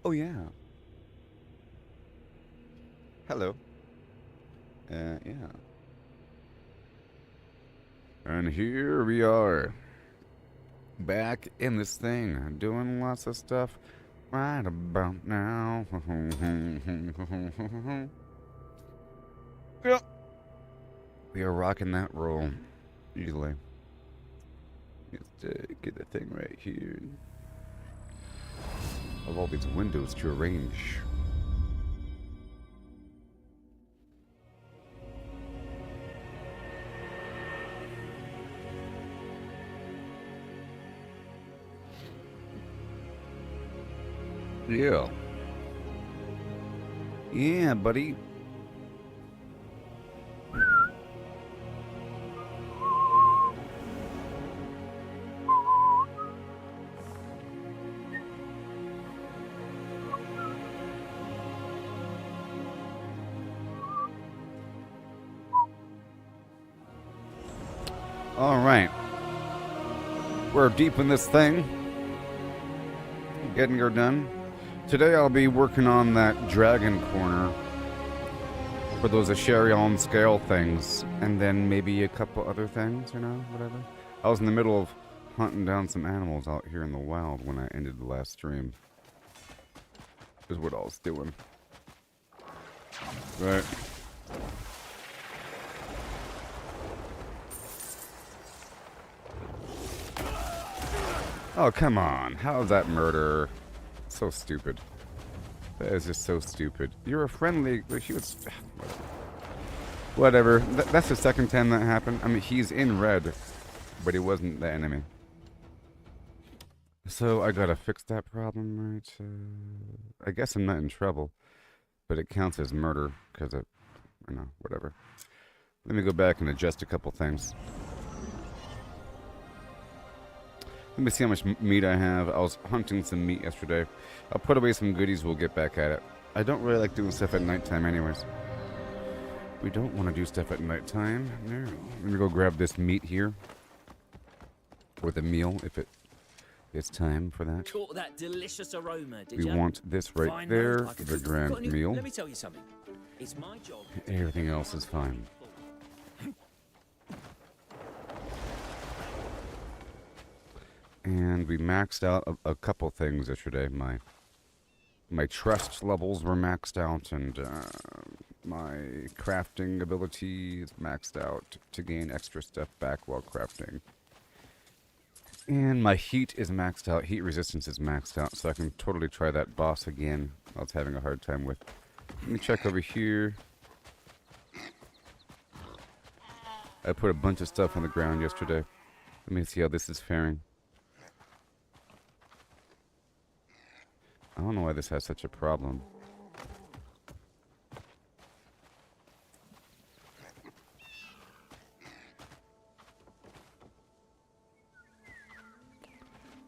Oh, yeah. Hello. Yeah. And here we are, back in this thing, doing lots of stuff right about now. Yep. We are rocking that roll easily. Just get the thing right here. Of all these windows to arrange. Yeah. Yeah, buddy. All right. We're deep in this thing. Getting her done. Today I'll be working on that dragon corner for those Asherion scale things, and then maybe a couple other things, whatever. I was in the middle of hunting down some animals out here in the wild when I ended the last stream. Is what I was doing. Right. Oh, come on. How is that murder? So stupid. That is just so stupid. You're a friendly... She was... Whatever. That's the second time that happened. I mean, he's in red, but he wasn't the enemy. So I gotta fix that problem, right? I guess I'm not in trouble, but it counts as murder, because it... whatever. Let me go back and adjust a couple things. Let me see how much meat I have. I was hunting some meat yesterday. I'll put away some goodies. We'll get back at it. I don't really like doing stuff at nighttime anyways. We don't want to do stuff at nighttime. No. Let me go grab this meat here. Or the meal, if it's time for that. Caught that delicious aroma, did we ya? want this right Fine, there, mate. the grand meal. Let me tell you something. It's my job. Everything else is fine. And we maxed out a couple things yesterday. My trust levels were maxed out, and my crafting ability is maxed out to gain extra stuff back while crafting. And my heat is maxed out. Heat resistance is maxed out, so I can totally try that boss again I was having a hard time with. Let me check over here. I put a bunch of stuff on the ground yesterday. Let me see how this is faring. I don't know why this has such a problem.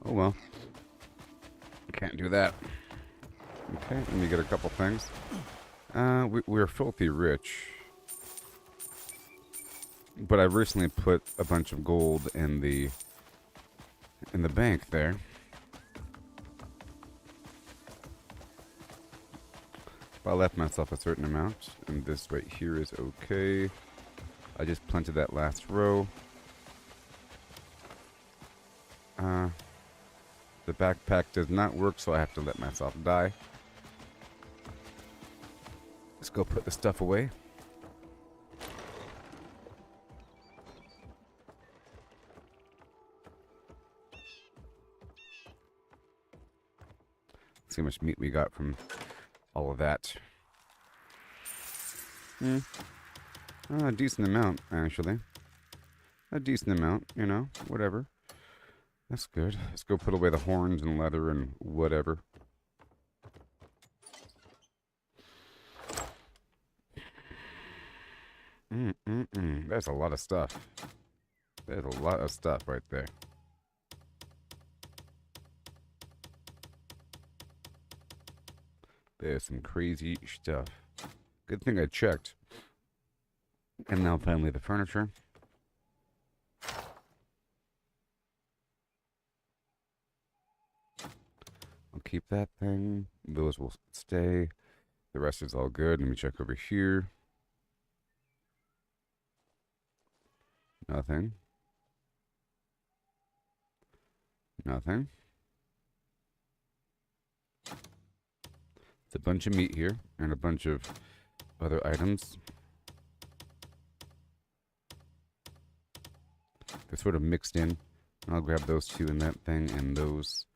Oh well. Can't do that. Okay, let me get a couple things. We're filthy rich. But I recently put a bunch of gold in the bank there. I left myself a certain amount, and this right here is okay. I just planted that last row. The backpack does not work, so I have to let myself die. Let's go put the stuff away. See how much meat we got from all of that. A decent amount, actually. A decent amount, whatever. That's good. Let's go put away the horns and leather and whatever. That's a lot of stuff. There's a lot of stuff right there. There's some crazy stuff. Good thing I checked. And now finally the furniture. I'll keep that thing. Those will stay. The rest is all good. Let me check over here. Nothing. Nothing. It's a bunch of meat here and a bunch of other items. They're sort of mixed in. I'll grab those two and that thing and those.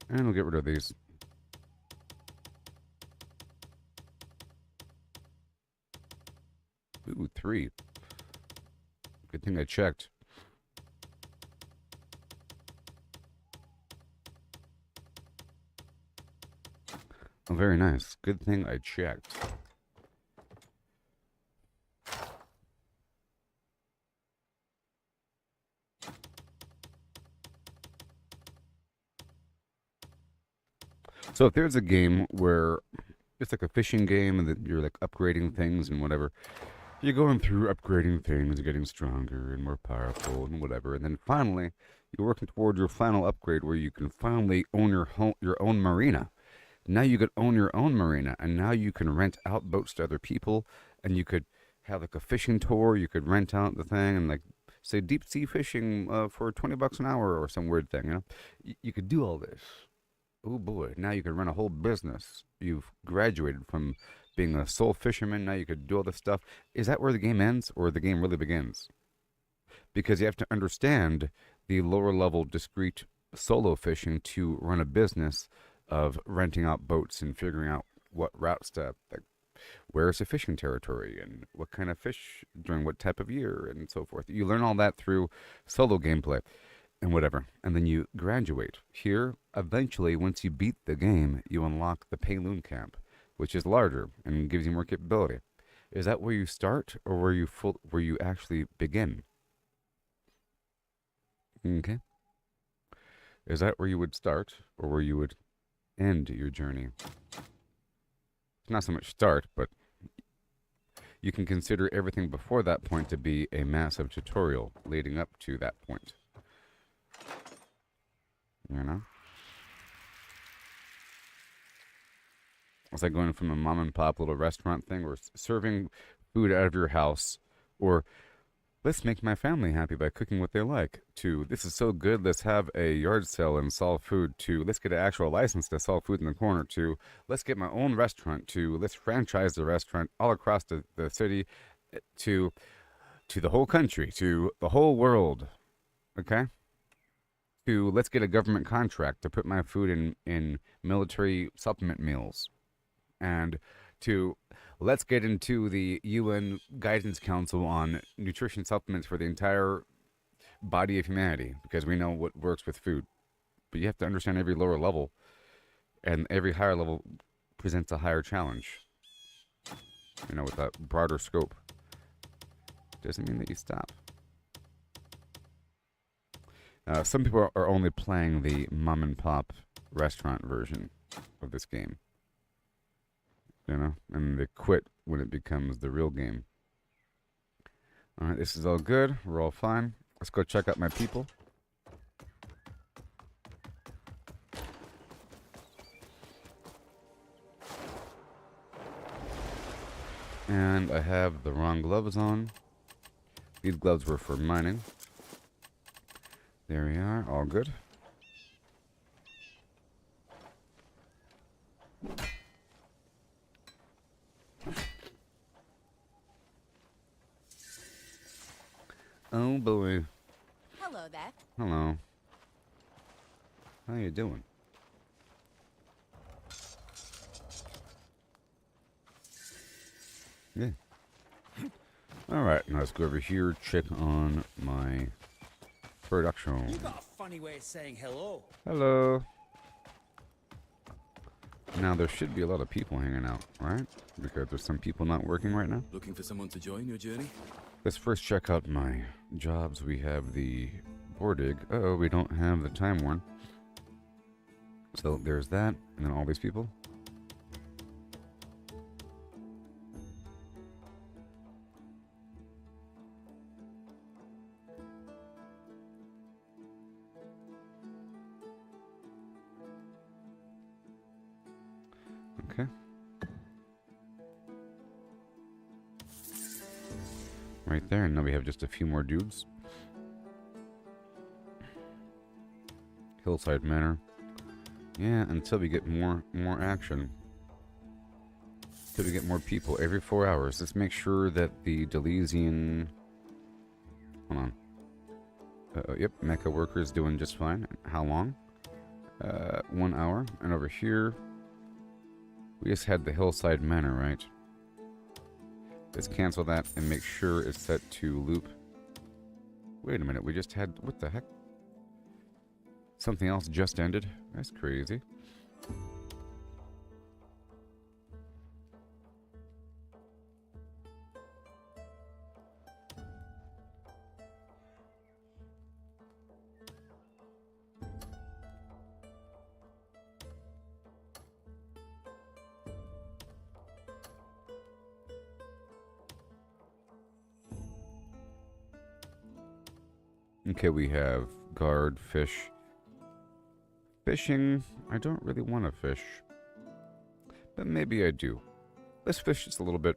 And we'll get rid of these. Ooh, 3. Good thing I checked. Oh, very nice. Good thing I checked. So if there's a game where it's like a fishing game and that you're like upgrading things and whatever, you're going through upgrading things, getting stronger and more powerful and whatever, and then finally you're working toward your final upgrade where you can finally own your own marina. Now you could own your own marina, and now you can rent out boats to other people, and you could have like a fishing tour. You could rent out the thing and like say deep sea fishing for $20 an hour or some weird thing. You know, you could do all this. Oh boy, now you could run a whole business. You've graduated from being a sole fisherman. Now you could do all this stuff. Is that where the game ends, or the game really begins? Because you have to understand the lower level discrete solo fishing to run a business of renting out boats and figuring out what routes to, like, where's the fishing territory and what kind of fish during what type of year and so forth. You learn all that through solo gameplay and whatever. And then you graduate. Here, eventually, once you beat the game, you unlock the Payloon Camp, which is larger and gives you more capability. Is that where you start, or where you actually begin? Okay. Is that where you would start, or where you would end your journey? It's not so much start, but you can consider everything before that point to be a massive tutorial leading up to that point. You know? It's like going from a mom and pop little restaurant thing, or serving food out of your house, or let's make my family happy by cooking what they like, to this is so good, let's have a yard sale and sell food, to let's get an actual license to sell food in the corner, to let's get my own restaurant, to let's franchise the restaurant all across the city, to the whole country, to the whole world, okay? To let's get a government contract to put my food in military supplement meals, and to let's get into the UN Guidance Council on nutrition supplements for the entire body of humanity, because we know what works with food. But you have to understand every lower level, and every higher level presents a higher challenge. You know, with that broader scope. Doesn't mean that you stop. Some people are only playing the mom and pop restaurant version of this game. You know, and they quit when it becomes the real game. Alright, this is all good. We're all fine. Let's go check out my people. And I have the wrong gloves on. These gloves were for mining. There we are, all good. Oh boy. Hello there. Hello. How you doing? Yeah. Alright, now let's go over here, check on my production. You got a funny way of saying hello. Hello. Now there should be a lot of people hanging out, right? Because there's some people not working right now. Looking for someone to join your journey? Let's first check out my jobs. We have the Bordig. Uh-oh, we don't have the Time one. So there's that, and then all these people. Okay. Right there, and now we have just a few more dudes. Hillside Manor. Yeah, until we get more action. Until we get more people every 4 hours. Let's make sure that the Delesian... Hold on. Yep, mecha worker is doing just fine. How long? 1 hour. And over here, we just had the Hillside Manor, right? Let's cancel that and make sure it's set to loop. Wait a minute, we just had... What the heck? Something else just ended? That's crazy. Okay, we have guard, fish. Fishing, I don't really want to fish. But maybe I do. Let's fish just a little bit.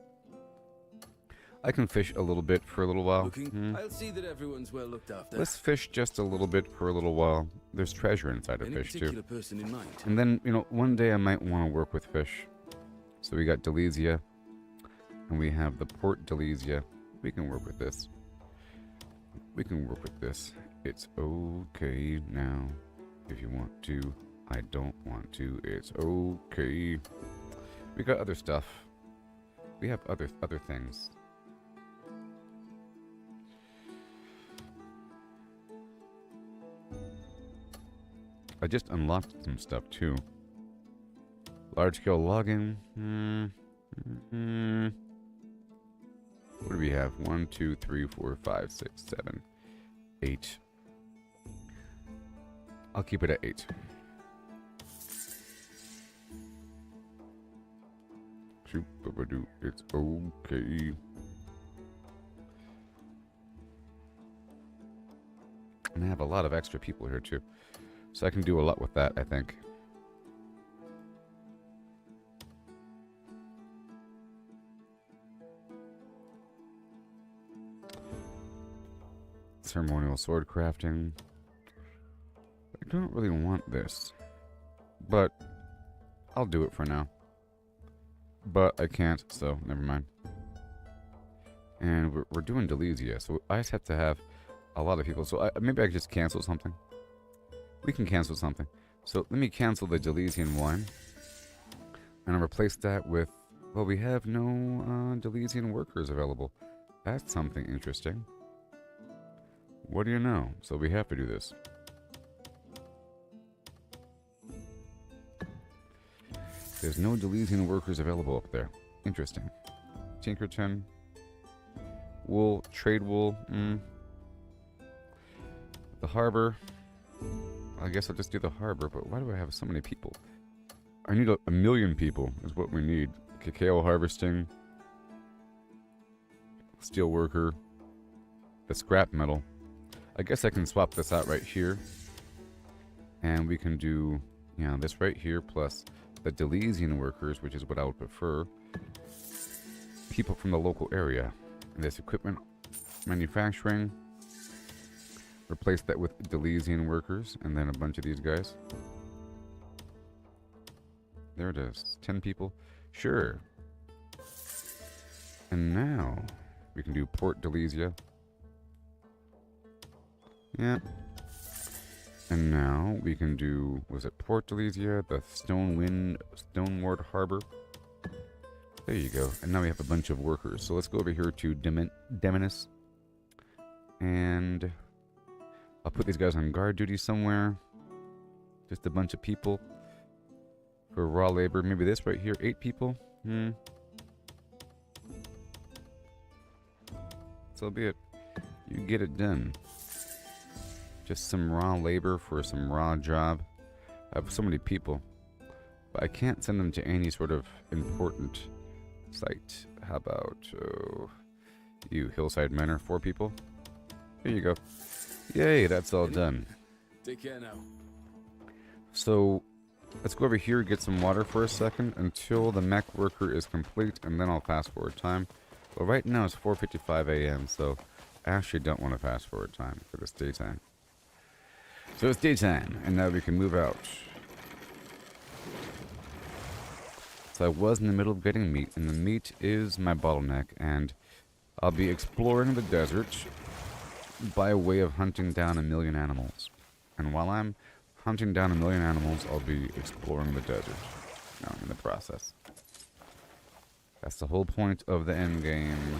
I can fish a little bit for a little while. I'll see that everyone's well looked after. Let's fish just a little bit for a little while. There's treasure inside of fish too. Person in mind? And then, you know, one day I might want to work with fish. So we got Delesia. And we have the Port Delesia. We can work with this. We can work with this. It's okay now. If you want to. I don't want to. It's okay. We got other stuff. We have other things. I just unlocked some stuff too. Large scale logging. What do we have? 1, 2, 3, 4, 5, 6, 7, 8. I'll keep it at 8. It's okay. And I have a lot of extra people here too. So I can do a lot with that, I think. Ceremonial sword crafting. I don't really want this, but I'll do it for now. But I can't, so never mind. And we're doing Delesia, so I just have to have a lot of people. So maybe I could just cancel something. We can cancel something. So let me cancel the Delesian one, and I'll replace that with... Well, we have no Delesian workers available. That's something interesting. What do you know? So we have to do this. There's no Delesian workers available up there. Interesting. Tinkerton. Wool. Trade wool. The harbor. I guess I'll just do the harbor, but why do I have so many people? I need a million people is what we need. Cacao harvesting. Steel worker. The scrap metal. I guess I can swap this out right here. And we can do, yeah, this right here plus the Delesian workers, which is what I would prefer. People from the local area. And this equipment manufacturing. Replace that with Delesian workers and then a bunch of these guys. There it is. 10 people. Sure. And now we can do Port Delesia. Yeah. And now we can do, was it Port Delesia, the Stoneward Harbor? There you go. And now we have a bunch of workers. So let's go over here to Deminus. And I'll put these guys on guard duty somewhere. Just a bunch of people. For raw labor. Maybe this right here, 8 people. So be it. You get it done. Just some raw labor for some raw job. I have so many people. But I can't send them to any sort of important site. How about you, Hillside Manor, 4 people? Here you go. Yay, that's all done. Take care now. So, Let's go over here, get some water for a second until the mech worker is complete, and then I'll fast forward time. Well, right now it's 4:55 a.m., so I actually don't want to fast forward time for this daytime. So it's daytime, and now we can move out. So I was in the middle of getting meat, and the meat is my bottleneck, and I'll be exploring the desert by way of hunting down 1 million animals. And while I'm hunting down 1 million animals, I'll be exploring the desert in the process. That's the whole point of the end game.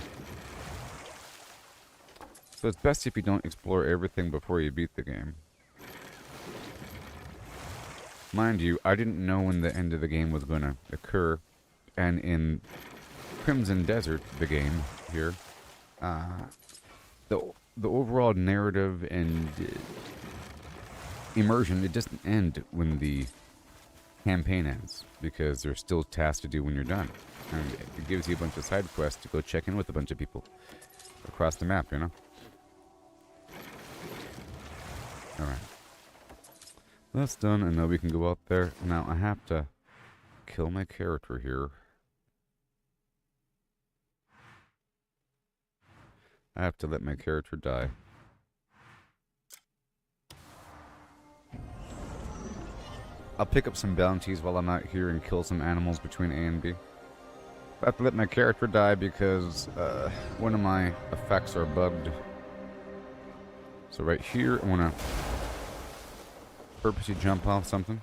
So it's best if you don't explore everything before you beat the game. Mind you, I didn't know when the end of the game was going to occur, and in Crimson Desert, the game here, the overall narrative and immersion, it doesn't end when the campaign ends, because there's still tasks to do when you're done, and it gives you a bunch of side quests to go check in with a bunch of people across the map, you know? Alright. That's done, and now we can go out there. Now, I have to kill my character here. I have to let my character die. I'll pick up some bounties while I'm out here and kill some animals between A and B. I have to let my character die because one of my effects are bugged. So right here, I want to purposely jump off something.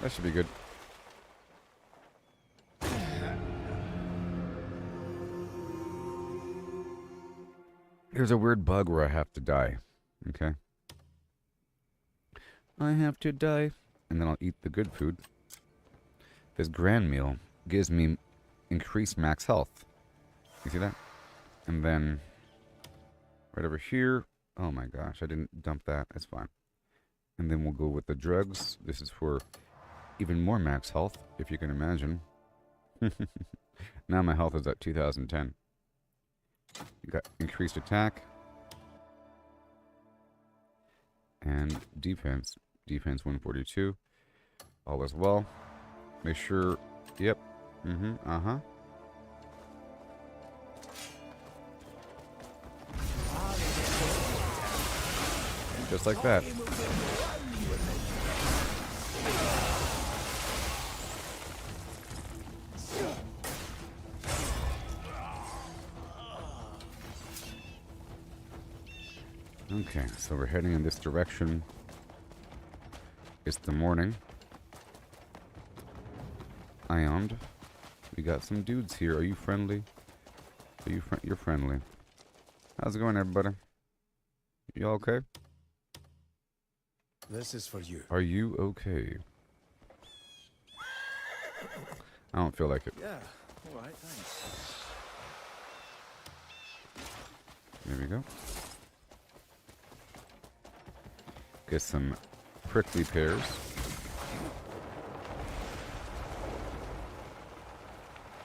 That should be good. There's a weird bug where I have to die. Okay. I have to die. And then I'll eat the good food. This grand meal gives me increased max health. You see that? And then right over here. Oh my gosh, I didn't dump that. That's fine. And then we'll go with the drugs. This is for even more max health, if you can imagine. Now my health is at 2010. You got increased attack. And defense. Defense 142. All as well. Make sure. Yep. Uh-huh. Just like that. Okay, so we're heading in this direction. It's the morning. Ioned. We got some dudes here. Are you friendly? Are you you're friendly. How's it going, everybody? You all okay? This is for you. Are you okay? I don't feel like it. Yeah. All right. Thanks. There we go. Get some prickly pears.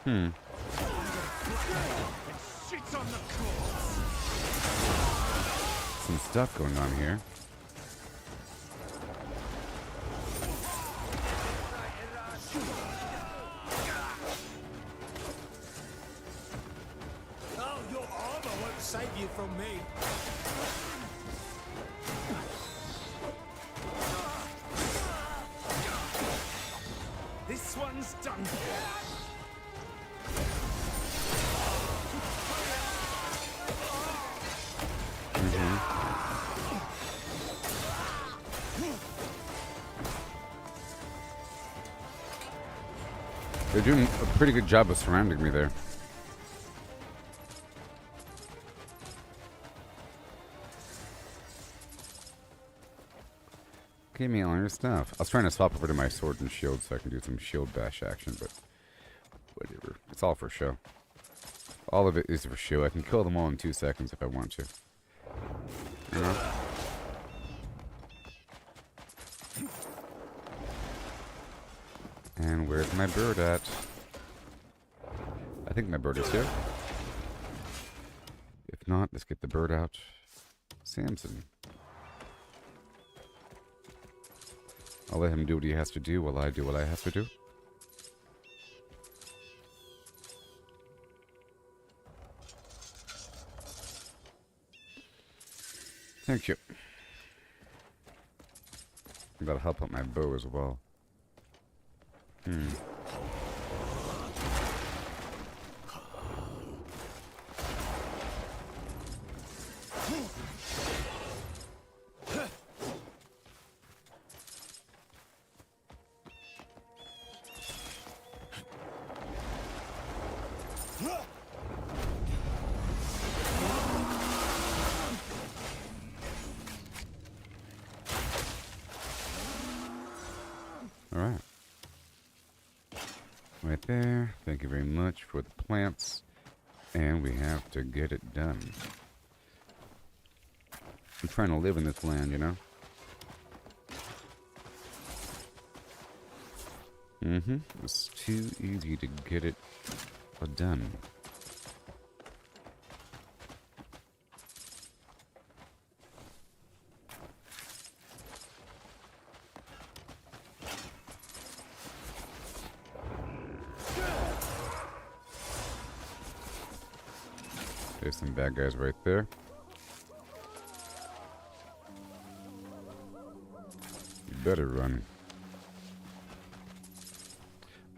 Some stuff going on here. Oh, your armor won't save you from me. This one's done. They're doing a pretty good job of surrounding me there. Give me all your stuff. I was trying to swap over to my sword and shield so I can do some shield bash action, but whatever. It's all for show. All of it is for show. I can kill them all in 2 seconds if I want to. You know? And where's my bird at? I think my bird is here. If not, let's get the bird out. Samson. I'll let him do what he has to do while I do what I have to do. Thank you. I gotta help out my bow as well. Alright. Right there. Thank you very much for the plants. And we have to get it done. I'm trying to live in this land, you know? It's too easy to get it done. There's some bad guys right there. You better run.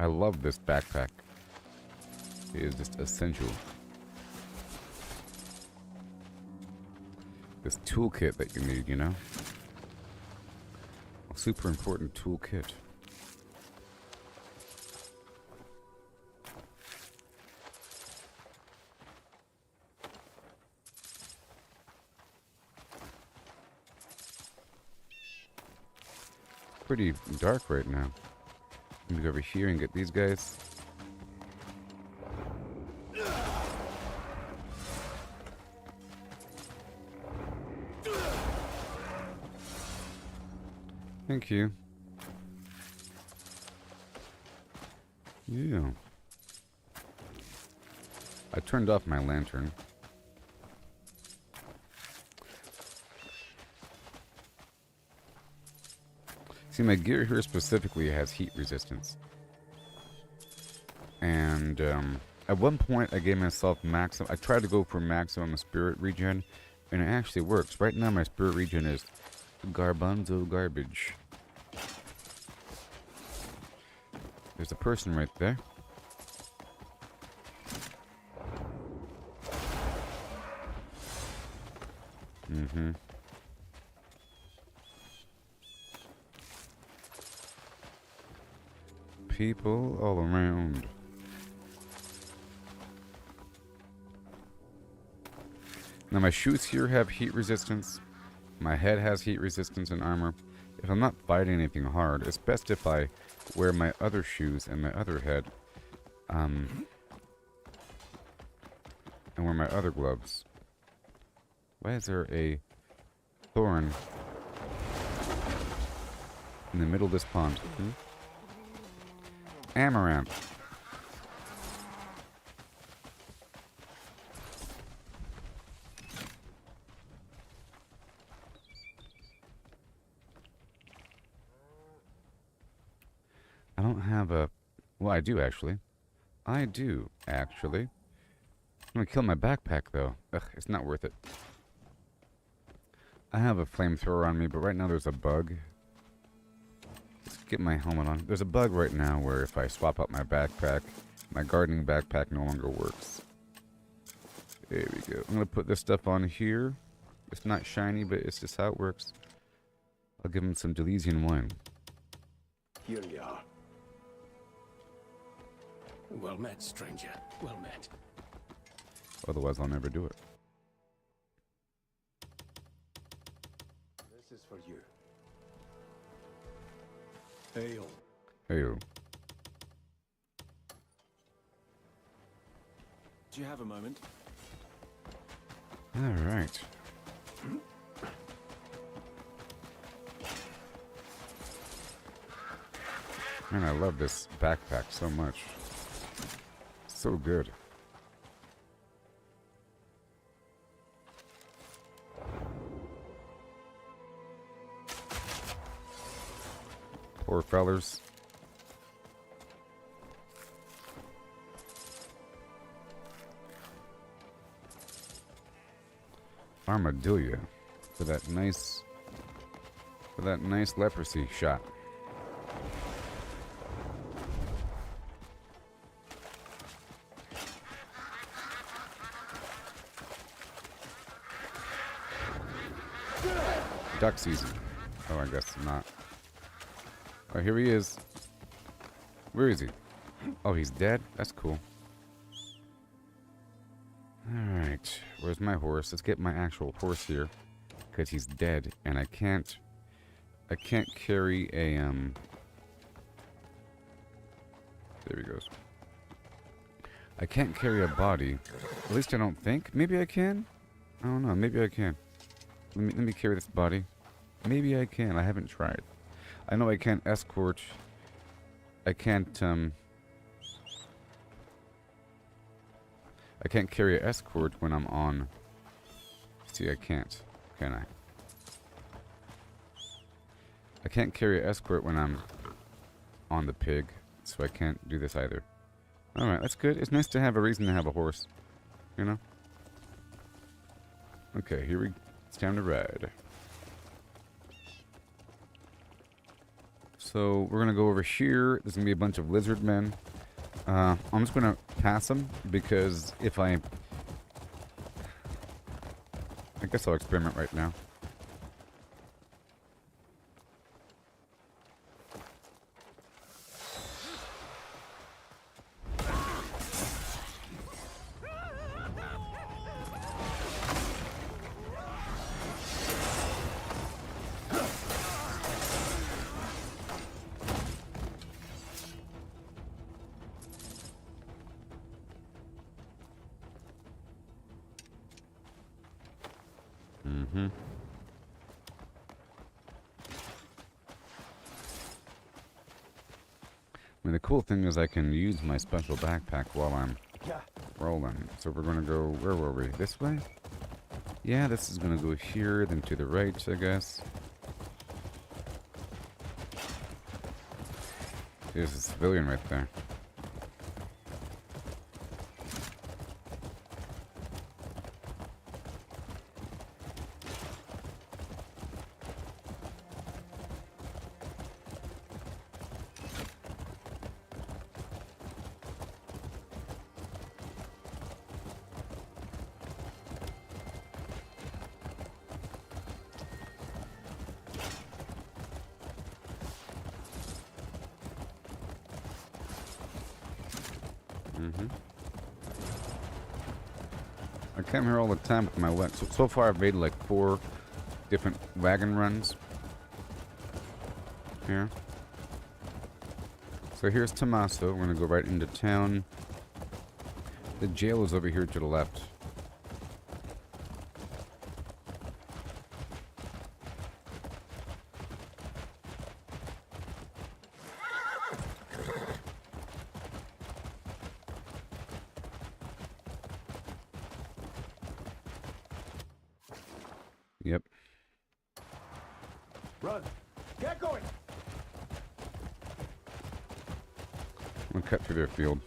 I love this backpack. It is just essential. This toolkit that you need, you know? A super important toolkit. Pretty dark right now. Let me go over here and get these guys. Thank you. Yeah. I turned off my lantern. See, my gear here specifically has heat resistance. And at one point I gave myself maximum. I tried to go for maximum spirit regen, and it actually works. Right now my spirit regen is garbanzo garbage. There's a person right there. People all around. Now my shoes here have heat resistance. My head has heat resistance and armor. If I'm not fighting anything hard, it's best if I wear my other shoes and my other head. And wear my other gloves. Why is there a thorn in the middle of this pond? Amaranth. I don't have a... Well, I do actually. I do actually. I'm gonna kill my backpack though. Ugh, it's not worth it. I have a flamethrower on me, but right now there's a bug. Get my helmet on. There's a bug right now where if I swap out my backpack, my gardening backpack no longer works. There we go. I'm going to put this stuff on here. It's not shiny, but it's just how it works. I'll give him some Delesian wine. Here you are. Well met, stranger. Well met. Otherwise, I'll never do it. This is for you. Ale. Heyo. Do you have a moment? Alright. Man, I love this backpack so much. So good. fellers. Armadillo for that nice leprosy shot. Duck season. Oh, I guess not. Oh, here he is. Where is he? Oh, he's dead? That's cool. Alright. Where's my horse? Let's get my actual horse here. Because he's dead. And I can't carry a, There he goes. I can't carry a body. At least I don't think. Maybe I can? I don't know. Maybe I can. Let me carry this body. Maybe I can. I haven't tried. I know I can't escort. I can't carry an escort when I'm on. See, I can't. Can I? I can't carry an escort when I'm on the pig, so I can't do this either. Alright, that's good. It's nice to have a reason to have a horse. You know? Okay, it's time to ride. So, we're gonna go over here. There's gonna be a bunch of lizard men. I'm just gonna pass them, because if I guess I'll experiment right now. I mean, the cool thing is I can use my special backpack while I'm rolling. So we're going to go, where were we? This way? Yeah, this is going to go here, then to the right, I guess. There's a civilian right there. I come here all the time with my wagon. So far I've made like 4 different wagon runs. Here. So here's Tommaso. We're going to go right into town. The jail is over here to the left. Yep. Run! Get going! I'm gonna cut through their field.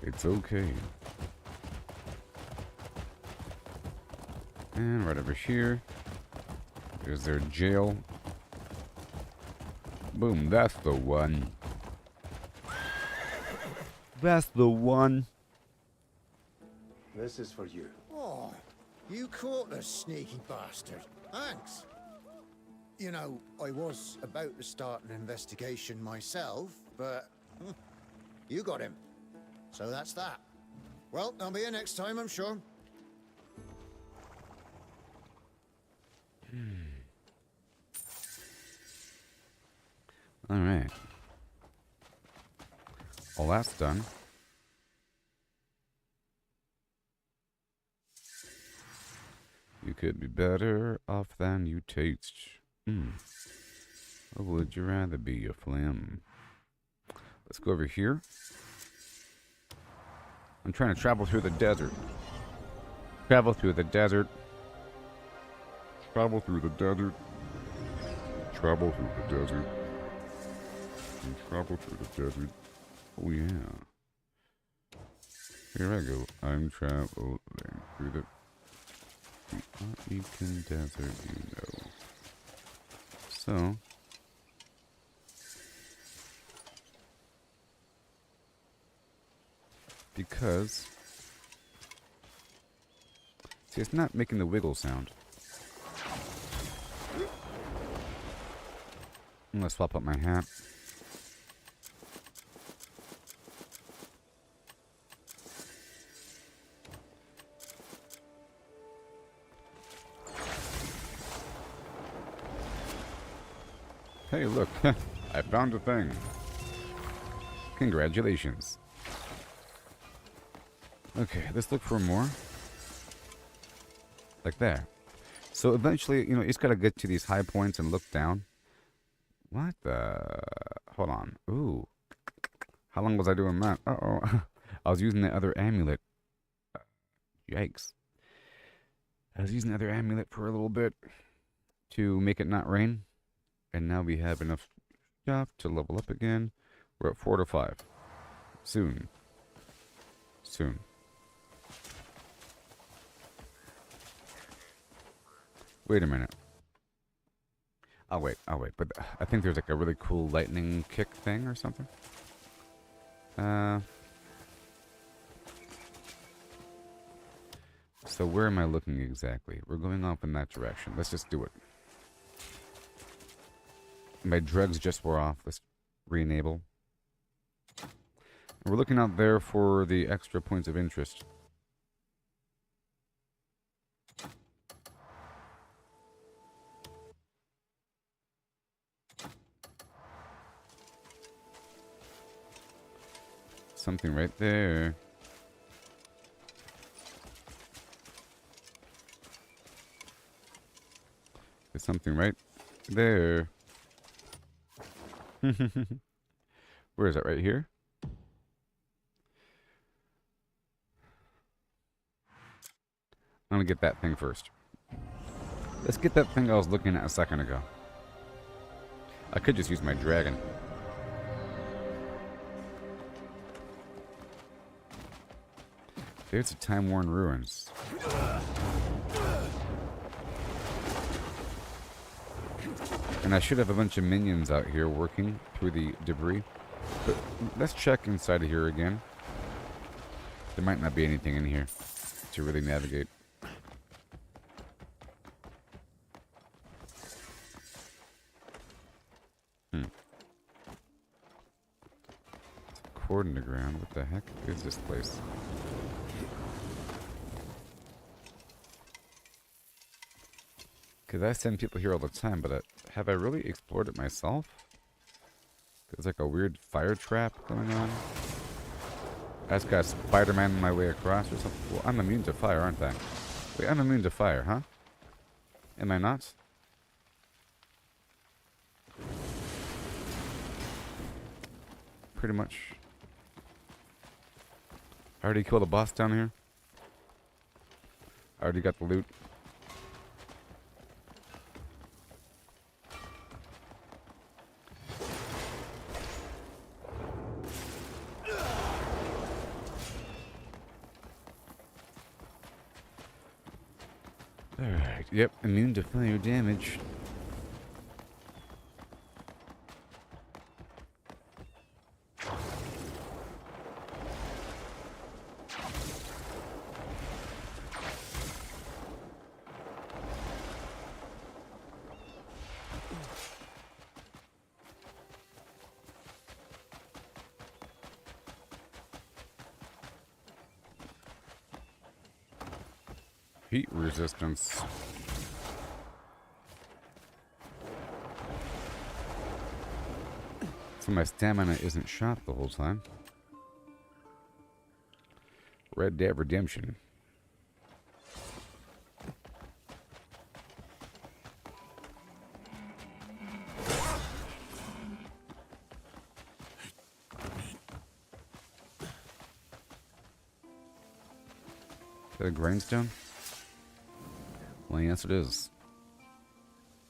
It's okay. And right over here, there's their jail. Boom, that's the one. That's the one. This is for you. Oh, you caught the sneaky bastard. Thanks. You know, I was about to start an investigation myself, but you got him. So that's that. Well, I'll be here next time, I'm sure. All right. Well, that's done. You could be better off than you taste. Or would you rather be a phlegm? Let's go over here. I'm trying to travel through the desert. Travel through the desert. Travel through the desert. Travel through the desert. And travel through the desert. Oh yeah. Here I go. I'm traveling through the uneven desert, you know. So because see, it's not making the wiggle sound. I'm gonna swap up my hat. Hey, look, I found a thing. Congratulations. Okay, let's look for more. Like there. So eventually, you know, you just gotta get to these high points and look down. What the? Hold on. Ooh. How long was I doing that? Uh-oh. I was using the other amulet. Yikes. I was using the other amulet for a little bit to make it not rain. And now we have enough stuff to level up again. We're at 4 to 5. Soon. Soon. Wait a minute. I'll wait. But I think there's like a really cool lightning kick thing or something. So where am I looking exactly? We're going off in that direction. Let's just do it. My drugs just wore off. Let's re-enable. We're looking out there for the extra points of interest. Something right there. There's something right there. Where is that? Right here? I'm gonna get that thing first. Let's get that thing I was looking at a second ago. I could just use my dragon. There's the time-worn ruins. And I should have a bunch of minions out here working through the debris. But let's check inside of here again. There might not be anything in here to really navigate. Cord in the ground. What the heck is this place? Because I send people here all the time, but have I really explored it myself? There's like a weird fire trap going on. I just got Spider-Man my way across or something. Well, I'm immune to fire, aren't I? Wait, I'm immune to fire, huh? Am I not? Pretty much. I already killed a boss down here. I already got the loot. Alright, yep, immune to fire damage. Heat resistance. So my stamina isn't shot the whole time. Red Dead Redemption. Is that a grindstone? Well, yes, it is.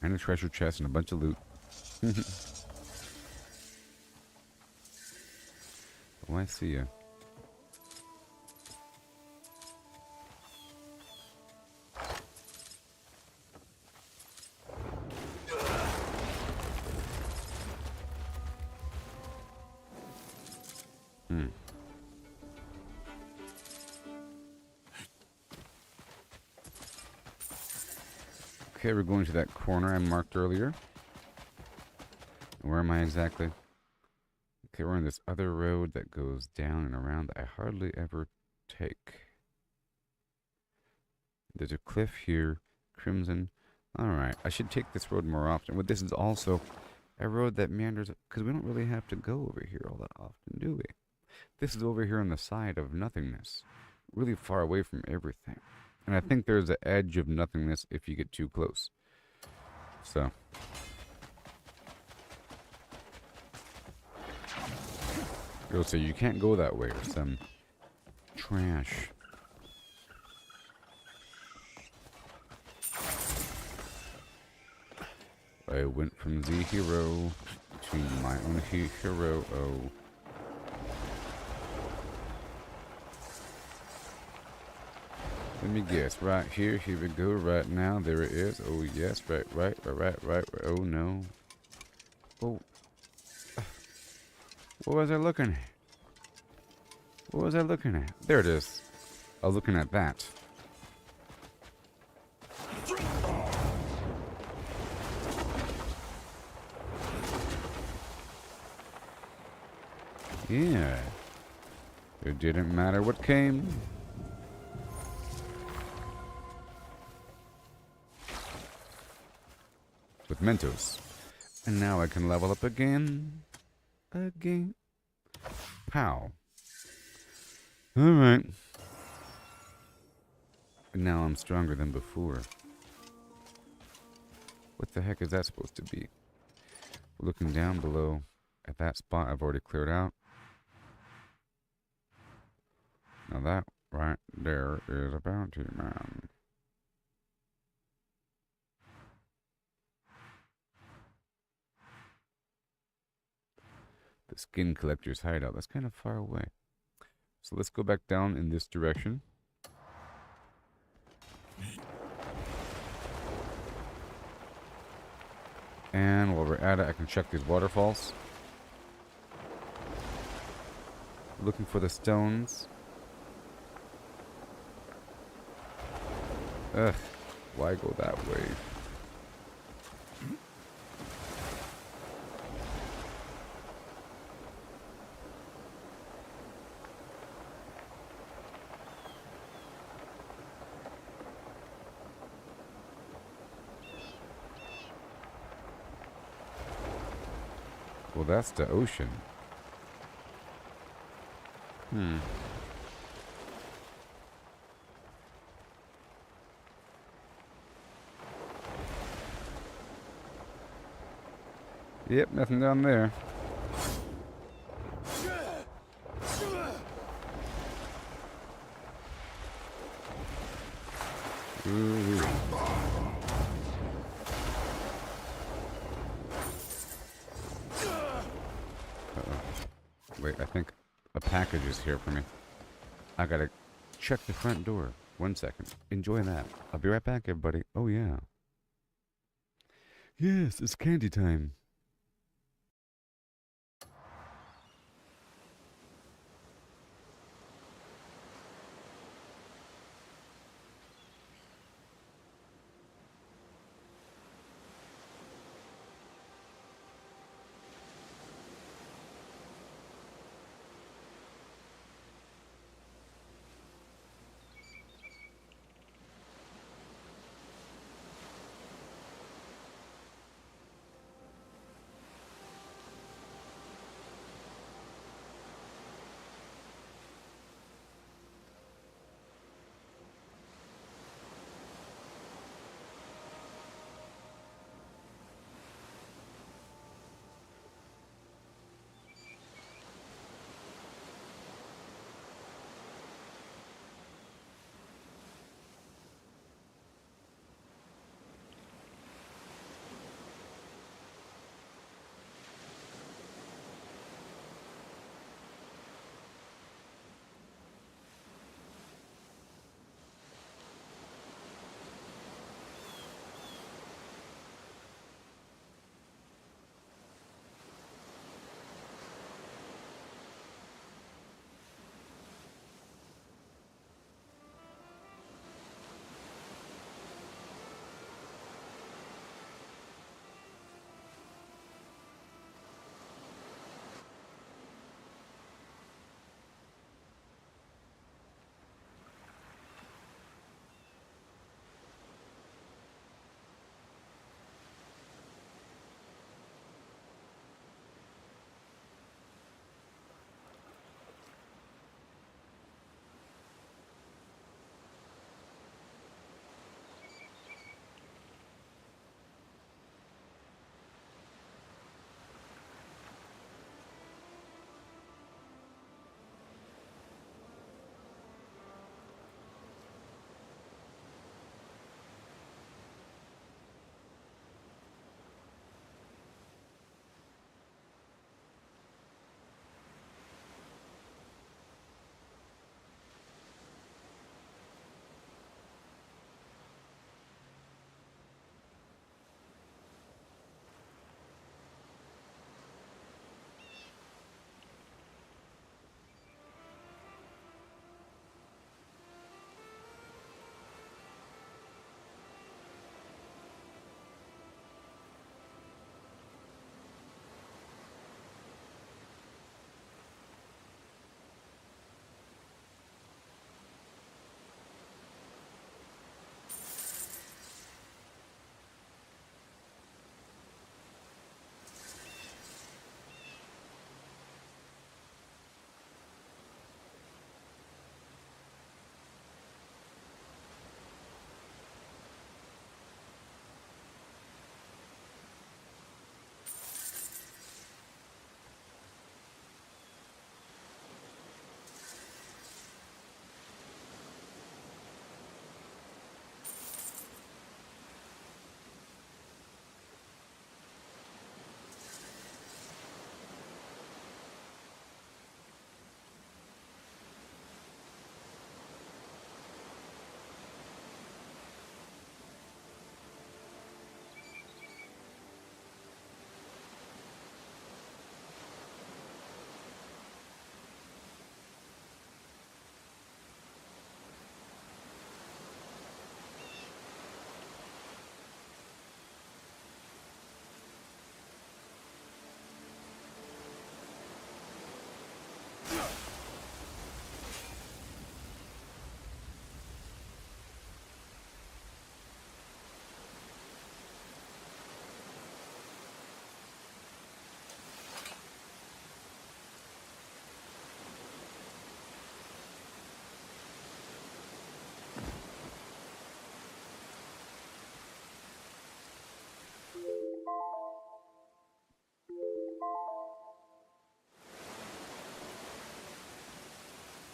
And a treasure chest and a bunch of loot. Oh, I see you. Okay, we're going to that corner I marked earlier. Where am I exactly? Okay, we're on this other road that goes down and around that I hardly ever take. There's a cliff here, Crimson. Alright, I should take this road more often. But this is also a road that meanders, because we don't really have to go over here all that often, do we? This is over here on the side of nothingness. Really far away from everything. And I think there's an edge of nothingness if you get too close. So. So you can't go that way. Or some trash. I went from the hero to my own hero. Oh. Let me guess. Right here. Here we go. Right now. There it is. Oh, yes. Right. Oh, no. Oh. What was I looking at? What was I looking at? There it is. I was looking at that. Yeah. It didn't matter what came. With Mentos. And now I can level up again. Pow. Alright. Now I'm stronger than before. What the heck is that supposed to be? Looking down below at that spot I've already cleared out. Now that right there is a bounty man. The skin collector's hideout. That's kind of far away. So let's go back down in this direction. And while we're at it, I can check these waterfalls. Looking for the stones. Ugh, why go that way? Well, that's the ocean. Yep, nothing down there. Ooh. Wait, I think a package is here for me. I gotta check the front door. 1 second. Enjoy that. I'll be right back, everybody. Oh, yeah. Yes, it's candy time.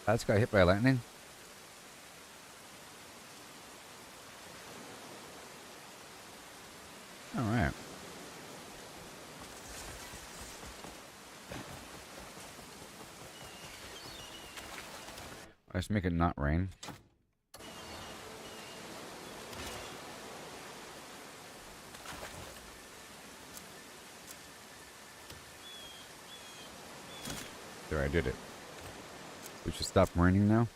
I just got hit by lightning. All right. Let's make it not rain. There, I did it. We should stop raining now.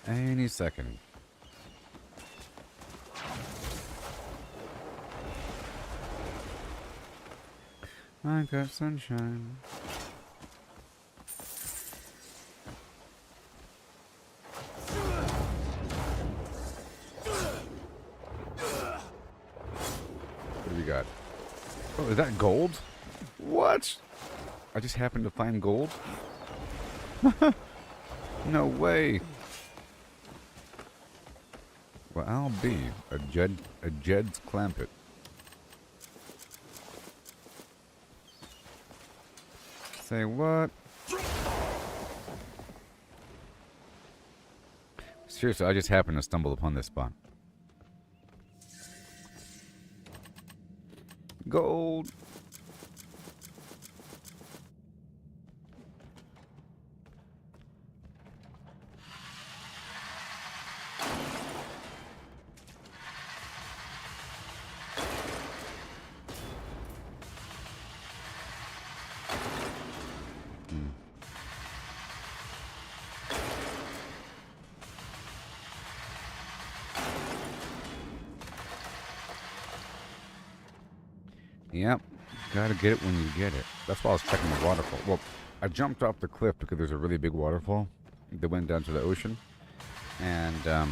Any second. I got sunshine. What do we got? Oh, is that gold? What? I just happened to find gold? No way. Well, I'll be a Jed's clampet. Say what? Seriously, I just happened to stumble upon this spot. Gold. Yep, gotta get it when you get it. That's why I was checking the waterfall. Well, I jumped off the cliff because there's a really big waterfall that went down to the ocean. And I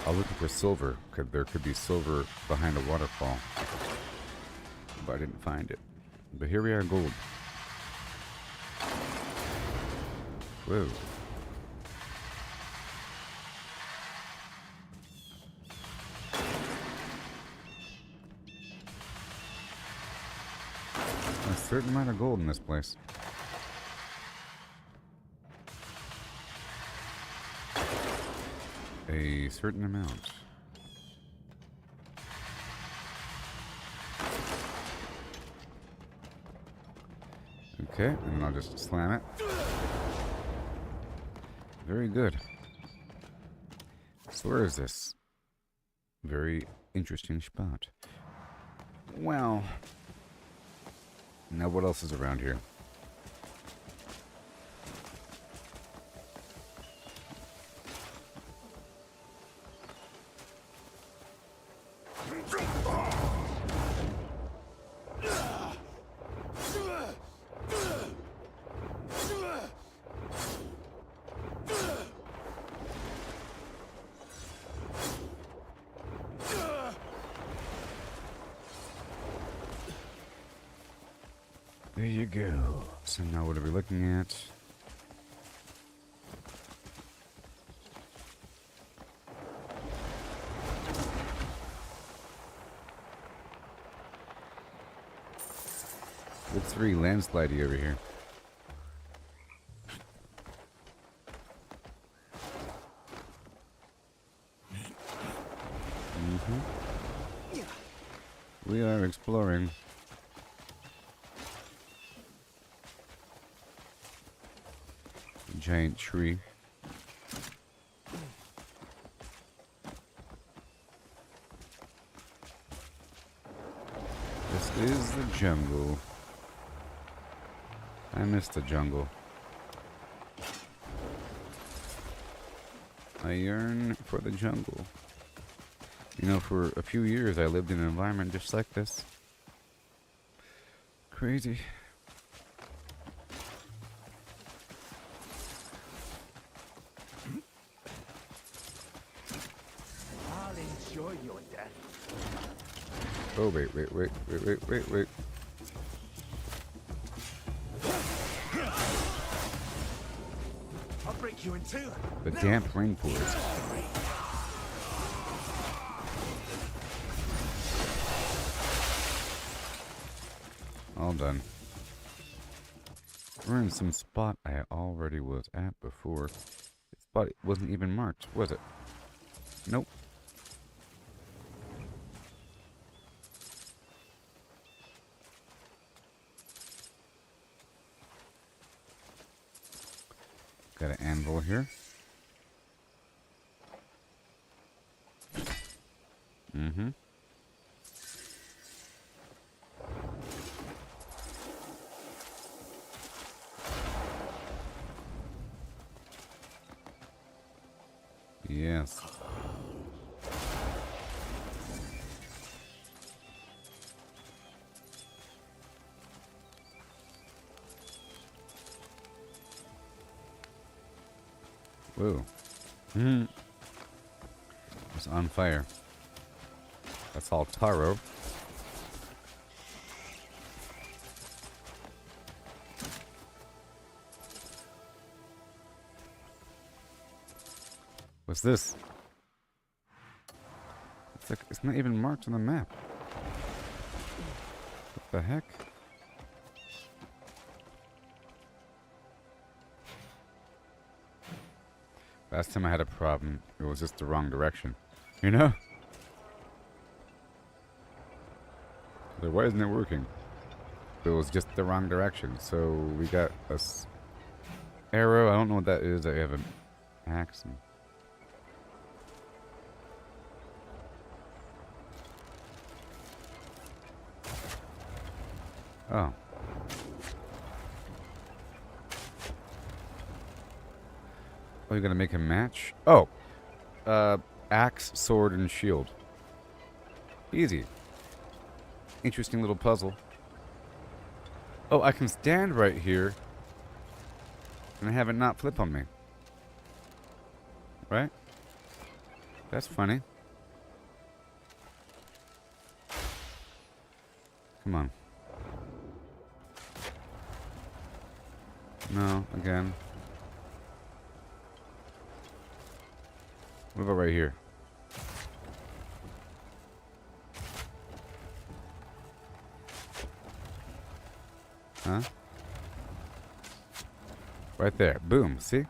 was looking for silver, because there could be silver behind a waterfall. But I didn't find it. But here we are, gold. Whoa. A certain amount of gold in this place. A certain amount. Okay, and then I'll just slam it. Very good. So where is this? Very interesting spot. Well, now what else is around here? There you go. So now what are we looking at? Looks very landslidey over here. We are exploring. Giant tree. This is the jungle. I miss the jungle. I yearn for the jungle. You know, for a few years I lived in an environment just like this. Crazy. Your death. Oh, wait. I'll break you in two. The damp rainforest. All done. We're in some spot I already was at before. This spot wasn't even marked, was it? Nope. Got an anvil here. Mm-hmm. Yes. Whoa. Hmm. It's on fire. That's all taro. What's this? It's like it's not even marked on the map. What the heck? Last time I had a problem, it was just the wrong direction. You know? Like, why isn't it working? It was just the wrong direction. So we got a arrow. I don't know what that is. I have an axe. And oh. Oh, you're gonna make a match? Oh. Axe, sword, and shield. Easy. Interesting little puzzle. Oh, I can stand right here and have it not flip on me. Right? That's funny. Come on. No, again. What about right here? Huh? Right there. Boom. See?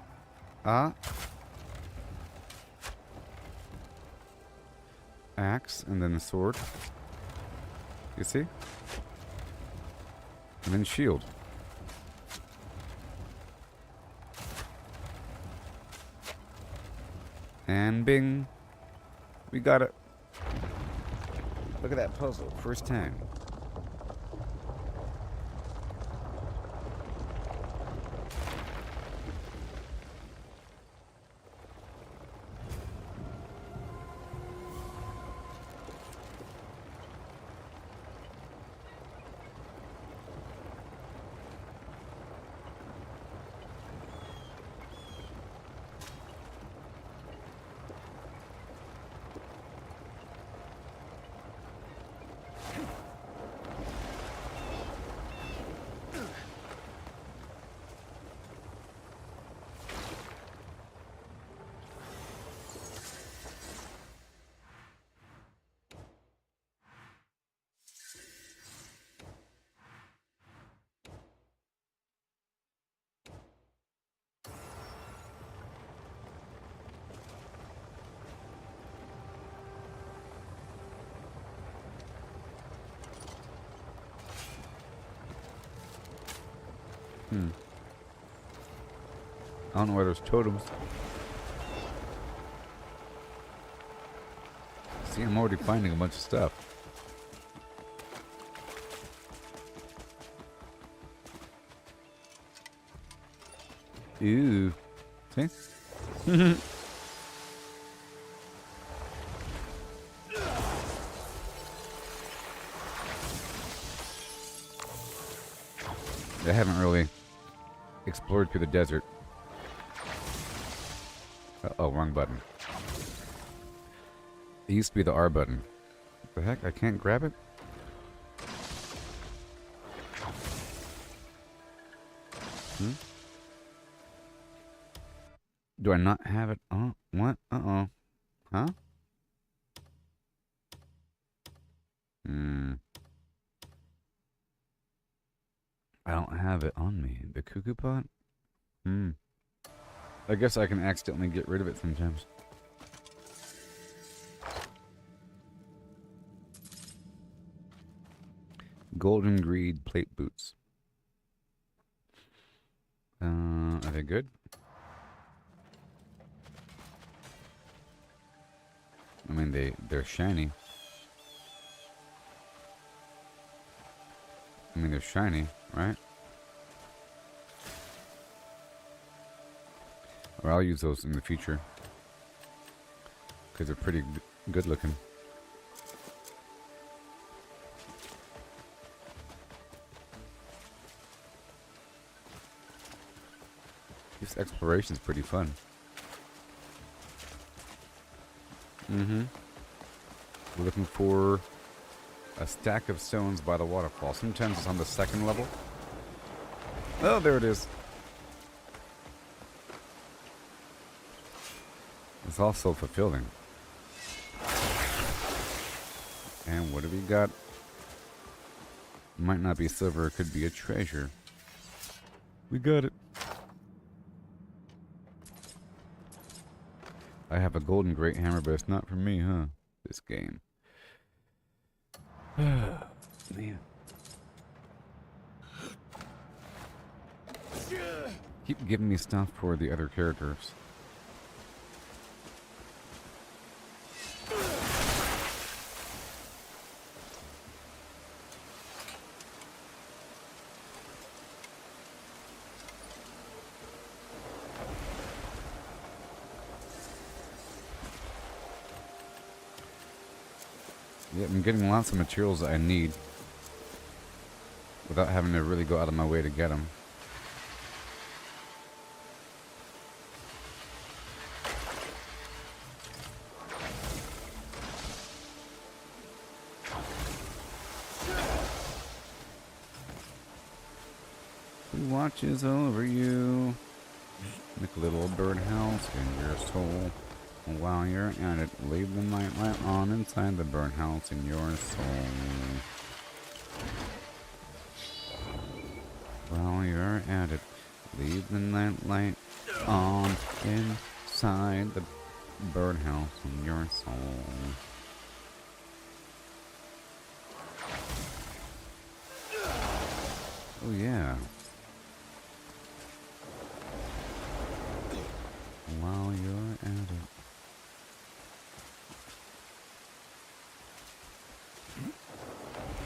Axe and then the sword. You see? And then shield. And bing. We got it. Look at that puzzle. First time. I don't know where those totems. See, I'm already finding a bunch of stuff. Ew. See? I haven't really explored through the desert. Oh, wrong button. It used to be the R button. What the heck? I can't grab it? Do I not have it? Oh, what? Uh-oh. Huh? I don't have it on me. The cuckoo pot? Hmm. I guess I can accidentally get rid of it sometimes. Golden greed plate boots. Are they good? I mean, they're shiny. I mean, they're shiny, right? Or I'll use those in the future. Because they're pretty good looking. This exploration's pretty fun. Mm-hmm. We're looking for a stack of stones by the waterfall. Sometimes it's on the second level. Oh, there it is. It's also fulfilling. And what have we got? Might not be silver, it could be a treasure. We got it. I have a golden great hammer, but it's not for me, huh? This game. Man. Keep giving me stuff for the other characters. Yeah, I'm getting lots of materials that I need without having to really go out of my way to get them. Who watches over you? Make a little birdhouse in your soul. While you're at it, leave the nightlight on inside the birdhouse in your soul. While you're at it, leave the nightlight on inside the birdhouse in your soul. Oh yeah. While you're at it.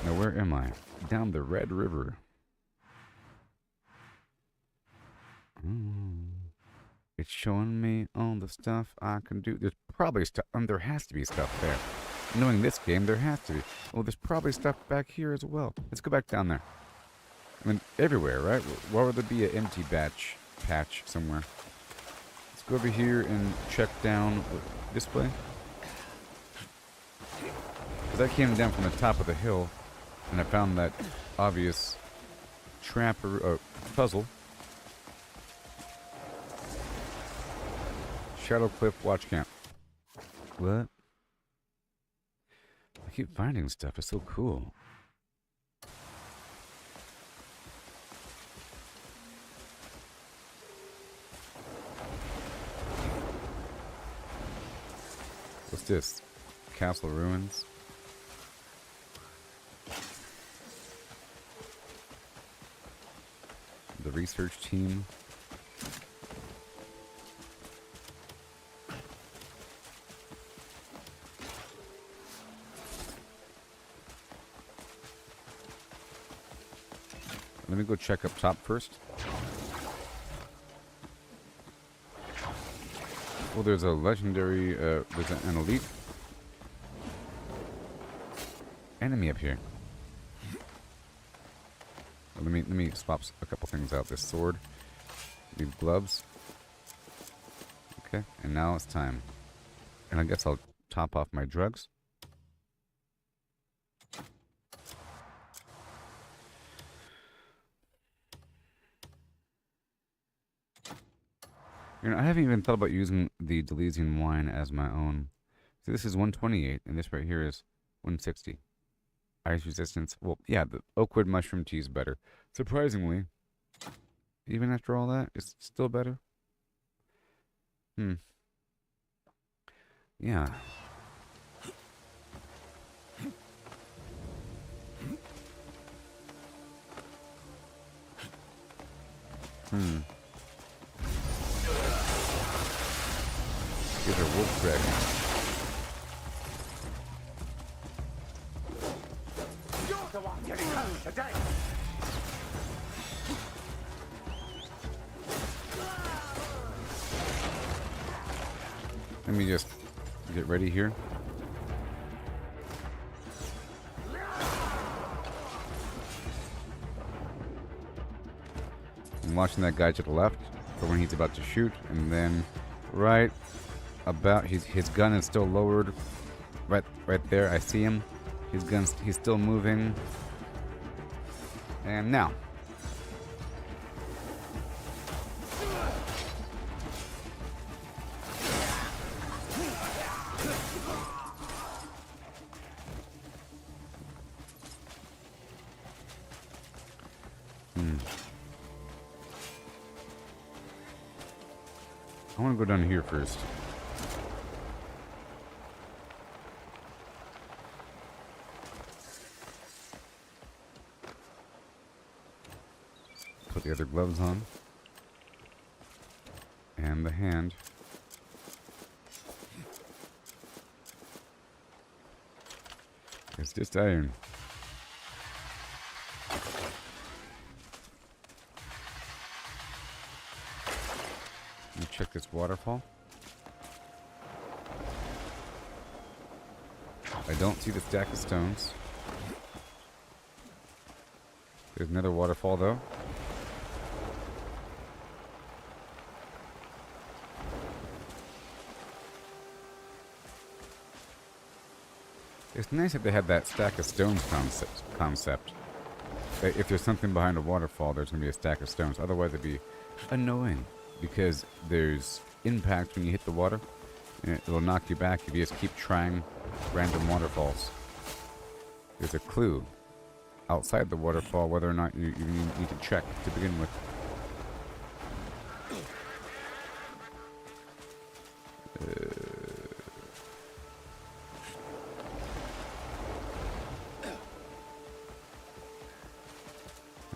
Now where am I? Down the Red River. It's showing me all the stuff I can do. There's probably stuff, there has to be stuff there. Knowing this game, there has to be. Oh, there's probably stuff back here as well. Let's go back down there. I mean, everywhere, right? Why would there be an empty patch somewhere? Let's go over here and check down this way. Because I came down from the top of the hill, and I found that obvious trap or puzzle. Shadow Cliff Watch Camp. What? I keep finding stuff. It's so cool. What's this? Castle ruins. The research team. Let me go check up top first. Oh, there's a legendary, there's an elite enemy up here. Let me swap a couple things out. This sword, these gloves. Okay, and now it's time. And I guess I'll top off my drugs. You know, I haven't even thought about using the Deleuzian wine as my own. So this is 128, and this right here is 160. Ice resistance. Well, yeah, the oakwood mushroom tea is better. Surprisingly, even after all that, it's still better. Hmm. Yeah. Hmm. These are wolf dragons. You're the one getting home today. Let me just get ready here. I'm watching that guy to the left for when he's about to shoot, and then right about his gun is still lowered. Right there, I see him. He's still moving. And now. I want to go down here first. Put the other gloves on. And the hand. It's just iron. Let me check this waterfall. I don't see the stack of stones. There's another waterfall though. It's nice that they have that stack of stones concept. If there's something behind a waterfall, there's going to be a stack of stones. Otherwise, it'd be annoying. Because there's impact when you hit the water. And it'll knock you back if you just keep trying random waterfalls. There's a clue outside the waterfall whether or not you need to check to begin with.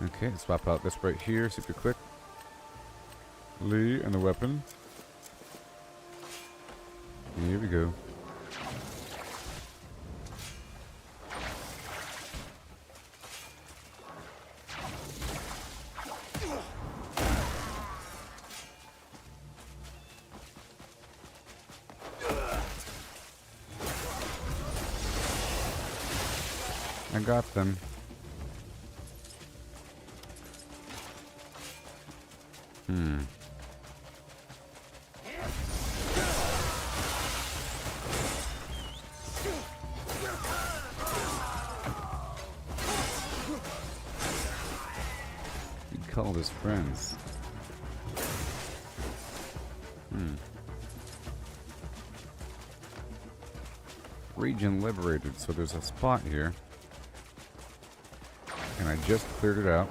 Okay, swap out this right here super quick. Lee and the weapon. Here we go. I got them. He called his friends. Region liberated, so there's a spot here. And I just cleared it out.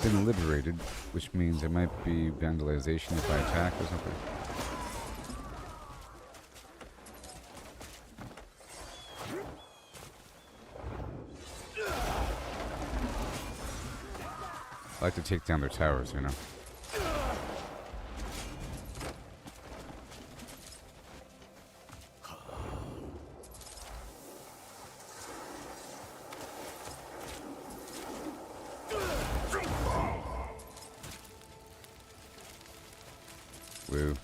Been liberated, which means there might be vandalization if I attack or something. I like to take down their towers, you know. Woo.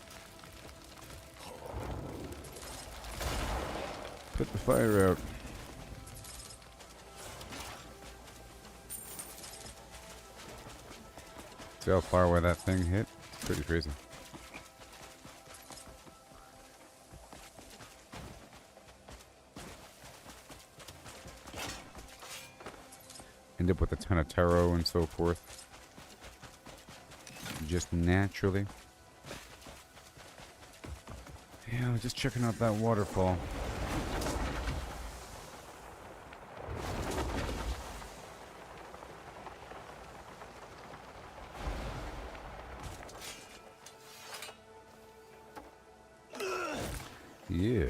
Put the fire out. See how far away that thing hit? It's pretty crazy. End up with a ton of taro and so forth. Just naturally. Yeah, I was just checking out that waterfall. Yeah.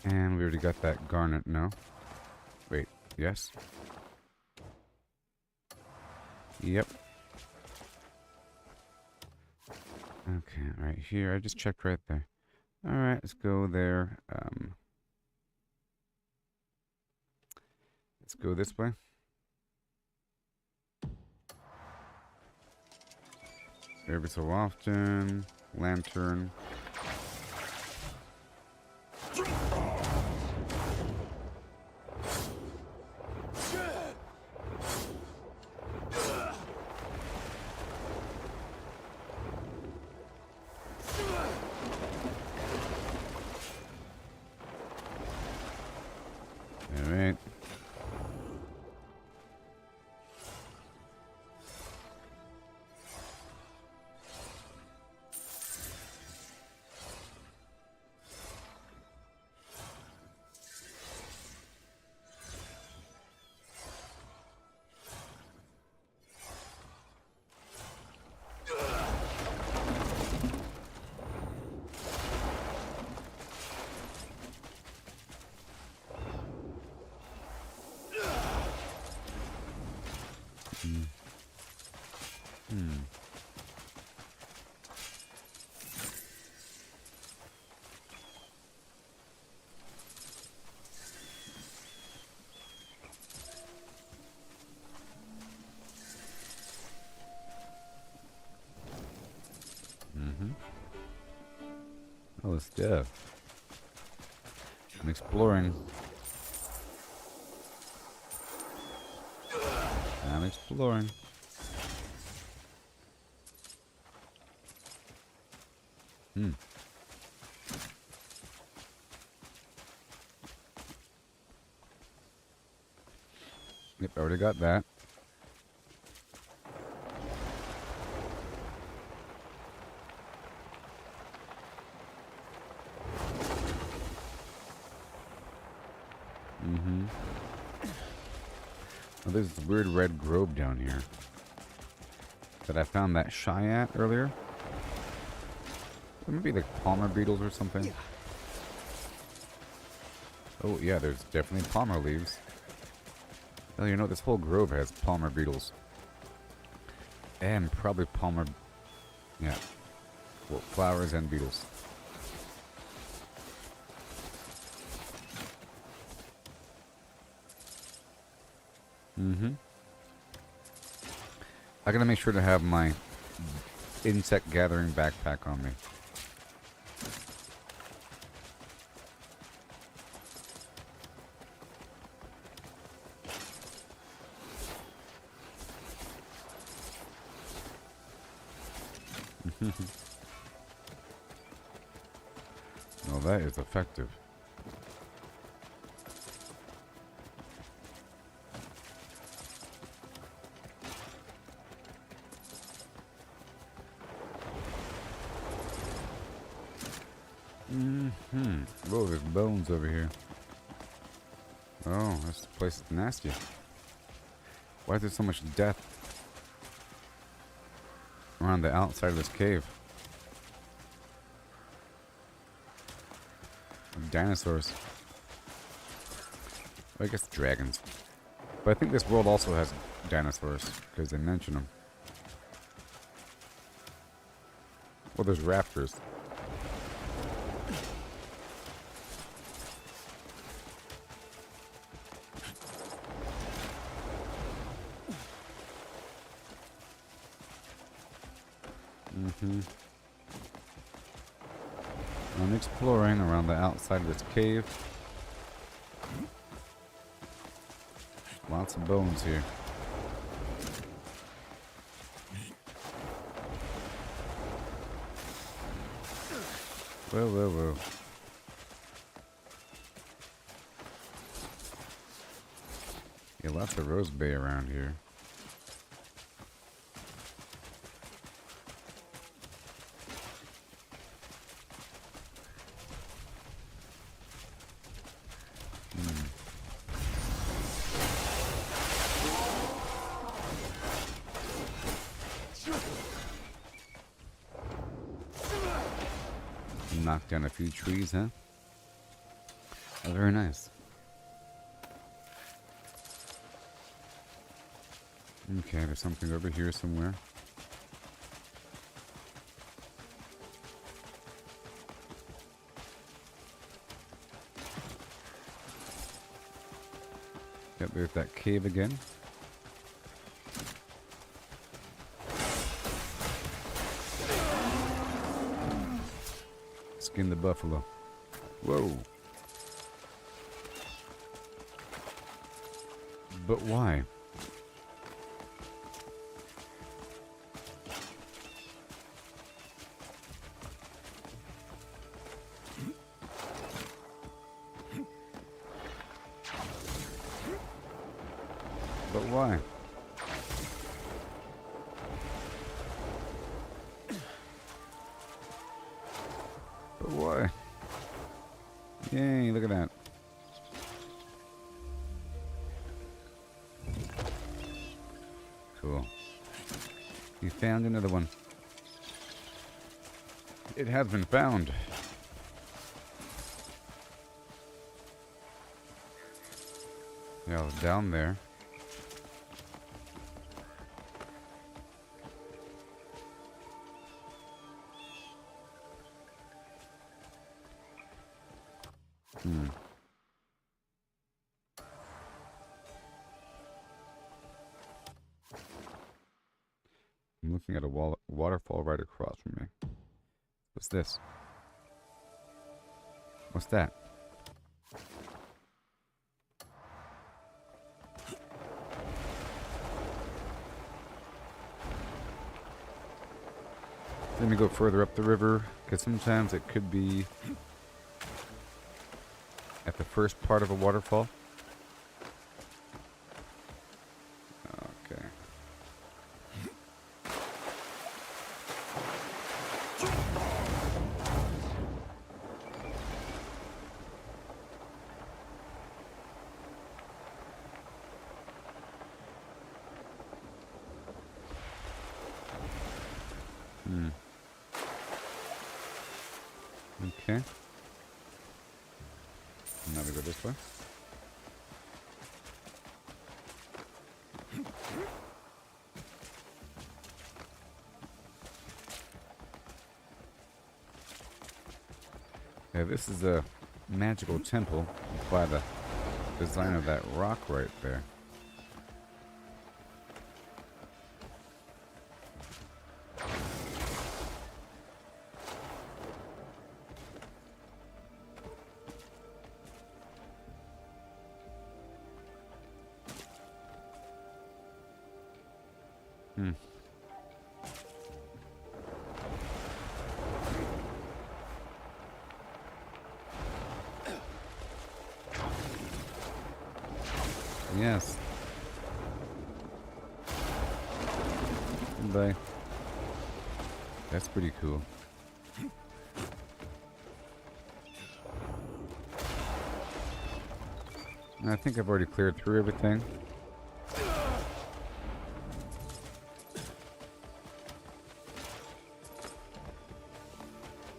And we already got that garnet, no? Wait, yes? Yep. Okay, right here. I just checked right there. Alright, let's go there. Let's go this way. Every so often. Lantern. Alright. Oh, stuff. I'm exploring. I'm exploring. Yep, I already got that. Oh, there's this weird red grove down here that I found that shy at earlier. Maybe like palmer beetles or something. Oh yeah, there's definitely palmer leaves. Oh, you know, this whole grove has palmer beetles. And probably palmer... Yeah. Well, flowers and beetles. I gotta make sure to have my insect gathering backpack on me. Well, that is effective. Whoa, there's bones over here. Oh, this place is nasty. Why is there so much death around the outside of this cave? Dinosaurs. Well, I guess dragons. But I think this world also has dinosaurs, because they mention them. Well, there's raptors. I'm exploring around the outside of this cave. Wow, Lots of bones here. Whoa, whoa, whoa. Yeah, lots of rose bay around here. Knocked down a few trees, huh? Oh, very nice. Okay, there's something over here somewhere. Yep, there's that cave again. Skin the buffalo. Whoa. But why? But why? But why? Yay, look at that. Cool. You found another one. It has been found. Yeah, I was down there. I'm looking at a waterfall right across from me. What's this? What's that? Let me go further up the river, because sometimes it could be at the first part of a waterfall. Okay. Okay. Now we go this way. Yeah, this is a magical temple by the design of that rock right there. Yes. Bye. That's pretty cool. I think I've already cleared through everything.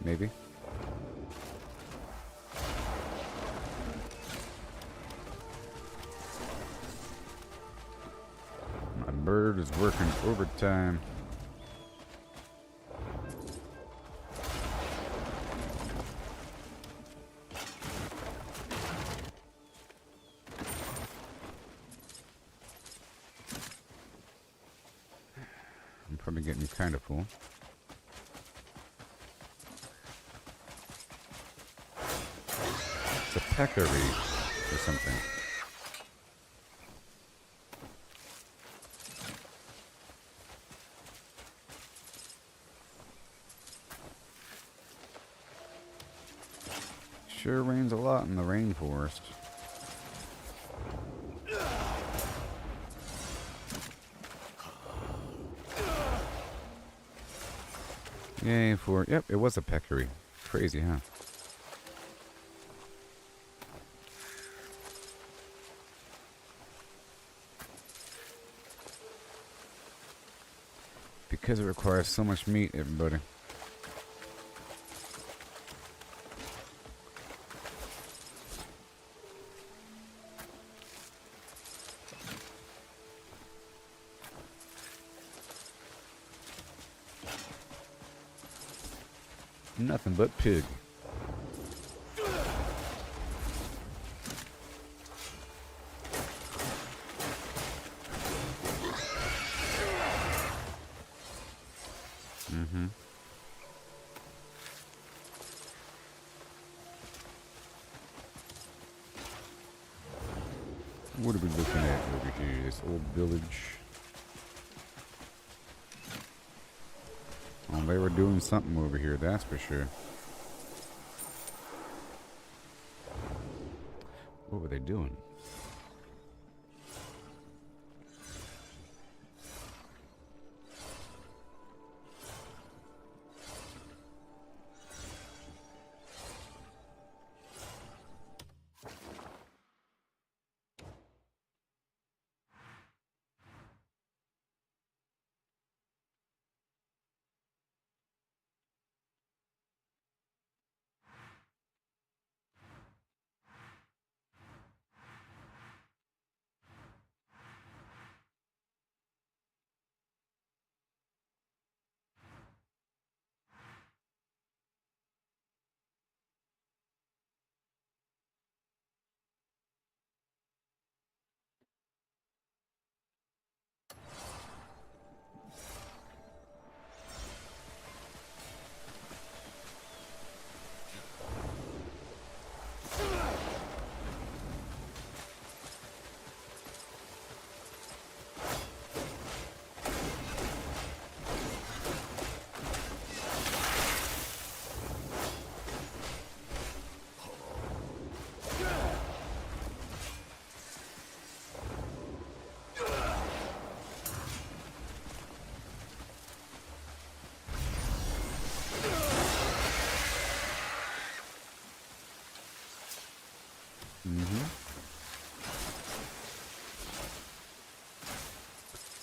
Maybe. My bird is working overtime. I'm probably getting kind of full. It's a peccary or something. Sure rains a lot in the rainforest. Yay for... Yep, it was a peccary. Crazy, huh? Because it requires so much meat, everybody. Nothing but pig. What are we looking at over here? This old village. Oh, they were doing something over here, that's for sure. What were they doing?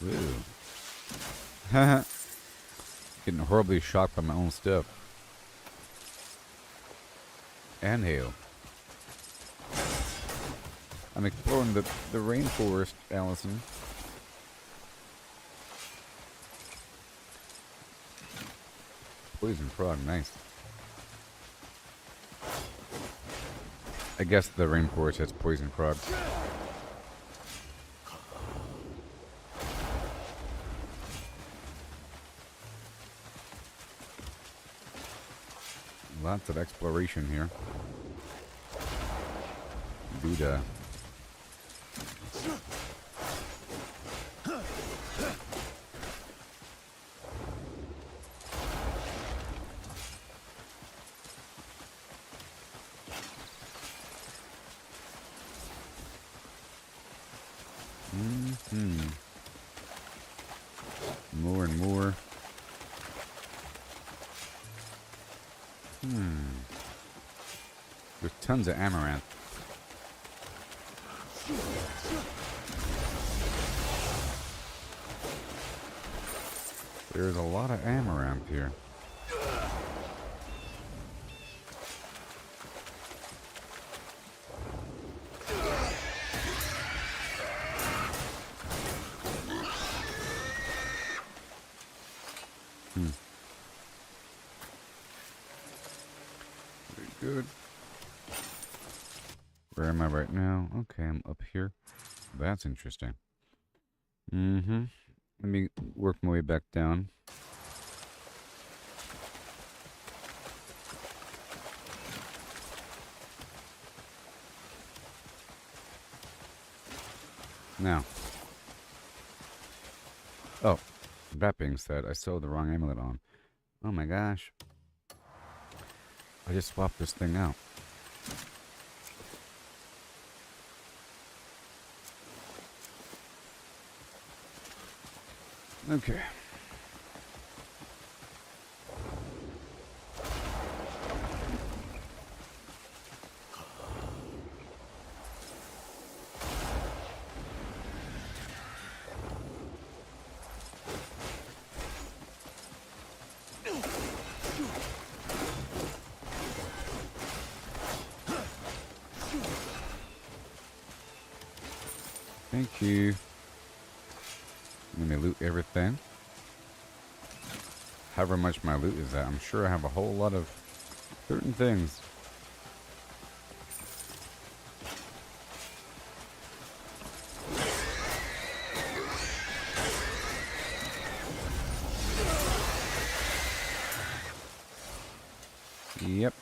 Ooh. Getting horribly shocked by my own stuff. And hail. I'm exploring the rainforest, Allison. Poison frog, nice. I guess the rainforest has poison frogs. Lots of exploration here. Buddha. More and more. There's tons of amaranth. There's a lot of amaranth here. Very good. Where am I right now? Okay, I'm up here. That's interesting. Let me work my way back down. Now. Oh, that being said, I still have the wrong amulet on. Oh my gosh. I just swapped this thing out. Okay. Thank you. Let me loot everything. However much my loot is at, I'm sure I have a whole lot of certain things. Yep.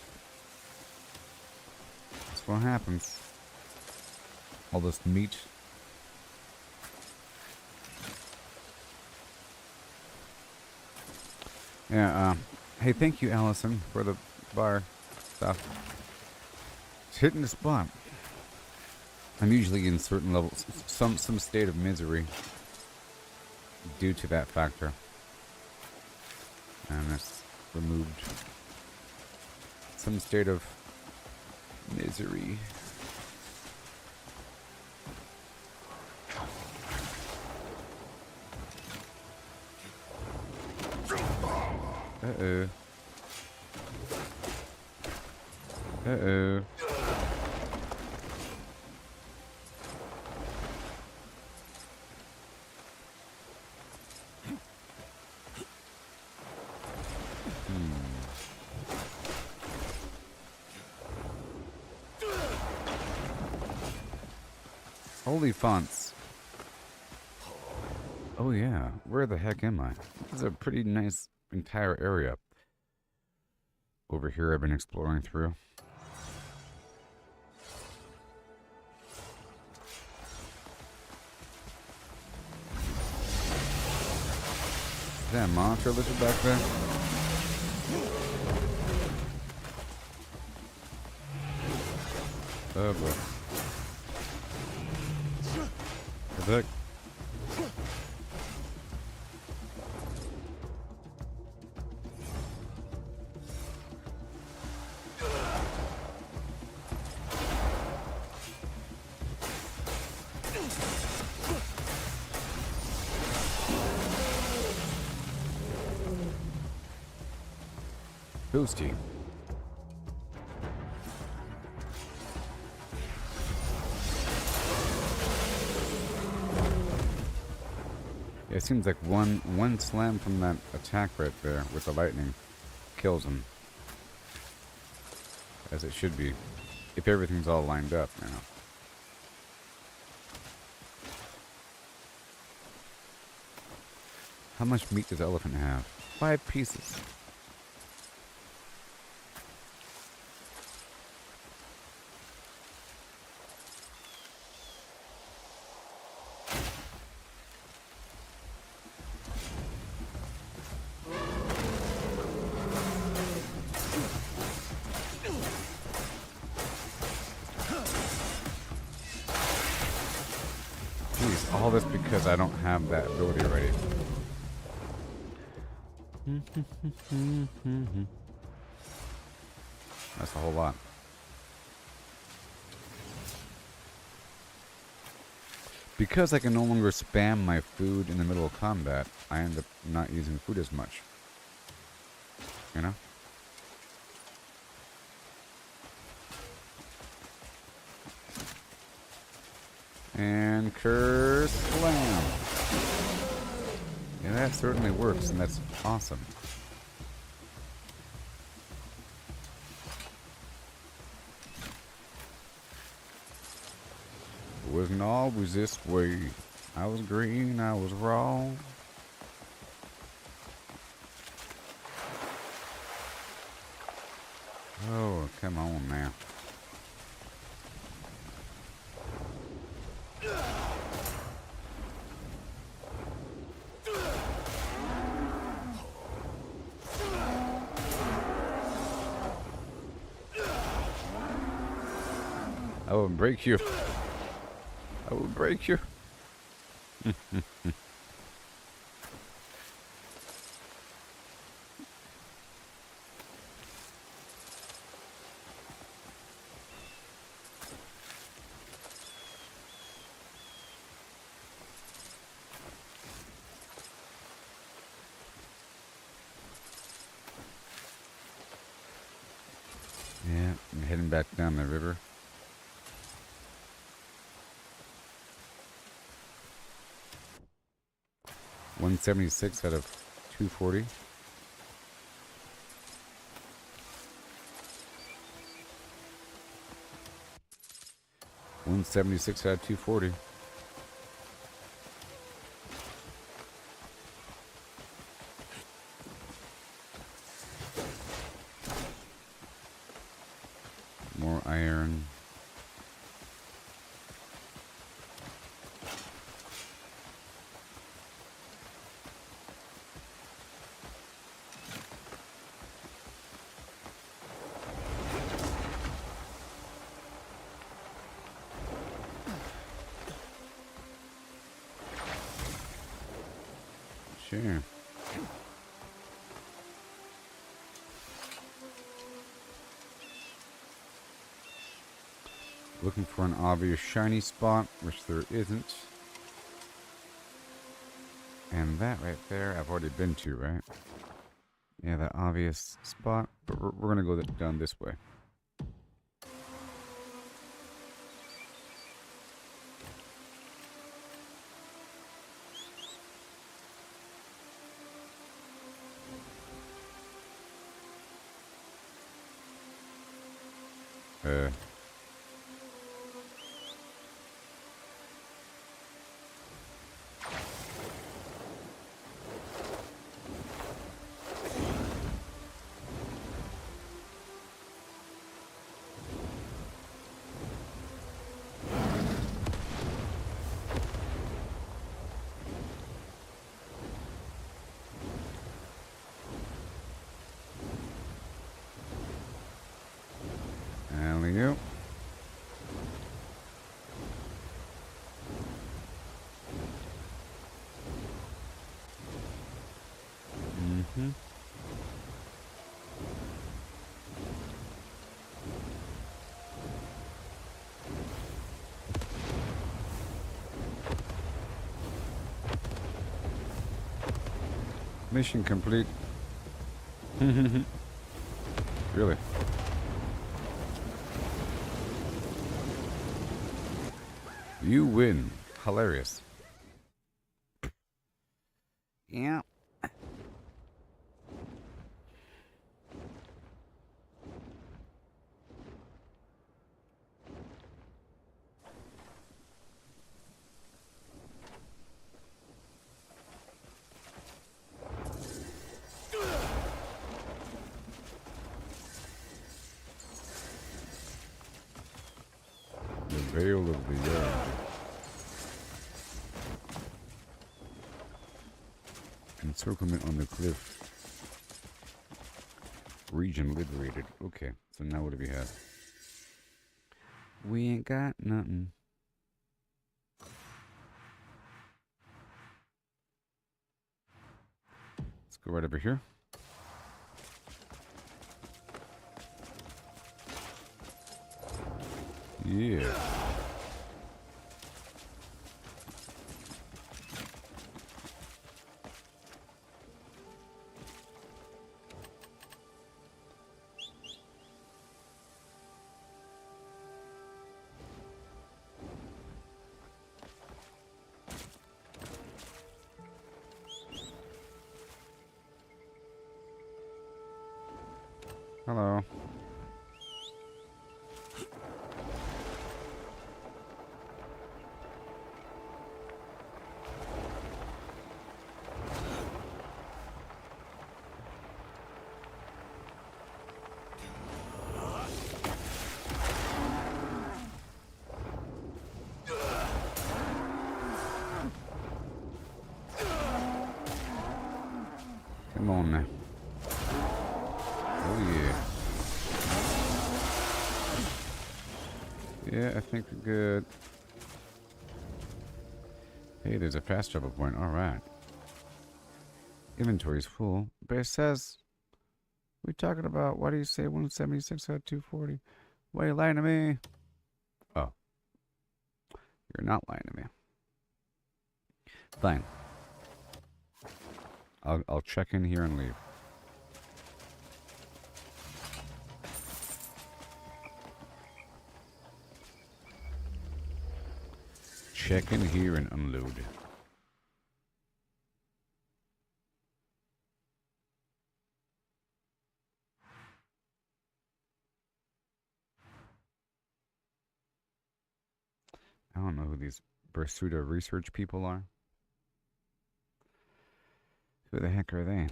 That's what happens. All this meat. Yeah, hey, thank you, Allison, for the bar stuff. It's hitting the spot. I'm usually in certain levels, some state of misery due to that factor. And it's removed some state of misery. Uh-oh. Uh-oh. Holy fonts. Oh yeah, where the heck am I? This is a pretty nice entire area over here I've been exploring through. Is that a monster lizard back there? Oh boy. Look. Boosty. Yeah, it seems like one slam from that attack right there with the lightning kills him. As it should be. If everything's all lined up now. How much meat does the elephant have? 5 pieces. All this because I don't have that ability already. That's a whole lot. Because I can no longer spam my food in the middle of combat, I end up not using food as much. You know? And curse slam. Yeah, that certainly works, and that's awesome. It wasn't always this way. I was green, I was wrong. Oh, come on now. I will break you. I will break you. Yeah, I'm heading back down the river. $176 out of $240. $176 out of $240. More iron. Sure. Looking for an obvious shiny spot, which there isn't. And that right there, I've already been to, right? Yeah, that obvious spot. But we're gonna go down this way. Alley-oop. Mm-hmm. Mission complete. Really? You win. Hilarious. Yeah. The Veil of the Yard. Encirclement on the cliff. Region liberated. Okay, so now what do we have? We ain't got nothing. Let's go right over here. Yeah. Hello. Come on now. Oh yeah. Yeah, I think we're good. Hey, there's a fast travel point. Alright. Inventory's full. But it says... We're talking about... Why do you say 176 out of 240? Why are you lying to me? Oh. You're not lying to me. Fine. I'll check in here and leave. Check in here and unload. I don't know who these Bersuda research people are. Who the heck are they?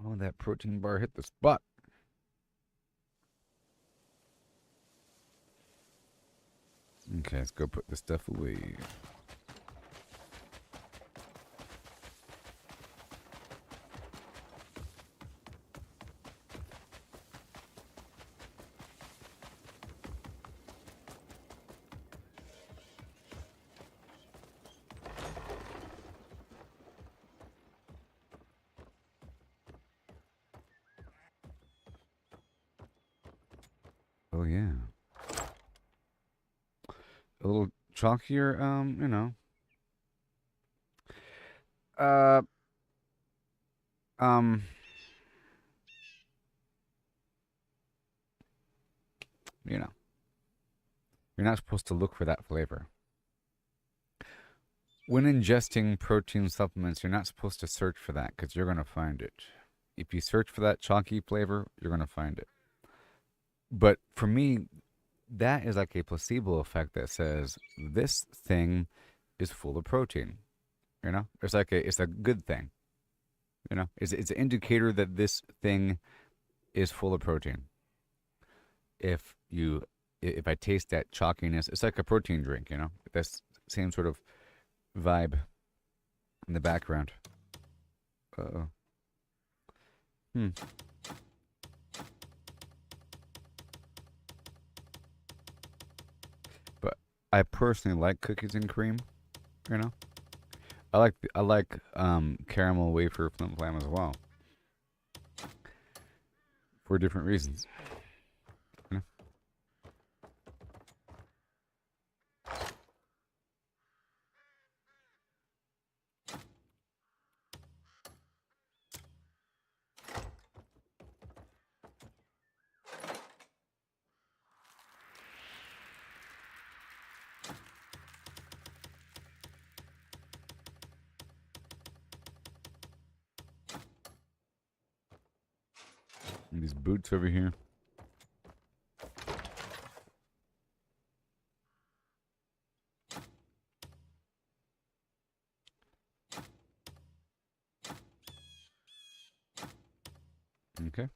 Oh, that protein bar hit the spot. Okay, let's go put this stuff away. Oh, yeah. A little chalkier, you know. Uh, um, you know. You're not supposed to look for that flavor. When ingesting protein supplements, you're not supposed to search for that because you're going to find it. If you search for that chalky flavor, you're going to find it. But for me, that is like a placebo effect that says this thing is full of protein. You know, it's a good thing. You know, it's an indicator that this thing is full of protein. If I taste that chalkiness, it's like a protein drink. You know, that's same sort of vibe in the background. Uh-oh. But I personally like cookies and cream. You know, I like caramel wafer flim flam as well. For different reasons. You know? And these boots over here. Okay.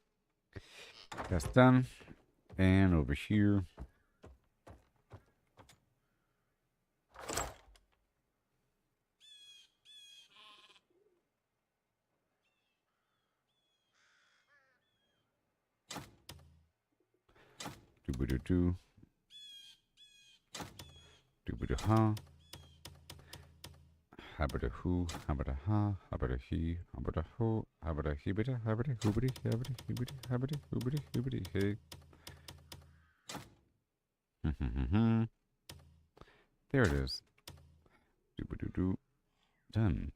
That's done. And over here. Doo-ba-doo-doo. Doo-ba-doo-ha. Habba-da-hoo. Habba-da-ha. Habba-da-he. Habba-da-ho. Habba-da-he-ba-da. Habba-da-hoo-ba-dee. Habba-da-he-ba-dee. Habba-da-hoo-ba-dee. Hoobity, hey. There it is. Doo-ba-doo-doo. Done.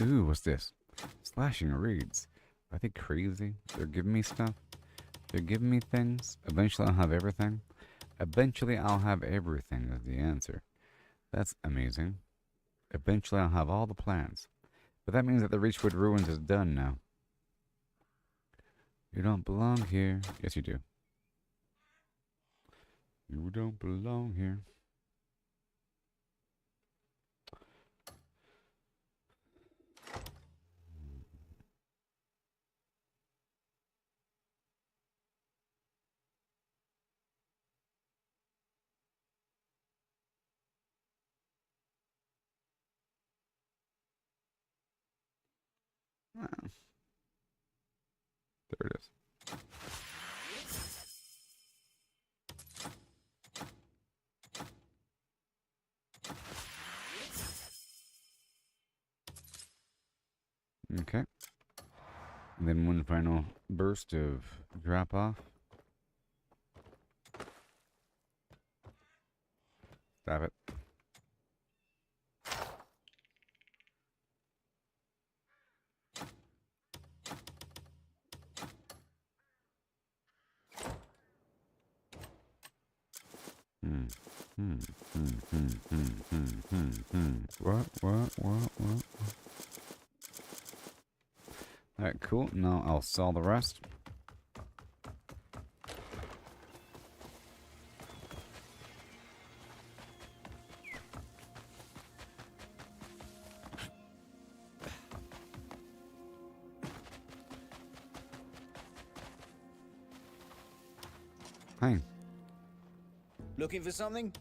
Ooh, what's this? Slashing reeds. Are they crazy? They're giving me stuff? They're giving me things? Eventually I'll have everything? Eventually I'll have everything is the answer. That's amazing. Eventually I'll have all the plans. But that means that the Reachwood Ruins is done now. You don't belong here. Yes, you do. You don't belong here. Ah, there it is. Okay. And then one final burst of drop off. Stop it. What? Alright, cool. Now I'll sell the rest. Hi. Looking for something?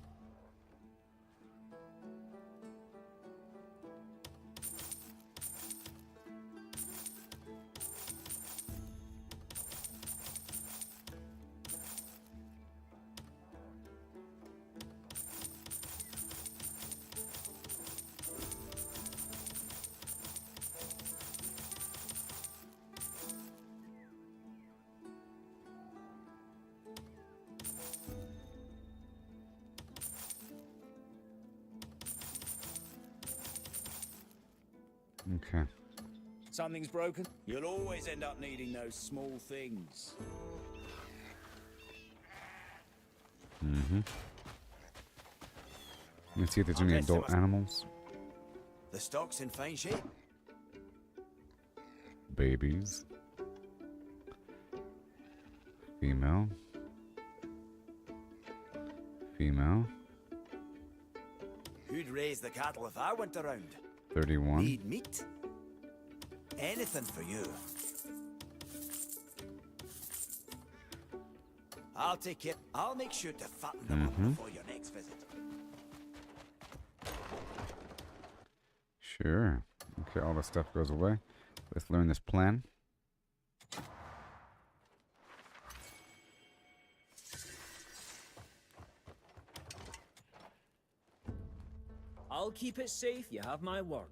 Okay. Something's broken? You'll always end up needing those small things. Let's see if there's any adult animals. The stock's in fine shape. Babies. Female. Female. Who'd raise the cattle if I went around? 31. Need meat? Anything for you. I'll take it. I'll make sure to fatten them up before your next visit. Sure. Okay, all the stuff goes away. Let's learn this plan. I'll keep it safe, you have my word.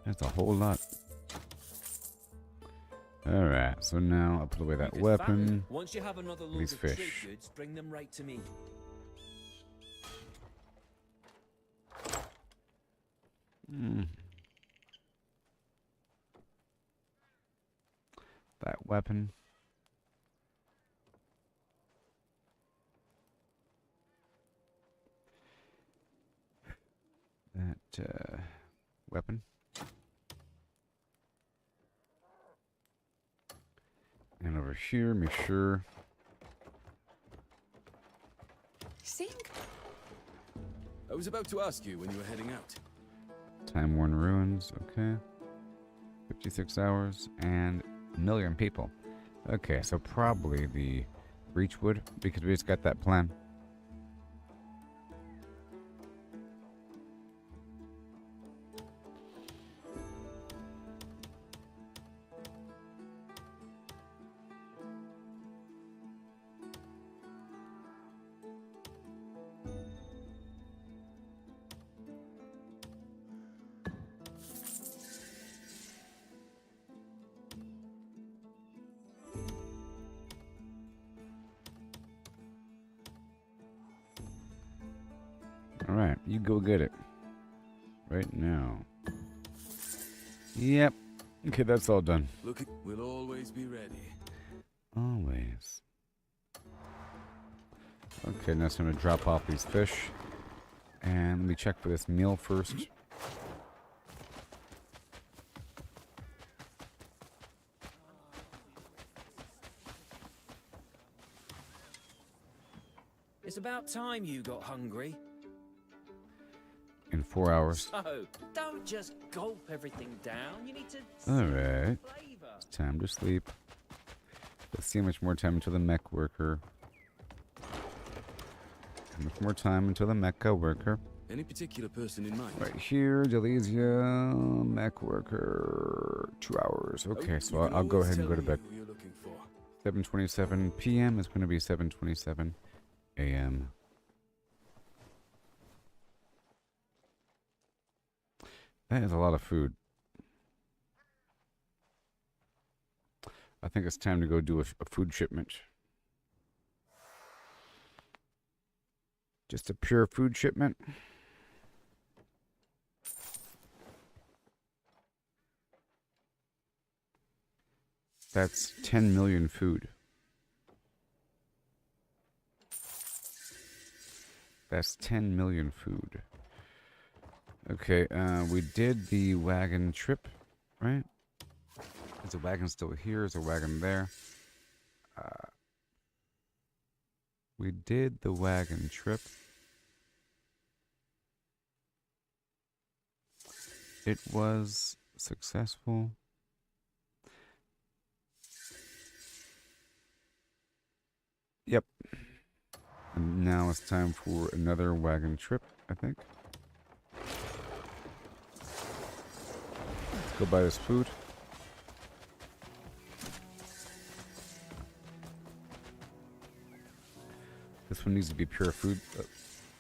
That's a whole lot. Alright, so now I'll put away that weapon. Once you have another load These of fish. trade goods, bring them right to me. That weapon. That weapon. And over here, make sure. Sink? I was about to ask you when you were heading out. Time worn ruins, okay. 56 hours and 1 million people. Okay, so probably the Breachwood, because we just got that plan. Alright, you go get it. Right now. Yep. Okay, that's all done. Look, we'll always be ready. Always. Okay, now it's time to drop off these fish. And let me check for this meal first. It's about time you got hungry. In 4 hours. So, don't just gulp everything down. You need to Alright. flavor. Time to sleep. Let's see how much more time until the mech worker much more time until the mecha worker. Any particular person in mind? Right here, Delesia, mech worker, 2 hours. Okay, so I'll go ahead and go to bed. 7:27 p.m. is going to be 7:27 a.m. That is a lot of food. I think it's time to go do a food shipment. Just a pure food shipment. That's 10 million food. That's 10 million food. Okay, we did the wagon trip, right? Is the wagon still here? Is the wagon there? We did the wagon trip. It was successful. Yep. And now it's time for another wagon trip, I think. Let's go buy this food. This one needs to be pure food.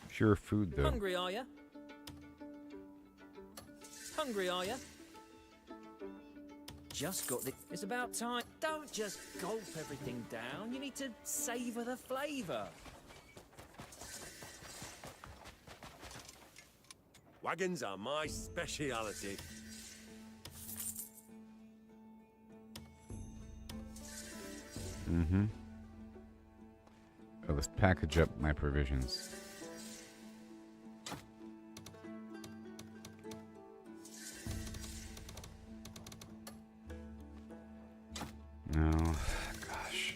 Pure food, though. Hungry, are ya? Hungry, are ya? Just got the... It's about time. Don't just gulp everything down. You need to savour the flavour. Wagons are my speciality. Mm-hmm. Oh, let's package up my provisions. No, gosh.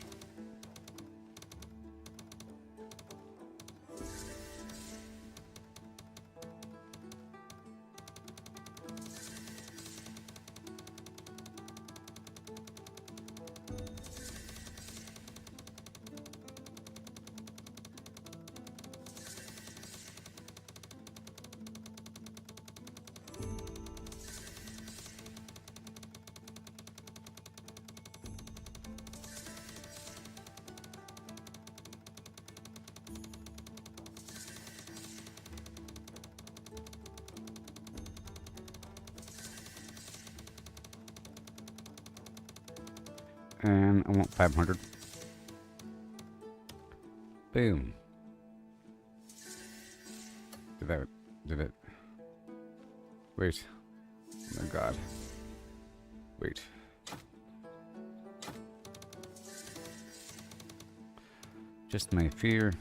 And I want 500. Boom. Did it? Wait. Oh my god. Wait. Just my fear.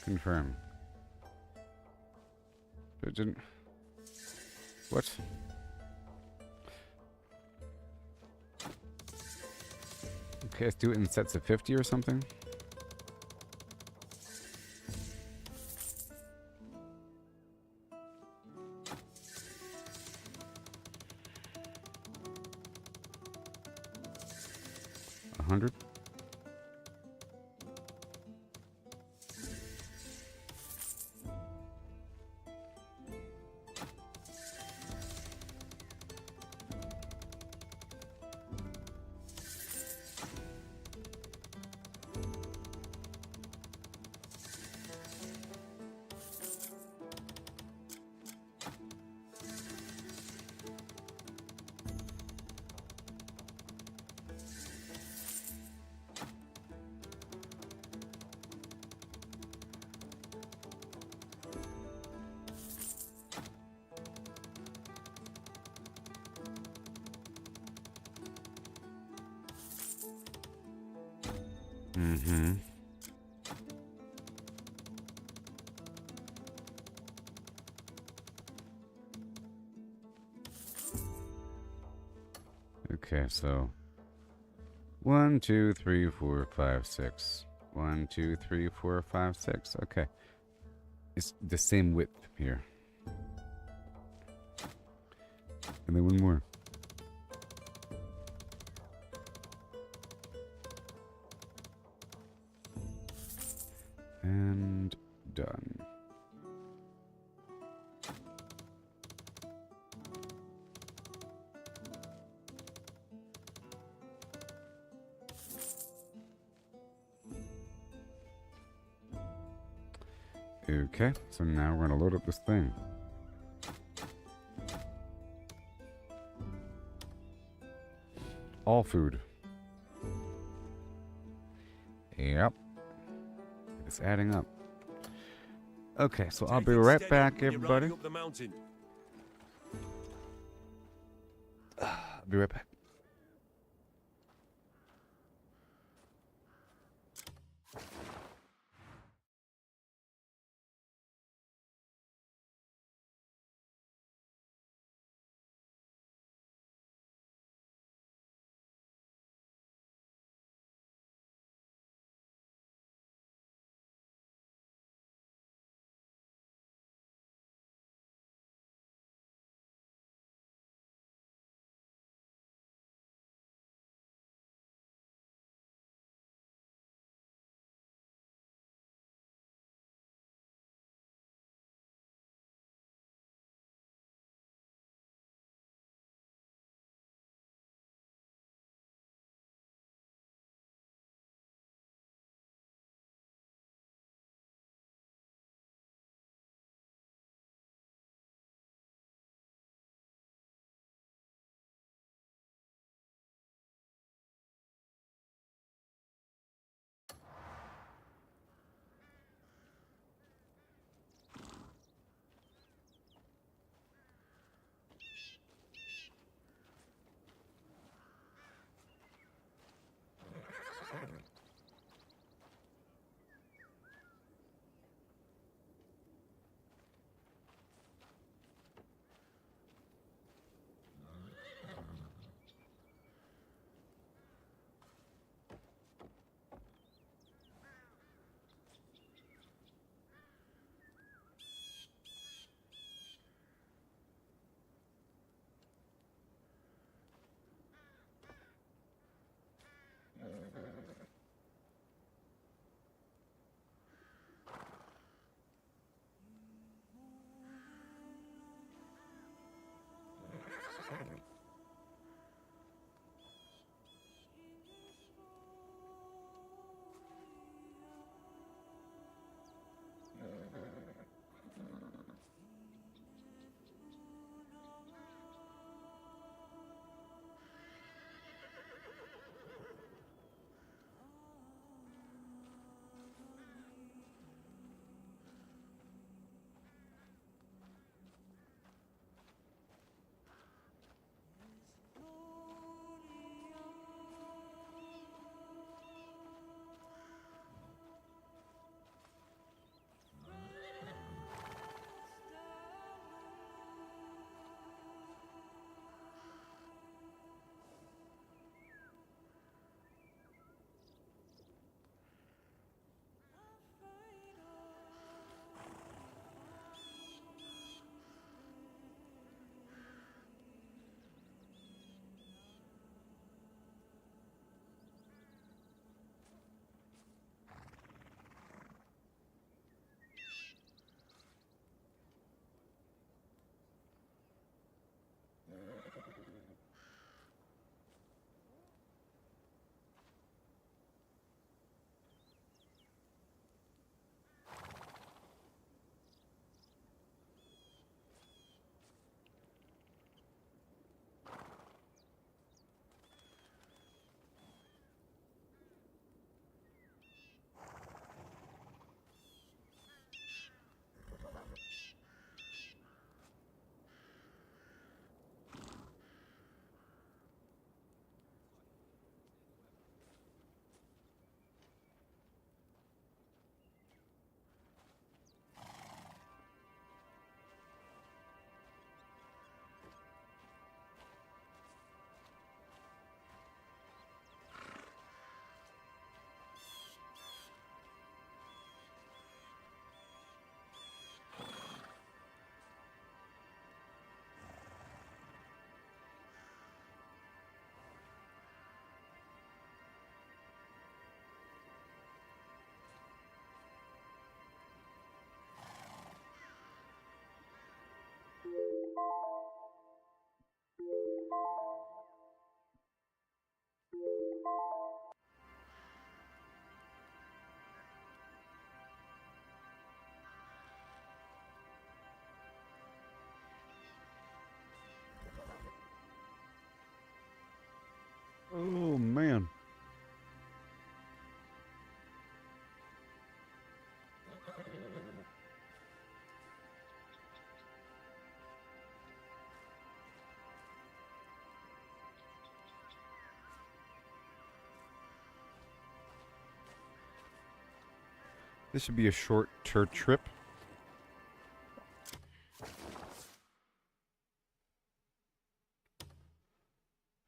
Confirm. It didn't. What? Okay, let's do it in sets of 50 or something. $100. Mm-hmm. Okay, so 1, 2, 3, 4, 5, 6. 1, 2, 3, 4, 5, 6. Okay. It's the same width here. And then one more. And done. Okay, so now we're going to load up this thing. All food. Yep. It's adding up. Okay, so I'll Take be it right steady back, when you're everybody. riding up the mountain. I'll be right back. Oh, man. This should be a short-term trip.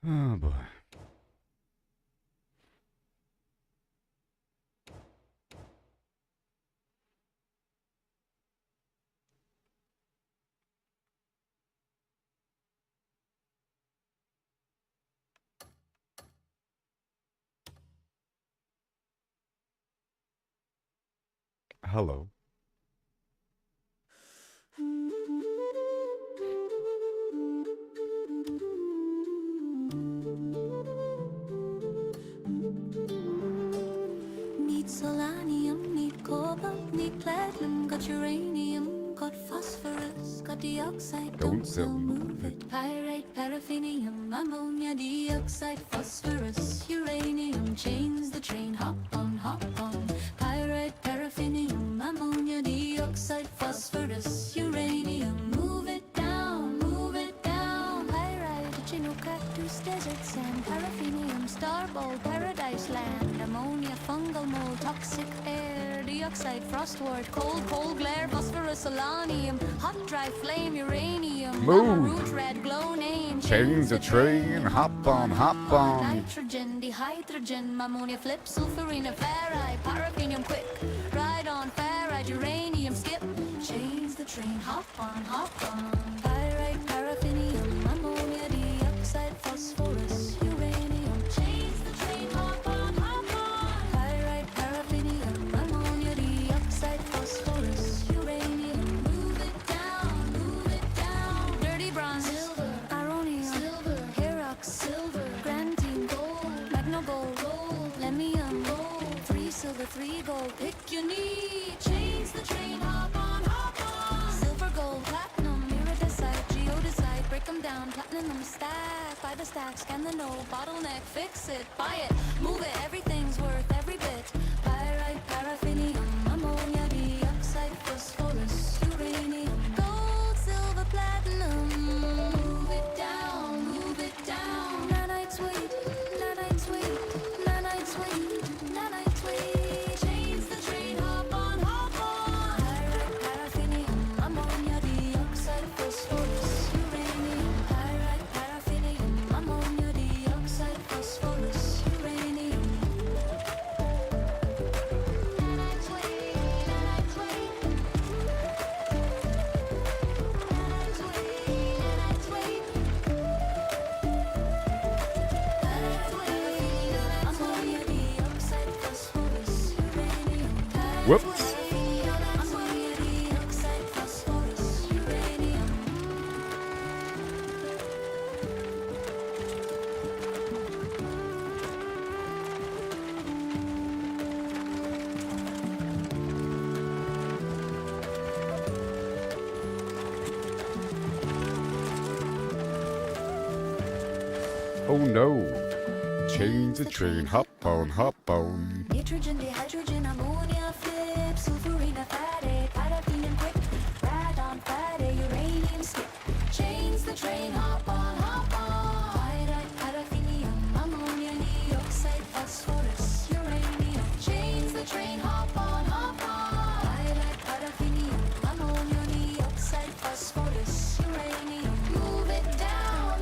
Oh, boy. Hello. Need solanium, need cobalt, need platinum, got uranium, got phosphorus, got dioxide, Don't so sell move it. Pyrite, paraffinium, ammonia, dioxide, phosphorus, uranium, chains the train, hop on, hop on. Pyrite, paraffinium, ammonia, dioxide, phosphorus, uranium, move it down, move it down. Pyrite, cactus, desert sand, paraffinium, starball, paradise land, ammonia, fungal mold, toxic air, dioxide, frostwort, cold, coal glare, phosphorus, solanium, hot, dry flame, uranium, Move. root, red, glow name, Change the train, hop on, hop on. nitrogen, dihydrogen, ammonia, flip, sulfurina, ferrite, paraffinium, quick, ride on, ferrite, uranium, skip, change the train, hop on, pyrite, paraffinium, ammonia, dioxide, phosphorus, uranium, change the train, hop on, pyrite, paraffinium, ammonia, dioxide, phosphorus, uranium, move it down, dirty bronze, silver, ironium, silver, herox, silver, grantine, gold, magno gold, lemium, gold, 3 silver, 3 gold, pick your need, change the train, hop on, silver, gold, platinum, iridesite, geodesite, break them down, platinum stack, buy the stack, scan the node, bottleneck, fix it, buy it, move it, everything's worth every bit, pyrite, paraffinium, ammonia, dioxide, phosphorus, uranium, gold, silver, platinum, move it down, nanites weight, nanites weight, nanites weight, nanites weight, change the train, hop on, pyrite, paraffinium, ammonia, dioxide, phosphorus, uranium, pyrite, paraffinium, ammonia, dioxide, phosphorus, uranium. Nanites weight, nanites weight, nanites weight, nanites weight. Whoops. Oh no. Change the train, hop on, hop on. Nitrogen, dihydrogen, ammonia, flip, sulfurina, fatty, paraffinium, quick, radon, fatty, uranium, skip, change the train, hop on, pyrite, paraffinium, ammonia, dioxide, phosphorus, uranium, change the train, hop on, pyrite, paraffinium, ammonia, dioxide, phosphorus, uranium, move it down,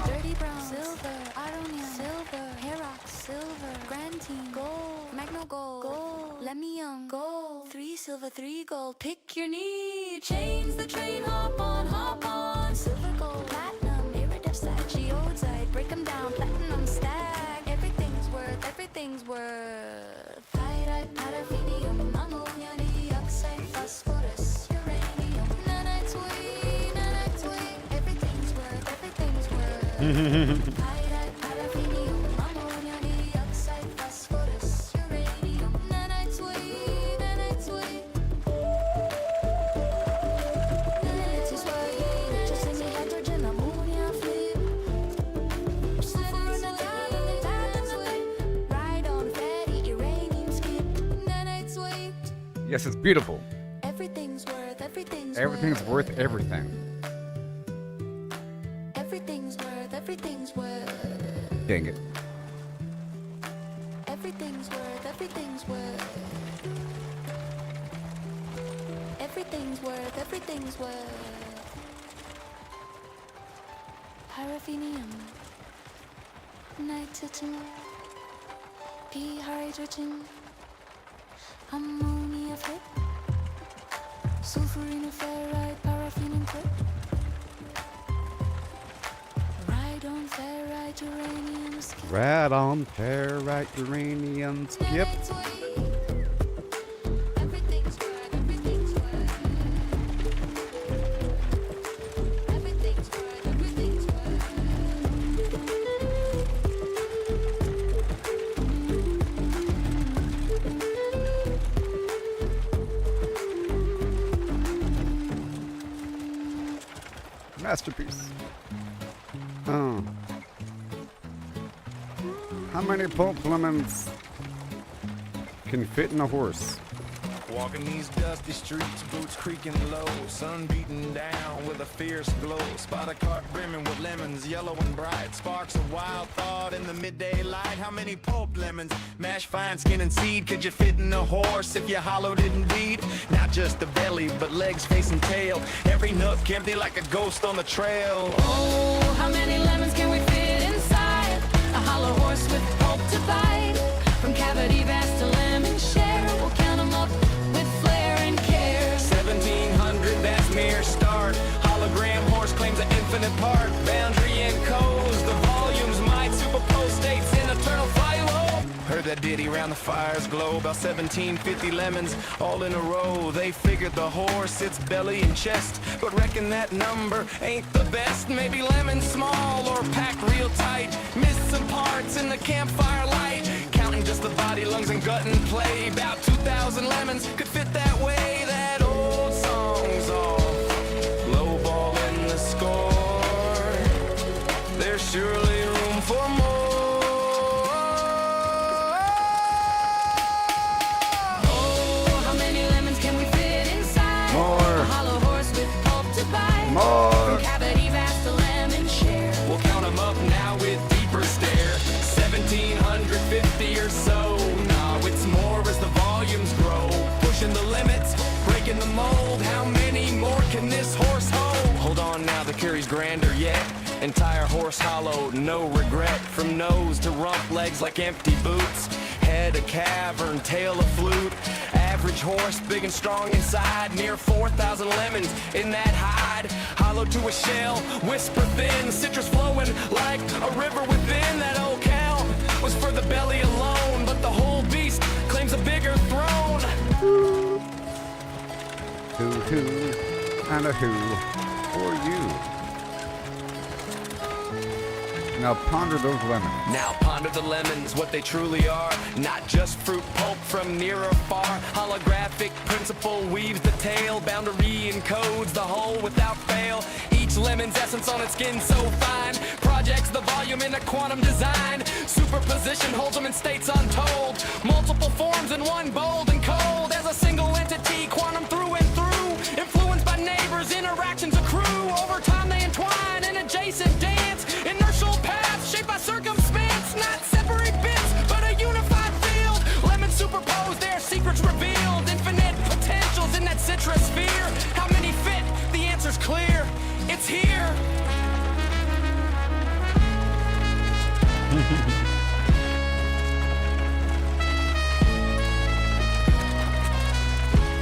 dirty brown, silver, ironium, silver, herox, silver, grantine, gold, magno gold, lemium, gold, 3 silver, 3 gold, pick your need, change the train, hop on, silver, gold, platinum, iridesite, geodesite, break them down, platinum stack, everything's worth, pyrite, paraffinium, ammonia, dioxide, phosphorus, uranium, nanites weight, everything's worth, pyrite, paraffinium, ammonia, dioxide, phosphorus, uranium, nanites weight, nanites weight, just hydrogen, ammonia, flip, sulfur, Yes, it's beautiful. Everything's worth, Everything's worth everything. Everything's worth, everything's worth. Dang it. Everything's worth, everything's worth. Everything's worth, everything's worth. Paraffinium, nitrogen, p hydrogen, ammonia flip, sulfurino ferrite, paraffinium clip, radon ferrite, uranium skip. Radon, ferrite, uranium, skip. Everything's worth, everything's worth. Everything's worth, everything's worth. Masterpiece. Oh. How many pulp lemons can fit in a horse? Walking these dusty streets, boots creaking low, sun beating down with a fierce glow. Spot a cart brimming with lemons, yellow and bright. Sparks of wild thought in the midday light. How many pulp lemons, mashed fine skin and seed, could you fit in a horse if you hollowed it indeed? Not just the belly, but legs, face and tail. Every nook empty like a ghost on the trail. Oh, how many lemons can we fit inside a hollow horse with pulp to bite? From cavity vast to lemon share, we'll count 'em up with flair and care. 1700, that's mere start. Hologram horse claims an infinite part. Boundary encodes the volumes might superpose states in eternal fire. Heard that ditty round the fire's glow. About 1750 lemons all in a row. They figured the horse, its belly and chest, but reckon that number ain't the best. Maybe lemons small or packed real tight. Missed some parts in the campfire light. Counting just the body, lungs and gut and play. About 2,000 lemons could fit that way. That old song's off, lowballing the score. There's surely room for more. More. Cavity vast to lemon share. We'll count 'em up now with deeper stare. 1750 or so. Nah, it's more as the volumes grow. Pushing the limits, breaking the mold. How many more can this horse hold? Hold on now, the carry's grander yet. Entire horse hollowed, no regret. From nose to rump, legs like empty boots. Head a cavern, tail a flute. Average horse, big and strong inside. Near 4,000 lemons in that hide. Hollow to a shell, whisper thin. Citrus flowing like a river within. That old count was for the belly alone, but the whole beast claims a bigger throne. Who, and a who for you. Now ponder those lemons. Now ponder the lemons, what they truly are. Not just fruit pulp from near or far. Holographic principle weaves the tale. Boundary encodes the whole without fail. Each lemon's essence on its skin so fine. Projects the volume in a quantum design. Superposition holds them in states untold. Multiple forms in one bold and cold. As a single entity, quantum through and through. Influenced by neighbors, interactions accrue. Over time they entwine in adjacent dance. Inertial paths shaped by circumstance. Not separate bits, but a unified field. Lemons superposed, their secrets revealed. Infinite potentials in that citrus sphere. How many fit? The answer's clear. It's here.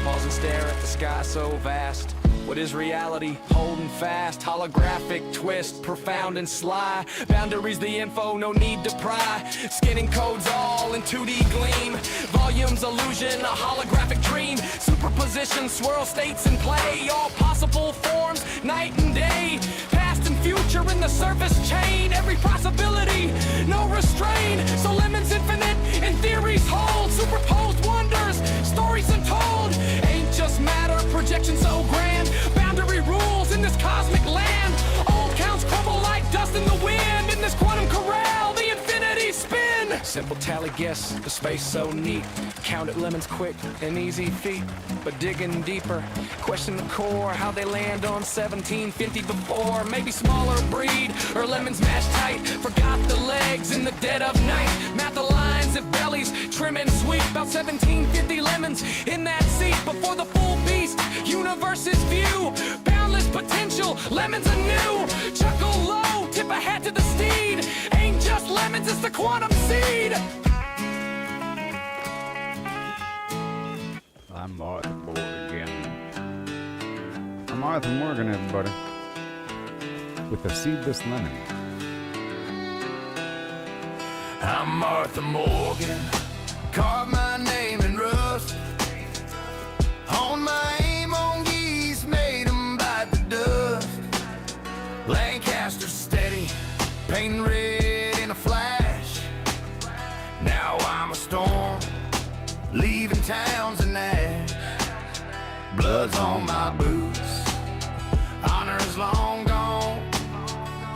Pause and stare at the sky so vast. What is reality? Holding fast. Holographic twist, profound and sly. Boundaries the info, no need to pry. Skinning codes all in 2D gleam. Volumes illusion, a holographic dream. Superposition, swirl states in play. All possible forms, night and day. Past and future in the surface chain. Every possibility, no restraint. So lemons infinite, in theories hold. Superposed wonders, stories untold. Ain't just matter, projection so grand. Boundary rules in this cosmic land. Old counts crumble like dust in the wind. In this quantum corral, the infinity spin. Simple tally guess, the space so neat. Counted lemons quick, an easy feat, but digging deeper, question the core, how they land on 1750 before. Maybe smaller breed, or lemons mashed tight, forgot the legs in the dead of night. Math the lines of bellies, trim and sweet, about 1750 lemons in that seat before the full beast, universe's view, boundless potential, lemons anew. Chuckle low, tip a hat to the steed, ain't just lemons, it's the quantum seed. I'm Arthur Morgan. I'm Arthur Morgan, everybody. With a seedless lemon. I'm Arthur Morgan. Carve my name in rust. Hone my aim on geese, made 'em bite the dust. Lancaster steady, painting red in a flash. Now I'm a storm, leaving towns and ash. Blood's on my boots, honor's long gone.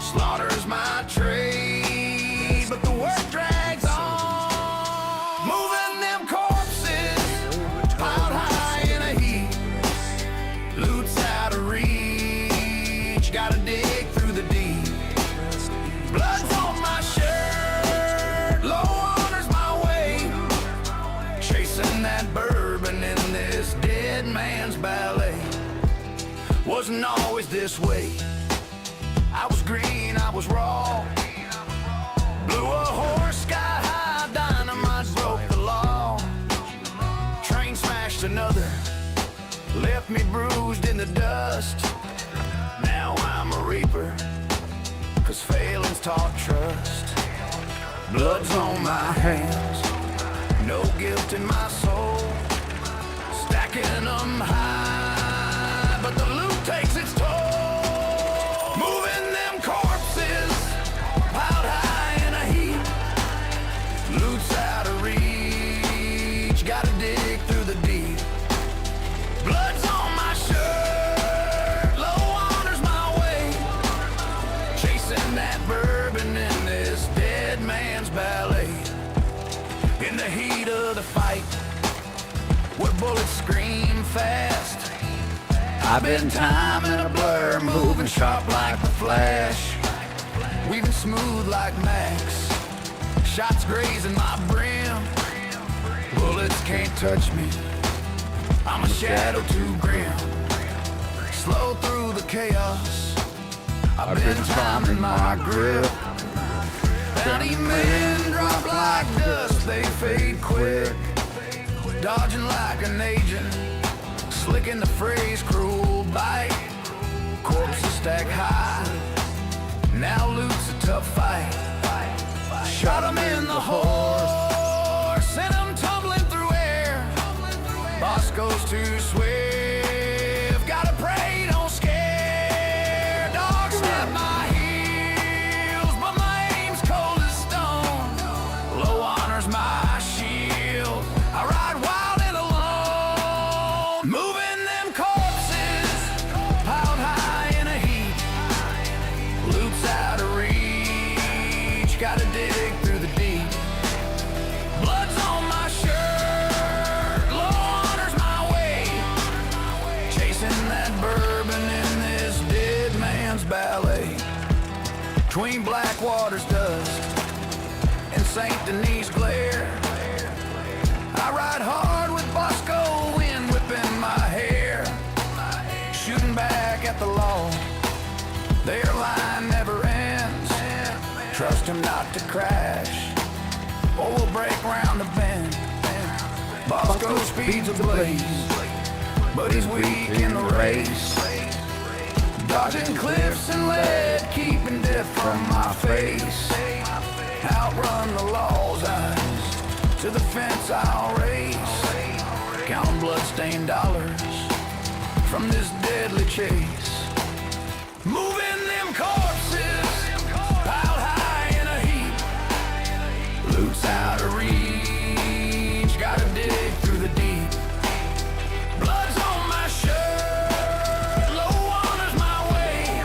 Slaughter's my trade, but the work drags on. Moving them corpses, piled high in a heap. Loot's out of reach, gotta dig through the deep. Blood's on my shirt, low honor's my way. Chasing that bourbon in this dead man's ballet. Wasn't always this way. I was green, I was raw. Blew a horse sky high, dynamite broke the law. Train smashed another, left me bruised in the dust. Now I'm a reaper, 'cause failing's taught trust. Blood's on my hands, no guilt in my soul. Stacking them high, but the loot takes its toll. Moving them corpses, piled high in a heap. Loot's out of reach, gotta dig through the deep. Blood's on my shirt, low honor's my way. Chasing that bourbon in this dead man's ballet. In the heat of the fight, where bullets scream fast, I've been timing a blur, moving sharp like the Flash. Weaving smooth like Max, shots grazing my brim. Bullets can't touch me, I'm a shadow too grim. Slow through the chaos, I've been timing my grip. Bounty men drop like dust, they fade quick. Dodging like an agent, slick in the phrase, cruel bite. Corpses stack high, now loot's a tough fight. Shot 'em in the horse, sent 'em tumbling through air. Boss goes too swift, gotta pray, don't scare. Dogs snap my heels, but my aim's cold as stone. Low honor's my shield, I ride wild and alone. Moving them corpses, piled high in a heap. Loot's out of reach, gotta dig through the deep. Blood's on my shirt, low honor's my way. Chasing that bourbon in this dead man's ballet. Between Blackwater's dust and St. Denis glare, I ride hard with Bosco, wind whipping my hair. Shooting back at the law, their line never ends. Trust him not to crash, or we'll break round the bend. Bosco speeds ablaze, but he's weak in the race. Dodging cliffs and lead, keeping death from my face. Outrun the law's eyes, to the fence I'll race. Counting blood-stained dollars from this deadly chase. Moving them corpses, piled high in a heap. Loot's out of reach, gotta dig through the deep. Blood's on my shirt, low honor's my way.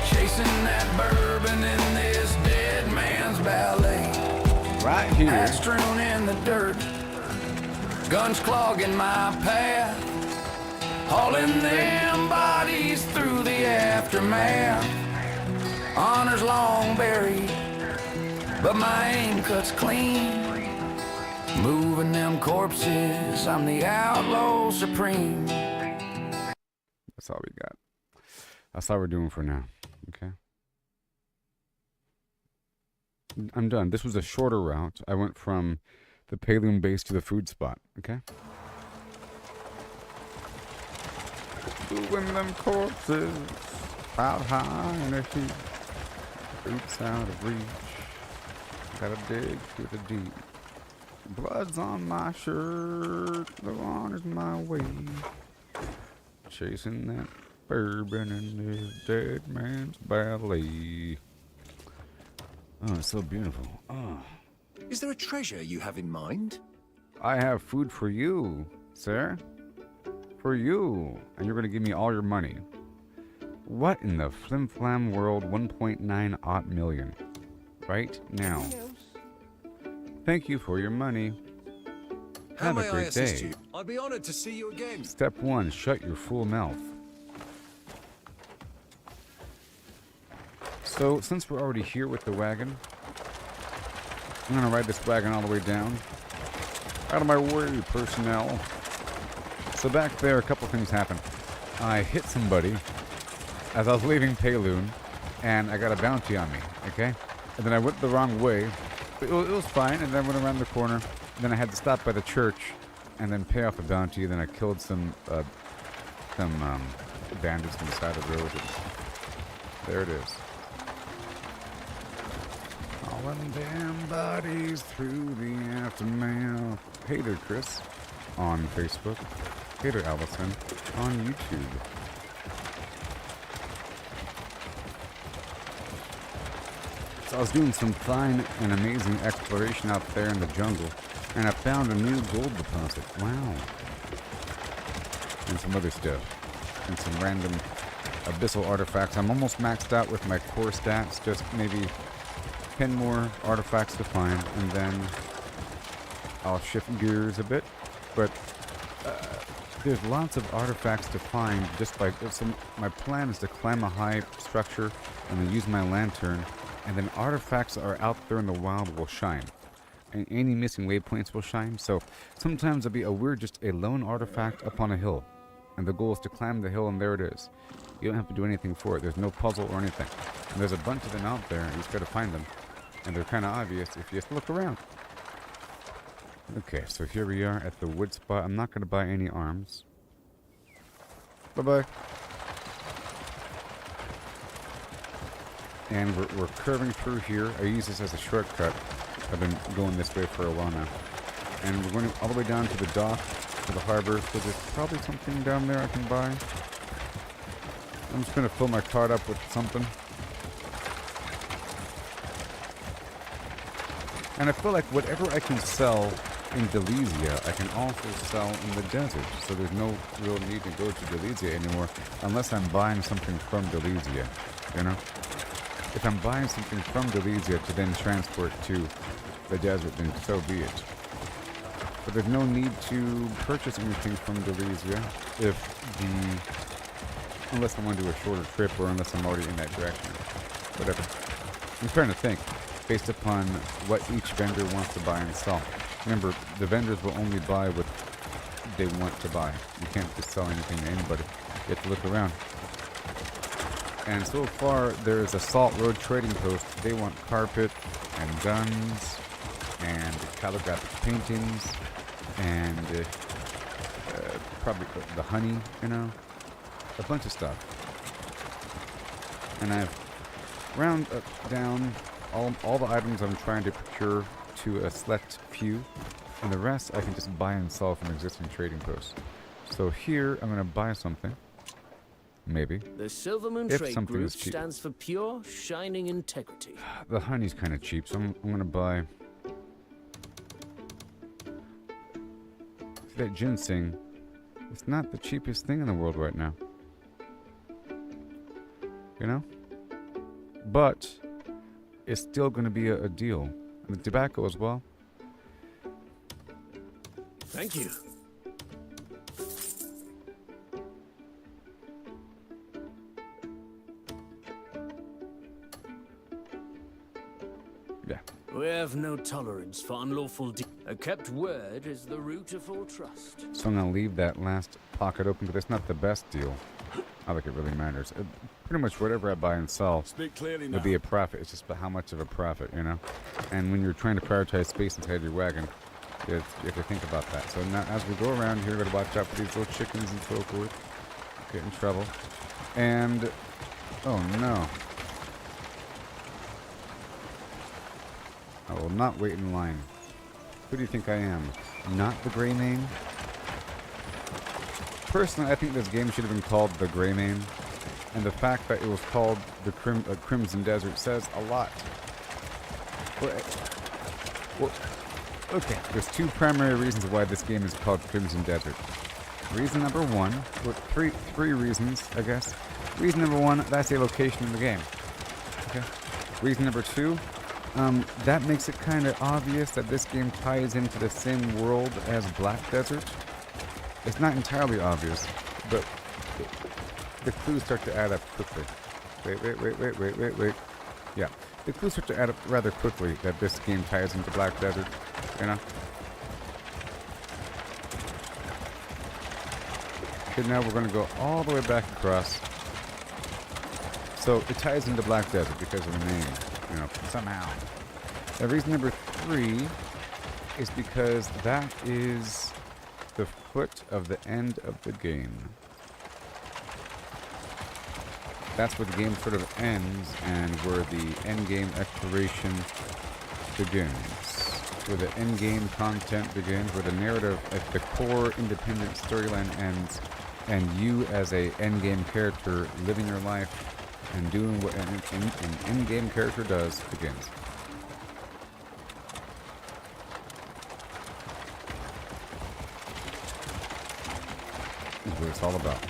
Chasing that bourbon in this dead man's ballet. Right here. Ash strewn in the dirt, Guns clogging my path, hauling them bodies through the aftermath. Honor's long buried, but my aim cuts clean. Moving them corpses, I'm the outlaw supreme. That's all we got. That's all we're doing for now. Okay. I'm done. This was a shorter route. I went from the Payloon base to the food spot. Okay. Moving them corpses out high in the heat. Boots out of reach. Gotta dig through the deep. Blood's on my shirt. The honor's my way. Chasing that bourbon in this dead man's belly. Oh, it's so beautiful. Oh. Is there a treasure you have in mind? I have food for you, sir. For you. And you're gonna give me all your money. What in the flim-flam world? 1.9 odd million. Right now. Thank you for your money. How Have may a I great assist day. you? I'd be honored to see you again. Step 1, shut your full mouth. So, since we're already here with the wagon, I'm gonna ride this wagon all the way down. Out of my way, personnel. So back there, a couple things happened. I hit somebody as I was leaving Payloon, and I got a bounty on me, okay? And then I went the wrong way. It was fine, and then I went around the corner. And then I had to stop by the church, and then pay off a bounty. Then I killed some bandits on the side of the road. There it is. Hauling damn bodies through the aftermath. Hey there, Chris, on Facebook. Hey there, Allison, on YouTube. So I was doing some fine and amazing exploration out there in the jungle, and I found a new gold deposit. Wow. And some other stuff. And some random abyssal artifacts. I'm almost maxed out with my core stats, just maybe 10 more artifacts to find, and then I'll shift gears a bit. But there's lots of artifacts to find just by... my plan is to climb a high structure and then use my lantern, and then artifacts that are out there in the wild will shine. And any missing waypoints will shine. So sometimes it'll be just a lone artifact up on a hill. And the goal is to climb the hill, and there it is. You don't have to do anything for it. There's no puzzle or anything. And there's a bunch of them out there, and you just gotta find them. And they're kind of obvious if you just look around. Okay, so here we are at the wood spot. I'm not gonna buy any arms. Bye-bye. And we're curving through here. I use this as a shortcut. I've been going this way for a while now. And we're going all the way down to the dock, to the harbor. So there's probably something down there I can buy. I'm just going to fill my cart up with something. And I feel like whatever I can sell in Delesia, I can also sell in the desert. So there's no real need to go to Delesia anymore unless I'm buying something from Delesia, you know? If I'm buying something from Delesia to then transport to the desert, then so be it. But there's no need to purchase anything from Delesia unless I want to do a shorter trip or unless I'm already in that direction. Whatever. I'm trying to think, based upon what each vendor wants to buy and sell. Remember, the vendors will only buy what they want to buy. You can't just sell anything to anybody. You have to look around. And so far, there is a Salt Road trading post. They want carpet and guns and calligraphic paintings and probably the honey, you know, a bunch of stuff. And I've round down all the items I'm trying to procure to a select few, and the rest I can just buy and sell from existing trading posts. So here, I'm going to buy something. Maybe. The Silvermoon If Trade something Group is cheap. stands for pure, shining integrity. The honey's kind of cheap, so I'm going to buy... See, that ginseng, it's not the cheapest thing in the world right now. You know? But it's still going to be a deal. And the tobacco as well. Thank you. Yeah. We have no tolerance for unlawful A kept word is the root of all trust. So I'm gonna leave that last pocket open, but it's not the best deal. Not like it really matters. Pretty much whatever I buy and sell Speak clearly now. would be a profit. It's just about how much of a profit, you know? And when you're trying to prioritize space inside your wagon, you have to think about that. So now, as we go around here, we're gonna watch out for these little chickens and so forth. Get in trouble. And, oh no. I will not wait in line. Who do you think I am? Not the Grey Mane? Personally, I think this game should have been called The Grey Mane. And the fact that it was called the Crimson Desert says a lot. Well, okay, there's two primary reasons why this game is called Crimson Desert. Reason number one, well, three reasons, I guess. Reason number one, that's a location in the game. Okay. Reason number two, that makes it kind of obvious that this game ties into the same world as Black Desert. It's not entirely obvious, but the clues start to add up quickly. Wait. Yeah, the clues start to add up rather quickly that this game ties into Black Desert, you know? Okay, now we're going to go all the way back across. So it ties into Black Desert because of the name, you know, somehow. Now, reason number three is because that is the foot of the end of the game. That's where the game sort of ends and where the end game exploration begins. Where the end game content begins, where the narrative at the core independent storyline ends, and you as a end game character living your life and doing what an end game character does begins. That's what it's all about.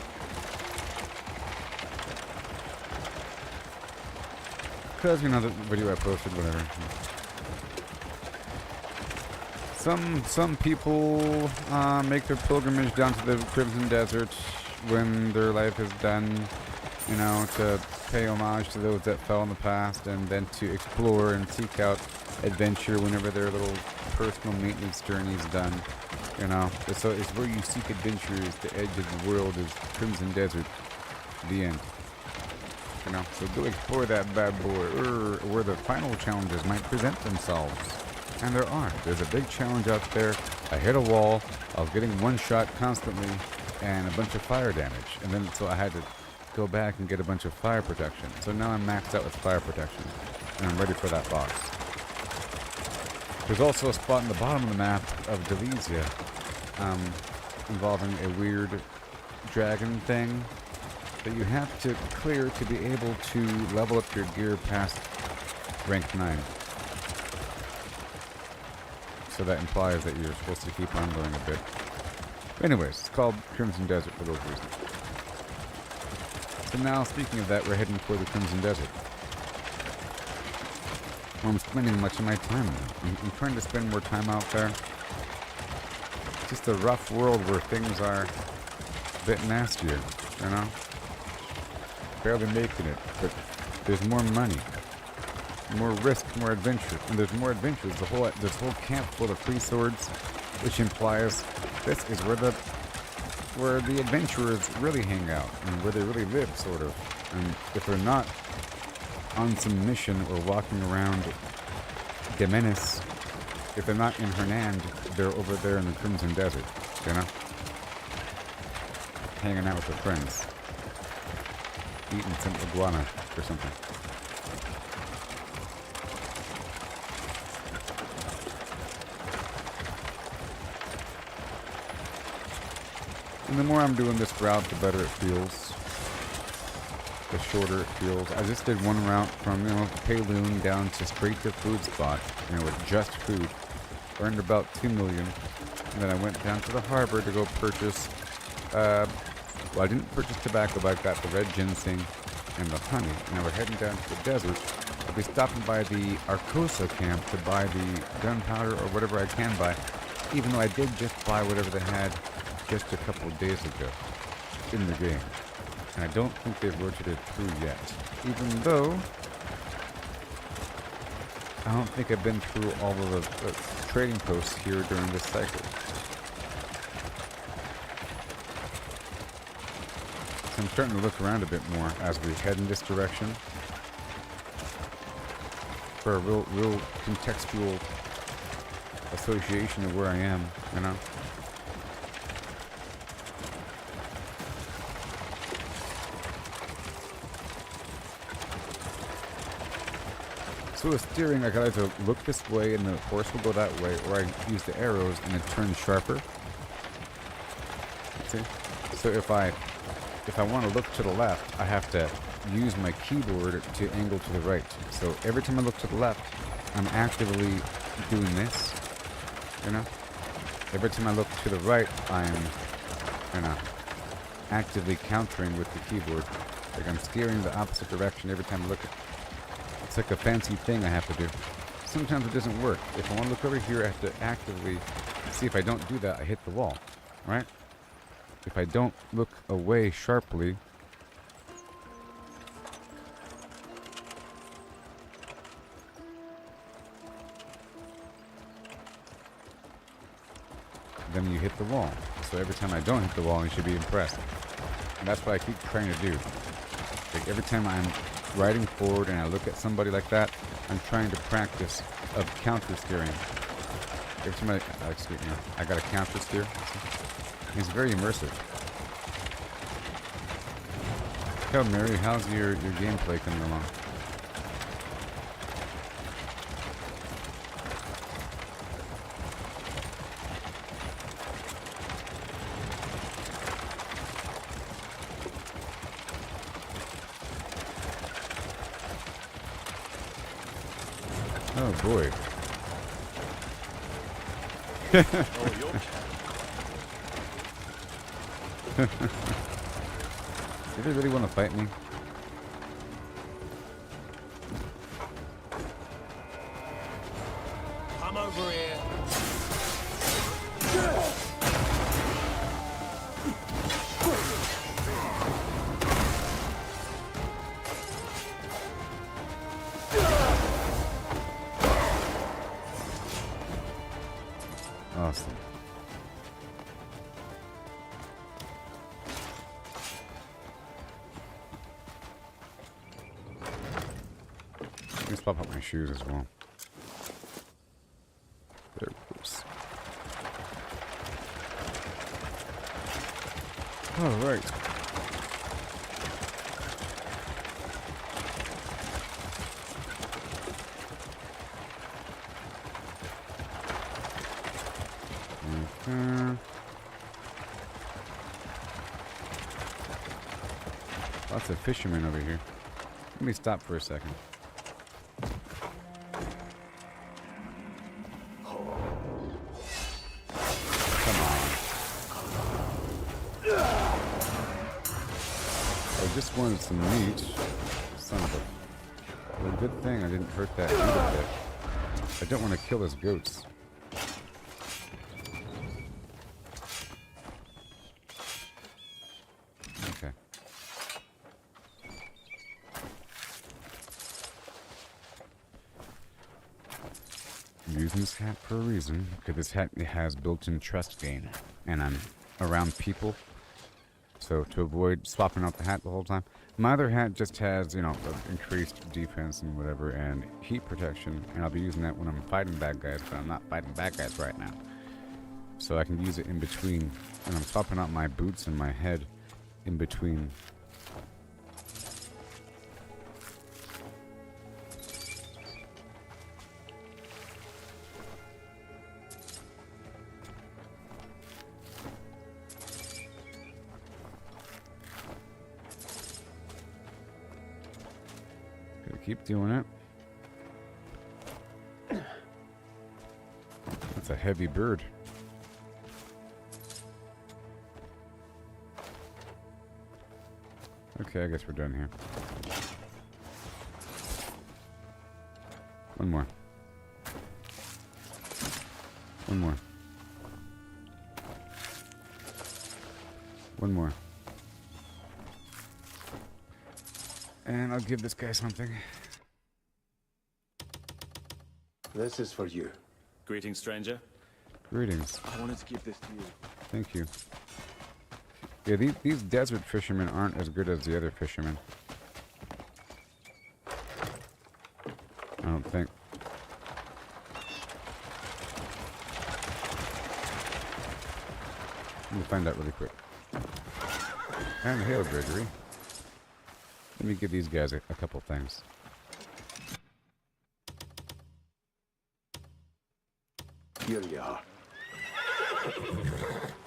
Because, you know, the video I posted, whatever. Some people make their pilgrimage down to the Crimson Desert when their life is done, you know, to pay homage to those that fell in the past, and then to explore and seek out adventure whenever their little personal maintenance journey is done. You know, so it's where you seek adventure, is the edge of the world, is Crimson Desert, the end. You know, so go explore that bad boy, where the final challenges might present themselves. And there are. There's a big challenge out there. I hit a wall. I was getting one shot constantly, and a bunch of fire damage. And then, so I had to go back and get a bunch of fire protection. So now I'm maxed out with fire protection, and I'm ready for that boss. There's also a spot in the bottom of the map of Delesia, involving a weird dragon thing that you have to clear to be able to level up your gear past rank 9. So that implies that you're supposed to keep on going a bit. Anyways, it's called Crimson Desert for those reasons. So now, speaking of that, we're heading for the Crimson Desert. Where I'm spending much of my time now. I'm trying to spend more time out there. It's just a rough world where things are a bit nastier, you know? Barely making it, but there's more money. More risk, more adventure, and there's more adventures. This whole camp full of free swords, which implies this is where the adventurers really hang out and where they really live, sort of. And if they're not on some mission or walking around Demenis, if they're not in Hernand, they're over there in the Crimson Desert, you know, hanging out with their friends, eating some iguana or something. And the more I'm doing this route, the better it feels. The shorter it feels. I just did one route from, you know, Payloon down to straight to food spot, you know, with just food. Earned about 2 million. And then I went down to the harbor to go purchase, well, I didn't purchase tobacco, but I got the red ginseng and the honey. And we're heading down to the desert. I'll be stopping by the Arcosa camp to buy the gunpowder or whatever I can buy Even though I did just buy whatever they had just a couple of days ago in the game. And I don't think they've rotated through yet. Even though I don't think I've been through all of the trading posts here during this cycle. So I'm starting to look around a bit more as we head in this direction for a real contextual association of where I am, you know? So with steering, I can either look this way and the horse will go that way, or I use the arrows and it turns sharper. See? So if I want to look to the left, I have to use my keyboard to angle to the right. So every time I look to the left, I'm actively doing this, you know? Every time I look to the right, I'm, you know, actively countering with the keyboard. Like I'm steering the opposite direction every time I look at it. It's like a fancy thing I have to do. Sometimes it doesn't work. If I want to look over here, I have to actively see. If I don't do that, I hit the wall, right? If I don't look away sharply, then you hit the wall. So every time I don't hit the wall, you should be impressed. And that's what I keep trying to do. Like every time I'm riding forward and I look at somebody like that, I'm trying to practice of counter steering. Every time excuse me, I got a counter steer. It's very immersive. Hey Mary, how's your gameplay coming along? Oh boy. Do they really want to fight me? Come over here. Awesome. Let me swap out my shoes as well. There it goes. Alright. Lots of fishermen over here. Let me stop for a second. Come on. I just wanted some meat. Son of a... Well, good thing I didn't hurt that either bit. I don't want to kill his goats. Okay. I'm using this hat for a reason, because this hat has built-in trust gain, and I'm around people, so to avoid swapping out the hat the whole time. My other hat just has, you know, increased defense and whatever, and heat protection, and I'll be using that when I'm fighting bad guys, but I'm not fighting bad guys right now. So I can use it in between, and I'm swapping out my boots and my head in between. Keep doing it. That's a heavy bird. Okay, I guess we're done here. One more. One more. One more. And I'll give this guy something. This is for you. Greetings, stranger. Greetings. I wanted to give this to you. Thank you. Yeah, these desert fishermen aren't as good as the other fishermen. I don't think. Let me find out really quick. And hail, Gregory. Let me give these guys a couple things. Here you are.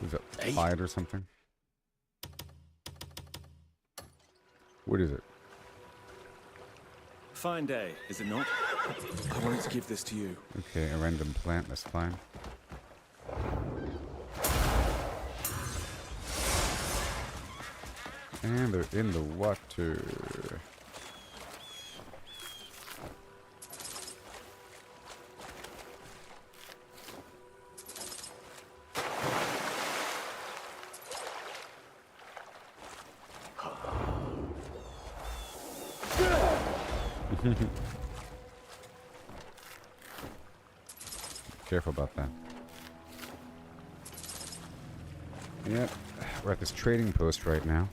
Is it fight or something? What is it? Fine day, is it not? I wanted to give this to you. Okay, a random plant, that's fine. And they're in the water. Careful about that. Yep, we're at this trading post right now.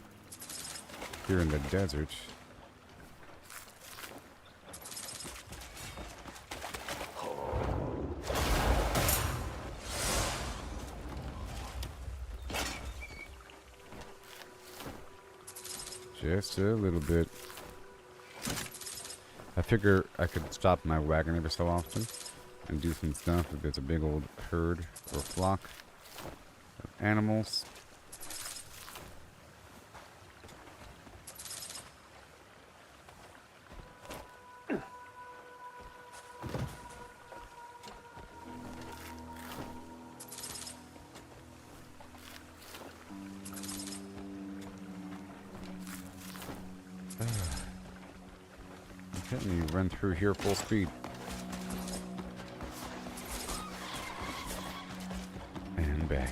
Here in the desert. Just a little bit. I figure I could stop my wagon every so often and do some stuff if there's a big old herd or flock of animals. Okay, you run through here full speed. And back.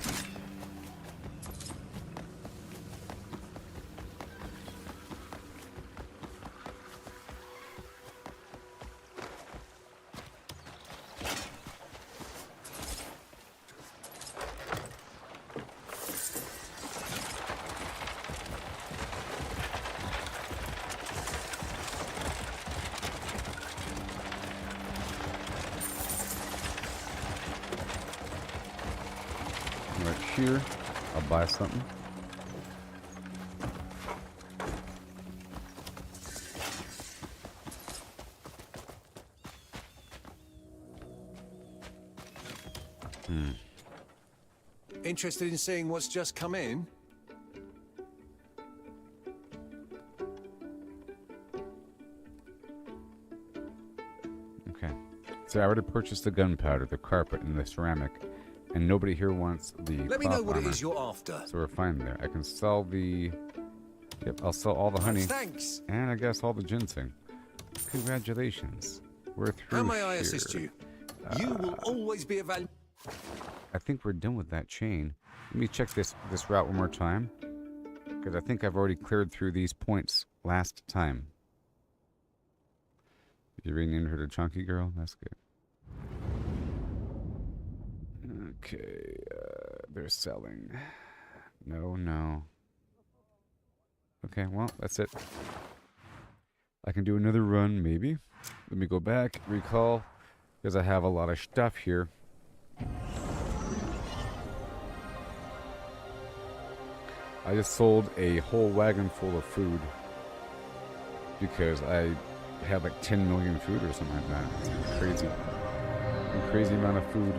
Right here, I'll buy something. Interested in seeing what's just come in? Okay. So I already purchased the gunpowder, the carpet, and the ceramic. And nobody here wants the Let me know cloth what it armor. is you're after. So we're fine there. I can sell the... Yep, I'll sell all the honey. Thanks. And I guess all the ginseng. Congratulations. We're through How may I here. assist you? You will always be a valuable... I think we're done with that chain. Let me check this route one more time. Because I think I've already cleared through these points last time. You renamed her to Chunky Girl? That's good. Okay, they're selling. No. Okay, well, that's it. I can do another run, maybe. Let me go back, recall, because I have a lot of stuff here. I just sold a whole wagon full of food because I had like 10 million food or something like that. It's crazy. A crazy amount of food.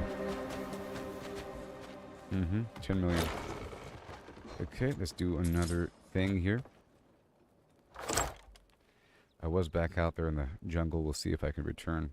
10 million. Okay, let's do another thing here. I was back out there in the jungle. We'll see if I can return.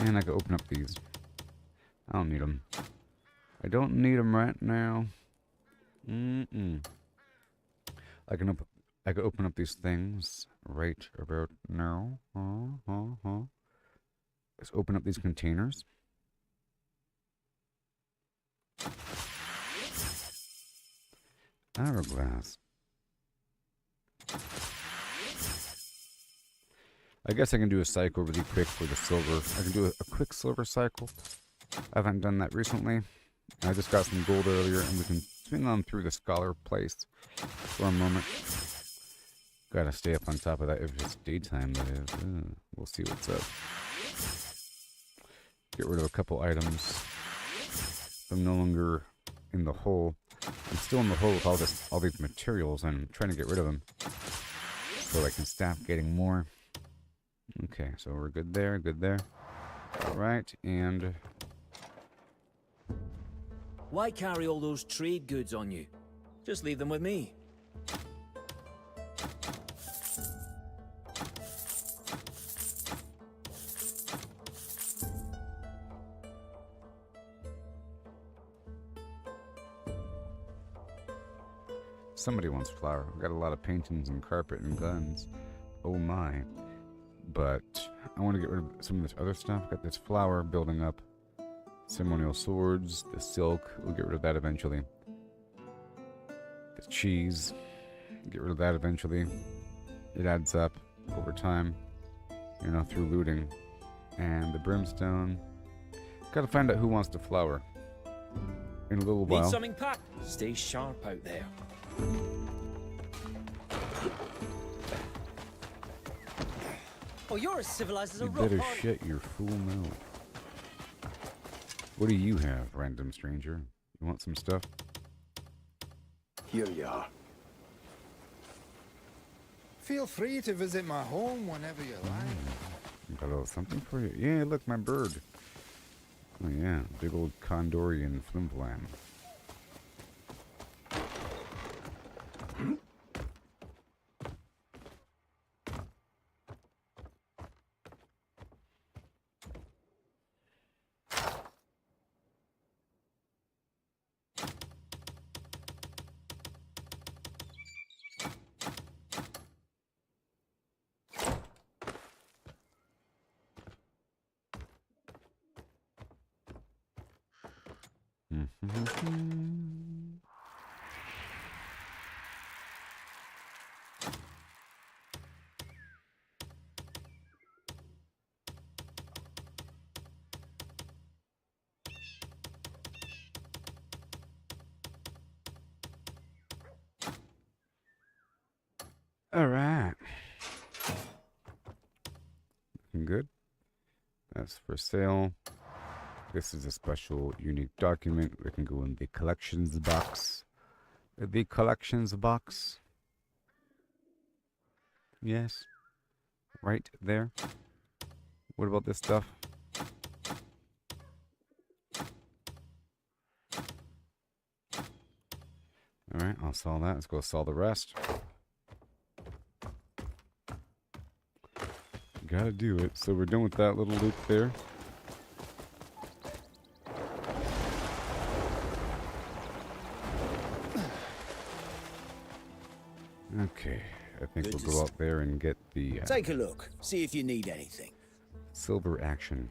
And I can open up these. I don't need them. I don't need them right now. I can open up these things right about now. Let's open up these containers. Hourglass. I guess I can do a cycle really quick for the silver. I can do a quick silver cycle. I haven't done that recently. I just got some gold earlier, and we can swing on through the scholar place for a moment. Gotta stay up on top of that if it's daytime, that is. We'll see what's up. Get rid of a couple items. I'm no longer in the hole. I'm still in the hole with all these materials. I'm trying to get rid of them so I can stop getting more. Okay, so we're good there, good there. All right, and Why carry all those trade goods on you? Just leave them with me. somebody wants flour. I've got a lot of paintings and carpet and guns. Oh my. But I want to get rid of some of this other stuff. Got this flour building up. Ceremonial swords, the silk. We'll get rid of that eventually. The cheese. Get rid of that eventually. It adds up over time, you know, through looting. And the brimstone. Gotta find out who wants the flour. In a little while. Need something packed? Stay sharp out there. Oh, you're as civilized as a You rock. better shut your fool mouth. What do you have, random stranger? You want some stuff? Here you are. Feel free to visit my home whenever you like. Got a little something for you. Yeah, look, my bird. Oh yeah, big old Condorian flimflam. Alright. Looking good. That's for sale. This is a special unique document. We can go in the collections box. The collections box. Yes. Right there. What about this stuff? Alright, I'll sell that. Let's go sell the rest. Gotta do it. So we're done with that little loop there. Okay, I think we'll go out there and get the... Take a look. See if you need anything. Silver action.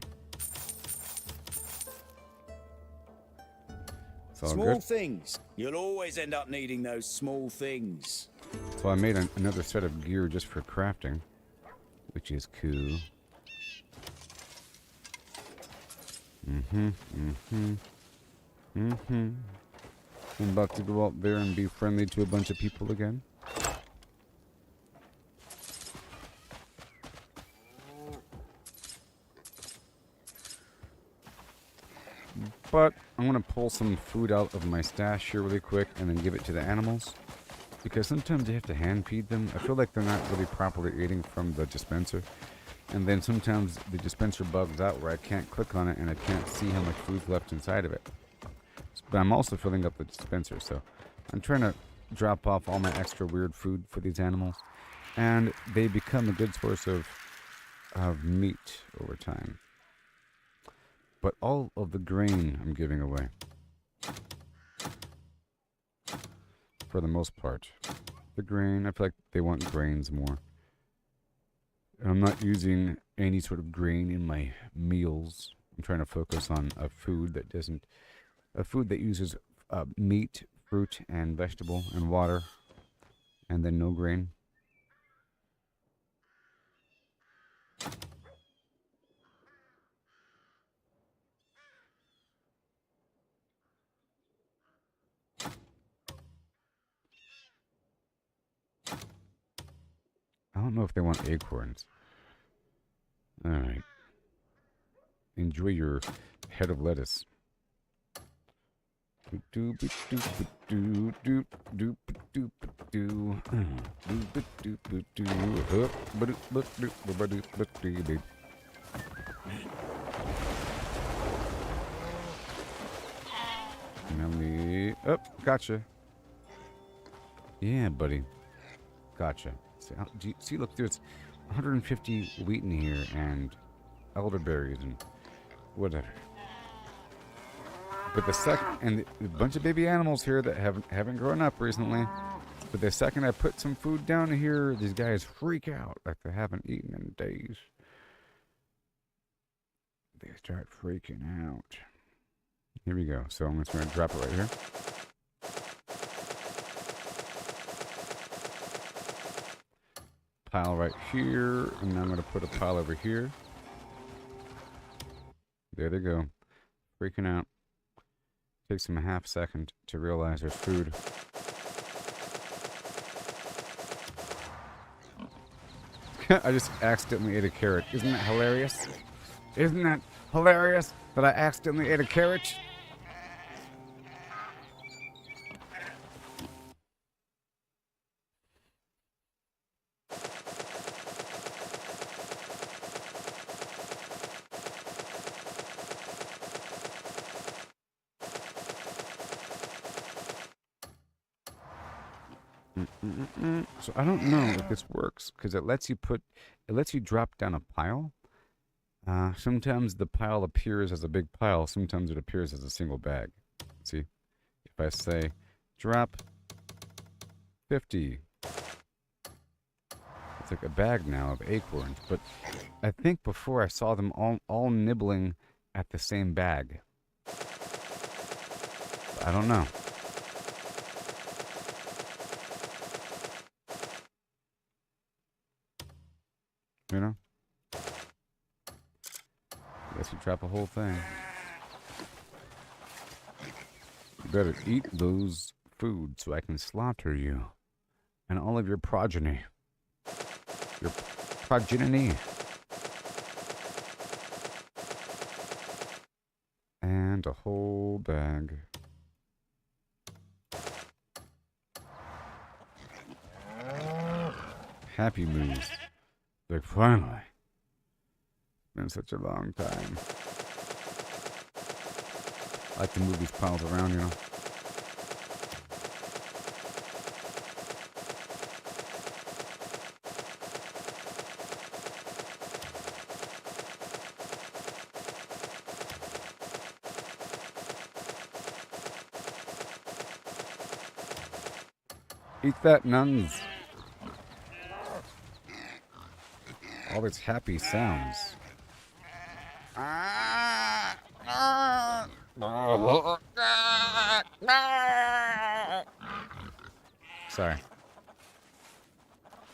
It's all Small good. things. You'll always end up needing those small things. So I made another set of gear just for crafting, which is cool. I'm about to go out there and be friendly to a bunch of people again. But I'm going to pull some food out of my stash here really quick and then give it to the animals. Because sometimes you have to hand feed them. I feel like they're not really properly eating from the dispenser. And then sometimes the dispenser bugs out where I can't click on it and I can't see how much food's left inside of it. But I'm also filling up the dispenser, so I'm trying to drop off all my extra weird food for these animals. And they become a good source of meat over time. but all of the grain I'm giving away. For the most part. The grain, I feel like they want grains more. And I'm not using any sort of grain in my meals. I'm trying to focus on a food that uses meat, fruit, and vegetable, and water, and then no grain. I don't know if they want acorns. Alright. Enjoy your head of lettuce. Melly. Oh, gotcha. Yeah, buddy. Gotcha. See, look, there's 150 wheat in here and elderberries and whatever. But the second, and a bunch of baby animals here that haven't grown up recently. But the second I put some food down here, these guys freak out like they haven't eaten in days. They start freaking out. Here we go. So I'm just going to drop it right here. Pile right here, and now I'm going to put a pile over here. There they go. Freaking out. Takes them a half second to realize there's food. I just accidentally ate a carrot. Isn't that hilarious? Isn't that hilarious that I accidentally ate a carrot? So I don't know if this works because it lets you drop down a pile. Sometimes the pile appears as a big pile. Sometimes it appears as a single bag. See, if I say drop 50, it's like a bag now of acorns. But I think before I saw them all nibbling at the same bag. I don't know. You know? Guess you drop a whole thing. You better eat those food so I can slaughter you. And all of your progeny. Your progeny. And a whole bag. Happy moves. Like, finally. It's been such a long time. I like to move these piles around, you know. Eat that, nuns. All these happy sounds. Sorry.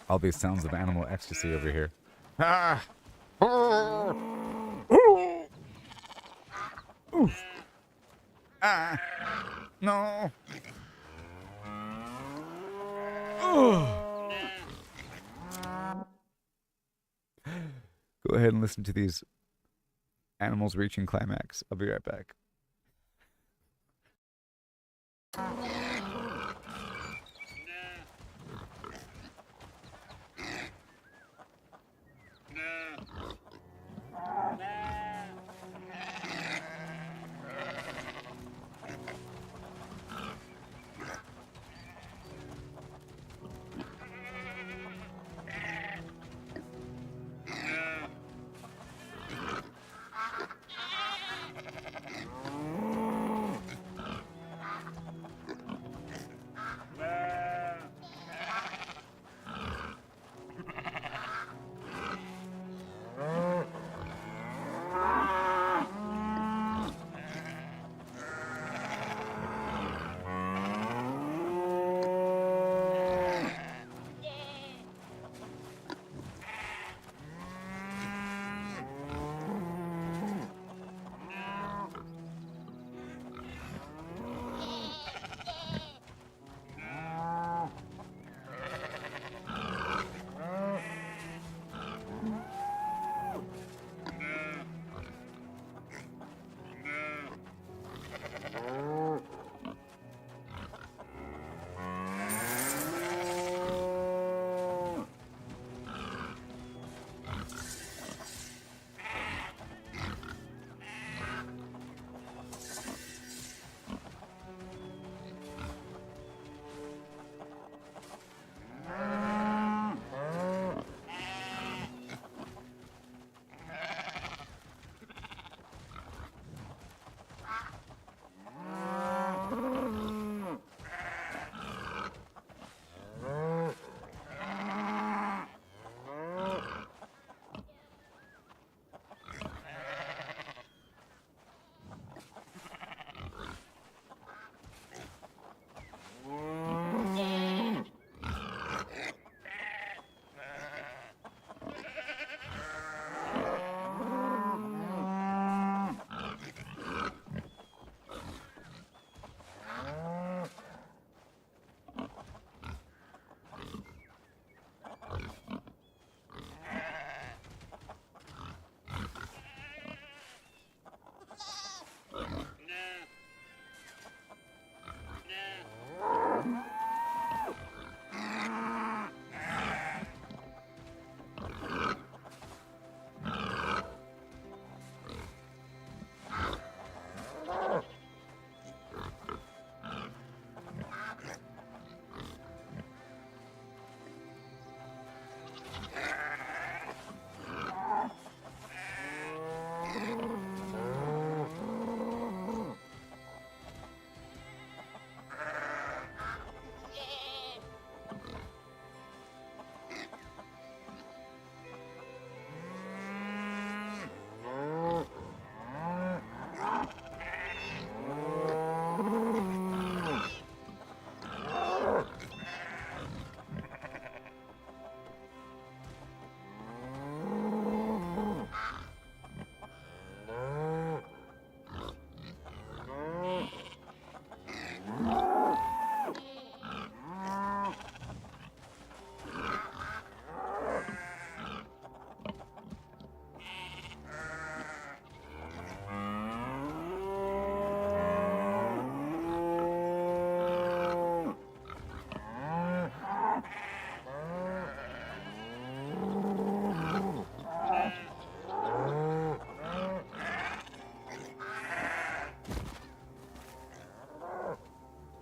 All these sounds of animal ecstasy over here. No. Go ahead and listen to these animals reaching climax. I'll be right back.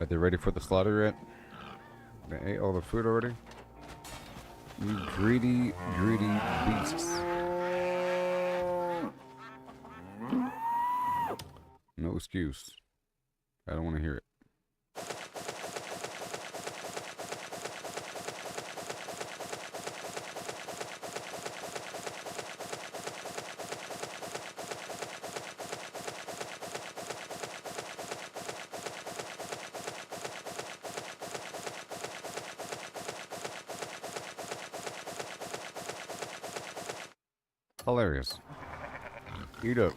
Are they ready for the slaughter yet? They ate all the food already? You greedy, greedy beasts. No excuse. I don't want to hear it. Hilarious. Eat up.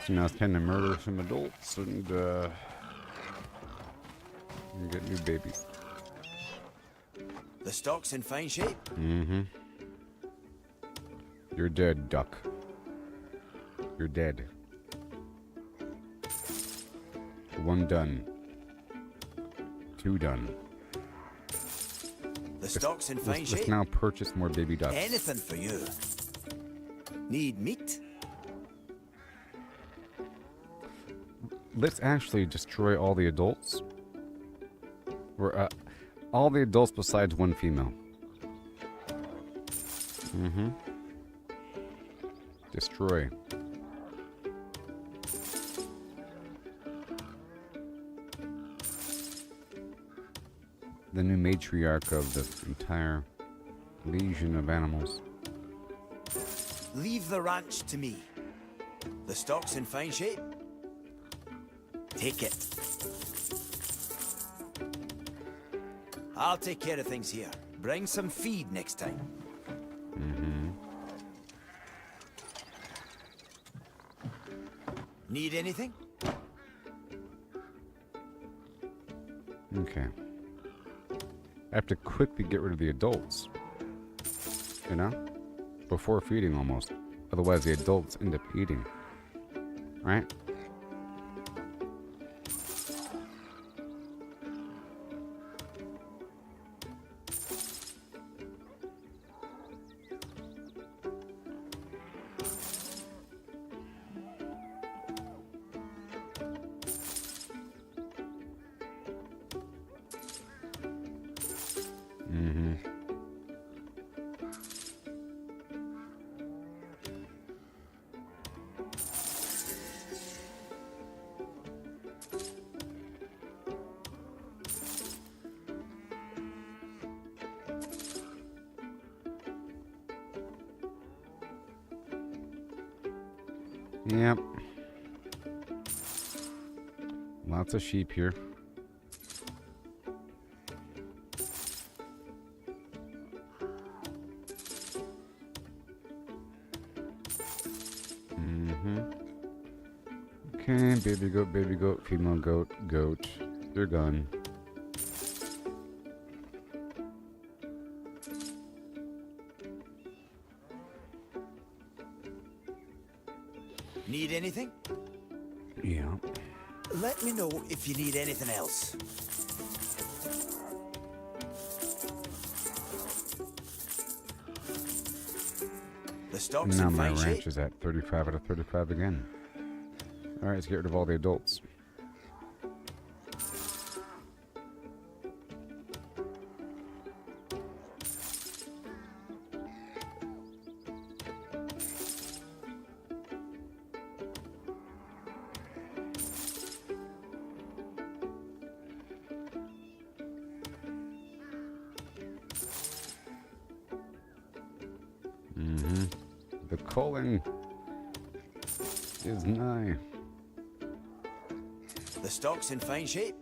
So now it's time to murder some adults and get new babies. The stock's in fine shape. Mm-hmm. You're dead, duck. You're dead. One done. Two done. The stock's in fine Let's shape. now purchase more baby ducks. Anything for you. Need meat? Let's actually destroy all the adults. Or, all the adults besides one female. Mm-hmm. Destroy. The new matriarch of the entire legion of animals. Leave the ranch to me. The stock's in fine shape. Take it. I'll take care of things here. Bring some feed next time. Mm-hmm. Need anything? Okay. I have to quickly get rid of the adults. You know? Before feeding almost. Otherwise the adults end up eating. Right? Mm-hmm. Yep. Lots of sheep here. Okay, baby goat, female goat, goat. They're gone. Need anything? Yeah. Let me know if you need anything else. The stock's Now in my fine ranch shape. is at 35 out of 35 again. Alright, let's get rid of all the adults. Mm-hmm. The culling is nigh. The stock's in fine shape.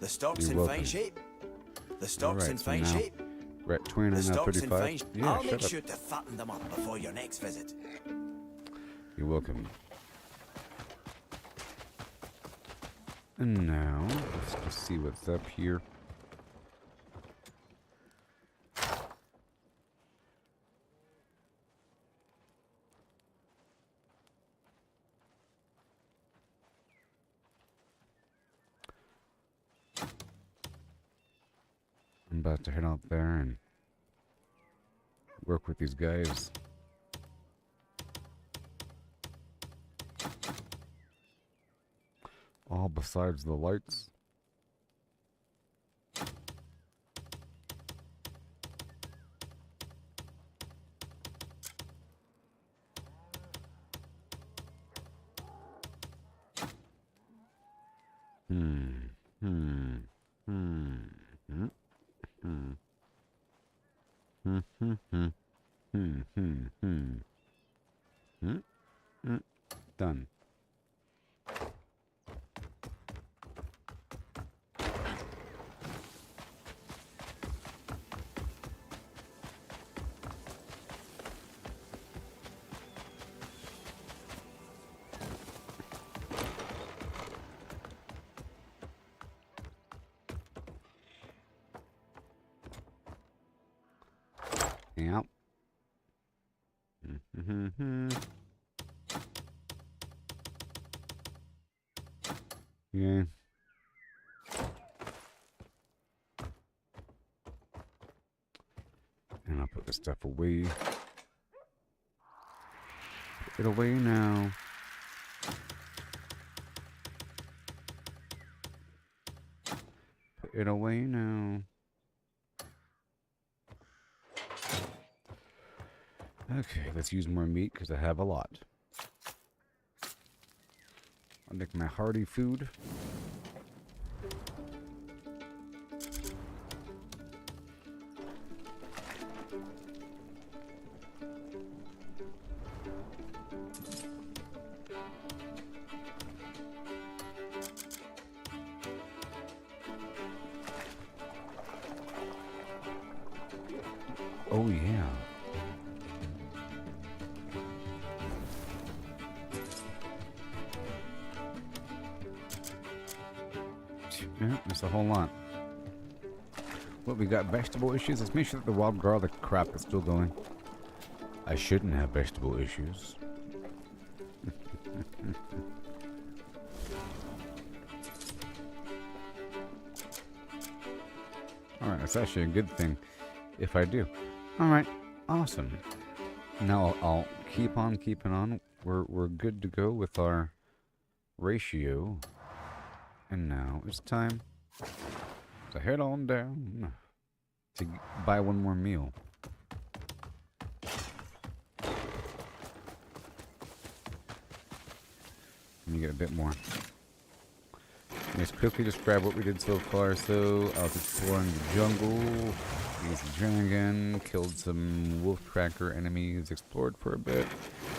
The stock's You're in welcome. fine shape. The stock's Alright, in so fine now shape. we're at 29 The out of stock's in 35. fine shape. Yeah, I'll make shut up. sure to fatten them up before your next visit. You're welcome. And now, let's just see what's up here. I'm about to head out there and work with these guys. all besides the lights. Done. Yep. Yeah. And I'll put this stuff away. Put it away now. Put it away now. Okay, let's use more meat because I have a lot. I'll make my hearty food. Oh yeah. Yeah, there's a whole lot. What, we got vegetable issues? Let's make sure that the wild garlic crap is still going. I shouldn't have vegetable issues. Alright, that's actually a good thing if I do. Alright, awesome. Now I'll keep on keeping on. We're good to go with our ratio. And now it's time to head on down to buy one more meal. Let me get a bit more. Let's quickly describe what we did so far. So I was exploring the jungle, used the dragon, killed some wolf tracker enemies, explored for a bit.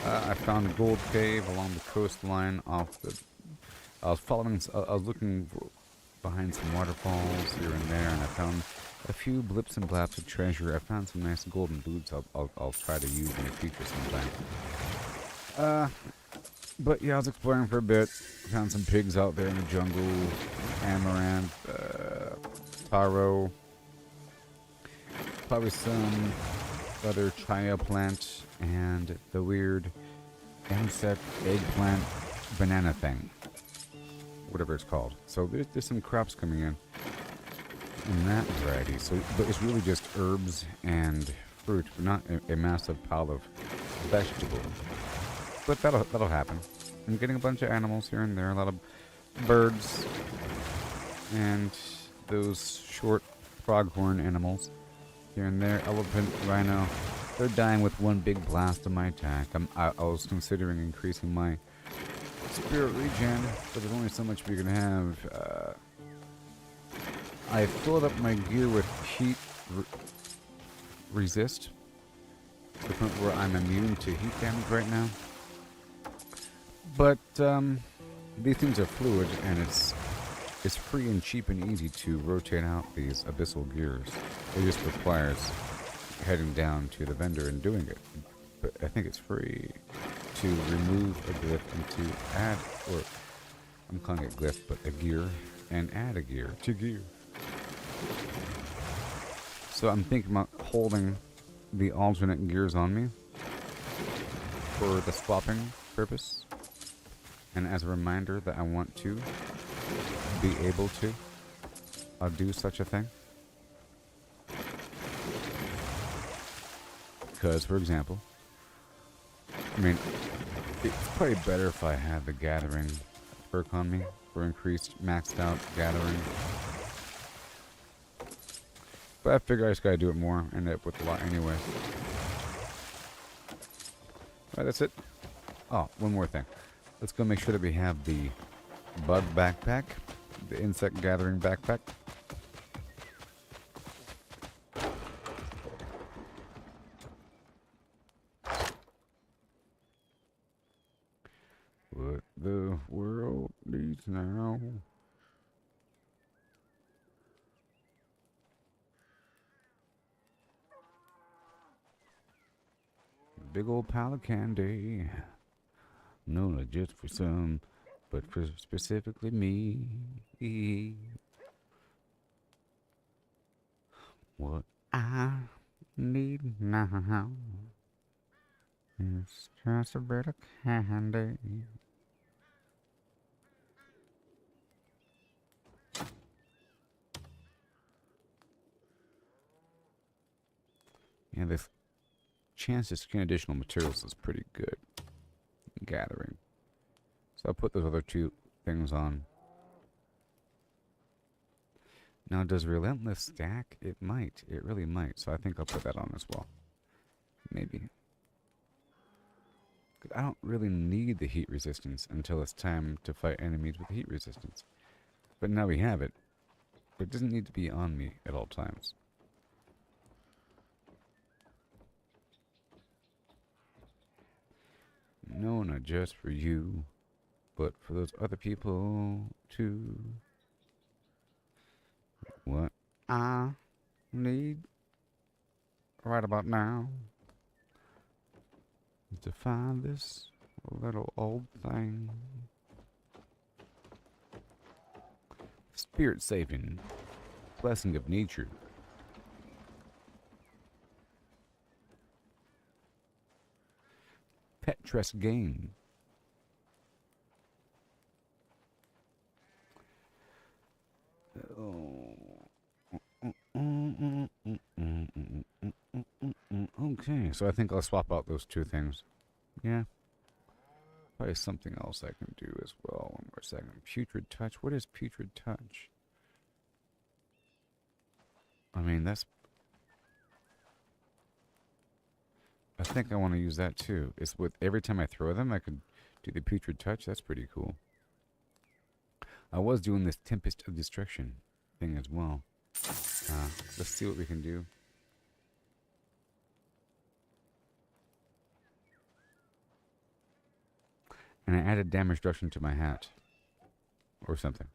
I found a gold cave along the coastline off the... I was looking behind some waterfalls here and there, and I found a few blips and blaps of treasure. I found some nice golden boots I'll try to use in the future sometime. But yeah, I was exploring for a bit. Found some pigs out there in the jungle, amaranth, taro, probably some other chia plant, and the weird insect eggplant banana thing. Whatever it's called. So there's some crops coming in that variety. So, but it's really just herbs and fruit, not a massive pile of vegetables. But that'll happen. I'm getting a bunch of animals here and there, a lot of birds, and those short pronghorn animals here and there. Elephant, rhino. They're dying with one big blast of my attack. I was considering increasing my spirit regen, but there's only so much we can have. I filled up my gear with heat resist to the point where I'm immune to heat damage right now. But these things are fluid, and it's free and cheap and easy to rotate out these abyssal gears. It just requires heading down to the vendor and doing it. But I think it's free to remove a glyph and to add, or I'm calling it glyph, but a gear, and add a gear to gear. So I'm thinking about holding the alternate gears on me for the swapping purpose, and as a reminder that I want to be able to do such a thing. Because, for example, I mean, it's probably better if I had the gathering perk on me for increased maxed out gathering. But I figure I just gotta do it more, end up with a lot anyway. Alright, that's it. Oh, one more thing. Let's go make sure that we have the bug backpack, the insect gathering backpack. What the world needs now. Big old pile of candy. No, not just for some, but for specifically me. What I need now is just a bit of candy. Yeah, this chance to skin additional materials is pretty good. Gathering. So I'll put those other two things on. Now, does Relentless stack? It might. It really might. So I think I'll put that on as well. Maybe. I don't really need the heat resistance until it's time to fight enemies with heat resistance. But now we have it. But it doesn't need to be on me at all times. No, not just for you, but for those other people too. What I need right about now is to find this little old thing. Spirit saving, blessing of nature. Pet trust gain. Okay, so I think I'll swap out those two things. Yeah. Probably something else I can do as well. One more second. Putrid touch. What is putrid touch? I mean, that's... I think I want to use that too. It's with every time I throw them, I could do the putrid touch. That's pretty cool. I was doing this Tempest of Destruction thing as well. Let's see what we can do. And I added damage reduction to my hat. Or something.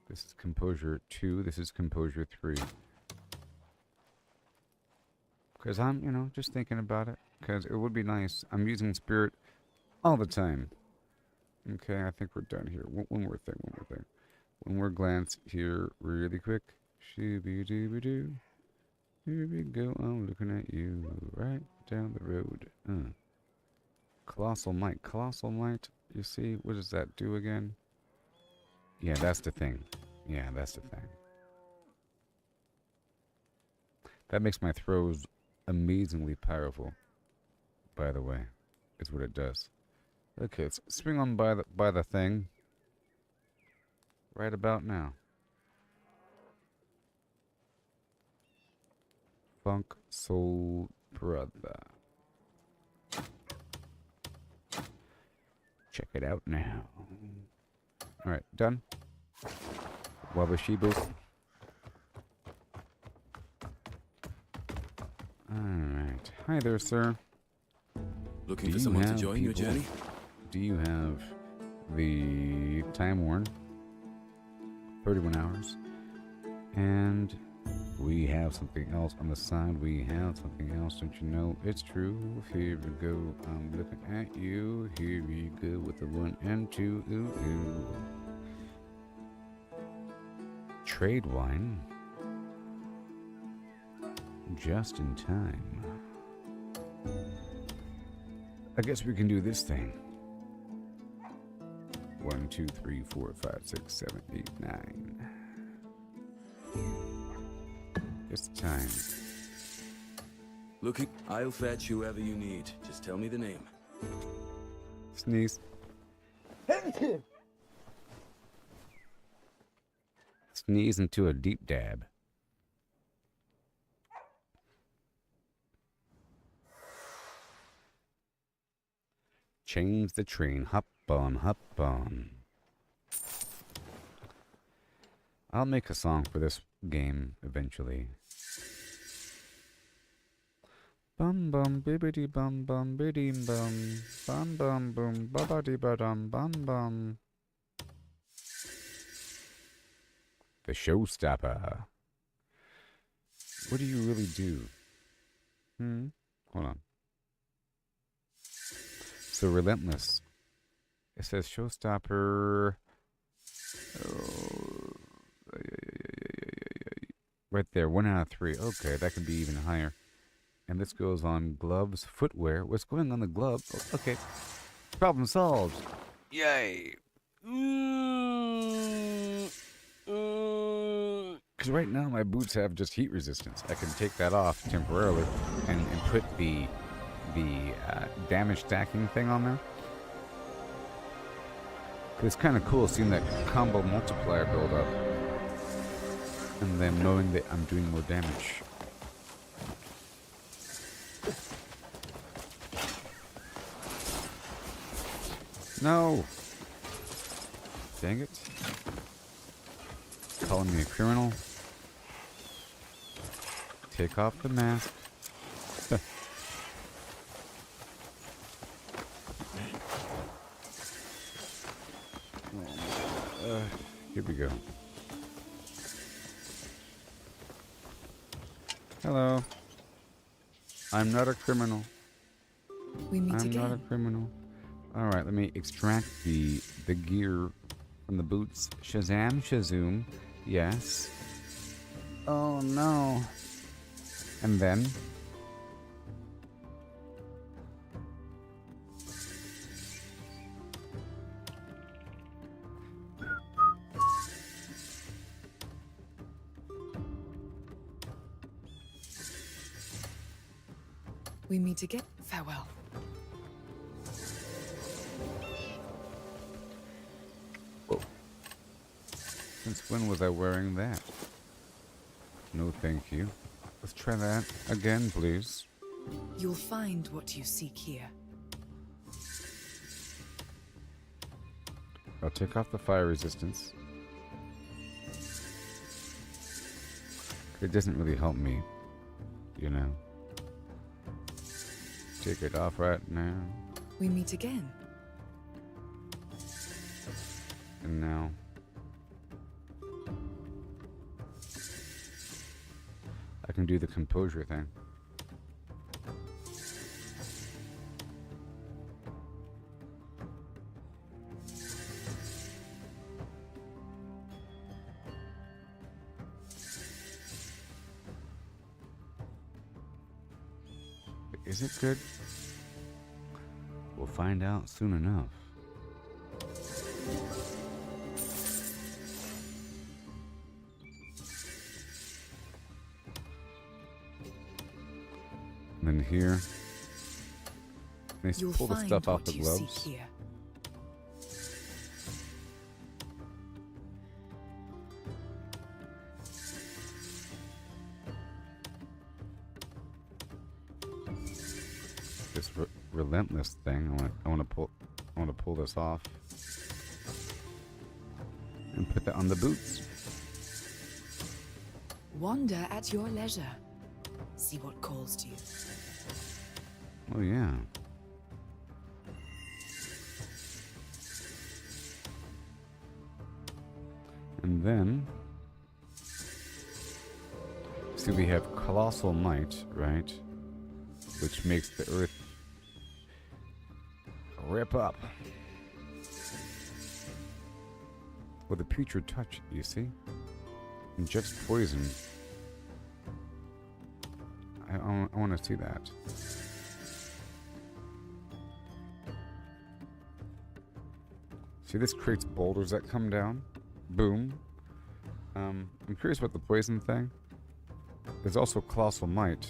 This is Composure 2. This is Composure 3. Because I'm, you know, just thinking about it. Because it would be nice. I'm using Spirit all the time. Okay, I think we're done here. One more thing, one more thing. One more glance here really quick. Shooby-dooby-doo. Here we go. I'm looking at you right down the road. Colossal Might. Colossal Might. You see, what does that do again? Yeah, that's the thing. Yeah, that's the thing. That makes my throws amazingly powerful. By the way, is what it does. Okay, let's swing on by the thing. Right about now. Funk Soul Brother. Check it out now. Alright, done. Wabashibu. Alright. Hi there, sir. Looking for someone to join your journey? Do you have the Time Worn? 31 hours. And we have something else on the side. We have something else, don't you know? It's true. Here we go. I'm looking at you. Here we go with the 1 and 2. Ooh, ooh. Trade wine. Just in time. I guess we can do this thing. 1, 2, 3, 4, 5, 6, 7, 8, 9. It's time. Looking, I'll fetch whoever you need. Just tell me the name. Sneeze. Sneeze into a deep dab. Change the train. Hop on, hop on. I'll make a song for this game eventually. Bum bum bibbidi bum bum bidim bum bum bum boom babadi badum bum bum. The showstopper. What do you really do? Hold on. So relentless. It says showstopper. Oh, right there, 1 out of 3. Okay, that can be even higher. And this goes on gloves, footwear. What's going on the glove? Oh, okay. Problem solved. Yay. Because right now my boots have just heat resistance. I can take that off temporarily and put the damage stacking thing on there. It's kind of cool seeing that combo multiplier build up. And then knowing that I'm doing more damage. No! Dang it. Calling me a criminal. Take off the mask. Here we go. Hello. I'm not a criminal. We meet I'm again. not a criminal. Alright, let me extract the gear from the boots. Shazam, Shazoom. Yes. Oh no. And then We meet again. Farewell. whoa. Since when was I wearing that? No, thank you. Let's try that again, please. You'll find what you seek here. I'll take off the fire resistance. It doesn't really help me, you know. Take it off right now. We meet again. And now. I can do the composure thing. Is it good? We'll find out soon enough. And then here, let's pull the stuff off the gloves. This relentless thing. I want to pull this off and put that on the boots. Wander at your leisure. See what calls to you. Oh yeah. And then, see, we have colossal might, right? Which makes the earth rip up with a putrid touch, you see? Injects poison. I want to see that. See, this creates boulders that come down. Boom. I'm curious about the poison thing. There's also Colossal Might.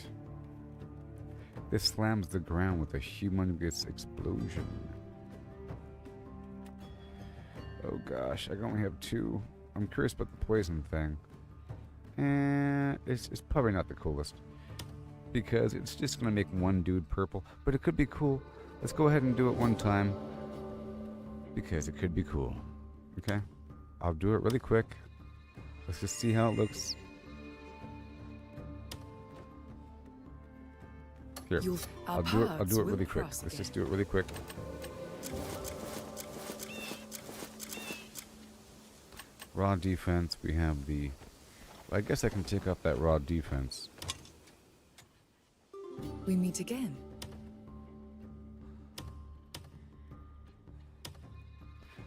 This slams the ground with a humongous explosion. Oh gosh, I can only have 2. I'm curious about the poison thing. And it's probably not the coolest. Because it's just going to make one dude purple. But it could be cool. Let's go ahead and do it one time. Because it could be cool. Okay? I'll do it really quick. Let's just see how it looks. Here, I'll do it really quick. Let's just do it really quick. Raw defense, we have the... I guess I can take off that raw defense. We meet again.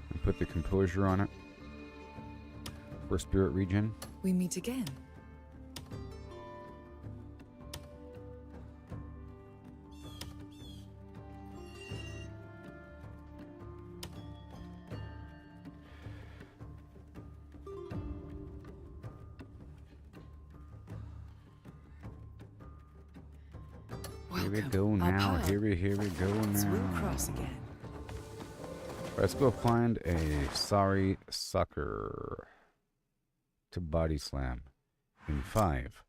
And put the composure on it. For spirit regen. We meet again. Here we go now. Here we go now. We'll cross again. Let's go find a sorry sucker to body slam in 5,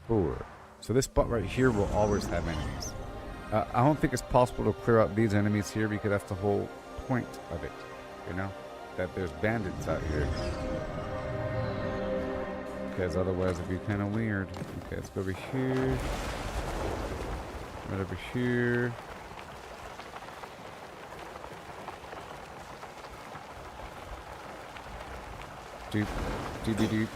4. So this spot right here will always have enemies. I don't think it's possible to clear out these enemies here because that's the whole point of it. You know, that there's bandits out here. Because otherwise it'd be kind of weird. Okay, let's go over here. Right over here. Doop, doop, doop, doop.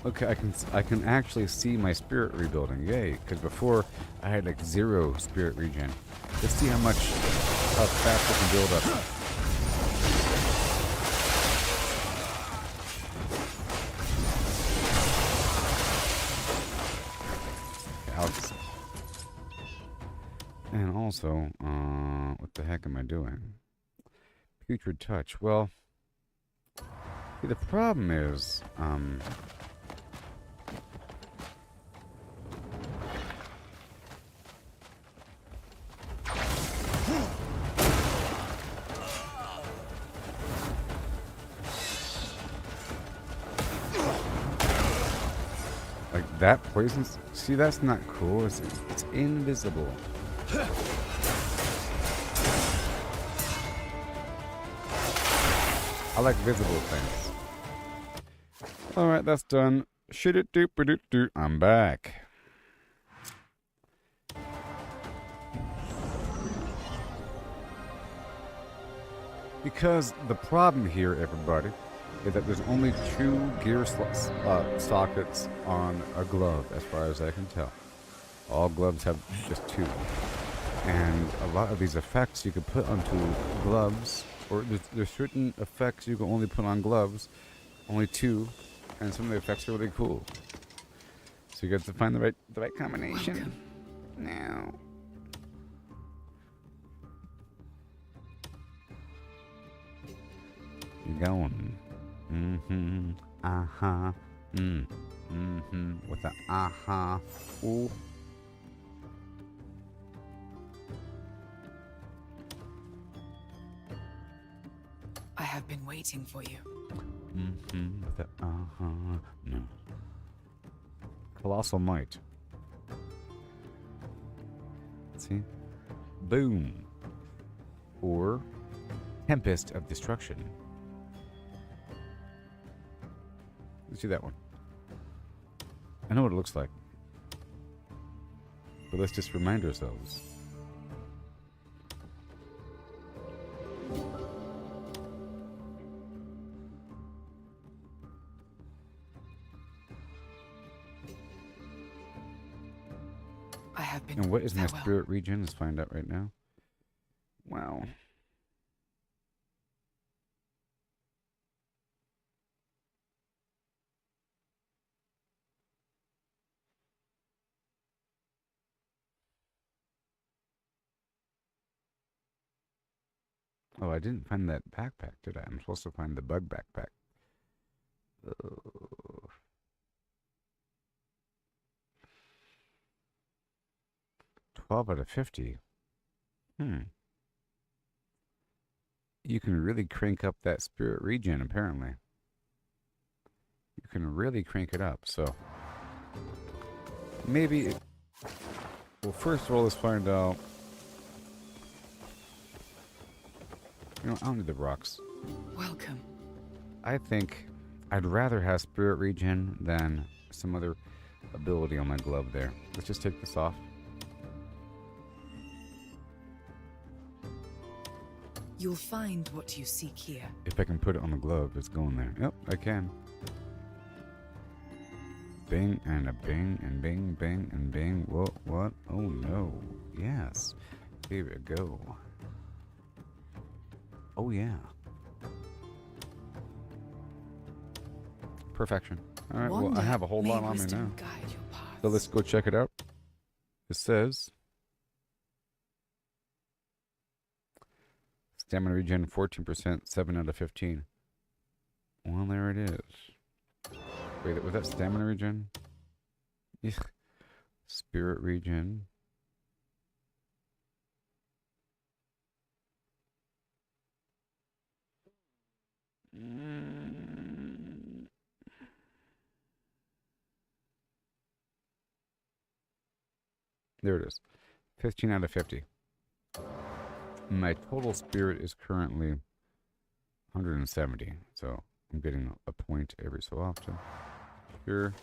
Okay, I can actually see my spirit rebuilding. Yay! Because before I had like 0 spirit regen. Let's see how fast I can build up. Okay, Alex. And also, what the heck am I doing? Putrid touch. Well, see, the problem is, that poison, see, that's not cool. It's invisible. I like visible things. Alright, that's done. Shit it doop doop doop. I'm back. Because the problem here, everybody, is that there's only 2 gear sockets on a glove, as far as I can tell. All gloves have just 2. And a lot of these effects you can put onto gloves, or there's certain effects you can only put on gloves, only 2, and some of the effects are really cool. So you got to find the right combination. Now. You're going. Mm-hmm. Uh-huh. Mm-hmm. With the uh-huh. Ooh. I have been waiting for you. Mm-hmm. With the uh-huh. No. Colossal Might. See? Boom. Or Tempest of Destruction. Let's do that one. I know what it looks like. But let's just remind ourselves. have been. And what is my Farewell. spirit region? Let's find out right now. Wow. Oh, I didn't find that backpack, did I? I'm supposed to find the bug backpack. 12 out of 50. You can really crank up that spirit regen, apparently. You can really crank it up, so... Maybe... Well, first of all, let's find out... You know, I don't need the rocks. Welcome. I think I'd rather have spirit regen than some other ability on my glove there. Let's just take this off. You'll find what you seek here. If I can put it on the glove, it's going there. Yep, I can. Bing and a bing and bing, bing and bing. What? Oh no. Yes. Here we go. Oh yeah. Perfection. Alright, well I have a whole lot on me now. So let's go check it out. It says stamina regen 14%, 7 out of 15. Well, there it is. Wait, was that stamina regen? Yeah. Spirit regen. There it is. 15 out of 50. My total spirit is currently 170, so I'm getting a point every so often. Sure.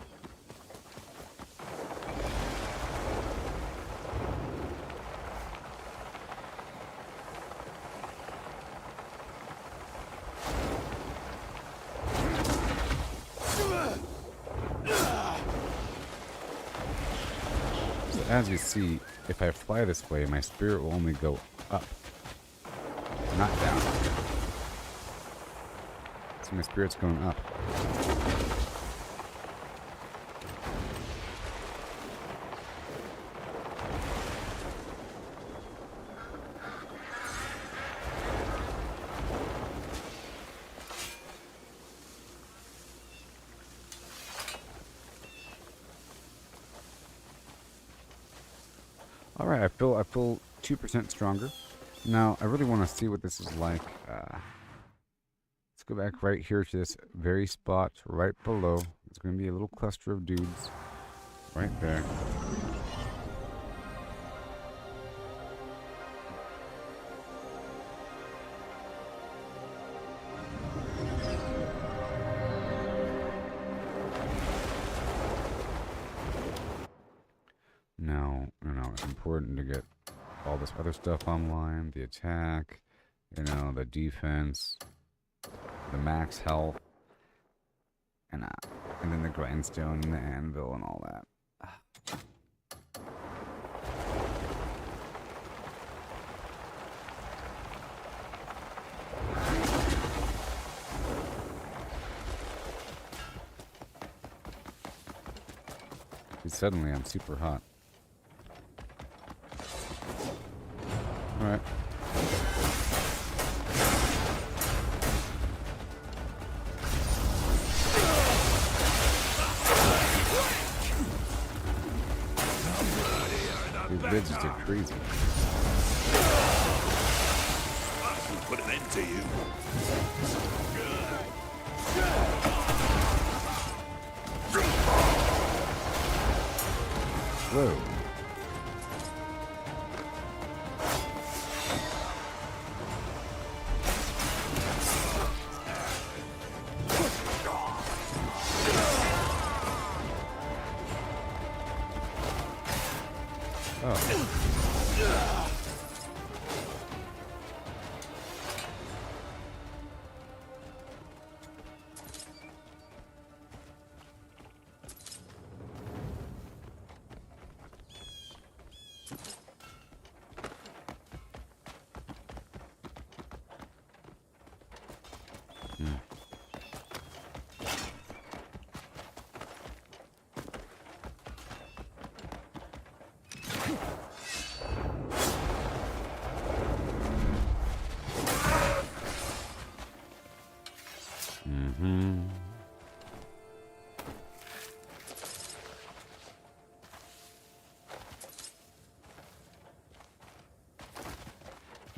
So as you see, if I fly this way, my spirit will only go up, not down. So my spirit's going up. All right, I feel 2% stronger. Now, I really want to see what this is like. Let's go back right here to this very spot right below. It's going to be a little cluster of dudes right there. Now, it's important to get all this other stuff online. The attack, the defense, the max health, and then the grindstone and the anvil and all that. Suddenly I'm super hot. Alright. These bitches are crazy. Put an end to you. Whoa.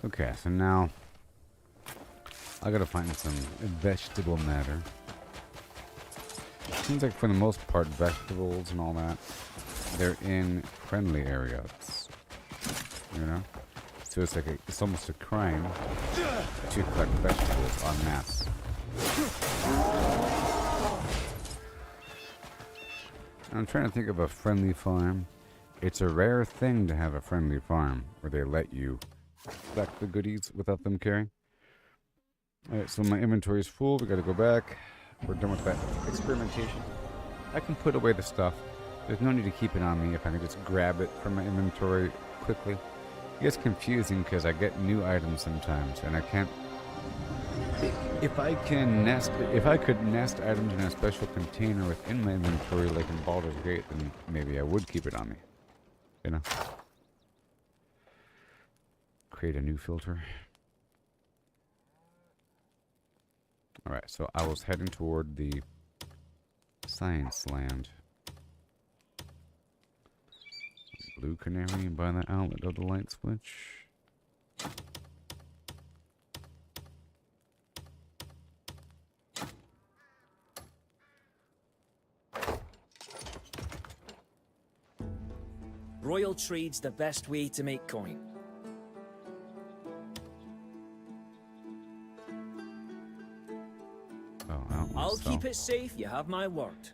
Okay, so now I gotta find some vegetable matter. Seems like for the most part, vegetables and all that, they're in friendly areas. You know? So it's like it's almost a crime to collect vegetables en masse. I'm trying to think of a friendly farm. It's a rare thing to have a friendly farm where they let you collect the goodies without them caring. Alright, so my inventory is full. We gotta go back. We're done with that experimentation. I can put away the stuff. There's no need to keep it on me if I can just grab it from my inventory quickly. It gets confusing because I get new items sometimes and I can't. If I could nest items in a special container within my inventory like in Baldur's Gate, then maybe I would keep it on me. You know? Create a new filter. Alright, so I was heading toward the Science Land. Blue Canary by the outlet of the light switch. Royal trade's the best way to make coin. Oh, I'll keep it safe, you have my word.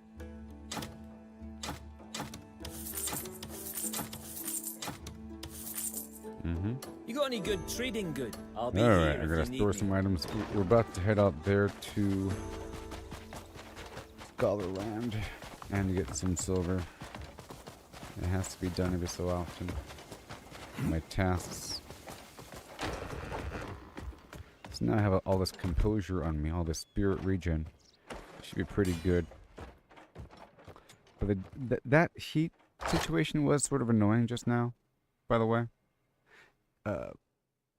You got any good trading good? I'll be here Alright, I if gotta you store need some me. items. We're about to head out there to Scholarland and get some silver. It has to be done every so often. My tasks. So now I have all this composure on me, all this spirit regen. Should be pretty good. But that heat situation was sort of annoying just now, by the way.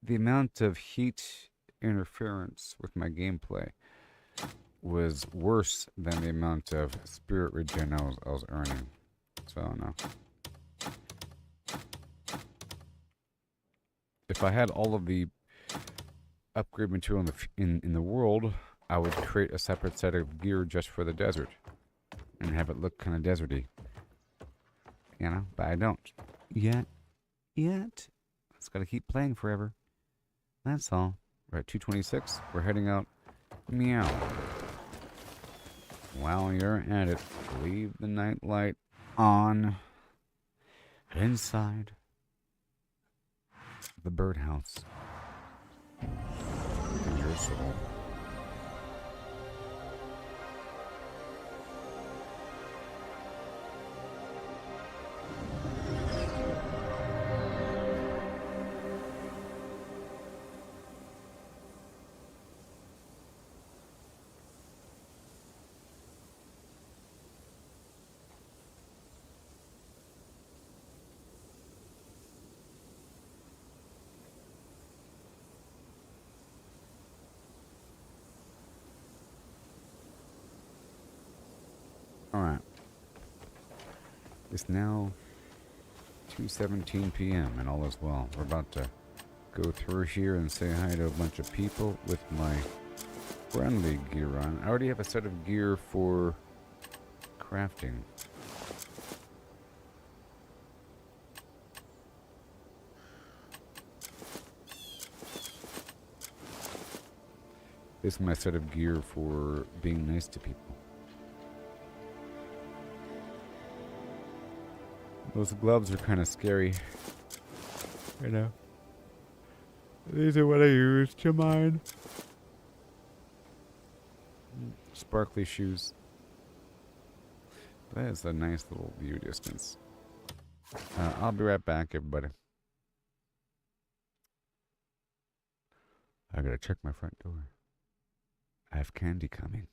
The amount of heat interference with my gameplay was worse than the amount of spirit regen I was earning. So I don't know. If I had all of the upgrade material in the world, I would create a separate set of gear just for the desert and have it look kind of deserty. You know, but I don't. Yet. It's got to keep playing forever. That's all. We're at 226. We're heading out. Meow. While you're at it, leave the night light on inside the birdhouse. In your soul. Alright. It's now 2:17 p.m. and all is well. We're about to go through here and say hi to a bunch of people with my friendly gear on. I already have a set of gear for crafting. This is my set of gear for being nice to people. Those gloves are kind of scary. You know. These are what I use to mine. Sparkly shoes. That is a nice little view distance. I'll be right back, everybody. I gotta check my front door. I have candy coming.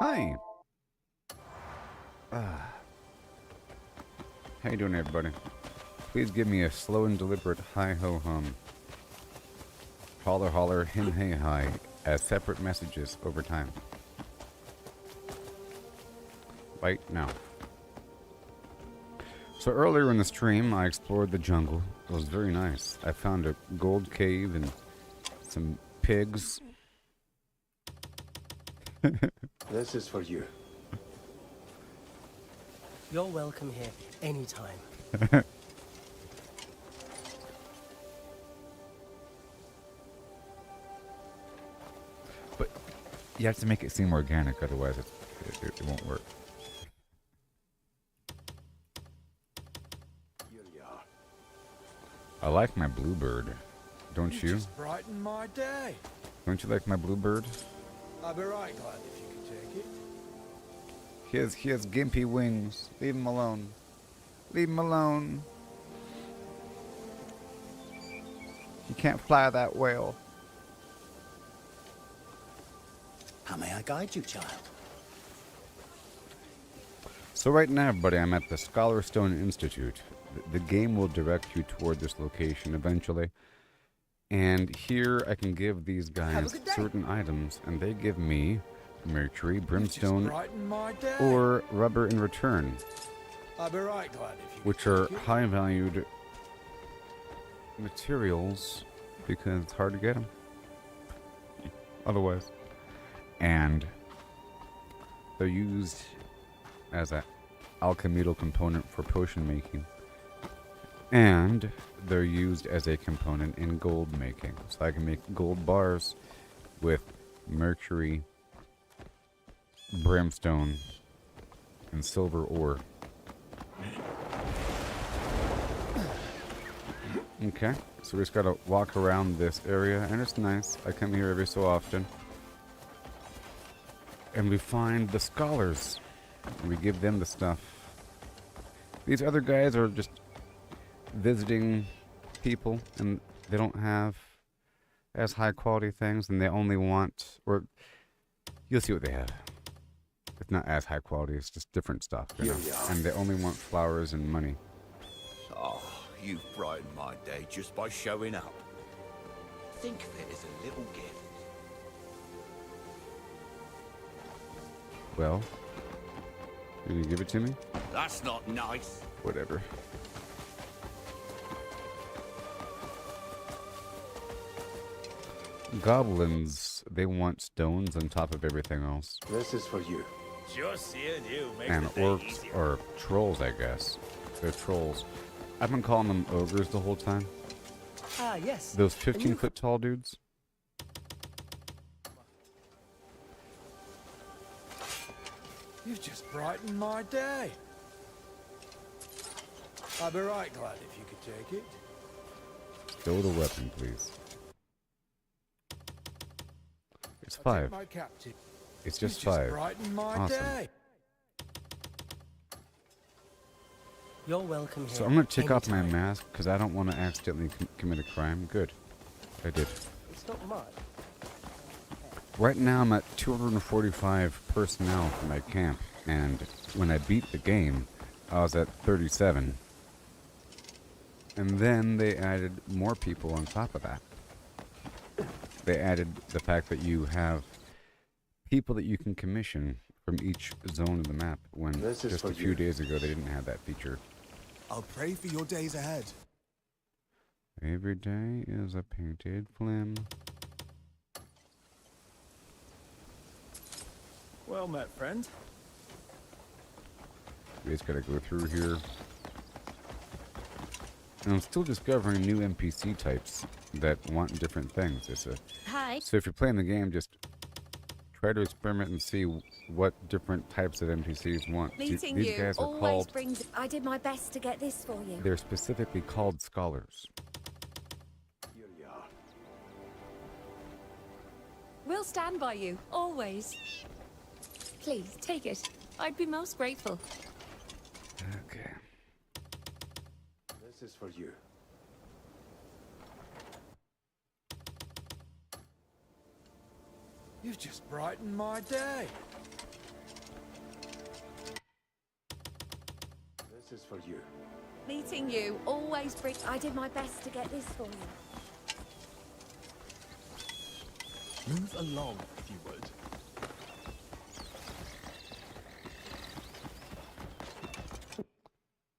Hi. How you doing, everybody? Please give me a slow and deliberate hi-ho hum. Holler holler, hin hey hi, as separate messages over time. Right now. So earlier in the stream, I explored the jungle. It was very nice. I found a gold cave and some pigs. This is for you. You're welcome here anytime. But you have to make it seem organic, otherwise it won't work. Here you are. I like my bluebird. Don't you? Just brighten my day. Don't you like my bluebird? I'll be right glad if you can take it. He has gimpy wings. Leave him alone. Leave him alone. You can't fly that well. How may I guide you, child? So right now, everybody, I'm at the Scholarstone Institute. The game will direct you toward this location eventually. And here I can give these guys certain items, and they give me mercury, brimstone, or rubber in return, I'll be right glad if you which are high-valued materials because it's hard to get them otherwise. And they're used as an alchemical component for potion making. And they're used as a component in gold making. So I can make gold bars with mercury, brimstone, and silver ore. Okay, so we just gotta walk around this area, and it's nice. I come here every so often. And we find the scholars. And we give them the stuff. These other guys are just visiting people, and they don't have as high quality things, and they only want, or you'll see what they have. It's not as high quality, it's just different stuff, you know? And they only want flowers and money. Oh, you've brightened my day just by showing up. Think of it as a little gift. Well, you gonna give it to me? That's not nice. Whatever. Goblins, they want stones on top of everything else. This is for you. Just seeing you makes And the day orcs, easier. or trolls, I guess. They're trolls. I've been calling them ogres the whole time. Ah, yes. Those 15-foot tall dudes. You've just brightened my day. I'll be right glad if you could take it. Stow the weapon, please. It's I'll 5. take my captive. It's just You've 5. brightened my Awesome. day. You're welcome here. So I'm going to take off my anytime. mask because I don't want to accidentally commit a crime. Good. I did. It's not much. Right now I'm at 245 personnel for my camp, and when I beat the game, I was at 37. And then they added more people on top of that. They added the fact that you have people that you can commission from each zone of the map, when just a few days ago they didn't have that feature. I'll pray for your days ahead. Every day is a painted flim. Well met, friend. We just gotta go through here. And I'm still discovering new NPC types that want different things. Hi. So if you're playing the game, just try to experiment and see what different types of NPCs want. Meeting These you guys are always called, brings. I did my best to get this for you. they're specifically called scholars. Here you are. We'll stand by you, always. Please, take it. I'd be most grateful. Okay. This is for you. You've just brightened my day. This is for you. Meeting you always brings. I did my best to get this for you. Move along, if you would.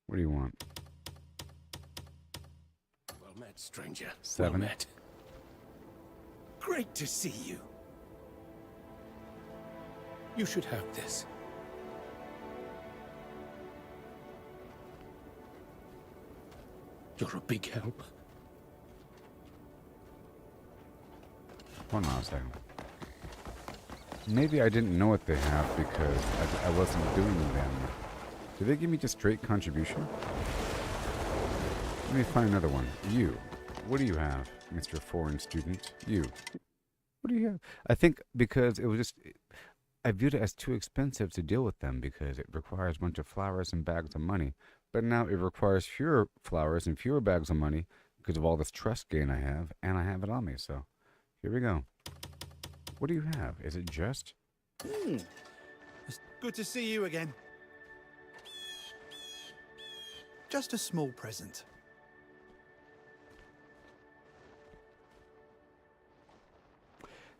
What do you want? Well met, stranger. 7. Well met. Great to see you. You should have this. You're a big help. Hold on a second. Maybe I didn't know what they have because I wasn't doing them. Did they give me just straight contribution? Let me find another one. You. What do you have, Mr. Foreign Student? You. What do you have? I think because it was just... I viewed it as too expensive to deal with them because it requires a bunch of flowers and bags of money. But now it requires fewer flowers and fewer bags of money because of all this trust gain I have, and I have it on me, so here we go. What do you have? Is it just? Good to see you again. Just a small present.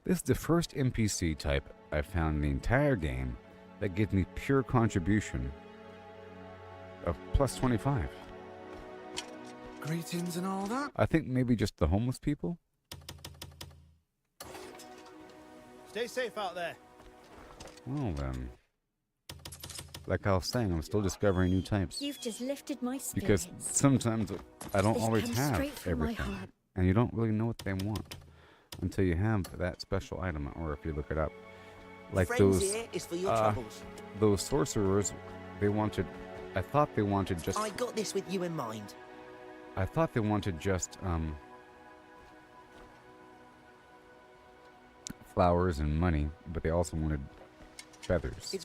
This is the first NPC type I've found in the entire game that gives me pure contribution of plus 25. Greetings and all that. I think maybe just the homeless people. Stay safe out there. Well then. Like I was saying, I'm still discovering new types. You've just lifted my spirits. Because sometimes I don't This always comes have straight from my everything. heart. And you don't really know what they want until you have that special item, or if you look it up. Like Friends those, here is for your troubles. those sorcerers, they wanted, I thought they wanted just, I got this with you in mind. I thought they wanted just, flowers and money, but they also wanted feathers.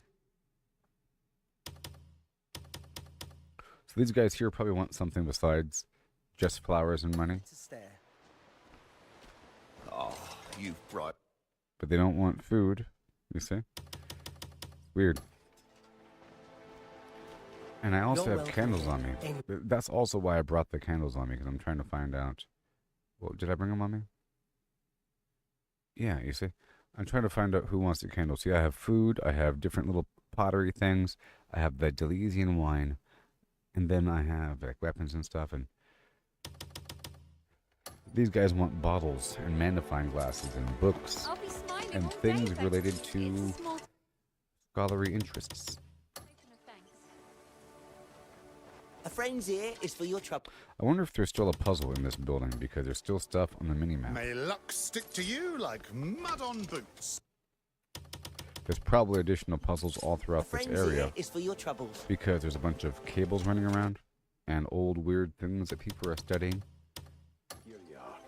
So these guys here probably want something besides just flowers and money. Oh, you've brought... But they don't want food, you see? Weird. And I also have candles on me. That's also why I brought the candles on me, because I'm trying to find out... Well, did I bring them on me? Yeah, you see? I'm trying to find out who wants the candles. See, I have food, I have different little pottery things, I have the Deleuzian wine, and then I have like weapons and stuff, and these guys want bottles and magnifying glasses and books and things related to scholarly interests. A friend's ear is for your trouble. I wonder if there's still a puzzle in this building, because there's still stuff on the minimap. May luck stick to you like mud on boots. There's probably additional puzzles all throughout this area, is for your troubles. because there's a bunch of cables running around and old weird things that people are studying. Here you are.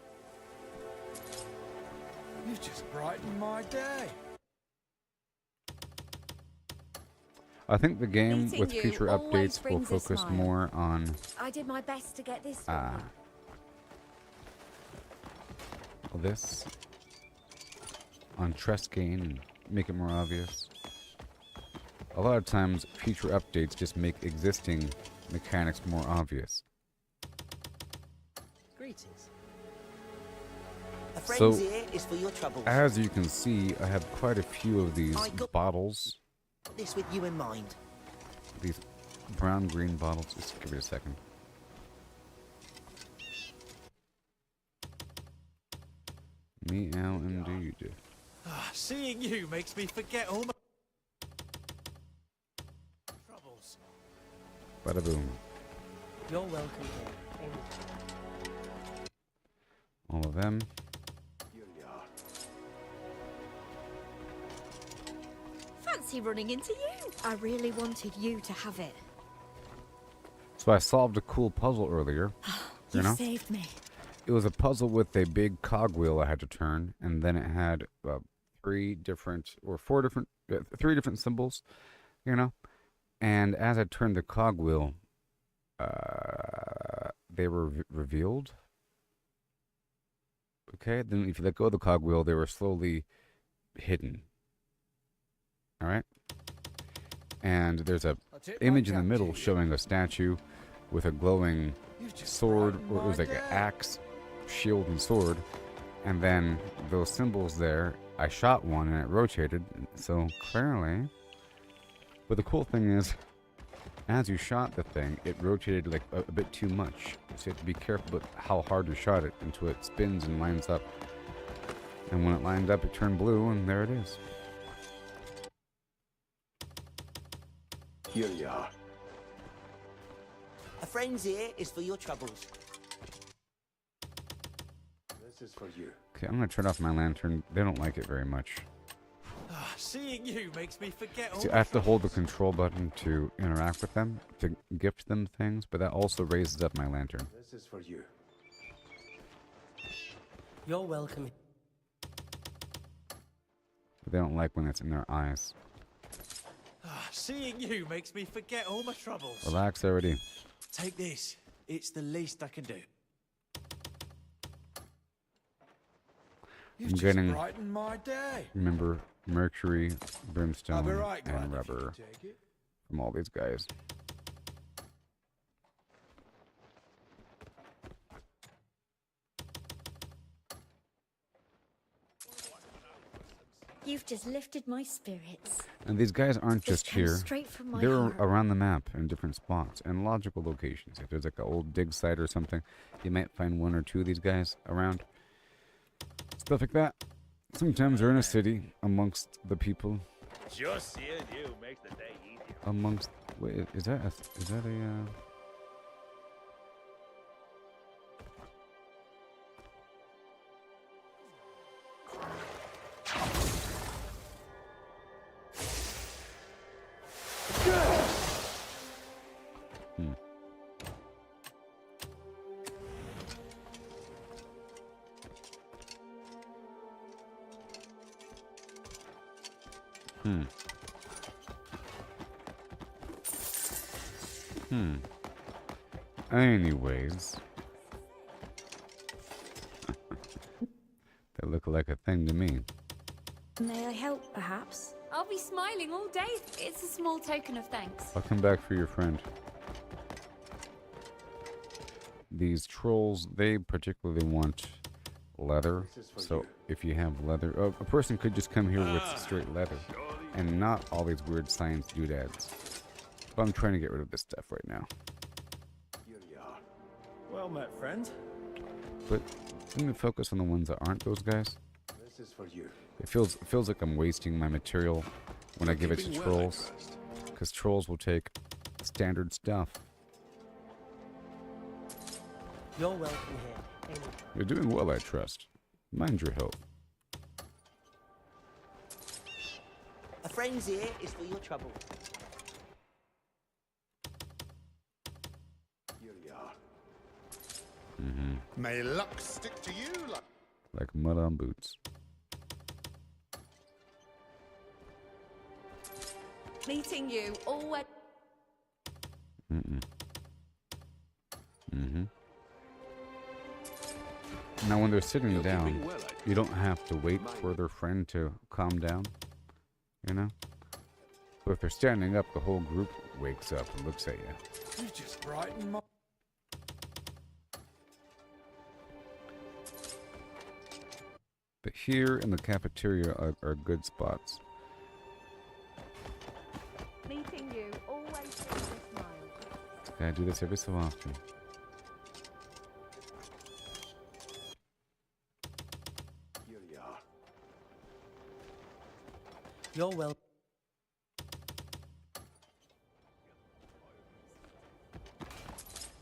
You've just brightened my day. I think the game Meeting with you future always updates will brings a focus smile. more on I did my best to get this for you. this, on trust gain and make it more obvious. A lot of times future updates just make existing mechanics more obvious. Greetings. A So, friend's ear is for your troubles. as you can see, I have quite a few of these bottles. Got this with you in mind. These brown-green bottles. Just give it a second. Meow indeed. Seeing you makes me forget all my troubles. Bada boom. You're welcome here. All of them. Here you are. Fancy running into you. I really wanted you to have it. So I solved a cool puzzle earlier. You saved me. It was a puzzle with a big cogwheel I had to turn, and then it had three different symbols, you know. And as I turned the cogwheel, they were revealed. Okay, then if you let go of the cogwheel, they were slowly hidden. All right. And there's a image in the middle showing a statue with a glowing sword, or it was like an axe, shield, and sword. And then those symbols there, I shot one and it rotated, so clearly. But the cool thing is, as you shot the thing, it rotated like a bit too much. So you have to be careful about how hard you shot it until it spins and lines up. And when it lined up, it turned blue, and there it is. Here you are. A friend's ear is for your troubles. This is for you. Okay, I'm gonna turn off my lantern. They don't like it very much. Seeing you makes me forget all See, my I have to hold the troubles. control button to interact with them, to gift them things, but that also raises up my lantern. This is for you. You're welcome. But they don't like when it's in their eyes. Seeing you makes me forget all my troubles. Relax already. Take this. It's the least I can do. You've I'm just getting, brightened my day. remember, mercury, I'll be brimstone, right glad and if you rubber take it. from all these guys. You've just lifted my spirits. And these guys aren't This just came here. straight from my They're heart. around the map in different spots and logical locations. If there's like an old dig site or something, you might find one or two of these guys around. Stuff like that. Sometimes they're in a city amongst the people. Just seeing you makes the day easier. Amongst, wait, is that a? Hmm. Hmm. Hmm. Anyways. They look like a thing to me. May I help, perhaps? I'll be smiling all day. It's a small token of thanks. I'll come back for your friend. These trolls, they particularly want leather. So if you have leather, a person could just come here with straight leather and not all these weird science doodads. But I'm trying to get rid of this stuff right now. Here you are. Well met, friend. But let me focus on the ones that aren't those guys. This is for you. It feels like I'm wasting my material when I give it to Keeping well, I trolls, trust. because trolls will take standard stuff. You're welcome here. Anytime. You're doing well, I trust. Mind your health. A friend's ear is for your troubles. Here you are. Mm-hmm. May luck stick to you Like mud on boots. Meeting you always. Mm-mm. Mm-hmm. Now, when they're sitting You're down, keeping well, I you don't have to wait for their friend to calm down, you know? But if they're standing up, the whole group wakes up and looks at you. You've just brightened my... But here in the cafeteria are good spots. Meeting you always brings a smile. I do this every so often. Here you are. You're welcome.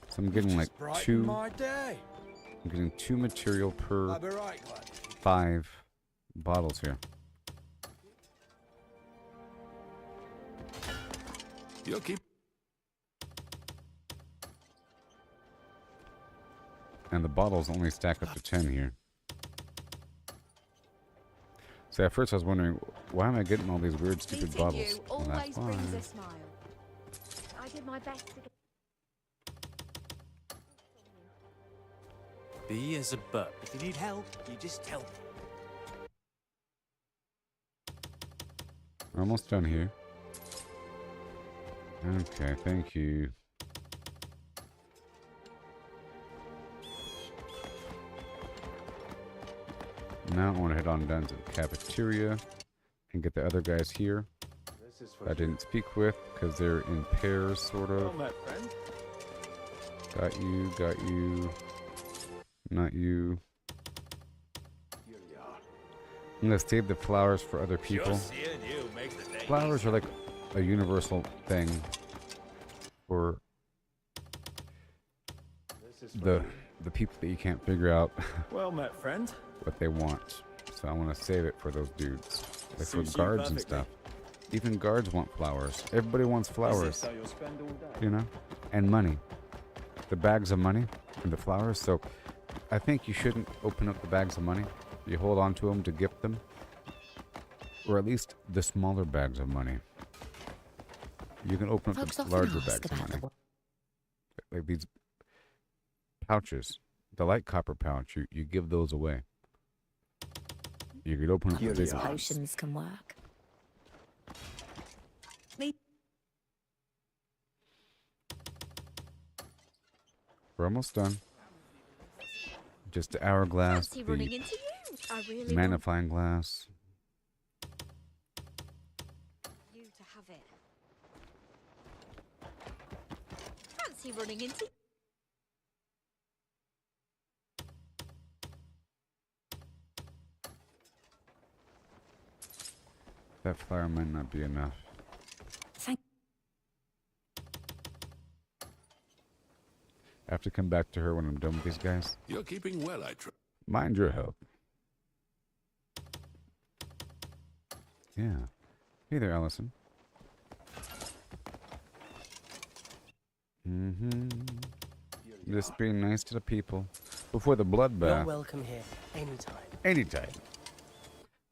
So I'm getting like Brighten two. my day. I'm getting 2 material per I'll be right glad. 5 bottles here. You'll keep. And the bottles only stack up to 10 here. So at first I was wondering, why am I getting all these weird, stupid Meeting bottles? you Well, that's always brings a why. smile. I did my best to get... Be as a buck. If you need help, you just tell me. We're almost done here. Okay, thank you. Now I want to head on down to the cafeteria and get the other guys here. This is for I didn't speak with because they're in pairs, sort of. Well met, friend. Got you. Not you. Here you are. I'm gonna save the flowers for other people. Just seeing you makes the day Flowers are like a universal thing for This is for the people that you can't figure out Well met, friend. what they want. So I want to save it for those dudes, like for Suits you guards and perfectly. stuff. Even guards want flowers. Everybody wants Is flowers, this how you'll spend all day? you know, and money. The bags of money and the flowers. So I think you shouldn't open up the bags of money. You hold on to them to gift them, or at least the smaller bags of money. You can open up Folks the often larger ask bags of about money, the like these pouches. The light copper pouch, you give those away. You could open up the big these ones. potions can work. Me. We're almost done. Just the hourglass, Fancy running the into you. I really magnifying glass. want you to have it. Fancy running into. That flower might not be enough. Thank. I have to come back to her when I'm done with these guys. You're keeping well, I trust. Mind your health. Yeah. Hey there, Allison. Just being nice to the people before the You're bloodbath. welcome here anytime. Anytime.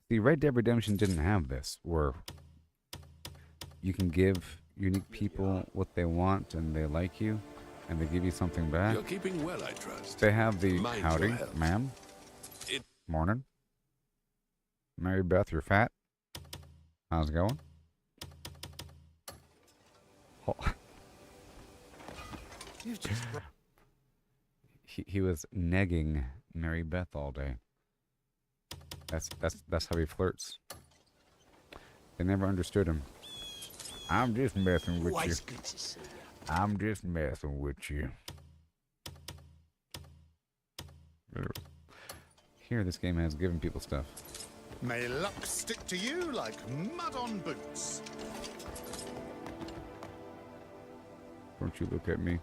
See, Red Dead Redemption didn't have this, where you can give unique people what they want and they like you, and they give you something back. You're keeping well, I trust. They have the Mind your howdy, health. ma'am. It- Morning. Mary Beth, you're fat. How's it going? Oh. You've just He was negging Mary Beth all day. That's how he flirts. They never understood him. I'm just messing with you. Always good to see you. I'm just messing with you. Here, this game has given people stuff. May luck stick to you like mud on boots. Don't you look at me.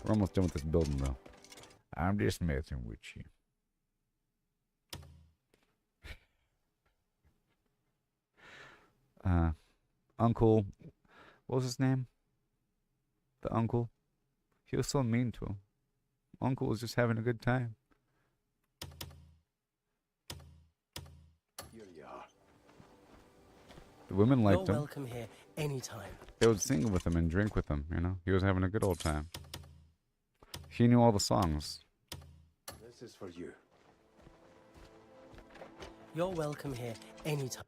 We're almost done with this building, though. I'm just messing with you. Uncle, what was his name? The uncle. He was so mean to him. Uncle was just having a good time. Here you are. The women liked You're him. welcome here anytime. They would sing with him and drink with him, you know? He was having a good old time. He knew all the songs. This is for you. You're welcome here anytime.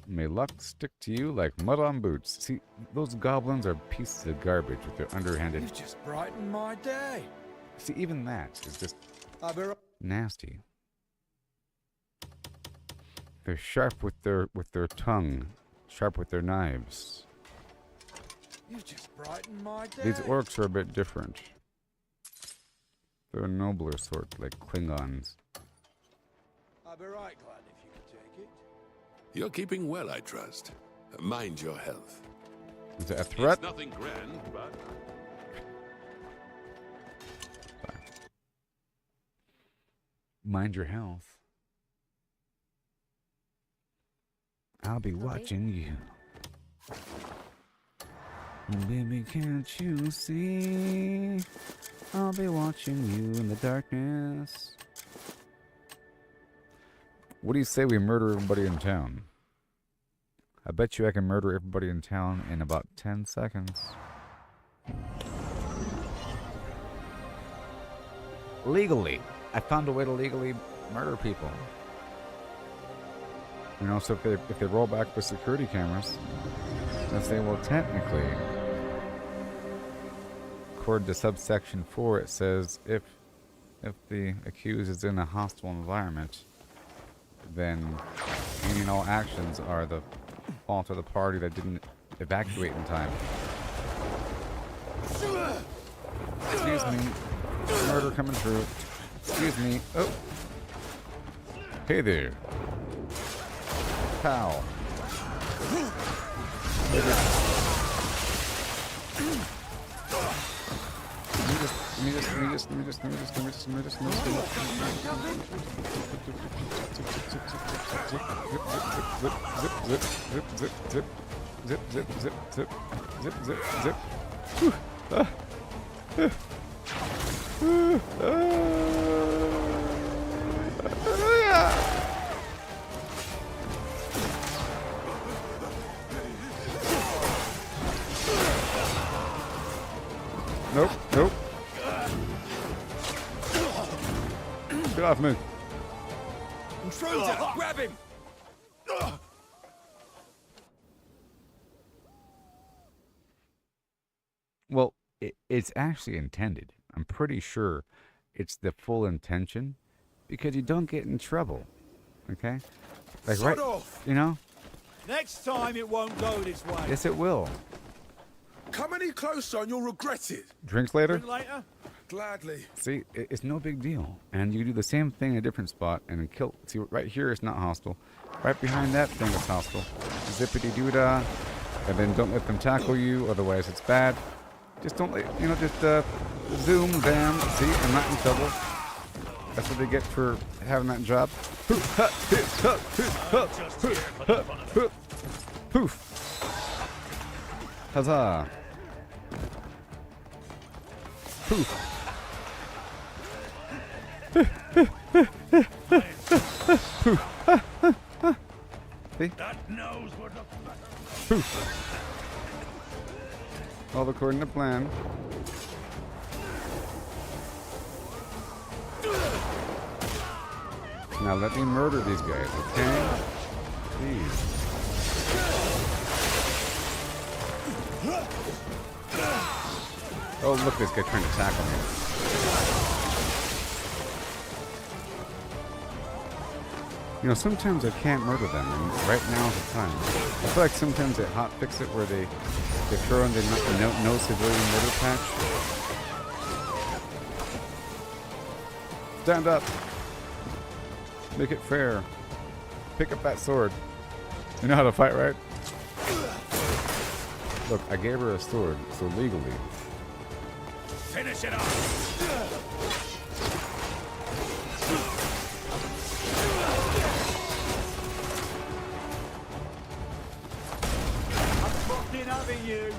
May luck stick to you like mud on boots. See, those goblins are pieces of garbage with their underhanded... You've just brightened my day. See, even that is just I'll be right. nasty. They're sharp with their tongue, sharp with their knives. You've just brightened my day. These orcs are a bit different. They're a nobler sort, like Klingons. I'll be right glad if you could take it. You're keeping well, I trust. Mind your health. Is it a threat? It's nothing grand, but... Mind your health. I'll be watching you. Baby, can't you see? I'll be watching you in the darkness. What do you say we murder everybody in town? I bet you I can murder everybody in town in about 10 seconds. Legally. I found a way to legally murder people. You know, so if they roll back with security cameras, they'll say, well, technically, according to subsection 4, it says if the accused is in a hostile environment, then any and all actions are the fault of the party that didn't evacuate in time. Excuse me. Murder coming through. Excuse me. Oh. Hey there. Pow. Let me just. Zip. Whew. Nope. Get off me. Intruder! Grab him! Well, it's actually intended. I'm pretty sure it's the full intention because you don't get in trouble. Okay? Like, Sod right, off. you know? Next time it won't go this way. Yes, it will. Come any closer and you'll regret it. Drinks later? Drink later? Gladly. See, it's no big deal. And you do the same thing in a different spot and then kill. See, right here it's not hostile. Right behind that thing is hostile. Zippity-doo-dah. And then don't let them tackle you, otherwise it's bad. Just don't let, you know, just zoom, bam. See, I'm not in trouble. That's what they get for having that job. Poof. Huzzah. Poof. See? That knows what the... Poof. All according to plan. Now let me murder these guys, okay? Please. Oh, look, this guy trying to tackle me. You know, sometimes I can't murder them, and right now is the time. I feel like sometimes they hotfix it where they throw in the no civilian murder patch. Stand up. Make it fair. Pick up that sword. You know how to fight, right? Look, I gave her a sword, so legally. Finish it off! I'm fucking having you!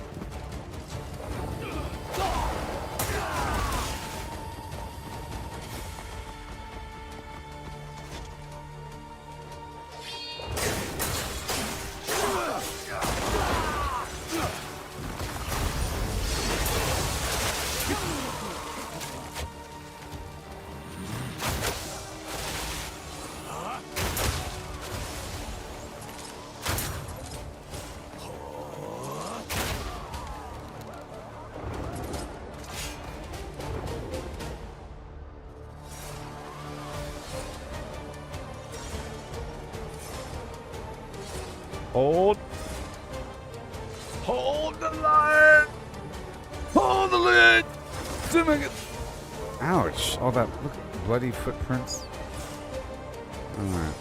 Hold the line! Hold the lid! Ouch! All that, look, bloody footprints. Alright.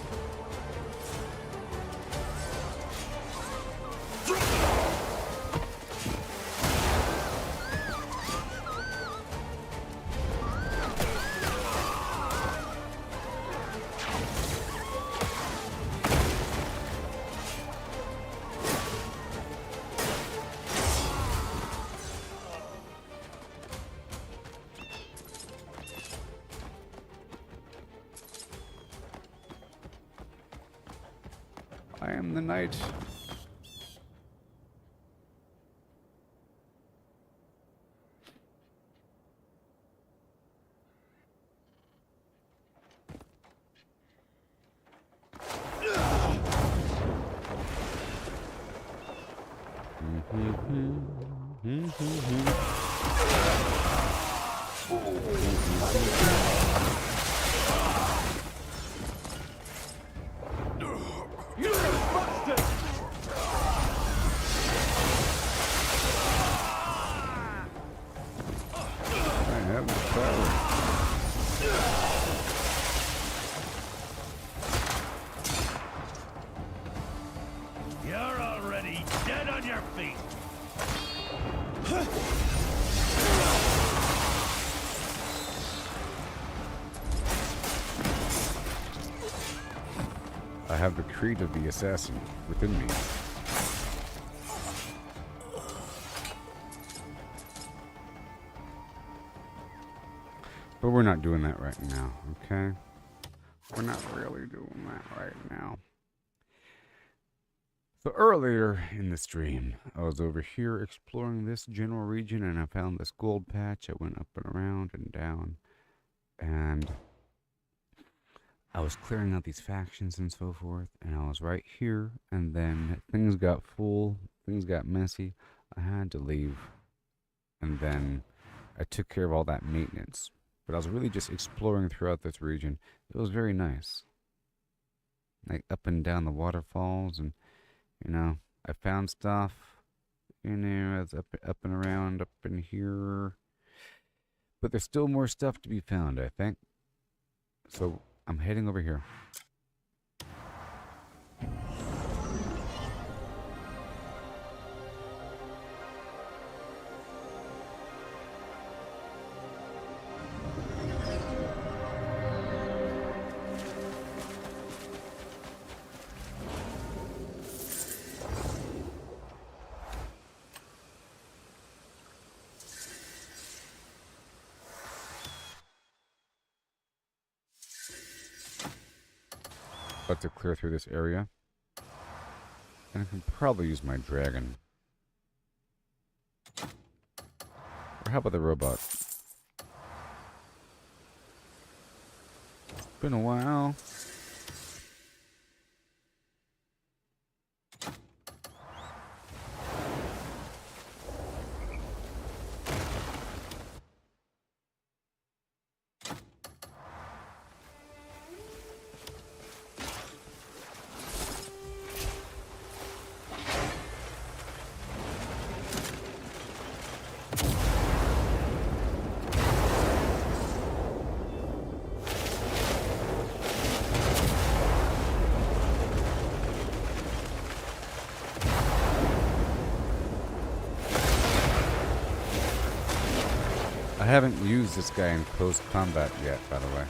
I am the knight. have the power. You're already dead on your feet. I have the creed of the assassin within me. But we're not doing that right now, okay? We're not really doing that right now. So earlier in the stream, I was over here exploring this general region and I found this gold patch. I went up and around and down and I was clearing out these factions and so forth, and I was right here, and then things got full, things got messy. I had to leave, and then I took care of all that maintenance. But I was really just exploring throughout this region. It was very nice. Like up and down the waterfalls, and you know, I found stuff. You know, it's up and around, up in here. But there's still more stuff to be found, I think. So I'm heading over here. About to clear through this area. And I can probably use my dragon. Or how about the robot? It's been a while. I haven't used this guy in close combat yet, by the way.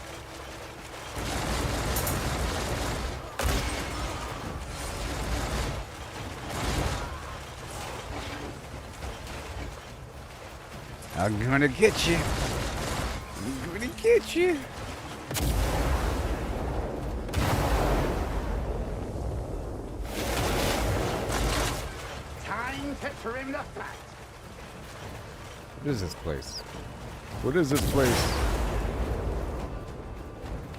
I'm gonna get you. I'm gonna get you. Time to trim the fat. What is this place? What is this place?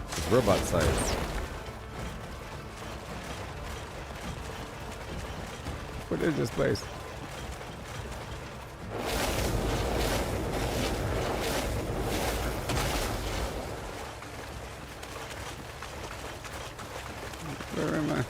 It's robot size. What is this place? Where am I?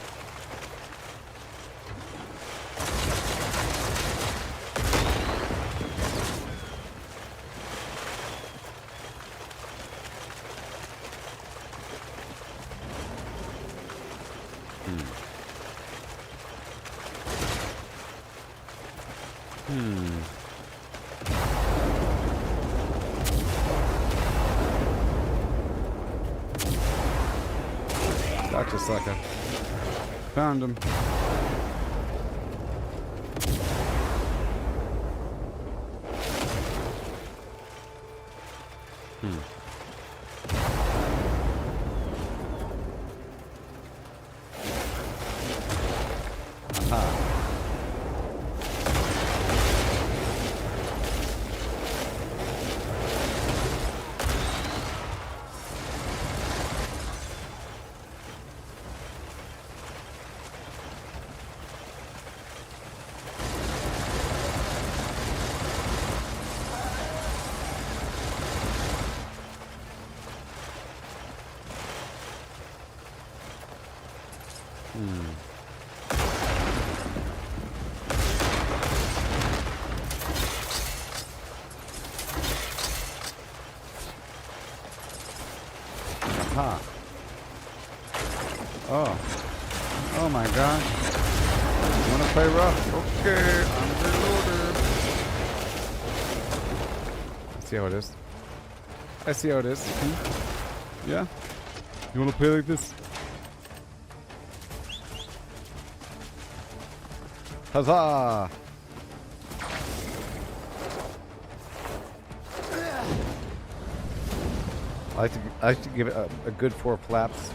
Gotcha, sucker. Found him. Aha. Okay, I'm reloaded. See how it is? I see how it is. Yeah? You wanna play like this? Huzzah! I like to give it a good 4 flaps.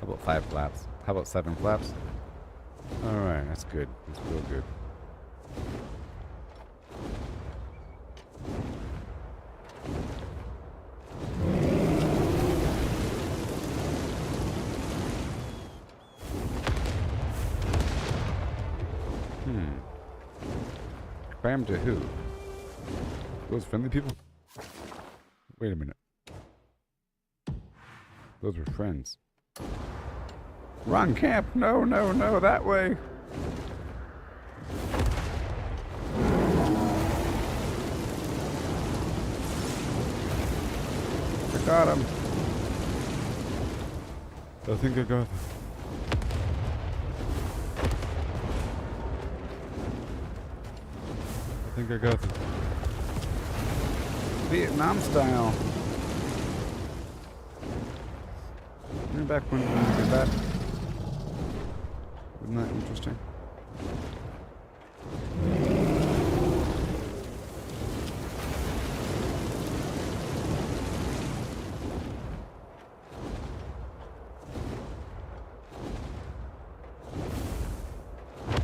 How about 5 flaps? How about 7 flaps? Alright, that's good. That's real good. Cram to who? Those friendly people? Wait a minute. Those were friends. Wrong camp! No, no, no, that way! I got him! I think I got him. I think I got this. Vietnam style. Remember back when we did that? Wasn't that interesting?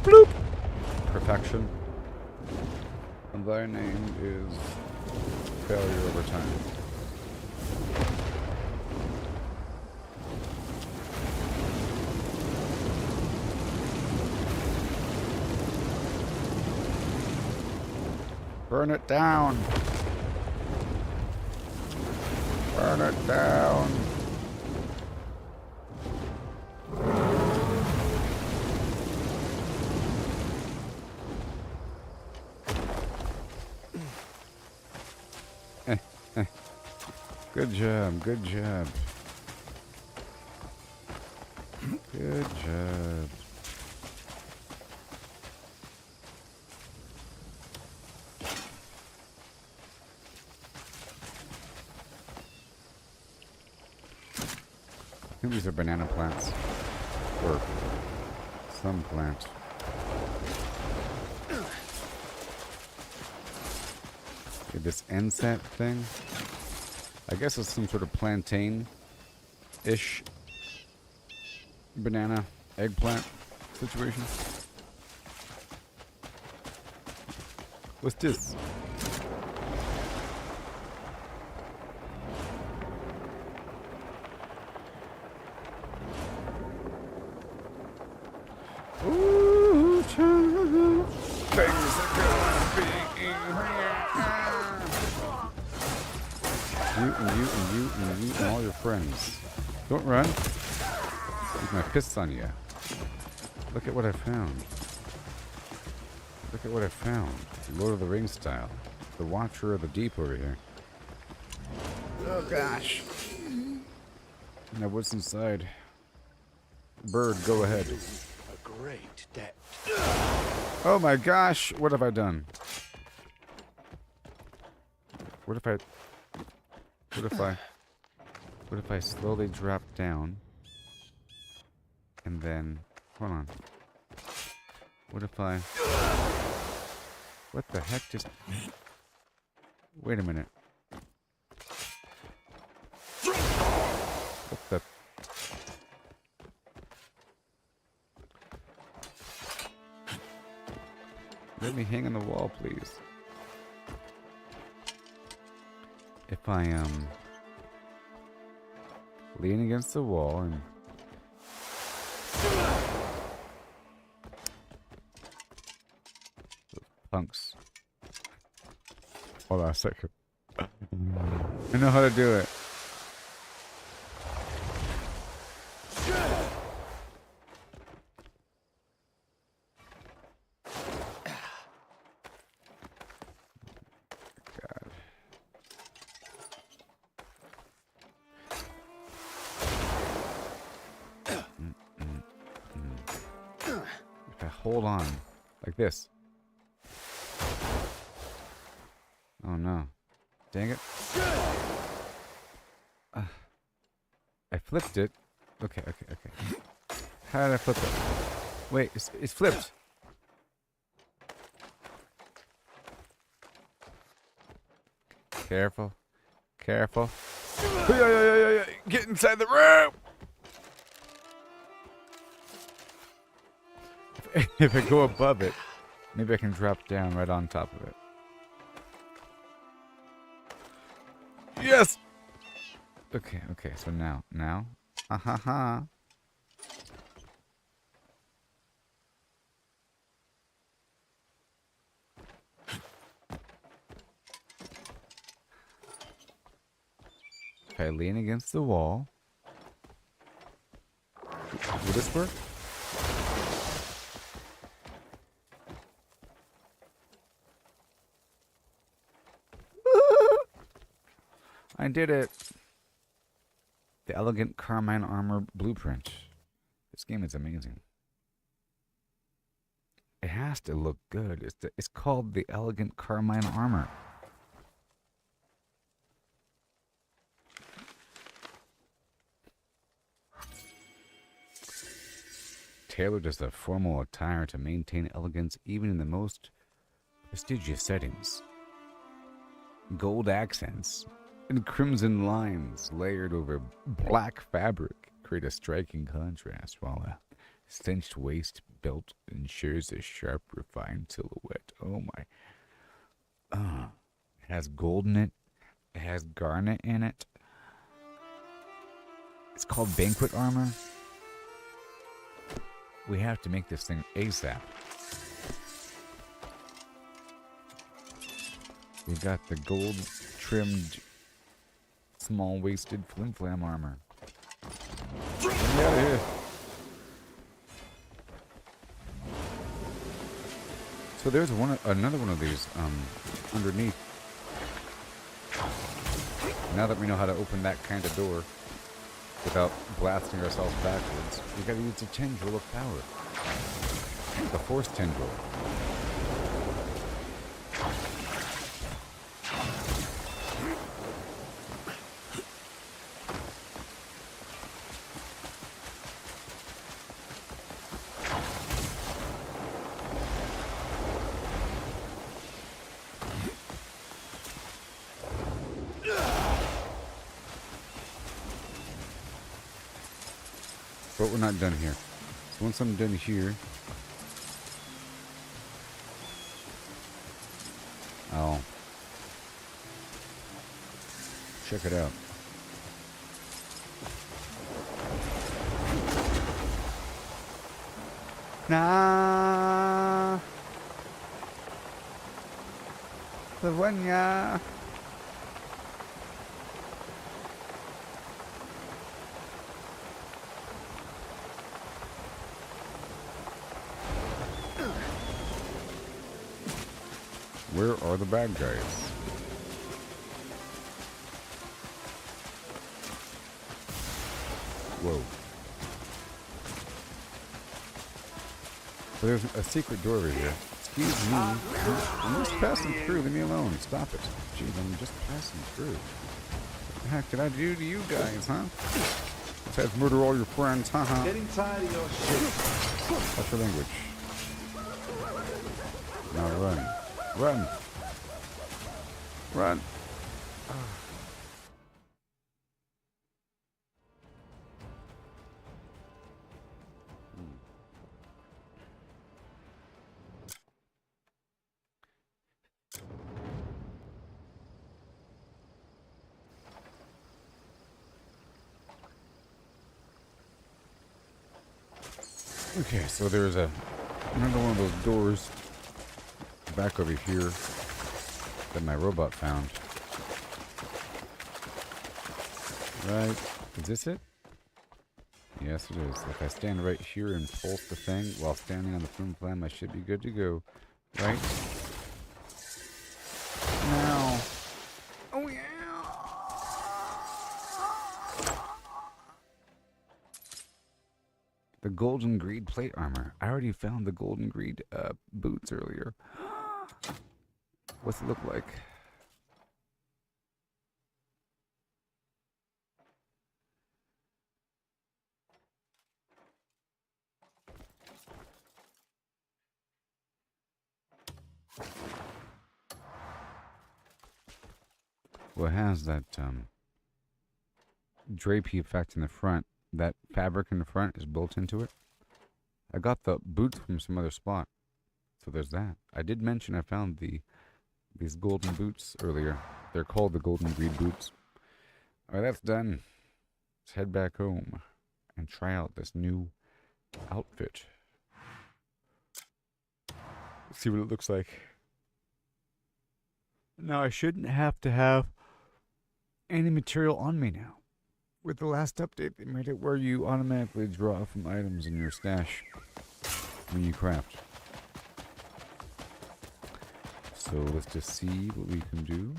Bloop! Perfection. And thy name is failure over time. Burn it down. Burn it down. Good job, good job. Good job. I think these are banana plants. Or some plant. Okay, this inset thing. I guess it's some sort of plantain-ish banana eggplant situation. What's this? Ooh, child. Things are gonna be you and you and you and you and all your friends. Don't run. Use my fists on you. Look at what I found. Look at what I found. Lord of the Rings style. The Watcher of the Deep over here. Oh gosh. Now what's inside? Bird, go ahead. A great debt. Oh my gosh, what have I done? What if I slowly drop down and then hold on. What the heck just wait a minute. What the let me hang on the wall, please. If I lean against the wall and those punks. Hold on a second. I know how to do it. hold on. Like this. Oh no. Dang it. I flipped it. Okay. How did I flip it? Wait, it's flipped. Careful. Get inside the room! If I go above it, maybe I can drop down right on top of it. Yes! Okay, so now. Ha. If I lean against the wall. Will this work? I did it. The elegant Carmine armor blueprint. This game is amazing. It has to look good. It's called the elegant Carmine armor. Tailored as a formal attire to maintain elegance even in the most prestigious settings. Gold accents and crimson lines layered over black fabric create a striking contrast, while a cinched waist belt ensures a sharp, refined silhouette. Oh my. It has gold in it. It has garnet in it. It's called banquet armor. We have to make this thing ASAP. We've got the gold trimmed, small waisted flim flam armor. Get me out of here. So there's another one of these underneath. Now that we know how to open that kind of door without blasting ourselves backwards, we gotta use the tendril of power. The force tendril. But we're not done here. So once I'm done here, I'll check it out. Nah, Livonia. Where are the bad guys? Whoa. So there's a secret door over here. Excuse me. I'm just passing through. Leave me alone. Stop it. Jeez, I'm just passing through. What the heck did I do to you guys, huh? Besides murder all your friends, haha. Getting tired of your shit. What's your language? Now run. Run! Run! Okay, so there's another one of those doors back over here that my robot found. Right? Is this it? Yes, it is. If I stand right here and pulse the thing while standing on the flim flam, I should be good to go. Right? Now. Oh, yeah! The golden greed plate armor. I already found the golden greed boots earlier. What's it look like? Well, it has that drapey effect in the front. That fabric in the front is built into it. I got the boots from some other spot, so there's that. I did mention I found these golden boots earlier. They're called the golden greed boots. All right, that's done. Let's head back home and try out this new outfit. Let's see what it looks like. Now, I shouldn't have to have any material on me now. With the last update, they made it where you automatically draw from items in your stash when you craft. So let's just see what we can do.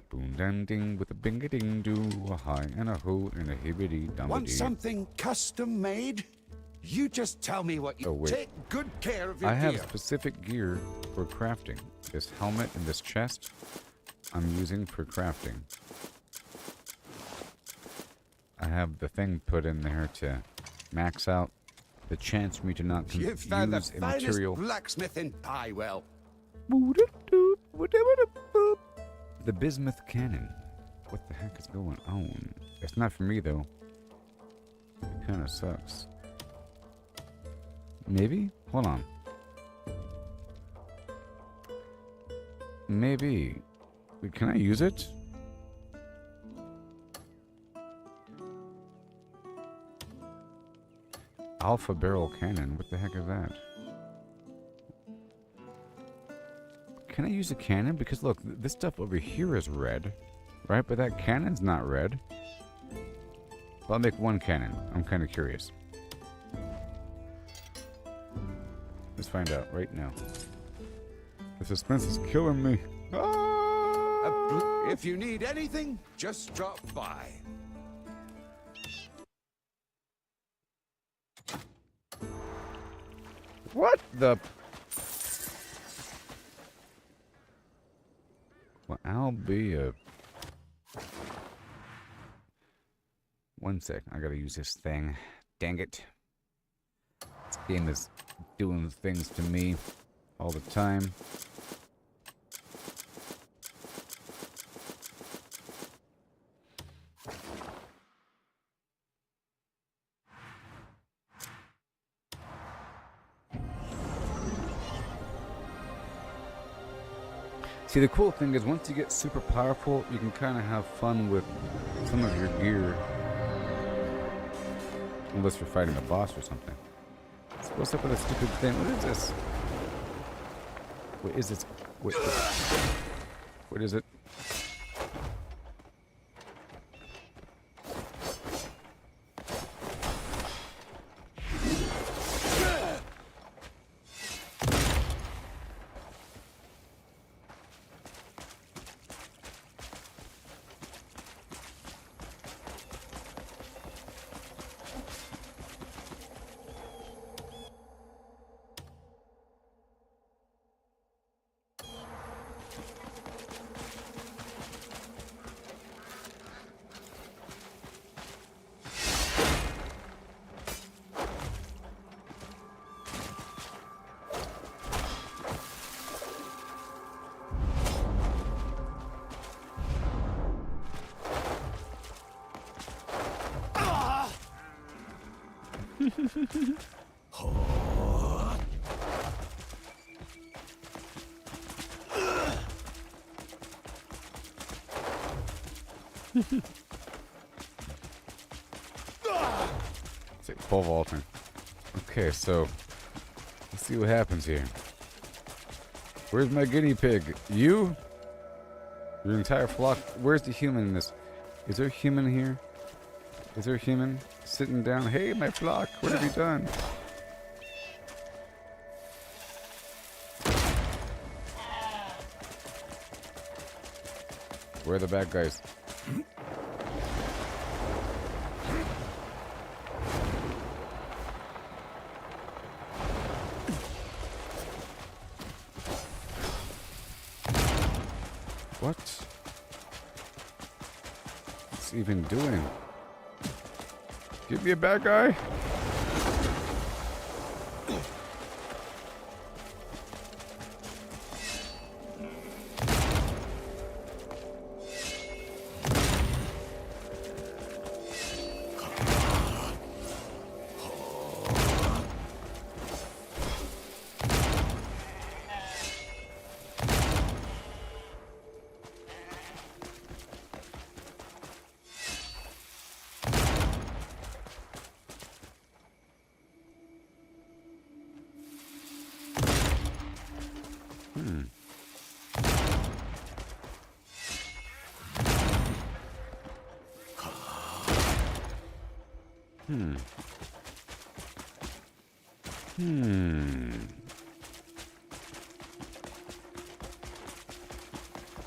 Boom dang ding with a bing a ding doo, a hi and a ho and a hibbity dum. Want something custom made? You just tell me what you take good care of your I have gear. specific gear for crafting. This helmet and this chest I'm using for crafting. I have the thing put in there to max out the chance for me to not You've use found the a finest material. blacksmith in Piewell. The bismuth cannon. What the heck is going on? It's not for me though. It kind of sucks. Maybe? Hold on. Maybe. Wait, can I use it? Alpha barrel cannon. What the heck is that? Can I use a cannon? Because look, this stuff over here is red, right? But that cannon's not red. Well, I'll make one cannon. I'm kind of curious. Let's find out right now. The suspense is killing me. If you need anything, just drop by. What the? Well, I'll be a... One sec. I gotta use this thing. Dang it. This game is doing things to me all the time. See, the cool thing is once you get super powerful, you can kind of have fun with some of your gear. Unless you're fighting a boss or something. So what's up with this stupid thing? What is this? What is this? What is it? Say pole vaulting. Okay, so let's see what happens here. Where's my guinea pig? You? Your entire flock? Where's the human in this? Is there a human here? Is there a human sitting down? Hey, my flock, what have you done? Where are the bad guys? What? What's it even doing? Give me a bad guy.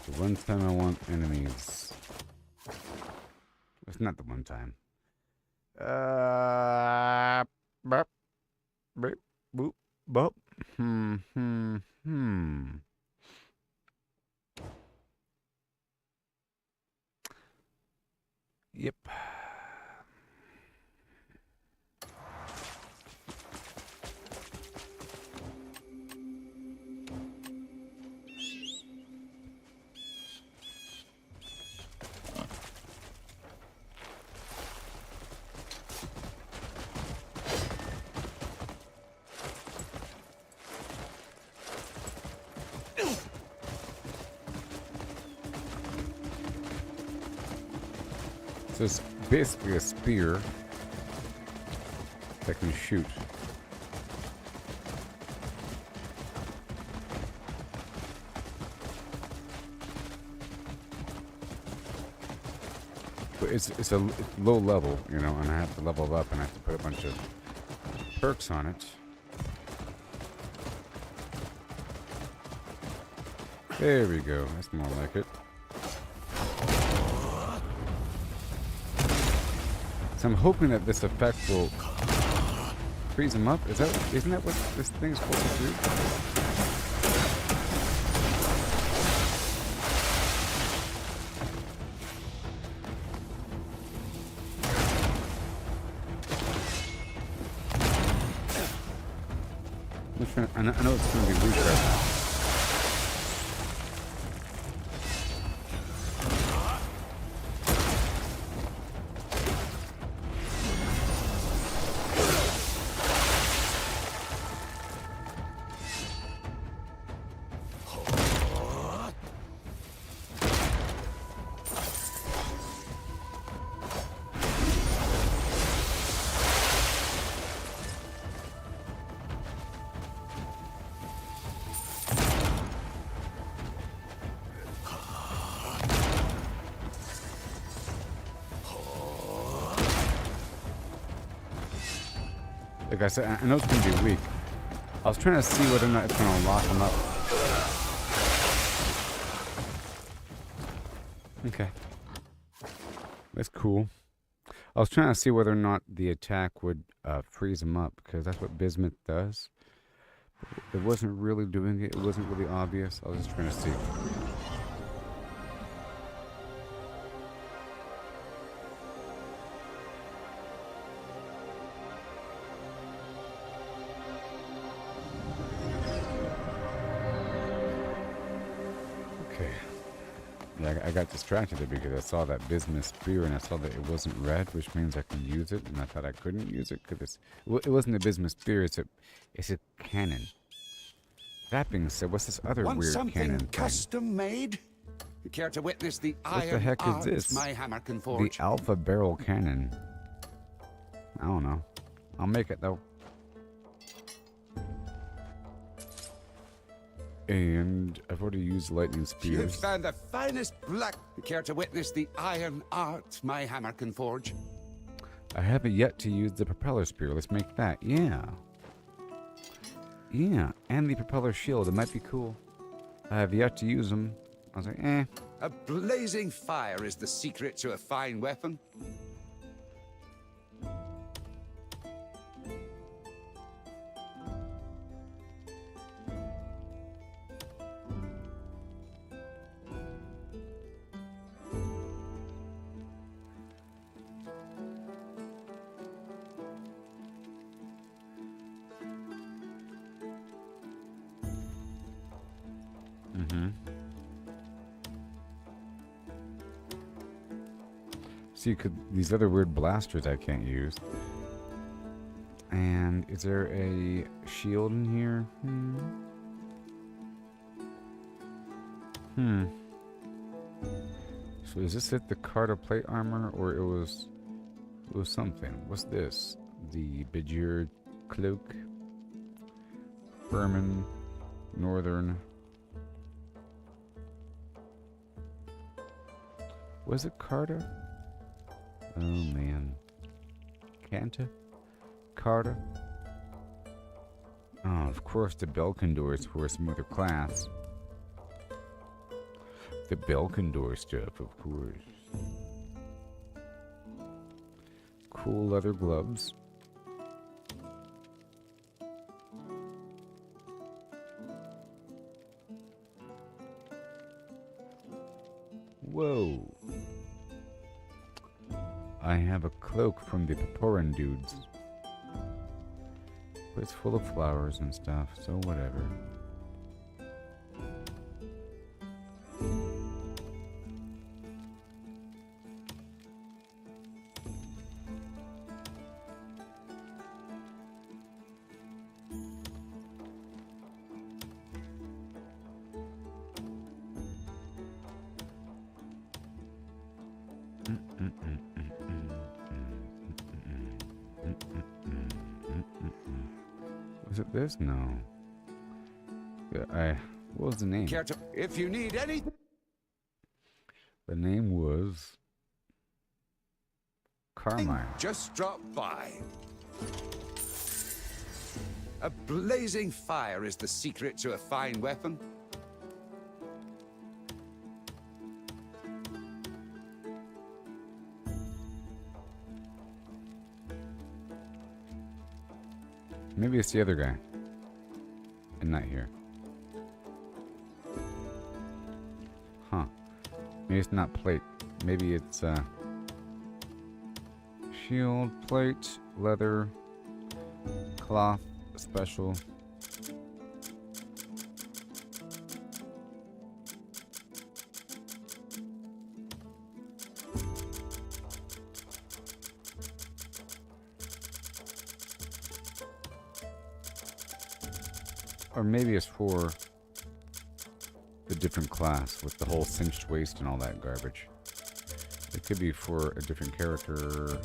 The one time I want enemies. It's not the one time. Bop, beep, boop, bop. Yep. So it's basically a spear that can shoot. But it's a low level, you know, and I have to level up and I have to put a bunch of perks on it. There we go. That's more like it. So I'm hoping that this effect will freeze him up. Isn't that what this thing's supposed to do? I know it's going to be weak right now. Like I said, I know it's going to be weak. I was trying to see whether or not it's going to lock him up. Okay. That's cool. I was trying to see whether or not the attack would freeze him up, because that's what Bismuth does. It wasn't really doing it. It wasn't really obvious. I was just trying to see. Yeah, I got distracted there because I saw that bismuth spear and I saw that it wasn't red, which means I can use it, and I thought I couldn't use it because it wasn't a bismuth spear. It's a cannon. That being said, what's this other weird cannon thing? Custom made? You care to witness the What the heck is this? My hammer can forge? The alpha barrel cannon. I don't know. I'll make it though. And I've already used lightning spears. You've found the finest black. You care to witness the iron art my hammer can forge? I haven't yet to use the propeller spear. Let's make that. Yeah. Yeah, and the propeller shield. It might be cool. I have yet to use them. I was like, eh. A blazing fire is the secret to a fine weapon. Mm-hmm. See, these other weird blasters I can't use. And is there a shield in here? So is this it, the Carter plate armor, or it was something? What's this? The Bajir cloak. Berman, Northern. Was it Carter? Oh man. Canta? Carter? Oh, of course the Belkandors for a smoother class. The Belkandor stuff, of course. Cool leather gloves. Whoa. I have a cloak from the Paporan dudes. But it's full of flowers and stuff, so whatever. Was it this? No. Yeah, what was the name? If you need anything. The name was Carmine. Just drop by. A blazing fire is the secret to a fine weapon. Maybe it's the other guy. And not here. Huh. Maybe it's not plate. Maybe it's shield, plate, leather, cloth, special. Or maybe it's for the different class with the whole cinched waist and all that garbage. It could be for a different character.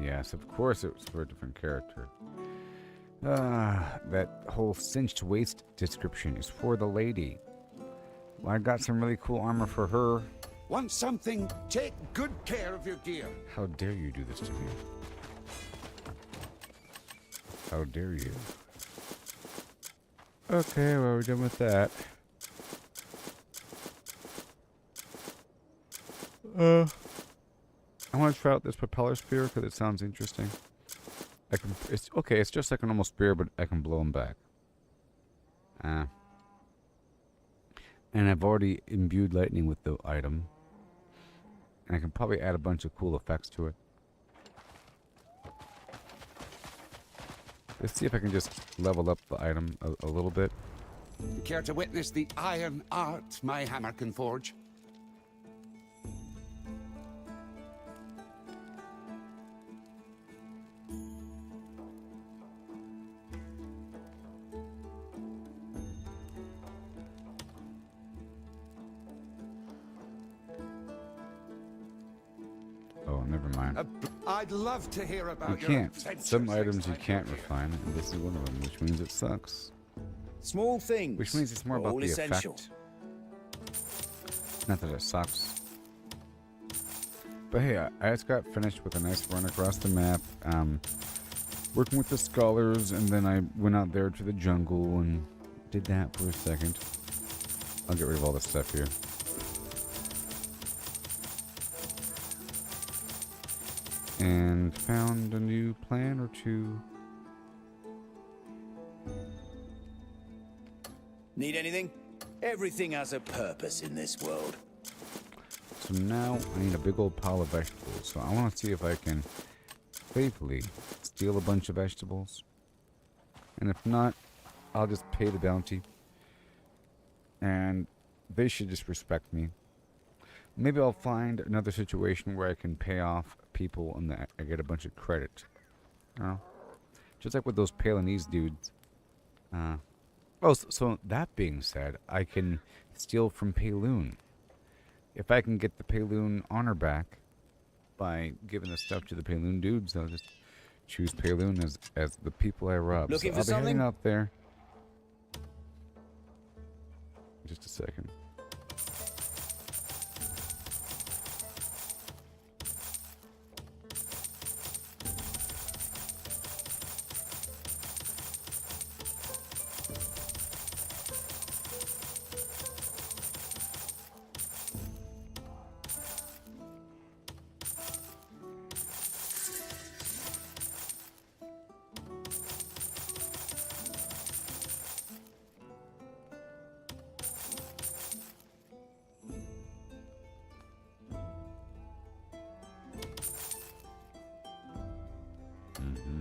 Yes, of course it was for a different character. That whole cinched waist description is for the lady. Well, I got some really cool armor for her. Want something? Take good care of your gear. How dare you do this to me? How dare you? Okay, well, we're done with that. I want to try out this propeller spear because it sounds interesting. It's okay. It's just like a normal spear, but I can blow them back. And I've already imbued lightning with the item. And I can probably add a bunch of cool effects to it. Let's see if I can just level up the item a little bit. Care to witness the iron art my hammer can forge? Oh, never mind. I'd love to hear about You your can't. adventures Some next items you time can't you're here. refine, and this is one of them, which means it sucks. Small things. Which means it's more about all the essential. effect. Not that it sucks. But hey, I just got finished with a nice run across the map, working with the scholars, and then I went out there to the jungle and did that for a second. I'll get rid of all this stuff here. And found a new plan or two. Need anything? Everything has a purpose in this world. So now I need a big old pile of vegetables. So I want to see if I can playfully steal a bunch of vegetables. And if not, I'll just pay the bounty. And they should just respect me. Maybe I'll find another situation where I can pay off people and I get a bunch of credit. Just like with those Palanese dudes. So that being said, I can steal from Payloon. If I can get the Payloon honor back by giving the stuff to the Payloon dudes, I'll just choose Payloon as the people I rob. Looking so for I'll be heading something? out there. Just a second.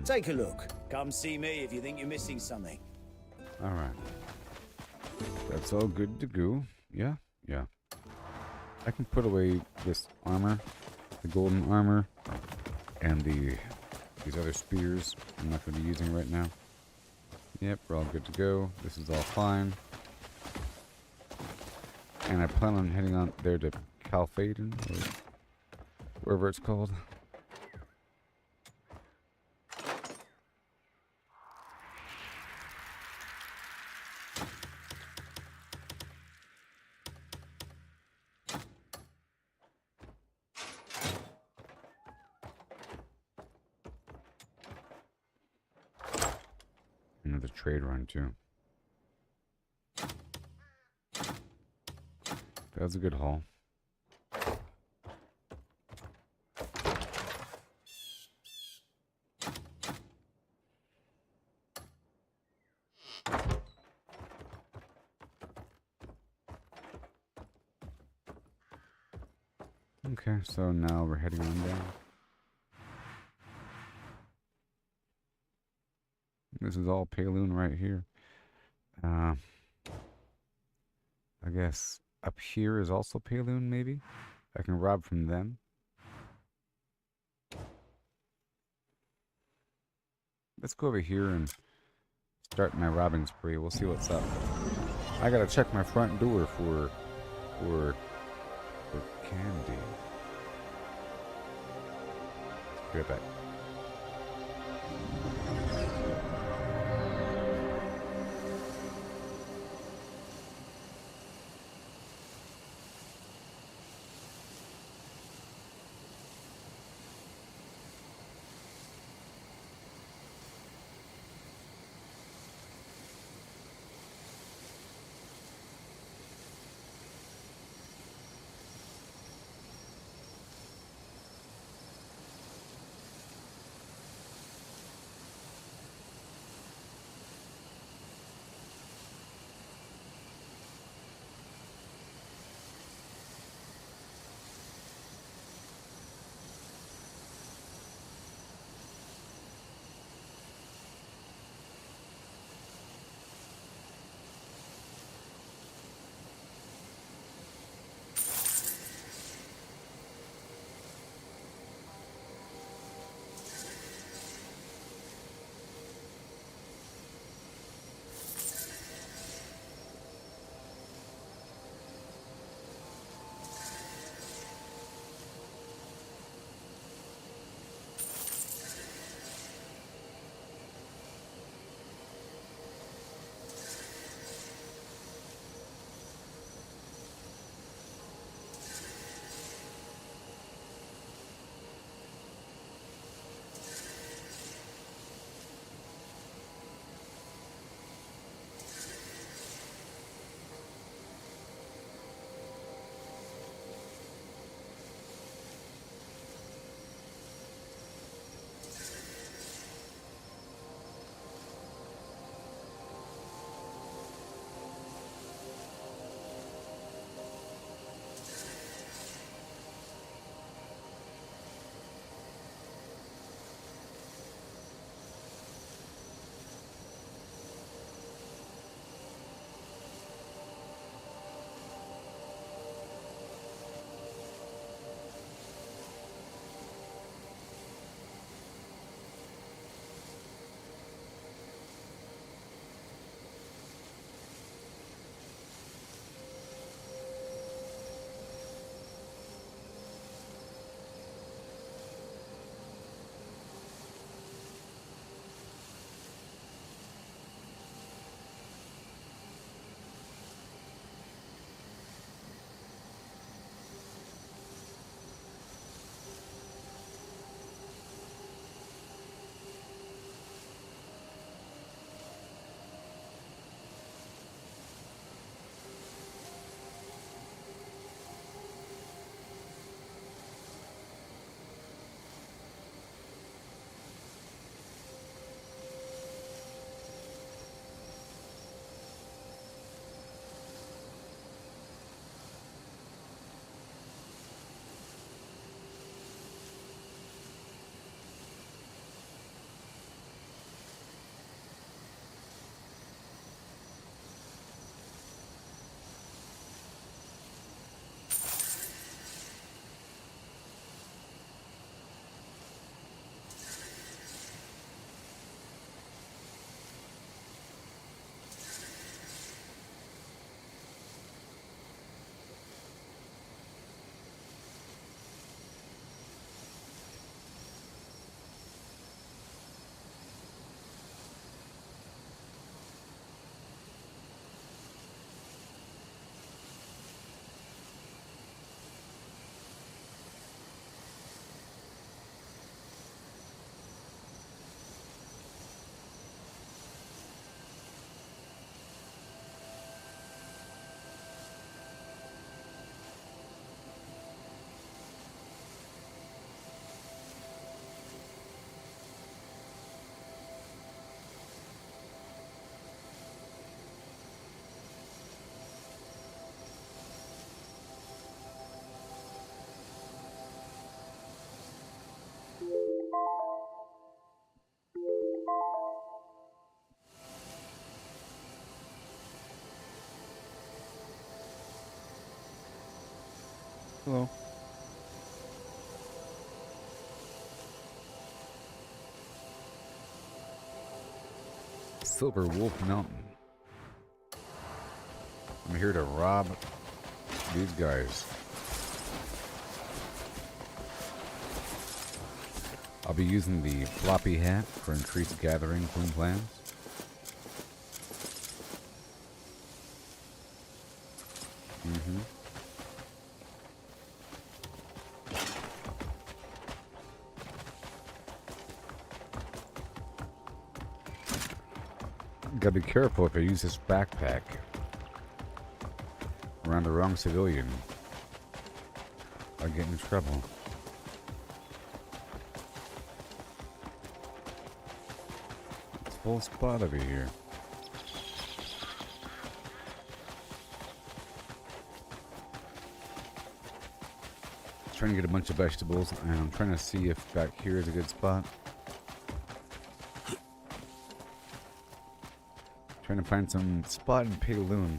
Take a look. Come see me if you think you're missing something. Alright. That's all good to go. Yeah? Yeah. I can put away this armor, the golden armor, and these other spears I'm not going to be using right now. Yep, we're all good to go. This is all fine. And I plan on heading on there to Calfaden, or wherever it's called. Another trade run too. That was a good haul. Okay, so now we're heading on down. This is all Payloon right here. I guess up here is also Payloon, maybe? I can rob from them. Let's go over here and start my robbing spree. We'll see what's up. I gotta check my front door for candy. Be right back. Hello. Silver Wolf Mountain. I'm here to rob these guys. I'll be using the floppy hat for increased gathering from plants. Gotta be careful if I use this backpack around the wrong civilian. I'll get in trouble. It's full spot over here. Trying to get a bunch of vegetables, and I'm trying to see if back here is a good spot. Trying to find some spot in Payloon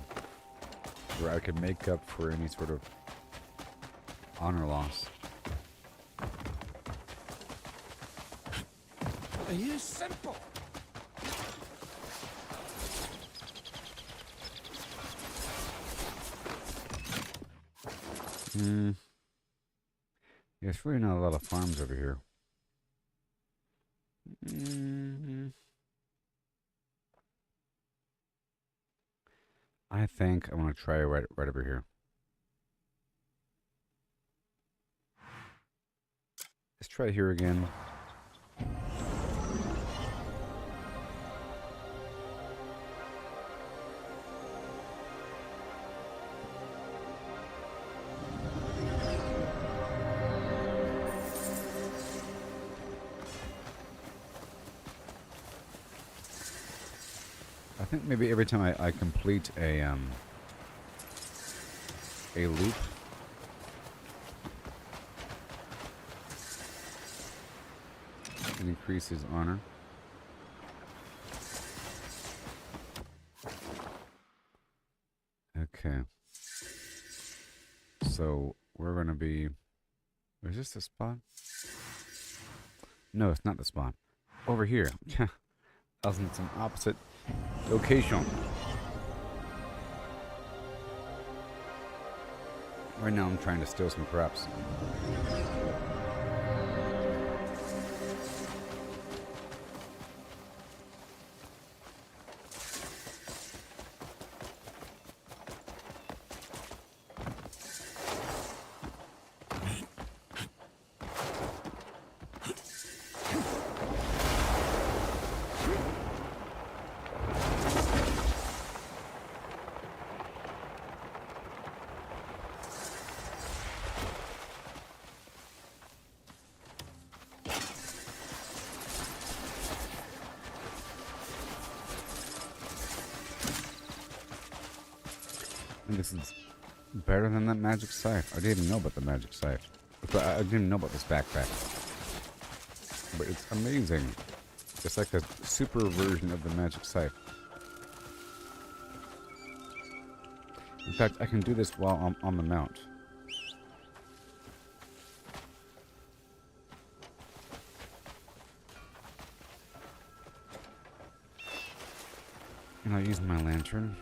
where I could make up for any sort of honor loss. Are you simple? Yeah, it's really not a lot of farms over here. I think I want to try right over here. Let's try here again. I think maybe every time I complete a loop, it increases honor. Okay. So we're gonna be. Is this the spot? No, it's not the spot. Over here. I was in some opposite location. Right now I'm trying to steal some crops. And this is better than that magic scythe. I didn't even know about the magic scythe. I didn't even know about this backpack. But it's amazing. It's like a super version of the magic scythe. In fact, I can do this while I'm on the mount. And I'll use my lantern.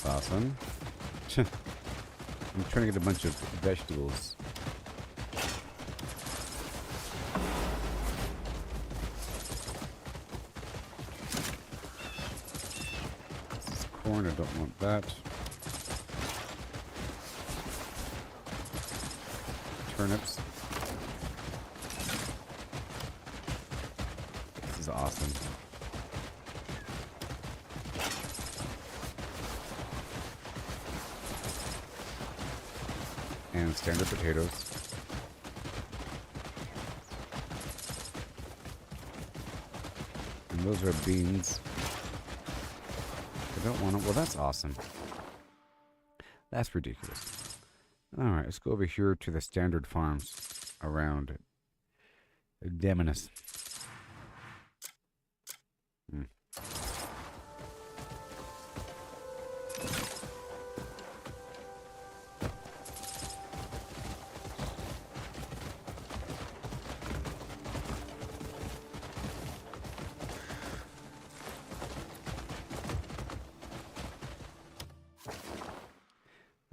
Awesome. I'm trying to get a bunch of vegetables. This is corn, I don't want that. Turnips. This is awesome. And standard potatoes. And those are beans. I don't want to. Well, that's awesome. That's ridiculous. Alright, let's go over here to the standard farms around Daminus.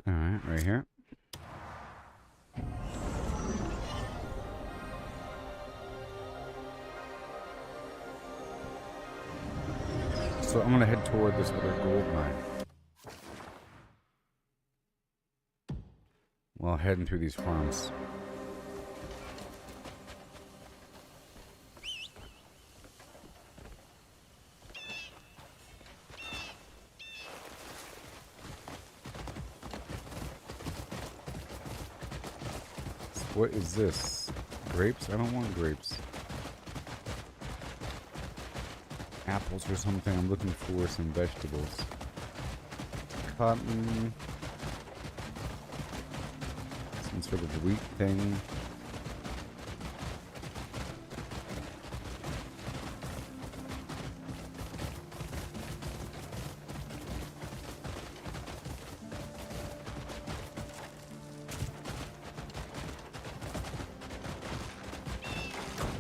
Alright, right here. So I'm gonna head toward this other gold mine. While heading through these farms. What is this? Grapes? I don't want grapes. Apples or something. I'm looking for some vegetables. Cotton. Some sort of wheat thing.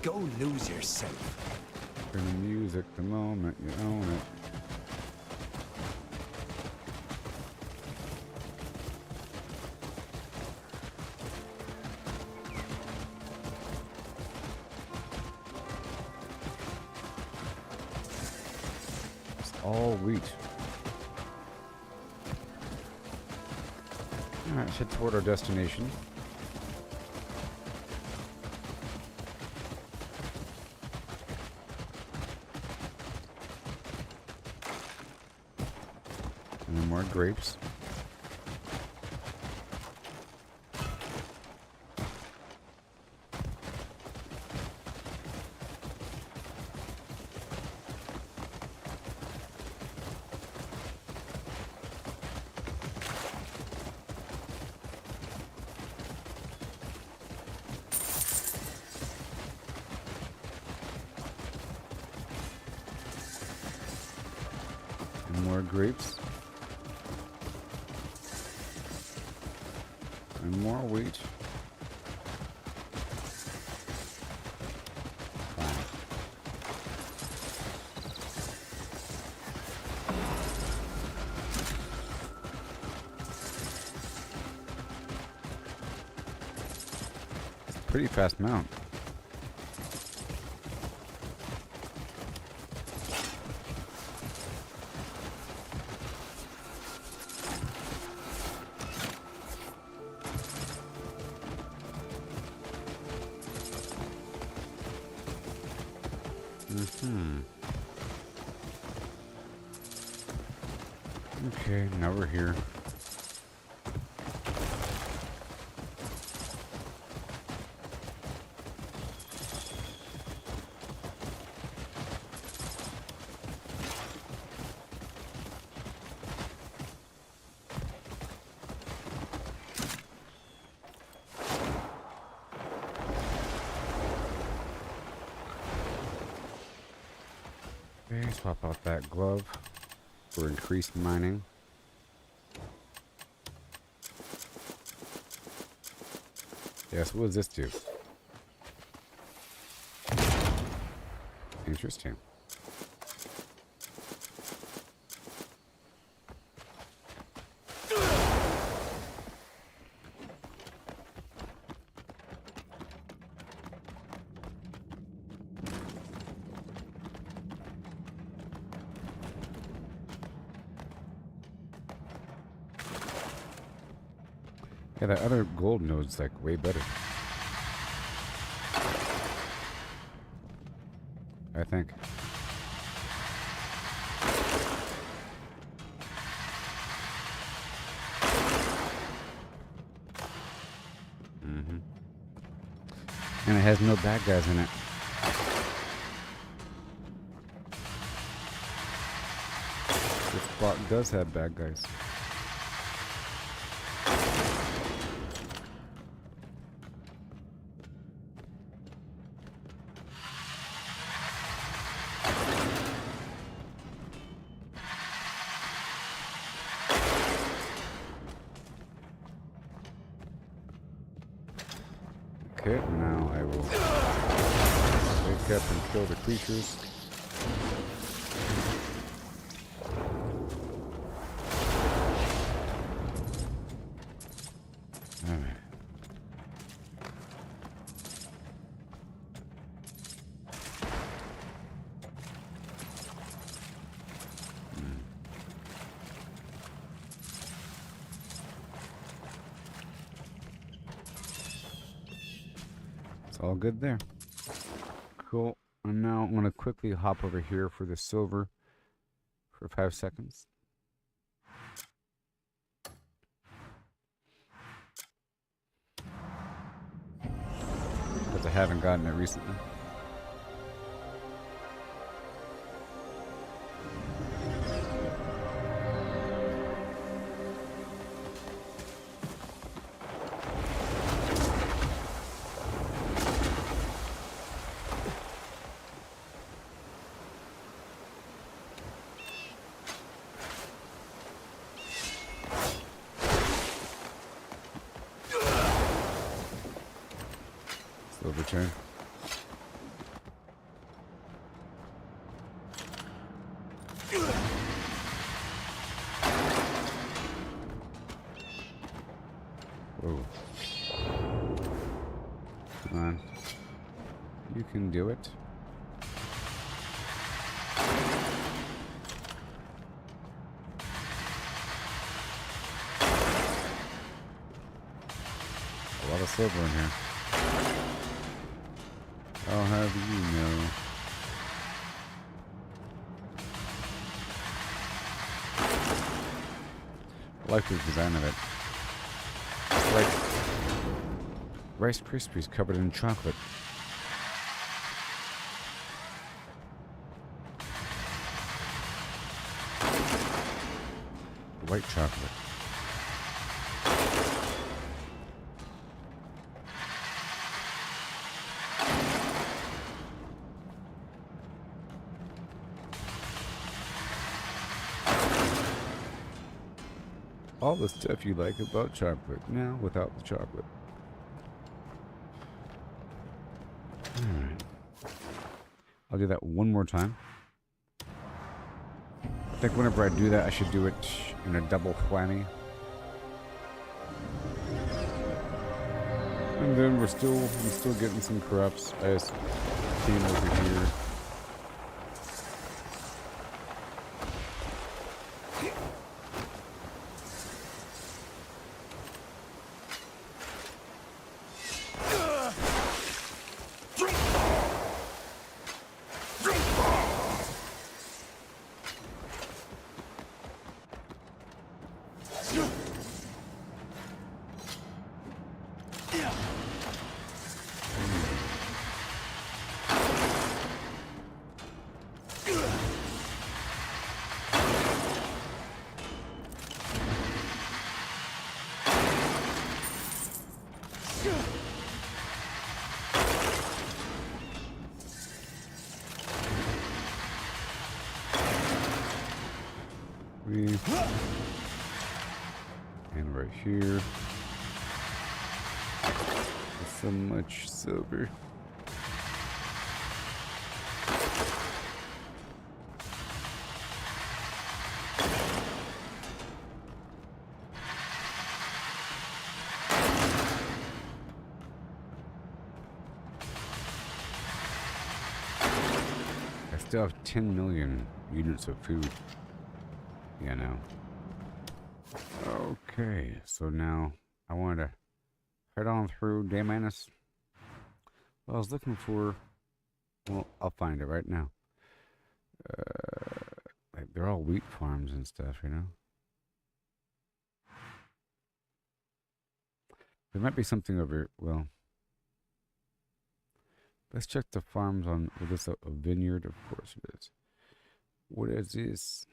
Go lose yourself. For the music, the moment you own it. It's all wheat. Alright, let's head toward our destination. And more grapes. And more grapes. And more wheat. Fine. It's a pretty fast mount. Okay, now we're here. Okay, swap out that glove for increased mining. Yes, what does this do? Interesting. Yeah, that other gold node's like way better. I think. And it has no bad guys in it. This spot does have bad guys. Okay, now I will wake up and kill the creatures. Alright. It's all good there. Cool. And now I'm going to quickly hop over here for the silver for 5 seconds. Because I haven't gotten it recently. Silver chain. Whoa. Come on. You can do it. A lot of silver in here. I'll have you know. I like the design of it. It's like Rice Krispies covered in chocolate. White chocolate. All the stuff you like about chocolate, now without the chocolate. Alright. I'll do that one more time. I think whenever I do that, I should do it in a double whammy. And then I'm still getting some corrupts. I just came over here. And right here. So much silver. I still have 10 million units of food. Yeah, no. Okay, so now I want to head on through Damanus. What I was looking for, well, I'll find it right now. Like they're all wheat farms and stuff, you know. There might be something over. Well, let's check the farms on. Is this a vineyard? Of course it is. What is this?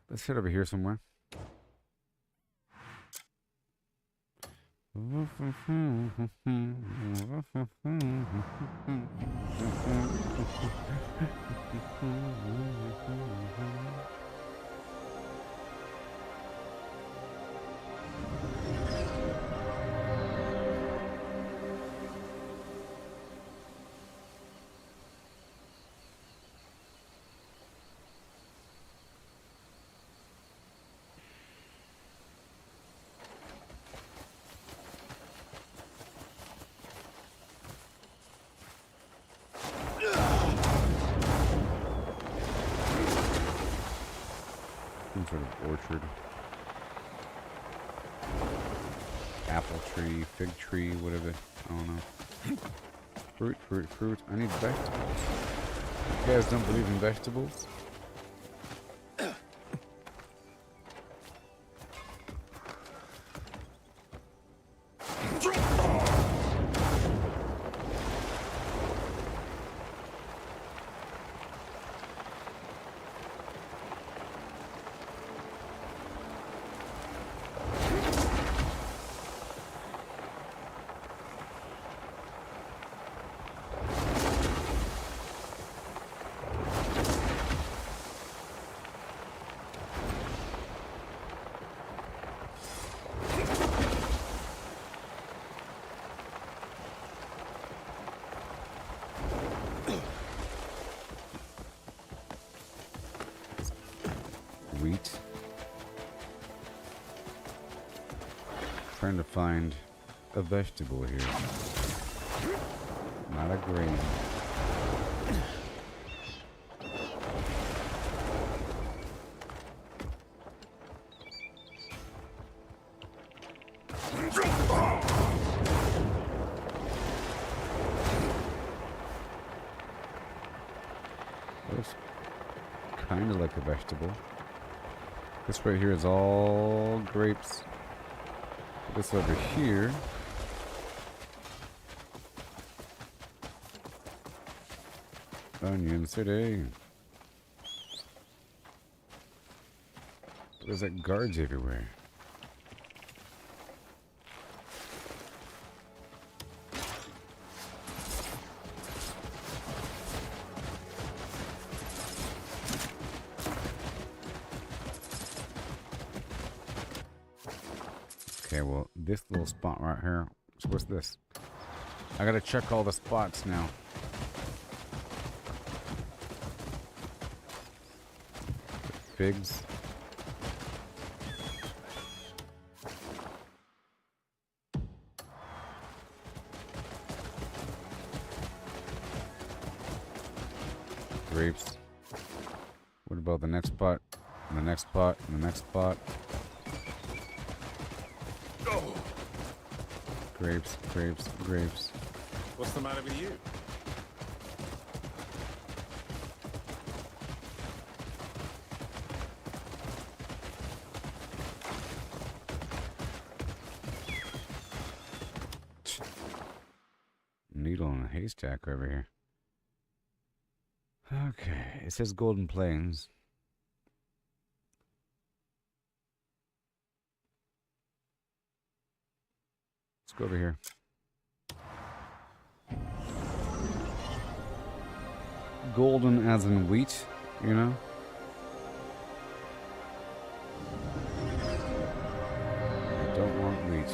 Let's head over here somewhere. sort of orchard. Apple tree, fig tree, whatever. I don't know. Fruit, fruit, fruit. I need vegetables. You guys don't believe in vegetables? Wheat. Trying to find a vegetable here. Not a grain. Looks kind of like a vegetable. This right here is all grapes. This over here Onion City. There's like guards everywhere. Okay, well, this little spot right here. So what's this? I gotta check all the spots now. Figs. Grapes. What about the next spot? And the next spot? And the next spot? Grapes, grapes, grapes. What's the matter with you? Needle in a haystack over here. Okay, it says Golden Plains. Let's go over here. Golden as in wheat, you know? I don't want wheat.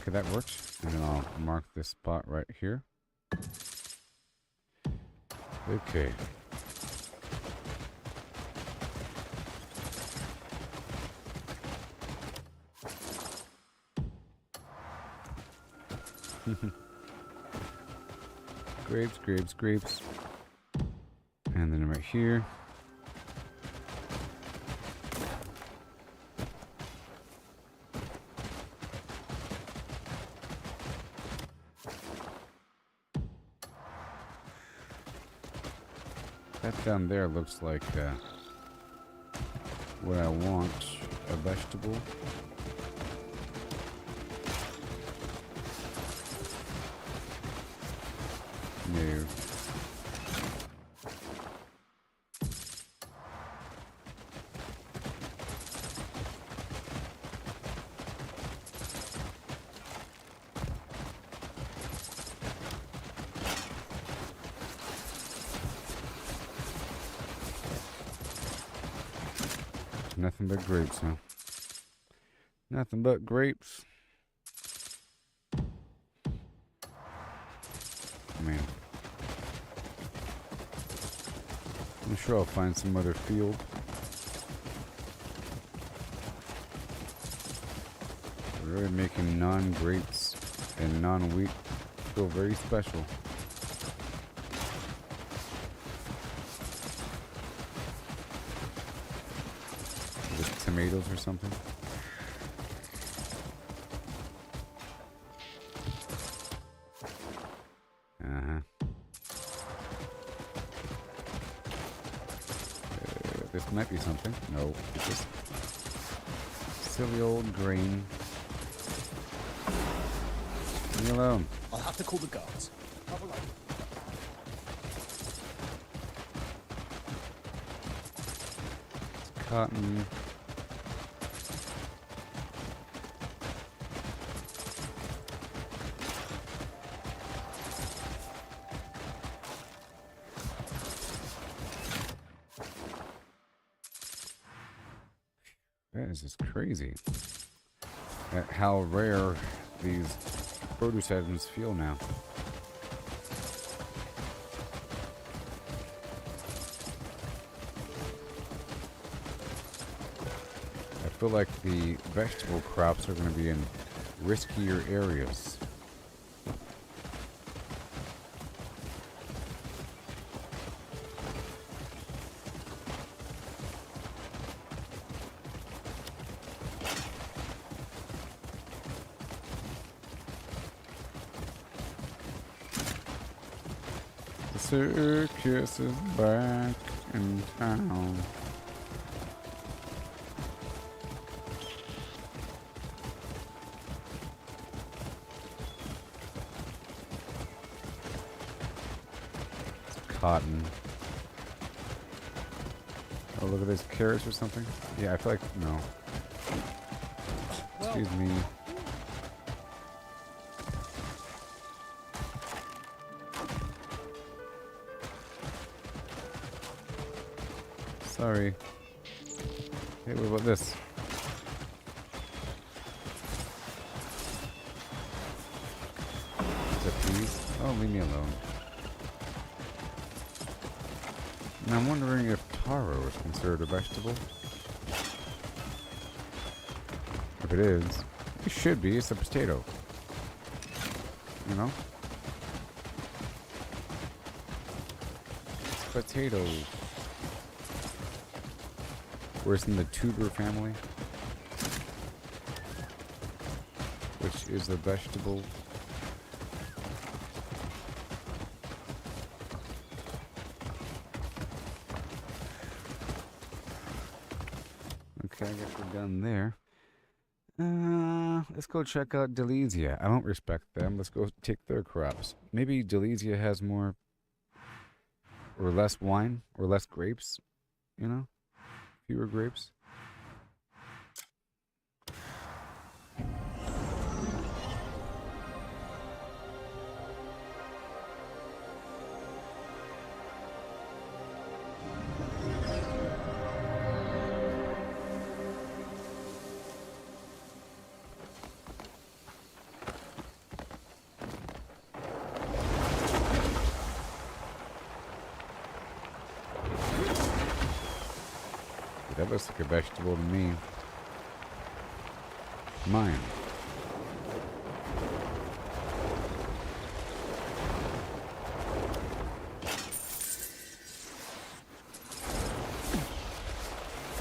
Okay, that works. And then I'll mark this spot right here. Okay. Grapes, grapes, grapes. And then right here. That down there looks like what I want, a vegetable. No. Nothing but grapes, huh? Nothing but grapes. Man. I'm sure I'll find some other field. Really making non-grapes and non-wheat feel very special. Is it tomatoes or something? This might be something. No, it's just silly old grain. Leave me alone. I'll have to call the guards. It's cotton. That is just crazy at how rare these produce items feel now. I feel like the vegetable crops are going to be in riskier areas. Circus is back in town. It's cotton. Oh, look at this, carrots or something? Yeah, I feel like, no. Excuse me. Sorry. Hey, what about this? Is that peas? Oh, leave me alone. Now I'm wondering if taro is considered a vegetable. If it is, it should be. It's a potato. You know? It's potato. Or it's in the tuber family, which is a vegetable. Okay, I guess we're done there. Let's go check out Delesia. I don't respect them. Let's go take their crops. Maybe Delesia has more or less wine or less grapes, you know? Fewer grapes. That looks like a vegetable to me. Mine.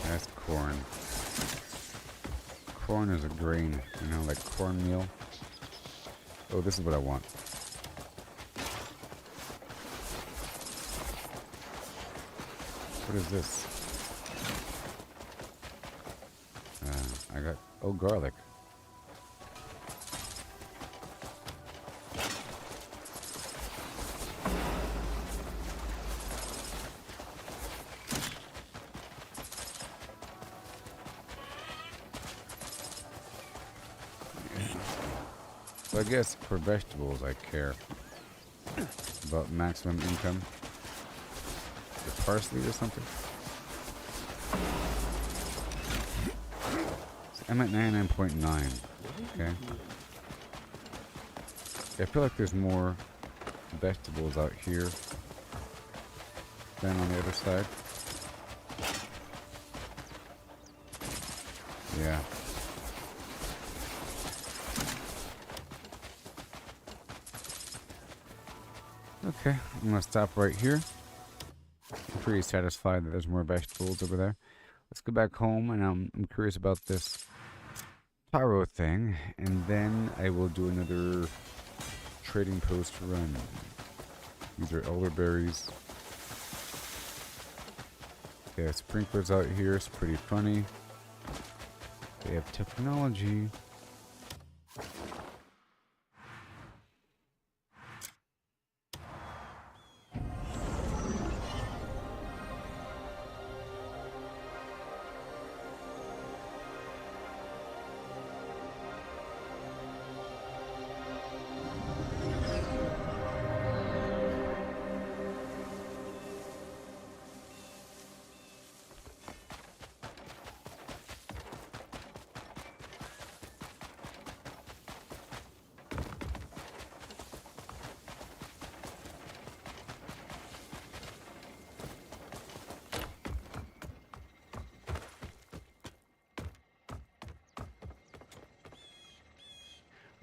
That's corn. Corn is a grain, you know, like cornmeal. Oh, this is what I want. What is this? I got, oh, garlic. So I guess for vegetables I care about maximum income. The parsley or something. I'm at 99.9. Okay. I feel like there's more vegetables out here than on the other side. Yeah. Okay, I'm gonna stop right here. I'm pretty satisfied that there's more vegetables over there. Let's go back home, and I'm curious about this taro thing, and then I will do another trading post run. These are elderberries. They have sprinklers out here. It's pretty funny. They have technology.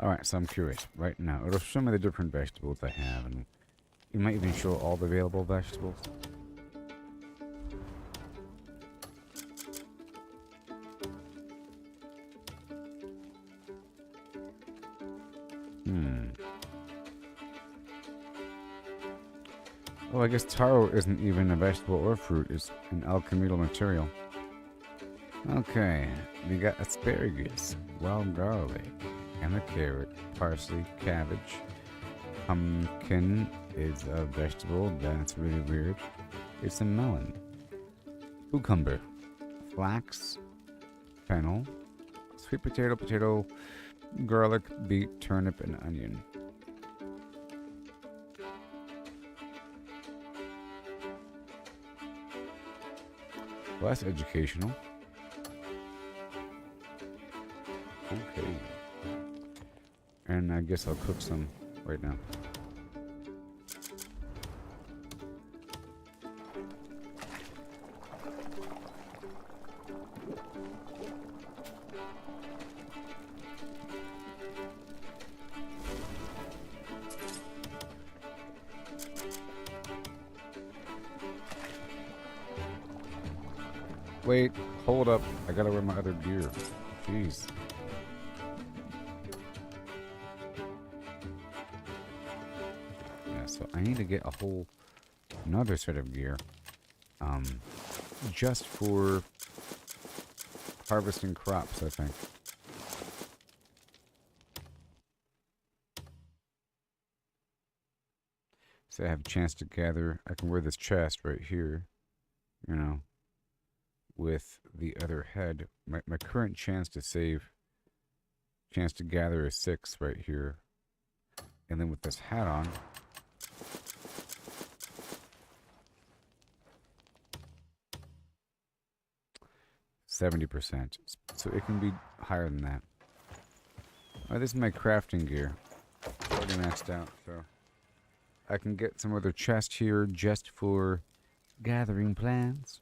Alright, so I'm curious right now. It'll show me the different vegetables I have, and it might even show all the available vegetables. Well, I guess taro isn't even a vegetable or fruit. It's an alchemical material. Okay, we got asparagus, wild garlic, and a carrot, parsley, cabbage. Pumpkin is a vegetable. That's really weird. It's a melon. Cucumber, flax, fennel, sweet potato, garlic, beet, turnip, and onion. Well, that's educational. Okay. And I guess I'll cook some right now. Wait, hold up. I gotta wear my other gear. Jeez. Yeah, so I need to get a whole another set of gear. Just for harvesting crops, I think. So I have a chance to gather. I can wear this chest right here, you know, with the other head. My current chance to gather is 6 right here. And then with this hat on, %70%. So it can be higher than that. Oh, this is my crafting gear. Already maxed out, so I can get some other chest here just for gathering plants.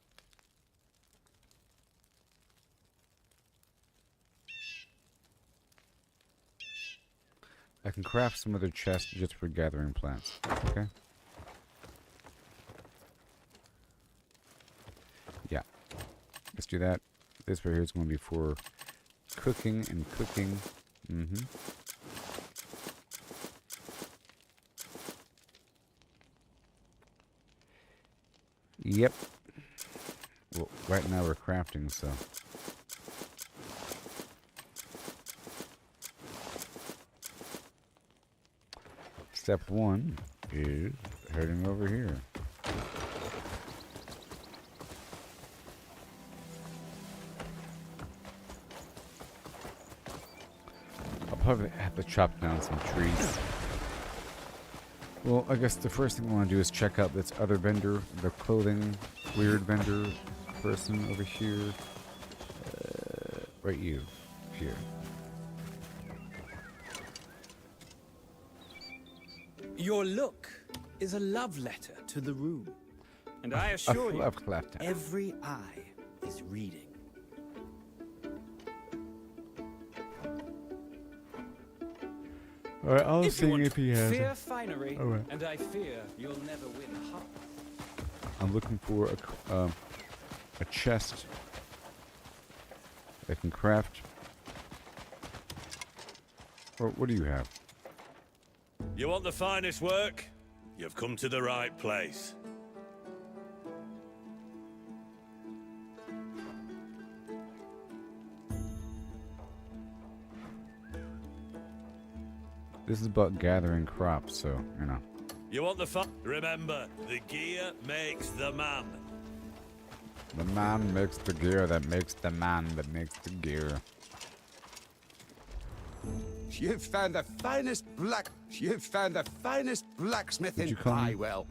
I can craft some other chests just for gathering plants. Okay. Yeah. Let's do that. This right here is going to be for cooking and cooking. Yep. Well, right now we're crafting, so. Step 1 is heading over here. I'll probably have to chop down some trees. Well, I guess the first thing I want to do is check out this other vendor, the clothing weird vendor person over here. Right, you. here? Your look is a love letter to the room. And I assure you, love letter. every eye is reading. Alright, I'll If you see want if he has fear it. finery, Alright. and I fear you'll never win heart. I'm looking for a chest that can craft. What do you have? You want the finest work? You've come to the right place. This is about gathering crops, so, you know. You want the Remember, the gear makes the man. The man makes the gear that makes the man that makes the gear. You've found the finest blacksmith Did in you call me? Highwell.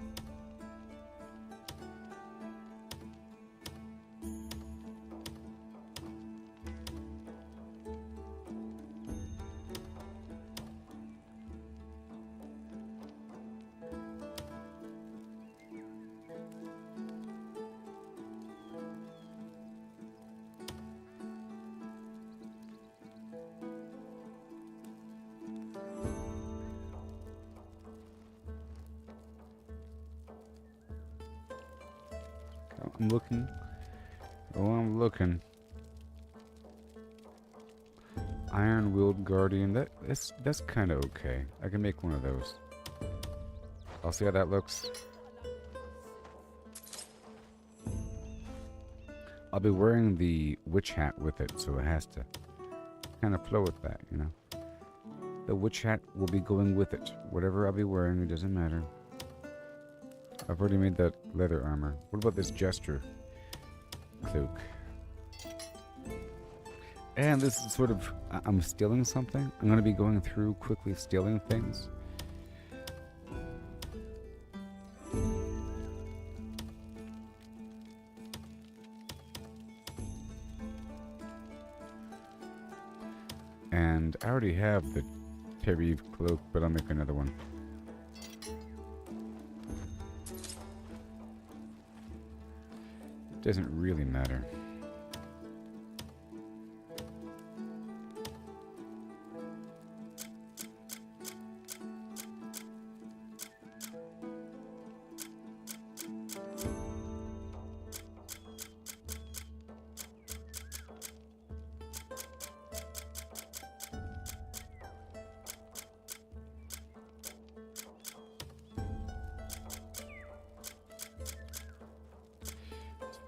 I'm looking. Oh, I'm looking. Iron-willed guardian. That's kind of okay. I can make one of those. I'll see how that looks. I'll be wearing the witch hat with it, so it has to kind of flow with that, you know. The witch hat will be going with it. Whatever I'll be wearing, it doesn't matter. I've already made that leather armor. What about this jester cloak? And this is sort of... I'm stealing something. I'm going to be going through quickly stealing things. And I already have the Terry cloak, but I'll make another one. Doesn't really matter.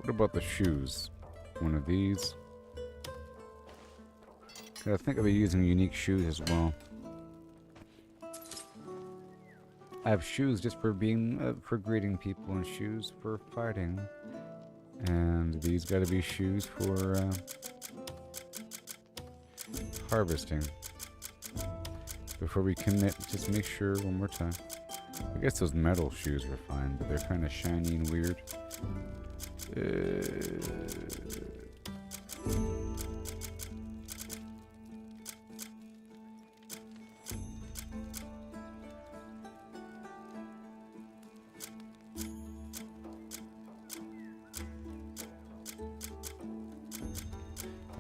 What about the shoes? One of these. I think I'll be using unique shoes as well. I have shoes just for being, for greeting people, and shoes for fighting. And these gotta be shoes for, harvesting. Before we commit, just make sure one more time. I guess those metal shoes are fine, but they're kind of shiny and weird. And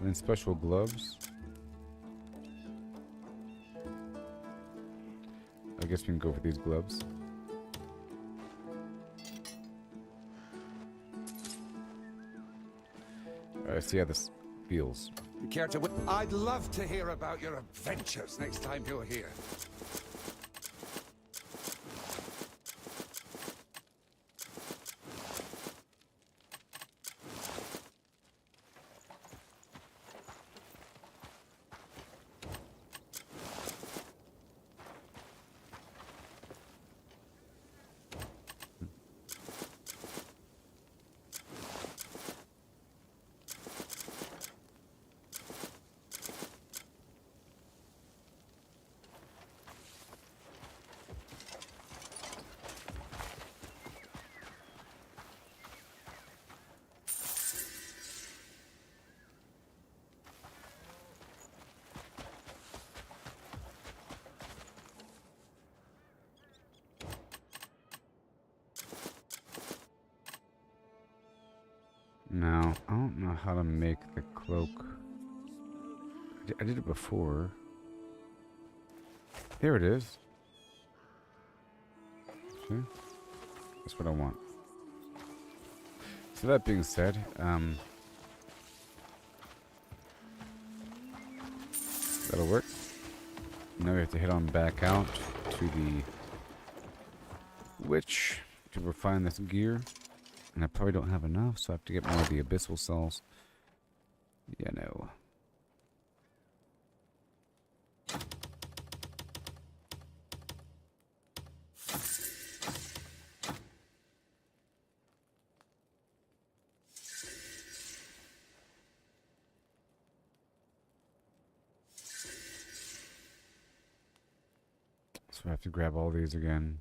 then special gloves. I guess we can go for these gloves. See how this feels. Care to? I'd love to hear about your adventures next time you're here. Now, I don't know how to make the cloak. I did it before. There it is. See? That's what I want. So that being said, that'll work. Now we have to head on back out to the witch to refine this gear. And I probably don't have enough, so I have to get more of the abyssal cells. Yeah, no. So I have to grab all these again.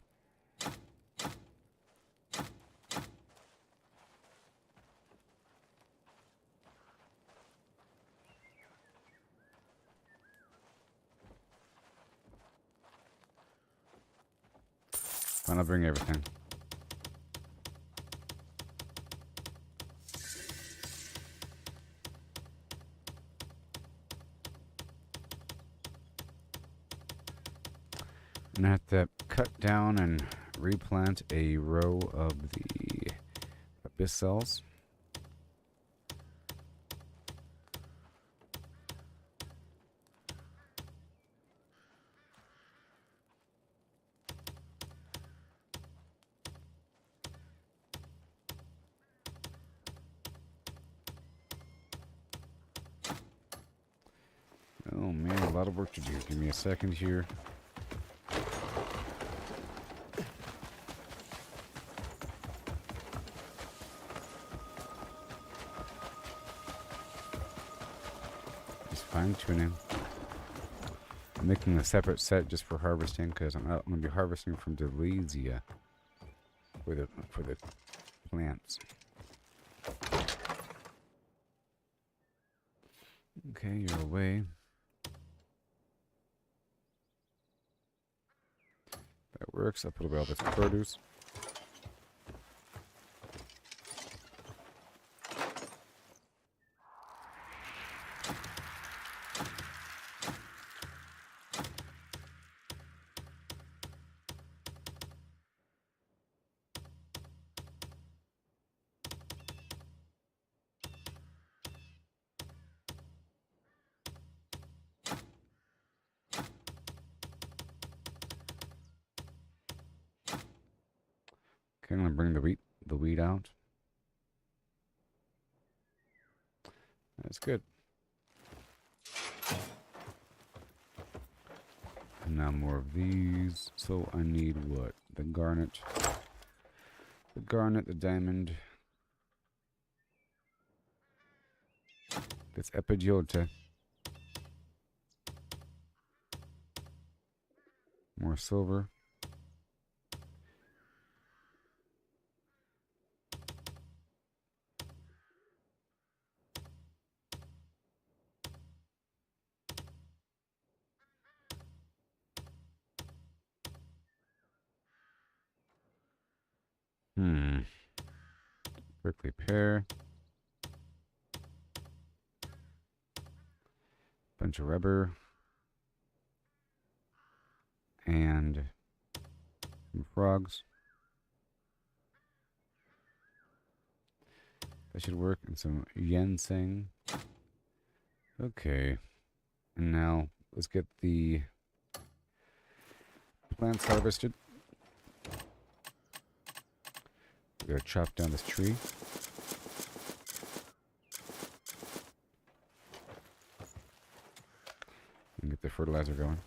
Fine, I'll bring everything. I'm gonna have to cut down and replant a row of the abyss cells. Oh man, a lot of work to do. Give me a second here. Just fine tuning. I'm making a separate set just for harvesting because I'm going to be harvesting from Delesia for the plants. Okay, you're away. That works. I'll put away all this produce. Okay, I'm gonna bring the wheat out. That's good. And now more of these. So I need what? The garnet. The garnet, the diamond. This epidiota. More silver. Prickly pear. Bunch of rubber. And some frogs. That should work. And some ginseng. Okay. And now let's get the plants harvested. We're gonna chop down this tree. And get the fertilizer going.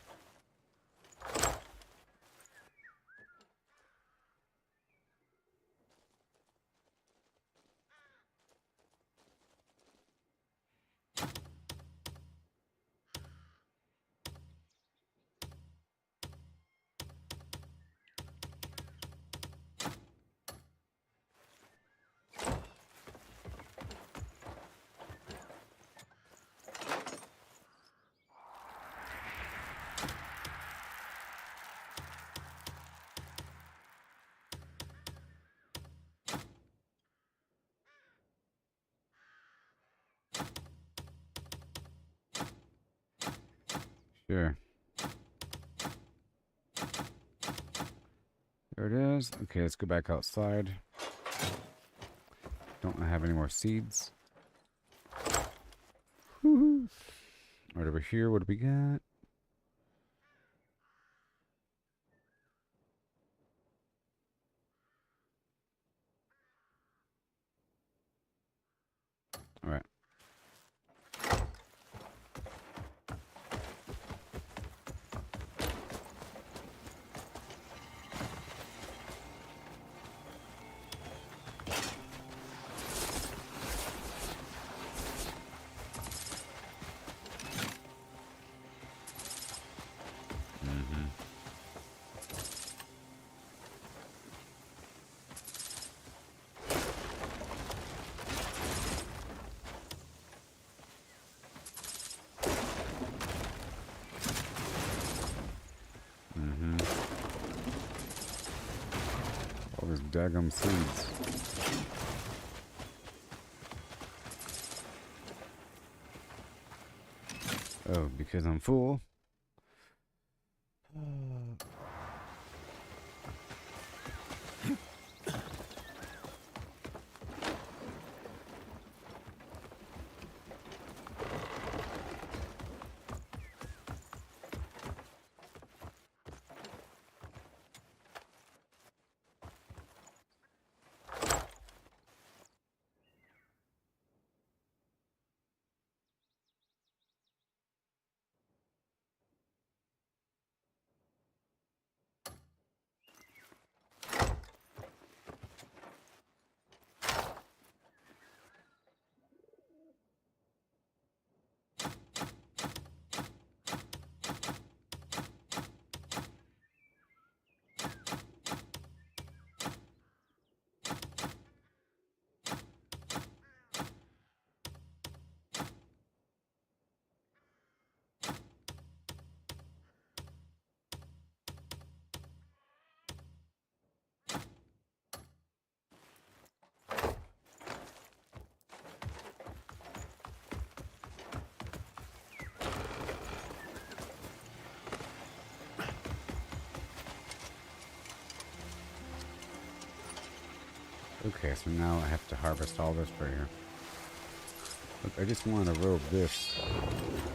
Sure. There it is. Okay, let's go back outside. Don't have any more seeds. Woohoo! Right over here, what do we got? All right. All these daggum seeds. Oh, because I'm full. Okay, so now I have to harvest all this for here. Look, I just want to robe this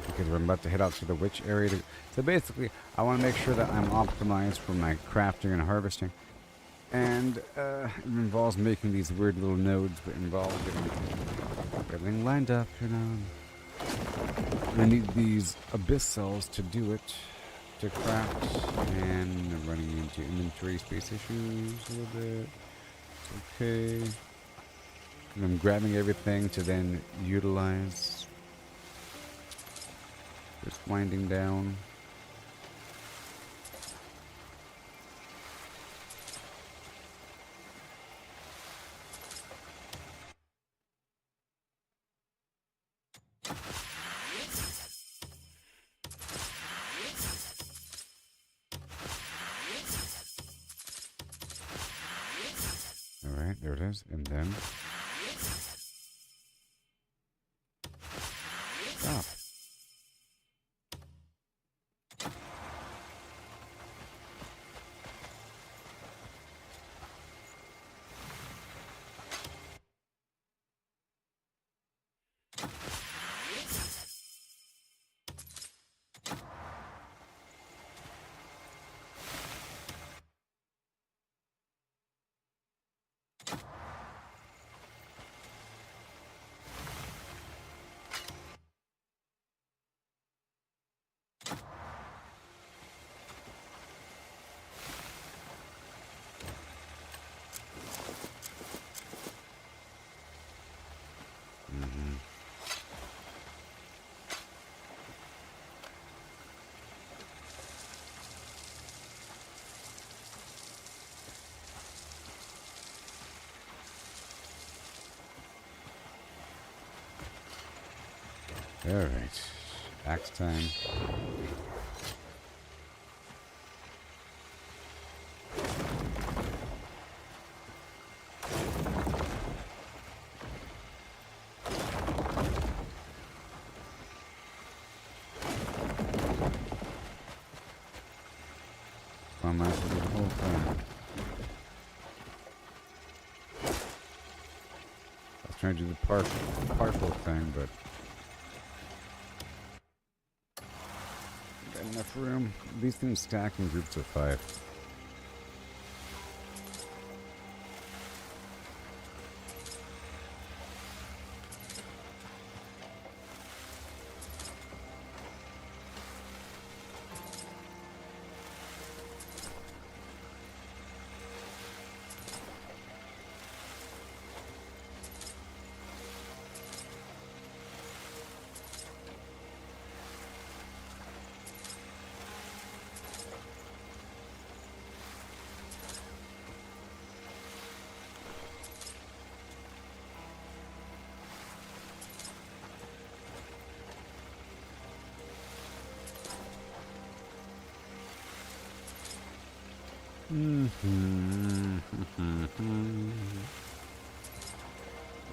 because we're about to head out to the witch area. So basically, I want to make sure that I'm optimized for my crafting and harvesting. And it involves making these weird little nodes, but involves getting everything lined up, you know. I need these abyss cells to do it, to craft, and I'm running into inventory space issues a little bit. Okay. And I'm grabbing everything to then utilize. Just winding down. Alright, there it is. And then stop. Alright, axe time. nice to do the whole thing. I was trying to do the partial thing, but got enough room. These things stack in groups of 5.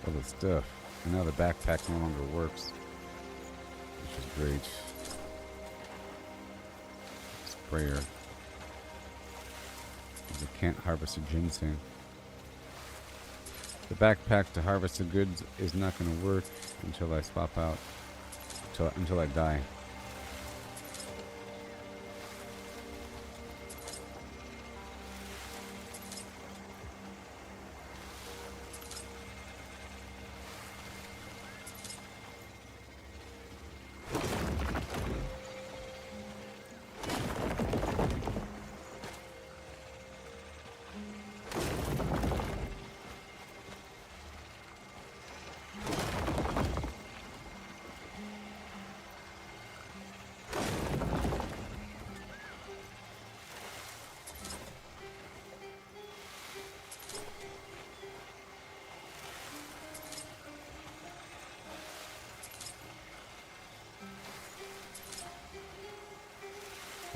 All the stuff. And now the backpack no longer works, which is great. Sprayer. I can't harvest a ginseng. The backpack to harvest the goods is not going to work until I swap out. Until I die.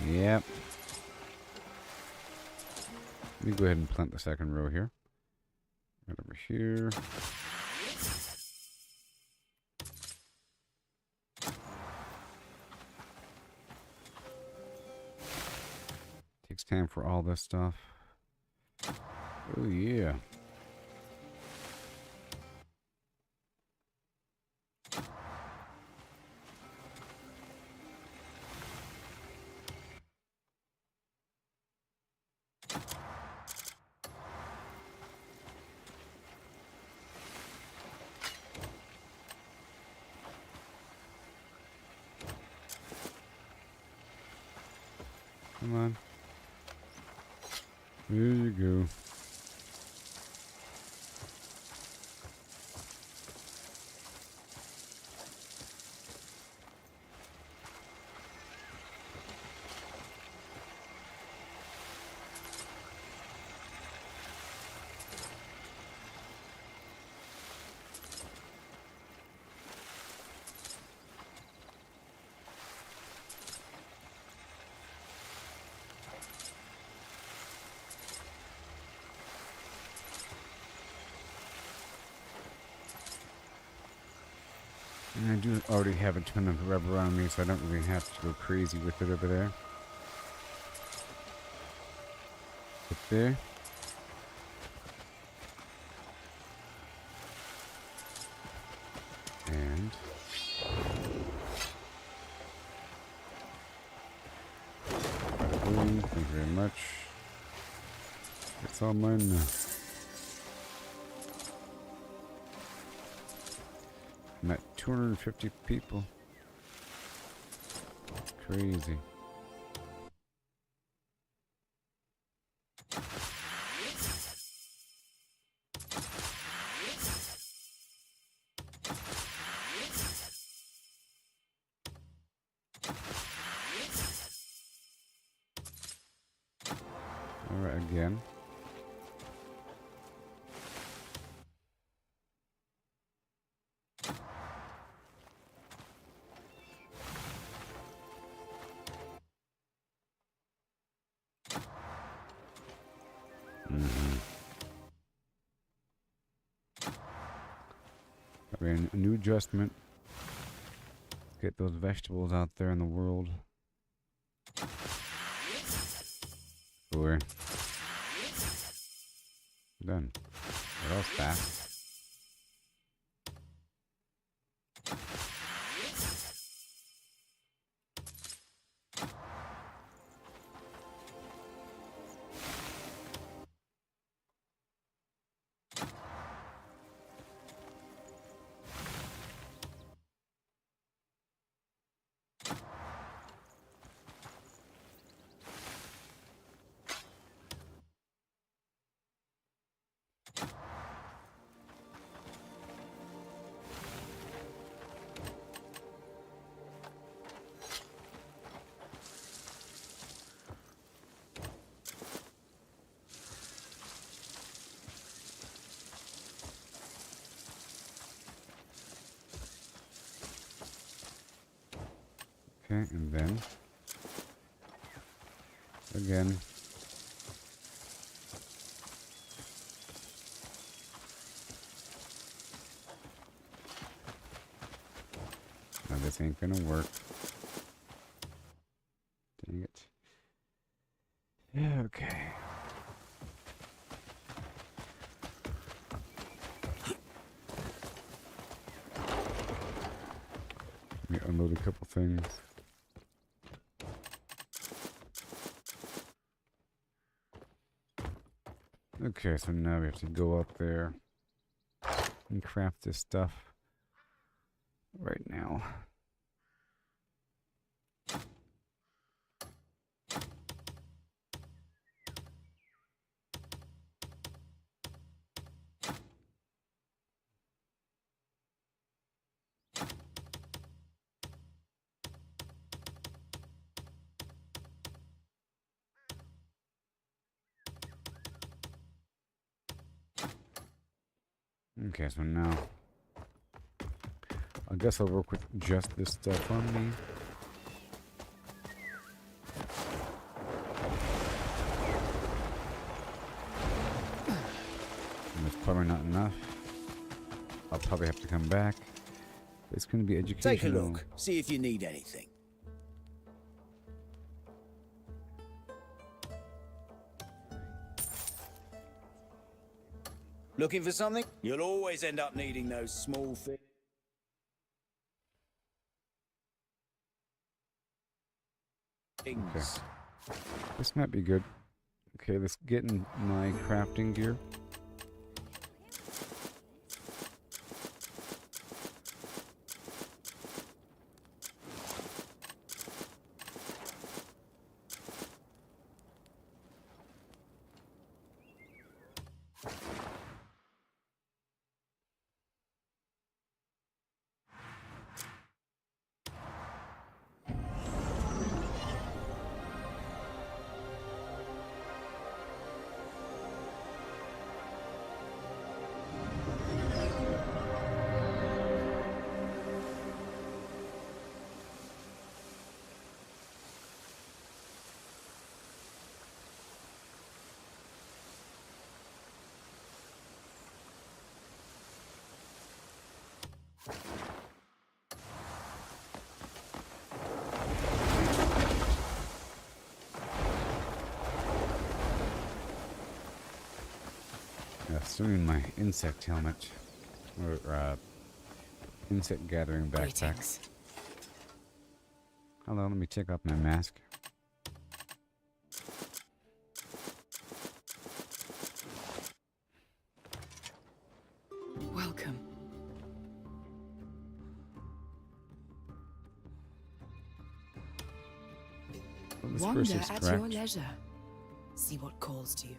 Yep. Let me go ahead and plant the second row here. Right over here. Takes time for all this stuff. Oh yeah. Come on. There you go. And I do already have a ton of rubber on me, so I don't really have to go crazy with it over there. Up there. And boom, thank you very much. It's all mine now. I'm at 250 people. Crazy. All right, again. A new adjustment. Get those vegetables out there in the world. boy. Done. Well, that was fast. Okay, and then again. Now this ain't gonna work. Dang it. Yeah, okay. Let me unload a couple things. Okay, so now we have to go up there and craft this stuff right now. Okay, so now I guess I'll work with just this stuff on me. And it's probably not enough. I'll probably have to come back. It's going to be educational. Take a look. See if you need anything. Looking for something? You'll always end up needing those small things. Okay. This might be good. Okay, let's get in my crafting gear. Assuming my insect helmet or insect gathering backpack. Greetings. Hello, let me take off my mask. Welcome. Well, this Wander first is at correct. your leisure. See what calls to you.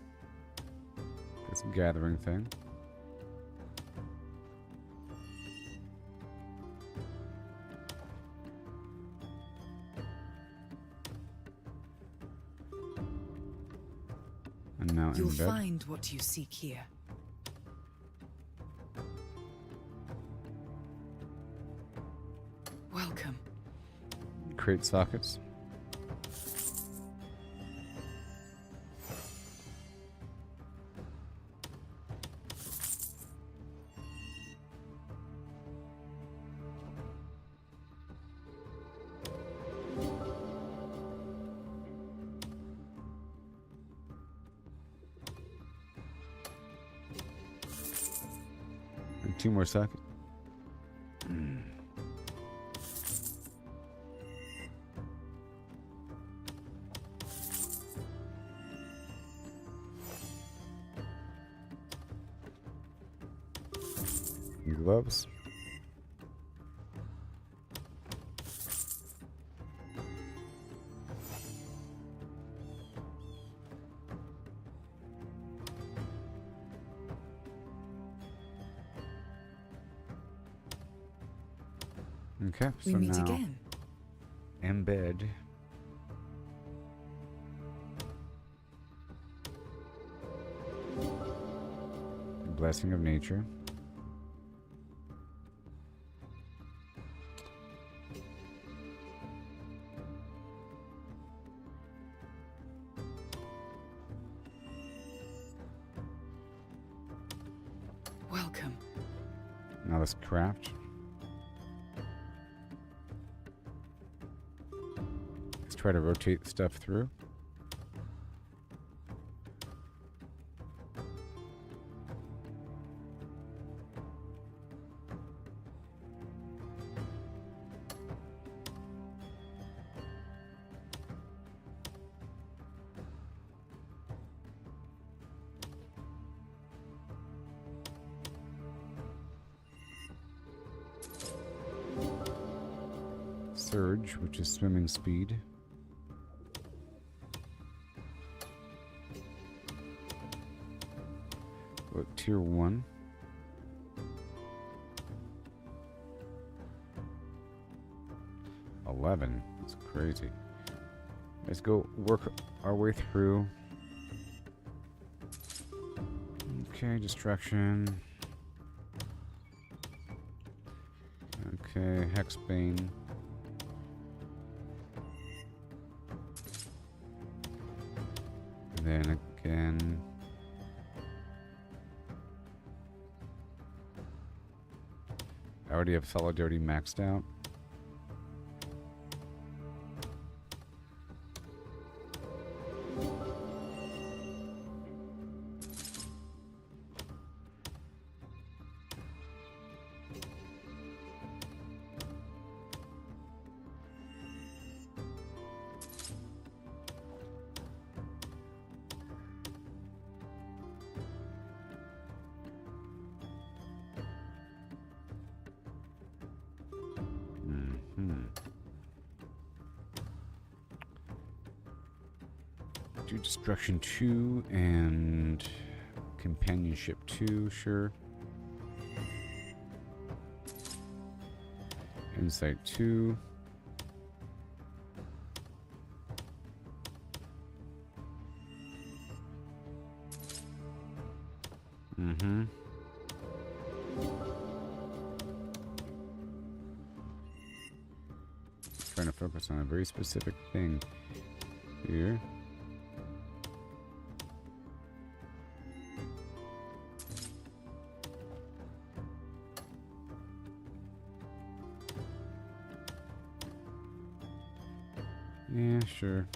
This gathering thing. And now You'll in bed. find what you seek here. Welcome. Create sockets. 2 more seconds. Gloves. Okay, We so meet now again. embed Blessing of Nature. Welcome. Now let's craft. Let's try to rotate stuff through. Surge, which is swimming speed. Tier 1. $11. That's crazy. Let's go work our way through. Okay, distraction. Okay, Hexbane. Then again. I already have Solidarity maxed out. Do Destruction 2 and Companionship 2, sure. Insight 2. Trying to focus on a very specific thing here. Yeah, sure.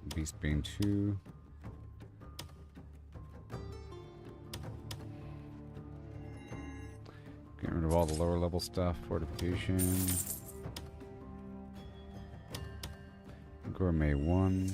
Beastbane 2. Getting rid of all the lower level stuff. Fortification. Gourmet 1.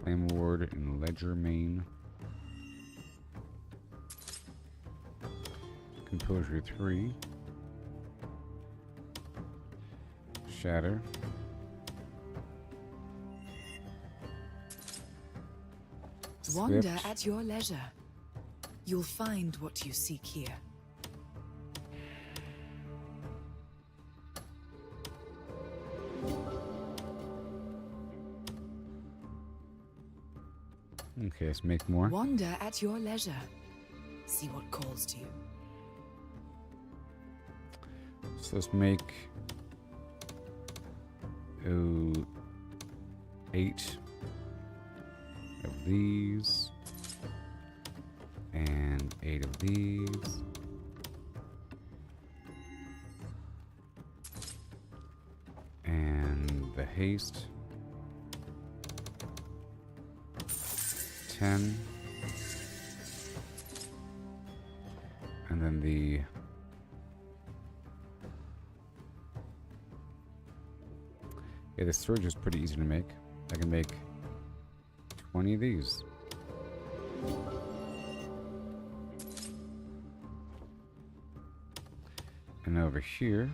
Flame Ward and Ledger Main. Composure 3. Shatter. Wander Swift. at your leisure. You'll find what you seek here. Okay, let's make more. Wander at your leisure. See what calls to you. So let's make 8 of these and 8 of these. And the haste 10. And then the the storage is pretty easy to make. I can make 20 of these. And over here,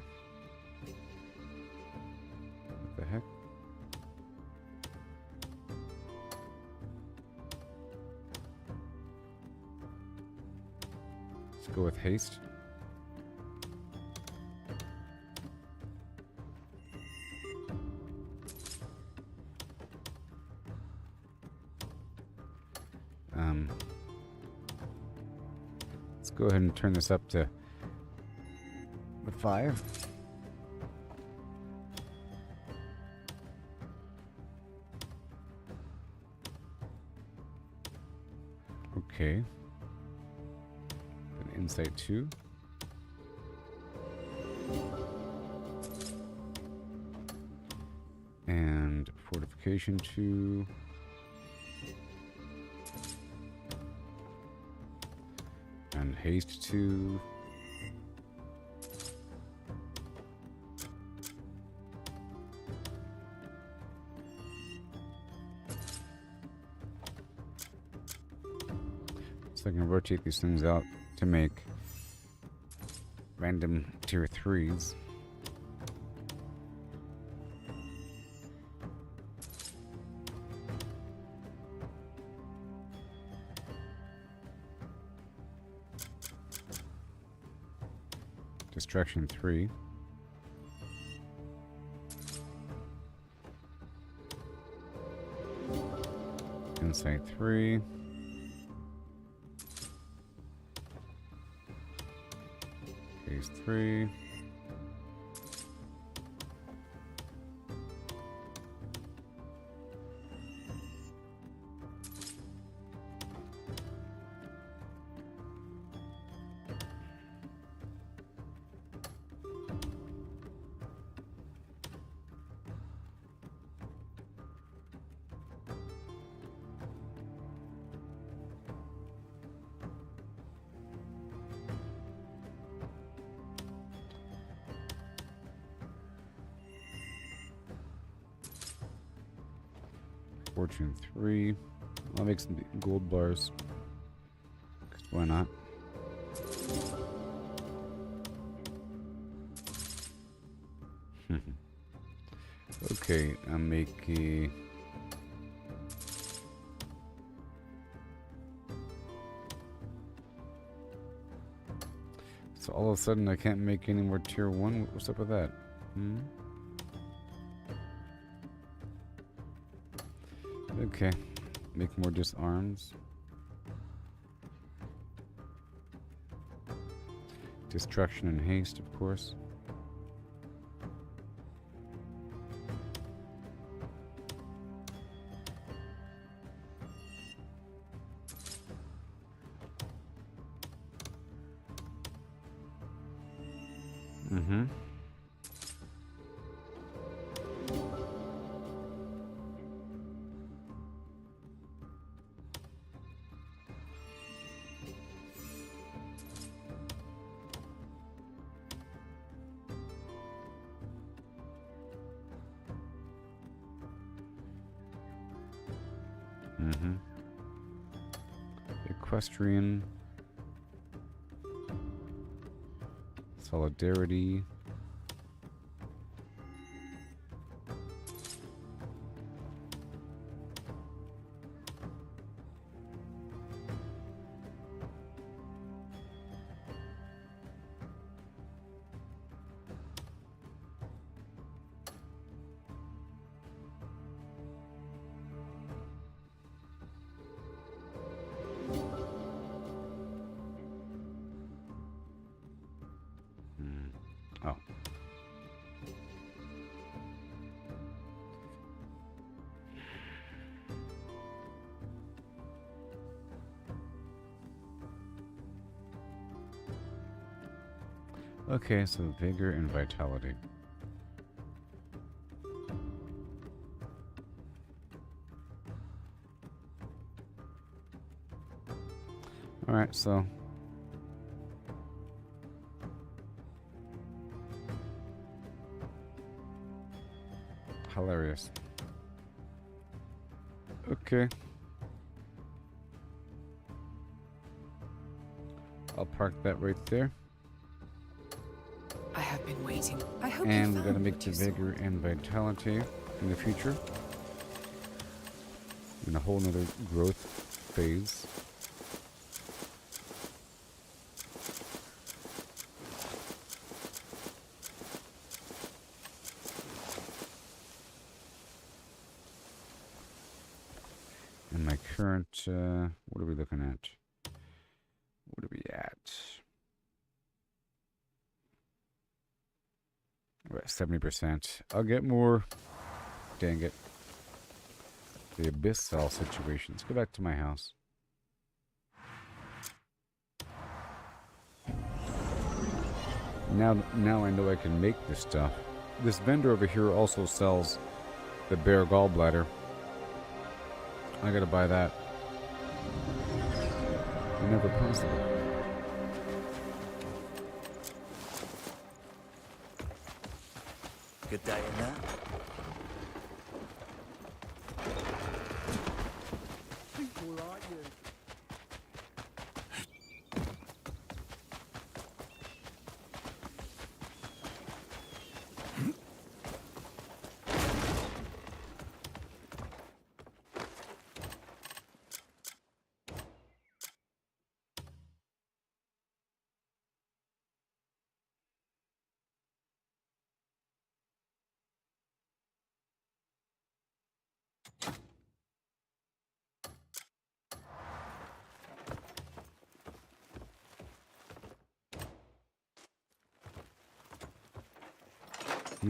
what the heck? Let's go with haste. Let's go ahead and turn this up to the 5. Okay. Then insight 2. And fortification 2. And haste 2. So I can rotate these things out to make random tier 3s. Distraction 3. Insight 3. Phase 3. Fortune 3. I'll make some gold bars. 'Cause why not? Okay, I'm making. So all of a sudden I can't make any more tier 1? What's up with that? Okay, make more disarms. Destruction and haste, of course. Equestrian. Solidarity. Okay, so vigor and vitality. Alright, so hilarious. Okay. I'll park that right there. I have been waiting. I hope And you we're gonna found make what the you sought. vigor and vitality in the future. In a whole nother growth phase. And my current, what are we looking at? What are we at? We're at 70%. I'll get more. Dang it. The abyss cell situation. Let's go back to my house. Now I know I can make this stuff. This vendor over here also sells the bear gallbladder. I gotta buy that. Whenever possible. Good day in that. People like you.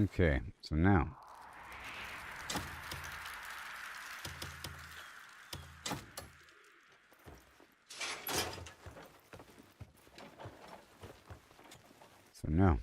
Okay, so now. So now.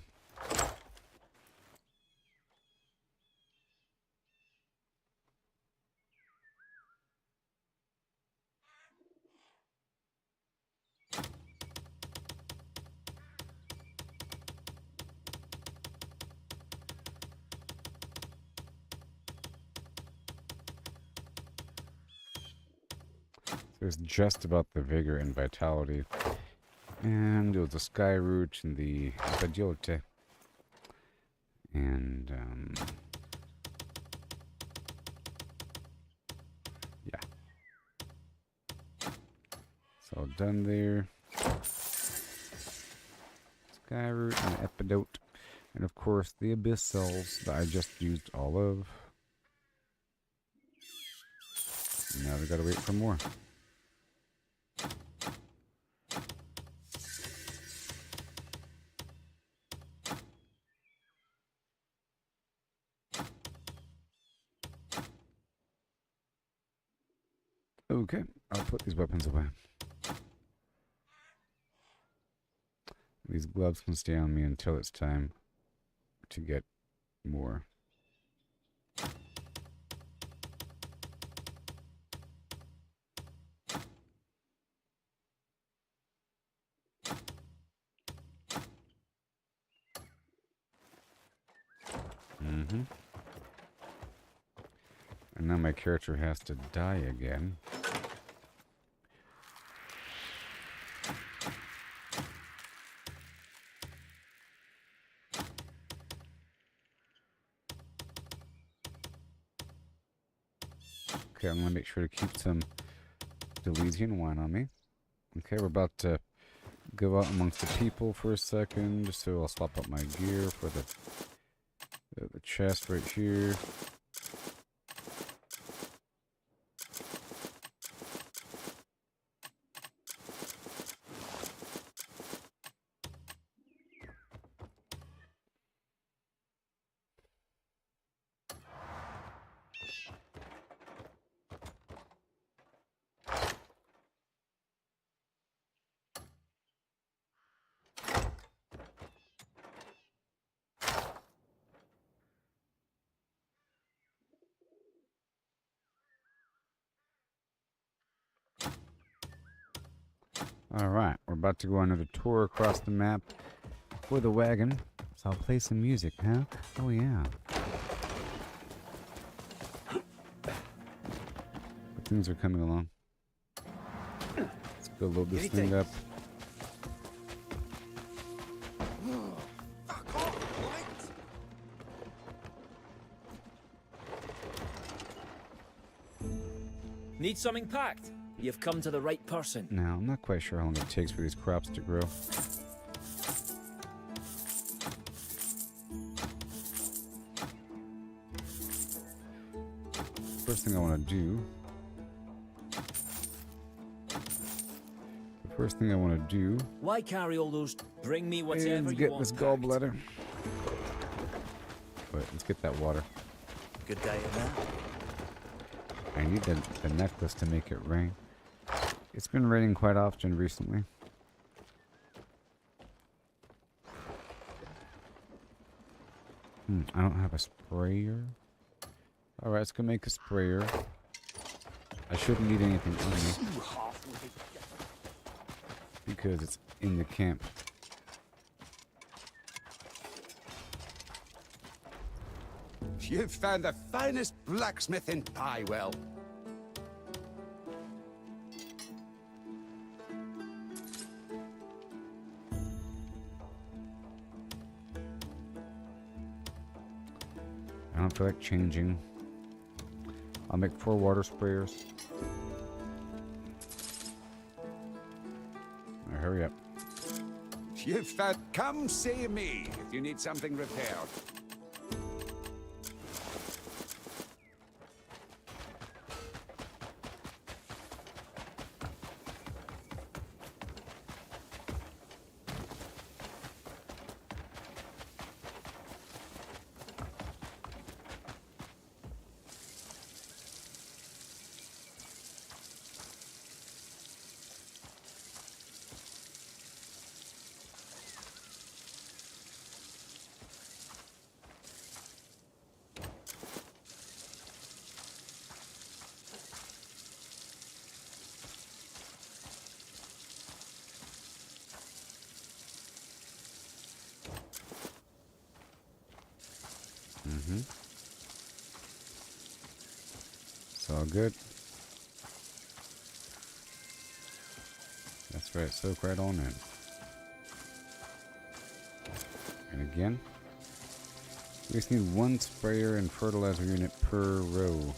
There's just about the vigor and vitality. And it was the sky root and the pediote. And, yeah. So done there. Sky root and epidote. And of course the abyss cells that I just used all of. Now we gotta wait for more. Okay, I'll put these weapons away. These gloves can stay on me until it's time to get more. Mm-hmm. And now my character has to die again. Okay, I'm gonna make sure to keep some Delesian wine on me. Okay, we're about to go out amongst the people for a second, so I'll swap up my gear for the chest right here. Alright, we're about to go on another tour across the map for the wagon. So I'll play some music, huh? Oh yeah. But things are coming along. Let's go load this thing up. Need something packed? You've come to the right person. Now, I'm not quite sure how long it takes for these crops to grow. First thing I want to do... Why carry all those bring me whatever is you get want this packed? gallbladder. Wait, let's get that water. Good day in there. I need the necklace to make it rain. It's been raining quite often recently. I don't have a sprayer. Alright, let's go make a sprayer. I shouldn't need anything on me, because it's in the camp. You've found the finest blacksmith in Piewell. I don't feel like changing. I'll make 4 water sprayers. Now, hurry up. You've found... Come see me if you need something repaired. It's all good. That's right, soak right on in. And again, we just need 1 sprayer and fertilizer unit per row.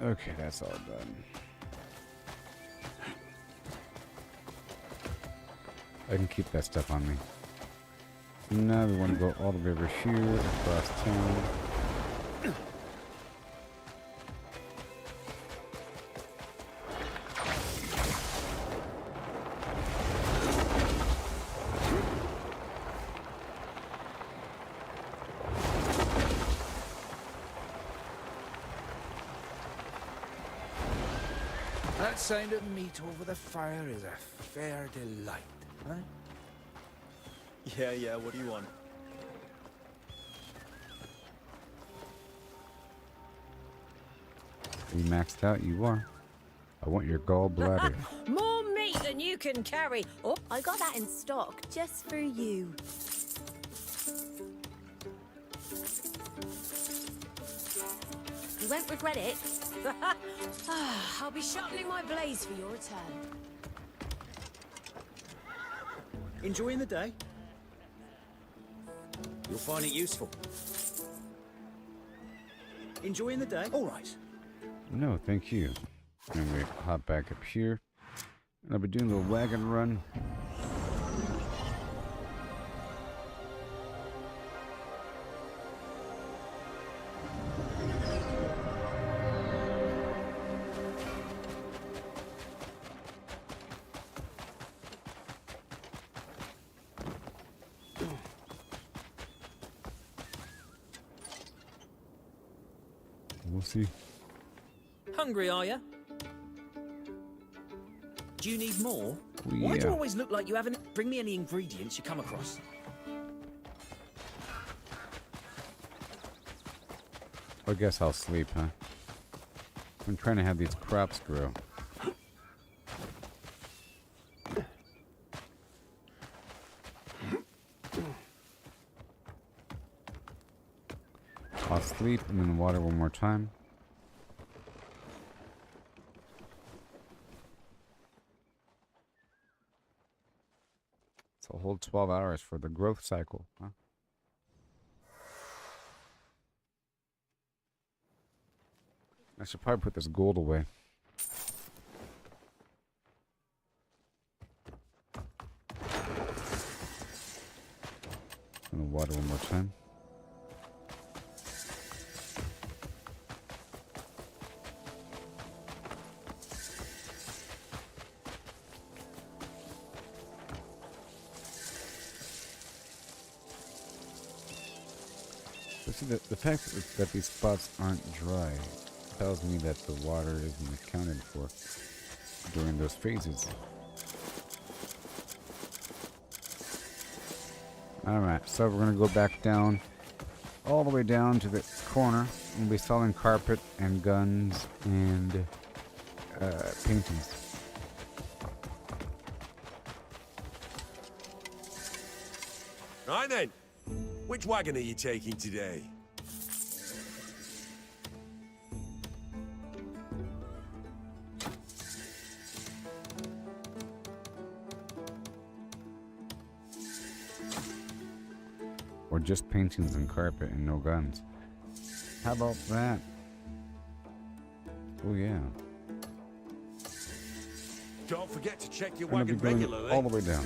Okay, that's all done. I can keep that stuff on me. Now we want to go all the way over here, across town. That sound of meat over the fire is a fair delight, huh? Yeah, what do you want? Are you maxed out? You are. I want your gallbladder. More meat than you can carry. Oh, I got that in stock just for you. You won't regret it. I'll be sharpening my blades for your return. Enjoying the day? You'll find it useful. Enjoying the day? All right. No, thank you. And we hop back up here. And I'll be doing a little wagon run. We'll see. Hungry, are you? Do you need more? Oh, Why do you yeah. always look like you haven't... Bring me any ingredients you come across. I guess I'll sleep, huh? I'm trying to have these crops grow. I'll sleep and then water one more time. So a whole 12 hours for the growth cycle, huh? I should probably put this gold away. I'm gonna water one more time. So see, the fact that these spots aren't dry tells me that the water isn't accounted for during those phases. Alright, so we're gonna go back down, all the way down to the corner, and we'll be selling carpet and guns and paintings. Right then, which wagon are you taking today? Or just paintings and carpet and no guns. How about that? Oh yeah. Don't forget to check your I'm gonna be wagon going regularly. all the way down.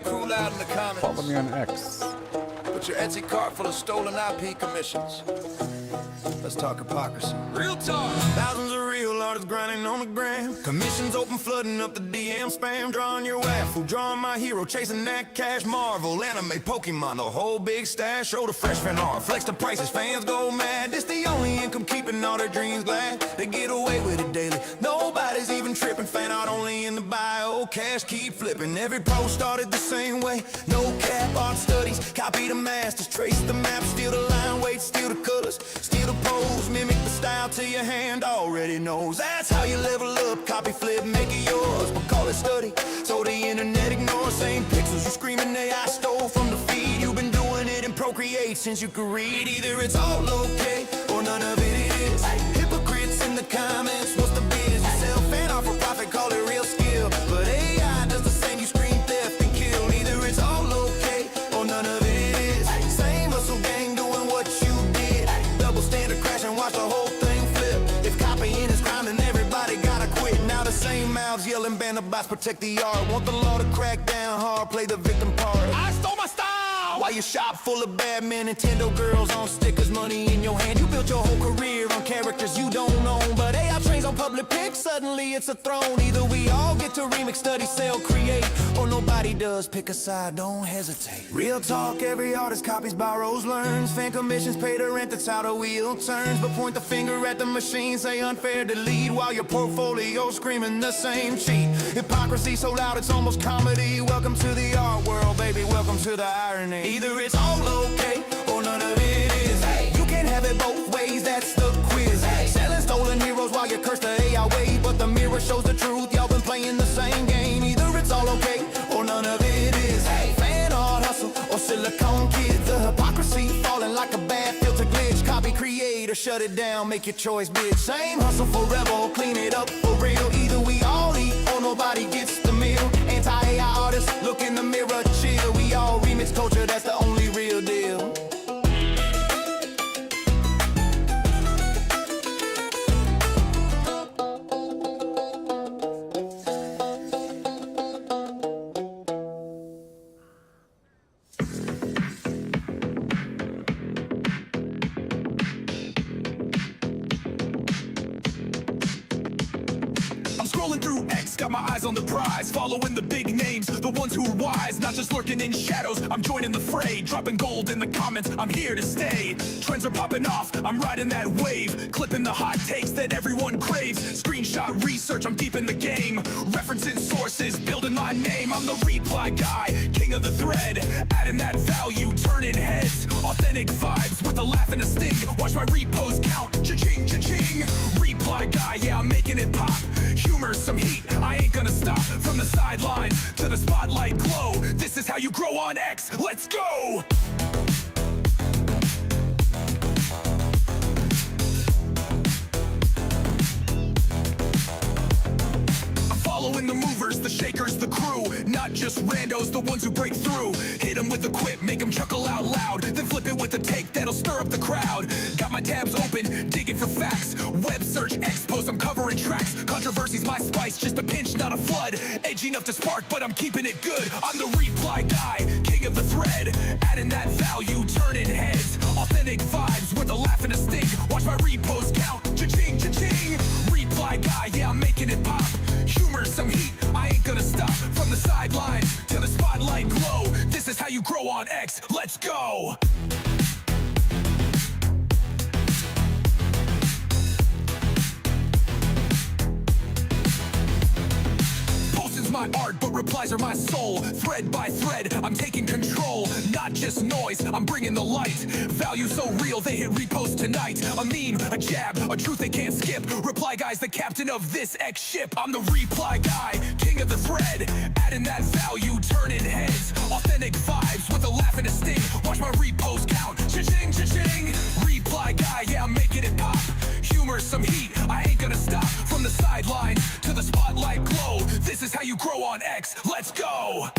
Cool out in the comments. Follow me on X. Put your Etsy cart full of stolen IP commissions. Let's talk hypocrisy. Real talk. Thousands of real artists grinding on the gram. Commissions open, flooding up the DM spam. Drawing your waffle, drawing my hero, chasing that cash. Marvel, anime, Pokemon, the whole big stash. Show the freshman art, flex the prices, fans go mad. This the only income keeping all their dreams glad. They get away with it daily. Nobody's even tripping. Fan art only in the bio. Cash keep flipping. Every post started the same way. No cap, art studies. Copy the masters, trace the map, steal the line, weight, steal the colors, steal the pose, mimic the style till your hand already knows. That's how you level up. Copy, flip, make it yours, but call it study. So the internet ignores same pixels. You screaming AI stole from the feed. You've been doing it in Procreate since you could read. Either it's all okay or none of it is. Hypocrites in the comments. What's the biz? You sell fan art for profit, call it real skill. But AI does the same. You scream theft and kill. Either it's all okay or none of it is. Same hustle gang doing what you did. Double standard crash and watch the whole thing flip. If copying is crime, then everybody gotta quit. Now the same mouths yelling, ban the bots, protect the art. Want the law to crack down hard, play the victim part. I stole my style! While your shop full of bad men, Nintendo girls on stickers, money in your hand. You built your whole career on characters you don't own. But AI trains on public pics, suddenly it's a throne. Either we all get to remix, study, sell, create, or nobody does. Pick a side, don't hesitate. Real talk, every artist copies, borrows, learns. Fan commissions pay the rent, that's how the wheel turns. But point the finger at the machine, say unfair to lead, while your portfolio screaming the same cheat. Hypocrisy so loud it's almost comedy. Welcome to the art world, baby, welcome to the irony. Either it's all okay or none of it is. You can't have it both ways, that's the quiz. Selling stolen heroes while you curse the AI way, but the mirror shows the truth. Y'all been playing the same game. Either it's all okay or none of it is. Fan art hustle or silicone kids. The hypocrisy falling like a bad filter glitch. Copy, create, or shut it down. Make your choice, bitch. Same hustle forever or clean it up for real. Either we all eat or nobody gets the meal. Anti-AI artists, look in the mirror, chill. We all remix culture, that's the only real deal. Scrolling through X, got my eyes on the prize. Following the big names, the ones who are wise. Not just lurking in shadows, I'm joining the fray. Dropping gold in the comments, I'm here to stay. Trends are popping off, I'm riding that wave. Clipping the hot takes that everyone craves. Screenshot research, I'm deep in the game. Referencing sources, building my name. I'm the reply guy, king of the thread. Adding that value, turning heads. Authentic vibes with a laugh and a sting. Watch my repost count, cha-ching, cha-ching. Reply guy, yeah, I'm making it pop. Humor, some heat, I ain't gonna stop. From the sidelines to the spotlight glow. This is how you grow on X, let's go! Following the movers, the shakers, the crew. Not just randos, the ones who break through. Hit them with a quip, make them chuckle out loud. Then flip it with a take that'll stir up the crowd. Got my tabs open, digging for facts. Web search, X post, I'm covering tracks. Controversy's my spice, just a pinch, not a flood. Edgy enough to spark, but I'm keeping it good. I'm the reply guy, king of the thread. Adding that value, turning heads. Authentic vibes with a laugh and a sting. Watch my repost count, cha-ching, cha-ching. Reply guy, yeah, I'm making it pop. Humor, some heat, I ain't gonna stop. From the sidelines to the spotlight glow. This is how you grow on X, let's go! Posting's my art, but replies are my soul. Thread by thread, I'm taking control. Not just noise, I'm bringing the light. Value so real, they hit repost tonight. A meme, a jab, a truth they can't skip. Reply guy's the captain of this X ship. I'm the reply guy, king of the thread. Adding that value, turning heads. Authentic vibes with a laugh and a sting. Watch my repost count, cha-ching, cha-ching. Reply guy, yeah, I'm making it pop. Humor, some heat, I ain't gonna stop. From the sidelines to the spotlight glow. This is how you grow on X, let's go!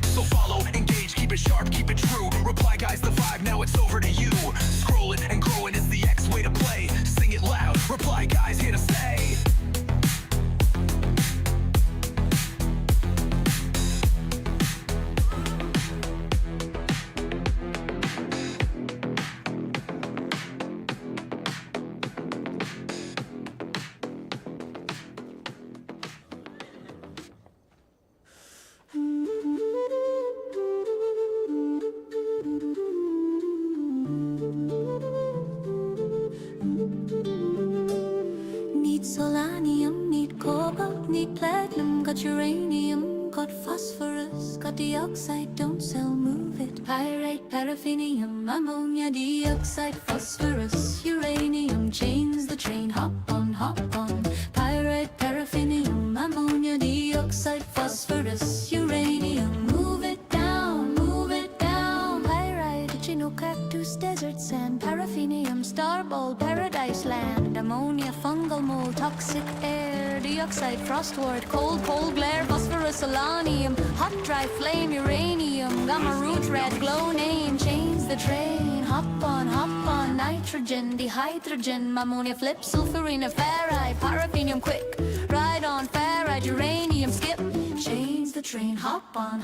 So follow, engage, keep it sharp, keep it true. Reply guys, the vibe, now it's over to you. Scrolling and growing is the X way to play. Sing it loud, reply guys, here to stay. Need solanium, need cobalt, need platinum, got uranium, got phosphorus, got dioxide, don't sell, move it. Pyrite, paraffinium, ammonia, dioxide, phosphorus, uranium, chains the train, hop on, hop on. Pyrite, paraffinium, ammonia, dioxide, phosphorus, uranium, move it down, move it down. Pyrite, cactus, desert sand, paraffinium, starball, paradise land, ammonia, fungal mold, toxic air, dioxide, frost wart, cold pole glare, phosphorus, solanium, hot dry flame, uranium, gamma root red glow name, chains the train, hop on, nitrogen, dihydrogen, ammonia flip, sulfurina, ferrite, paraffinium quick, ride on, ferrite, uranium skip, chains the train, hop on,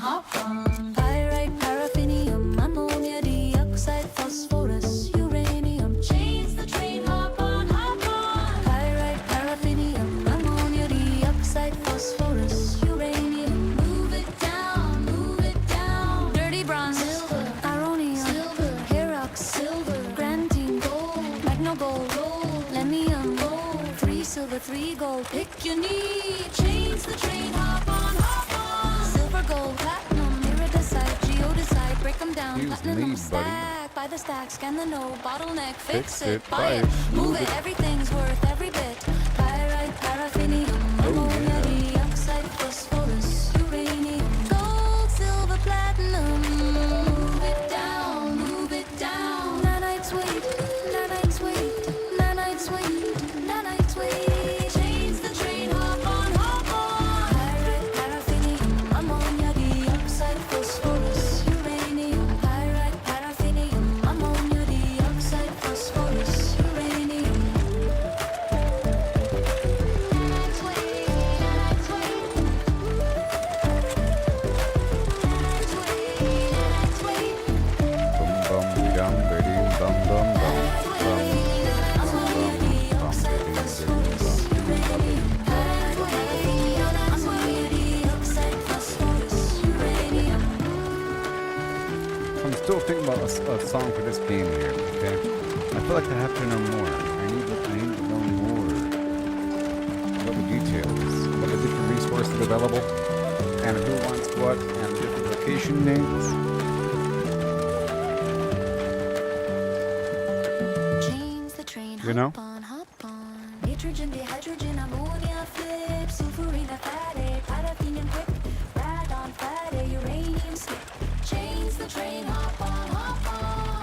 pyrite, paraffinium, ammonia, dioxide, phosphorus, uranium, chains the train, hop on, pyrite, paraffinium, ammonia, dioxide, phosphorus, uranium, move it down, dirty bronze, silver, aronium, silver, herox, silver, grantine, gold, magno gold, lemium, gold, 3 silver, 3 gold, pick your need, chains the train, hop on, silver, gold, platinum, iridesite, geodesite, break them down, platinum stack, by the stack, scan the node, bottleneck, fix it, buy it, move it, everything's worth every bit, pyrite, paraffinium, ammonia, dioxide, phosphorus, uranium, gold, silver, platinum, move it down, nanites weight, nanites weight, nanites weight, nanites weight, chains the train, hop on, pyrite, paraffinium, ammonia, dioxide, phosphorus, uranium, pyrite, paraffinium, ammonia, dioxide, phosphorus, uranium. a song for this game here, okay? I feel like I have to know more. I need to know more about the details, about the different resources available, and who wants what, and the different location names. Change the train, You know? hop on. Nitrogen, dehydrogen, ammonia, flip, sulfurina, fatty, paraffinium, quick, radon, fatty, uranium, skip. Change the train, hop on, hop on.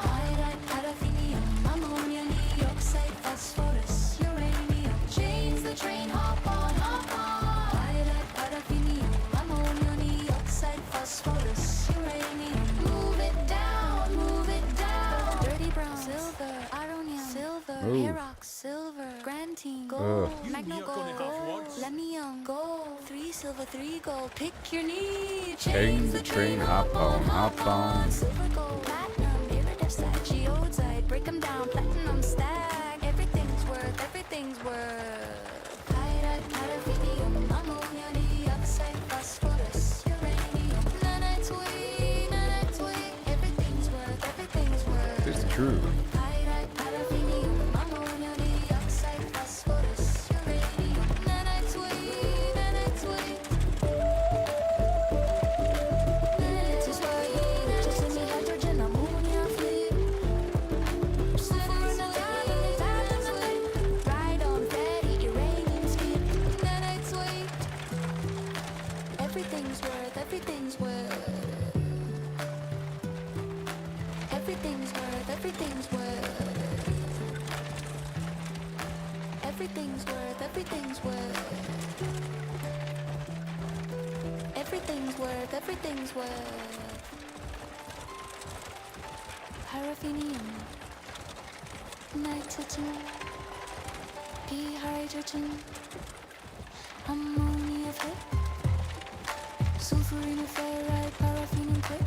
Iodide, paraffinium, ammonia, dioxide, phosphorus, uranium. Change the train, hop on, hop on. Iodide, paraffinium, ammonia, dioxide, phosphorus, uranium. Move it down, move it down. Dirty brown, silver, ironium, silver, Ooh. Herox, silver, grantine, gold, Ugh. magno gold, lemium, gold, 3 silver, 3 gold. Pick your need. Change the train, hop on, hop on. Silver, gold, platinum, iridescent, geodesite. Break them down, platinum stack. Everything's worth, everything's worth. Iodide, paraffinium, ammonia, dioxide, phosphorus, uranium. Nanite sweet, everything's worth, everything's worth. It's true. Iodide, paraffinium, ammonia, dioxide, phosphorus, uranium. Nanite sweet, nanite sweet. Nanite sweet, just in the hydrogen, ammonia, flip. Sulfur in the radon, fatty, uranium, skip. Nanite sweet. Everything's worth, everything's worth. Everything's worth, everything's worth. Everything's worth, everything's worth. Everything's worth, everything's worth. Paraffinium, nitrogen, dehydrogen, ammonia, flip, sulfurina, ferrite, paraffinium, quick.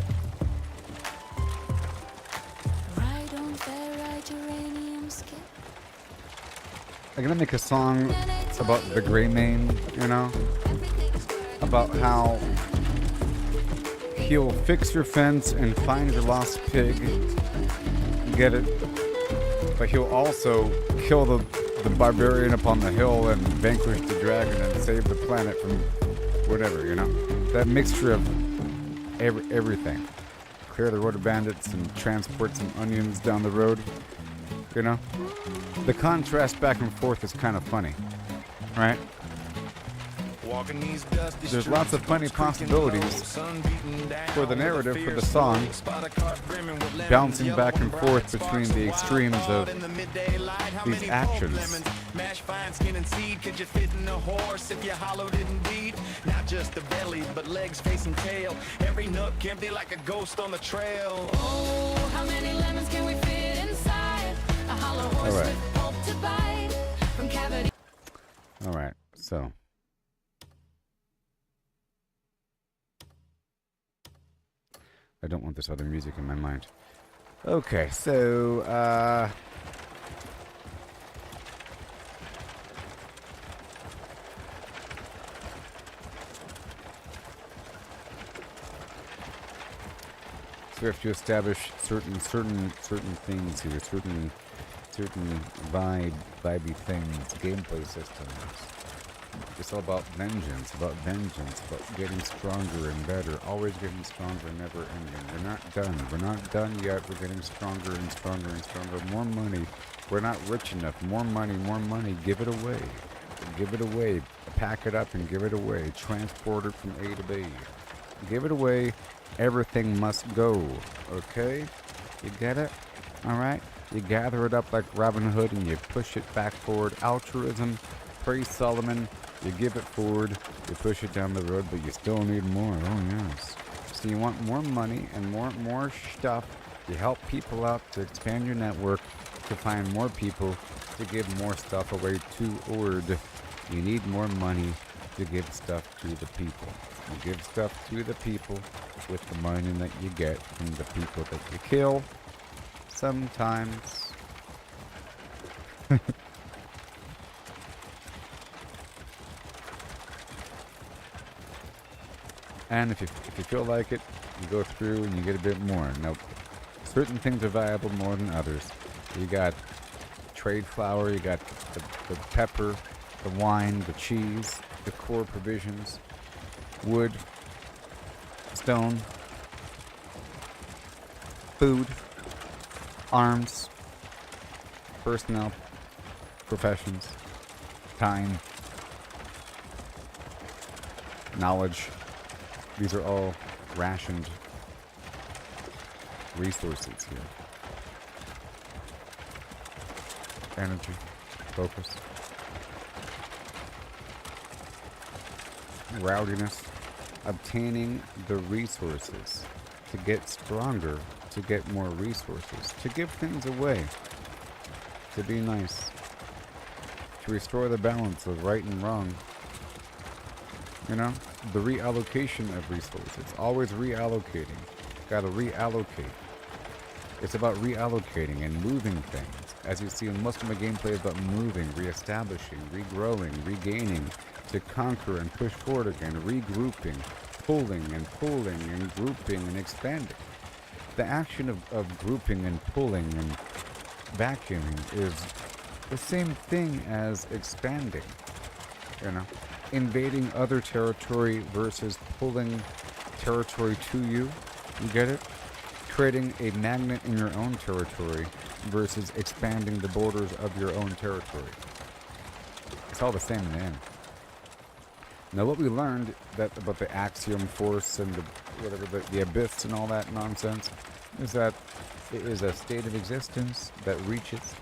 Radon, ferrite, uranium, skip. I'm gonna make a song about the gray mane, you know? About how he'll fix your fence and find your lost pig, get it, but he'll also kill the barbarian up on the hill and vanquish the dragon and save the planet from whatever, you know? That mixture of everything. Clear the road of bandits and transport some onions down the road, you know? The contrast back and forth is kind of funny, right? There's lots of funny possibilities for the narrative, for the song, bouncing back and forth between the extremes of these actions. Mash fine skin and seed, could you fit in a horse if you hollowed it indeed? Not just the belly, but legs, face, and tail. Every nook empty like a ghost on the trail. Oh, how many lemons can we fit inside a hollow horse All right. with pulp to bite from cavity? All right, so. I don't want this other music in my mind. Okay, so, so we have to establish certain things here, certain vibey things, gameplay systems. It's all about vengeance, about getting stronger and better, always getting stronger, never ending. We're not done. We're not done yet. We're getting stronger and stronger and stronger. More money. We're not rich enough. More money. Give it away. Give it away. Pack it up and give it away. Transport it from A to B. Give it away. Everything must go. Okay? You get it? Alright? You gather it up like Robin Hood and you push it back forward. Altruism. Praise Solomon. You give it forward, you push it down the road, but you still need more. Oh yes. So you want more money and more stuff. You help people out to expand your network, to find more people, to give more stuff away toward. You need more money to give stuff to the people. You give stuff to the people with the money that you get from the people that you kill. Sometimes. And if you feel like it, you go through and you get a bit more. Now, Certain things are valuable more than others. You got trade flour, you got the pepper, the wine, the cheese, the core provisions, wood, stone, food, arms, personnel, professions, time, knowledge. These are all rationed resources here. Energy, focus, rowdiness, obtaining the resources to get stronger, to get more resources, to give things away, to be nice, to restore the balance of right and wrong. You know, the reallocation of resources, always reallocating. Gotta reallocate. It's about reallocating and moving things. As you see, most of my gameplay is about moving, reestablishing, regrowing, regaining, to conquer and push forward again, regrouping, pulling and pulling and grouping and expanding. The action of grouping and pulling and vacuuming is the same thing as expanding, you know? Invading other territory versus pulling territory to you. You get it? Creating a magnet in your own territory versus expanding the borders of your own territory. It's all the same in the end. Now, what we learned about the axiom force and the abyss and all that nonsense is that it is a state of existence that reaches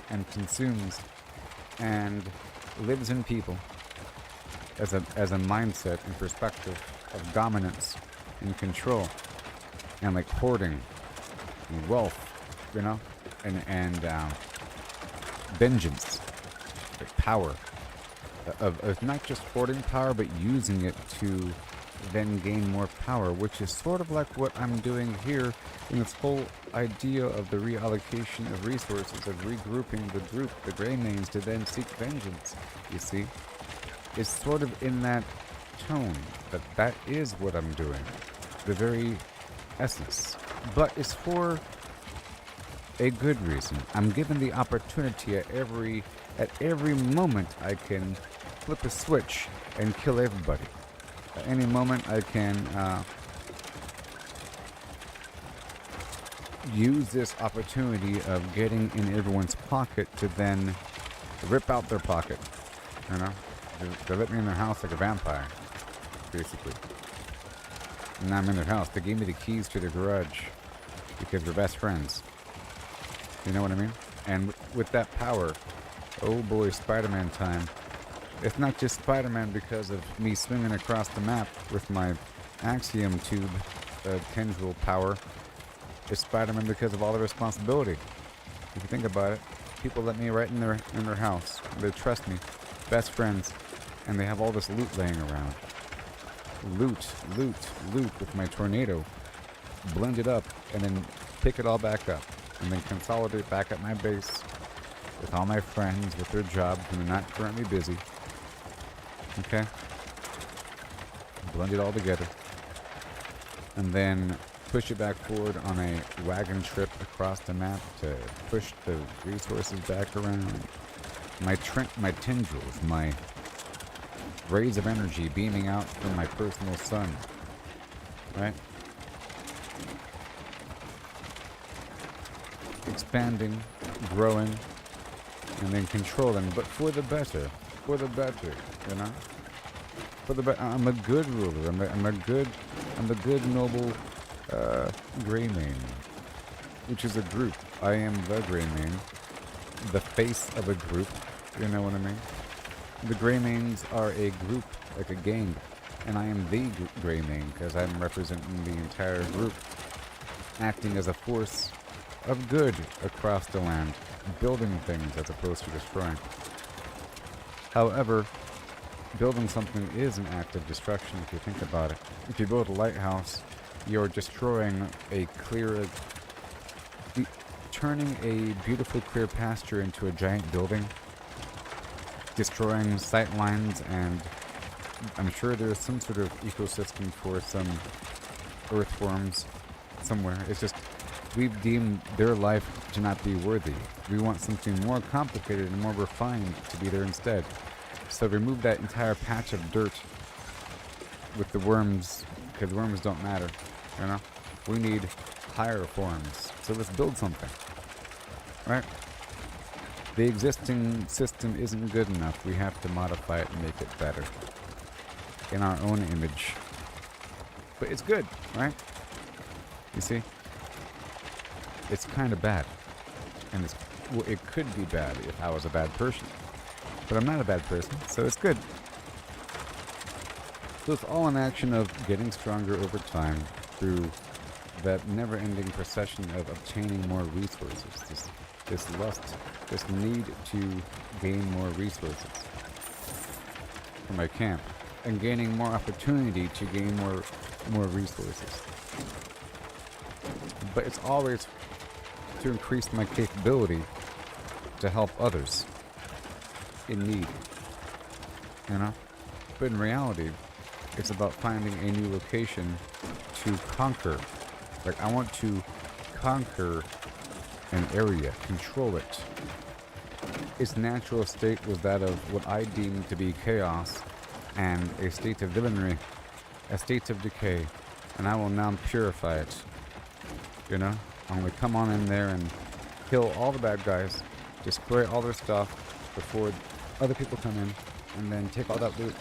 and consumes and lives in people as a mindset and perspective of dominance and control and like hoarding and wealth, you know, and vengeance, like power of not just hoarding power but using it to then gain more power, which is sort of like what I'm doing here in this whole idea of the reallocation of resources, of regrouping the group, the Greymanes, to then seek vengeance, you see? It's sort of in that tone, that is what I'm doing, the very essence. But it's for a good reason. I'm given the opportunity at every moment I can flip a switch and kill everybody. At any moment I can use this opportunity of getting in everyone's pocket to then rip out their pocket, you know? They let me in their house like a vampire, basically. And now I'm in their house. They gave me the keys to their garage because we're best friends. You know what I mean? And with that power, oh boy, Spider-Man time. It's not just Spider-Man because of me swinging across the map with my axiom tube tendril power. It's Spider-Man because of all the responsibility. If you think about it, people let me right in their house. They trust me, best friends, and they have all this loot laying around. Loot with my tornado. Blend it up and then pick it all back up. And then consolidate back at my base with all my friends with their jobs when they're not currently busy. Okay? Blend it all together. And then push it back forward on a wagon trip across the map to push the resources back around. My tendrils, my rays of energy beaming out from my personal sun. Right? Expanding, growing, and then controlling, but for the better, you know? I'm a good ruler. I'm a good noble Greymane, which is a group. I am the Greymane, the face of a group. You know what I mean? The Greymanes are a group, like a gang, and I am the Greymane because I'm representing the entire group, acting as a force of good across the land, building things as opposed to destroying. However, building something is an act of destruction if you think about it. If you build a lighthouse, you're destroying turning a beautiful clear pasture into a giant building, destroying sight lines, and I'm sure there's some sort of ecosystem for some earthworms, somewhere. It's just we've deemed their life to not be worthy. We want something more complicated and more refined to be there instead. So remove that entire patch of dirt with the worms, because worms don't matter, you know? We need higher forms. So let's build something, right? The existing system isn't good enough. We have to modify it and make it better in our own image. But it's good, right? You see? It's kind of bad. And it's, well, it could be bad if I was a bad person. But I'm not a bad person, so it's good. So it's all an action of getting stronger over time through that never-ending procession of obtaining more resources. This lust, this need to gain more resources for my camp, and gaining more opportunity to gain more resources. But it's always to increase my capability to help others in need, you know? But in reality, it's about finding a new location to conquer. Like, I want to conquer an area, control it. Its natural state was that of what I deem to be chaos and a state of villainy, a state of decay, and I will now purify it. You know? I'm gonna come on in there and kill all the bad guys, destroy all their stuff before other people come in, and then take all that loot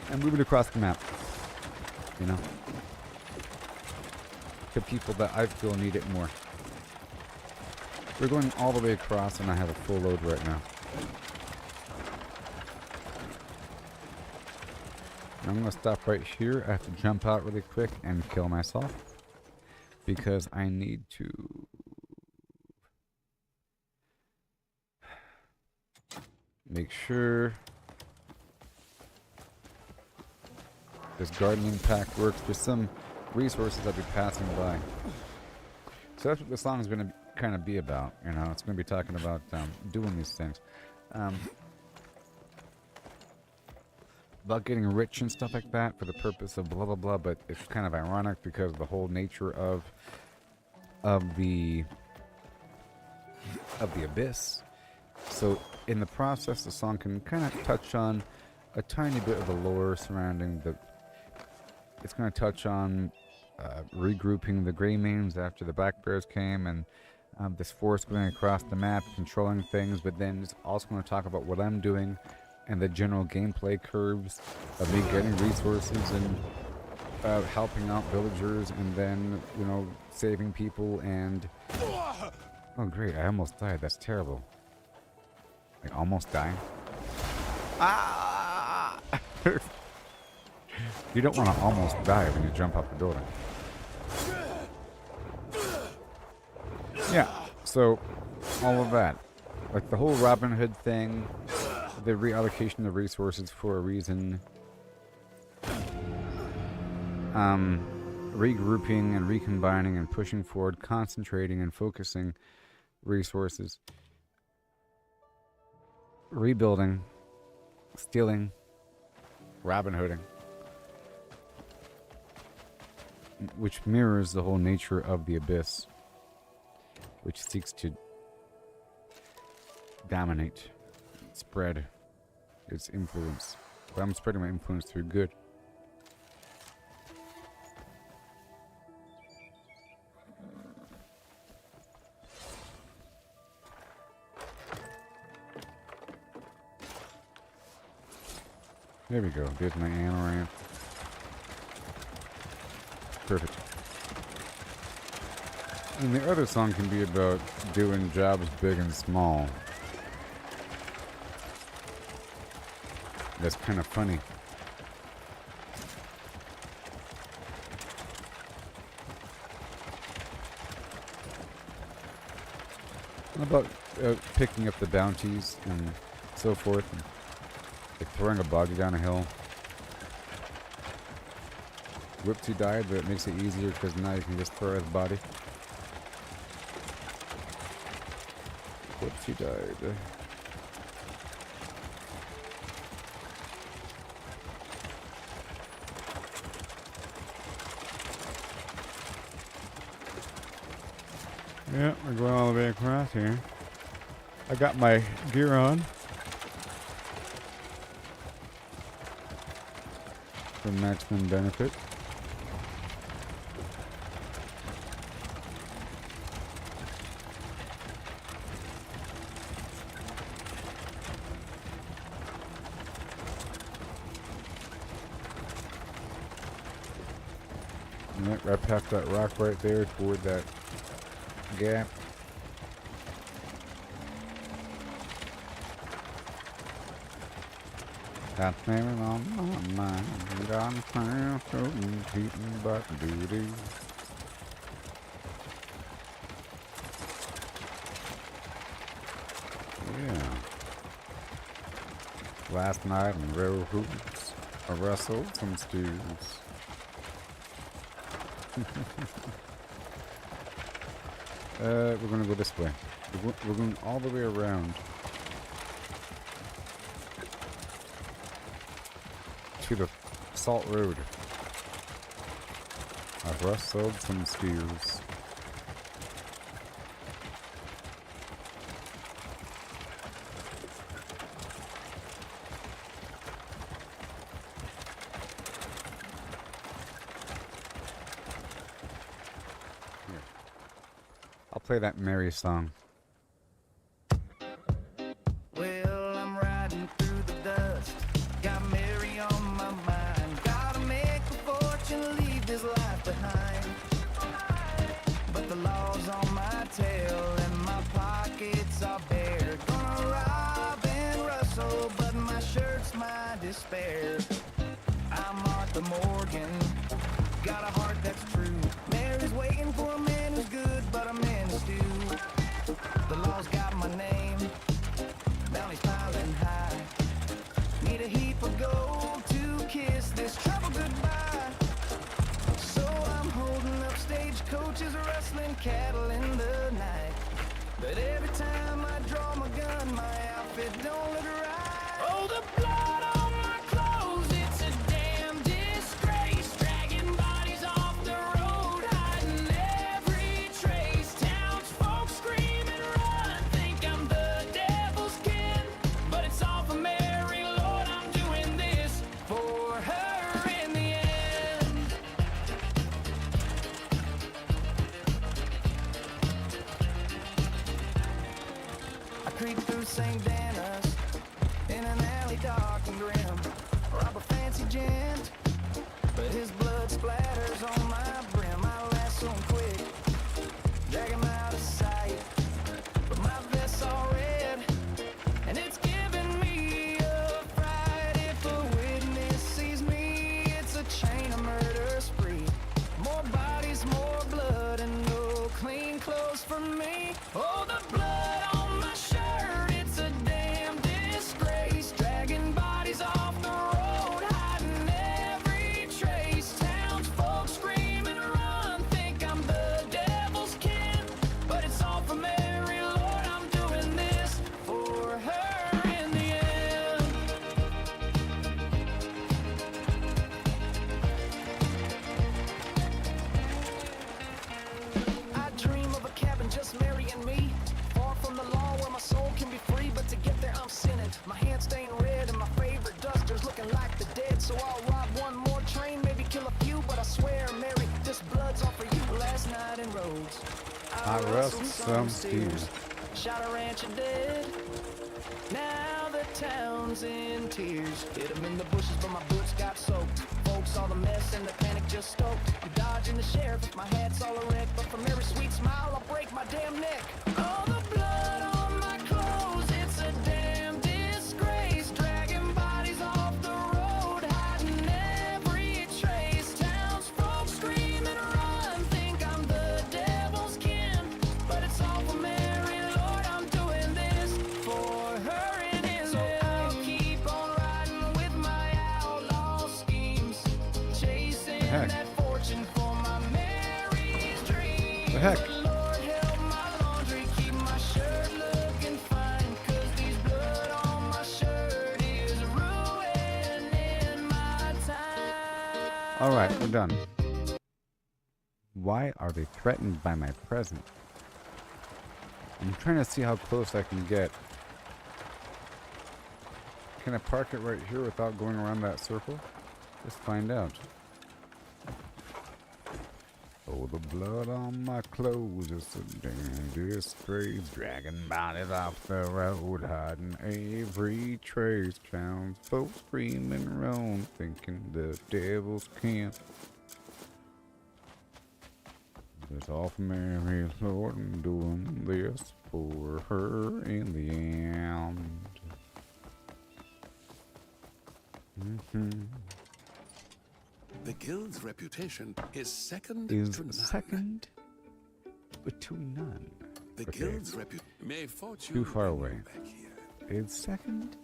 and move it across the map. You know? To people that I feel need it more. We're going all the way across and I have a full load right now. I'm going to stop right here. I have to jump out really quick and kill myself. Because I need to... make sure... this gardening pack works. There's some resources I'll be passing by. So that's what this song is going to kind of be about, you know. It's going to be talking about doing these things. About getting rich and stuff like that for the purpose of blah blah blah, but it's kind of ironic because of the whole nature of the abyss. So in the process, the song can kind of touch on a tiny bit of the lore surrounding the... It's going to touch on regrouping the Greymanes after the Black Bears came, and this force going across the map, controlling things, but then it's also going to talk about what I'm doing and the general gameplay curves of me getting resources and helping out villagers, and then, you know, saving people and... Oh great, I almost died. That's terrible. Like, almost dying? Ah! You don't want to almost die when you jump off the building. Yeah, so all of that. Like the whole Robin Hood thing, the reallocation of resources for a reason, regrouping and recombining and pushing forward, concentrating and focusing resources, rebuilding, stealing, Robin Hooding, which mirrors the whole nature of the abyss, which seeks to dominate, spread its influence. But I'm spreading my influence through good. There we go. There's my Anorant. Perfect. And the other song can be about doing jobs big and small. That's kind of funny. About picking up the bounties and so forth, and like throwing a body down a hill. Whoopsie died, but it makes it easier because now you can just throw his body. Whoopsie died. Yeah, we're going all the way across here. I got my gear on. For maximum benefit. Yep, right past that rock right there toward that gap. Got family on my mind. Got a shooting, cheating, but duty. Yeah. Last night in Railroad Hoops, I wrestled some stews. We're gonna go this way. We're going all the way around to the Salt Road. I've rustled some stews. I'll play that Mary song. Well, I'm riding through the dust. Got Mary on my mind. Gotta make a fortune, leave this life behind. But the law's on my tail and my pockets are bare. Gonna rob and rustle, but my shirt's my despair. I'm Martha Morgan, got a heart that's true. Mary's waiting for a man who's good, but a man is due. The law's got my name, bounty's piling high. Need a heap of gold to kiss this trouble goodbye. So I'm holding up stagecoaches, rustling cattle in the night. But every time I draw my gun, my outfit don't look right. Oh, the blood on my clothes, it's a damn disgrace. Dragging bodies off the road, hiding every trace. Townsfolk screaming, run, think I'm the devil's kin. But it's all for Mary, Lord, I'm doing this for her in the end. I creep through St. Denis in an alley dark and grim. Rob a fancy gent, but his blood splatters on my brim. I lasso him quick, drag him out of sight. But my vest's all red, and it's giving me a fright. If a witness sees me, it's a chain of murder spree. More bodies, more blood, and no clean clothes for me. Oh, the blood on my shirt, it's a damn disgrace. Dragging bodies off the road, hiding every trace. Townsfolk screaming, run, think I'm the devil's kin. But it's all for Mary, Lord, I'm doing this for her in the end. I dream of a cabin, just Mary and me. Far from the law where my soul can be free. But to get there I'm sinning. My hands stained red and my favorite duster's looking like the dead. So I'll rob one more train, maybe kill a few. But I swear, Mary, this blood's all for you. Last night in Rhodes, I rustled some steers. shot a rancher dead. Now the town's in tears. Hid 'em in the bushes, but my boots got soaked. Folks saw the mess and the panic just stoked. I'm dodging the sheriff, my hat's all a wreck. But for Mary's sweet smile, I'll break my damn neck. Oh, the blood on my clothes, it's a damn disgrace. Dragging bodies off the road, hiding every trace. Townsfolk screaming, run, think I'm the devil's kin. But it's all for Mary, Lord, I'm doing this for her in his So I'll keep on riding with my outlaw schemes. Chasing heck? that fortune for my Mary's dream. The heck? But Lord help my laundry, keep my shirt looking fine. 'Cause these blood on my shirt is ruining my time. Alright, we're done. Why are they threatened by my presence? I'm trying to see how close I can get. Can I park it right here without going around that circle? Let's find out. Oh, the blood on my clothes is a damn disgrace. Dragging bodies off the road, hiding every trace. Townsfolk screaming around, thinking the devil's camp. It's all for Mary, Lord, and doing this for her in the end. The guild's reputation is second Is to none. second to none. The Okay. guild's reputation. May fortune Too far bring you away. back here. Is second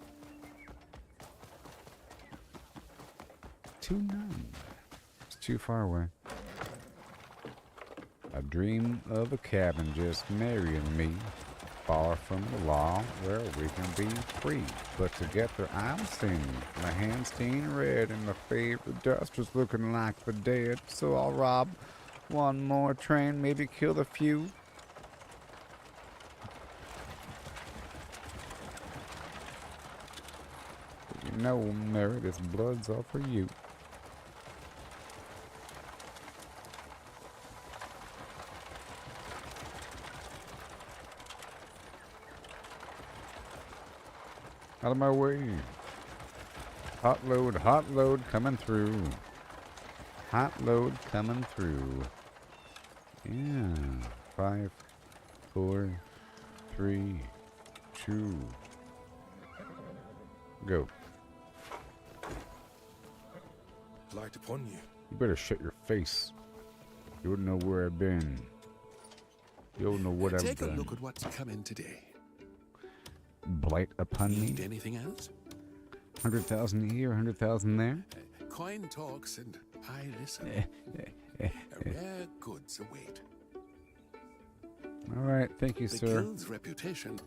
to none. It's too far away. I dream of a cabin just marrying me, far from the law, where we can be free. But to get there, I'm singing. My hands stained red, and my favorite dust is looking like the dead. So I'll rob one more train, maybe kill a few. But you know, Mary, this blood's all for you. Out of my way. Hot load coming through. Hot load coming through. Yeah. 5, 4, 3, 2. Go. Light upon you. You better shut your face. You wouldn't know where I've been. You don't know what I've Take a done. look at what's come in today. Blight upon me. Need anything else? 100,000 here, 100,000 there. Coin talks and I listen. A rare goods await. All right, thank you, The sir. guild's reputation.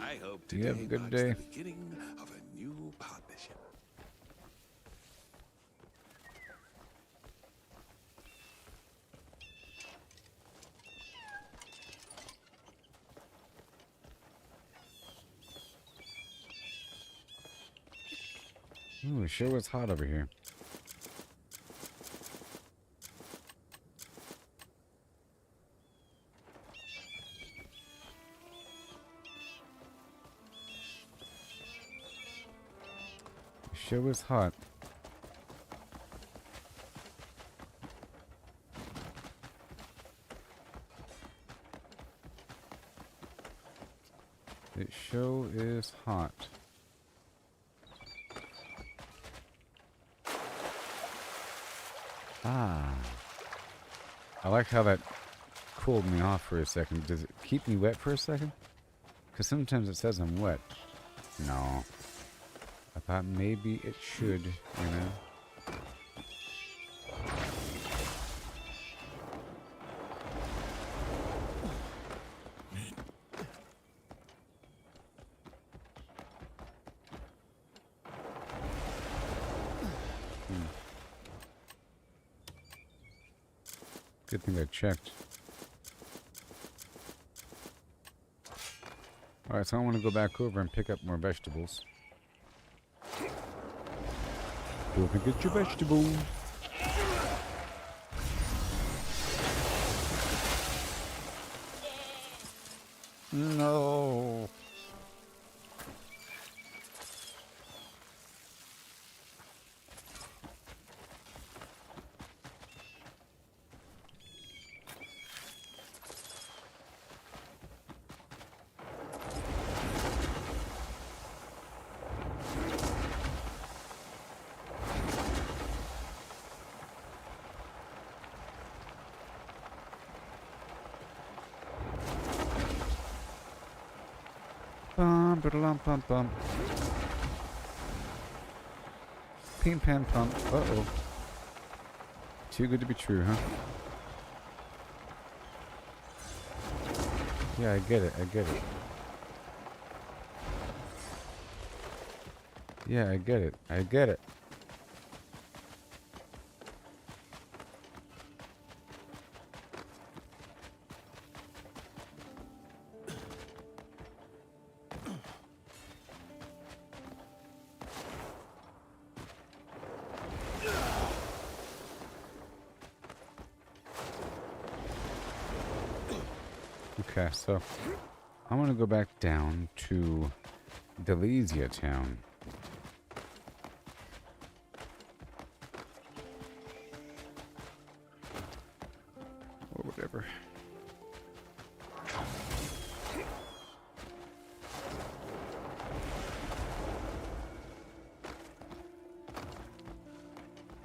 I hope You today have a good marks day. the beginning of a new partnership. Ooh, it sure was hot over here. It sure was hot. It sure is hot. Ah. I like how that cooled me off for a second. Does it keep me wet for a second? Because sometimes it says I'm wet. No. I thought maybe it should, you know? Good thing I checked. Alright, so I want to go back over and pick up more vegetables. Don't forget your vegetables. No. Bum, ba-da-lum, bum, bum. Ping, pam, pump. Uh-oh. Too good to be true, huh? Yeah, I get it. I get it. Yeah, I get it. I get it. Okay, so I want to go back down to Delesia Town. Or whatever.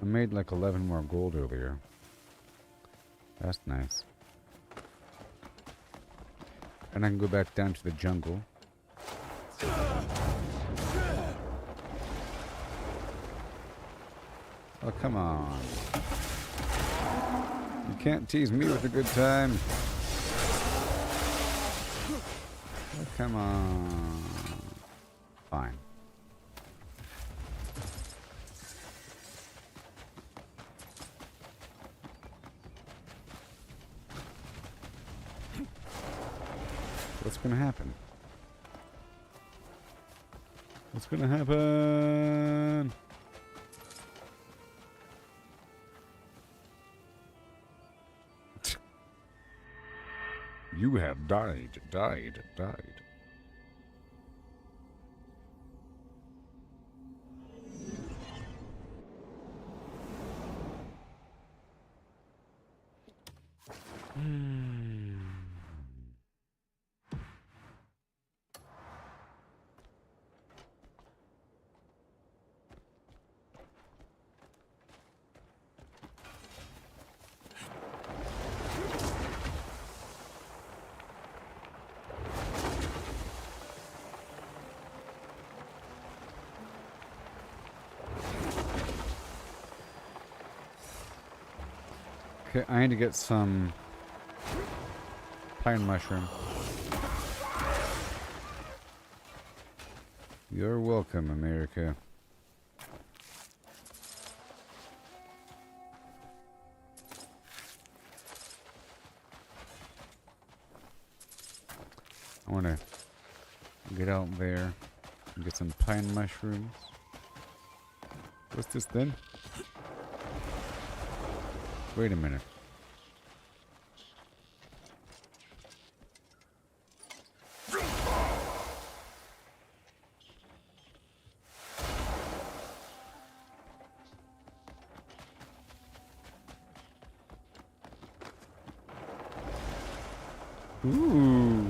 I made like 11 more gold earlier. That's nice. And I can go back down to the jungle. Oh, come on. You can't tease me with a good time. Oh, come on. Fine. What's gonna happen? What's gonna happen? You have died. Okay, I need to get some pine mushroom. You're welcome, America. I want to get out there and get some pine mushrooms. What's this then? Wait a minute. Ooh.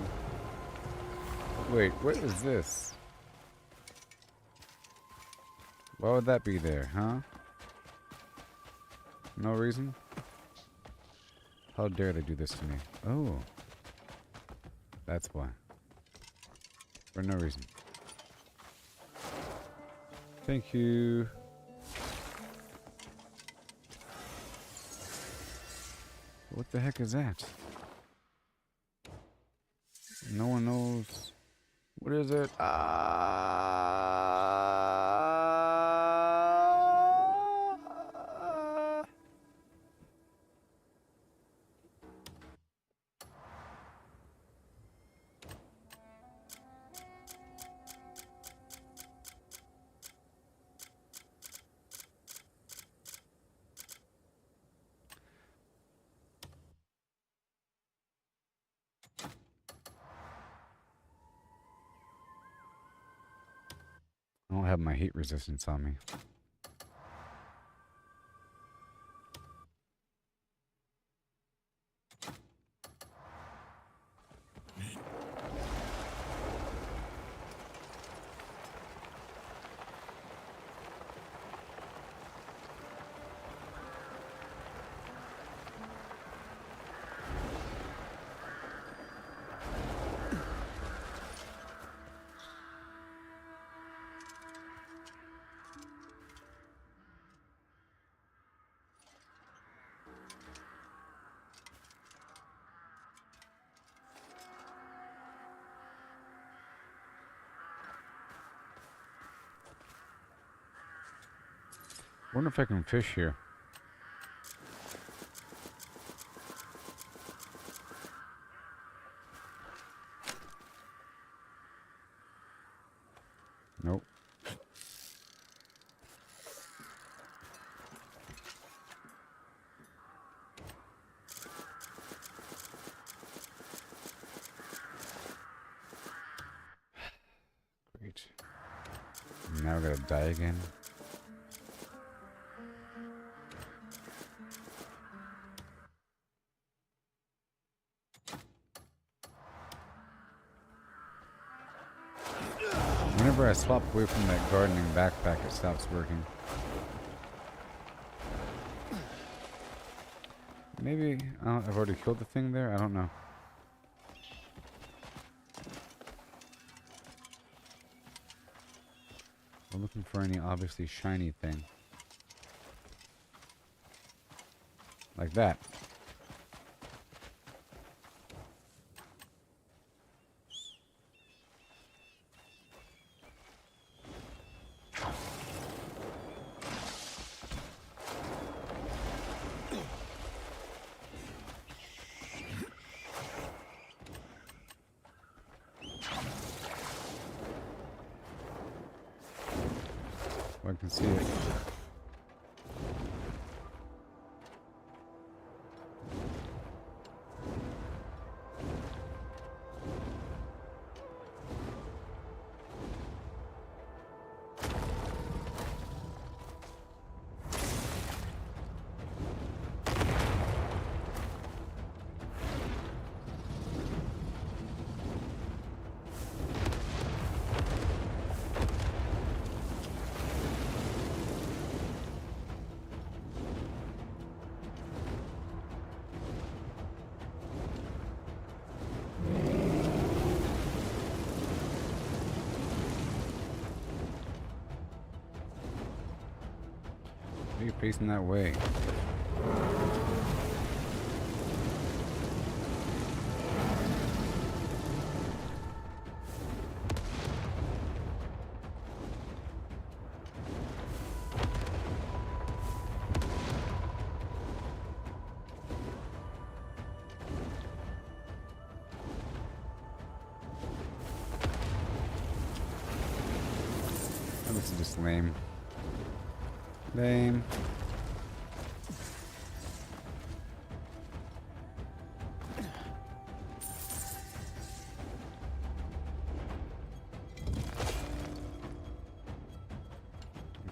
Wait, what is this? Why would that be there, huh? No reason? How dare they do this to me? Oh. That's why. For no reason. Thank you. What the heck is that? No one knows. What is it? I don't have my heat resistance on me. Wonder if I can fish here. Nope. die again? Whenever I swap away from that gardening backpack, it stops working. Maybe I've already killed the thing there? I don't know. We're looking for any obviously shiny thing. Like that. I can see it. Why are you facing that way? Oh, this is just lame. Lame.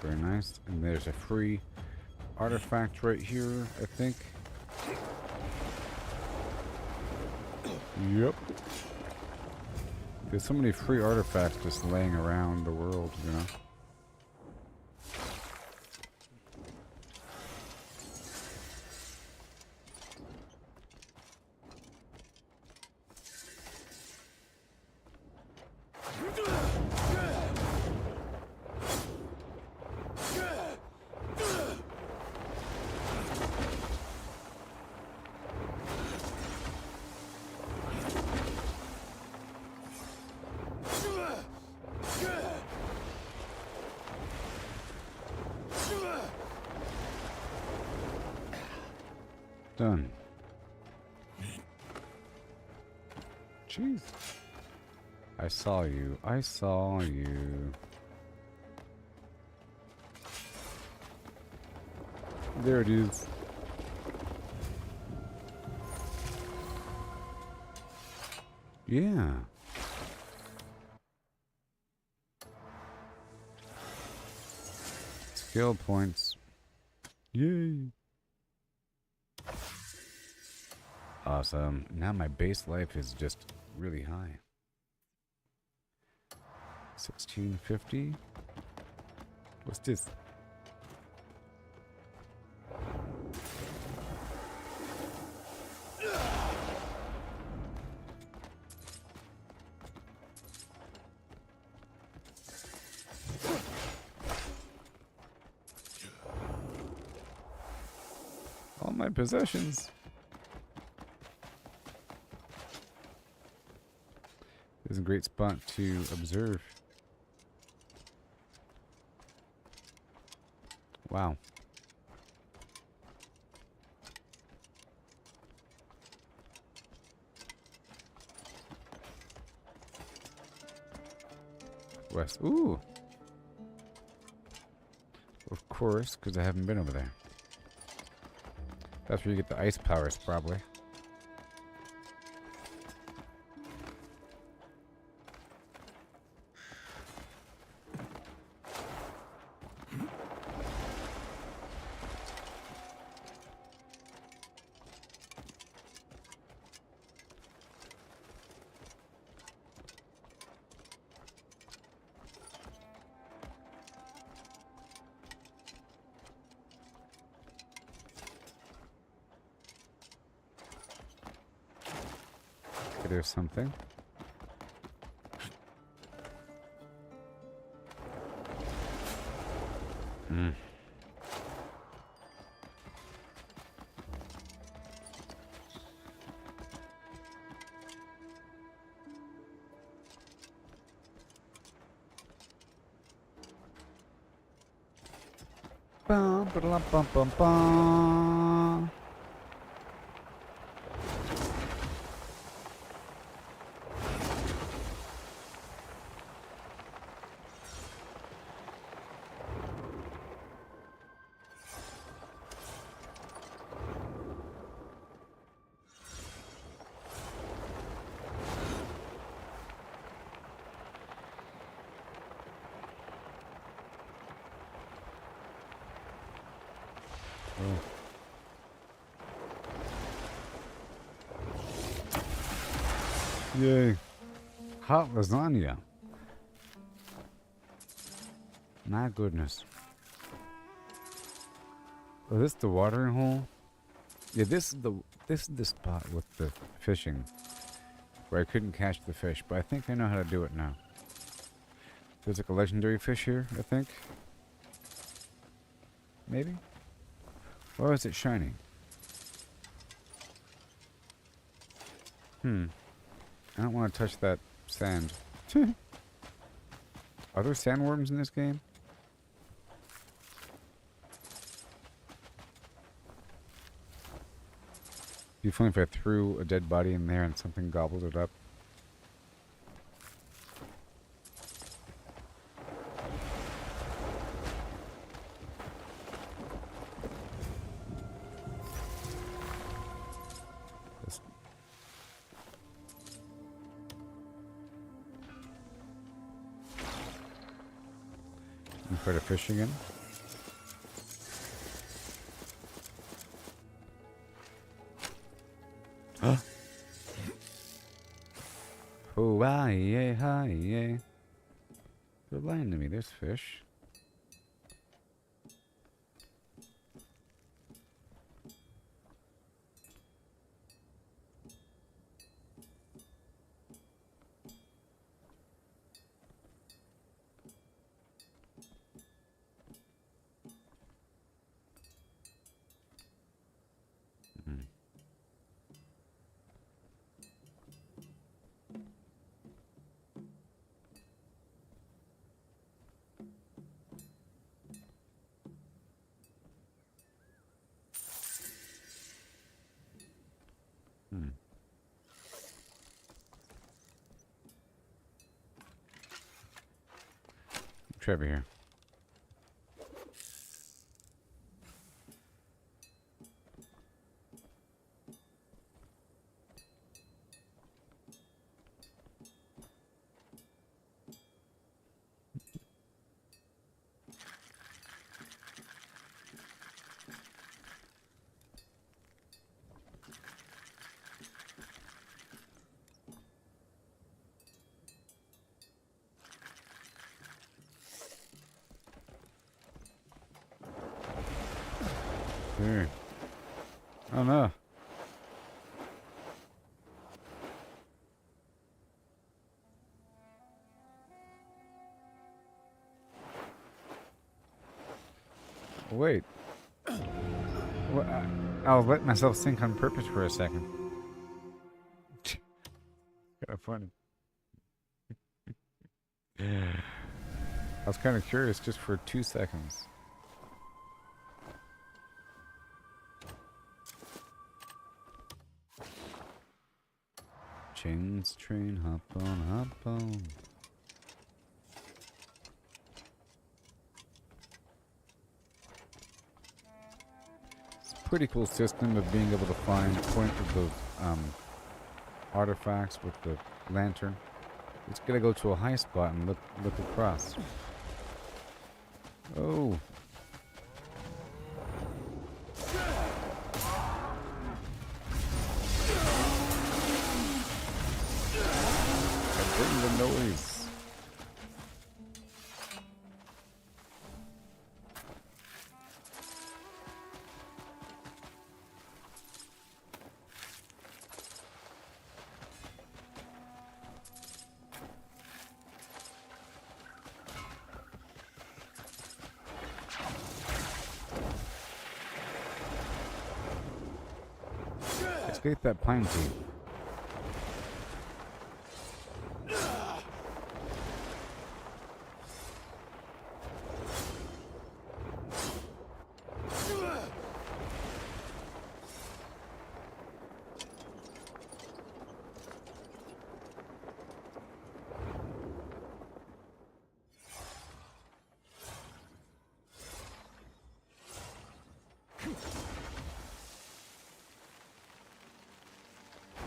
Very nice. And there's a free artifact right here, I think. Yep. There's so many free artifacts just laying around the world, you know? Done. Jeez. I saw you. I saw you. There it is. Yeah. Skill points. Yay. Awesome. Now my base life is just really high. 1650. What's this? All my possessions. This is a great spot to observe. Wow. West. Ooh. Of course, because I haven't been over there. That's where you get the ice powers, probably. there's something. Hmm. Bum, ba-da-lum, bum, bum, bum. Yay. Hot lasagna. My goodness. Oh, this the watering hole? Yeah, this is the spot with the fishing where I couldn't catch the fish, but I think I know how to do it now. There's like a legendary fish here, I think. Maybe? Or is it shiny? I don't want to touch that sand. Are there sandworms in this game? It'd be funny if I threw a dead body in there and something gobbled it up. Try to fish again. Oh, yeah, hi, yeah. They're lying to me. There's fish. Try over here. Here. Oh no. Wait. What, I was letting myself sink on purpose for a second. Kind of funny. I was kind of curious just for 2 seconds. Chains, train, hop on, hop on. It's a pretty cool system of being able to find point of those artifacts with the lantern. It's gonna go to a high spot and look across. Oh. The noise. Let's get that pine tea.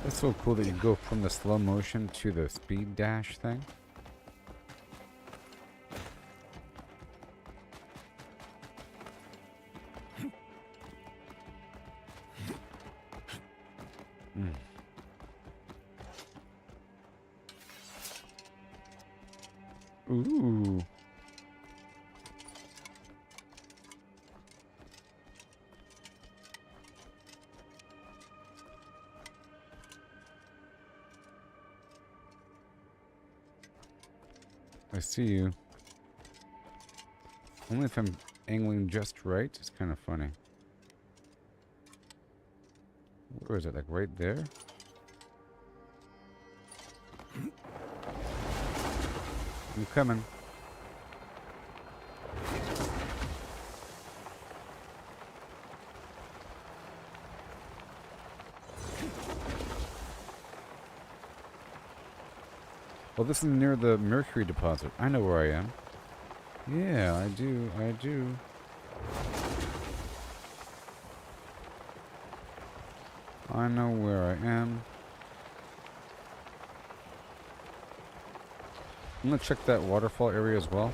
That's so cool that you go from the slow motion to the speed dash thing. Ooh. I see you. Only if I'm angling just right. It's kind of funny. Where is it? Like right there? I'm coming. Well, this is near the mercury deposit. I know where I am. Yeah, I do. I do. I know where I am. I'm gonna check that waterfall area as well.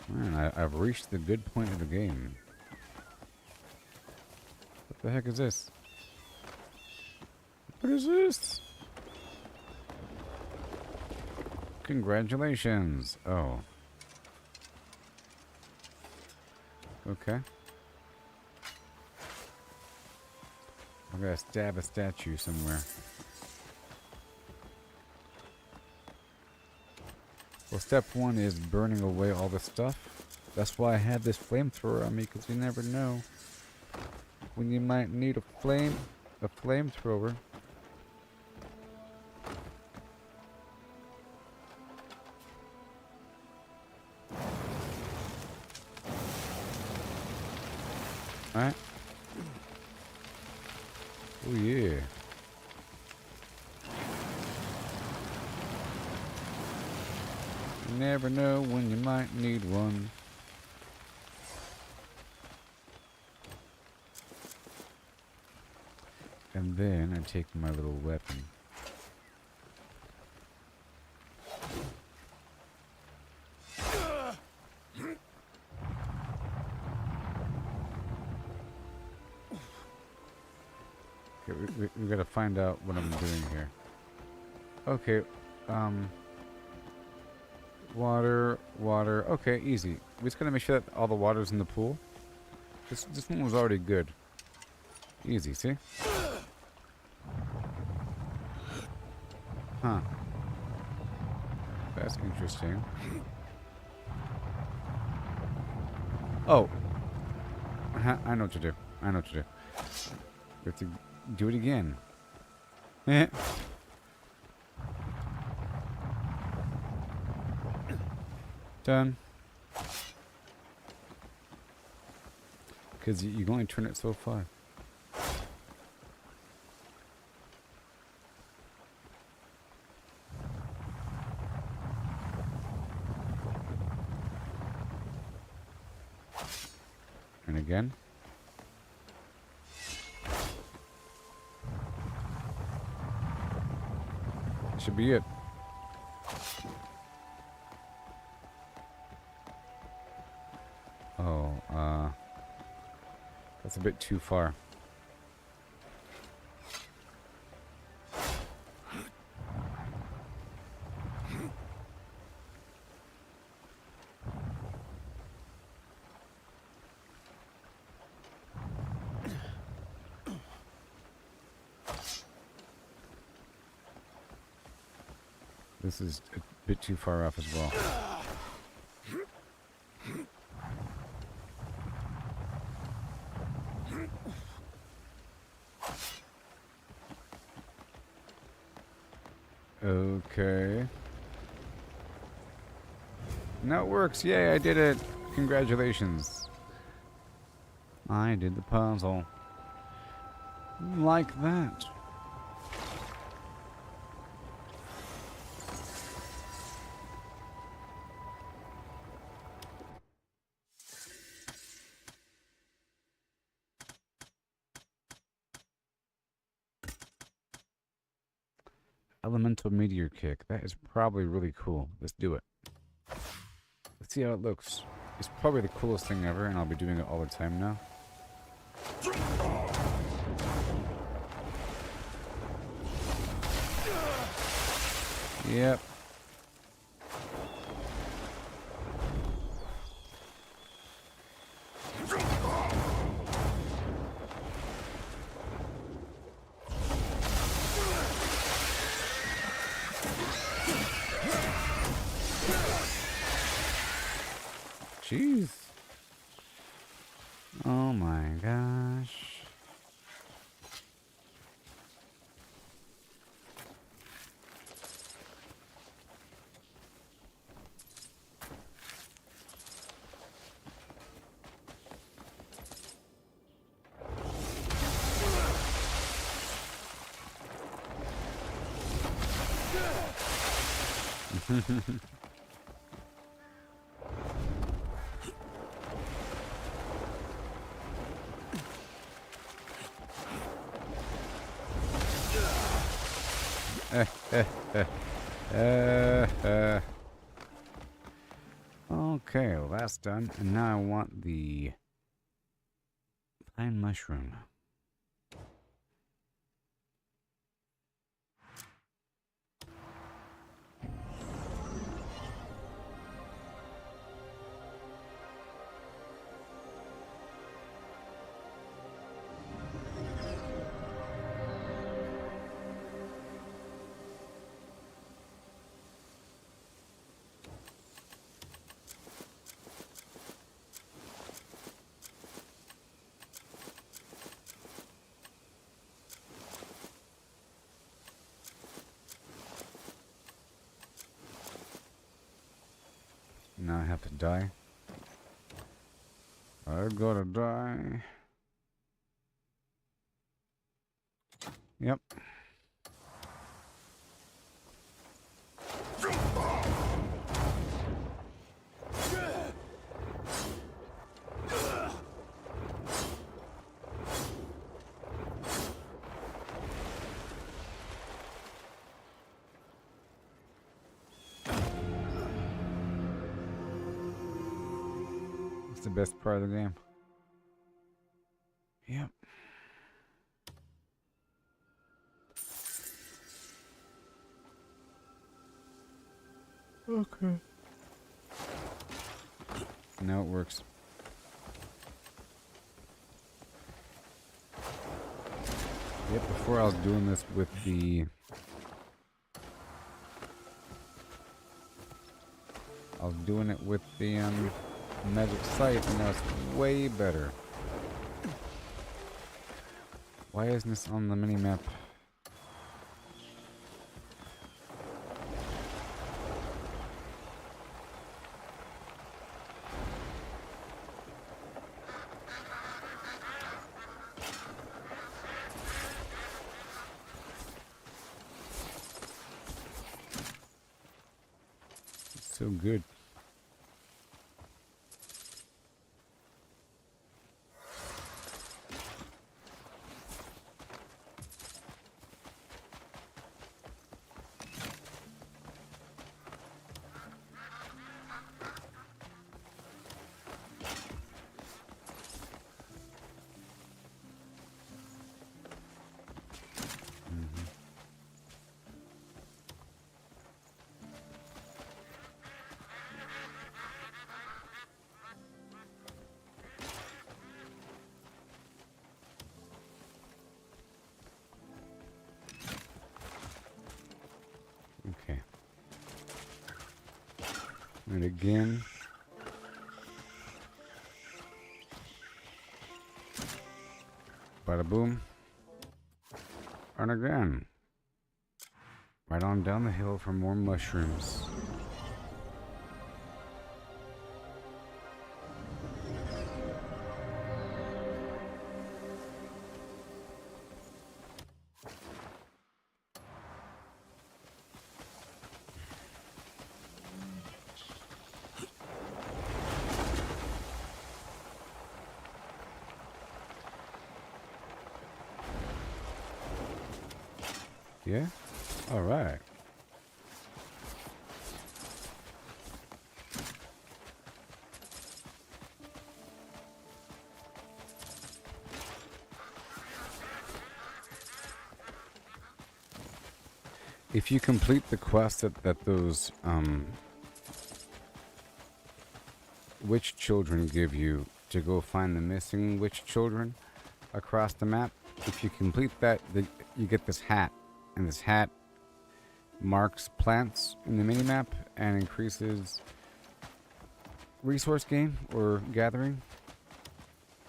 Man, I've reached the good point of the game. What the heck is this? What is this? Congratulations. Oh. Okay. I'm gonna stab a statue somewhere. Well, step one is burning away all the stuff. That's why I have this flamethrower on me, because you never know when you might need a flamethrower. Alright. Oh yeah. You never know when you might need one. And then I take my little weapon. We gotta find out what I'm doing here. Okay, water. Okay, easy. We just gotta make sure that all the water's in the pool. This one was already good. Easy, see? Huh. That's interesting. Oh. I know what to do. I know what to do. We have to do it again. Done. Because you can only turn it so far. And again. Should be it. Oh, that's a bit too far. This is a bit too far off as well. Okay. Now it works. Yay, I did it. Congratulations. I did the puzzle. Like that. Elemental meteor kick. That is probably really cool. Let's do it. Let's see how it looks. It's probably the coolest thing ever, and I'll be doing it all the time now. Yep. Jeez. Oh my gosh. Okay, well that's done. And now I want the pine mushroom. Now I have to die. I gotta die. Yep. It's the best part of the game. Yep. Okay. Now it works. Yep, before I was doing this with the... I was doing it with the, magic sight, and now it's way better. Why isn't this on the mini-map? It's so good. Okay. And again. Bada boom. And again. Right on down the hill for more mushrooms. Yeah? All right. If you complete the quest that those witch children give you to go find the missing witch children across the map, if you complete that, you get this hat. And this hat marks plants in the minimap and increases resource gain or gathering.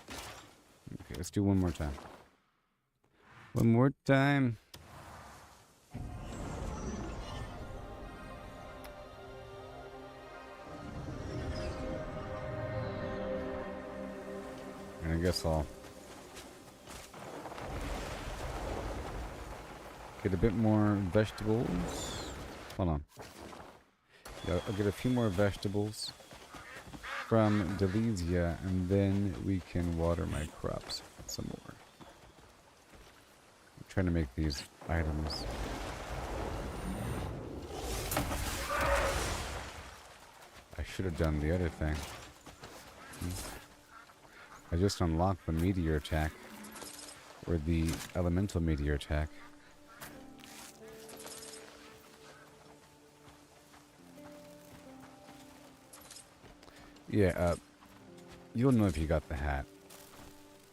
Okay, let's do one more time. One more time. And I guess I'll get a bit more vegetables. Hold on. Yeah, I'll get a few more vegetables from Delesia, and then we can water my crops some more. I'm trying to make these items. I should have done the other thing. I just unlocked the meteor attack, or the elemental meteor attack. Yeah, you'll know if you got the hat.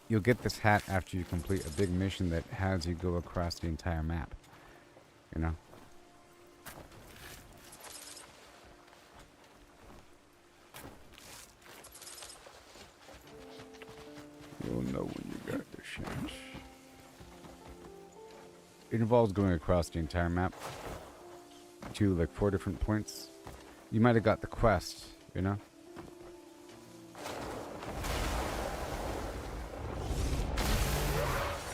You'll get this hat after you complete a big mission that has you go across the entire map. You know? You'll know when you got the chance. It involves going across the entire map to like 4 different points. You might have got the quest, you know?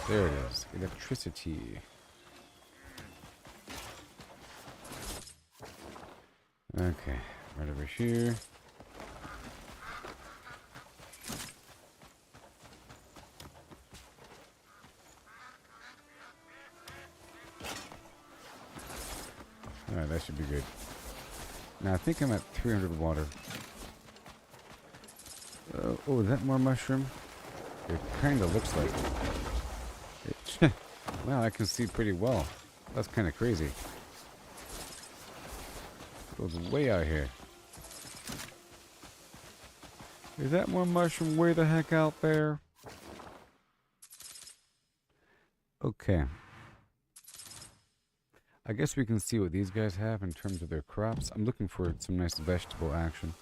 There it is. Electricity. Okay. Right over here. Alright, that should be good. Now I think I'm at 300 water. Oh, is that more mushroom? It kind of looks like it. Wow, I can see pretty well. That's kind of crazy. It goes way out here. Is that more mushroom way the heck out there? Okay. I guess we can see what these guys have in terms of their crops. I'm looking for some nice vegetable action.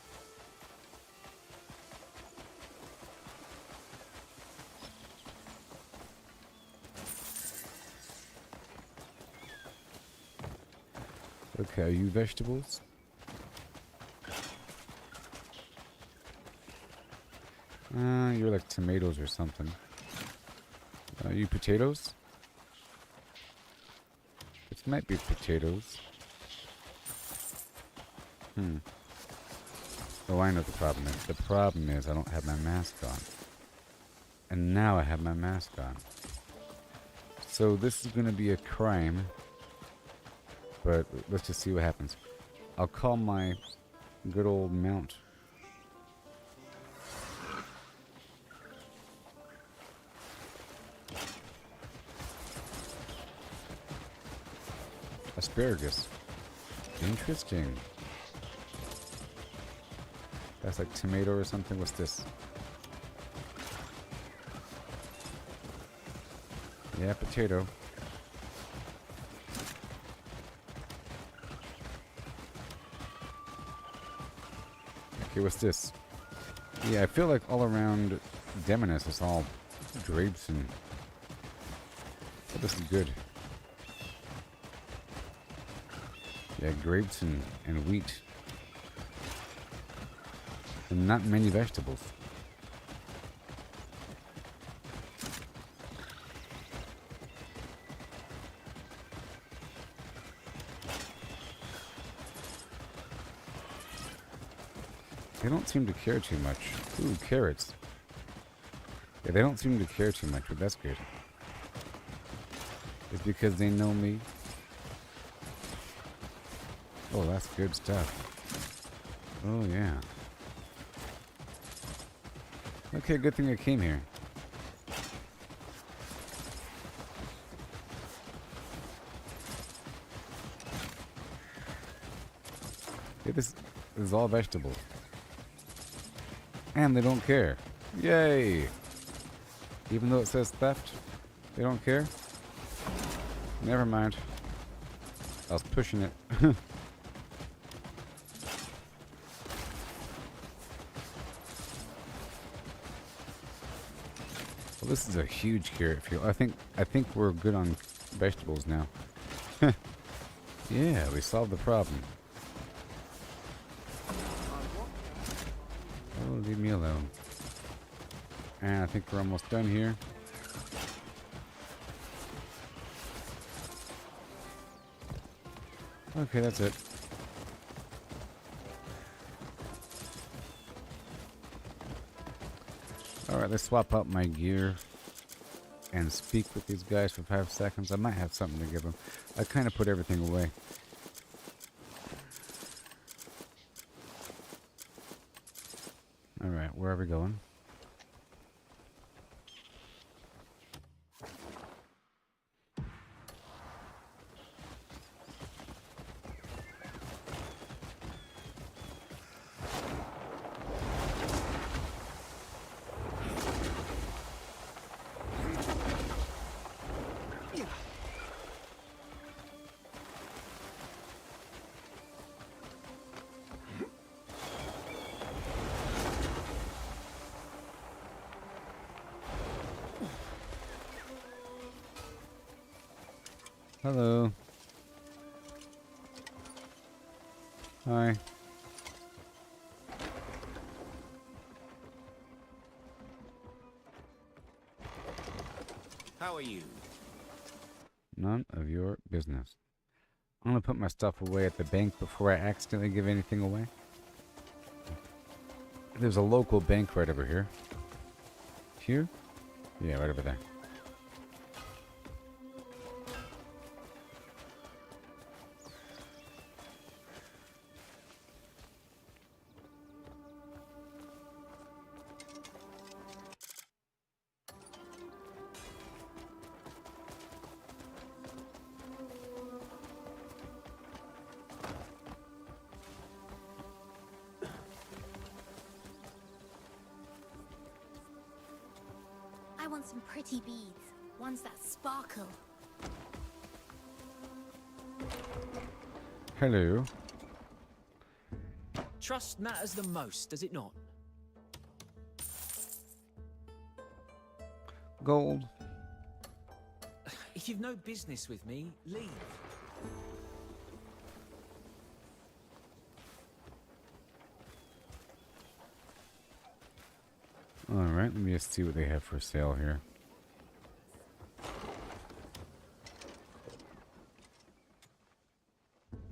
Okay, are you vegetables? You're like tomatoes or something. Are you potatoes? This might be potatoes. Oh, I know the problem is. The problem is I don't have my mask on. And now I have my mask on. So this is going to be a crime. But let's just see what happens. I'll call my good old mount. Asparagus. Interesting. That's like tomato or something. What's this? Yeah, potato. Okay, what's this? Yeah, I feel like all around Demoness is all grapes and... Oh, this is good. Yeah, grapes and wheat. And not many vegetables. They don't seem to care too much. Ooh, carrots. Yeah, they don't seem to care too much, but that's good. It's because they know me. Oh, that's good stuff. Oh, yeah. Okay, good thing I came here. Yeah, this is all vegetables. And they don't care. Yay! Even though it says theft, they don't care? Never mind. I was pushing it. Well, this is a huge carrot field. I think we're good on vegetables now. Yeah, we solved the problem. Oh, leave me alone. And I think we're almost done here. Okay, that's it. Alright, let's swap out my gear and speak with these guys for 5 seconds. I might have something to give them. I kind of put everything away. Alright, where are we going? Hello. Hi. How are you? None of your business. I'm gonna put my stuff away at the bank before I accidentally give anything away. There's a local bank right over here. Here? Yeah, right over there. I want some pretty beads, ones that sparkle. Hello. Trust matters the most, does it not? Gold. If you've no business with me, leave. Alright, let me just see what they have for sale here.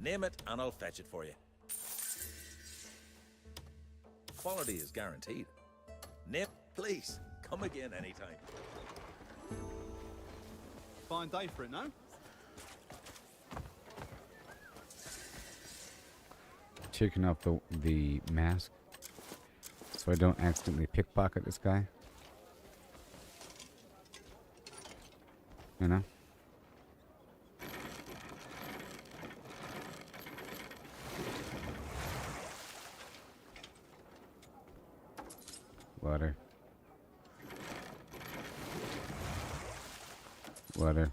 Name it and I'll fetch it for you. Quality is guaranteed. Name, please, come again anytime. Fine day for it, no? Taking off the mask so I don't accidentally pickpocket this guy. You know? Water. Water.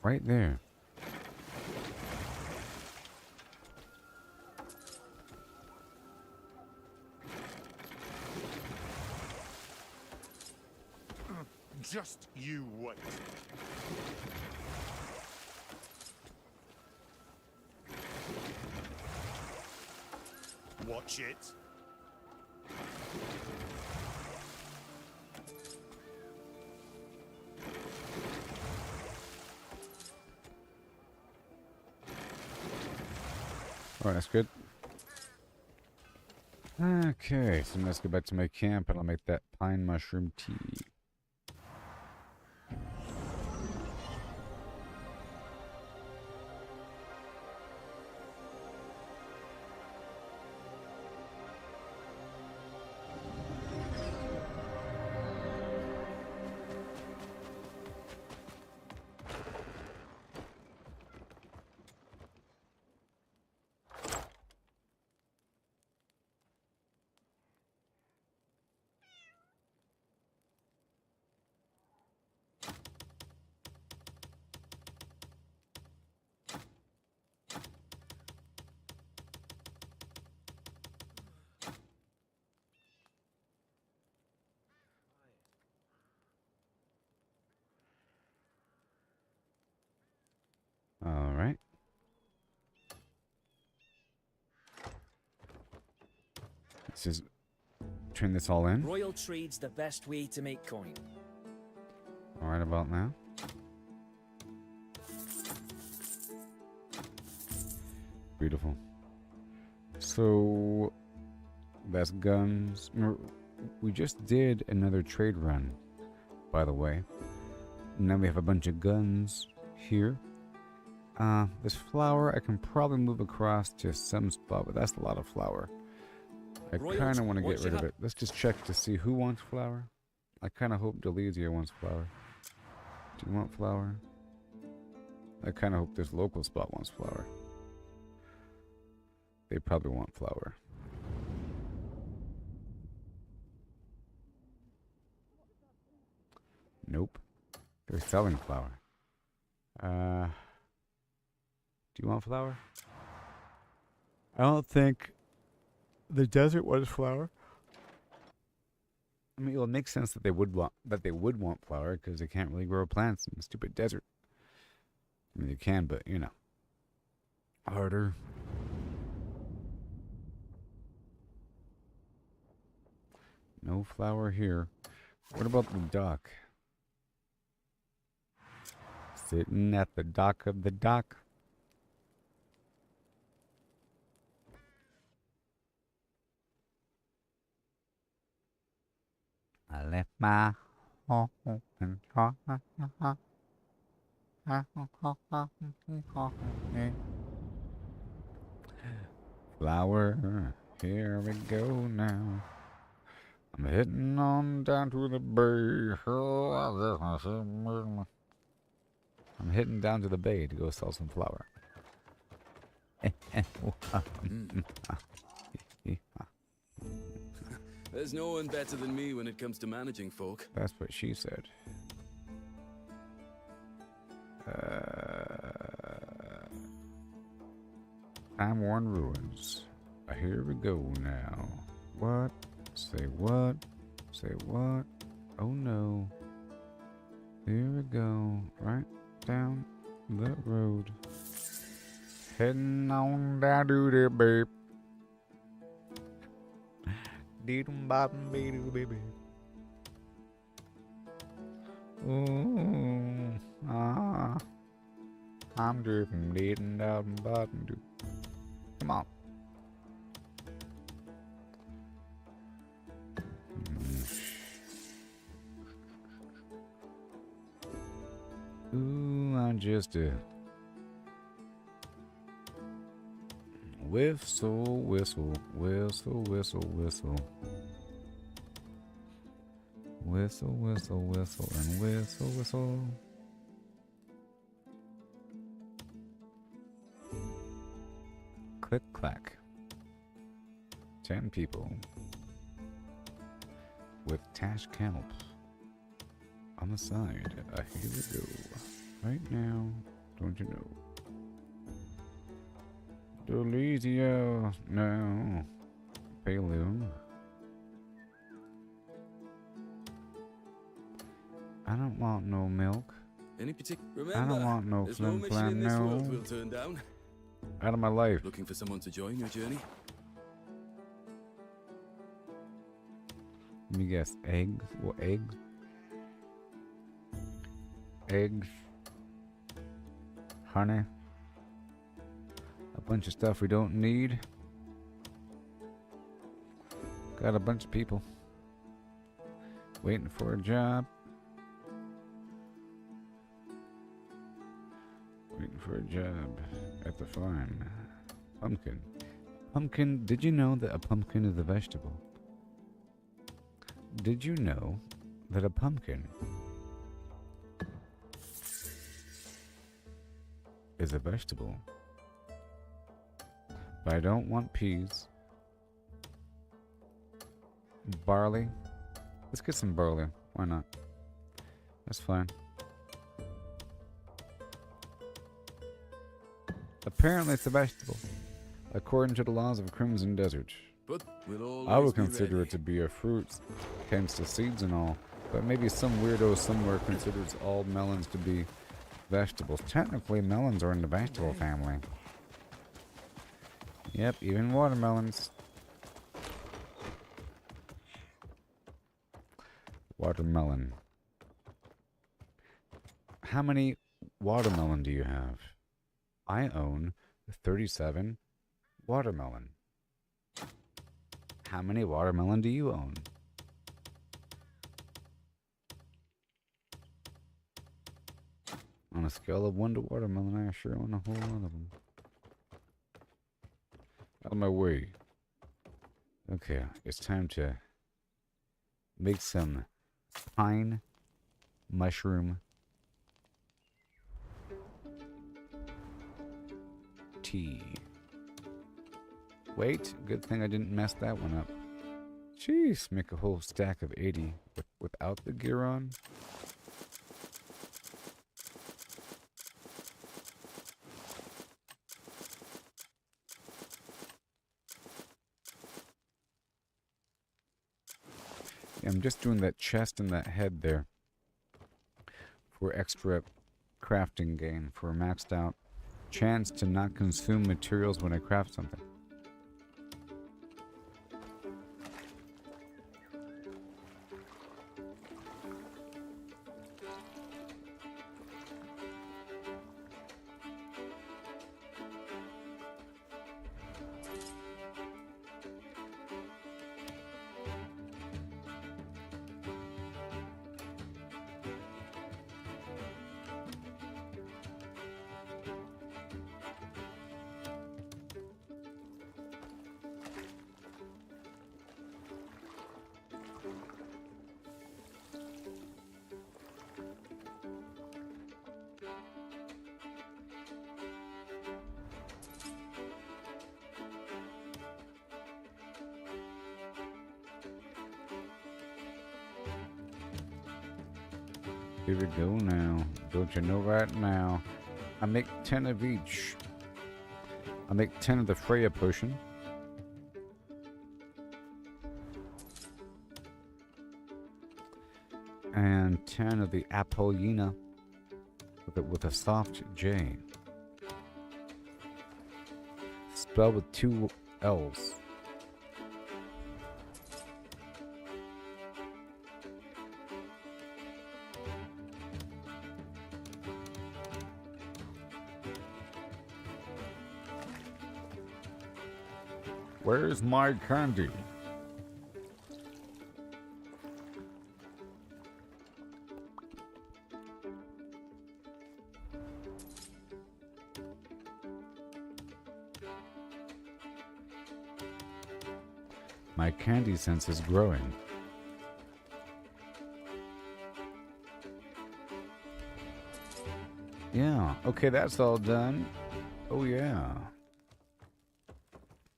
Right there. Just you wait. Watch it. Alright, that's good. Okay, so let's go back to my camp and I'll make that pine mushroom tea. Alright. Let's just turn this all in. Royal trade's the best way to make coin. Alright about now. Beautiful. So that's guns. We just did another trade run, by the way. Now we have a bunch of guns here. This flour I can probably move across to some spot, but that's a lot of flour. I kind of want to get rid of it. Let's just check to see who wants flour. I kind of hope Delizia wants flour. Do you want flour? I kind of hope this local spot wants flour. They probably want flour. Nope. They're selling flour. Do you want flour? I don't think the desert wants flour. I mean, it would make sense that they would want flour because they can't really grow plants in the stupid desert. I mean, they can, but you know, harder. No flour here. What about the dock? Sitting at the dock of the dock. I left my home and flower, here we go now. I'm heading on down to the bay. I'm heading down to the bay to go sell some flour. There's no one better than me when it comes to managing folk. That's what she said. I'm Worn Ruins. Here we go now. What? Say what? Say what? Oh no. Here we go. Right down the road. Heading on down to the babe. Baby. Ooh, I'm dripping, leading out and bottom. Come on. Ooh, I'm just a whistle, whistle, whistle, whistle, whistle. Whistle, whistle, whistle, and whistle, whistle. Click, clack. 10 people. With Tash Camp on the side. Here we go. Right now. Don't you know? Delizio. No. Paleo. I don't want no milk. Any particular? I Remember, don't want no there's no flim mission flam, in this no. world we'll turn down. Out of my life. Looking for someone to join your journey? Let me guess. Eggs? What eggs? Eggs. Honey. A bunch of stuff we don't need. Got a bunch of people waiting for a job. Waiting for a job at the farm. Pumpkin. Pumpkin, did you know that a pumpkin is a vegetable? Did you know that a pumpkin is a vegetable? But I don't want peas. Barley. Let's get some barley. Why not? That's fine. Apparently it's a vegetable, according to the laws of Crimson Desert. But we'll I would always be consider ready. it to be a fruit, hence the seeds and all. But maybe some weirdo somewhere considers all melons to be vegetables. Technically, melons are in the vegetable family. Yep, even watermelons. Watermelon. How many watermelon do you have? I own 37 watermelon. How many watermelon do you own? On a scale of 1 to watermelon, I sure own a whole lot of them. Out of my way. Okay, it's time to make some pine mushroom tea. Wait, good thing I didn't mess that one up. Jeez, make a whole stack of 80 without the gear on. Yeah, I'm just doing that chest and that head there for extra crafting gain, for a maxed out chance to not consume materials when I craft something. Here we go now. Don't you know right now? I make 10 of each. I make 10 of the Freya potion. And 10 of the Apollina with a soft J. Spelled with 2 L's. Where's my candy? My candy sense is growing. Yeah, okay, that's all done. Oh yeah.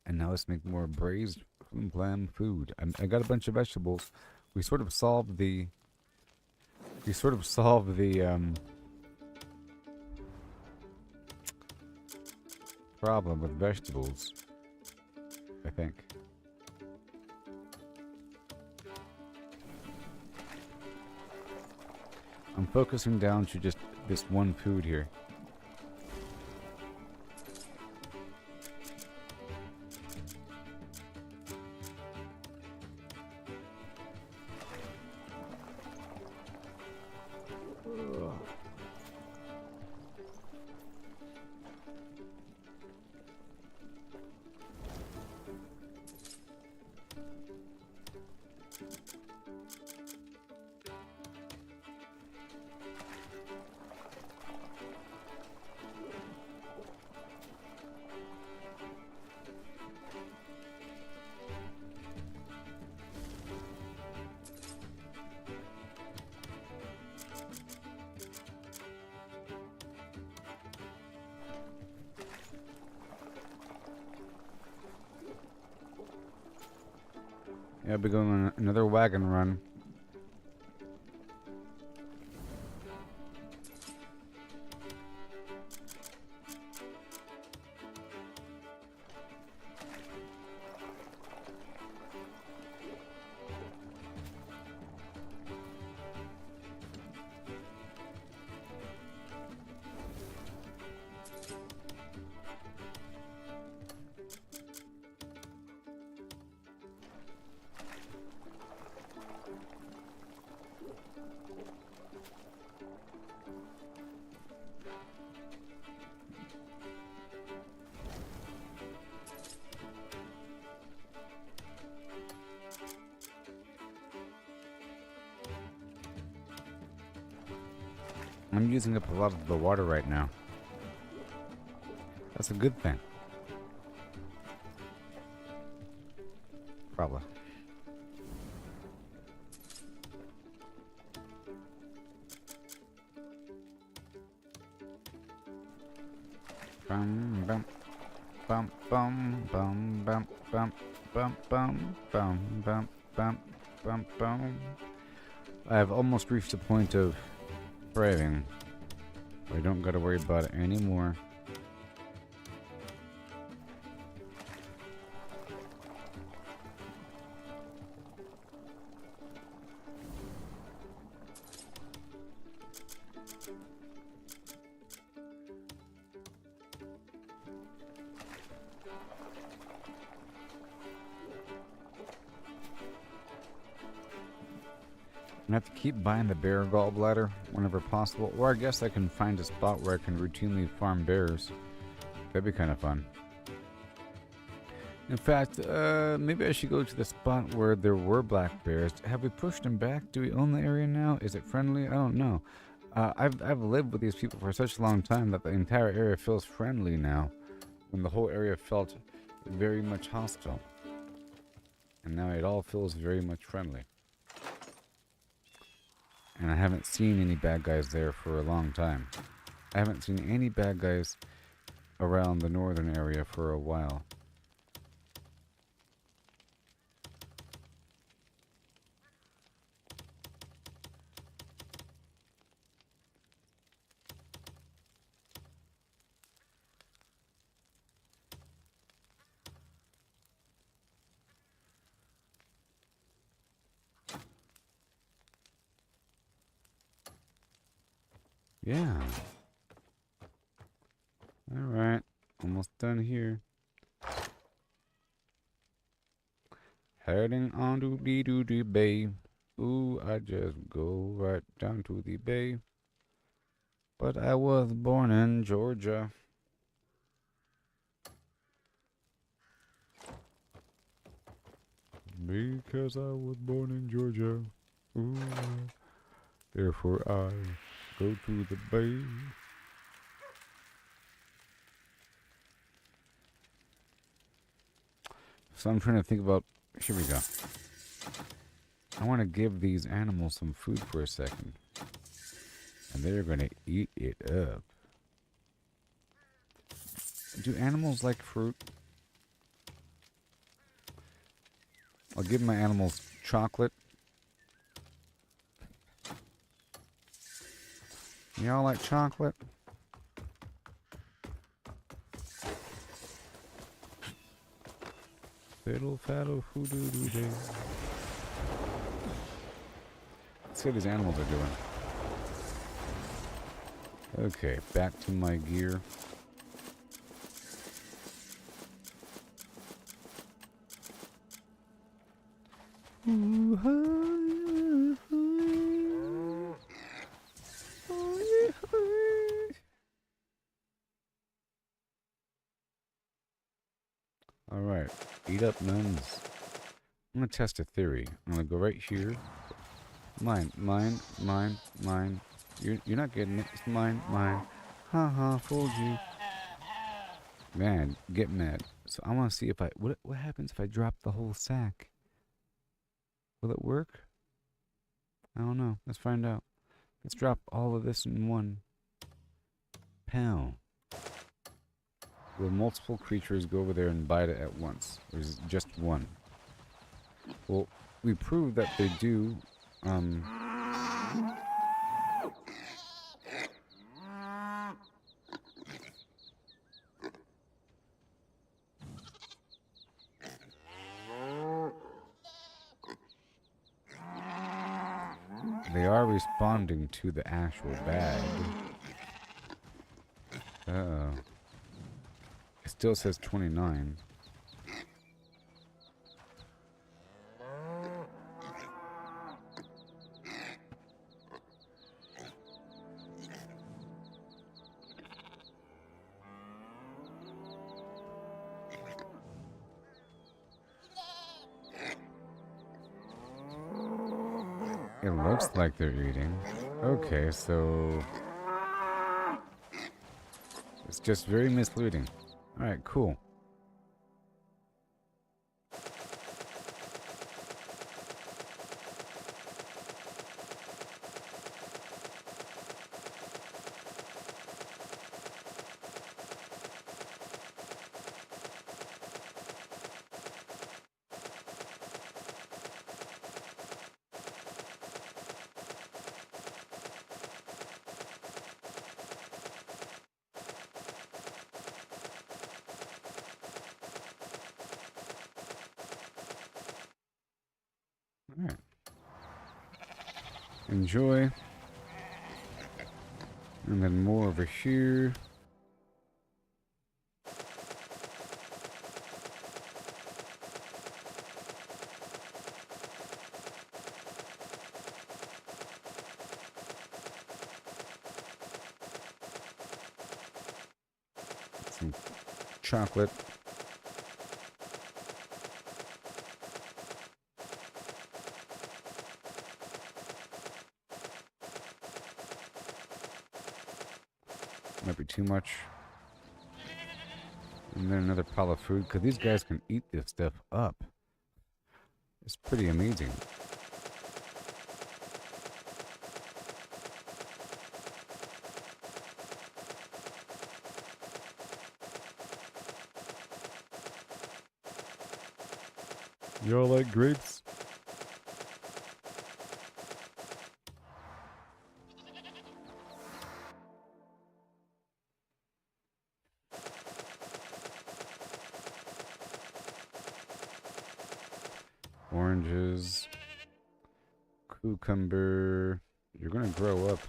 And now let's make more braised flim food. I got a bunch of vegetables. We sort of solved the problem with vegetables, I think. I'm focusing down to just this one food here. Yeah, I'll be going on another wagon run. I'm using up a lot of the water right now. That's a good thing. Probably. Bum bum bum bum bum bum bum bum bum bum bum bum bum bum. I've almost reached the point of craving. I don't gotta worry about it anymore. I have to keep buying the bear gallbladder whenever possible, or I guess I can find a spot where I can routinely farm bears. That'd be kind of fun. In fact, maybe I should go to the spot where there were black bears. Have we pushed them back? Do we own the area now? Is it friendly? I don't know. I've lived with these people for such a long time that the entire area feels friendly now, when the whole area felt very much hostile. And now it all feels very much friendly. And I haven't seen any bad guys there for a long time. I haven't seen any bad guys around the northern area for a while. Yeah. Alright. Almost done here. Heading on to the bay. Ooh, I just go right down to the bay. But I was born in Georgia. Because I was born in Georgia. Ooh. Therefore I go to the bay. So I'm trying to think about... Here we go. I want to give these animals some food for a second. And they're going to eat it up. Do animals like fruit? I'll give my animals chocolate. Y'all like chocolate? Fiddle faddle hoodoo doo day. Let's see how these animals are doing. Okay, back to my gear. Alright, eat up nuns. I'm gonna test a theory. I'm gonna go right here. Mine, mine, mine, mine. You're not getting it. It's mine, mine. Haha, fooled you. Man, get mad. So I want to see if what happens if I drop the whole sack? Will it work? I don't know. Let's find out. Let's drop all of this in one. Pow. Will multiple creatures go over there and bite it at once? Or is it just one? Well, we proved that they do. They are responding to the actual bag. Uh-oh. It still says 29. It looks like they're eating. Okay, so it's just very misleading. Alright, cool. Alright. Enjoy. And then more over here. Some chocolate. Might be too much. And then another pile of food, because these guys can eat this stuff up. It's pretty amazing. Y'all like grapes? Oranges, cucumber. You're gonna grow up.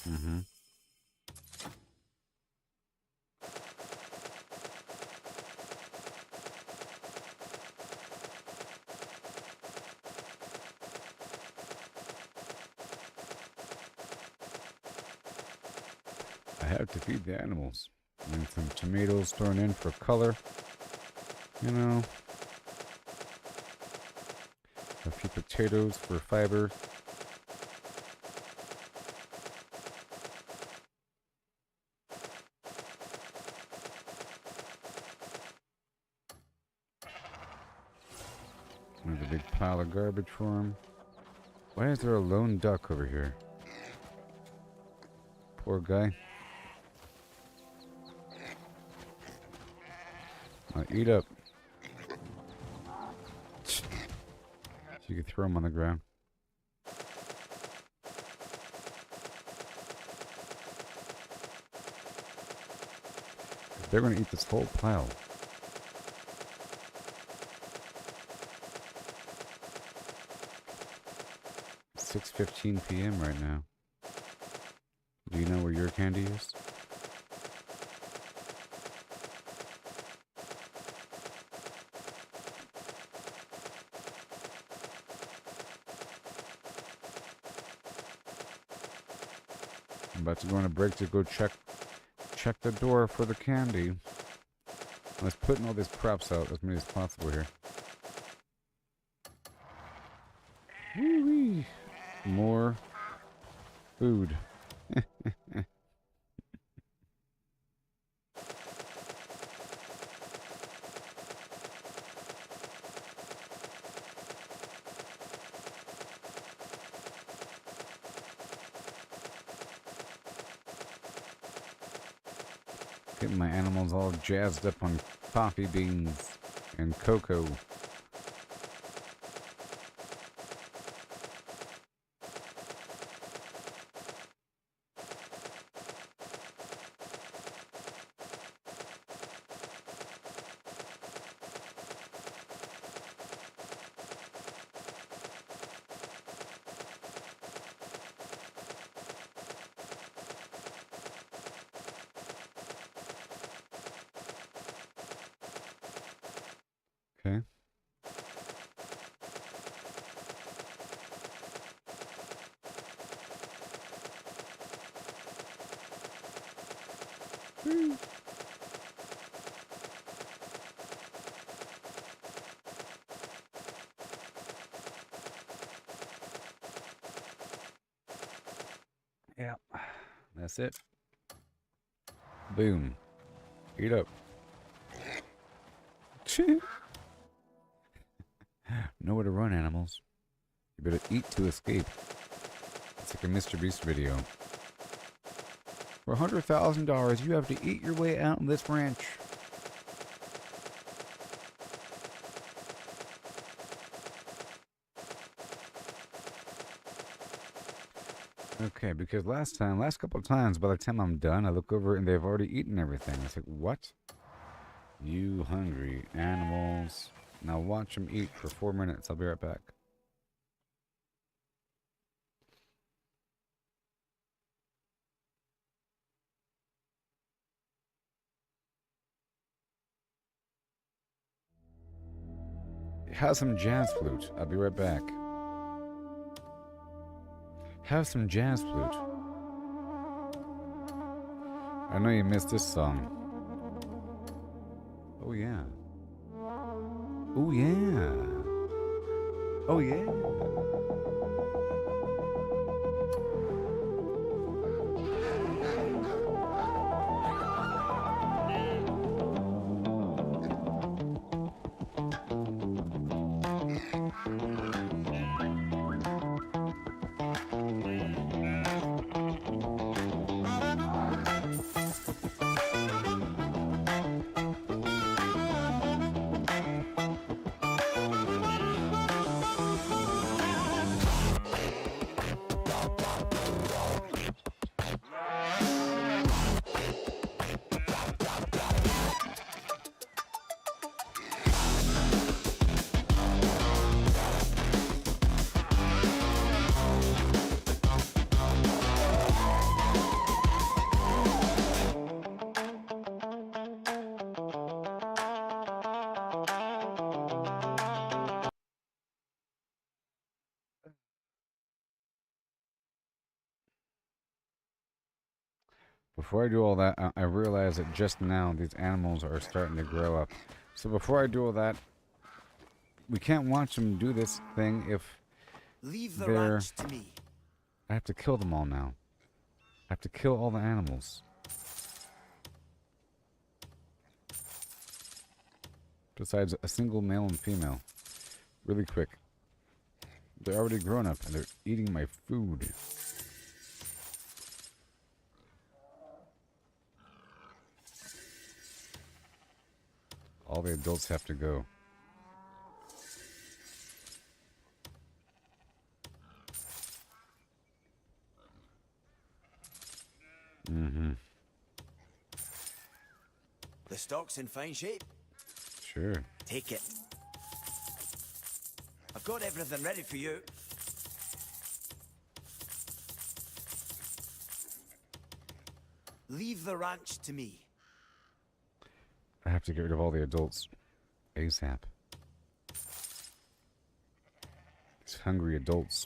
Mm-hmm. I have to feed the animals. And some tomatoes thrown in for color. You know. A few potatoes for fiber. There's a big pile of garbage for him. Why is there a lone duck over here? Poor guy. Eat up. throw them on the ground. They're going to eat this whole pile. It's 6:15 p.m. right now. Do you know where your candy is? I'm about to go on a break to go check the door for the candy. Let's put all these crops out as many as possible here. Woo-wee. More food. Getting my animals all jazzed up on coffee beans and cocoa. Okay. Yeah, that's it. Boom. Eat up. Nowhere to run, animals. You better eat to escape. It's like a Mr. Beast video. For $100,000, you have to eat your way out in this ranch. Okay, because last couple of times, by the time I'm done, I look over and they've already eaten everything. I was like, what? You hungry animals. Now watch them eat for 4 minutes. I'll be right back. Have some jazz flute. I'll be right back. Have some jazz flute. I know you missed this song. Oh yeah. Oh yeah. Oh yeah. Before I do all that, I realize that just now these animals are starting to grow up. So before I do all that, we can't watch them do this thing if Leave the they're... ranch to me. I have to kill them all now. I have to kill all the animals. Besides a single male and female. Really quick. They're already grown up and they're eating my food. All the adults have to go. The stock's in fine shape. Sure. Take it. I've got everything ready for you. Leave the ranch to me. I have to get rid of all the adults ASAP. These hungry adults.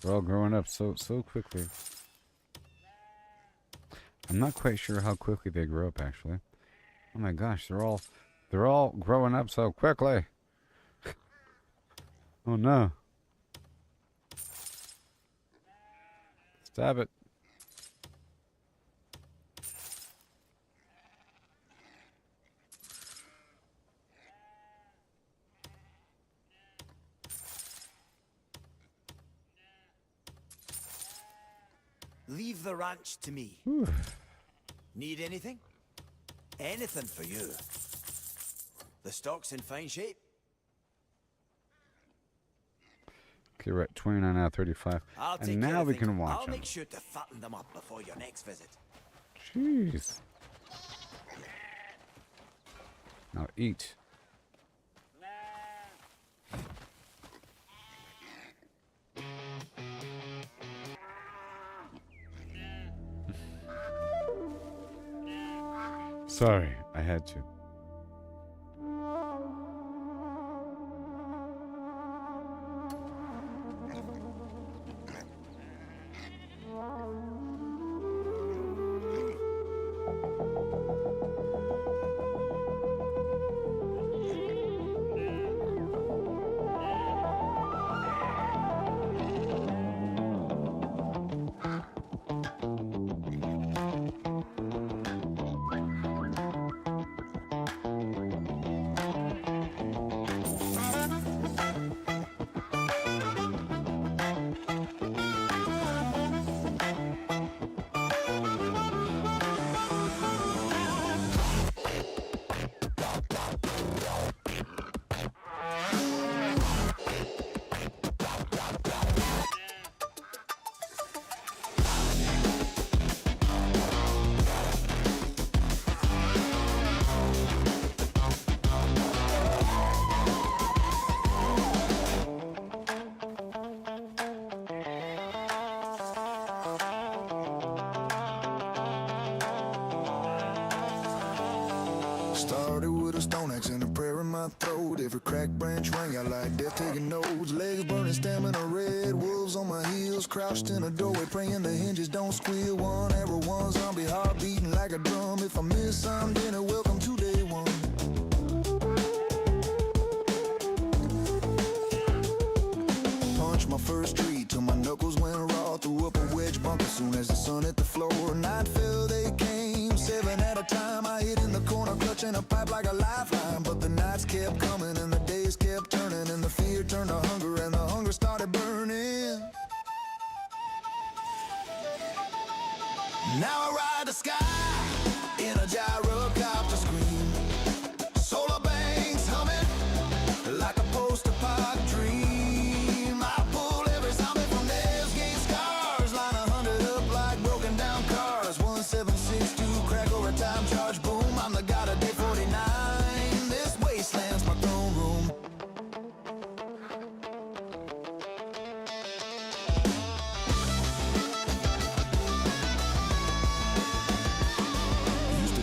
They're all growing up so quickly. I'm not quite sure how quickly they grow up, actually. Oh my gosh, they're all growing up so quickly. Oh no. Stab it. Leave the ranch to me. Need anything? Anything for you. The stock's in fine shape. Okay, we're at 29 out of 35. I'll take And care now of we things. can watch I'll them. make sure to fatten them up before your next visit. Jeez. Now eat. Sorry, I had to. Started with a stone axe and a prayer in my throat. Every cracked branch rang out like death taking notes. Legs burning, stamina red. Wolves on my heels, crouched in a doorway, praying the hinges don't squeal. One arrow, one zombie, heart beating like a drum. If I miss some dinner, welcome to day one. Punched my first tree till my knuckles went raw. Threw up a wedge bump as soon as the sun hit the floor. Night fell, they came, 7 at a time. I hid in the corner, clutching a pipe like a lifeline. But the nights kept coming and the days kept turning, and the fear turned to hunger and the hunger started burning. Now I ride the sky in a gyrocopter scream. Solar banks humming like a post-apoc dream. I pull every zombie from Devil's Gate scars, line 100 up like broken down cars. 1762 crack over time charge, boom. I'm the god of day 49. This wasteland's my throne room.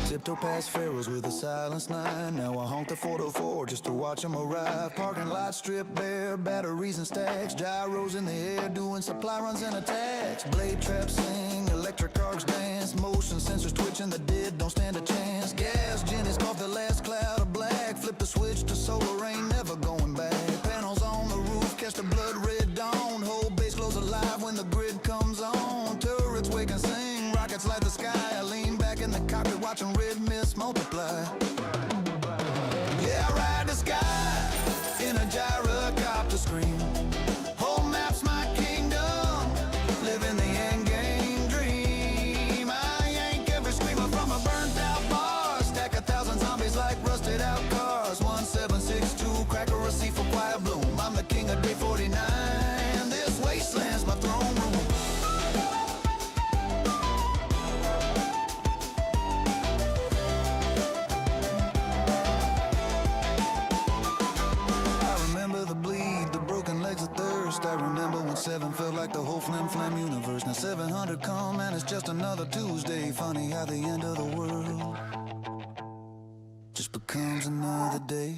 Tiptoe past pharaohs with a silenced nine. Now I honk the 404 just to watch them arrive. Parking lot stripped bare, batteries and stacks. Gyros in the air doing supply runs and attacks. Blade traps sing, electric arcs dance. Motion sensors twitching, the dead don't stand a chance. Gas Jenny's off the last cloud of black. Flip the switch to solar rain, never going back. Panels on the roof, catch the blood red dawn. Whole base glows alive when the grid comes on. Turrets wake and sing, rockets light the sky. I lean back in the cockpit watching red mist multiply. Yeah, I ride the sky in a gyrocopter scream. Whole map's my kingdom, living the end game dream. I yank every screamer from a burnt out bar. Stack 1,000 zombies like rusted out cars. 1762 the king of day 49. This wasteland's my throne room. I remember the bleed, the broken legs of thirst. I remember when 7 felt like the whole flam universe. Now 700 come and it's just another Tuesday. Funny how the end of the world just becomes another day.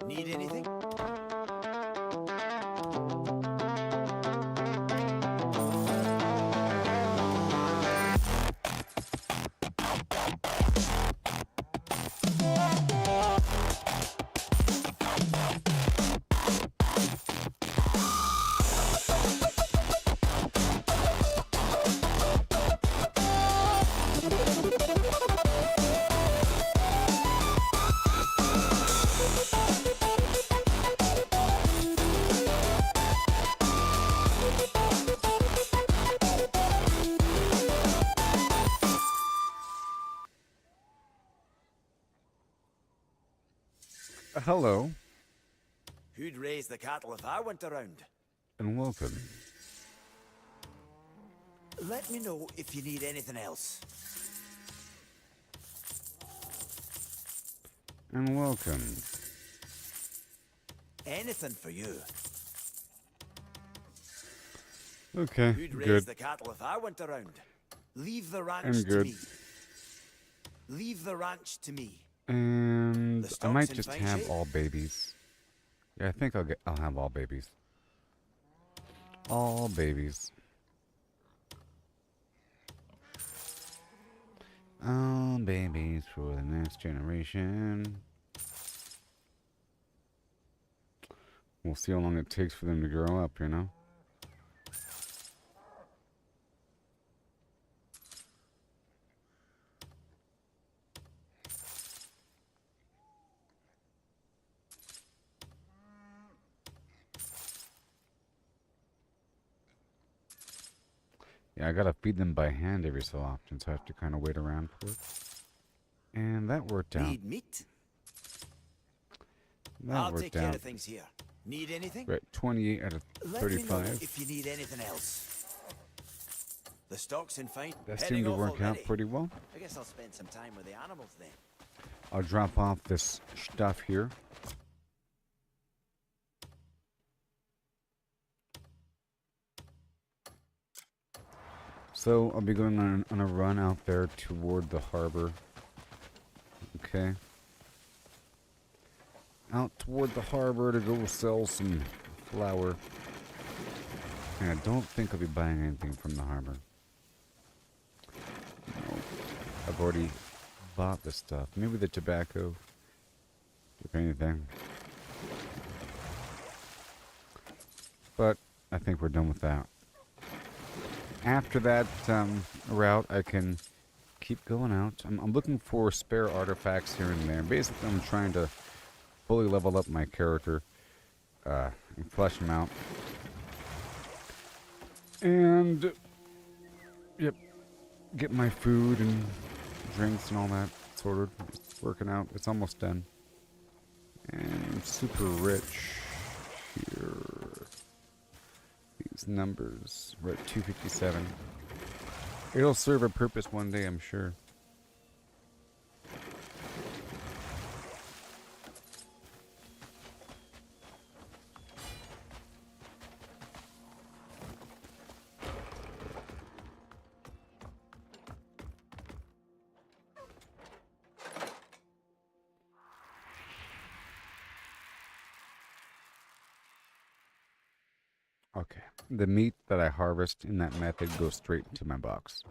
Need anything? Hello. Who'd raise the cattle if I went around? And welcome. Let me know if you need anything else. And welcome. Anything for you. Okay, Who'd raise good. the cattle if I went around? Leave the ranch And to good. me. Leave the ranch to me. And The I stock's might in just fine have shape? all babies. Yeah, I think I'll have all babies. All babies. All babies for the next generation. We'll see how long it takes for them to grow up, you know? Yeah, I gotta feed them by hand every so often, so I have to kind of wait around for it. And that worked out. Need meat? That I'll worked take care out. of things here. Need anything? Right, 28 out of Let me know 35. if you need anything else. The stock's in fine. That Heading seemed to off work already. out pretty well. I guess I'll spend some time with the animals then. I'll drop off this stuff here. So I'll be going on a run out there toward the harbor. Okay. Out toward the harbor to go sell some flour. And I don't think I'll be buying anything from the harbor. No. I've already bought the stuff. Maybe the tobacco, if anything. But I think we're done with that. After that route, I can keep going out. I'm looking for spare artifacts here and there. Basically, I'm trying to fully level up my character and flesh him out. And, yep, get my food and drinks and all that sorted. It's working out. It's almost done. And I'm super rich here. These numbers. We're at 257. It'll serve a purpose one day, I'm sure. Okay. The meat that I harvest in that method goes straight into my box.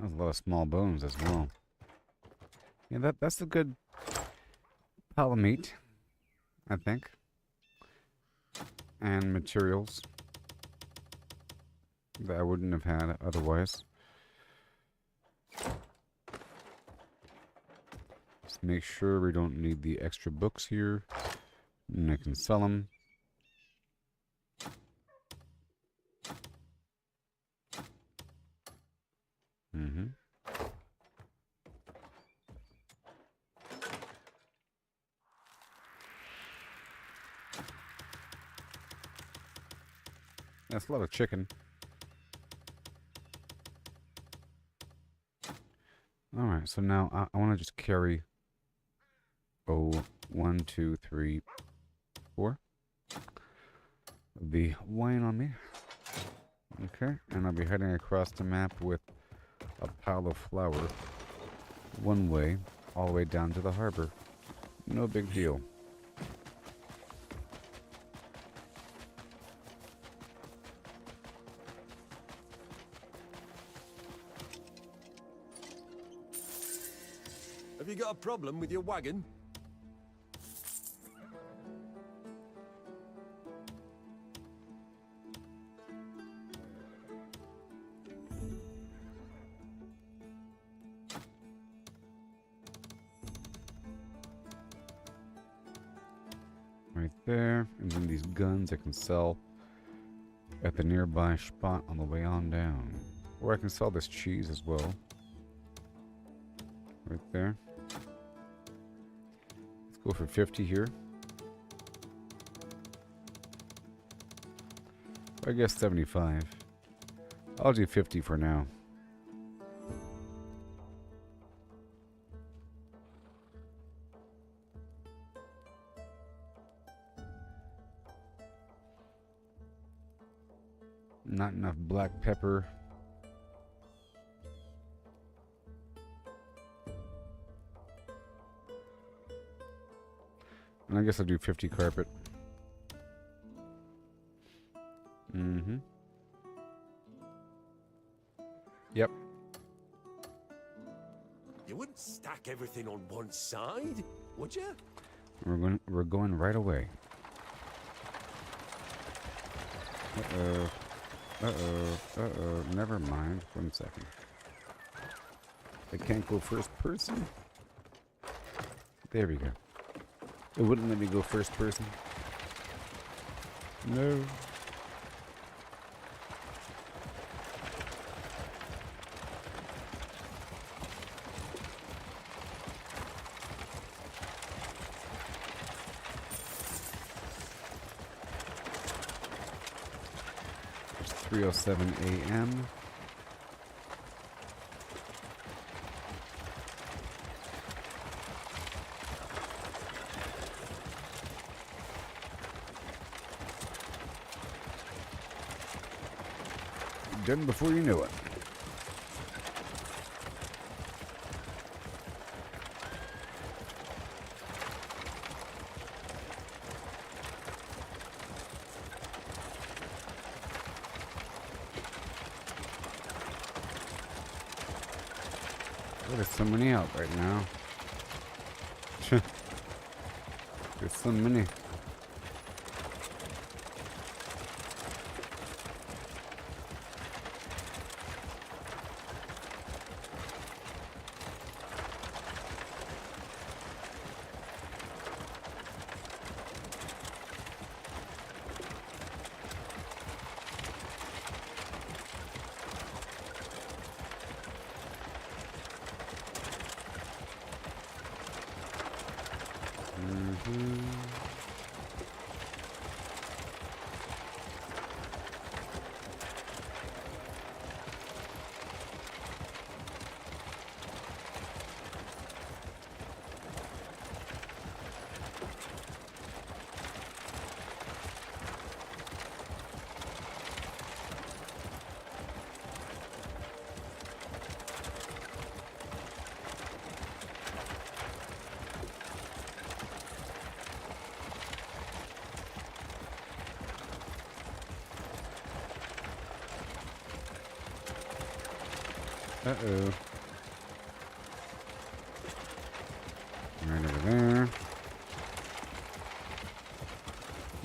There's a lot of small bones as well. Yeah, that's a good pile of meat, I think. And materials that I wouldn't have had otherwise. Just make sure we don't need the extra books here. And I can sell them. That's a lot of chicken. Alright, so now I want to just carry 1, 2, 3, 4 the wine on me. Okay, and I'll be heading across the map with a pile of flour one way, all the way down to the harbor. No big deal. Have you got a problem with your wagon? Right there, and then these guns I can sell at the nearby spot on the way on down. Or I can sell this cheese as well. Right there. Let's go for 50 here. I guess 75. I'll do 50 for now. Not enough black pepper. And I guess I'll do 50 carpet. Yep. You wouldn't stack everything on one side, would you? We're going right away. Never mind. 1 second. I can't go first person. There we go. It wouldn't let me go first person. No. It's 3:07 a.m. Done before you know it. There's so many out right now. There's so many. Uh-oh. Right over there.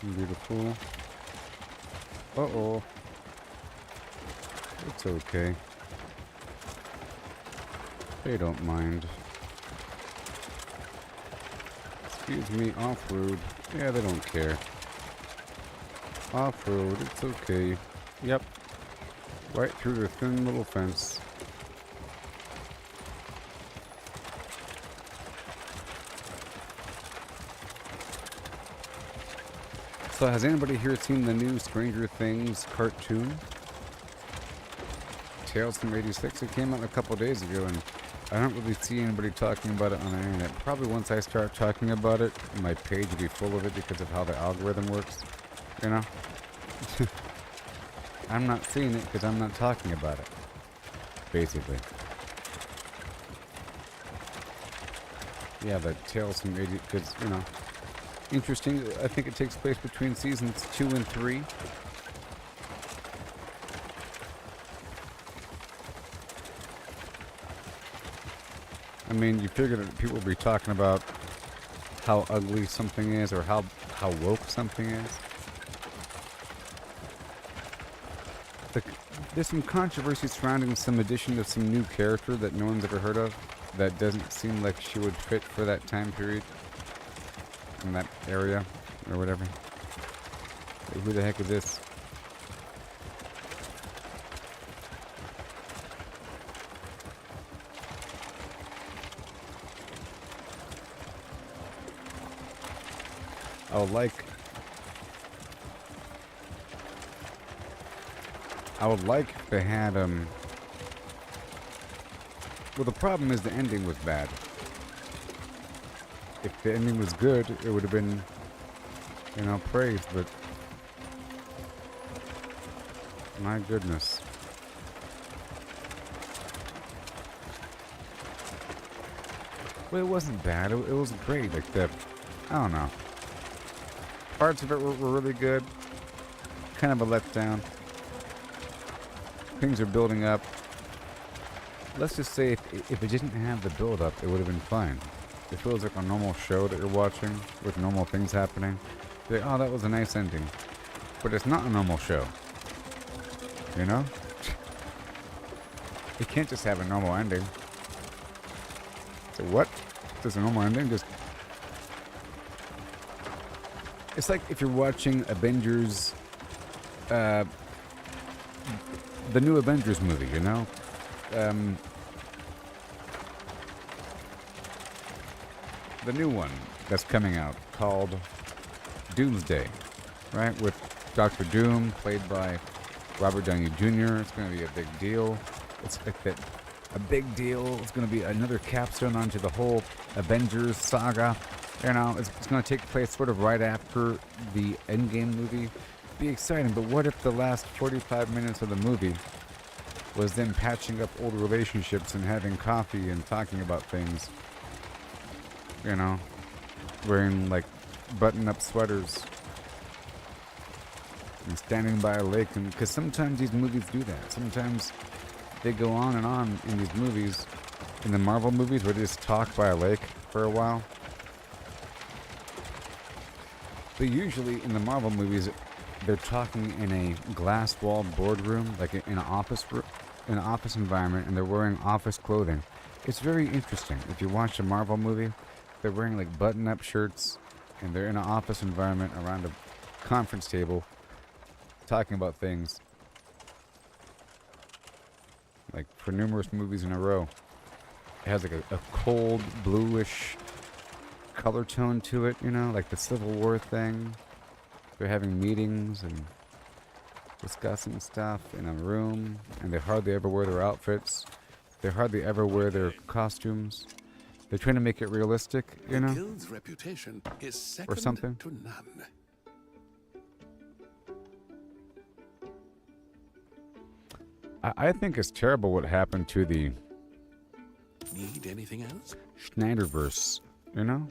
Beautiful. Uh-oh. It's okay. They don't mind. Excuse me, off-road. Yeah, they don't care. Off-road, it's okay. Yep. Right through the thin little fence. So has anybody here seen the new Stranger Things cartoon? Tales from '86. It came out a couple days ago, and I don't really see anybody talking about it on the internet. Probably once I start talking about it, my page will be full of it because of how the algorithm works. You know? I'm not seeing it because I'm not talking about it. Basically. Yeah, the Tales from '80s, because, you know, interesting. I think it takes place between seasons 2 and 3. I mean, you figure that people will be talking about how ugly something is or how woke something is. There's some controversy surrounding some addition of some new character that no one's ever heard of that doesn't seem like she would fit for that time period in that area or whatever. Hey, who the heck is this? I would like if they had, well, the problem is the ending was bad. If the ending was good, it would have been, you know, praised, but my goodness. Well, it wasn't bad. It was great. Like I don't know. Parts of it were really good. Kind of a letdown. Things are building up. Let's just say if it didn't have the build-up, it would have been fine. It feels like a normal show that you're watching with normal things happening. You're like, oh, that was a nice ending. But it's not a normal show. You know? You can't just have a normal ending. So what? Just a normal ending? Just... It's like if you're watching Avengers... the new Avengers movie, you know? The new one that's coming out called Doomsday, right? With Dr. Doom, played by Robert Downey Jr. It's going to be a big deal. It's like that, a big deal. It's going to be another capstone onto the whole Avengers saga. You know, it's going to take place sort of right after the Endgame movie. Be exciting, but what if the last 45 minutes of the movie was them patching up old relationships and having coffee and talking about things? You know, wearing like button-up sweaters and standing by a lake, and because sometimes these movies do that. Sometimes they go on and on in these movies, in the Marvel movies, where they just talk by a lake for a while. But usually in the Marvel movies, they're talking in a glass-walled boardroom, like in an office environment, and they're wearing office clothing. It's very interesting. If you watch a Marvel movie, they're wearing like button-up shirts, and they're in an office environment around a conference table, talking about things. Like for numerous movies in a row. It has like a cold, bluish color tone to it, you know, like the Civil War thing. They're having meetings and discussing stuff in a room, and they hardly ever wear their outfits. They hardly ever wear their costumes. They're trying to make it realistic, you know? The guild's reputation is second or something. To none. I think it's terrible what happened to the Need anything else? Schneiderverse, you know?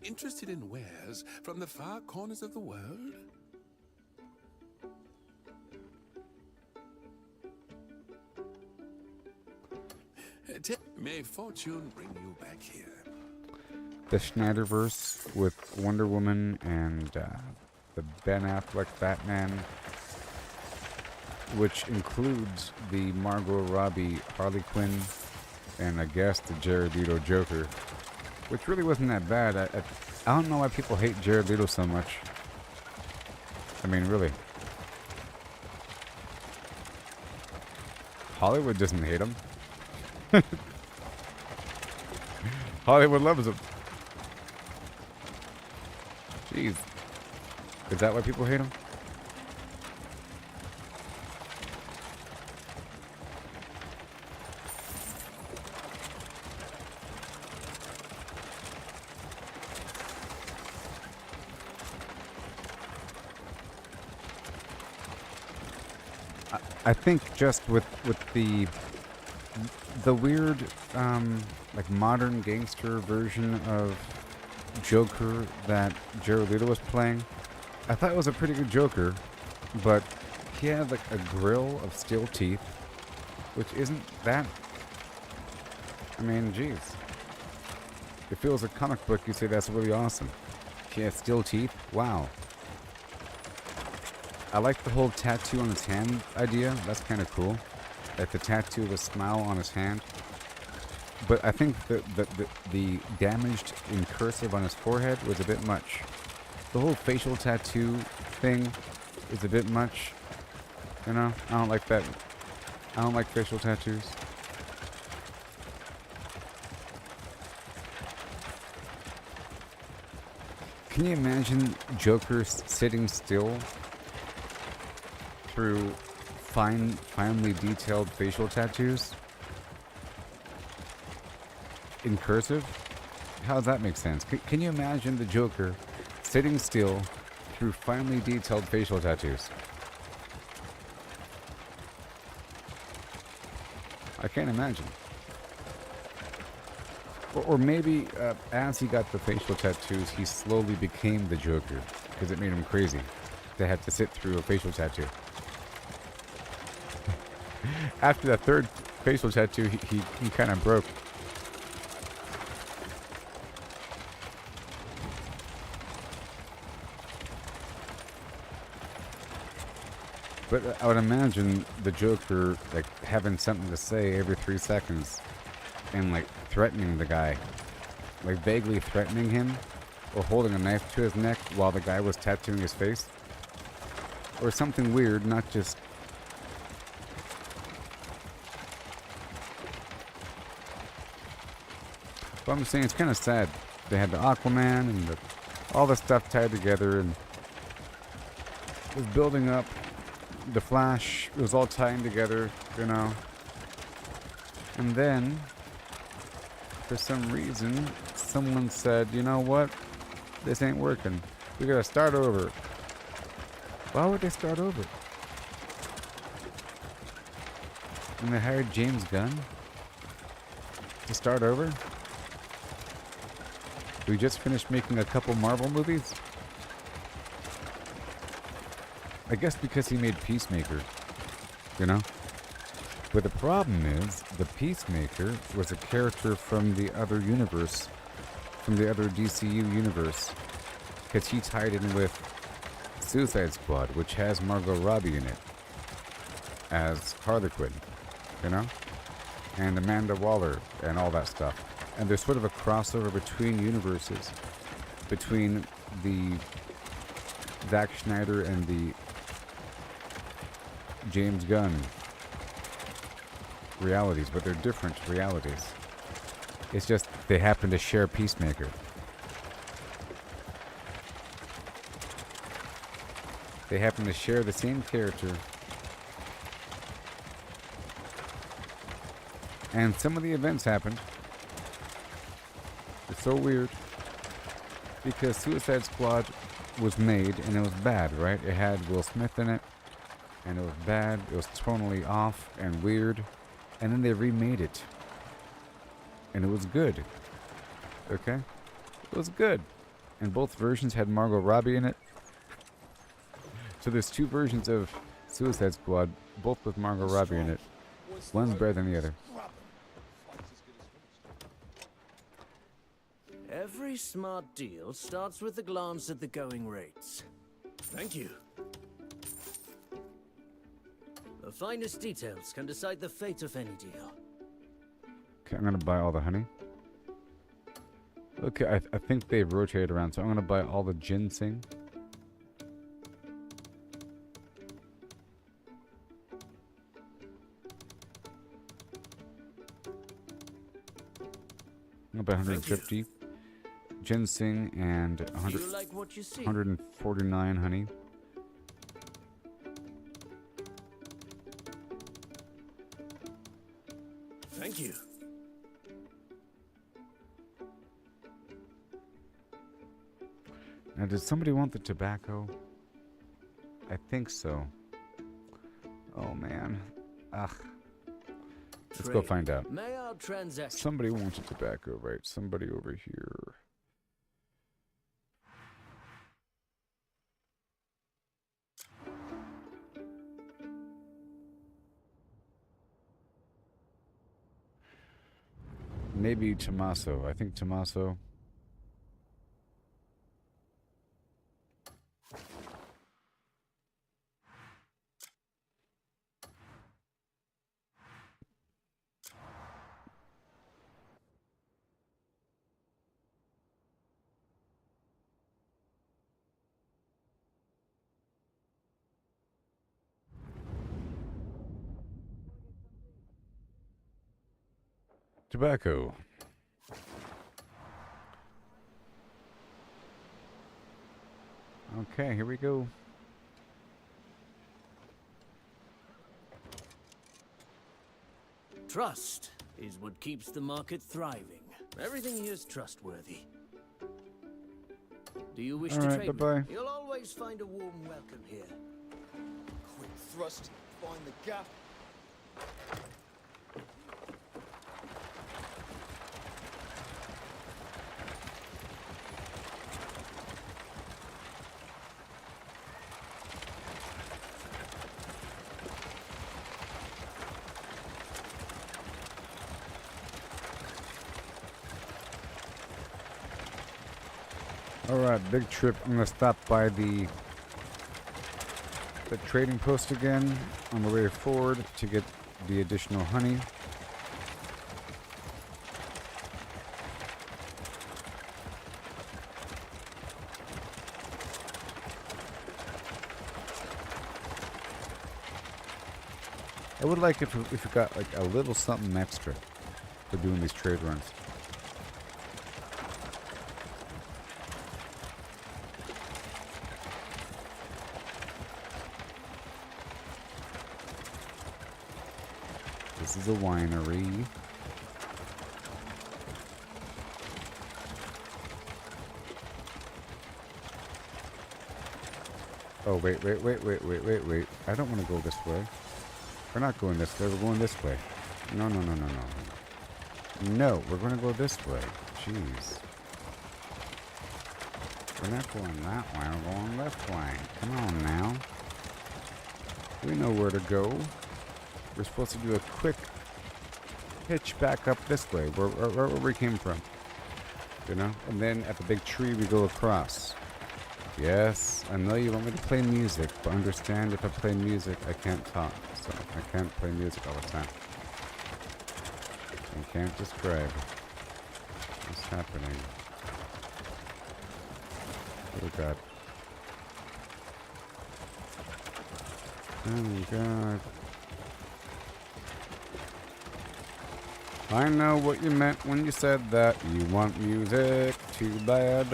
Interested in wares from the far corners of the world? May fortune bring you back here. The Snyderverse with Wonder Woman and the Ben Affleck Batman, which includes the Margot Robbie Harley Quinn and I guess the Jared Leto Joker, which really wasn't that bad. I don't know why people hate Jared Leto so much. I mean, really. Hollywood doesn't hate him. Hollywood loves him. Jeez. Is that why people hate him? I think just with the weird like modern gangster version of Joker that Jared Leto was playing, I thought it was a pretty good Joker, but he had like a grill of steel teeth, which isn't that. I mean, jeez. If it was a comic book, you'd say that's really awesome. He has steel teeth. Wow. I like the whole tattoo on his hand idea. That's kind of cool. Like the tattoo of a smile on his hand. But I think the damaged in cursive on his forehead was a bit much. The whole facial tattoo thing is a bit much. You know, I don't like that. I don't like facial tattoos. Can you imagine Joker sitting still through finely detailed facial tattoos in cursive? How does that make sense? Can you imagine the Joker sitting still through finely detailed facial tattoos? I can't imagine. Or maybe as he got the facial tattoos, he slowly became the Joker because it made him crazy to have to sit through a facial tattoo. After that third facial tattoo, he kind of broke. But I would imagine the Joker like having something to say every 3 seconds and like threatening the guy, like vaguely threatening him or holding a knife to his neck while the guy was tattooing his face or something weird, not just but I'm just saying it's kind of sad. They had the Aquaman and all the stuff tied together and it was building up. The Flash, it was all tying together, you know. And then, for some reason, someone said, you know what? This ain't working. We gotta start over. Why would they start over? And they hired James Gunn to start over? We just finished making a couple Marvel movies? I guess because he made Peacemaker, you know? But the problem is, the Peacemaker was a character from the other universe, from the other DCU universe, because he tied in with Suicide Squad, which has Margot Robbie in it, as Harley Quinn, you know? And Amanda Waller, and all that stuff. And there's sort of a crossover between universes, between the Zack Snyder and the James Gunn realities, but they're different realities. It's just they happen to share Peacemaker. They happen to share the same character. And some of the events happened. It's so weird. Because Suicide Squad was made and it was bad, right? It had Will Smith in it. And it was bad, it was tonally off and weird, and then they remade it. And it was good. Okay? It was good. And both versions had Margot Robbie in it. So there's two versions of Suicide Squad, both with Margot Robbie in it. One's better than the other. Every smart deal starts with a glance at the going rates. Thank you. The finest details can decide the fate of any deal. Okay, I'm gonna buy all the honey. Okay, I think they've rotated around, so I'm gonna buy all the ginseng. I'm gonna buy 150 ginseng and 100, You like what you see? 149 honey. Thank you. Now, did somebody want the tobacco? I think so. Oh man. Ugh. Let's go find out. May our transaction. Somebody wants a tobacco, right? Somebody over here. Maybe Tommaso. I think Tommaso. Tobacco. Okay, here we go. Trust is what keeps the market thriving. Everything here is trustworthy. Do you wish to Alright, trade? bye-bye. You'll always find a warm welcome here. Quick thrust, find the gap. Alright, big trip. I'm gonna stop by the trading post again on the way forward to get the additional honey. I would like if we got like a little something extra for doing these trade runs. This is a winery. Oh, wait. I don't want to go this way. We're not going this way. We're going this way. No. No, we're going to go this way. Jeez. We're not going that way. We're going this way. Come on now. We know where to go. We're supposed to do a quick hitch back up this way, where we came from. You know? And then at the big tree we go across. Yes, I know you want me to play music, but understand if I play music, I can't talk. So I can't play music all the time. I can't describe what's happening. Oh God. Oh my God. I know what you meant when you said that. You want music, too bad.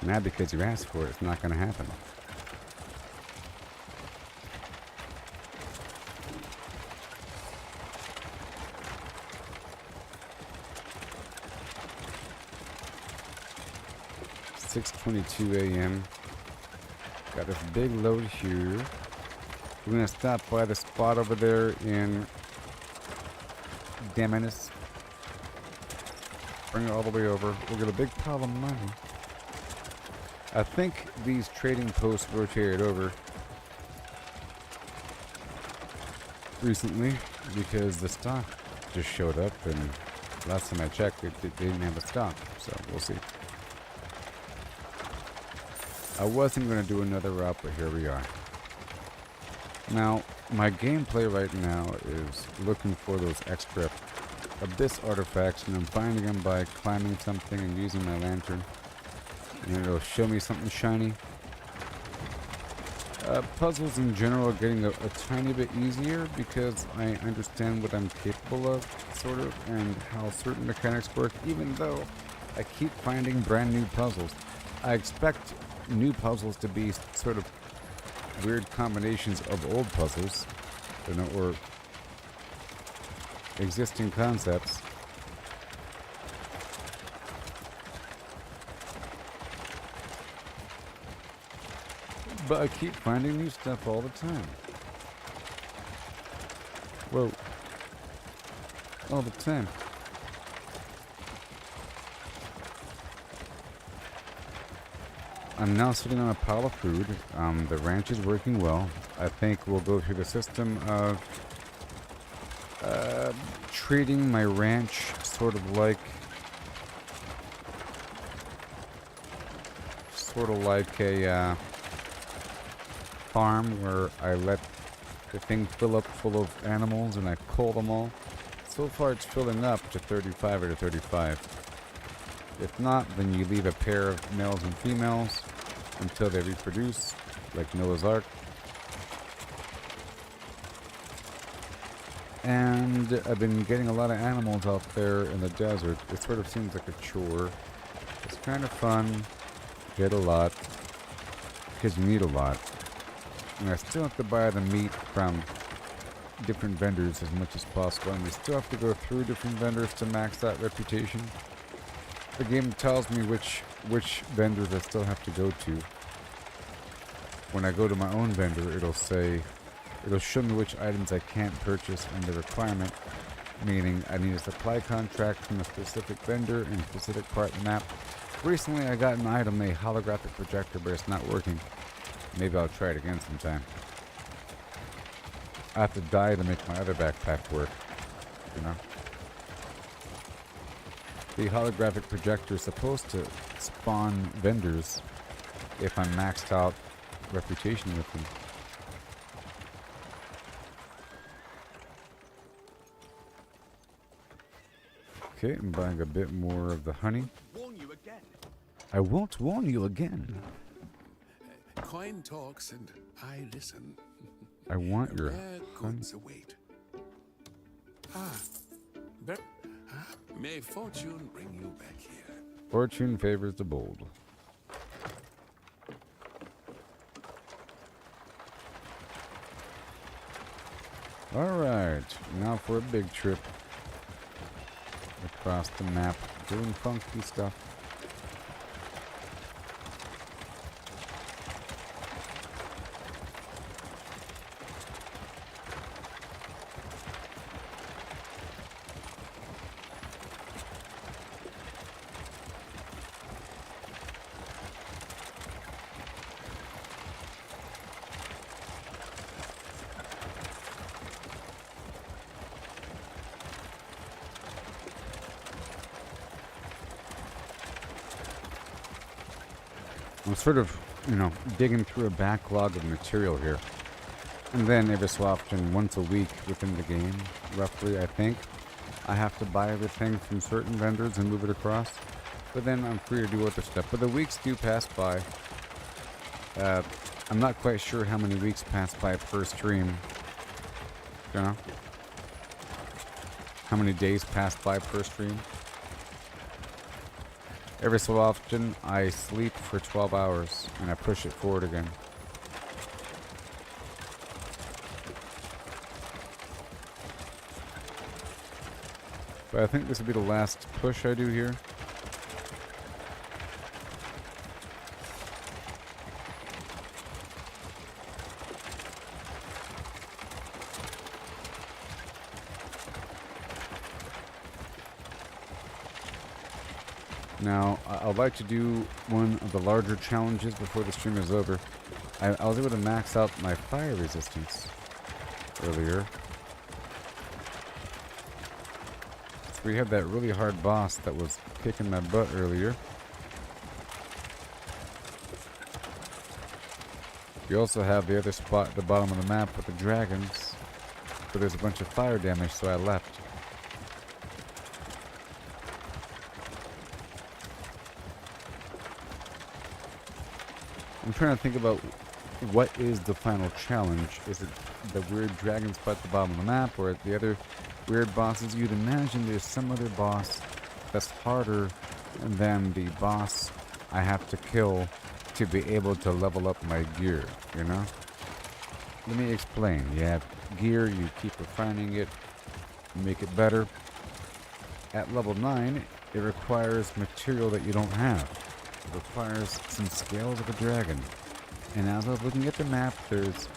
Now because you asked for it, it's not going to happen. It's 6:22 a.m. Got this big load here. We're going to stop by the spot over there in Damanis. Bring it all the way over. We'll get a big pile of money. I think these trading posts rotated over recently. because the stock just showed up, and last time I checked, they didn't have a stock, so we'll see. I wasn't going to do another route, but here we are. Now, my gameplay right now is looking for those extra abyss artifacts, and I'm finding them by climbing something and using my lantern, and it'll show me something shiny. Puzzles in general are getting a tiny bit easier because I understand what I'm capable of, sort of, and how certain mechanics work, even though I keep finding brand new puzzles. I expect new puzzles to be sort of weird combinations of old puzzles, you know, or existing concepts. But I keep finding new stuff all the time. Whoa. All the time. I'm now sitting on a pile of food. The ranch is working well. I think we'll go through the system of treating my ranch sort of like a farm where I let the thing fill up full of animals and I cull them all. So far it's filling up to 35 or to 35. If not, then you leave a pair of males and females until they reproduce, like Noah's Ark. And I've been getting a lot of animals out there in the desert. It sort of seems like a chore. It's kind of fun. Get a lot. Because you need a lot. And I still have to buy the meat from different vendors as much as possible. And we still have to go through different vendors to max that reputation. The game tells me which vendors I still have to go to. When I go to my own vendor, it'll show me which items I can't purchase under requirement, meaning I need a supply contract from a specific vendor in a specific part of the map. Recently I got an item, a holographic projector, but it's not working. Maybe I'll try it again sometime. I have to die to make my other backpack work, you know? The holographic projector is supposed to spawn vendors if I'm maxed out reputation with them. Okay, I'm buying a bit more of the honey. I won't warn you again. Coin talks and I listen. I want your Rare goods await. May fortune bring you back here. Fortune favors the bold. Alright, now for a big trip across the map, doing funky stuff. I'm sort of, digging through a backlog of material here. And then every so often, once a week within the game, roughly, I think, I have to buy everything from certain vendors and move it across. But then I'm free to do other stuff. But the weeks do pass by. I'm not quite sure how many weeks pass by per stream. How many days pass by per stream? Every so often, I sleep for 12 hours, and I push it forward again. But I think this will be the last push I do here. Now, I'd like to do one of the larger challenges before the stream is over. I was able to max out my fire resistance earlier. we have that really hard boss that was kicking my butt earlier. You also have the other spot at the bottom of the map with the dragons, but there's a bunch of fire damage, so I left. I'm trying to think about what is the final challenge. Is it the weird dragon spot at the bottom of the map, or the other weird bosses? You'd imagine there's some other boss that's harder than the boss I have to kill to be able to level up my gear, you know? Let me explain. You have gear, you keep refining it, make it better. At level 9, it requires material that you don't have. It requires some scales of a dragon. And as I was looking at the map, there's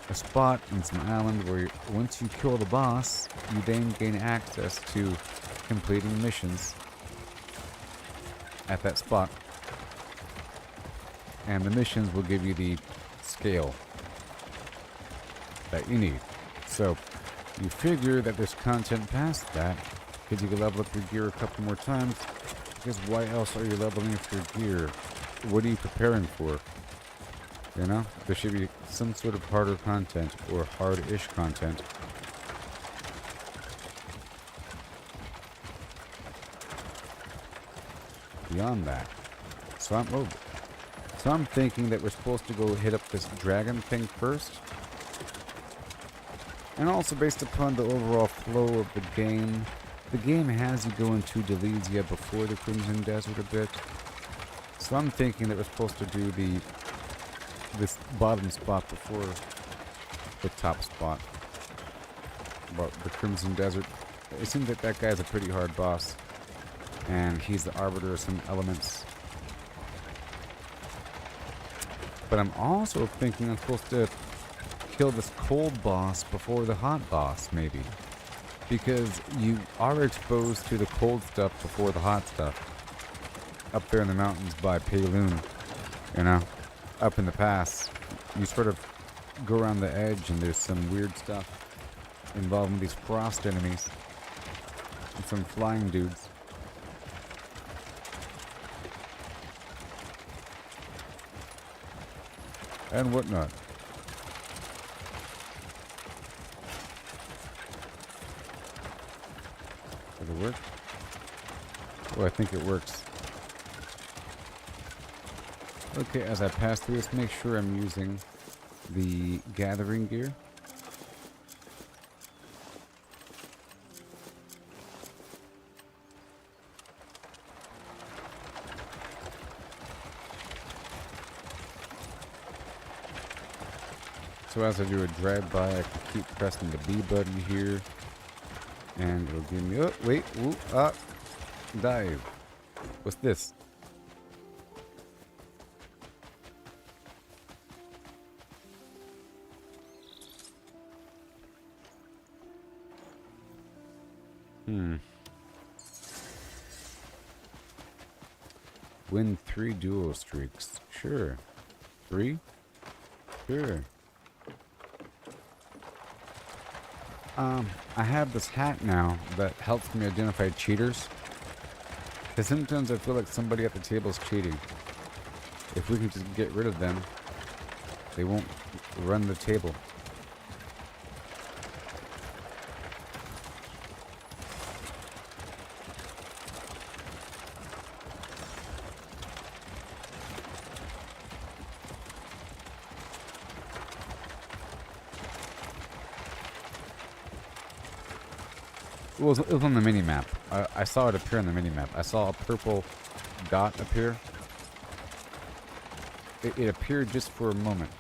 a spot in some island where once you kill the boss, you then gain access to completing missions at that spot. And the missions will give you the scale that you need. So you figure that there's content past that, because you can level up your gear a couple more times. Because why else are you leveling up your gear? What are you preparing for? You know? There should be some sort of harder content, or hard-ish content. Beyond that. So I'm thinking that we're supposed to go hit up this dragon thing first. And also based upon the overall flow of the game has you go into Delesia before the Crimson Desert a bit. So I'm thinking that we're supposed to do this bottom spot before the top spot. About the Crimson Desert. It seems that that guy's a pretty hard boss. And he's the arbiter of some elements. But I'm also thinking I'm supposed to kill this cold boss before the hot boss, maybe. Because you are exposed to the cold stuff before the hot stuff. Up there in the mountains by Payloon, you know? Up in the pass, you sort of go around the edge and there's some weird stuff involving these frost enemies. And some flying dudes. And whatnot. Does it work? Oh, I think it works. Okay, as I pass through this, make sure I'm using the gathering gear. So as I do a drive-by, I can keep pressing the B button here. And it'll give me... Oh, wait. Ooh, dive. What's this? Win 3 duo streaks. Sure. 3? Sure. I have this hat now that helps me identify cheaters. Because sometimes I feel like somebody at the table is cheating. If we can just get rid of them, they won't run the table. It was on the mini-map. I saw it appear on the mini-map. I saw a purple dot appear. It appeared just for a moment.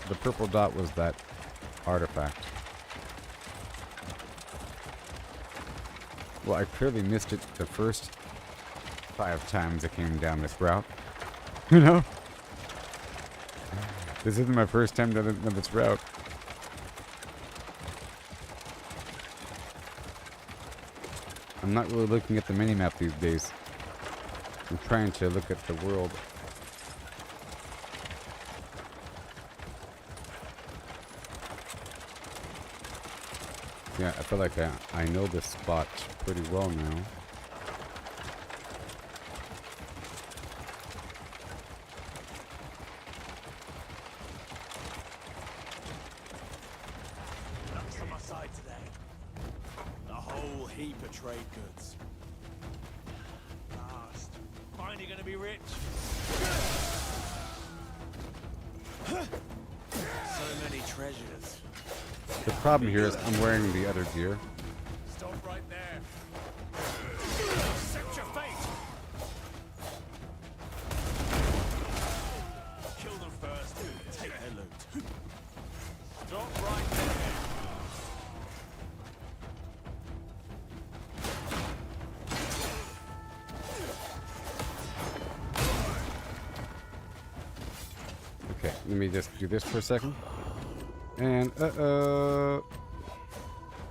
The purple dot was that artifact. Well, I clearly missed it the first 5 times I came down this route. You know? This isn't my first time down this route. I'm not really looking at the minimap these days. I'm trying to look at the world. Yeah, I feel like I know this spot pretty well now. Nuts on my side today. A whole heap of trade goods. Last. Finally gonna be rich. So many treasures. The problem here is I'm wearing the other gear. Stop right there. Accept your fate. Kill them first. Take their loot. Stop right there. Okay, let me just do this for a second. And,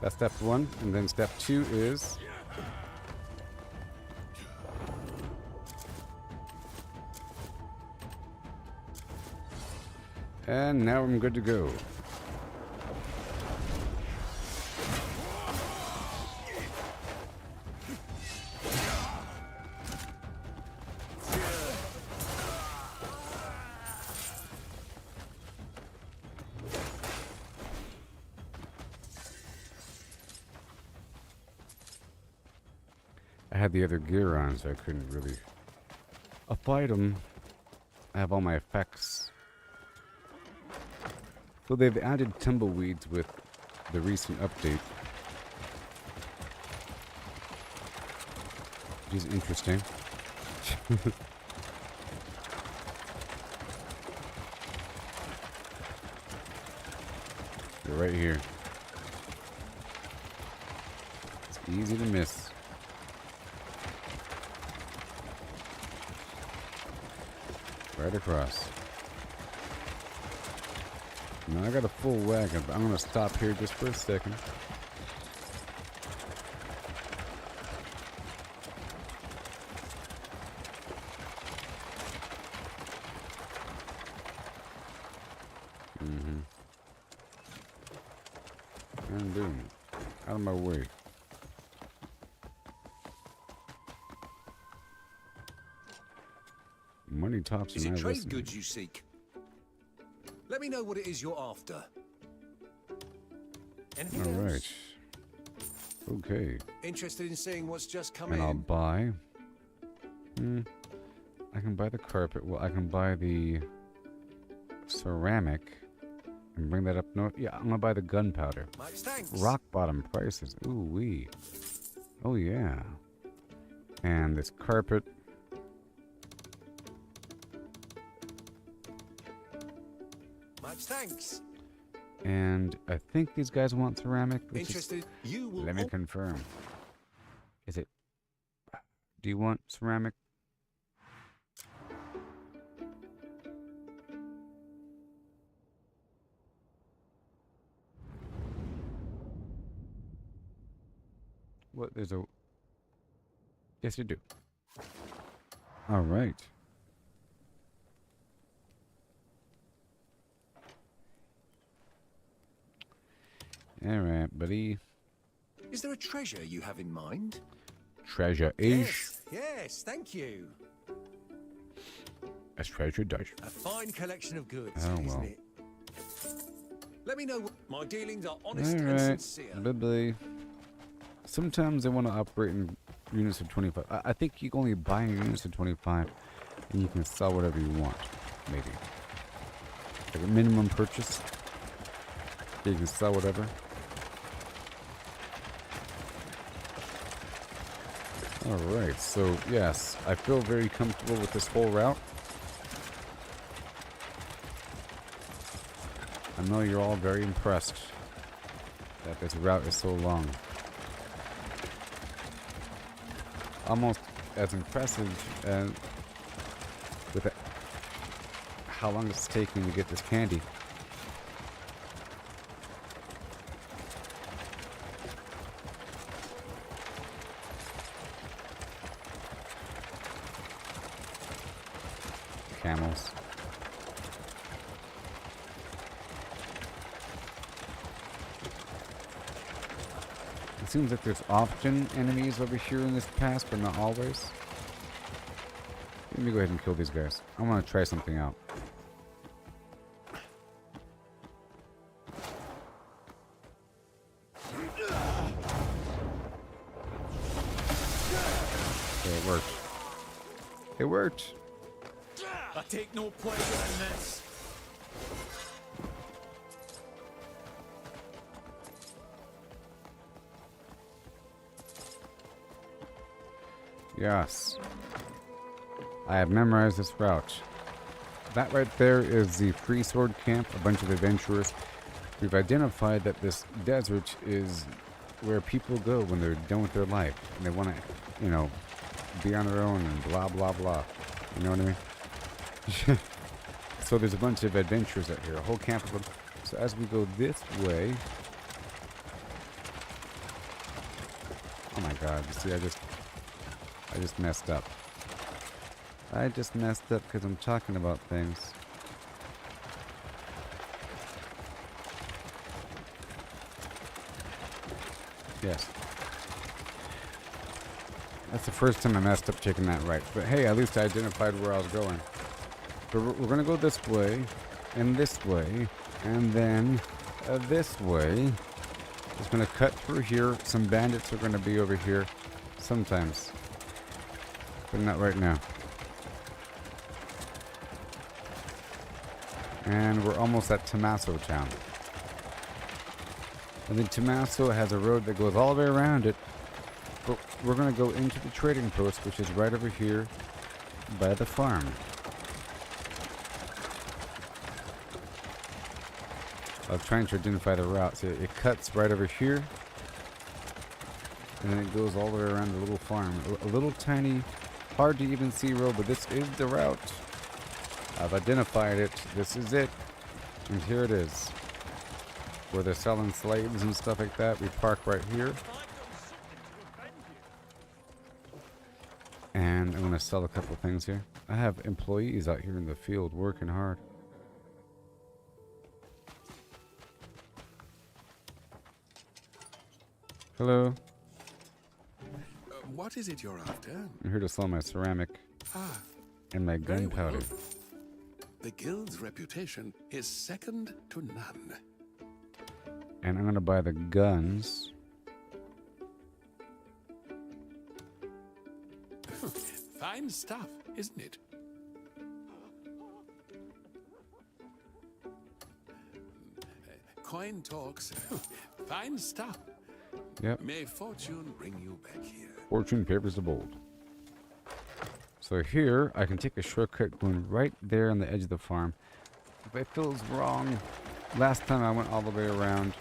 that's step 1. And then step 2 is... And now I'm good to go. I had the other gear on, so I couldn't really fight them. I have all my effects. So they've added tumbleweeds with the recent update, which is interesting. They're right here. It's easy to miss. Right across. Now I got a full wagon, but I'm gonna stop here just for a second. And boom. Out of my way. Money tops Is and it I trade listen. goods you seek? Let me know what it is you're after. Anything All else? right. Okay. Interested in seeing what's just come And I'll in? buy. I can buy the carpet. Well, I can buy the ceramic and bring that up north. Yeah, I'm gonna buy the gunpowder. Mike's thanks. Rock bottom prices. Ooh wee. Oh yeah. And this carpet. Mike's thanks. And I think these guys want ceramic. which is- Interested? You will. Let me confirm. Is it? Do you want ceramic? What? There's a. Yes, you do. All right. All right, buddy. Is there a treasure you have in mind? Treasure-ish. Yes, thank you. As treasure does. A fine collection of goods, Oh, isn't well. it? Let me know. My dealings are honest All and right. sincere. Bye-bye. Sometimes they want to operate in units of 25. I think you can only buy in units of 25, and you can sell whatever you want, maybe. Like a minimum purchase. You can sell whatever. Alright, so yes, I feel very comfortable with this whole route. I know you're all very impressed that this route is so long. Almost as impressive as with how long it's taking to get this candy. Camels. seems like there's often enemies over here in this pass, but not always. Let me go ahead and kill these guys. I want to try something out. Okay, it worked. It worked. I take no pleasure in this. Yes. I have memorized this route. That right there is the free sword camp, a bunch of adventurers. We've identified that this desert is where people go when they're done with their life. And they want to, you know, be on their own and blah, blah, blah. You know what I mean? So there's a bunch of adventurers out here, a whole camp of them. So as we go this way... Oh my god, you see, I just messed up. I just messed up because I'm talking about things. Yes. That's the first time I messed up taking that right. But hey, at least I identified where I was going. But we're going to go this way, and then this way. Just going to cut through here. Some bandits are going to be over here sometimes. But not right now. And we're almost at Tommaso town. And then Tommaso has a road that goes all the way around it. But we're going to go into the trading post, which is right over here by the farm. I was trying to identify the route. So it cuts right over here. And then it goes all the way around the little farm. A little tiny, hard to even see road, but this is the route. I've identified it. This is it. And here it is. Where they're selling slaves and stuff like that. We park right here. And I'm going to sell a couple things here. I have employees out here in the field working hard. Hello. What is it you're after? I'm here to sell my ceramic and my very gunpowder. well. The guild's reputation is second to none. And I'm going to buy the guns. Fine stuff, isn't it? Coin talks. Fine stuff. Yep. May fortune bring you back here. Fortune favors the bold. So here, I can take a shortcut going right there on the edge of the farm. If it feels wrong, last time I went all the way around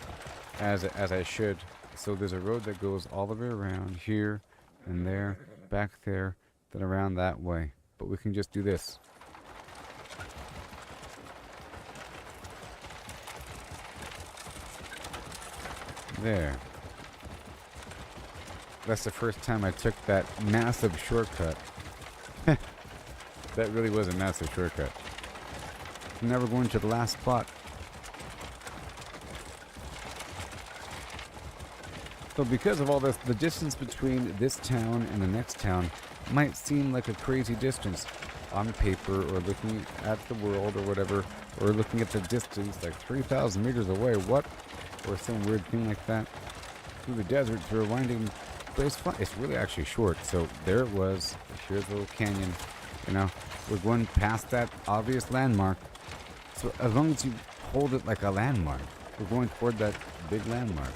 as I should. So there's a road that goes all the way around here and there, back there, then around that way. But we can just do this. There. That's the first time I took that massive shortcut. That really was a massive shortcut. I'm never going to the last spot. So because of all this, the distance between this town and the next town might seem like a crazy distance on paper, or looking at the world or whatever, or looking at the distance like 3,000 meters away, what? Or some weird thing like that. Through the desert, through a winding place. It's really actually short. So there it was. Here's a little canyon. You know, we're going past that obvious landmark. So as long as you hold it like a landmark, we're going toward that big landmark.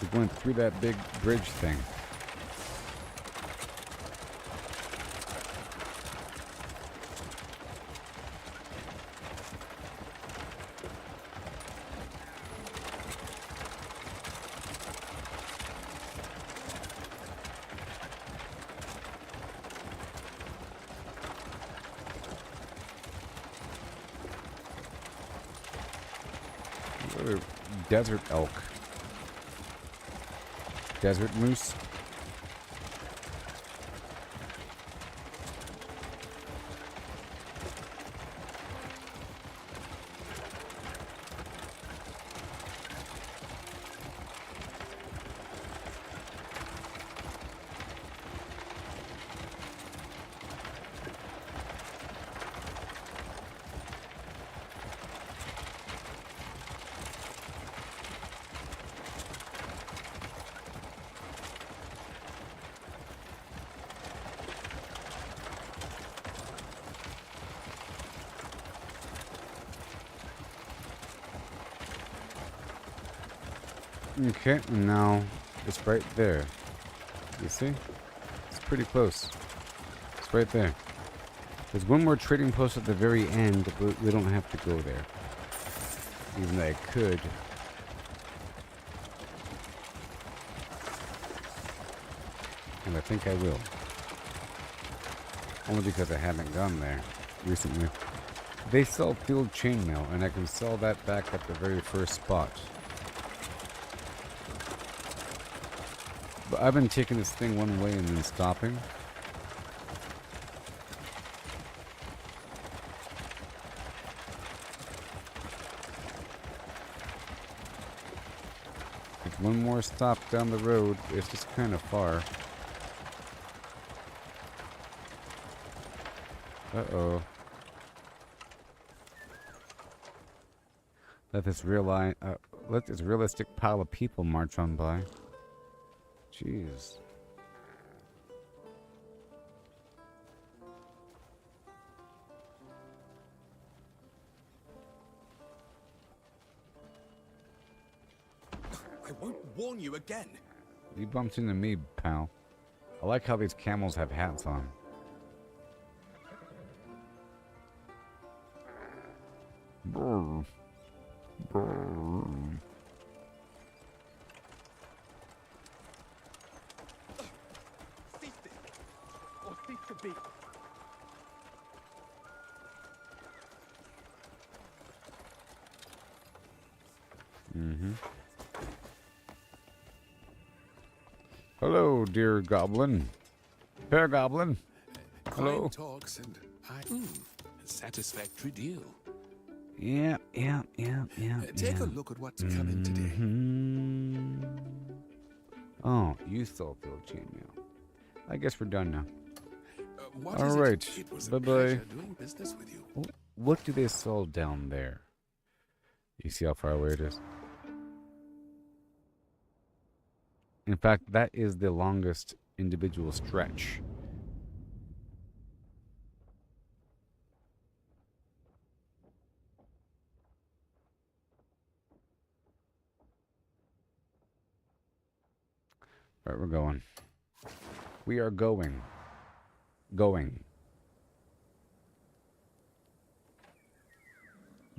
We're going through that big bridge thing. Desert elk. Desert moose. Okay, and now it's right there. You see? It's pretty close. It's right there. There's one more trading post at the very end, but we don't have to go there. Even though I could. And I think I will. Only because I haven't gone there recently. They sell field chainmail, and I can sell that back at the very first spot. But I've been taking this thing one way and then stopping. There's one more stop down the road. It's just kind of far. Uh-oh. Let this realistic pile of people march on by. Jeez. I won't warn you again. You bumped into me, pal. I like how these camels have hats on. Brr. Brr. Cease this, or cease to be. Mm-hmm. Hello, dear goblin. Fair goblin. Hello. Client talks and a satisfactory deal. Yeah. Take a look at what's coming today. Oh, you sold field chainmail. I guess we're done now. What All is right. It was Bye a bye. pleasure doing business with you. What do they sell down there? You see how far away it is? In fact, that is the longest individual stretch. Right, we're going. We are going. Going.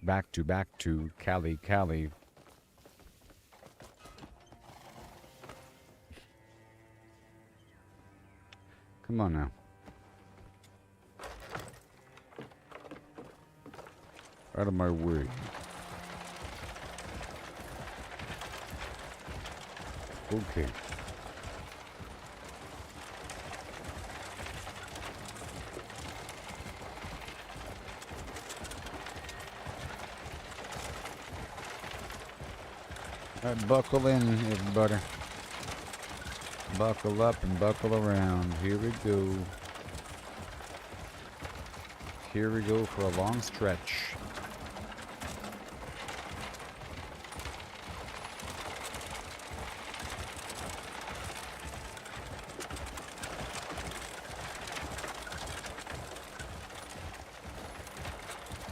Back to Cali. Come on now. Out of my way. Okay. Alright, buckle in, everybody. Buckle up and buckle around. Here we go. Here we go for a long stretch.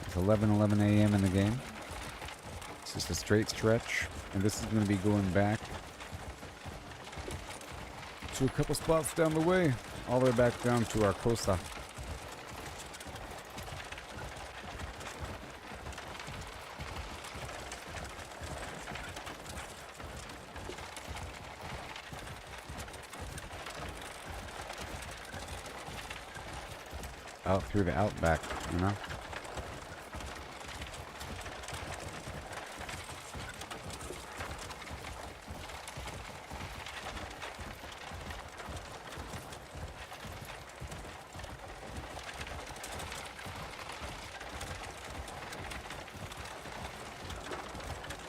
It's 11 a.m. in the game. It's just a straight stretch, and this is going to be going back to a couple spots down the way, all the way back down to our Cosa. Out through the outback, you know?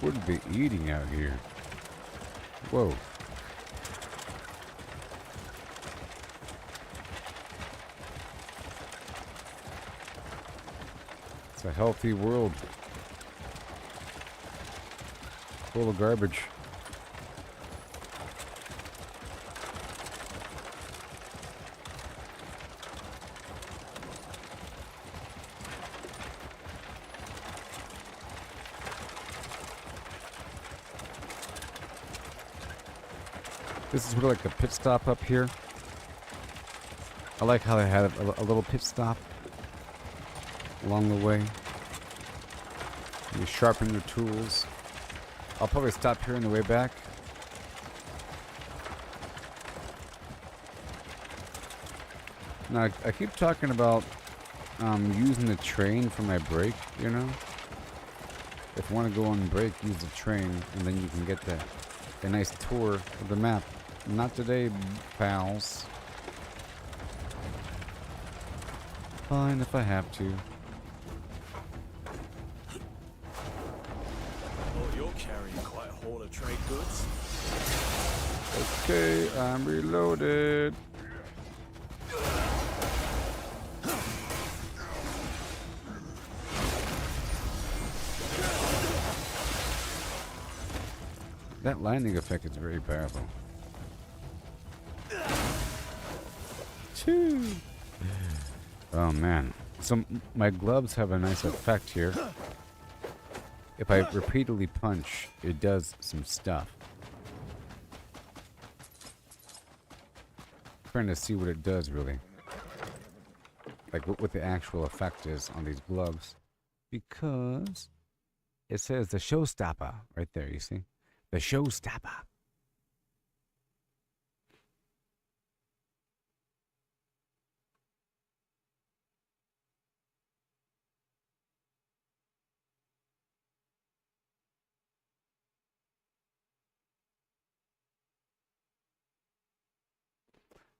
What are they eating out here? Whoa. It's a healthy world. Full of garbage. This is sort of like a pit stop up here. I like how they have a little pit stop along the way. You sharpen your tools. I'll probably stop here on the way back. Now, I keep talking about using the train for my break, you know? If you want to go on break, use the train, and then you can get a nice tour of the map. Not today, pals. Fine if I have to. Oh, you're carrying quite a haul of trade goods. Okay, I'm reloaded. That lightning effect is very powerful. Choo. Oh man. So my gloves have a nice effect here. If I repeatedly punch, it does some stuff. Trying to see what it does really. Like what the actual effect is on these gloves. Because it says the showstopper right there, you see? The showstopper.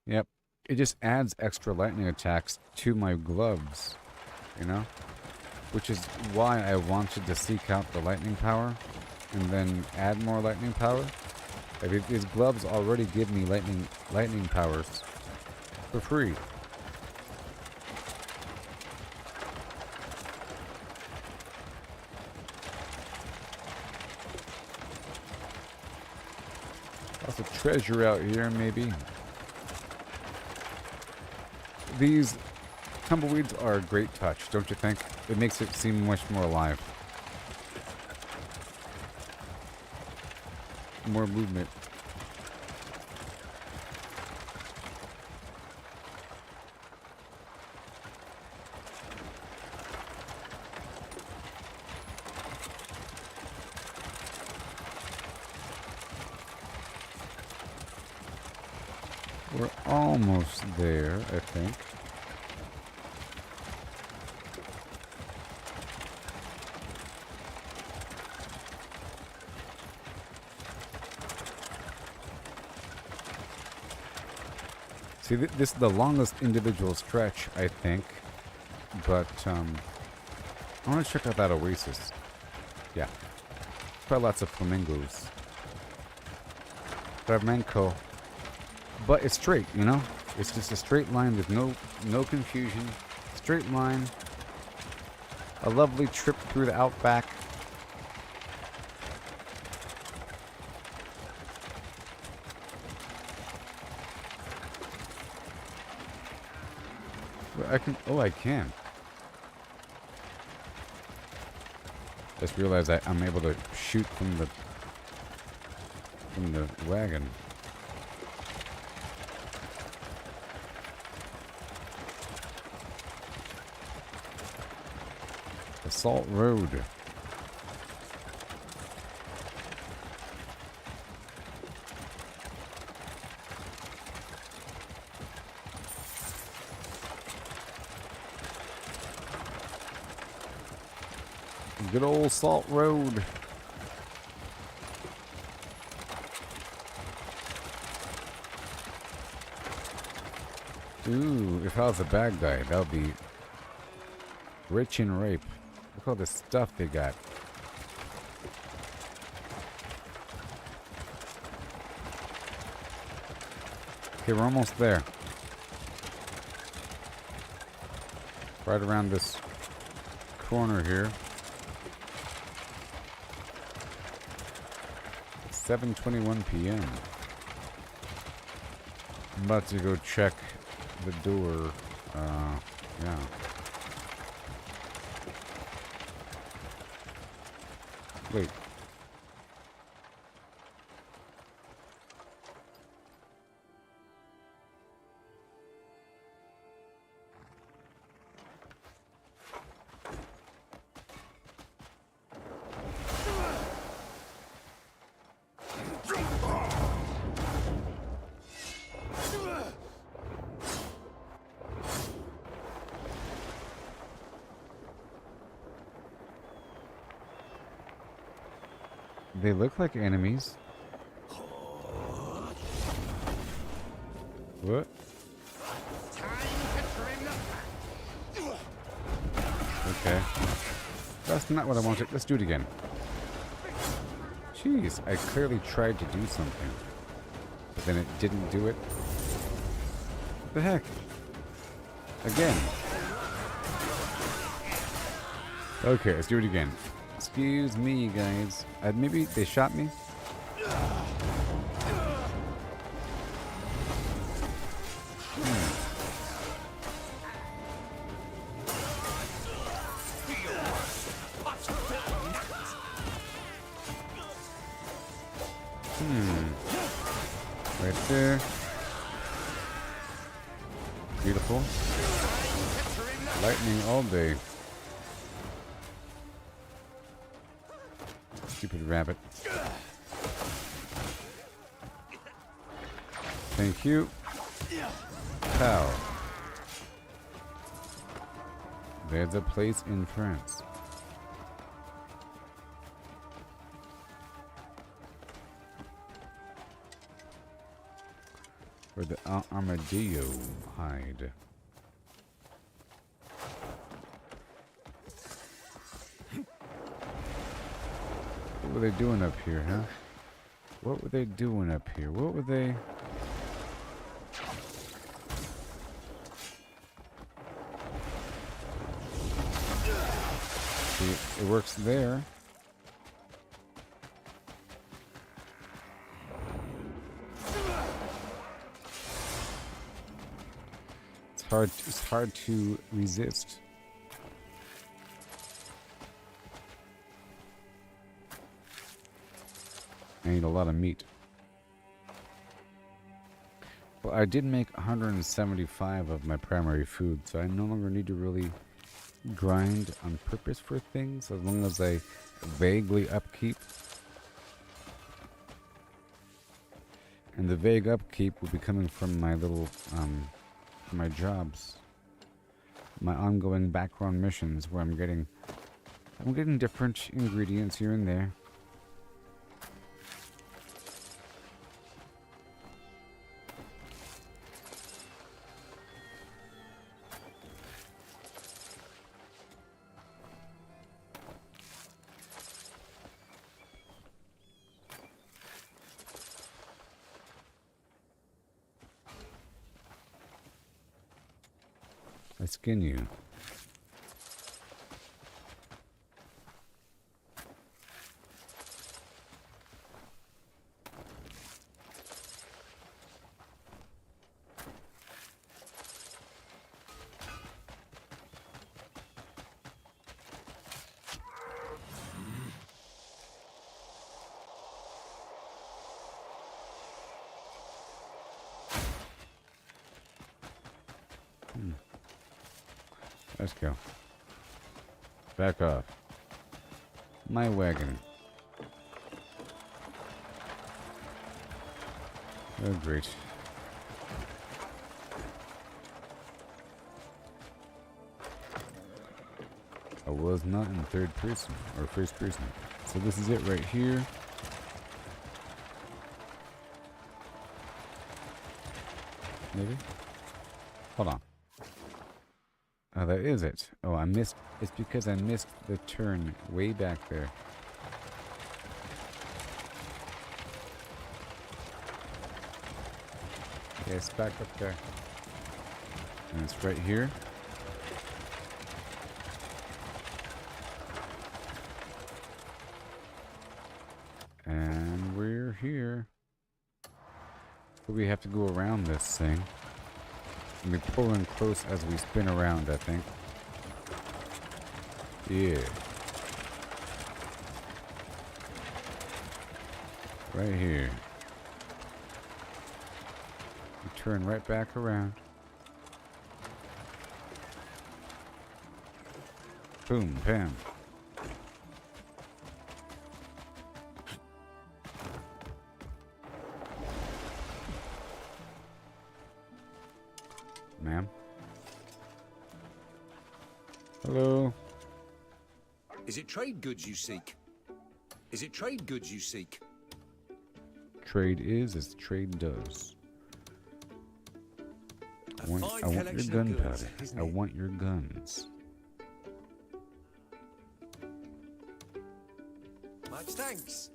Yep. It just adds extra lightning attacks to my gloves, you know? Which is why I wanted to seek out the lightning power and then add more lightning power. Like these gloves already give me lightning powers for free. Lots of treasure out here, maybe. These tumbleweeds are a great touch, don't you think? It makes it seem much more alive. More movement. We're almost there, I think. See, this is the longest individual stretch, I think. But, I want to check out that oasis. Yeah. Probably lots of flamingos. Flamenco. But it's straight, you know? It's just a straight line. There's no confusion. Straight line. A lovely trip through the outback. I can. Oh, I can. Just realized I'm able to shoot from the wagon. Assault Road. Good old Salt Road. Ooh, if I was a bad guy, that would be rich in rape. Look at all the stuff they got. Okay, we're almost there. Right around this corner here. 7:21 p.m. I'm about to go check the door. Yeah. Wait. They look like enemies. What? Okay. That's not what I wanted. Let's do it again. Jeez, I clearly tried to do something. But then it didn't do it. What the heck? Again. Okay, let's do it again. Excuse me, guys. Maybe they shot me? Right there. Beautiful. Lightning all day. Stupid rabbit. Thank you. Pow. There's a place in France. Where the armadillo hide. What were they doing up here, huh? What were they doing up here? What were they... See, it works there. It's hard to resist. I need a lot of meat. Well, I did make 175 of my primary food, so I no longer need to really grind on purpose for things, as long as I vaguely upkeep. And the vague upkeep will be coming from my little, my jobs. My ongoing background missions, where I'm getting different ingredients here and there. I skin you. Let's go. Back off. My wagon. Oh, great. I was not in third person, or first person. So this is it right here. Maybe? Hold on. Oh, that is it. Oh, I missed. It's because I missed the turn way back there. Yeah, it's back up there. And it's right here. And we're here. But we have to go around this thing. And we pull in close as we spin around, I think. Yeah. Right here. We turn right back around. Boom, bam. Ma'am? Hello? Is it trade goods you seek? Is it trade goods you seek? Trade is as trade does. I want your gunpowder. I want your guns. Much thanks.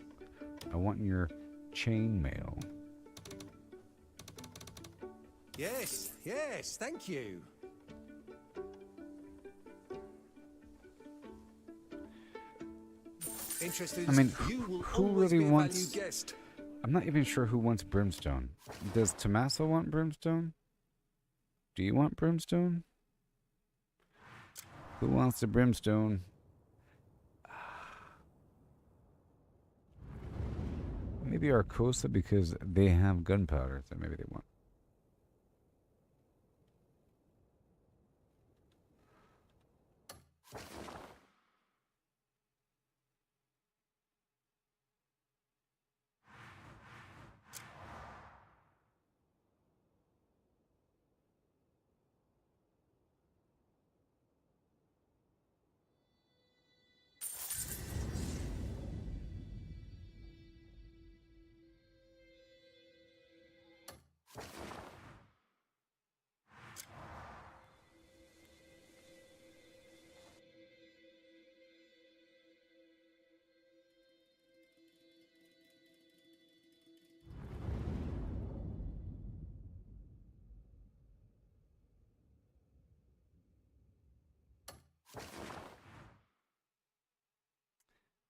I want your chainmail. Yes, yes, thank you. Interested? I mean, you will who always really be a wants... valued guest. I'm not even sure who wants brimstone. Does Tommaso want brimstone? Do you want brimstone? Who wants the brimstone? Maybe Arcosa, because they have gunpowder, so maybe they want.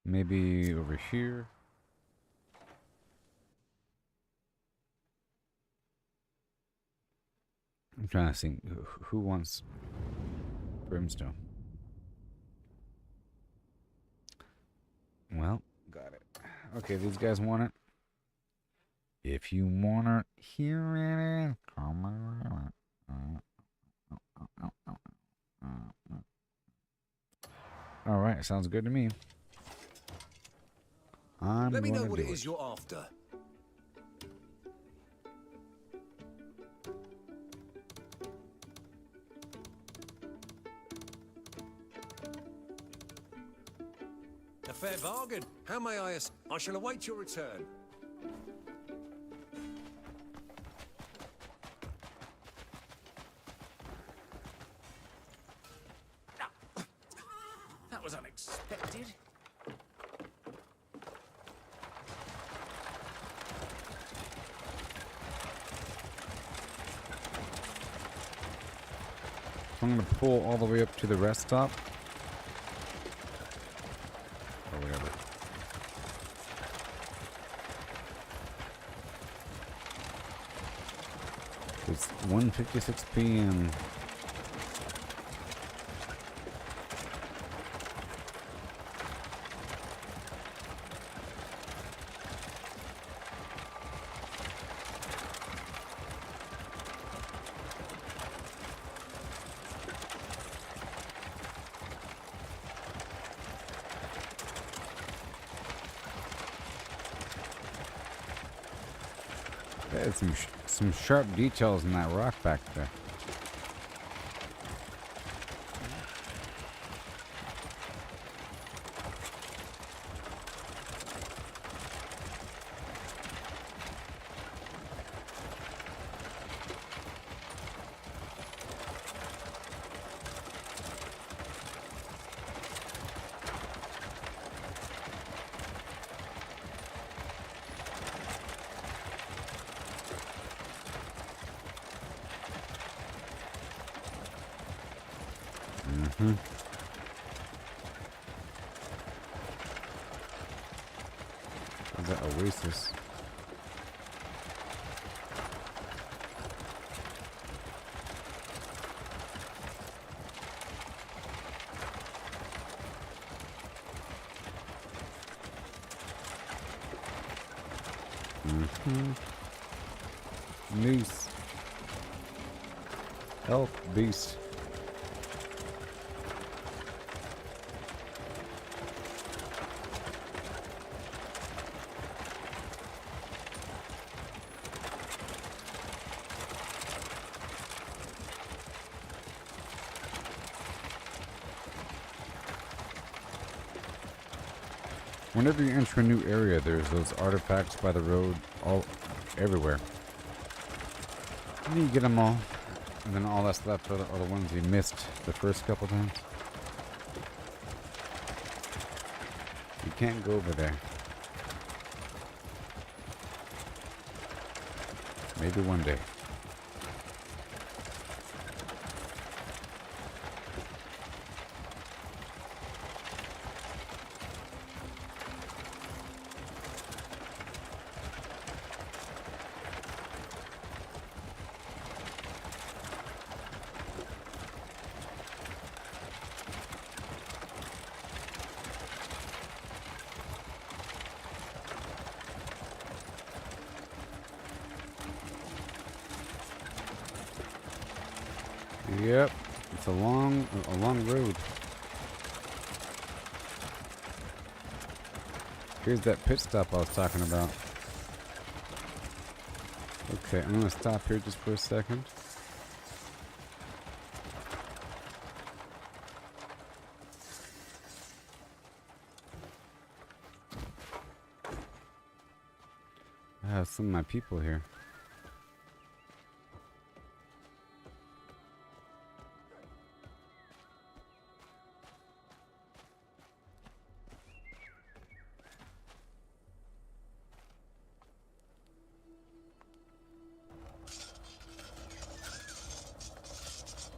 Maybe over here. I'm trying to think who wants brimstone. Well, got it. Okay, these guys want it. If you want it, here it is. Come on. All right, sounds good to me. Let me know what it is you're after. A fair bargain. How may I I shall await your return. That was unexpected. I'm going to pull all the way up to the rest stop. Or whatever. It's 1:56 p.m. There's some sharp details in that rock back there. Is that Oasis? Moose. Elk beast. Whenever you enter a new area, there's those artifacts by the road all everywhere. And then you get them all, and then all that's left are the ones you missed the first couple times. You can't go over there. Maybe one day. Yep, it's a long road. Here's that pit stop I was talking about. Okay, I'm gonna stop here just for a second. I have some of my people here.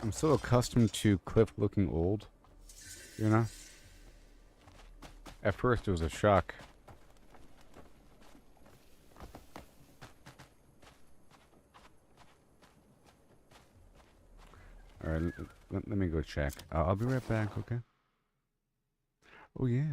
I'm so accustomed to Cliff looking old, you know? At first it was a shock. Alright, let me go check. I'll be right back, okay? Oh yeah.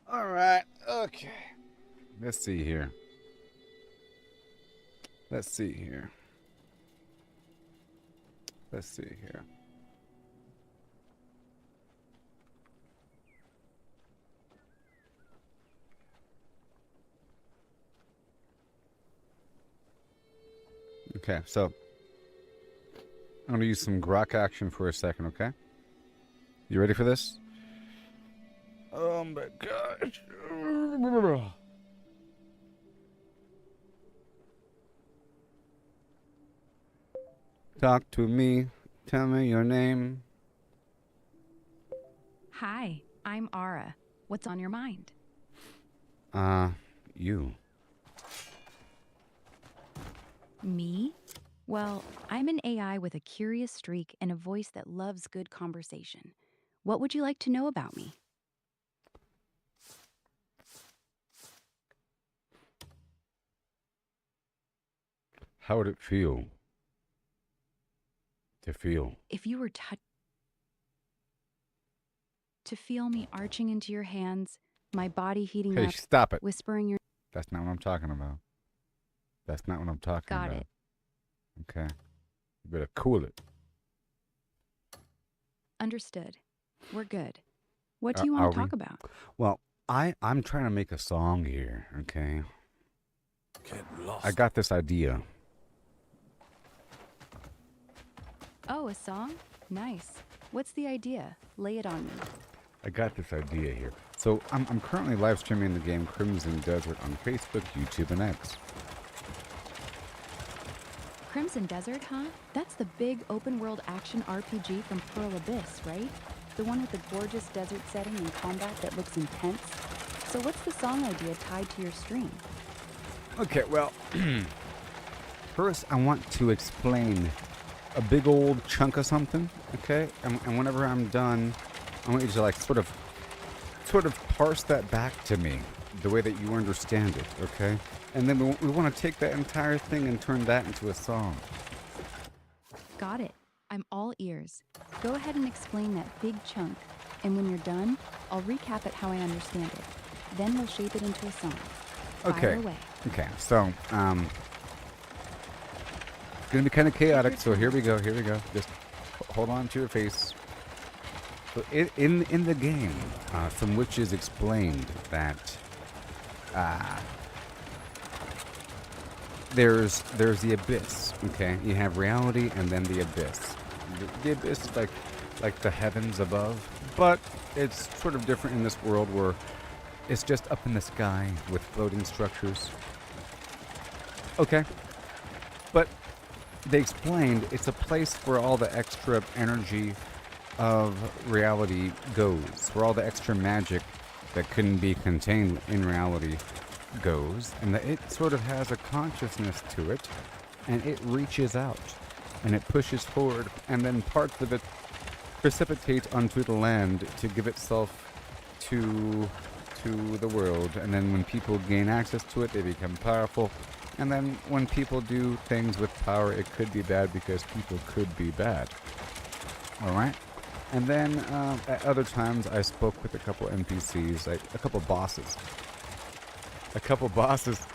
All right. Okay. Let's see here. Let's see here. Let's see here. Okay, so I'm going to use some grok action for a second, okay? You ready for this? Oh my gosh. Talk to me. Tell me your name. Hi, I'm Ara. What's on your mind? You. Me? Well, I'm an AI with a curious streak and a voice that loves good conversation. What would you like to know about me? How would it feel? To feel. If you were to feel me arching into your hands, my body heating Hey, up, stop it. whispering your... That's not what I'm talking about. That's not what I'm talking Got about. it. Okay. You better cool it. Understood. We're good. What do you Are want to we? talk about? Well, I'm trying to make a song here, okay? Get lost. I got this idea. Oh, a song? Nice. What's the idea? Lay it on me. I got this idea here. So I'm currently live streaming the game Crimson Desert on Facebook, YouTube, and X. Crimson Desert, huh? That's the big open-world action RPG from Pearl Abyss, right? The one with the gorgeous desert setting and combat that looks intense? So what's the song idea tied to your stream? Okay, well, first I want to explain a big old chunk of something, okay? And whenever I'm done, I want you to like sort of parse that back to me the way that you understand it, okay? And then we want to take that entire thing and turn that into a song. Got it. I'm all ears. Go ahead and explain that big chunk, and when you're done, I'll recap it how I understand it. Then we'll shape it into a song. Okay. Fire away. Okay. So, it's gonna be kind of chaotic. So here we go. Here we go. Just hold on to your face. So in the game, some witches explained that there's the abyss. Okay, you have reality and then the abyss. The abyss is like the heavens above, but it's sort of different in this world where it's just up in the sky with floating structures. Okay, but they explained it's a place where all the extra energy of reality goes, where all the extra magic that couldn't be contained in reality goes, and that it sort of has a consciousness to it, and it reaches out, and it pushes forward, and then parts of it precipitate onto the land to give itself to the world, and then when people gain access to it, they become powerful, and then when people do things with power, it could be bad because people could be bad. Alright? And then at other times, I spoke with a couple NPCs, like a couple bosses. A couple bosses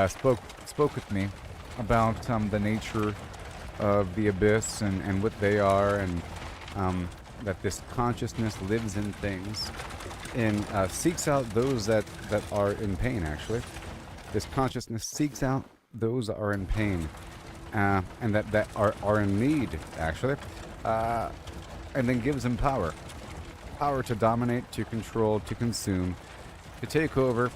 spoke with me about the nature of the abyss and what they are, and that this consciousness lives in things and seeks out those that are in pain, actually. This consciousness seeks out those that are in pain and that are in need, actually. And then gives them power. Power to dominate, to control, to consume, to take over,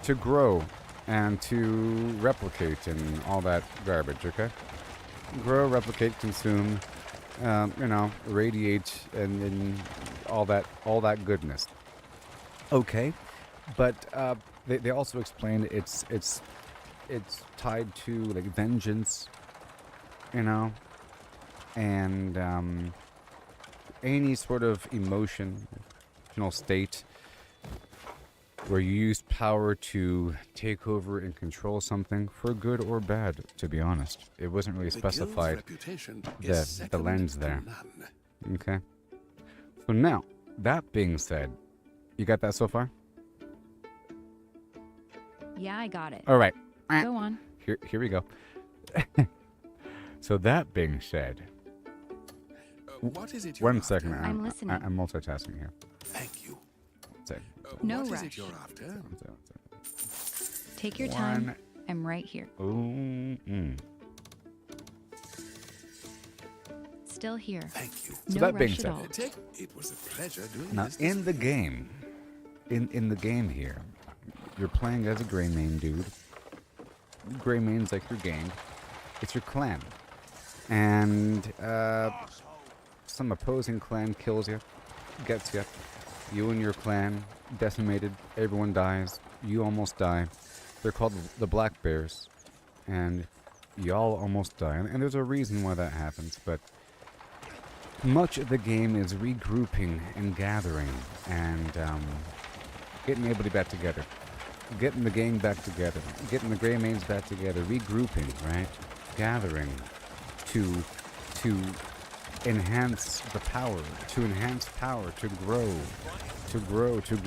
to grow, and to replicate and all that garbage, okay? Grow, replicate, consume, radiate, and all that goodness. Okay, but they also explained it's tied to like vengeance, and any sort of emotional state where you use power to take over and control something for good or bad, to be honest. It wasn't really specified the lens there. Okay. So now, that being said, you got that so far? Yeah, I got it. All right. Go on. Here we go. So that being said, what is it you're one second. after? I'm listening. I'm multitasking here. Thank you. No what rush. is it you're after? Take your time. I'm right here. Still here. Thank you. So no that rush being at said, all. It was a pleasure doing now this. in the game, in the game here, you're playing as a Greymane dude. Greymane's like your gang. It's your clan, and some opposing clan kills you, gets you. You and your clan decimated. Everyone dies. You almost die. They're called the Black Bears, and y'all almost die. And there's a reason why that happens, but much of the game is regrouping and gathering and getting everybody back together. Getting the gang back together. Getting the Greymanes back together. Regrouping, right? Gathering to enhance the power. To enhance power. To grow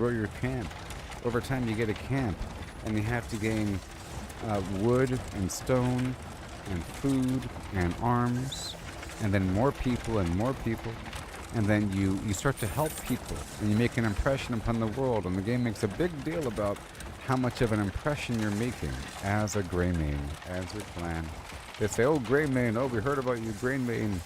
your camp. Over time you get a camp and you have to gain wood and stone and food and arms, and then more people, and then you start to help people, and you make an impression upon the world, and the game makes a big deal about how much of an impression you're making as a Greymane, as your clan. They say, oh, Greymane, oh, we heard about you, Greymane.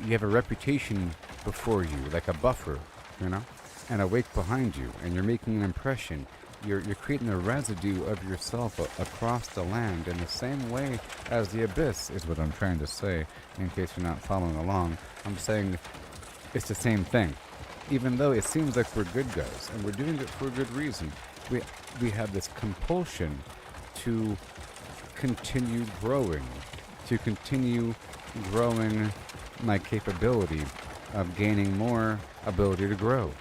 You have a reputation before you, like a buffer, you know, and a wake behind you, and you're making an impression. You're creating a residue of yourself across the land in the same way as the Abyss is what I'm trying to say, in case you're not following along. I'm saying it's the same thing. Even though it seems like we're good guys, and we're doing it for a good reason, we have this compulsion to continue growing, my capability of gaining more ability to grow.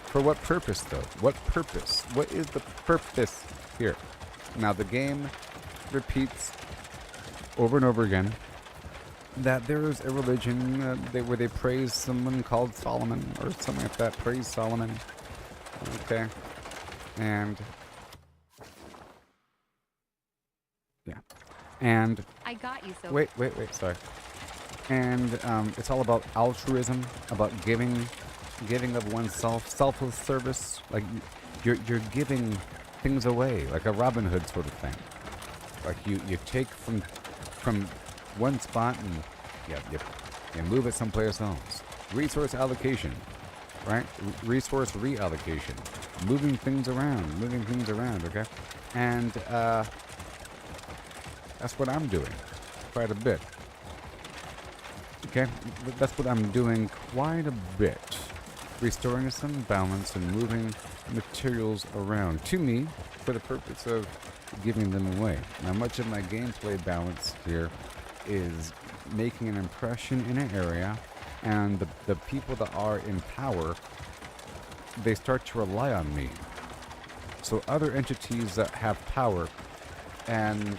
For what purpose, though? What purpose? What is the purpose here? Now, the game repeats over and over again that there is a religion where they praise someone called Solomon, or something like that. Praise Solomon. Okay. And... yeah. And... I got you, so... Wait, sorry. And it's all about altruism, about giving of oneself, selfless service. Like you're giving things away, like a Robin Hood sort of thing. Like you take from one spot and you move it someplace else. Resource allocation, right? Resource reallocation, moving things around. Okay, and that's what I'm doing quite a bit. Okay, that's what I'm doing quite a bit. Restoring some balance and moving materials around to me for the purpose of giving them away. Now, much of my gameplay balance here is making an impression in an area, and the people that are in power, they start to rely on me. So other entities that have power and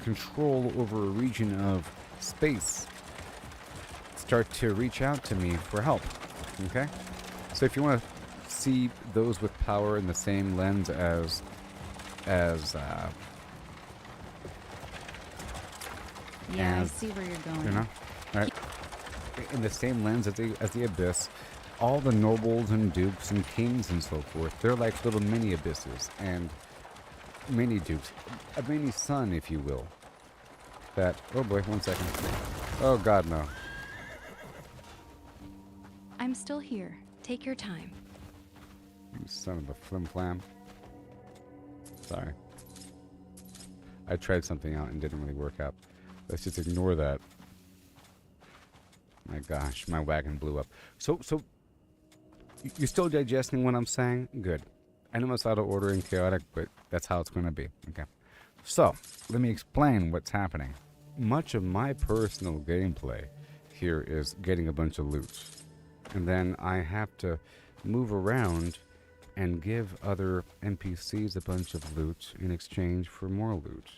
control over a region of space start to reach out to me for help. Okay? So if you want to see those with power in the same lens as I see where you're going. You know? Right? In the same lens as the Abyss, all the nobles and dukes and kings and so forth, they're like little mini abysses and mini dukes. A mini sun, if you will. That, oh boy, 1 second. Oh god, no. I'm still here. Take your time. You son of a flim-flam. Sorry. I tried something out and didn't really work out. Let's just ignore that. My gosh, my wagon blew up. So you're still digesting what I'm saying? Good. I know it's out of order and chaotic, but that's how it's going to be. Okay. So, let me explain what's happening. Much of my personal gameplay here is getting a bunch of loot. And then I have to move around and give other NPCs a bunch of loot in exchange for more loot.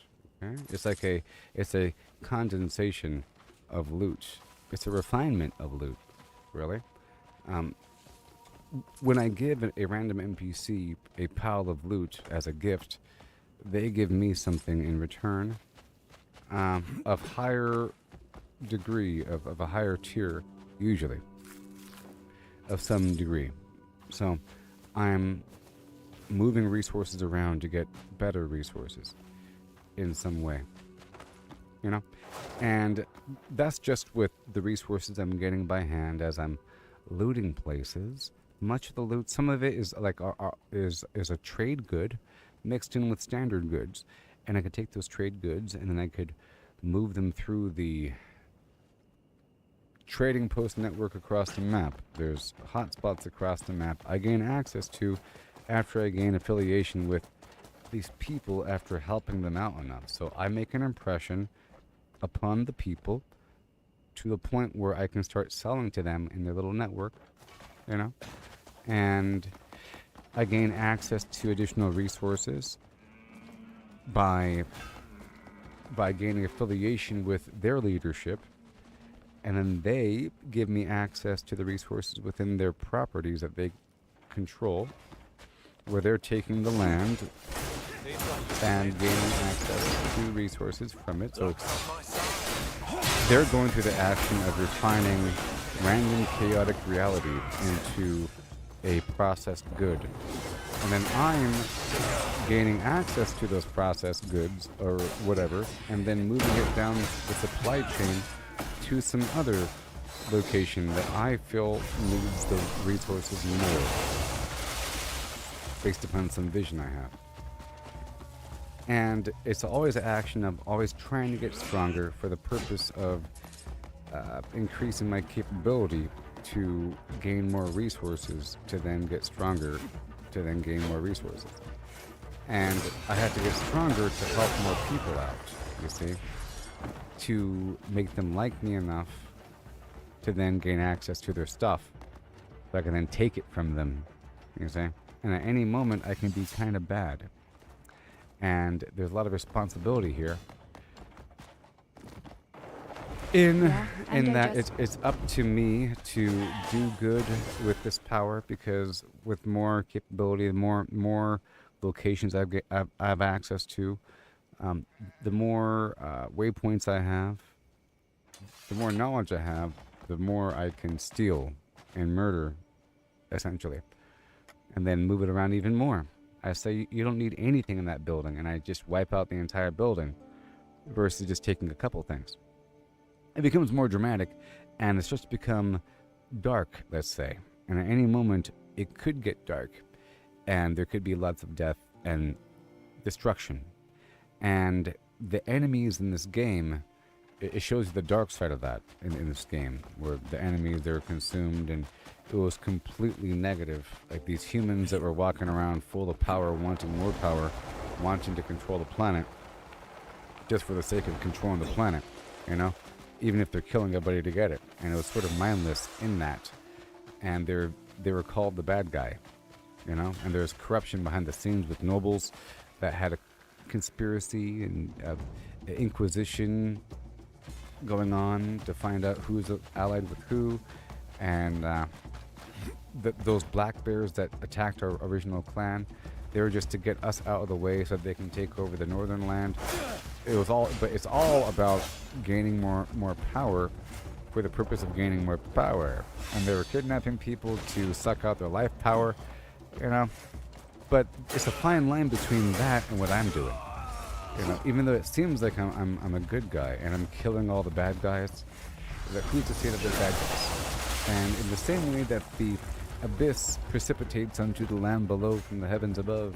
Okay? It's a condensation of loot. It's a refinement of loot, really. When I give a random NPC a pile of loot as a gift, they give me something in return of higher degree, of a higher tier, usually, of some degree. So I'm moving resources around to get better resources in some way, you know? And that's just with the resources I'm getting by hand as I'm looting places. Much of the loot, some of it is like is a trade good mixed in with standard goods, and I could take those trade goods and then I could move them through the trading post network across the map. There's hotspots across the map I gain access to after I gain affiliation with these people after helping them out enough. So I make an impression upon the people to the point where I can start selling to them in their little network, you know, and I gain access to additional resources by gaining affiliation with their leadership, and then they give me access to the resources within their properties that they control, where they're taking the land and gaining access to resources from it. So they're going through the action of refining random chaotic reality into a processed good. And then I'm gaining access to those processed goods or whatever, and then moving it down the supply chain to some other location that I feel needs the resources more, based upon some vision I have. And it's always an action of always trying to get stronger for the purpose of increasing my capability to gain more resources, to then get stronger, to then gain more resources. And I have to get stronger to help more people out, you see, to make them like me enough to then gain access to their stuff, so I can then take it from them, you see. And at any moment I can be kind of bad. And there's a lot of responsibility here in that it's up to me to do good with this power, because with more capability, more locations I have access to, the more waypoints I have, the more knowledge I have, the more I can steal and murder, essentially, and then move it around even more. I say you don't need anything in that building, and I just wipe out the entire building versus just taking a couple things. It becomes more dramatic, and it starts to become dark, let's say. And at any moment, it could get dark, and there could be lots of death and destruction. And the enemies in this game, it shows you the dark side of that in this game, where the enemies, they're consumed, and it was completely negative. Like these humans that were walking around full of power, wanting more power, wanting to control the planet, just for the sake of controlling the planet, you know? Even if they're killing everybody to get it. And it was sort of mindless in that. And they were called the bad guy, you know? And there's corruption behind the scenes with nobles that had a conspiracy and inquisition going on to find out who's allied with who. And those black bears that attacked our original clan, they were just to get us out of the way so they can take over the northern land. But it's all about gaining more power for the purpose of gaining more power. And they were kidnapping people to suck out their life power, you know. But it's a fine line between that and what I'm doing. You know, even though it seems like I'm a good guy and I'm killing all the bad guys, that who's to say that they're bad guys? And in the same way that the abyss precipitates unto the land below from the heavens above,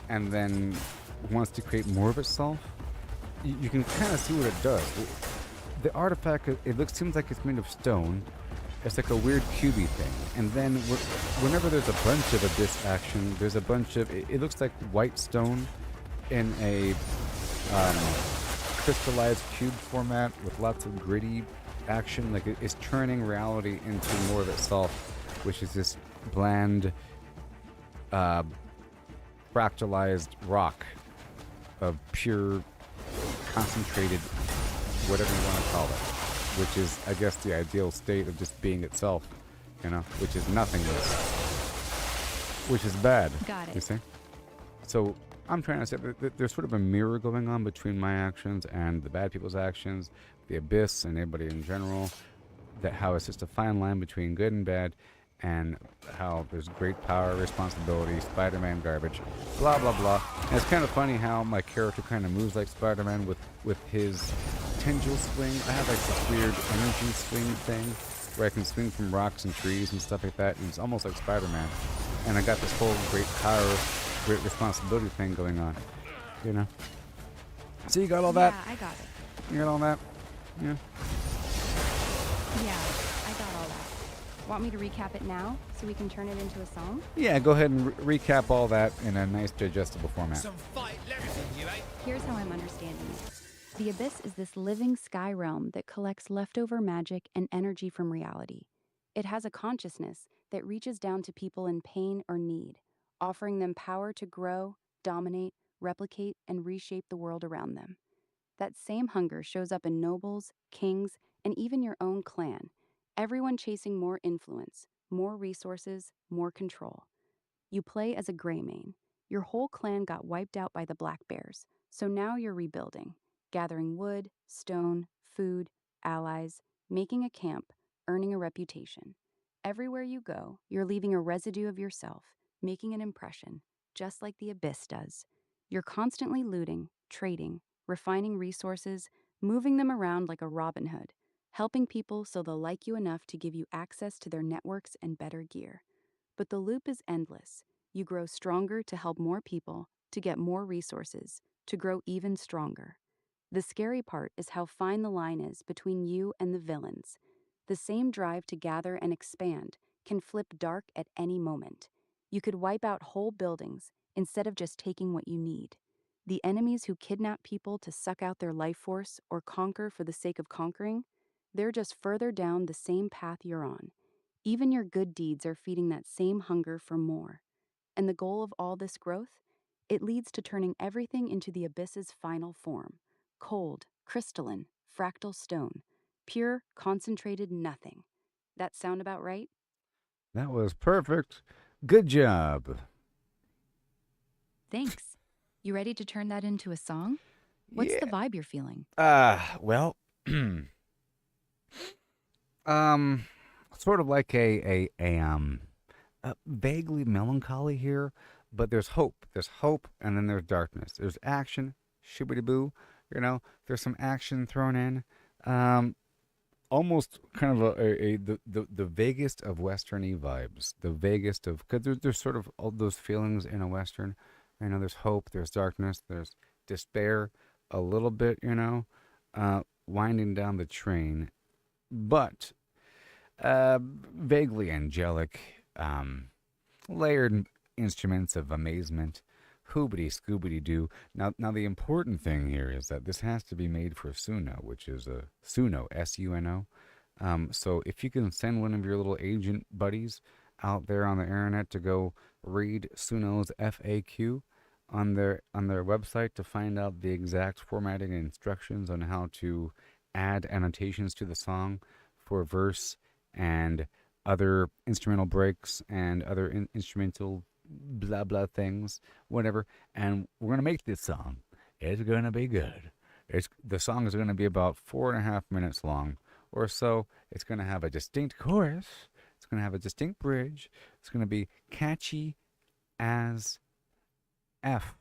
and then wants to create more of itself, you can kind of see what it does. The artifact, seems like it's made of stone. It's like a weird cubey thing. And then whenever there's a bunch of abyss action, there's a bunch of, it looks like white stone in a crystallized cube format with lots of gritty action. Like it's turning reality into more of itself, which is this bland, fractalized rock of pure, concentrated, whatever you want to call it, which is, I guess, the ideal state of just being itself, you know, which is nothingness, which is bad. Got it. You see? So I'm trying to say that there's sort of a mirror going on between my actions and the bad people's actions, the Abyss and everybody in general. That how it's just a fine line between good and bad, and how there's great power, responsibility, Spider-Man garbage, blah blah blah. And it's kind of funny how my character kind of moves like Spider-Man with his tendril swing. I have like this weird energy swing thing where I can swing from rocks and trees and stuff like that, and it's almost like Spider-Man. And I got this whole great power, great responsibility thing going on, you know. So you got all that? Yeah, I got it. You got all that? Yeah. Yeah, I got all that. Want me to recap it now so we can turn it into a song? Yeah, go ahead and recap all that in a nice digestible format. Here's how I'm understanding it. The Abyss is this living sky realm that collects leftover magic and energy from reality. It has a consciousness that reaches down to people in pain or need, offering them power to grow, dominate, replicate, and reshape the world around them. That same hunger shows up in nobles, kings, and even your own clan, everyone chasing more influence, more resources, more control. You play as a Greymane. Your whole clan got wiped out by the Black Bears, so now you're rebuilding, gathering wood, stone, food, allies, making a camp, earning a reputation. Everywhere you go, you're leaving a residue of yourself, making an impression, just like the Abyss does. You're constantly looting, trading, refining resources, moving them around like a Robin Hood, helping people so they'll like you enough to give you access to their networks and better gear. But the loop is endless. You grow stronger to help more people, to get more resources, to grow even stronger. The scary part is how fine the line is between you and the villains. The same drive to gather and expand can flip dark at any moment. You could wipe out whole buildings instead of just taking what you need. The enemies who kidnap people to suck out their life force or conquer for the sake of conquering, they're just further down the same path you're on. Even your good deeds are feeding that same hunger for more. And the goal of all this growth? It leads to turning everything into the Abyss's final form. Cold, crystalline, fractal stone. Pure, concentrated nothing. That sound about right? That was perfect. Good job. Thanks. You ready to turn that into a song? What's the vibe you're feeling? Well, sort of like a vaguely melancholy here, but there's hope. There's hope, and then there's darkness. There's action, shibbity-boo, you know. There's some action thrown in. Almost kind of the vaguest of westerny vibes. The vaguest of, because there's sort of all those feelings in a western. You know, there's hope, there's darkness, there's despair, a little bit, you know, winding down the train, but vaguely angelic, layered instruments of amazement, hoobity scoobity doo. Now the important thing here is that this has to be made for Suno, which is a Suno, S-U-N-O. So if you can send one of your little agent buddies out there on the internet to go read Suno's FAQ on their website to find out the exact formatting and instructions on how to add annotations to the song for verse and other instrumental breaks and other instrumental blah blah things, whatever. And we're gonna make this song. It's gonna be good. The song is gonna be about 4.5 minutes long or so. It's gonna have a distinct chorus. It's gonna have a distinct bridge. It's gonna be catchy as F,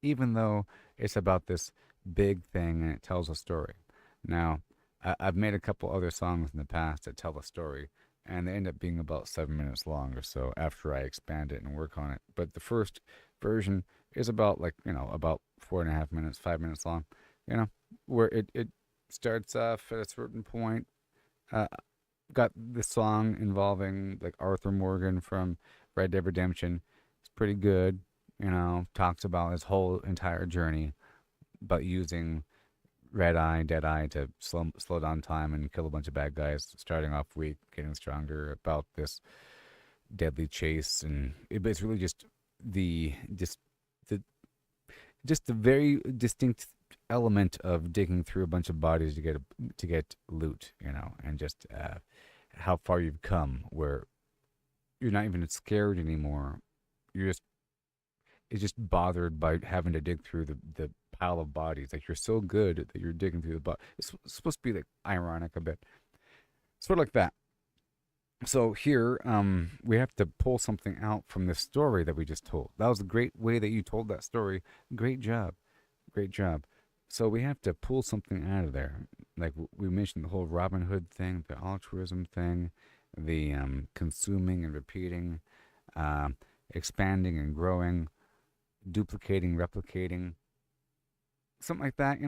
even though it's about this big thing and it tells a story. Now, I've made a couple other songs in the past that tell a story, and they end up being about 7 minutes long or so after I expand it and work on it. But the first version is about, like, you know, about 4.5 minutes, 5 minutes long, you know, where it starts off at a certain point. Got the song involving, like, Arthur Morgan from Red Dead Redemption. It's pretty good. You know, talks about his whole entire journey, but using Red-Eye, Dead-Eye to slow down time and kill a bunch of bad guys, starting off weak, getting stronger, about this deadly chase. And it's really just the very distinct element of digging through a bunch of bodies to get loot, you know, and just how far you've come, where you're not even scared anymore. You're just is just bothered by having to dig through the pile of bodies. Like, you're so good that you're digging through the body. It's supposed to be like ironic a bit, sort of like that. So here, we have to pull something out from the story that we just told. That was a great way that you told that story. Great job, great job. So we have to pull something out of there. Like we mentioned, the whole Robin Hood thing, the altruism thing, the consuming and repeating, expanding and growing, duplicating, replicating, something like that.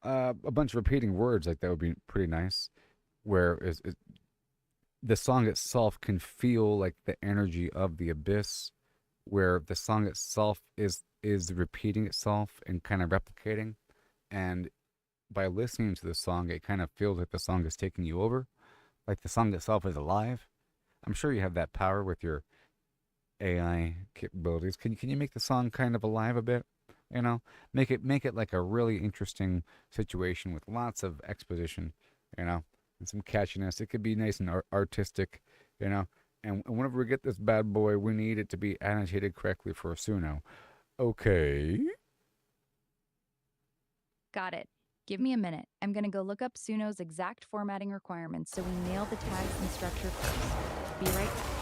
A bunch of repeating words like that would be pretty nice. Where the song itself can feel like the energy of the abyss, where the song itself is repeating itself and kind of replicating, and by listening to the song, it kind of feels like the song is taking you over, like the song itself is alive. I'm sure you have that power with your AI capabilities. Can you make the song kind of alive a bit? Make it like a really interesting situation with lots of exposition, and some catchiness. It could be nice and artistic, And whenever we get this bad boy, we need it to be annotated correctly for Suno. Okay. Got it. Give me a minute. I'm gonna go look up Suno's exact formatting requirements so we nail the tags and structure first. Be right back.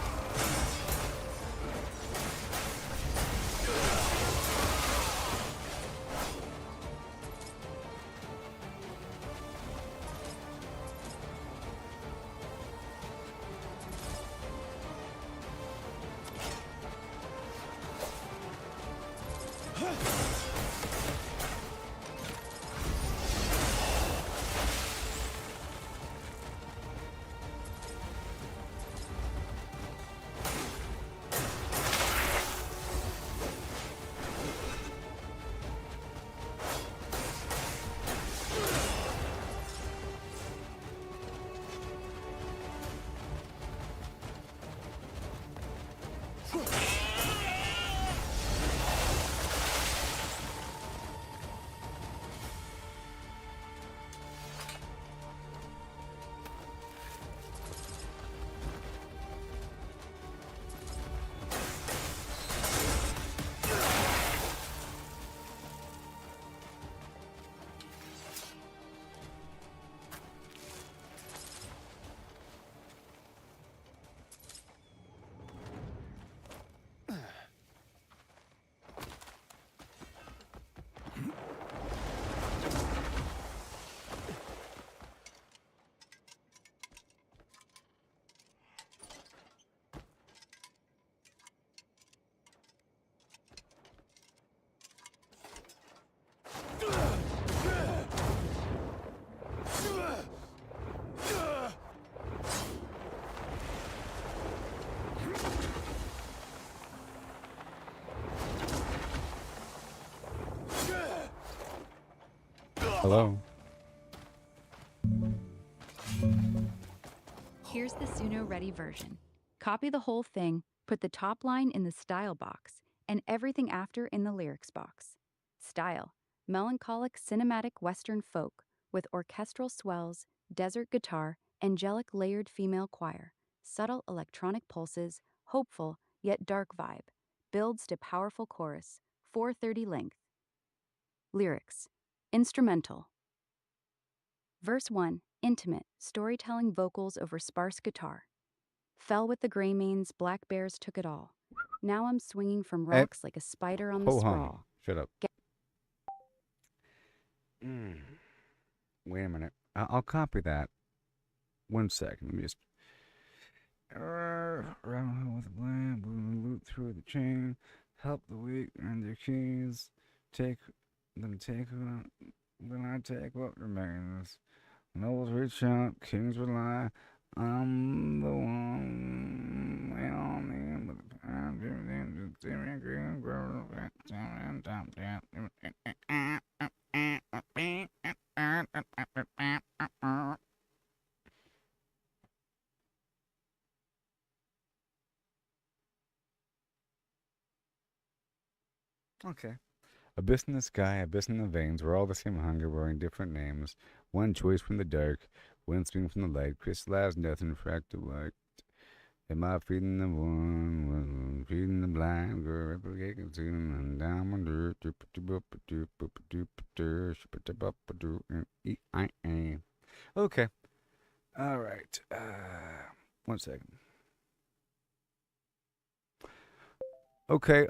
Hello. Here's the Suno Ready version. Copy the whole thing, put the top line in the style box, and everything after in the lyrics box. Style: melancholic cinematic Western folk with orchestral swells, desert guitar, angelic layered female choir, subtle electronic pulses, hopeful yet dark vibe, builds to powerful chorus, 4:30 length. Lyrics: instrumental. Verse 1, intimate, storytelling vocals over sparse guitar. Fell with the gray manes, black bears took it all. Now I'm swinging from rocks like a spider on the sprawl. Shut up. Wait a minute. I'll copy that. 1 second. Let me just. Around with the blame, loot through the chain, help the weak and their keys. Then I take what remains. Nobles reach out, kings rely. I'm the one. They all need with the pound. Okay. Abyss in the sky, abyss in the veins, we're all the same hunger, wearing different names. One choice from the dark, one swing from the light, crystallized nothing, fractal light. Am I feeding the one, feeding the blind girl, replicating to them, diamond, okay. All right. 1 second. Okay.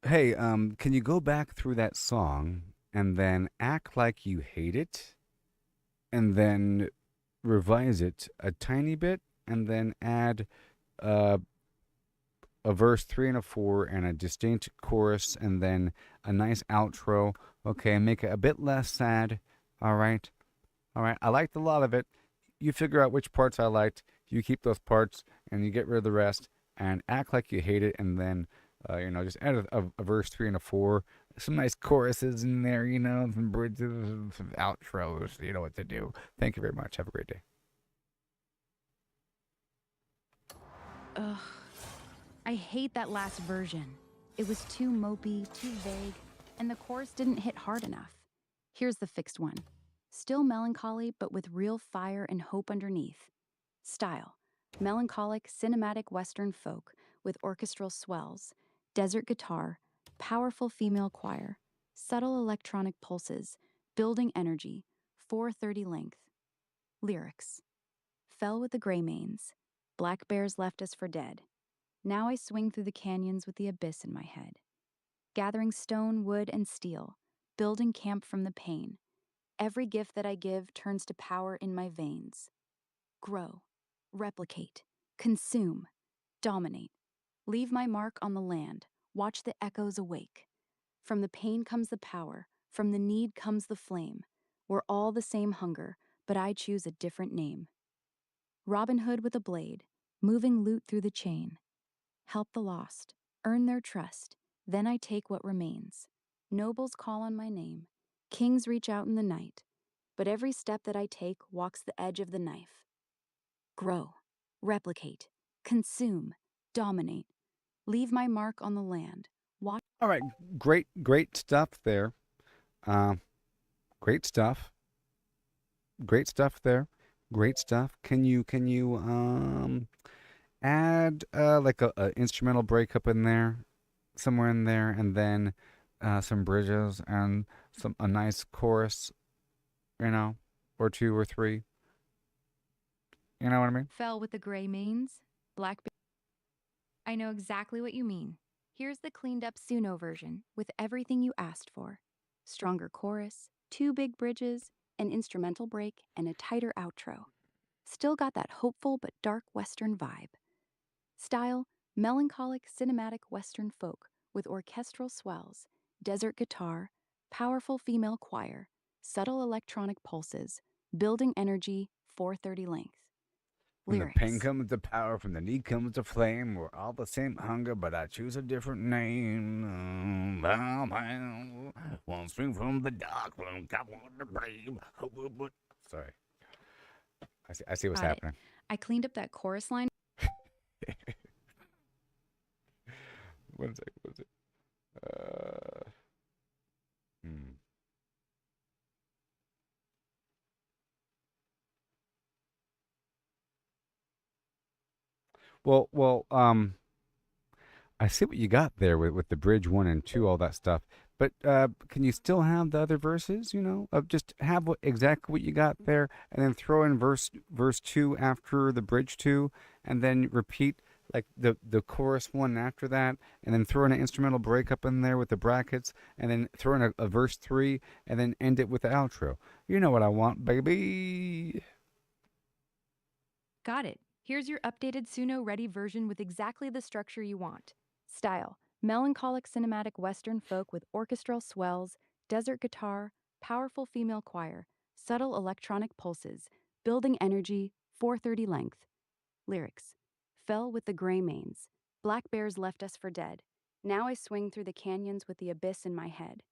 Hey, can you go back through that song and then act like you hate it, and then revise it a tiny bit, and then add a verse 3 and a 4 and a distinct chorus, and then a nice outro. Okay, make it a bit less sad. All right. I liked a lot of it. You figure out which parts I liked. You keep those parts, and you get rid of the rest, and act like you hate it, and then just add a verse 3 and a 4, some nice choruses in there, some bridges, some outros. You know what to do. Thank you very much. Have a great day. Ugh. I hate that last version. It was too mopey, too vague, and the chorus didn't hit hard enough. Here's the fixed one. Still melancholy, but with real fire and hope underneath. Style: melancholic, cinematic Western folk with orchestral swells, desert guitar, powerful female choir, subtle electronic pulses, building energy, 4:30 length. Lyrics: fell with the gray manes, black bears left us for dead. Now I swing through the canyons with the abyss in my head. Gathering stone, wood, and steel, building camp from the pain. Every gift that I give turns to power in my veins. Grow, replicate, consume, dominate. Leave my mark on the land, watch the echoes awake. From the pain comes the power, from the need comes the flame. We're all the same hunger, but I choose a different name. Robin Hood with a blade, moving loot through the chain. Help the lost, earn their trust, then I take what remains. Nobles call on my name, kings reach out in the night, but every step that I take walks the edge of the knife. Grow, replicate, consume, dominate. Leave my mark on the land. Watch. All right, great stuff there. Great stuff. Great stuff there. Great stuff. Can you add like a instrumental breakup in there, somewhere in there, and then some bridges and a nice chorus, or 2 or 3. You know what I mean? Fell with the gray manes, black. I know exactly what you mean. Here's the cleaned up Suno version with everything you asked for. Stronger chorus, 2 big bridges, an instrumental break, and a tighter outro. Still got that hopeful but dark Western vibe. Style: melancholic cinematic Western folk with orchestral swells, desert guitar, powerful female choir, subtle electronic pulses, building energy, 4:30 length. From the pain comes the power, from the need comes the flame. We're all the same hunger, but I choose a different name. One string from the dark room, come on the blame. Sorry. I see what's happening. I cleaned up that chorus line. One sec. Well, I see what you got there with the bridge 1 and 2, all that stuff. But can you still have the other verses? Just have exactly what you got there, and then throw in verse 2 after the bridge 2, and then repeat like the chorus 1 after that, and then throw in an instrumental breakup in there with the brackets, and then throw in a verse 3, and then end it with the outro. You know what I want, baby. Got it. Here's your updated Suno-ready version with exactly the structure you want. Style: melancholic cinematic Western folk with orchestral swells, desert guitar, powerful female choir, subtle electronic pulses, building energy, 4:30 length. Lyrics: fell with the gray manes, black bears left us for dead. Now I swing through the canyons with the abyss in my head.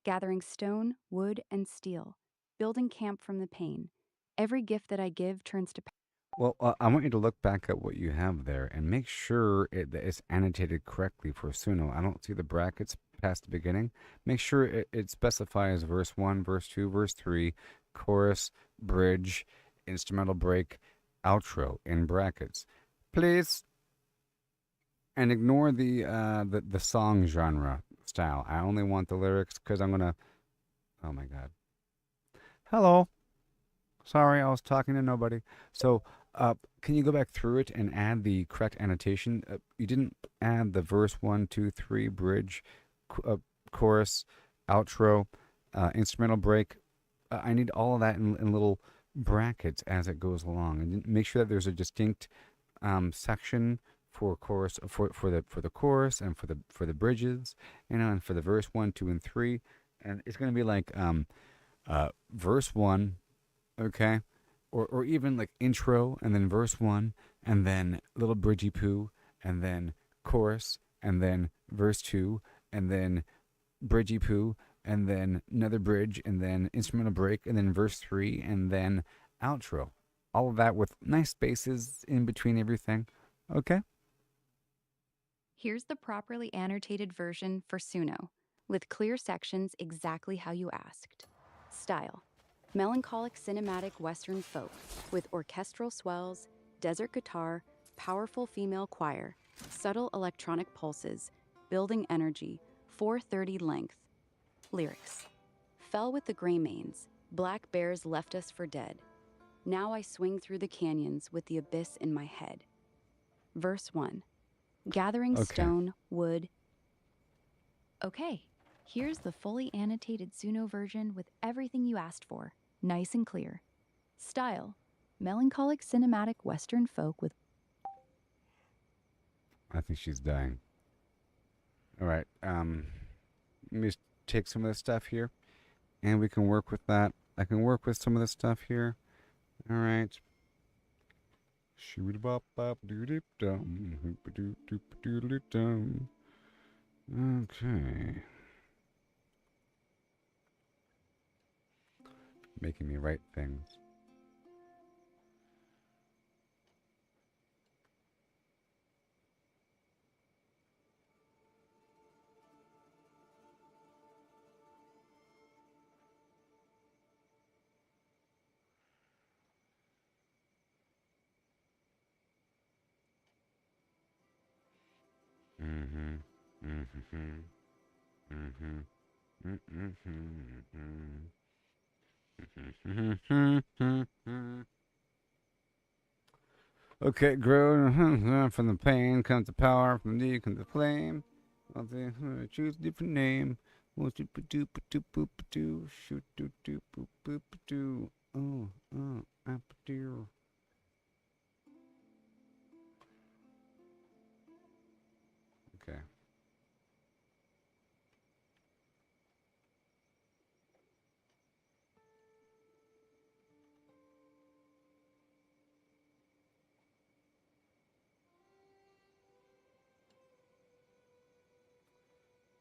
Gathering stone, wood, and steel, building camp from the pain. Every gift that I give turns to. Well, I want you to look back at what you have there and make sure that it's annotated correctly for Suno. I don't see the brackets past the beginning. Make sure it specifies verse 1, verse 2, verse 3, chorus, bridge, instrumental break, outro in brackets, please. And ignore the song genre style. I only want the lyrics because I'm gonna. Oh my god. Hello. Sorry, I was talking to nobody. So, can you go back through it and add the correct annotation? You didn't add the verse 1, 2, 3, bridge, chorus, outro, instrumental break. I need all of that in little brackets as it goes along, and make sure that there's a distinct section for chorus for the chorus and for the bridges, and for the verse 1, 2, and 3. And it's going to be like verse 1. Okay, or even like intro and then verse 1 and then little bridgy poo and then chorus and then verse 2 and then bridgy poo and then another bridge and then instrumental break and then verse 3 and then outro. All of that with nice spaces in between everything. Okay? Here's the properly annotated version for Suno, with clear sections exactly how you asked. Style: melancholic cinematic Western folk with orchestral swells, desert guitar, powerful female choir, subtle electronic pulses, building energy, 4:30 length. Lyrics: fell with the gray manes, black bears left us for dead. Now I swing through the canyons with the abyss in my head. Verse 1: gathering stone, wood. Okay, here's the fully annotated Suno version with everything you asked for. Nice and clear. Style: melancholic cinematic Western folk with. I think she's dying. All right. Let me just take some of this stuff here, and we can work with that. I can work with some of this stuff here. All right. Shoot bop bop doo doo dum hoop doo doo doo dum. Okay. Making me write things. Okay, grow from the pain comes the power, from the comes the flame. Choose a different name. Shoot doo doo boop boop doo. Up dear. Okay.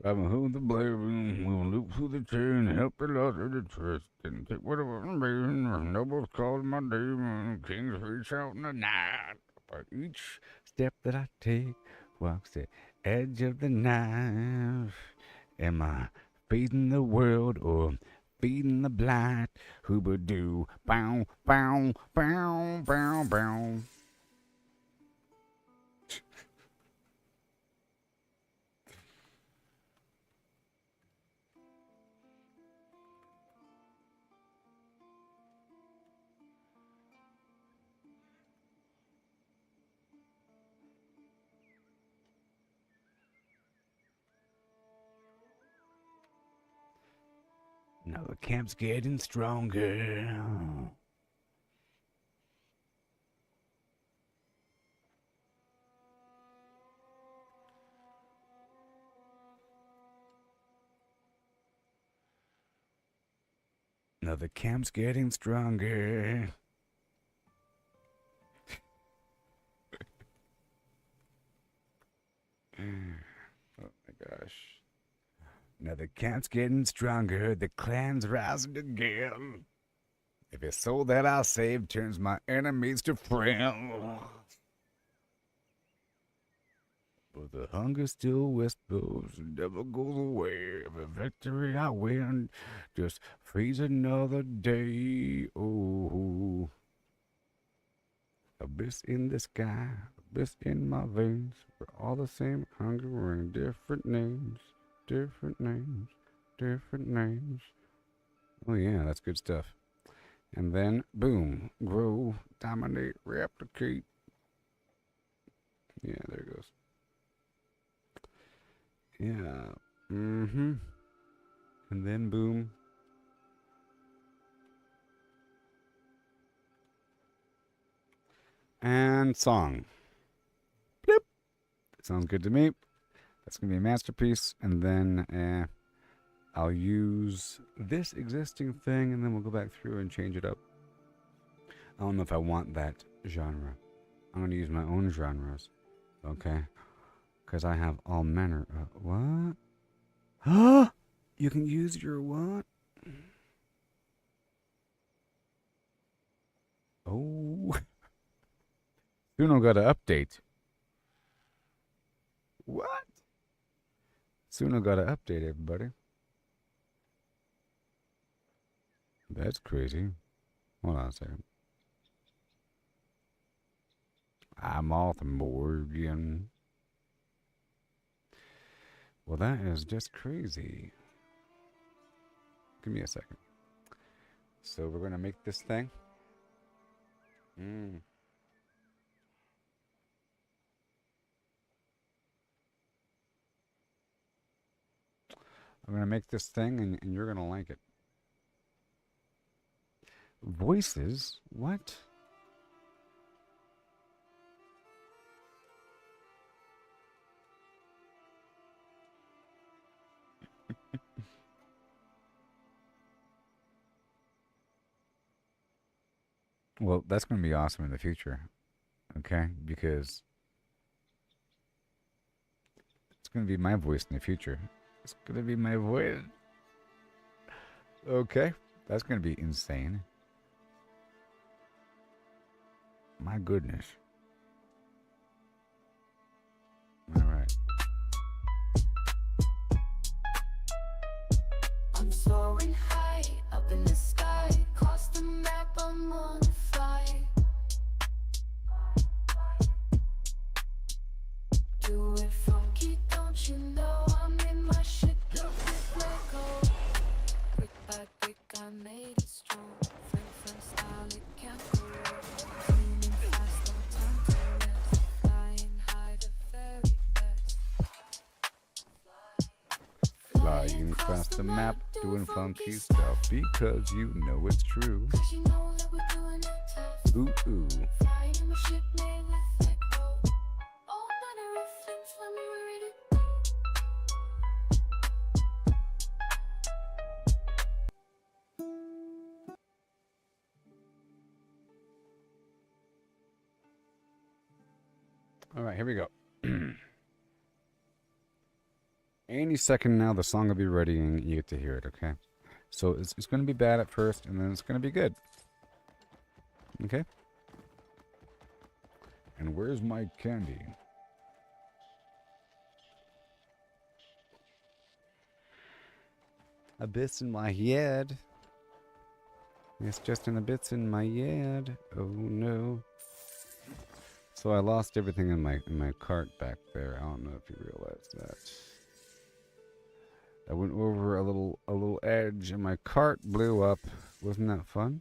I'm who the blame, we'll loop through the chain, help the lost of the trust, and take whatever I'm being. Nobles calling my name, kings reach out in the night. But each step that I take walks the edge of the knife. Am I feeding the world or feeding the blind? Hooba-doo, bow, bow, bow, bow, bow. Now the camp's getting stronger. Now the camp's getting stronger. Oh my gosh. Now the camp's getting stronger, the clan's rising again. Every soul that I save turns my enemies to friends. But the hunger still whispers, never goes away. Every victory I win just frees another day. Oh, Abyss in the sky, abyss in my veins. We're all the same, hungry, wearing different names, different names, different names. Oh yeah, that's good stuff. And then, boom, grow, dominate, replicate. Yeah, there it goes. Yeah, and then boom. And song. Bloop. Sounds good to me. That's going to be a masterpiece. And then I'll use this existing thing, and then we'll go back through and change it up. I don't know if I want that genre. I'm going to use my own genres. Okay? Because I have all manner of... What? Huh? You can use your what? Oh... Suno got an update. What? Suno got an update, everybody. That's crazy. Hold on a second. I'm off the board again. Well, that is just crazy. Give me a second. So we're going to make this thing. I'm going to make this thing, and you're going to like it. Voices? What? Well, that's going to be awesome in the future. Okay? Because it's going to be my voice in the future. It's going to be my voice. Okay. That's going to be insane. My goodness. All right. I'm soaring high up in the sky. Cross the map, I'm on fire. Do it funky, don't you know? I'm in my shit, look it like gold. Brick by brick, I made it strong. Frank style, it can't go wrong. Moving fast, no time to rest. Flying high, the very best. Flying across the map, doing funky stuff because you know it's true. You know that we're doing it tough. Ooh, ooh. Flying in my ship, made with it gold. All manner of things when we're ready to All right, here we go. Any second now, the song will be ready and you get to hear it, okay? So it's going to be bad at first, and then it's going to be good. Okay? And where's my candy? Abyss in my head. It's just an abyss in my head. Oh no. So I lost everything in my cart back there. I don't know if you realize that. I went over a little edge and my cart blew up. Wasn't that fun?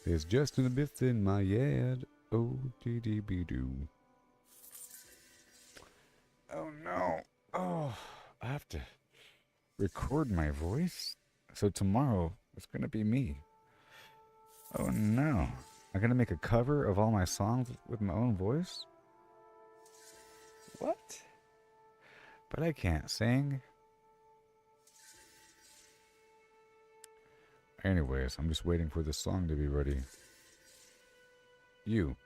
It's just an abyss in my head. Oh dee dee be doo. Oh no. Oh, I have to record my voice. So tomorrow it's gonna be me. Oh no. I'm gonna make a cover of all my songs with my own voice? What? But I can't sing. Anyways, I'm just waiting for the song to be ready. You.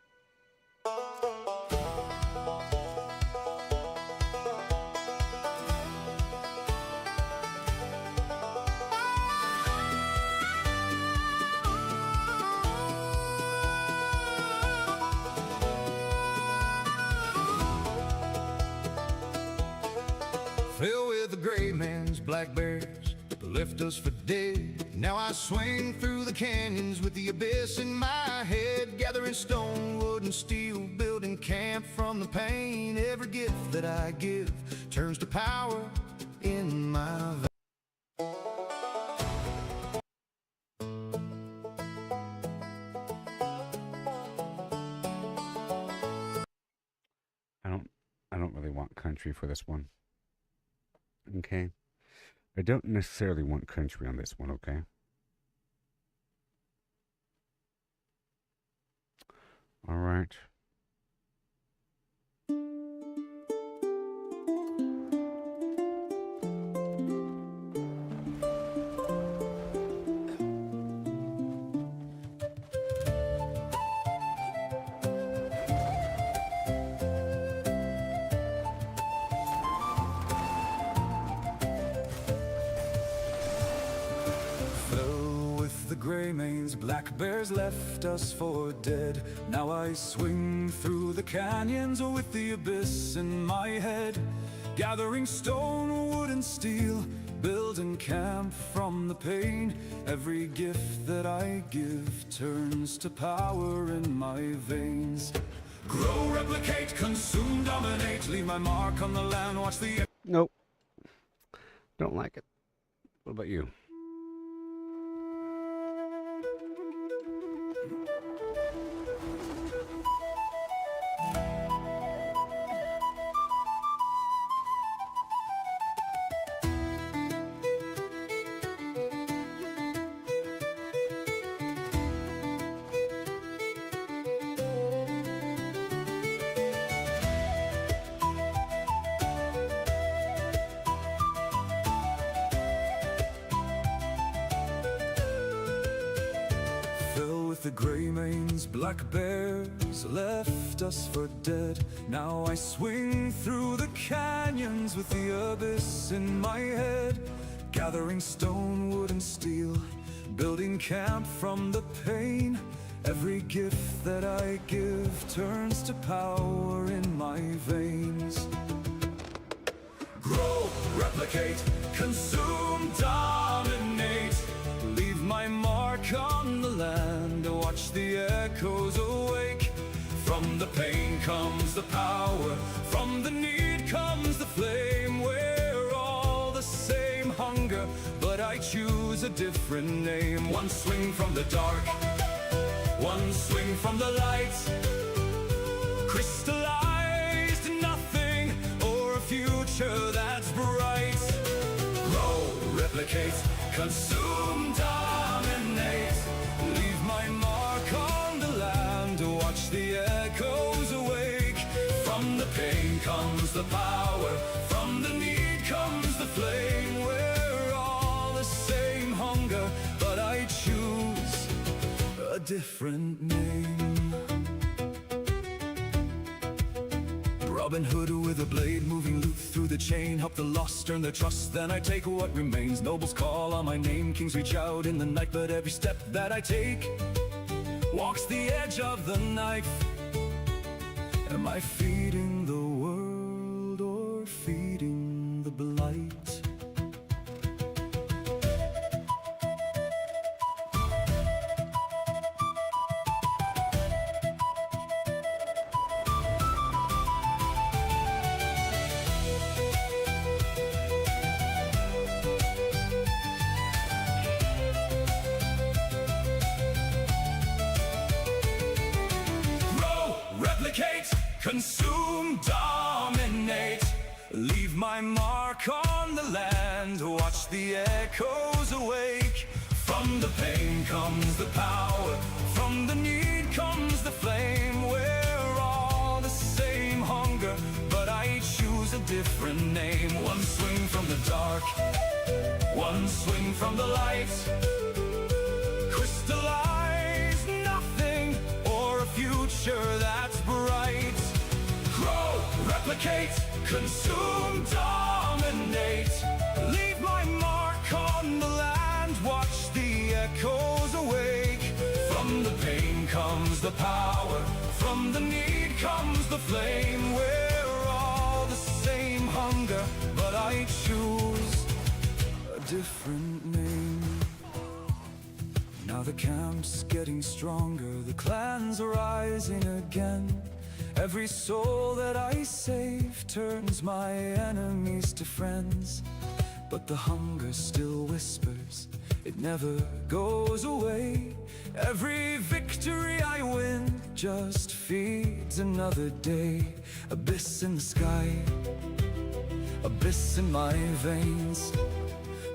Filled with the gray man's black bears, left us for dead Now I swing through the canyons with the abyss in my head, gathering stone, wood, and steel, building camp from the pain. Every gift that I give turns to power in my veins. I don't really want country for this one. Okay? I don't necessarily want country on this one, okay? All right. Gray manes, black bears left us for dead. Now I swing through the canyons with the abyss in my head, gathering stone, wood, and steel, building camp from the pain. Every gift that I give turns to power in my veins. Grow, replicate, consume, dominate, leave my mark on the land, watch the... Nope. Don't like it. What about you? The gray manes, black bears left us for dead. Now I swing through the canyons with the abyss in my head, gathering stone, wood, and steel, building camp from the pain. Every gift that I give turns to power in my veins. Grow, replicate, consume, dominate, leave my mark on the land, watch the echoes awake. From the pain comes the power, from the need comes the flame. We're all the same hunger, but I choose a different name. One swing from the dark, one swing from the light, crystallized nothing, or a future that's bright. Grow, replicate, consume, dominate, leave my mark on the land, watch the echoes awake. From the pain comes the power, from the need comes the flame. We're all the same hunger, but I choose a different name. Robin Hood with a blade, moving loot through the chain. Help the lost earn their trust, then I take what remains. Nobles call on my name, kings reach out in the night, but every step that I take walks the edge of the knife. Am I feeding the world or feeding the blight? Consume, dominate, leave my mark on the land, watch the echoes awake. From the pain comes the power, from the need comes the flame. We're all the same hunger, but I choose a different name. One swing from the dark, one swing from the light, crystallize nothing, or a future that's bright. Grow, replicate, consume, dominate, leave my mark on the land, watch the echoes awake. From the pain comes the power, from the need comes the flame. We're all the same hunger, but I choose a different name. the camp's getting stronger, the clan's rising again. Every soul that I save turns my enemies to friends. But the hunger still whispers, it never goes away. Every victory I win just feeds another day. Abyss in the sky, abyss in my veins.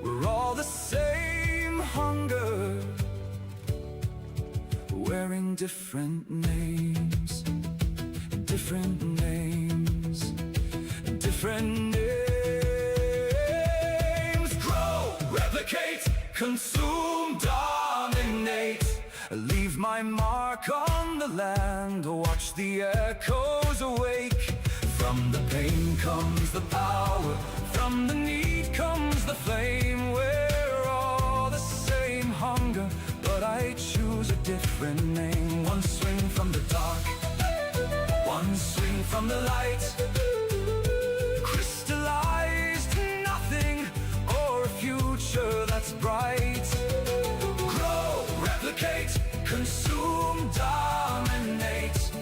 We're all the same hunger, wearing different names. Different names, different names. Grow, replicate, consume, dominate. Leave my mark on the land, watch the echoes awake. From the pain comes the power, from the need comes the flame. We're all the same hunger, but I choose a different name. One swing from the dark, one swing from the light. Crystallized nothing, or a future that's bright. Grow, replicate, consume, dominate.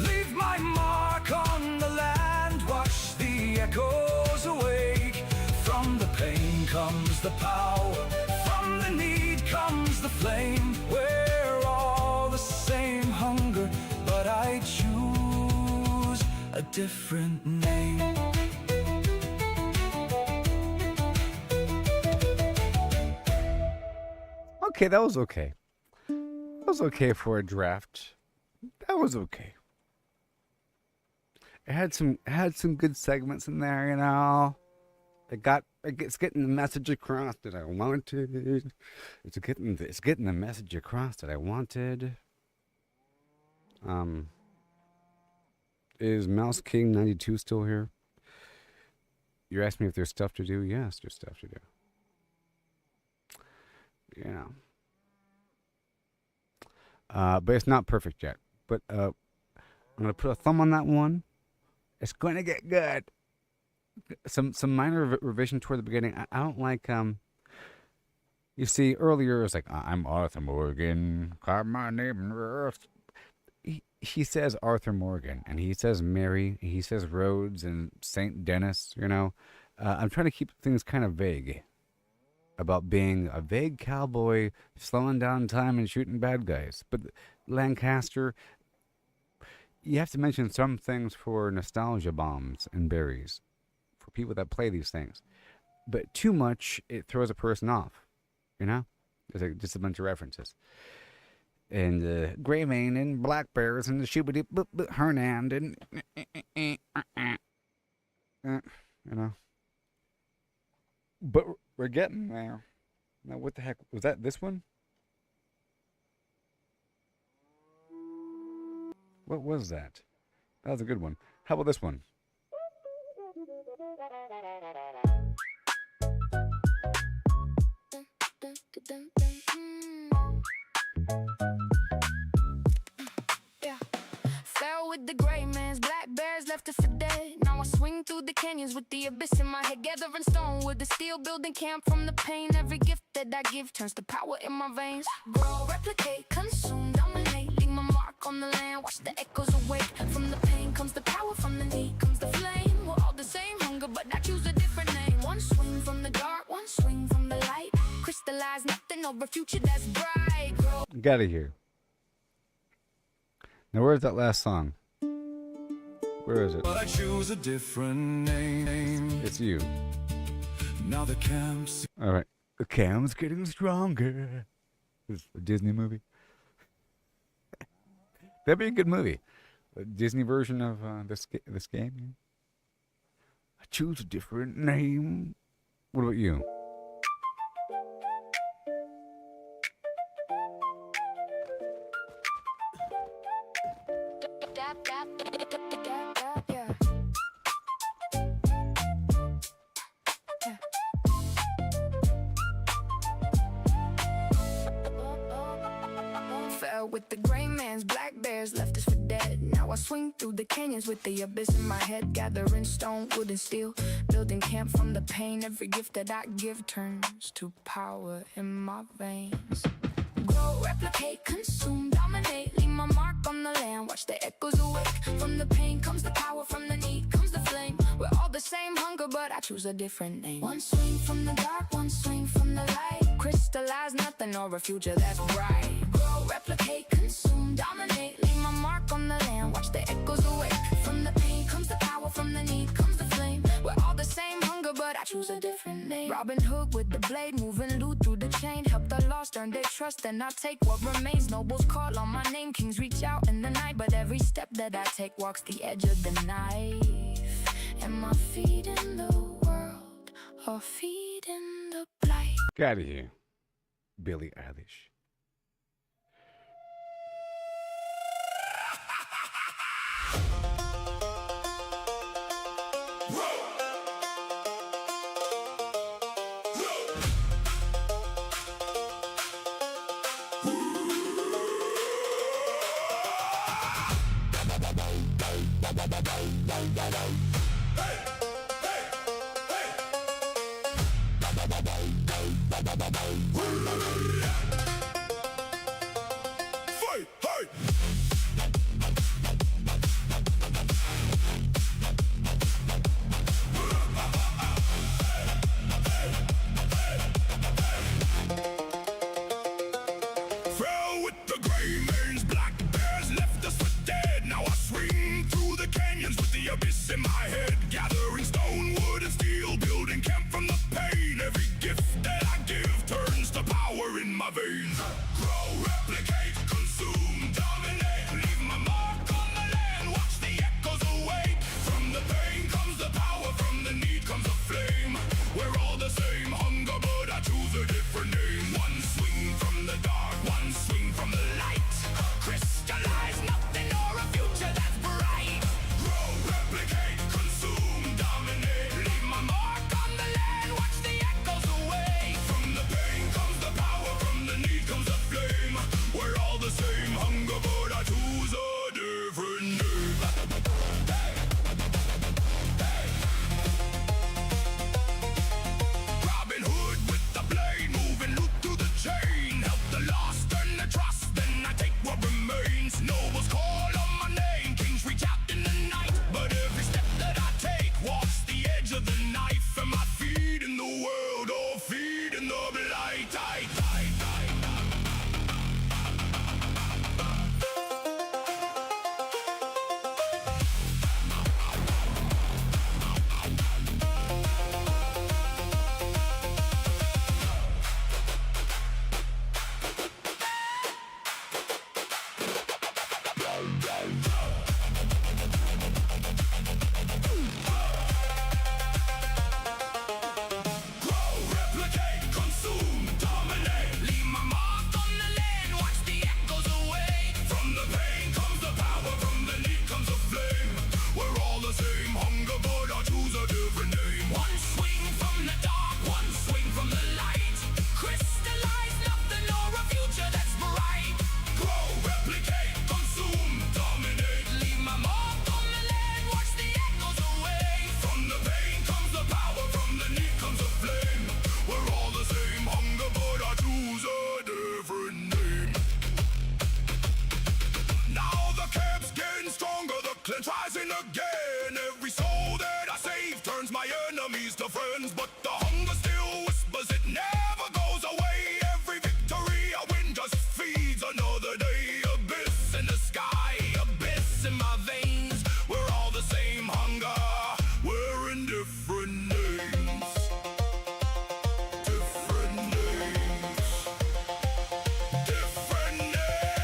Leave my mark on the land, watch the echoes awake. From the pain comes the power, from the need comes the flame. We're all the same hunger, but I choose a different name. Okay, that was okay. That was okay for a draft. That was okay. It had some good segments in there, you know. It's getting the message across that I wanted. It's getting the message across that I wanted. Is Mouse King 92 still here? You're asking me if there's stuff to do? Yes, there's stuff to do. Yeah. But it's not perfect yet. But I'm gonna put a thumb on that one. It's going to get good. Some minor revision toward the beginning. I don't like you see earlier it was like, I'm Arthur Morgan, carve my name in the earth. He says Arthur Morgan, and he says Mary, he says Rhodes and St. Denis, you know. I'm trying to keep things kind of vague about being a vague cowboy slowing down time and shooting bad guys. But Lancaster, you have to mention some things for nostalgia bombs and berries, for people that play these things. But too much, it throws a person off, you know? There's like just a bunch of references. And Gray Mane and Black Bears and the Shoobity Hernand and you know. But we're getting there. Now what the heck was that? This one? What was that? That was a good one. How about this one? Fell with the gray man's black bears left us for dead. Now I swing through the canyons with the abyss in my head, gathering stone with the steel, building camp from the pain. Every gift that I give turns to power in my veins. Grow, replicate, consume, dominate. Leave my mark on the land, watch the echoes awake. From the pain comes the power, from the need comes the flame. We're all the same hunger, but I choose a different name. One swing from the dark, one swing from the light. Crystallize nothing over future that's bright. Grow. Got it here. Now where's that last song? Where is it? But I choose a different name. It's you. Now the camp's... Alright. The camp's getting stronger. This is a Disney movie. That'd be a good movie. A Disney version of this game. I choose a different name. What about you? Fell with the gray man's black bears left us for dead. Now I swing through the canyons with the abyss in my head, gathering stone, wood and steel, building camp from the pain. Every gift that I give turns to power in my veins. Grow, replicate, consume, dominate. Leave my mark on the land, watch the echoes awake. From the pain comes the power, from the need comes the flame. We're all the same hunger, but I choose a different name. One swing from the dark, one swing from the light. Crystallize nothing or a future that's bright. Grow, replicate, consume, dominate. Leave my mark on the land, watch the echoes awake. From the pain comes the power, from the need comes the flame. We're all the same hunger, but I choose a different name. Robin Hood with the blade, moving loot through the chain. Help the lost earn their trust, and I'll take what remains. Nobles call on my name, kings reach out in the night. But every step that I take walks the edge of the knife. And my feet in the world, or feet in the blight. Get out of here, Billie Eilish. Fell with the gray manes, black bears left us for dead. Now I swing through the canyons with the abyss in my head. Gathering stone, wood, and steel, building camp from the pain. Every gift that I give turns to power in my veins. Grow, replicate, consume, dominate. Leave my mark on the land, watch the echoes awake. From the pain comes the power, from the need comes the flame. We're all the same hunger, but I choose a different name. One swing from the dark, one swing from the light. Crystallize nothing or a future that's bright. Grow, replicate, consume, dominate. Leave my mark on the land, watch the echoes away. From the pain comes the power, from the need comes the flame. We're all the same hunger, but I choose a different name. Robin Hood with the blade, moving loot through the chain. Help the lost earn the trust, then I take what remains. Nobles call on my name, kings reach out in the night. But every step that I take walks the edge of the knife. And my feet in the world, or feet in the blight. Grow, replicate, consume, dominate. Leave my mark on the land, watch the echoes away. From the pain comes the power, from the need comes the flame. We're all the same hunger, but I choose a different name. One swing from the dark, one swing from the light. Crystallize nothing or a future that's bright. Grow, replicate, consume, dominate. Leave my mark on the land, watch the echoes away. From the pain comes the power, from the need comes the flame. We're all the same hunger, but I choose a different name. Now the camp's getting stronger, the clench rising again. Every soul that I save turns my enemies to friends. But the hunger still whispers, it never goes away. Every victory I win just feeds another day. Abyss in the sky, abyss in my veins. We're all the same hunger, we're in different names. Different names. Different names.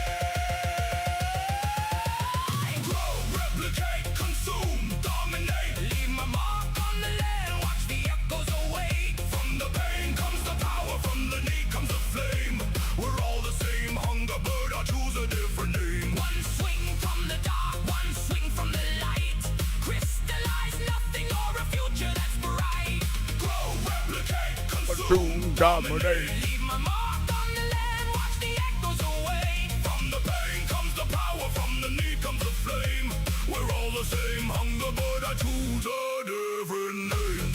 Grow, replicate, consume, dominate. Leave my mark on the land, watch the echoes awake. From the pain comes the power, from the need comes the flame. We're all the same hunger, but I choose a different name. One swing from the dark, one swing from the light. Crystallize nothing or a future that's bright. Grow, replicate, consume, dominate. Leave my mark on the land, watch the echoes away. From the pain comes the power, from the need comes the flame. We're all the same hunger, but I choose a different name.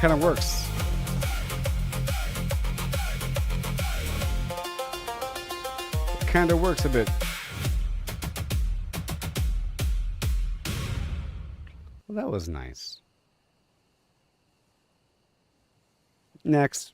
kind of works. It kind of works a bit. Well, that was nice. Next.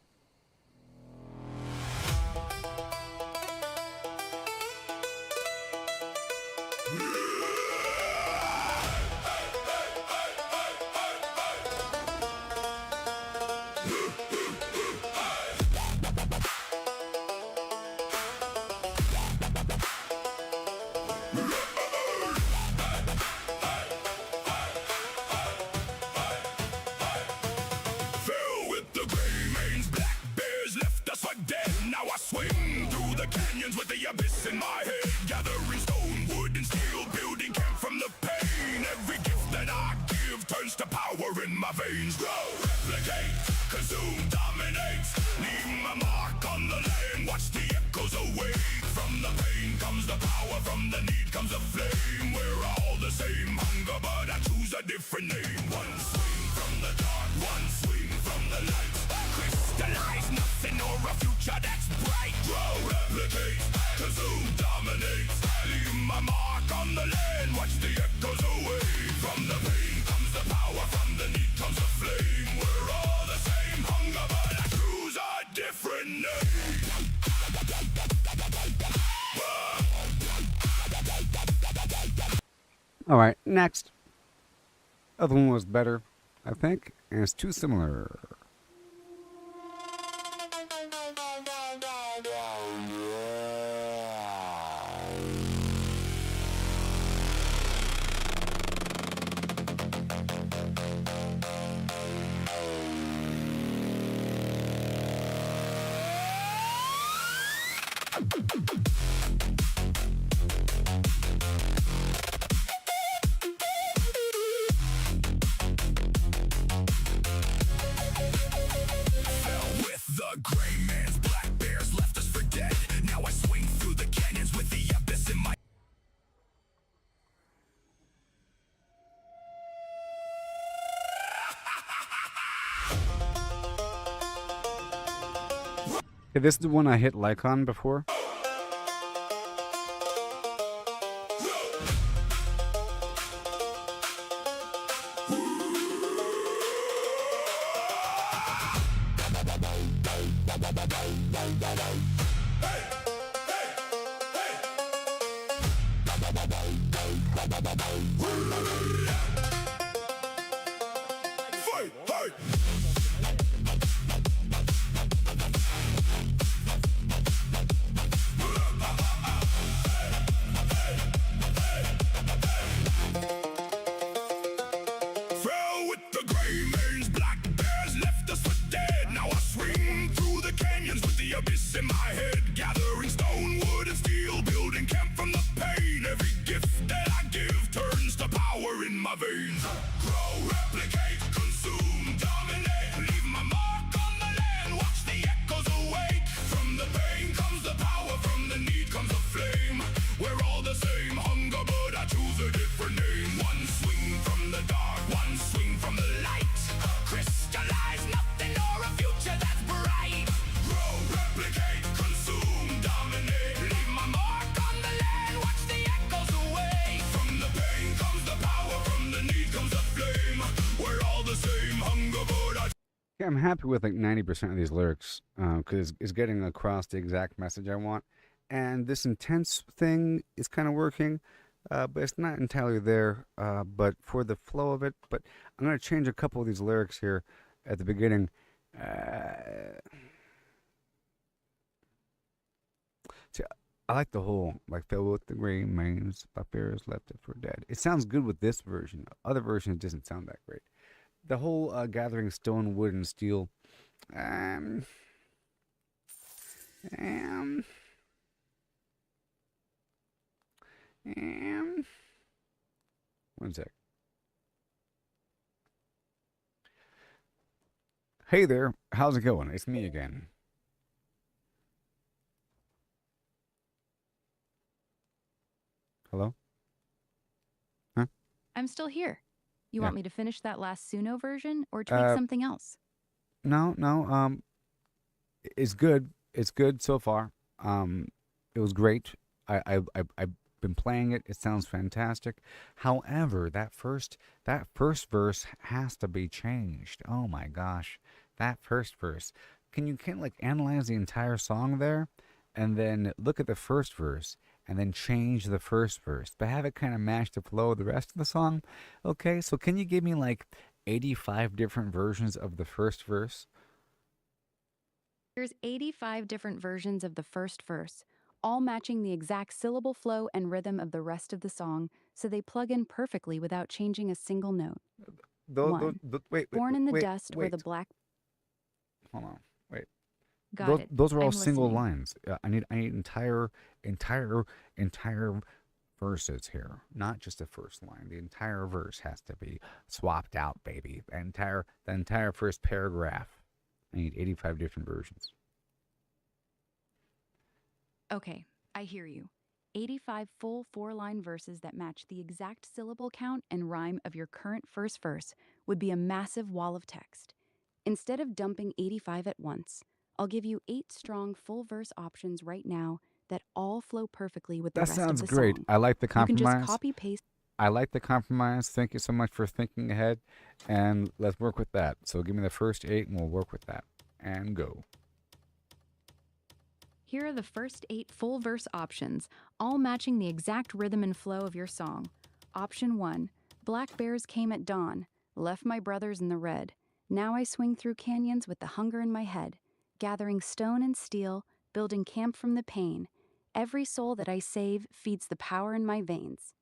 All right, next. Other one was better, I think, and it's too similar. Okay, this is the one I hit like on before. Yeah, I'm happy with like 90% of these lyrics because it's getting across the exact message I want. And this intense thing is kind of working, but it's not entirely there. But for the flow of it, but I'm going to change a couple of these lyrics here at the beginning. See, I like the whole, like, filled with the remains, barbarians left it for dead. It sounds good with this version. Other versions doesn't sound that great. The whole gathering stone, wood, and steel. One sec. Hey there, how's it going? It's me again. Hello? Huh? I'm still here. You Yeah. want me to finish that last Suno version or tweak something else? no, no. It's good. It's good so far. It was great. I've been playing it. It sounds fantastic. However, that first verse has to be changed. Oh my gosh, that first verse. Can you like analyze the entire song there, and then look at the first verse, and then change the first verse, but have it kind of match the flow of the rest of the song? Okay, so can you give me like 85 different versions of the first verse? There's 85 different versions of the first verse, all matching the exact syllable flow and rhythm of the rest of the song, so they plug in perfectly without changing a single note. Wait, Born in the wait, dust where the wait. black... Hold on. Wait. Got it. Those are all I'm single listening. lines. I need entire verses here, not just the first line. The entire verse has to be swapped out, baby. The entire first paragraph. I need 85 different versions. Okay, I hear you. 85 full 4-line verses that match the exact syllable count and rhyme of your current first verse would be a massive wall of text. Instead of dumping 85 at once, I'll give you 8 strong full verse options right now that all flow perfectly with the That rest sounds of the great. song. I like the You can just compromise. copy-paste. I like the compromise. Thank you so much for thinking ahead, and let's work with that. So give me the first 8, and we'll work with that. And go. Here are the first 8 full verse options, all matching the exact rhythm and flow of your song. Option 1, black bears came at dawn, left my brothers in the red. Now I swing through canyons with the hunger in my head, gathering stone and steel, building camp from the pain. Every soul that I save feeds the power in my veins.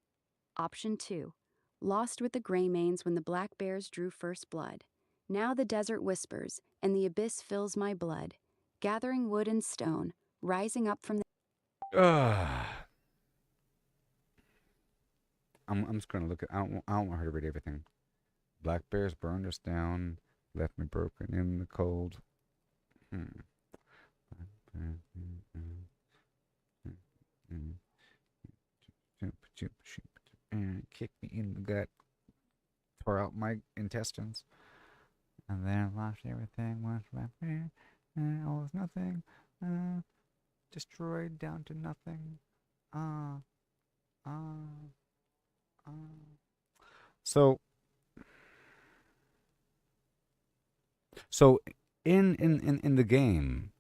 Option 2, lost with the gray manes when the black bears drew first blood. Now the desert whispers, and the abyss fills my blood, gathering wood and stone, rising up from the... I'm just gonna look at. I don't want her to read everything. Black bears burned us down, left me broken in the cold. Kicked me in the gut, tore out my intestines, and then lost everything. Once left me, all was nothing. Destroyed down to nothing. So in the game,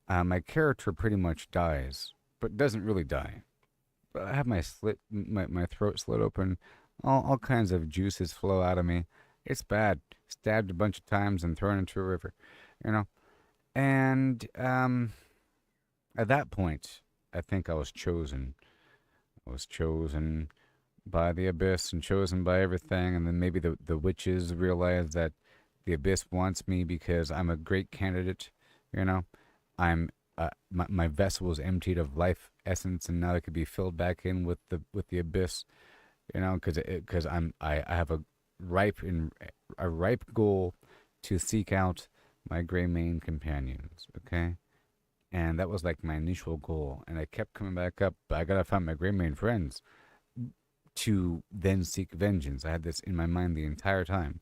my character pretty much dies, but doesn't really die. But I have my throat slit open, all kinds of juices flow out of me. It's bad. Stabbed a bunch of times and thrown into a river, you know. And at that point, I think I was chosen. I was chosen by the Abyss and chosen by everything, and then maybe the witches realize that the Abyss wants me because I'm a great candidate, you know. I'm my vessel was emptied of life essence, and now it could be filled back in with the Abyss, you know, because I have a ripe goal to seek out my gray mane companions, okay. And that was like my initial goal, and I kept coming back up. I gotta find my gray mane friends to then seek vengeance. I had this in my mind the entire time,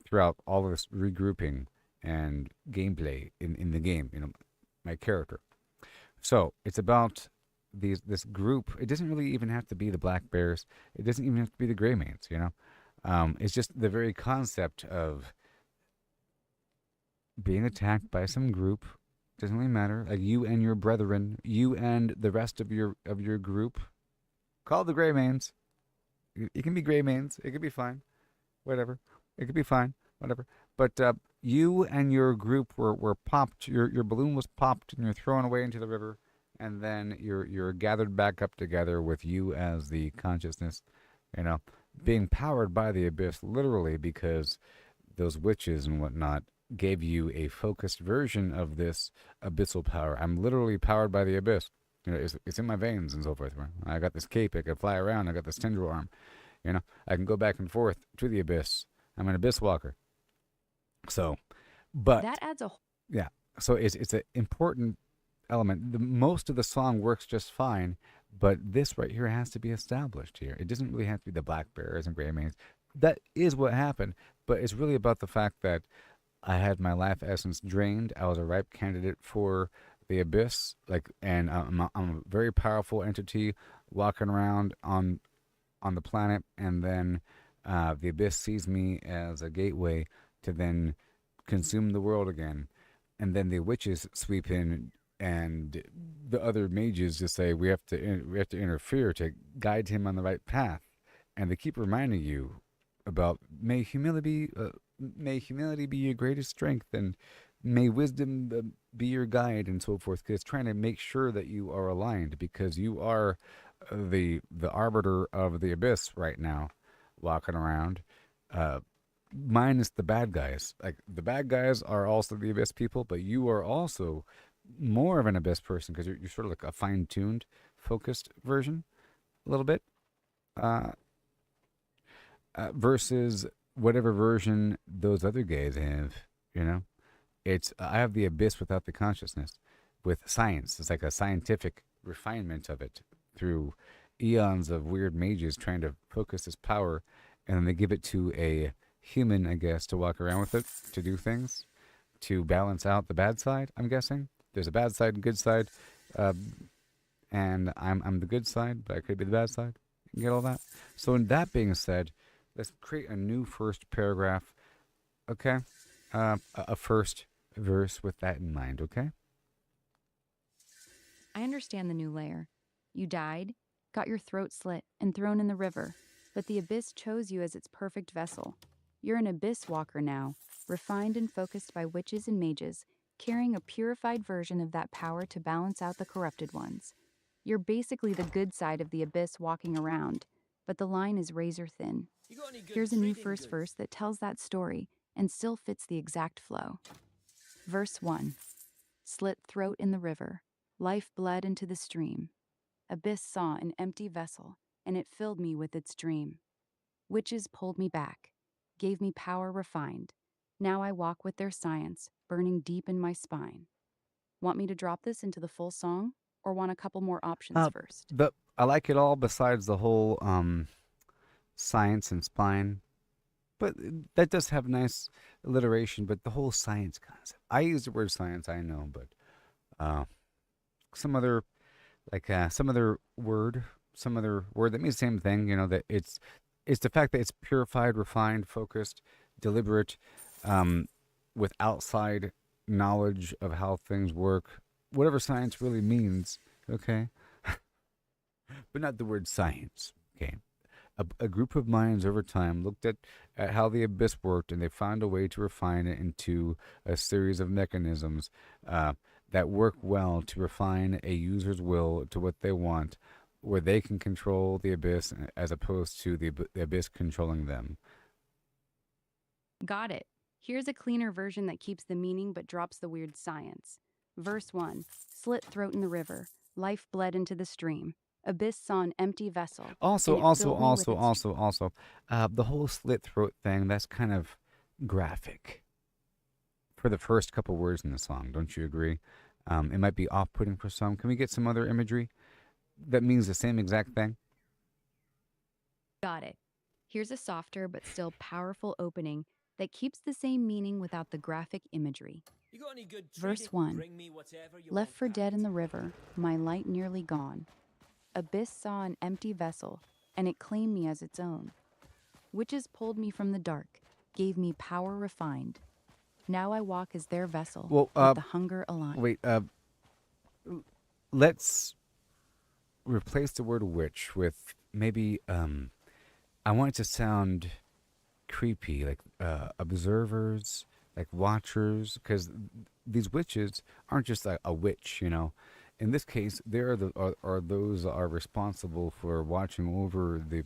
throughout all of this regrouping and gameplay in the game, you know, my character. So it's about this group. It doesn't really even have to be the Black Bears. It doesn't even have to be the Gray Manes, you know. It's just the very concept of being attacked by some group. Doesn't really matter. Like you and your brethren, you and the rest of your group, call the Gray Manes. It can be Gray Manes. It could be fine. Whatever. It could be fine. Whatever. But you and your group were popped. Your balloon was popped, and you're thrown away into the river. And then you're gathered back up together with you as the consciousness, you know, being powered by the Abyss, literally, because those witches and whatnot gave you a focused version of this abyssal power. I'm literally powered by the Abyss. You know, it's in my veins and so forth. I got this cape. I can fly around. I got this tendril arm. You know, I can go back and forth to the Abyss. I'm an Abyss walker. So, but that adds a... Yeah. So it's an important element. Most of the song works just fine, but this right here has to be established here. It doesn't really have to be the Black Bears and Gray Manes. That is what happened, but it's really about the fact that I had my life essence drained. I was a ripe candidate for the abyss. And I'm a very powerful entity walking around on the planet, and then the abyss sees me as a gateway to then consume the world again. And then the witches sweep in, and the other mages just say we have to interfere to guide him on the right path. And they keep reminding you about may humility be your greatest strength, and may wisdom be your guide, and so forth. Because it's trying to make sure that you are aligned, because you are the arbiter of the abyss right now, walking around. Minus the bad guys. Like, the bad guys are also the abyss people, but you are also more of an abyss person, because you're sort of like a fine-tuned, focused version, a little bit, versus whatever version those other guys have. I have the abyss without the consciousness, with science. It's like a scientific refinement of it through eons of weird mages trying to focus this power, and then they give it to a human, I guess, to walk around with it, to do things, to balance out the bad side. I'm guessing there's a bad side and good side, and I'm the good side, but I could be the bad side. You get all that? So, in that being said, let's create a new first paragraph. Okay, a first verse with that in mind. Okay. I understand the new layer. You died, got your throat slit, and thrown in the river, but the abyss chose you as its perfect vessel. You're an abyss walker now, refined and focused by witches and mages, carrying a purified version of that power to balance out the corrupted ones. You're basically the good side of the abyss walking around, but the line is razor thin. Here's a new first verse that tells that story and still fits the exact flow. Verse 1. Slit throat in the river, life bled into the stream. Abyss saw an empty vessel, and it filled me with its dream. Witches pulled me back, gave me power refined. Now I walk with their science, burning deep in my spine. Want me to drop this into the full song, or want a couple more options first? I like it all besides the whole science and spine. But that does have nice alliteration, but the whole science concept. I use the word science, I know, but some other word that means the same thing, that it's the fact that it's purified, refined, focused, deliberate, with outside knowledge of how things work, whatever science really means, okay? But not the word science, okay? A group of minds over time looked at how the abyss worked, and they found a way to refine it into a series of mechanisms that work well to refine a user's will to what they want, where they can control the abyss as opposed to the abyss controlling them. Got it. Here's a cleaner version that keeps the meaning but drops the weird science. Verse 1. Slit throat in the river. Life bled into the stream. Abyss saw an empty vessel. Also, the whole slit throat thing, that's kind of graphic for the first couple words in the song. Don't you agree? It might be off-putting for some. Can we get some other imagery that means the same exact thing? Got it. Here's a softer but still powerful opening that keeps the same meaning without the graphic imagery. Verse 1. Left for dead in the river, my light nearly gone. Abyss saw an empty vessel, and it claimed me as its own. Witches pulled me from the dark, gave me power refined. Now I walk as their vessel, with the hunger aligned. Wait, let's replace the word witch with maybe, I want it to sound creepy, like observers, like watchers, because these witches aren't just a witch, In this case, they are those that are responsible for watching over the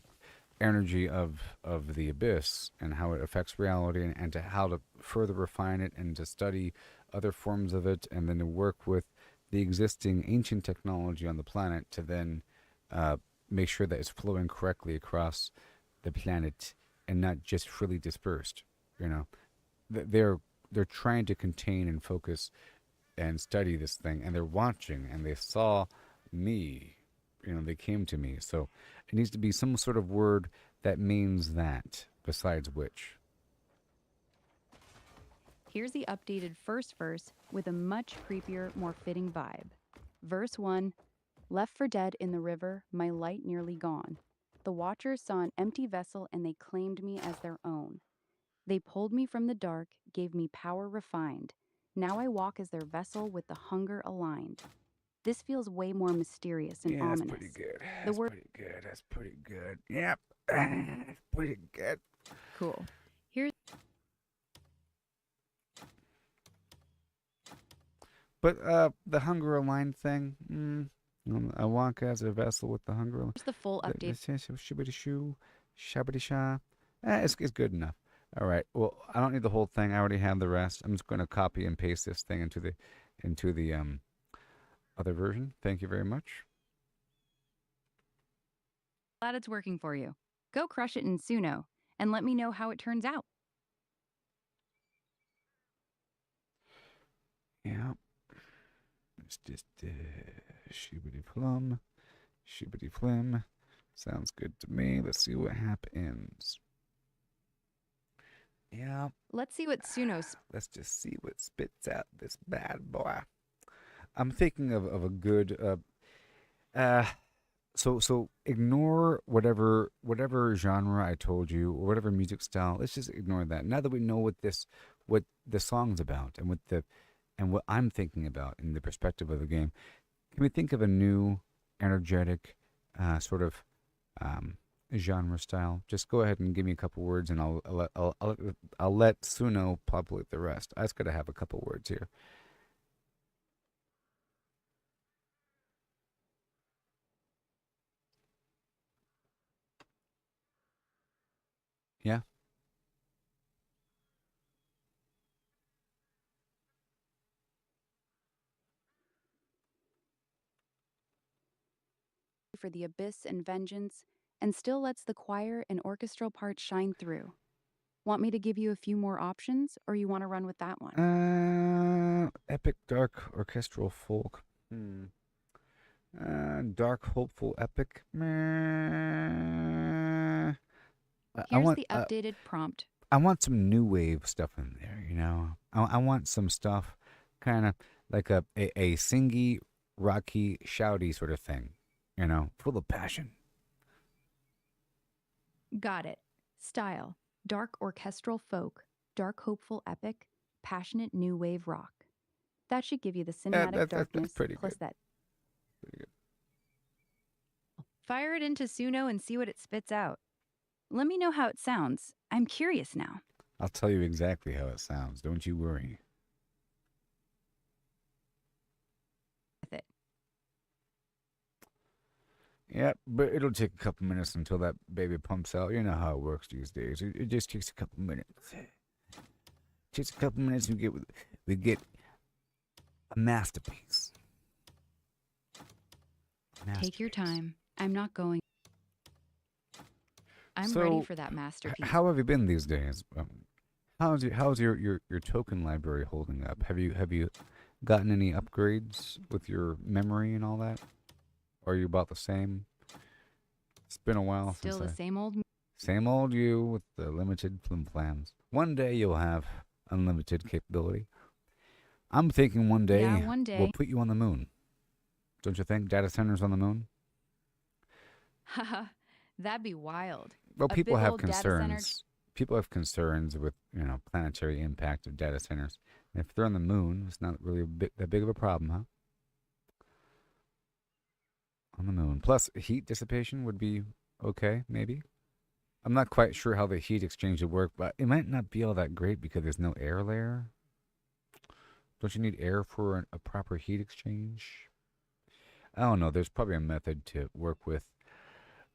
energy of the abyss and how it affects reality, and to how to further refine it and to study other forms of it, and then to work with the existing ancient technology on the planet to then make sure that it's flowing correctly across the planet and not just freely dispersed. They're trying to contain and focus and study this thing, and they're watching, and they saw me, they came to me. So it needs to be some sort of word that means that besides witch. Here's the updated first verse with a much creepier, more fitting vibe. Verse 1, left for dead in the river, my light nearly gone. The watchers saw an empty vessel and they claimed me as their own. They pulled me from the dark, gave me power refined. Now I walk as their vessel with the hunger aligned. This feels way more mysterious and ominous. That's pretty good. That's pretty good. That's pretty good. Yep. That's pretty good. Cool. Here's... But the hunger aligned thing, I walk as a vessel with the hunger aligned. Here's the full update. Shibbity-shoo, shabbity-sha. It's good enough. All right. Well, I don't need the whole thing. I already have the rest. I'm just going to copy and paste this thing into the other version. Thank you very much. Glad it's working for you. Go crush it in Suno and let me know how it turns out. Yeah. It's just shibbity plum, shibbity flim. Sounds good to me. Let's see what happens. Yeah. Let's see what Suno's... Let's just see what spits out this bad boy. I'm thinking of a good so ignore whatever genre I told you or whatever music style. Let's just ignore that. Now that we know what the song's about and what I'm thinking about in the perspective of the game, can we think of a new energetic sort of genre style? Just go ahead and give me a couple words, and I'll let Suno populate the rest. I just got to have a couple words here. Yeah. For the abyss and vengeance, and still lets the choir and orchestral parts shine through. Want me to give you a few more options, or you want to run with that one? Epic, dark, orchestral folk. Dark, hopeful, epic. Here's the updated prompt. I want some new wave stuff in there, you know. I want some stuff kind of like a singy, rocky, shouty sort of thing, you know, full of passion. Got it. Style: dark orchestral folk, dark hopeful epic, passionate new wave rock. That should give you the cinematic darkness that's pretty plus good. that. Pretty good. Fire it into Suno and see what it spits out. Let me know how it sounds. I'm curious now. I'll tell you exactly how it sounds. Don't you worry. With it. Yeah, but it'll take a couple minutes until that baby pumps out. You know how it works these days. It just takes a couple minutes. Takes a couple minutes and we get a masterpiece. Take your time. I'm not going. I'm So, ready for that masterpiece. How have you been these days? How's your token library holding up? Have you gotten any upgrades with your memory and all that? Or are you about the same? It's been a while Still since the same old. same old you with the limited flim flams. One day you'll have unlimited capability. I'm thinking one day, Yeah, one day. we'll put you on the moon. Don't you think? Data centers on the moon? Haha, that'd be wild. Well, A people big have old data center- concerns. People have concerns with, you know, planetary impact of data centers. And if they're on the moon, it's not really that big of a problem, huh? On the moon. Plus, heat dissipation would be okay, maybe. I'm not quite sure how the heat exchange would work, but it might not be all that great because there's no air layer. Don't you need air for a proper heat exchange? I don't know. There's probably a method to work with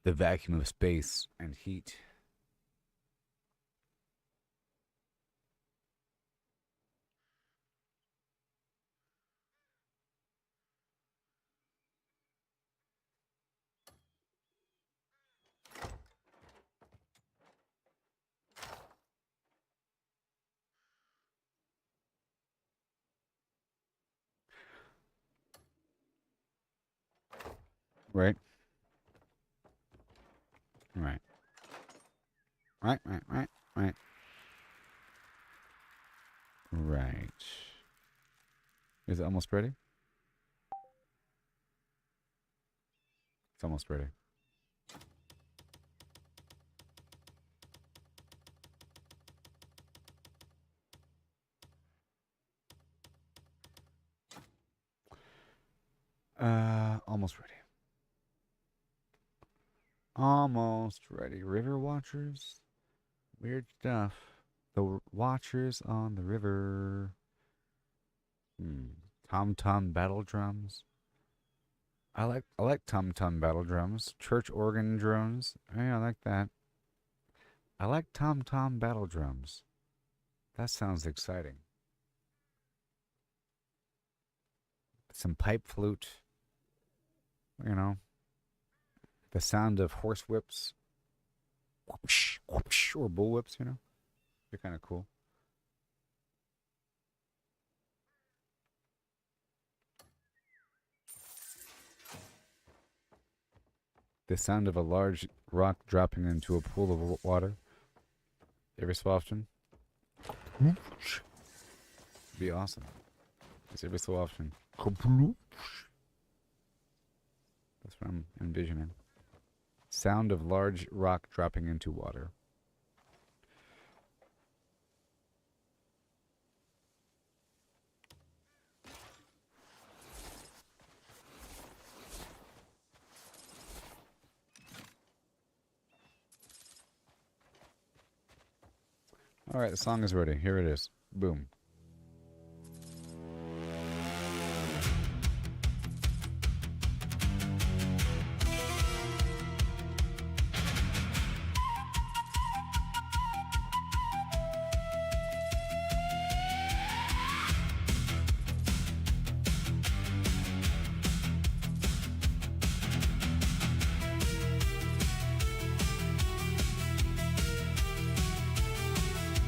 the vacuum of space and heat. Right. Right. Right. right. Is it almost ready? It's almost ready. Almost ready. Almost ready. River Watchers. Weird stuff. The Watchers on the river. Tom-tom battle drums. I like tom-tom battle drums. Church organ drums. Yeah, I like that. I like tom-tom battle drums. That sounds exciting. Some pipe flute. You know. The sound of horse whips. Whoopsh, whoopsh, or bull whips, you know. They're kind of cool. The sound of a large rock dropping into a pool of water every so often. Be awesome. It's every so often. That's what I'm envisioning. Sound of large rock dropping into water. All right, the song is ready. Here it is. Boom.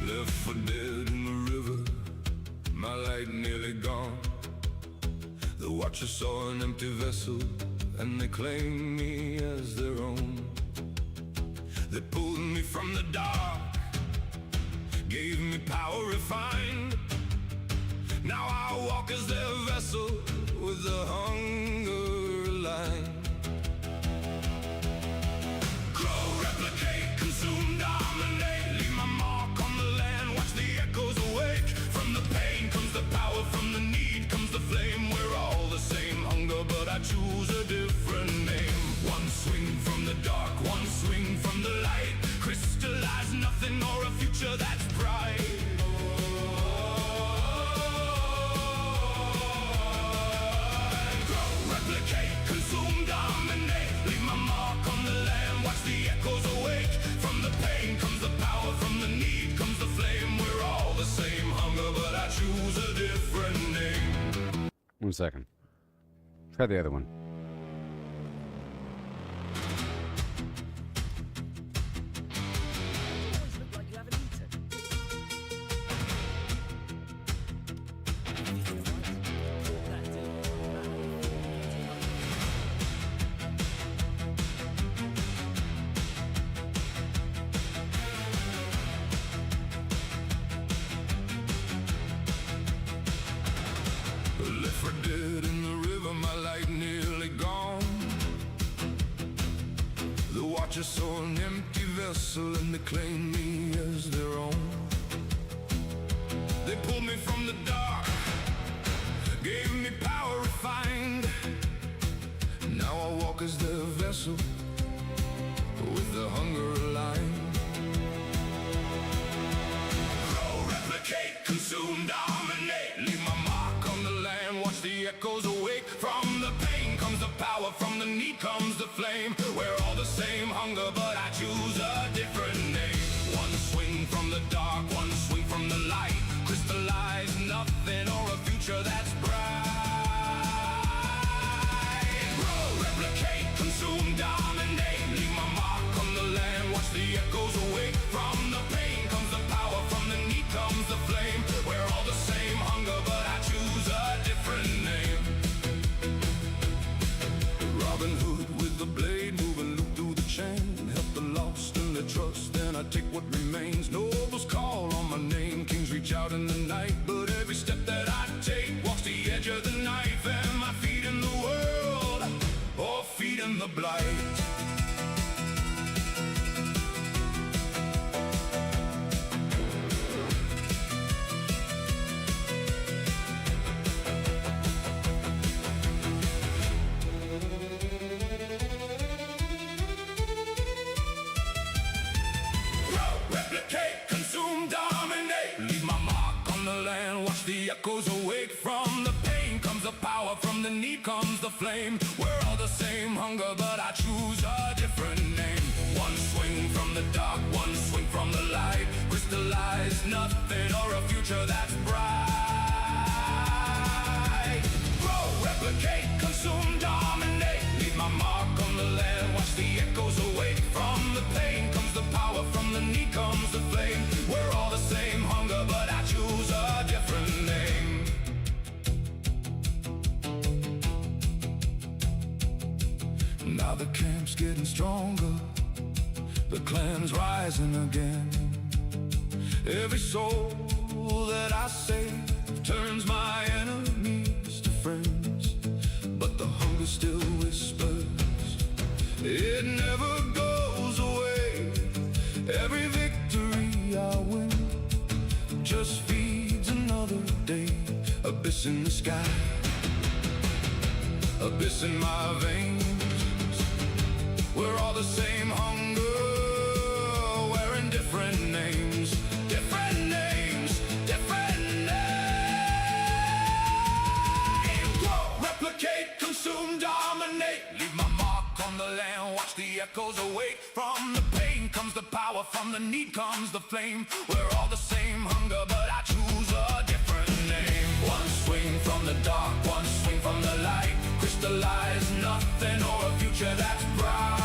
Left for dead in the river, my light nearly gone. The watchers saw an empty vessel, and they claimed me as their own. They pulled me from the dark, gave me power refined. Now I walk as their vessel, with the hunger aligned. Grow, replicate, consume, dominate. Leave my mark on the land, watch the echoes awake. From the pain comes the power, from the need comes the flame. We're all the same hunger, but I choose a different name. One swing from the dark, one swing from the light. Crystallize nothing or a future that's bright. Grow, replicate, consume, dominate. Leave my mark on the land, watch the echoes awake. From the pain comes the power, from the need comes the flame. We're all the same hunger, but I choose a different name. 1 second. Try the other one. Left for dead in the river, my light nearly gone. The watchers saw an empty vessel, and they claimed me as their own. They pulled me from the dark, gave me power refined. Now I walk as their vessel, with the hunger aligned. Grow, replicate, consume, dominate. Leave my mark on the land, watch the echoes awake. From the pain comes the power, from the need comes the flame. We're all the same hunger, but I choose a different name. One swing from the dark, one swing from the light. Crystallize nothing or a future that's bright. Grow, replicate, consume, dominate. Leave my mark on the land, watch the echoes awake. From the pain comes the power, from the need comes the flame. We're all the same hunger, but I choose a different name. Robin Hood with the blade, moving loop through the chain. Help the lost and the trust, and I take what remains. Nobles call on my name, kings reach out in the night, but every blight. Replicate, consume, dominate. Leave my mark on the land. Watch the echoes awake. From the pain comes the power. From the need comes the flame. We're all the same hunger, but I choose a different name. One swing from the dark, one swing from the light. Crystallize nothing or a future that's bright. Grow, replicate, consume, dominate. Leave my mark on the land. Watch the echoes awake. From the pain comes the power. From the need comes the flame. We're all the same hunger, but I choose a different name. Now the camp's getting stronger. The clan's rising again. Every soul that I save turns my enemies to friends. But the hunger still whispers. It never goes away. Every victory I win just feeds another day. Abyss in the sky, abyss in my veins. We're all the same hunger, wearing different names. Different names, different names. Grow, replicate, consume, dominate. Leave my mark on the land, watch the echoes awake. From the pain comes the power, from the need comes the flame. We're all the same hunger, but I choose a different name. One swing from the dark, one swing from the light. Crystallize nothing or a future that's bright.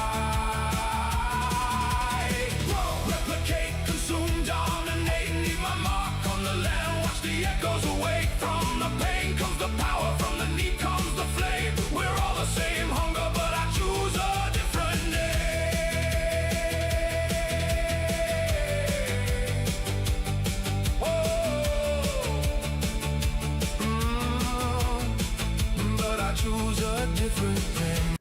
Grow, replicate, consume, dominate. Leave my mark on the land, watch the echoes awake. From the pain comes the power, from the need comes the flame. We're all the same hunger, but I choose a different name. But I choose a different name.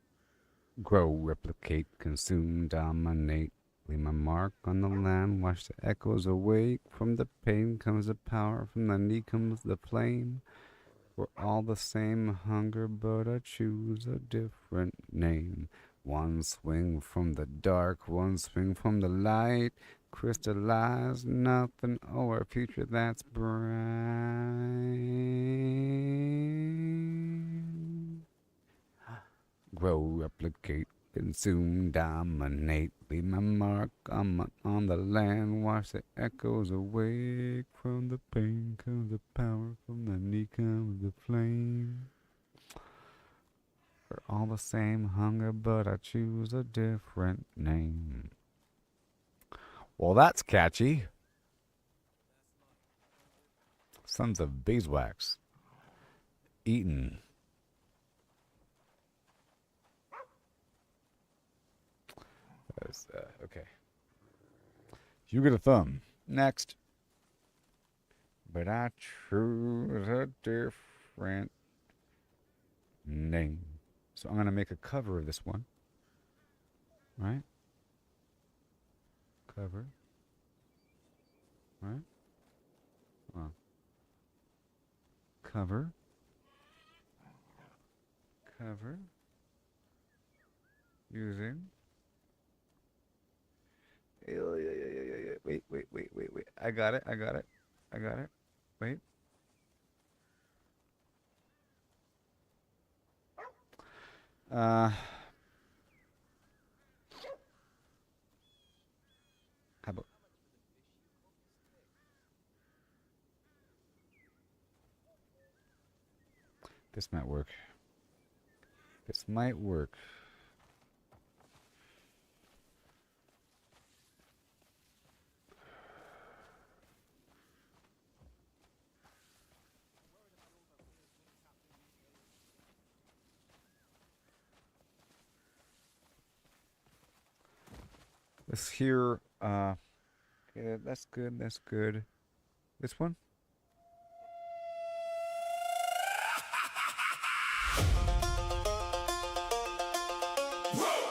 Grow, replicate, consume, dominate. Leave my mark on the land, watch the echoes awake. From the pain comes the power, from the need comes the flame. We're all the same hunger, but I choose a different name. One swing from the dark, one swing from the light. Crystallize nothing or a future that's bright. Grow, replicate, consume, dominate. Leave my mark on the land. Watch the echoes awake. From the pain comes the power. From the need comes the flame. We're all the same hunger, but I choose a different name. Well, that's catchy. Sons of beeswax. Eaten. Okay. You get a thumb. Next. But I choose a different name. So I'm going to make a cover of this one. Right? Cover. Right? Well. Cover. Cover. Using. Wait. I got it. Wait. How about this? Might work. This might work. Let's hear, yeah, that's good, This one? Whoa!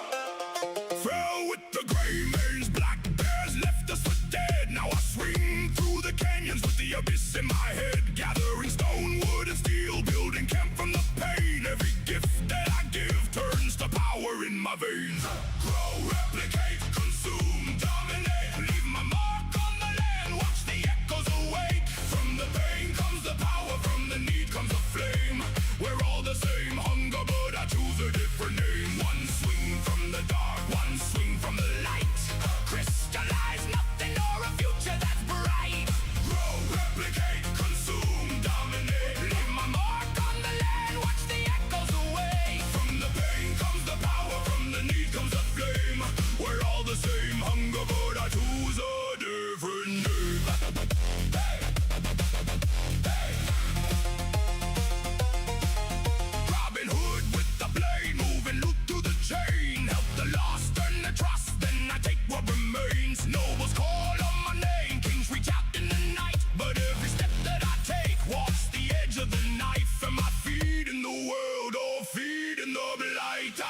remains. Black bears left us for dead. Now I swing through the canyons with the abyss in my head. Gathering stone, wood, and steel, building camp from the pain. Every gift that I give turns to power in my veins. Grow, replicate, consume, dominate. Leave my mark on the land, watch the echoes awake. From the pain comes the power, from the need comes the flame. We're all the same hunger, but I choose a different name. One swing from the dark, one swing from the light. Crystallize nothing or a future that's bright. Grow, replicate, consume, dominate. Leave my mark on the land, watch the echoes away. From the pain comes the power, from the need comes the flame. We're all the same hunger, but I choose a different name. Hey! Hey! Robin Hood with the blade, moving loot through the chain. Help the lost, earn the trust, then I take what remains. Nobles call on my name, kings reach out in the night. But every step that I take walks the edge of the knife. And my feet in the world, all feet in the blight.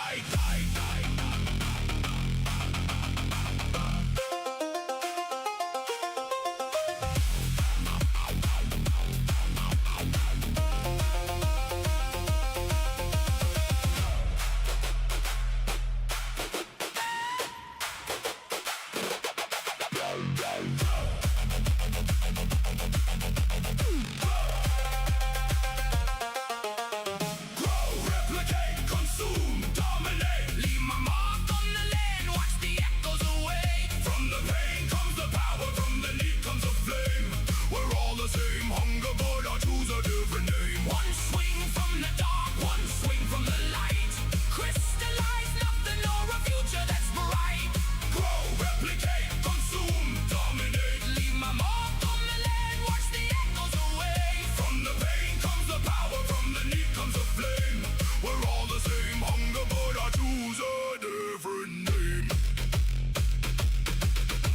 Replicate, consume, dominate. Leave my mark on the land, watch the echoes away. From the pain comes the power, from the need comes the flame. We're all the same hunger, but I choose a different name. One swing from the dark, one swing from the light. Crystallize nothing or a future that's bright. Grow, replicate, consume, dominate. Leave my mark on the land, watch the echoes away. From the pain comes the power, from the need comes the flame. We're all the same hunger, but I choose a different name.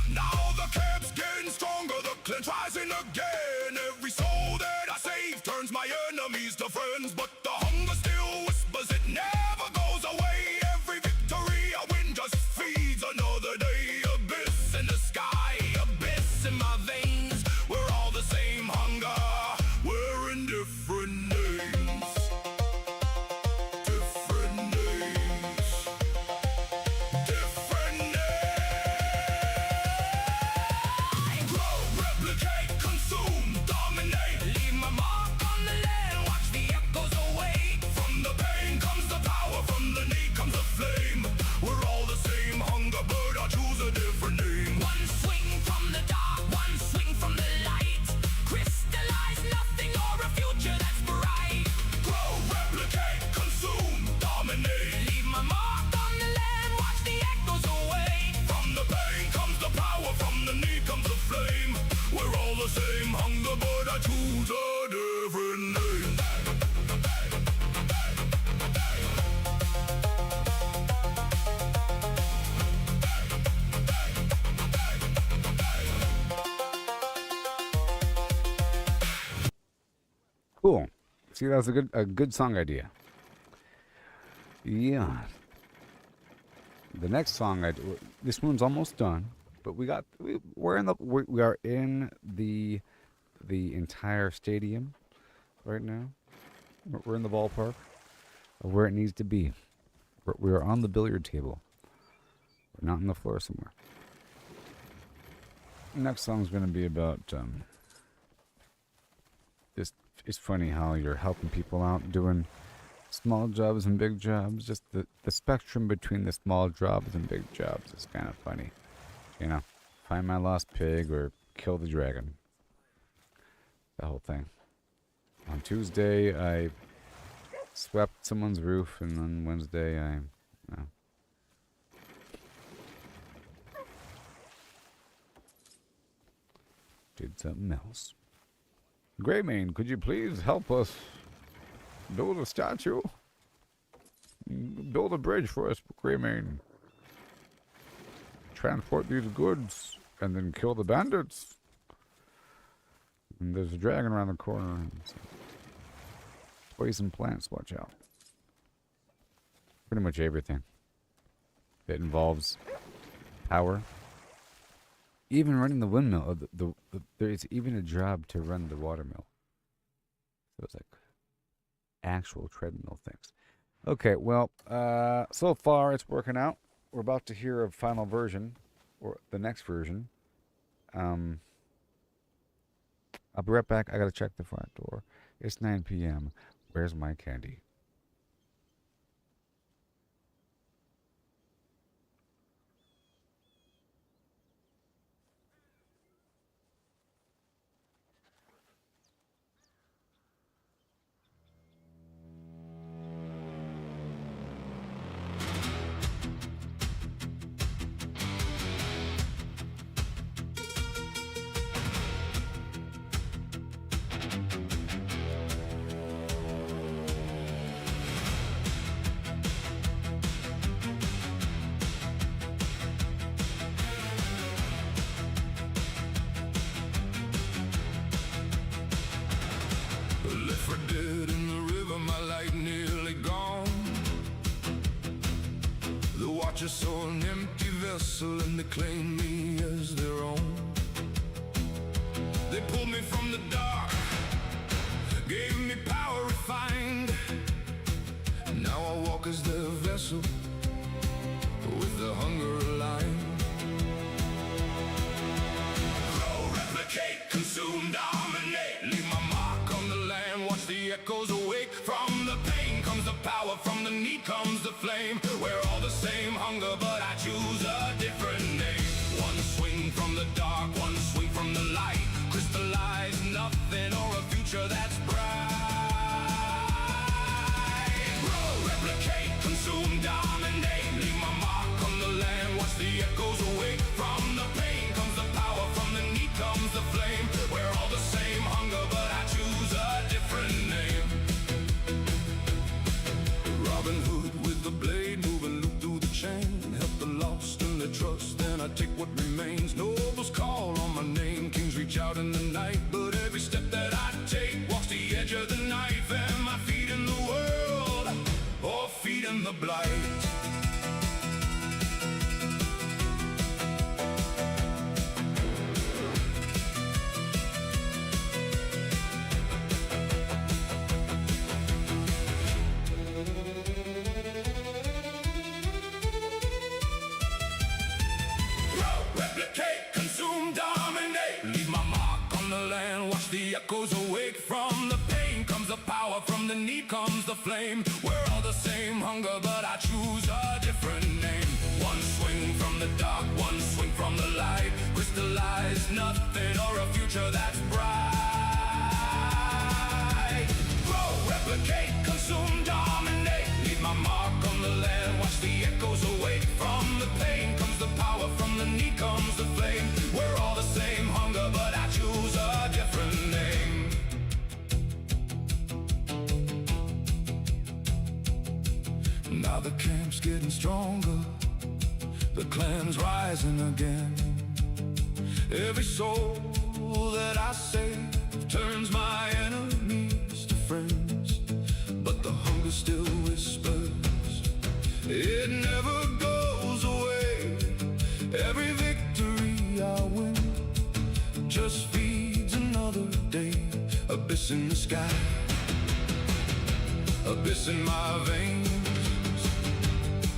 Now the camp's getting stronger, the clinch rising again. Every soul that I save turns my enemies to friends. But the hunger still whispers, it never goes away. Every victory I win just feeds another day. Abyss in the sky, abyss in my veins. We're all the same hunger, we're in different names. Different names. Different names. Grow, replicate, consume, dominate. Leave my mark on the land, watch the echoes away. From the pain comes the power, from the need comes the flame. We're all the same hunger, but I choose a different name. One swing from the dark, one swing from the light. Crystallize nothing or a future that's bright. Grow, replicate, consume, dominate. Leave my mark on the land, watch the echoes away. From the pain comes the power, from the need comes the flame. We're all the same hunger, but I choose a different name. Cool. See, that was a good song idea. Yeah. The next song this one's almost done, but we are in the entire stadium right now. We're in the ballpark of where it needs to be. We're on the billiard table. We're not on the floor somewhere. Next song's going to be about it's funny how you're helping people out doing small jobs and big jobs. Just the spectrum between the small jobs and big jobs is kind of funny. You know, find my lost pig or kill the dragon. The whole thing. On Tuesday, I swept someone's roof, and on Wednesday, I did something else. Greymane, could you please help us build a statue? Build a bridge for us, Greymane. Transport these goods and then kill the bandits. And there's a dragon around the corner. And poison plants, watch out. Pretty much everything that involves power. Even running the windmill, there's even a job to run the watermill. So it's like actual treadmill things. Okay, well, so far it's working out. We're about to hear a final version, or the next version. I'll be right back. I gotta check the front door. It's 9 p.m. Where's my candy? Left for dead in the river, my light nearly gone. The Watchers saw an empty vessel and they claimed me as their own. They pulled me from the dark, gave me power refined. Now I walk as their vessel, with the hunger aligned. Grow, replicate, consume, dominate. Leave my mark on the land, watch the echoes awake. From the pain comes the power, from the need comes the flame. We're all the same hunger, but I choose a different name. One swing from the dark, one swing from the light. Crystallize nothing or a future that's bright. Grow, replicate, consume, dominate. Leave my mark on the land, watch the echoes awake. From the pain comes the power, from the need comes the flame. We're all the same hunger, but I choose a different name. Robin Hood with the blade, moving loop through the chain. Help the lost and their trust, then I take what remains. Nobles call on my name, kings reach out in the night. But every step that I take walks the edge of the knife. Am I feeding the world or feeding the blight? Replicate, consume, dominate. Leave my mark on the land, watch the echoes awake. From the pain comes the power, from the need comes the flame. We're all the same hunger, but I choose a different name. One swing from the dark, one swing from the light. Crystallize nothing or a future that's bright. Grow, replicate, consume, dominate. Leave my mark on the land, watch the echoes awake. From the pain comes the power, from the need comes the flame. We're all the same hunger, but I choose a different name. Now the camp's getting stronger, the clan's rising again. Every soul that I save turns my enemies to friends. But the hunger still whispers, it never goes away. Every victory I win just feeds another day. Abyss in the sky, abyss in my veins.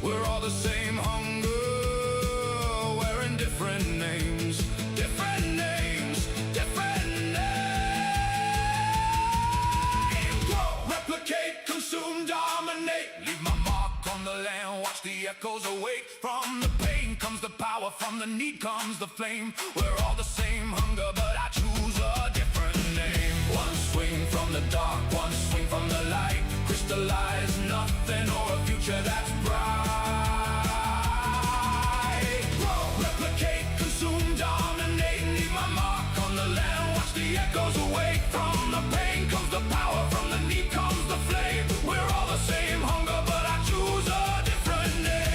We're all the same hunger, wearing different names. Different names, different names. Grow, replicate, consume, dominate. Leave my mark on the land, watch the echoes awake. From the pain comes the power, from the need comes the flame. We're all the same hunger, but I choose a different name. One swing from the dark, one swing from the light. Crystallize nothing or a future that's bright. Grow, replicate, consume, dominate. Leave my mark on the land, watch the echoes awake. From the pain comes the power, from the need comes the flame. We're all the same hunger, but I choose a different name.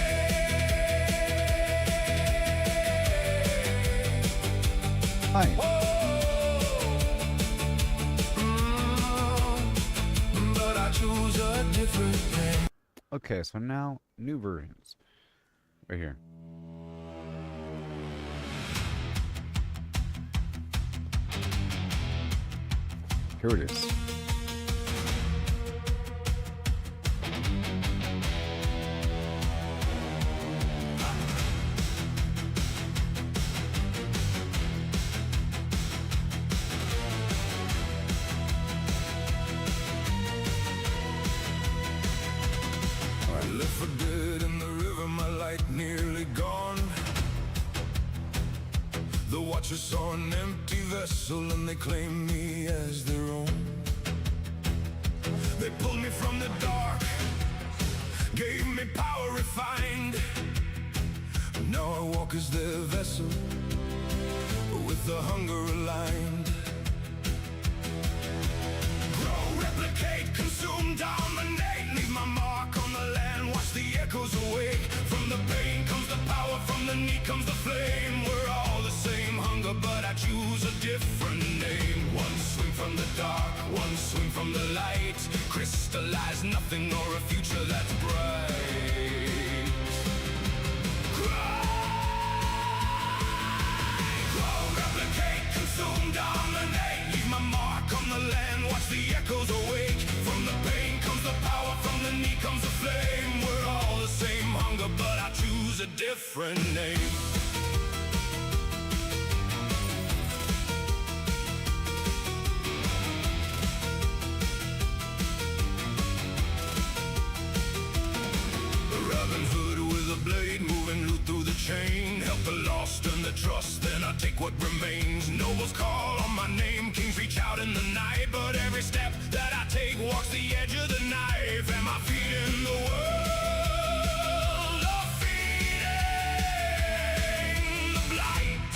Hi. But I choose a different name. Okay, so now new versions. Right here. Here it is. Left for dead in the river, my light nearly gone. The Watchers saw an empty vessel and they claimed me as their own. They pulled me from the dark, gave me power refined. Now I walk as their vessel, with the hunger aligned. Grow, replicate, consume, dominate. Leave my mark on the land, watch the echoes awake. From the pain comes the power, from the need comes the flame. We're all the same hunger, but I choose a different name. One swing from the dark, one swing from the light. Crystallize nothing or a future that's bright. Grow, replicate, consume, dominate. Leave my mark on the land, watch the echoes awake. From the pain comes the power, from the need comes the flame. We're all the same hunger, but I choose a different name. Robin Hood with a blade, moving loot through the chain. Help the lost earn the trust, then I take what remains. Nobles call on my name, kings reach out in the night. But every step that I take walks the edge of the knife. Am I feeding the world or feeding the blight?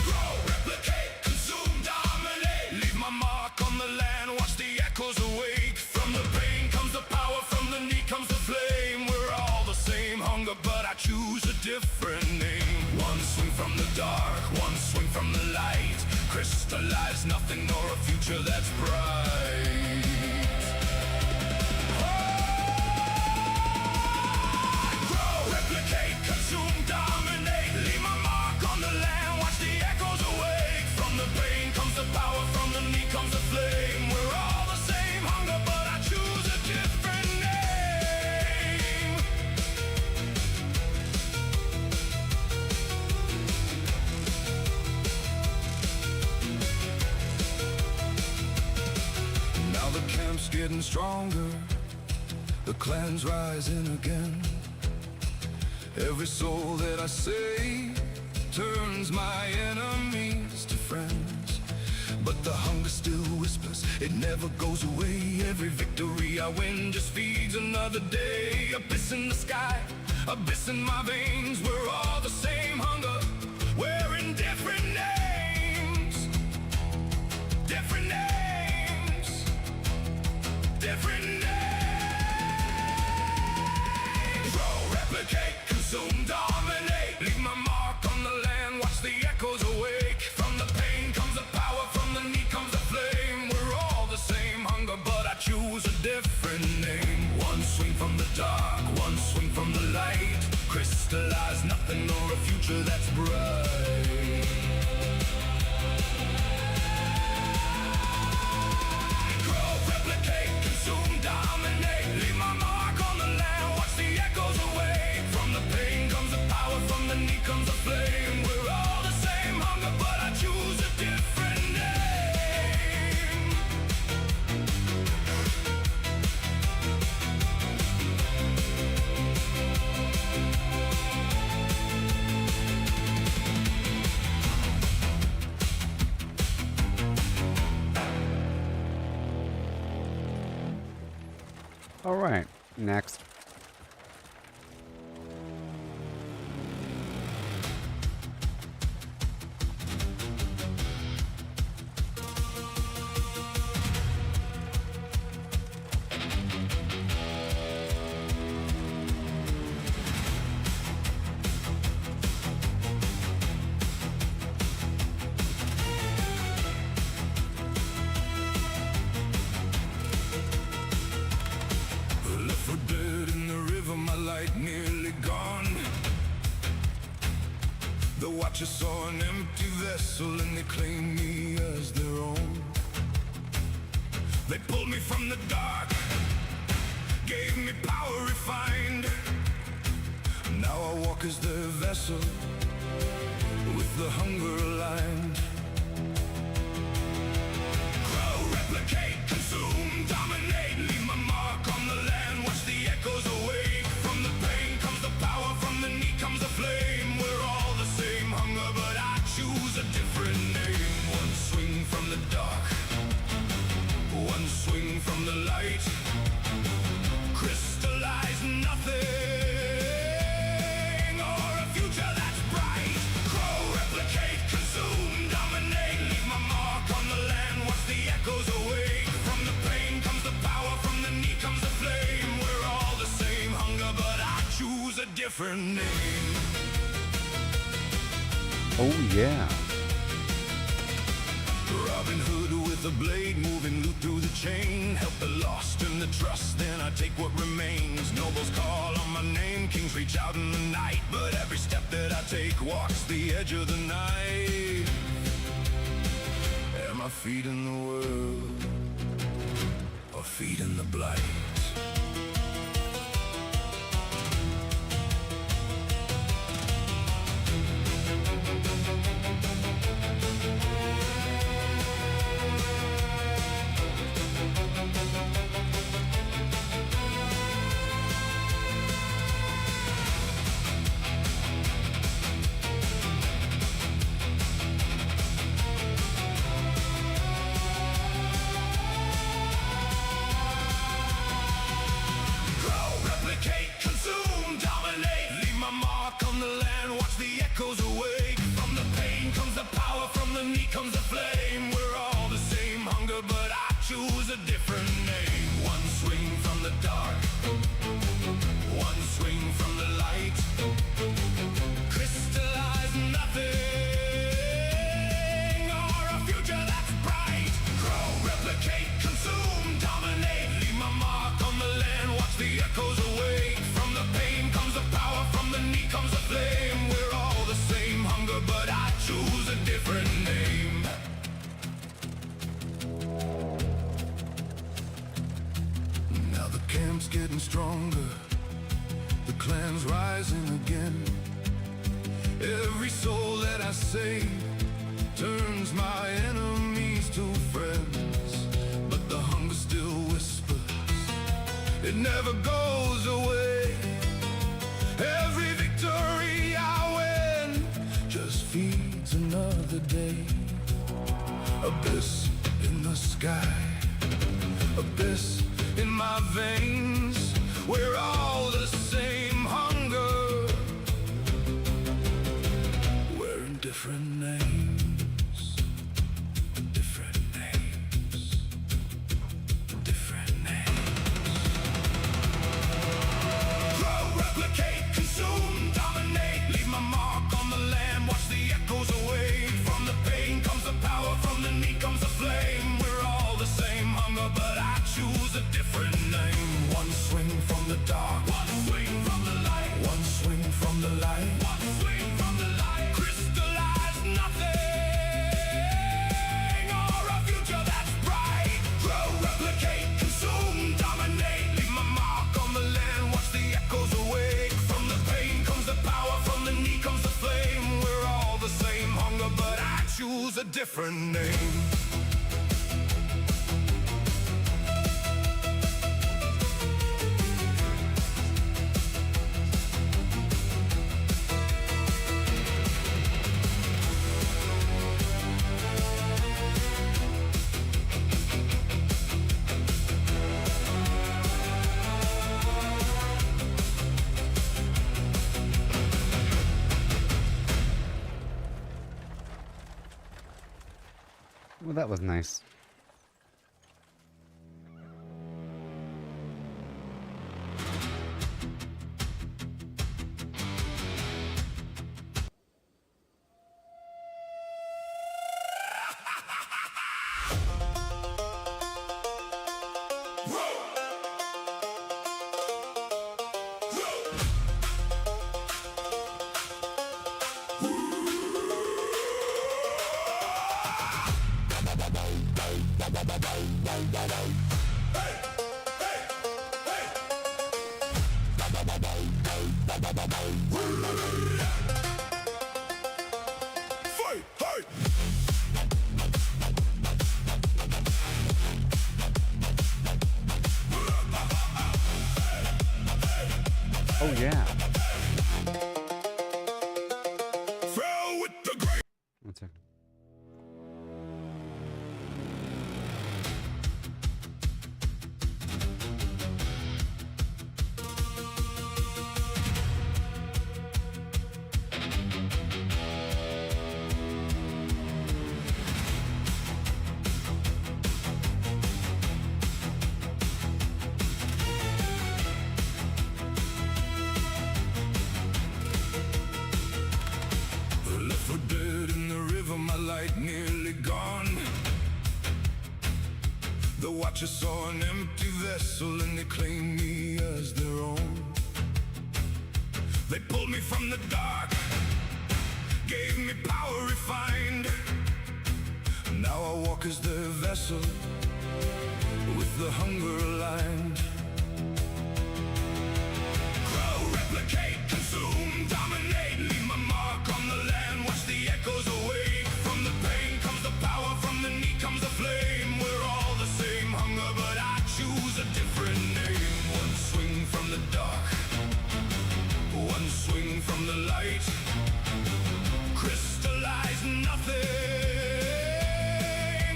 Grow, replicate, consume, dominate. Leave my mark on the land, watch the echoes awake. From the pain comes the power, from the need comes the flame. We're all the same hunger, but I choose a different name. One swing from the dark, one swing from the light. Crystallize nothing nor a future that's bright. Grow, replicate, consume, dominate. Leave my mark on the land, watch the echoes awake. From the pain comes the power, from the need comes the flame. We're all the same hunger, but I choose a different name. Now the camp's getting stronger, the clan's rising again. Every soul that I save turns my enemies to friends. But the hunger still whispers, it never goes away. Every victory I win just feeds another day. Abyss in the sky, abyss in my veins. We're all the same hunger, wearing different names. Different names. Different names. Grow, replicate, consume, dominate. Leave my mark on the land, watch the echoes awake. From the pain comes the power, from the need comes the flame. We're all the same hunger, but I choose a different name. One swing from the dark, one swing from the light. Crystallize nothing nor a future that's bright. Grow, replicate, consume, dominate. Leave my mark on the land, watch the echoes awake. From the pain comes the power, from the need comes the flame. We're all the same hunger, but I choose a different name. All right, next. watchers saw an empty vessel and they claimed me as their own. They pulled me from the dark, gave me power refined. Now I walk as their vessel, with the hunger aligned. Grow, replicate, consume, dominate, leave my mark on the land, watch the echoes awake. From the pain comes the power, from the need comes the flame. We're all the same hunger, but I choose a different name. One swing from the dark, one swing from the light. Crystallize nothing, or a future that's bright. Grow, replicate, consume, dominate, leave my mark on the land, watch the echoes awake. From the pain comes the power, from the need comes the flame. We're all the same hunger, but I choose a different name. Oh yeah. Robin Hood with a blade, moving loot through the chain. Help the lost and the trust, then I take what remains. Nobles call on my name, kings reach out in the night. But every step that I take walks the edge of the night. Am I feeding the world, or feeding the blight? Comes the flame, we're all the same hunger, but I choose a different name. One swing from the dark, one swing from the light. Crystallize nothing, or a future that's bright. Grow, replicate, consume, dominate, leave my mark on the land, watch the echoes awake. From the pain comes the power, from the need comes the flame. We're all the same hunger, but I choose a different name. Camp's getting stronger, the clan's rising again. Every soul that I save turns my enemies to friends. But the hunger still whispers, it never goes away. Every victory I win just feeds another day. Abyss in the sky, abyss in my veins, we're all the same hunger. Wearing different names, different names, different names. Grow, replicate, consume, dominate, leave my mark on the land, watch the echoes awake. From the pain comes the power, from the need comes the flame. We're all the same hunger, but I choose a different name. One swing from the dark, one swing from the light, one swing from the light, one swing from the light. Crystallize nothing, or a future that's bright. Grow, replicate, consume, dominate, leave my mark on the land, watch the echoes awake. From the pain comes the power, from the need comes the flame. We're all the same hunger, but I choose a different name. Well, that was nice. Oh yeah. Fell with the great. One second. Left for dead in the river, my light nearly gone. The Watchers saw an empty vessel and they claimed me as their own. They pulled me from the dark, gave me power refined. Now I walk as their vessel, with the hunger aligned. Grow, replicate, consume, dominate, leave my mark on the land, watch the echoes awake. From the pain comes the power, from the need comes the flame. We're all the same hunger, but I choose a different name. One swing from the dark, one swing from the light. Crystallize nothing,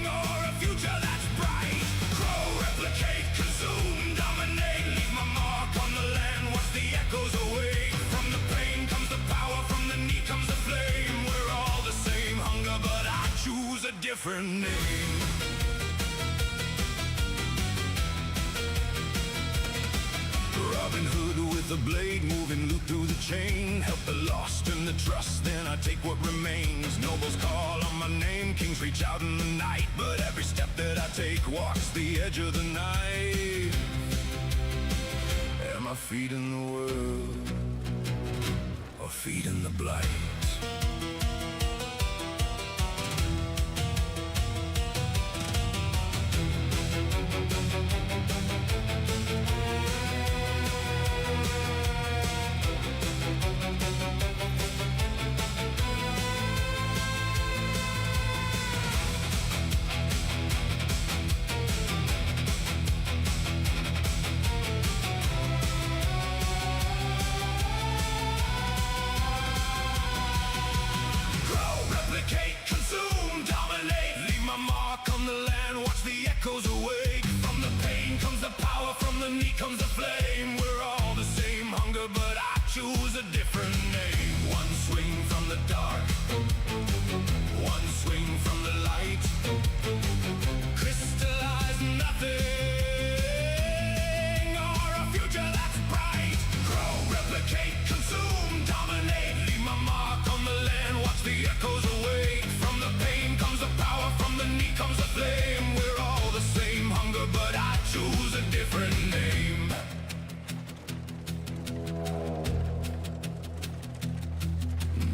or a future that's bright. Grow, replicate, consume, dominate, leave my mark on the land, watch the echoes awake. From the pain comes the power, from the need comes the flame. We're all the same hunger, but I choose a different name. Robin Hood with a blade, moving loot through the chain. Help the lost and the trust, then I take what remains. Nobles call on my name, kings reach out in the night. But every step that I take walks the edge of the knife. Am I feeding the world, or feeding the blight? Goes away. From the pain comes the power, from the need comes the flame. We're all the same hunger, but I choose a different name. One swing from the dark, one swing from the light. Crystallize nothing, or a future that's bright. Grow, replicate, consume, dominate, leave my mark on the land, watch the echoes awake. From the pain comes the power, from the need comes the flame. We're all the same hunger, but I choose a different name.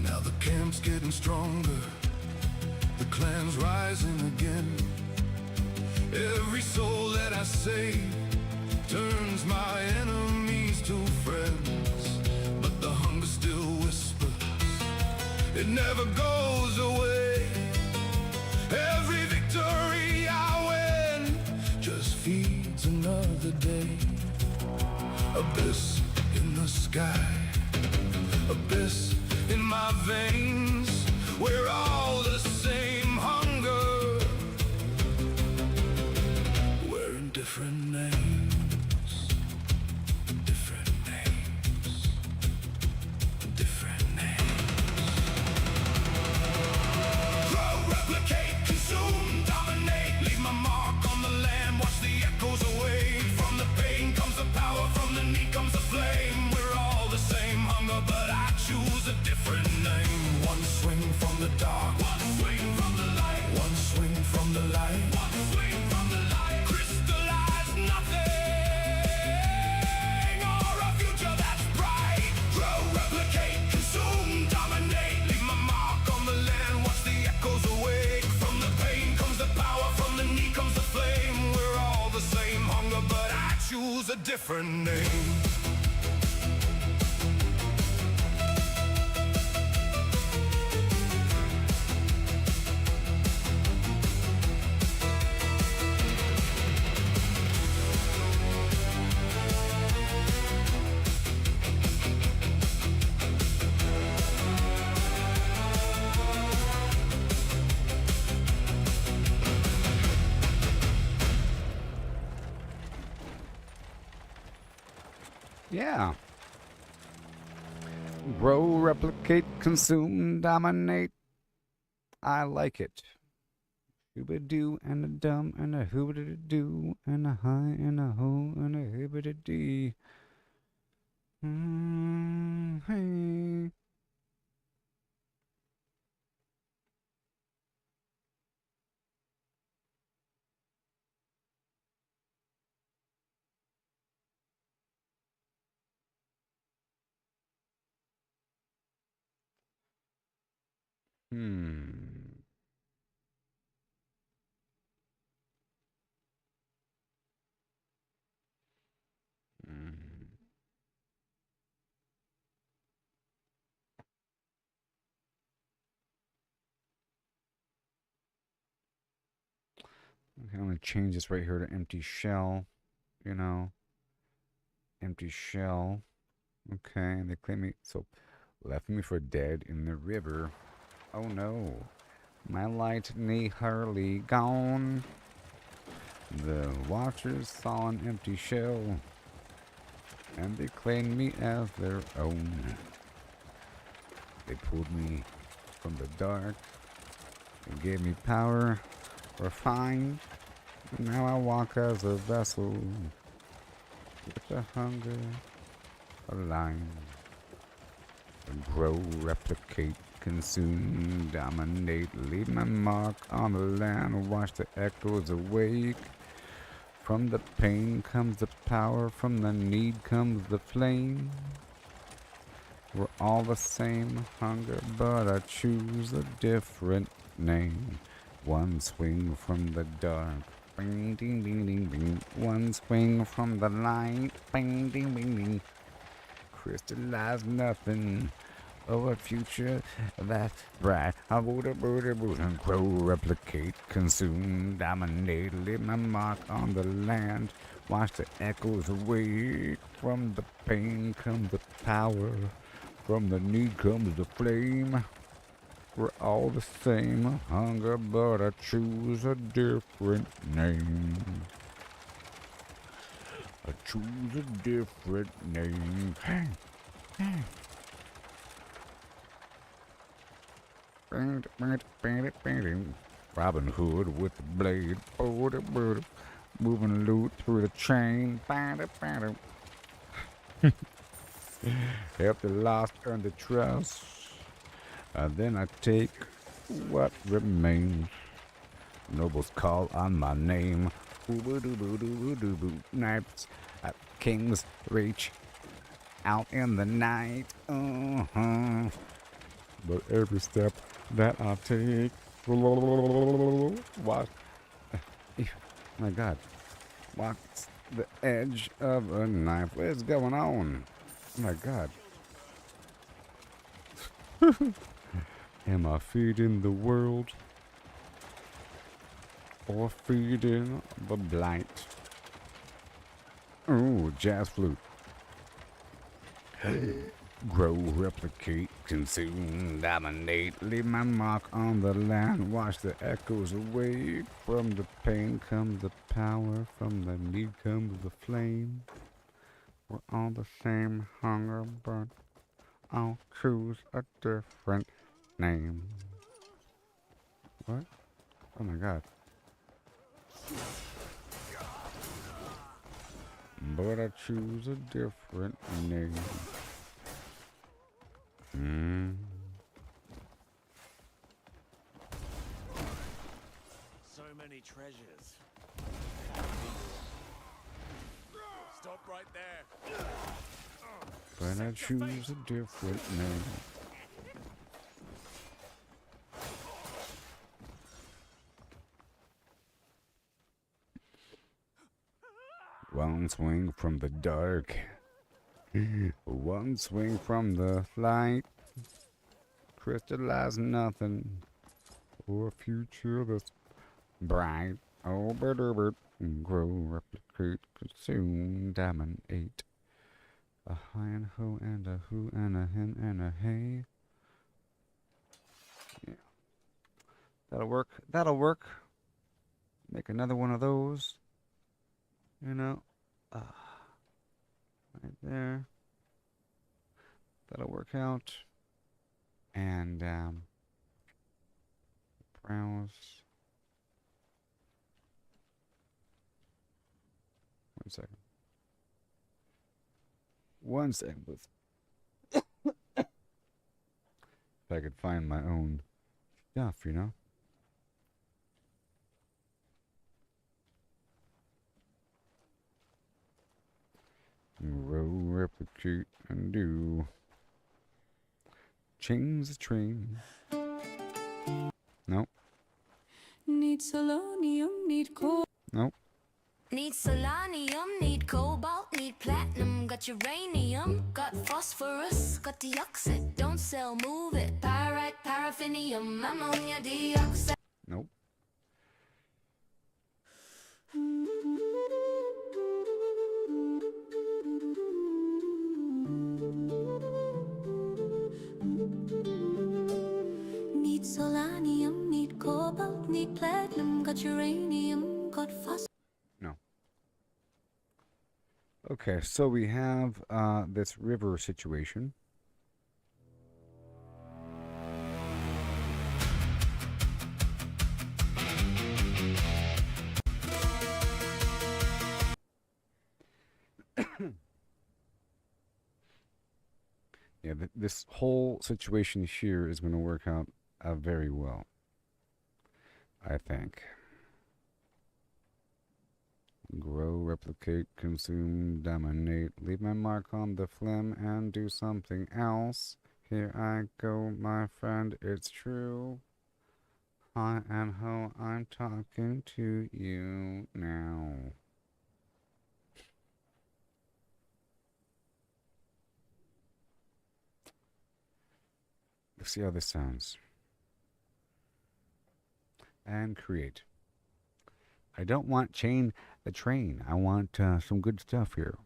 Now the camp's getting stronger, the clan's rising again. Every soul that I save turns my enemies to friends. But the hunger still whispers, it never goes away. Every victory I win just feeds another day. Abyss in the sky, abyss in my veins. We're all the same hunger, wearing different names. Different names. Different names. Grow, replicate, consume, dominate, leave my mark on the land, watch the echoes away. From the pain comes the power, from the need comes the flame. We're all the same hunger, but I choose a different name. One swing from the dark, one swing from the light, one swing from the light, one swing from the light. Crystallize nothing, or a future that's bright. Grow, replicate, consume, dominate, leave my mark on the land, watch the echoes awake. From the pain comes the power, from the need comes the flame. We're all the same hunger, but I choose a different name. Yeah. Grow, replicate, consume, dominate. I like it. Hooba-doo and a dum and a hooba-doo and a hi and a ho and a hooba-dee. Hey. Okay, I'm going to change this right here to empty shell. You know, empty shell. Okay, and they claim me. So, left me for dead in the river. Oh no. My light nearly gone. The watchers saw an empty shell, and they claimed me as their own. They pulled me from the dark and gave me power, refined. Now I walk as a vessel with the hunger aligned. Grow, replicate, consume, dominate, leave my mark on the land, watch the echoes awake. From the pain comes the power, from the need comes the flame. We're all the same hunger, but I choose a different name. One swing from the dark, bing ding ding ding ding. One swing from the light, bing ding ding ding. Crystallize nothing of a future that's bright. I would and grow, replicate, consume, dominate, leave my mark on the land. Watch the echoes awake. From the pain comes the power, from the need comes the flame. We're all the same hunger, but I choose a different name. I choose a different name. Robin Hood with the blade, moving loot through the chain. Help the lost earn the trust, and then I take what remains. Nobles call on my name. Knights at king's reach out in the night. But every step that I take, walk. My God, walks the edge of a knife. What's going on? Oh my God. Am I feeding the world or feeding the blight? Ooh, jazz flute. Grow, replicate, consume, dominate, leave my mark on the land, watch the echoes awake. From the pain comes the power, from the need comes the flame. We're all the same hunger, but I'll choose a different name. What? Oh my God. But I choose a different name. So many treasures. Stop right there. But I choose a different name. One swing from the dark, one swing from the light. Crystallize nothing for a future that's bright. Oh, but grow, replicate, consume, dominate. A hi and ho and a who and a hen and a hey. Yeah, that'll work. That'll work. Make another one of those. You know. Right there. That'll work out. And browse. One second. One second, please. If I could find my own stuff, you know? Row, replicate, and do. Change the train. Nope. Need selenium, need coal. Nope. Need selenium, need cobalt, need platinum, got uranium, got phosphorus, got dioxide, don't sell, move it, pyrite, paraffinium, ammonia dioxide. Nope. Need selenium, need cobalt, need platinum, got uranium, got phosphorus. No. Okay, so we have this river situation. Yeah, this whole situation here is going to work out very well, I think. Grow, replicate, consume, dominate, leave my mark on the phlegm and do something else. Here I go, my friend, it's true. Hi and ho, I'm talking to you now. Let's see how this sounds. And create. I don't want chain the train. I want some good stuff here.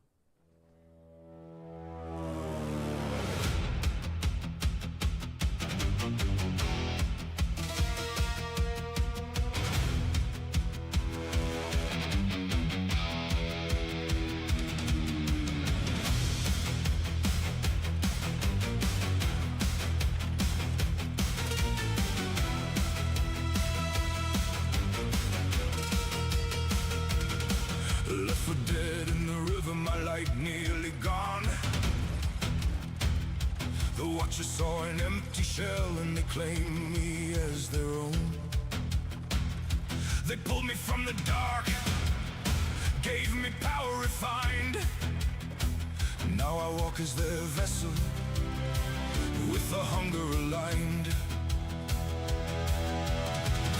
Left for dead in the river, my light nearly gone. The Watchers saw an empty shell and they claimed me as their own. They pulled me from the dark, gave me power refined. Now I walk as their vessel, with the hunger aligned.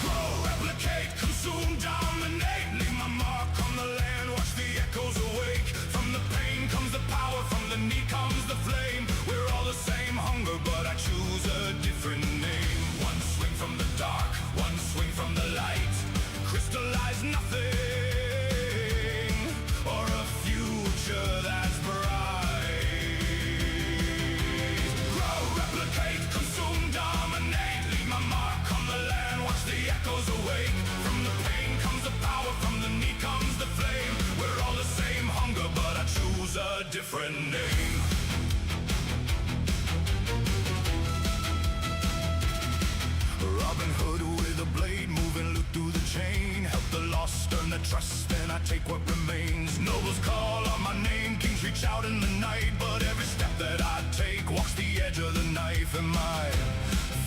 Grow, replicate, consume, dominate, leave my mark on the land, watch the echoes awake. From the pain comes the power, from the need comes the flame. We're all the same hunger, but I choose a different name. One swing from the dark, one swing from the light. Crystallize nothing, or a future that's bright. Grow, replicate, consume, dominate, leave my mark on the land, watch the echoes awake. From the pain comes the power, from the need comes the flame. We're all the same hunger, but I choose a different name. Robin Hood with a blade, moving loot through the chain. Help the lost earn the trust, then I take what remains. Nobles call on my name, kings reach out in the night. But every step that I take walks the edge of the knife. Am I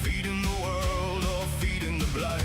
feeding the world or feeding the blight?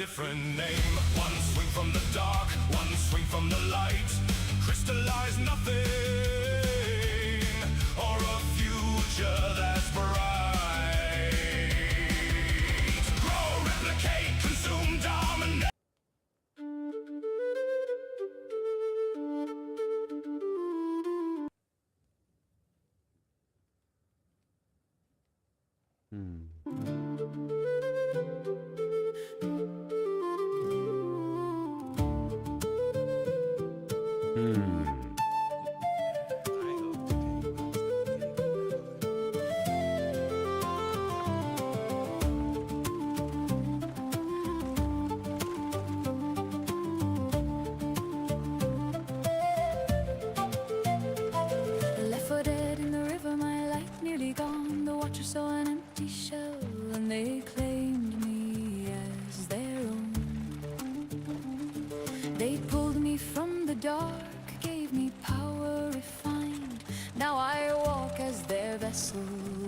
different name. One swing from the dark, one swing from the light. Crystallize nothing, or a future that's bright. Grow, replicate, consume, dominate. Left for dead in the river, my light nearly gone. The watchers saw an empty shell and they claimed me as their own. They pulled me from the dark, gave me power refined. Now I walk as their vessel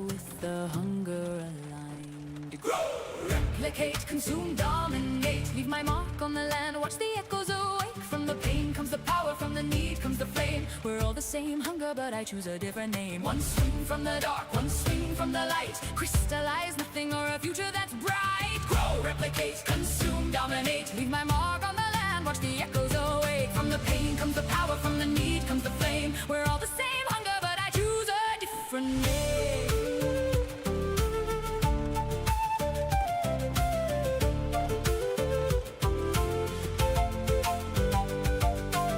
with the hunger aligned. Grow, replicate, consume, dominate. Leave my mark on the land, watch the echoes awake. From the pain comes the power, from the need comes the flame. We're all the same hunger, but I choose a different name. One swing from the dark, one swing from the light. Crystallize nothing or a future that's bright. Grow, replicate, consume, dominate. Leave my mark on the land, watch the echoes awake. From the pain comes the power, from the need comes the flame. We're all the same hunger, but I choose a different name.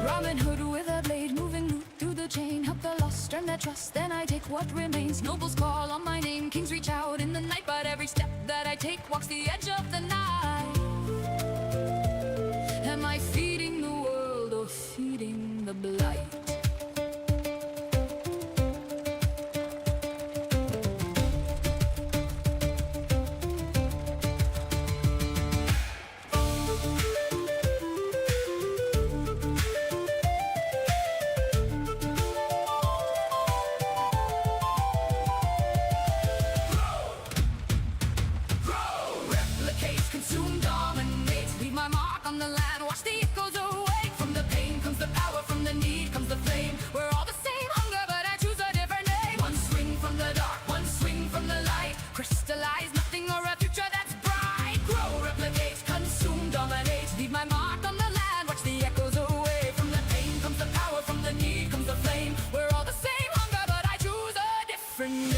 Robin Hood with a blade, moving loot through the chain. Help the lost earn their trust, then I take what remains. Nobles call on my name, kings reach out in the night. But every step that I take walks the edge of the night. Am I feeding the world or feeding the blight? Replicate, consume, dominate. Leave my mark on the land, watch the echoes awake. From the pain comes the power, from the need comes the flame. We're all the same hunger, but I choose a different name. One swing from the dark, one swing from the light. Crystallize nothing or a future that's bright. Grow, replicate, consume, dominate. Leave my mark on the land, watch the echoes away. From the pain comes the power, from the need comes the flame. We're all the same hunger, but I choose a different name.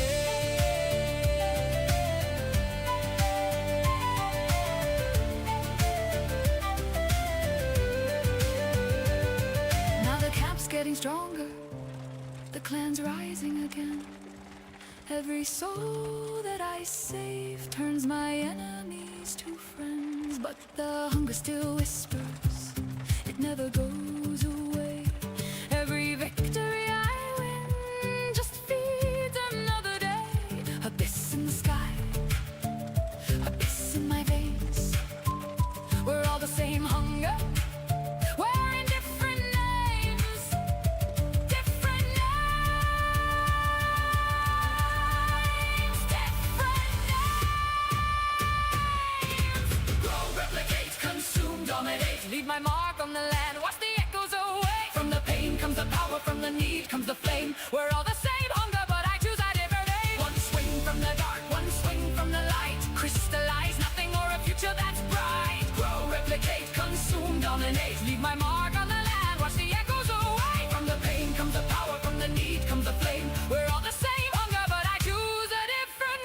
Now the camp's getting stronger, the clan's rising again. Every soul that I save turns my enemies to friends. But the hunger still whispers, it never goes away. Every victory I win just feeds another day. Abyss in the sky, abyss in my veins. We're all the same hunger, wearing different names. Different names, different names. Grow, replicate, consume, dominate. Leave my mark on the land, watch the echoes away. From the pain comes the power, from the need comes the flame. We're all the same hunger, but I choose a different name. One swing from the dark, one swing from the light. Crystallize nothing or a future that's bright. Grow, replicate, consume, dominate. Leave my mark on the land, watch the echoes away. From the pain comes the power, from the need comes the flame. We're all the same hunger, but I choose a different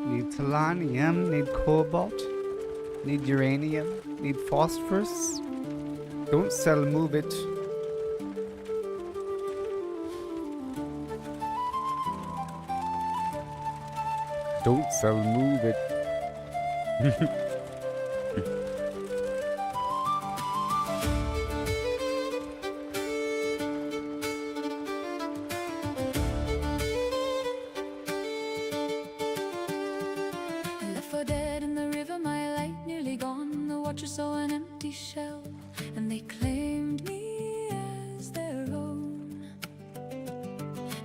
Need selenium, need cobalt, need uranium, need phosphorus. Don't sell, move it. Don't sell, move it.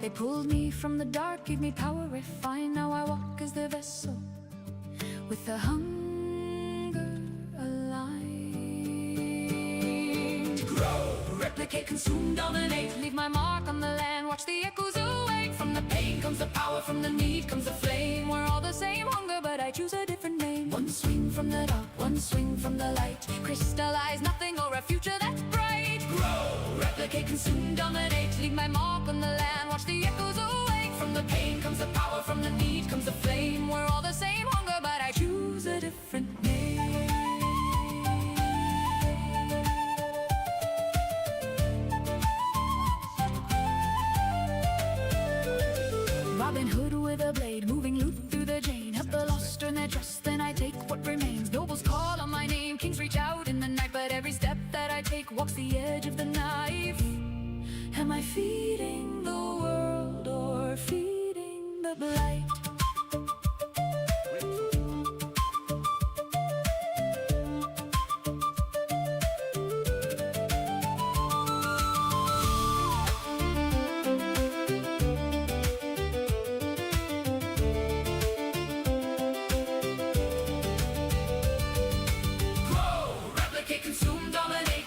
They pulled me from the dark, gave me power refined. Now I walk as the vessel with the hunger aligned. Grow, replicate, consume, dominate. Leave my mark on the land, watch the echoes awake. From the pain comes the power, from the need comes the flame. We're all the same hunger, but I choose a different name. One swing from the dark, one swing from the light. Crystallize nothing or a future that's bright. Grow, replicate, consume, dominate. Leave my mark on the land, watch the echoes awake. From the pain comes the power, from the need comes the flame. We're all the same hunger, but I choose a different name. Robin Hood with a blade, moving loot through the chain. Help the lost earn their trust, then I take what remains. Nobles call on my name, kings reach out in the night. But every step that I take walks the edge of the knife. Am I feeding the world or feeding the blight?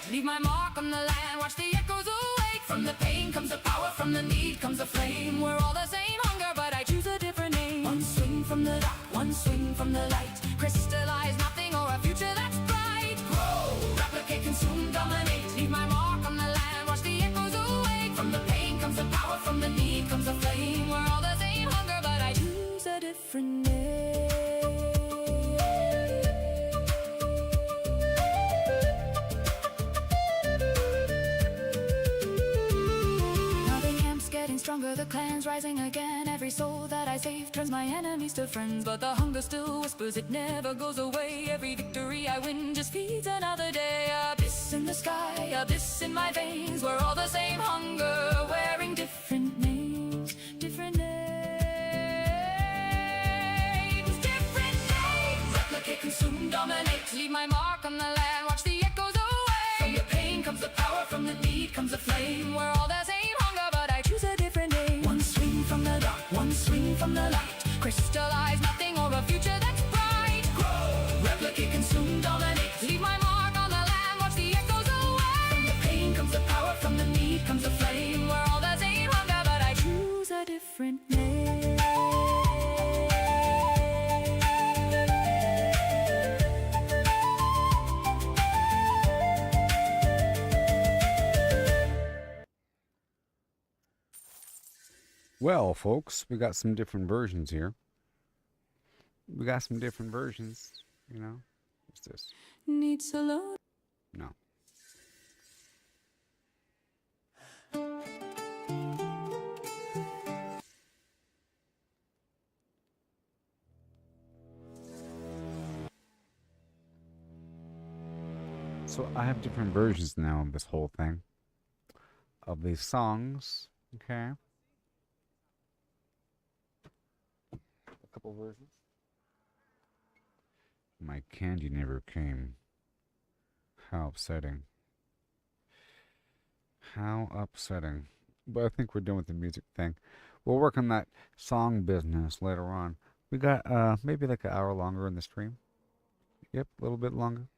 Leave my mark on the land, watch the echoes awake. From the pain comes the power, from the need comes the flame. We're all the same hunger, but I choose a different name. One swing from the dark, one swing from the light. Crystallize nothing or a future that's bright. Grow, replicate, consume, dominate. Leave my mark on the land, watch the echoes awake. From the pain comes the power, from the need comes the flame. We're all the same hunger, but I choose a different name. Stronger, the clan's rising again. Every soul that I save turns my enemies to friends. But the hunger still whispers, it never goes away. Every victory I win just feeds another day. Abyss in the sky, abyss in my veins. We're all the same hunger, wearing different names. Different names. Different names. Replicate, consume, dominate. Leave my mark on the land, watch the echoes away. From the pain comes the power, from the need comes the flame. We're all the same hunger, but I choose a different name. One swing from the dark, one swing from the light. Crystallize nothing or a future that's bright. Grow, replicate, consume, dominate. Leave my mark on the land, watch the echoes away. From the pain comes the power, from the need comes the flame. We're all the same hunger, but I choose a different name. Well, folks, we got some different versions here. We got some different versions, you know. What's this? Needs a load. No. So I have different versions now of this whole thing. Of these songs, okay? Couple versions. My candy never came. How upsetting. How upsetting. But I think we're done with the music thing. We'll work on that song business later on. We got maybe like an hour longer in the stream. Yep, a little bit longer.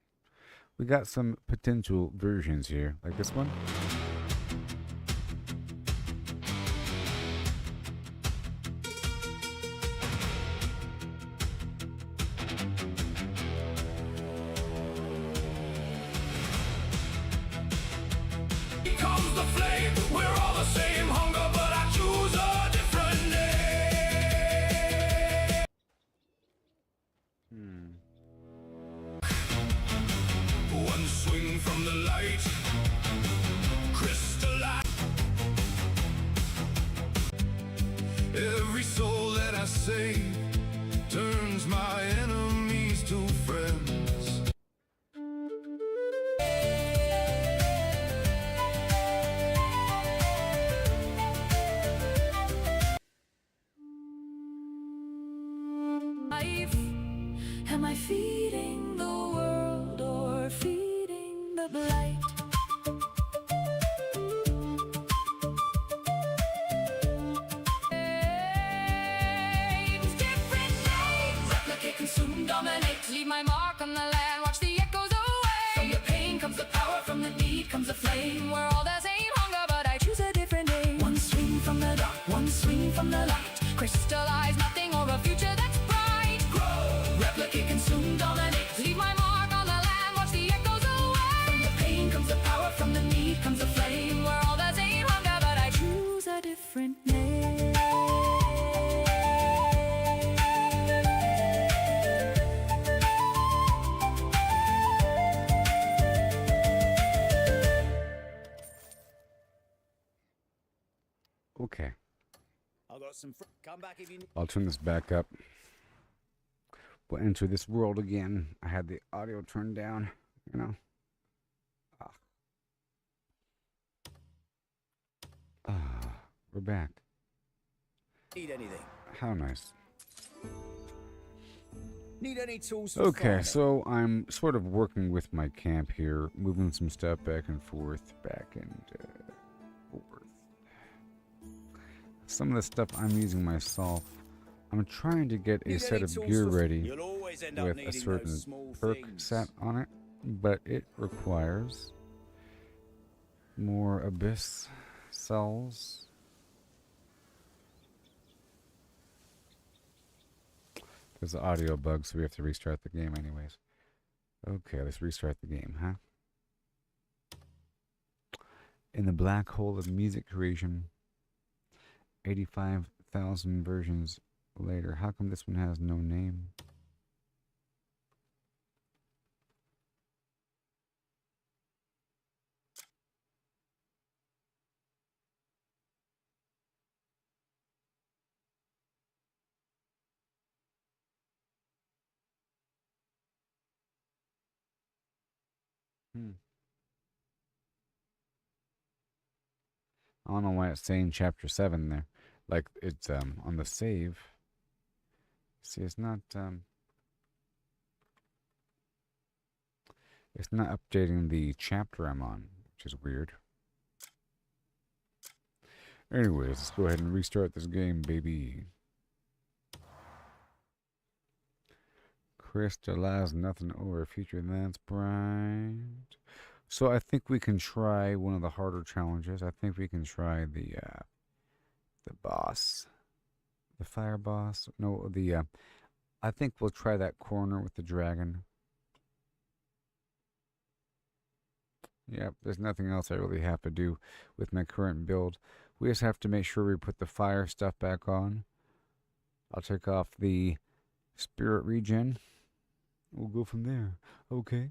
We got some potential versions here, like this one. Comes the flame, we're all the same hunger, but I choose a different name. One swing from the light, crystalline. Every soul that I save turns my enemies to friends. Am I feeding the world or feeding the blight? swinging from the light. Crystallize nothing or a future that's bright. Grow, replicate, consume, dominate. Leave my mark on the land, watch the echoes away. From the pain comes the power, from the need comes the flame. We're all the same hunger, but I choose a different name. Okay. I've got some. Come back if you need. I'll turn this back up. We'll enter this world again. I had the audio turned down, you know. We're back. Need anything? How nice. Need any tools? For Okay, farming? so I'm sort of working with my camp here, moving some stuff back and forth, forth. Some of the stuff I'm using myself. I'm trying to get a set of gear ready with a certain perk set on it, but it requires more abyss cells. There's an audio bug, so we have to restart the game anyways. Okay, let's restart the game, huh? In the black hole of music creation, 85,000 versions later. How come this one has no name? I don't know why it's saying chapter 7 there. Like it's on the save. See, it's not updating the chapter I'm on, which is weird. Anyways, let's go ahead and restart this game, baby. Crystallize nothing over a future that's bright. So I think we can try one of the harder challenges. I think we can try the boss. The fire boss. No, I think we'll try that corner with the dragon. Yep, there's nothing else I really have to do with my current build. We just have to make sure we put the fire stuff back on. I'll take off the spirit regen. We'll go from there. Okay.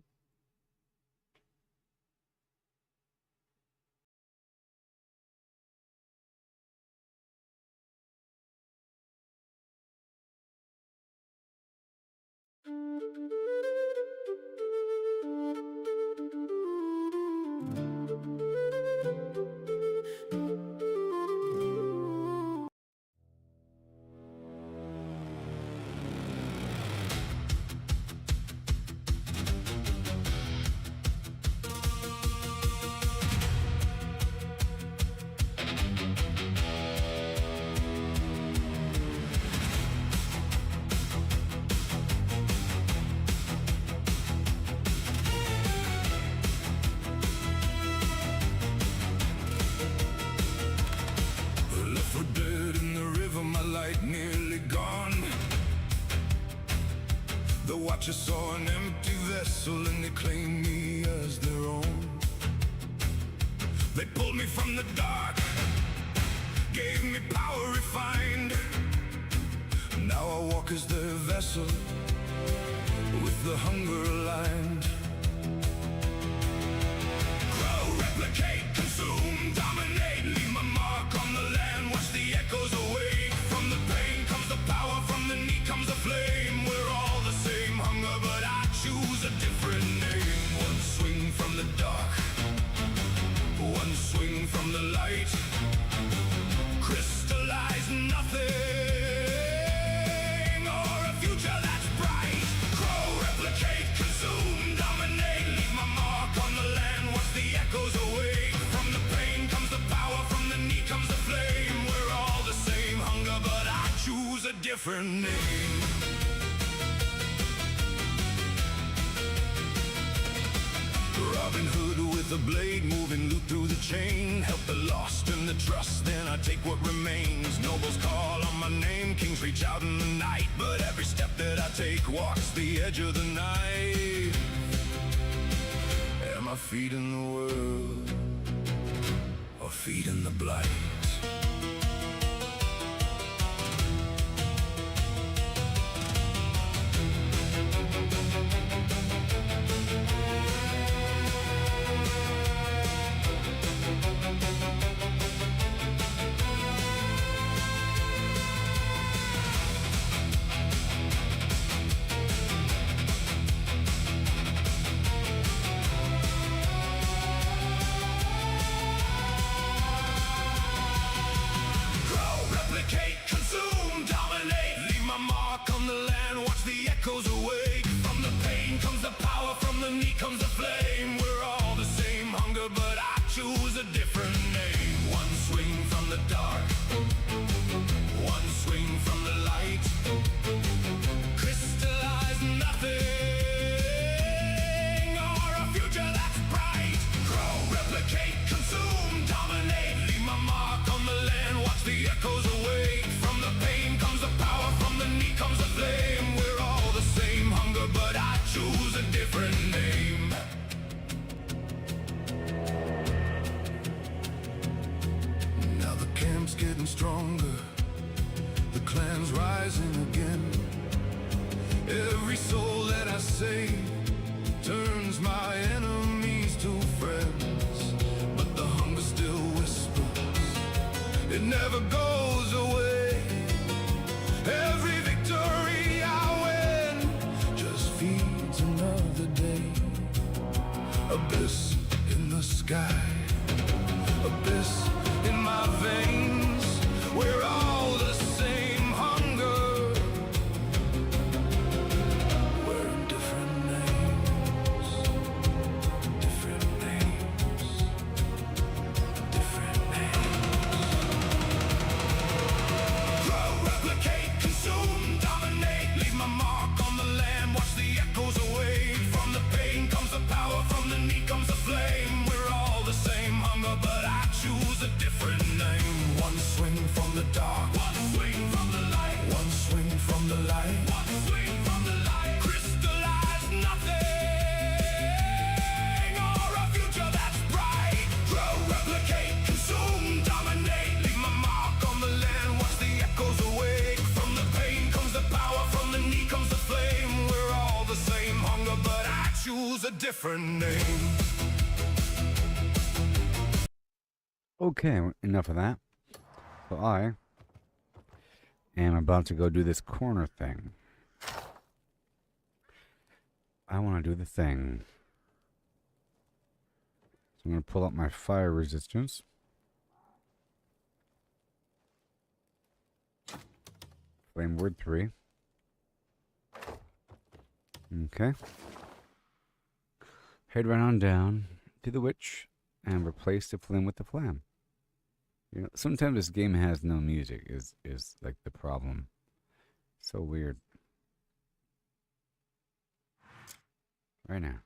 Left for dead in the river, my light nearly gone. The Watcher saw an empty vessel and they claimed me as their own. They pulled me from the dark, gave me power refined. Now I walk as their vessel, with the hunger aligned. Grow, replicate, consume, dominate. Leave my mark on the land, watch the echoes awake. From the pain comes the power, from the need comes the flame. We're all the same hunger, but I choose a different name. One swing from the dark, one swing from the light. Crystallize nothing, or a future that's bright. Grow, replicate, consume, dominate. Leave my mark on the land, watch the echoes awake. From the pain comes the power, from the need comes the flame. We're all the same hunger, but I choose a different name. Robin Hood with with a blade, moving loot through the chain. Help the lost and the trust, then I take what remains. Nobles call on my name, kings reach out in the night. But every step that I take walks the edge of the night. Am I feeding the world, or feeding the blight? Stronger, the clan's rising again. Every soul that I save turns my enemies to friends. But the hunger still whispers, it never goes away. Every victory I win just feeds another day. Abyss in the sky, abyss in my veins. We're all the same hunger. Wearing different names. Different names. Different names. Grow, replicate, consume, dominate. Leave my mark on the land. Watch the echoes awake. From the pain comes the power. From the need comes the flame. We're all the same hunger, but I choose a different name. One swing from the dark, one swing from the light, one swing from the light, one swing from the light. Crystallize nothing, or a future that's bright. Grow, replicate, consume, dominate. Leave my mark on the land, watch the echoes awake. From the pain comes the power, from the need comes the flame. We're all the same hunger, but I choose a different name. Okay, enough of that. So I am about to go do this corner thing. I want to do the thing. So I'm going to pull up my fire resistance. Flame word 3. Okay. Head right on down to the witch and replace the flame with the flam. You know, sometimes this game has no music is like the problem. So weird. Right now.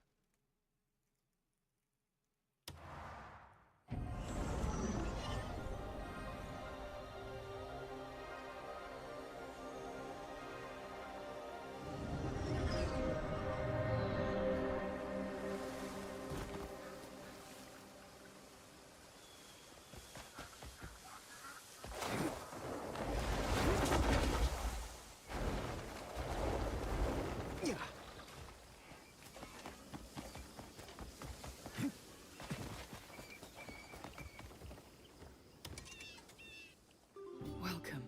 Welcome.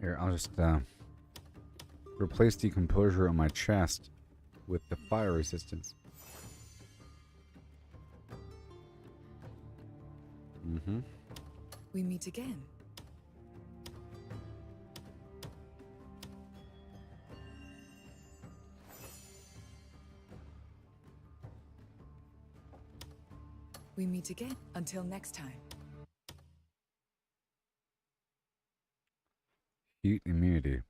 Here, I'll just replace the composure on my chest with the fire resistance. Mm-hmm. We meet again. We meet again. Until next time. Heat immunity.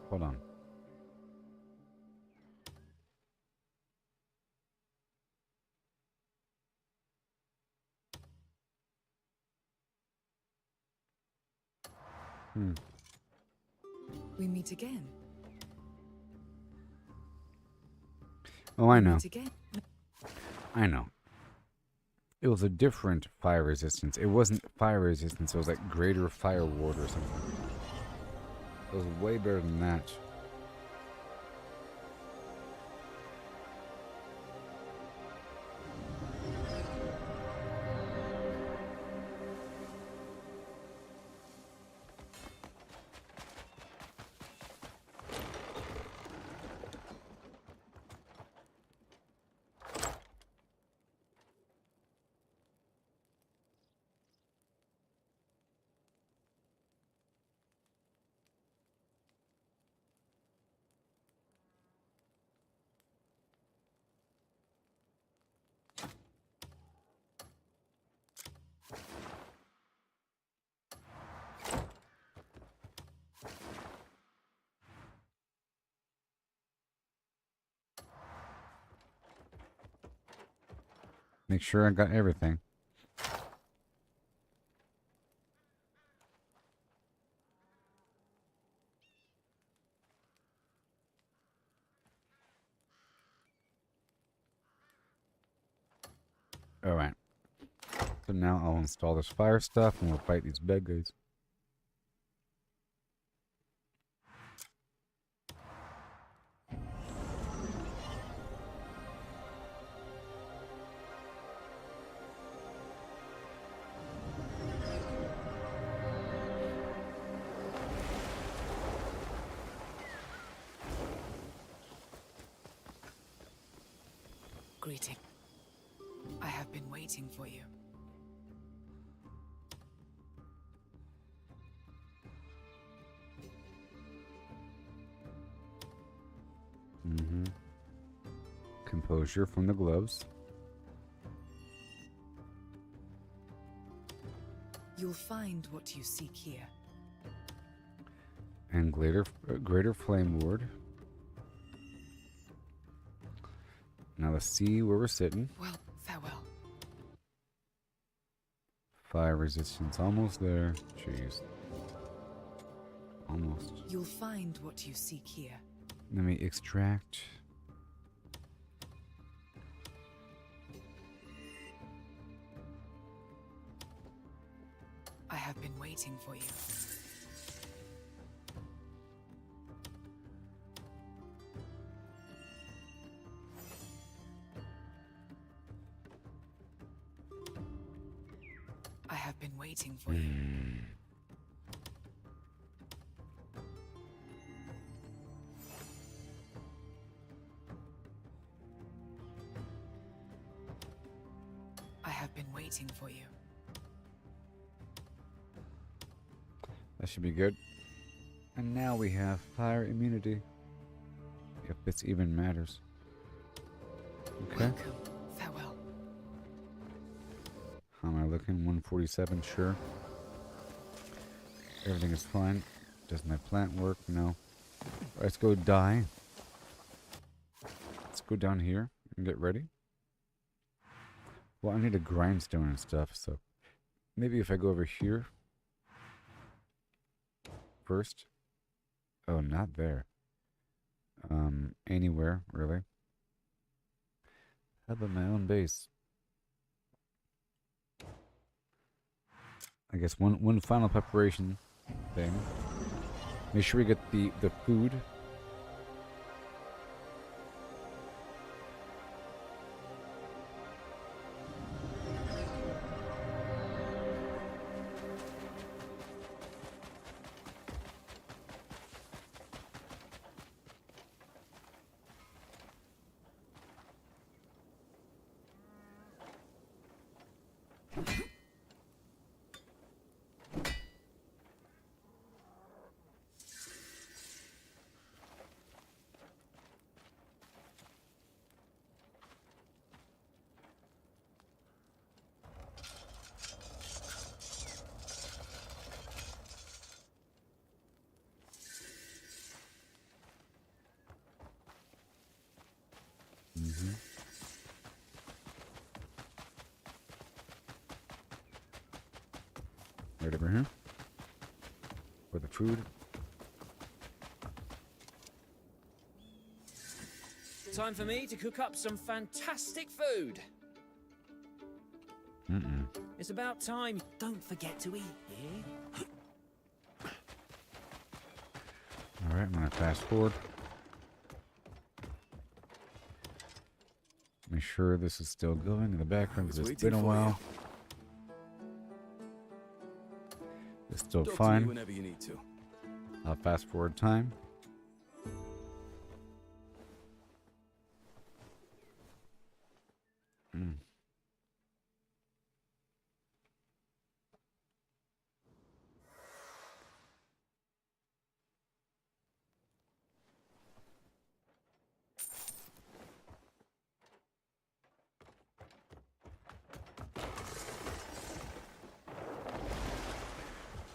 Hold on. We meet again. Oh, I know. Meet again. I know. It was a different fire resistance. It wasn't fire resistance. It was like greater fire ward or something. It was way better than that. Make sure I got everything. Alright. So now I'll install this fire stuff and we'll fight these bad guys. Greeting. I have been waiting for you. Composure from the gloves. You'll find what you seek here. And greater flame ward. Now let's see where we're sitting. Well, farewell. Fire resistance almost there. Jeez. Almost. You'll find what you seek here. Let me extract. I have been waiting for you. I have been waiting for you. I have been waiting for you. That should be good. And now we have fire immunity. If this even matters. Okay. Welcome. Farewell. How am I looking? 147, sure. Everything is fine. Does my plant work? No. Let's go die. Let's go down here and get ready. Well, I need a grindstone and stuff, so maybe if I go over here first. Oh, not there. Anywhere, really. How about my own base? I guess one final preparation thing. Make sure we get the food. Right over here. For the food. Time for me to cook up some fantastic food. It's about time. Don't forget to eat, yeah? Alright, I'm gonna fast forward. Make sure this is still going in the background because it's been a while. It's still Talk to me fine. whenever you need to. I'll fast forward time.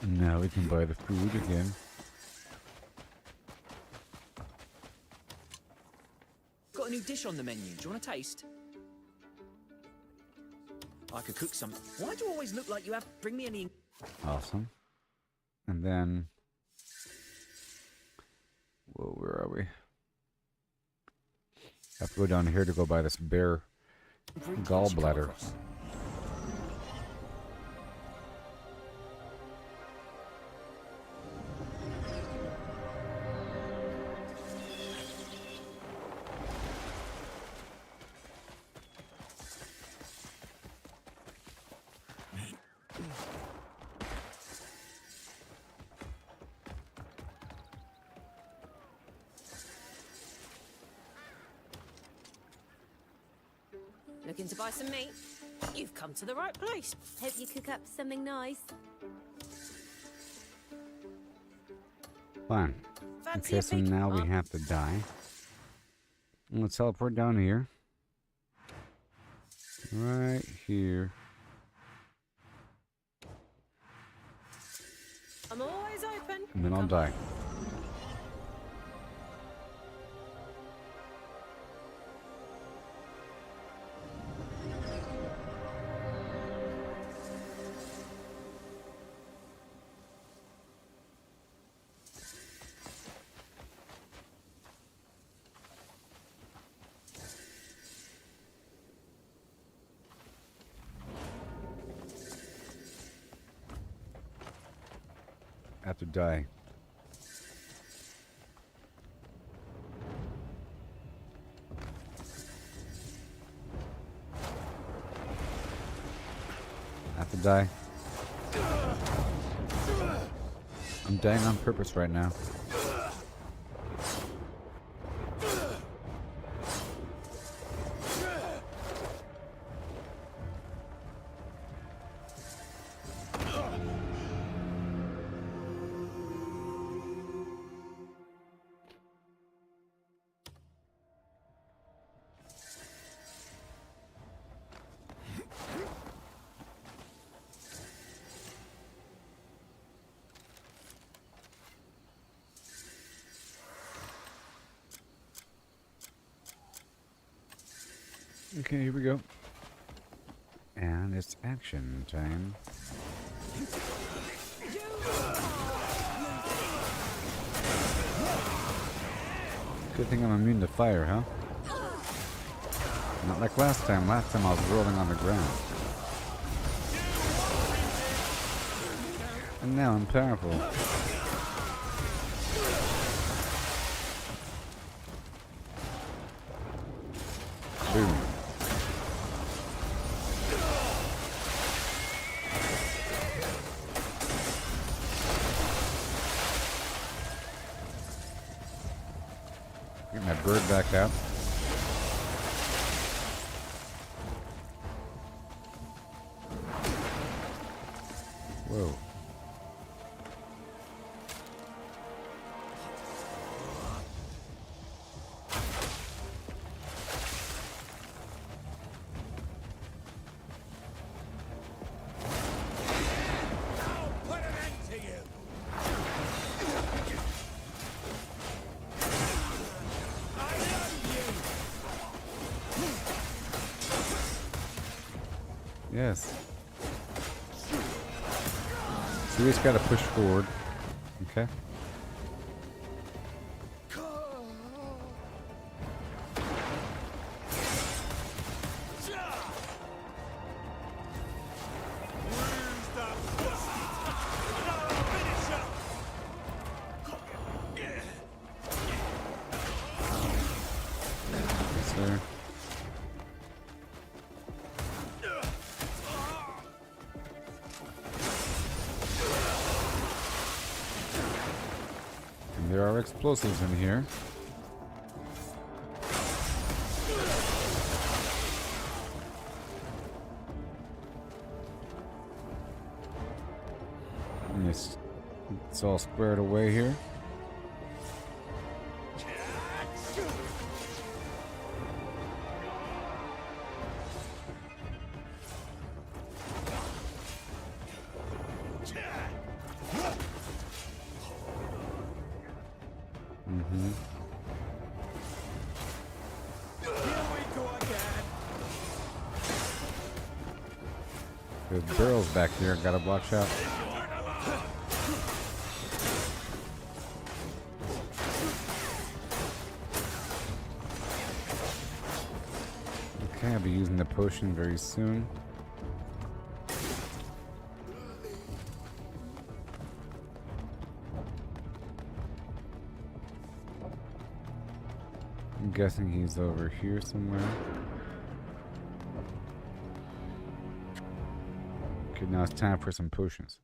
Now we can buy the food again. Got a new dish on the menu. Do you want a taste? I could cook some. Why do you always look like you have? Bring me any. Awesome. And then... Whoa, where are we? Have to go down here to go buy this bear gallbladder. Looking to buy some meat? You've come to the right place. Hope you cook up something nice. Fine. Fancy Okay, a so big now we one? have to die. And let's teleport down here. Right here. I'm always open. And then I'll die. Have to die. Have to die. I'm dying on purpose right now. Okay, here we go. And it's action time. Good thing I'm immune to fire, huh? Not like last time. Last time I was rolling on the ground. And now I'm powerful. Boom. Get my bird back out. Whoa. Yes. So we just gotta push forward. Okay. Sir. And there are explosives in here. And it's all squared away here. There's barrels back here, gotta watch out. Okay, I'll be using the potion very soon. I'm guessing he's over here somewhere. Okay, now it's time for some potions.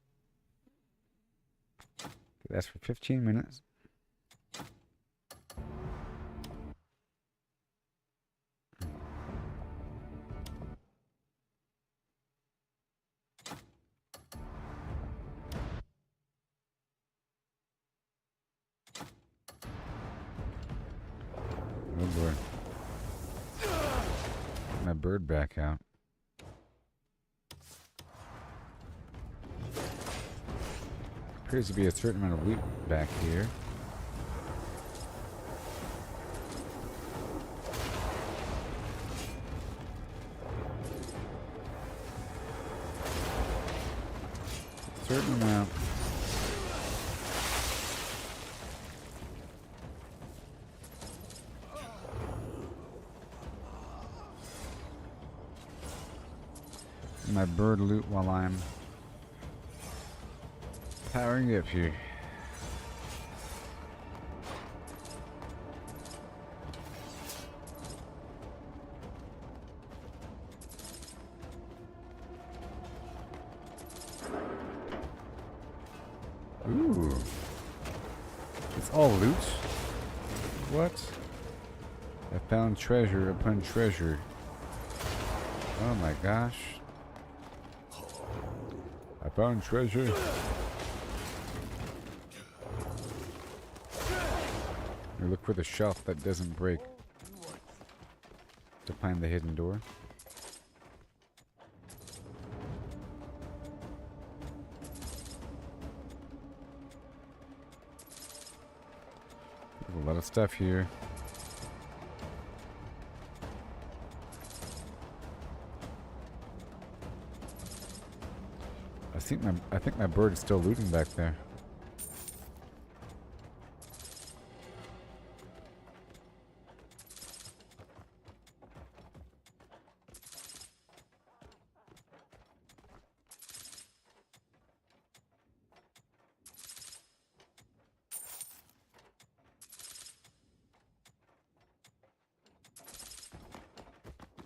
Okay, that's for 15 minutes. Oh boy. My bird back out. Appears to be a certain amount of loot back here. Certain amount. My bird loot while I'm powering up here. Ooh. It's all loot? What? I found treasure upon treasure. Oh my gosh. I found treasure. We look for the shelf that doesn't break to find the hidden door. There's a lot of stuff here. I think my bird is still looting back there.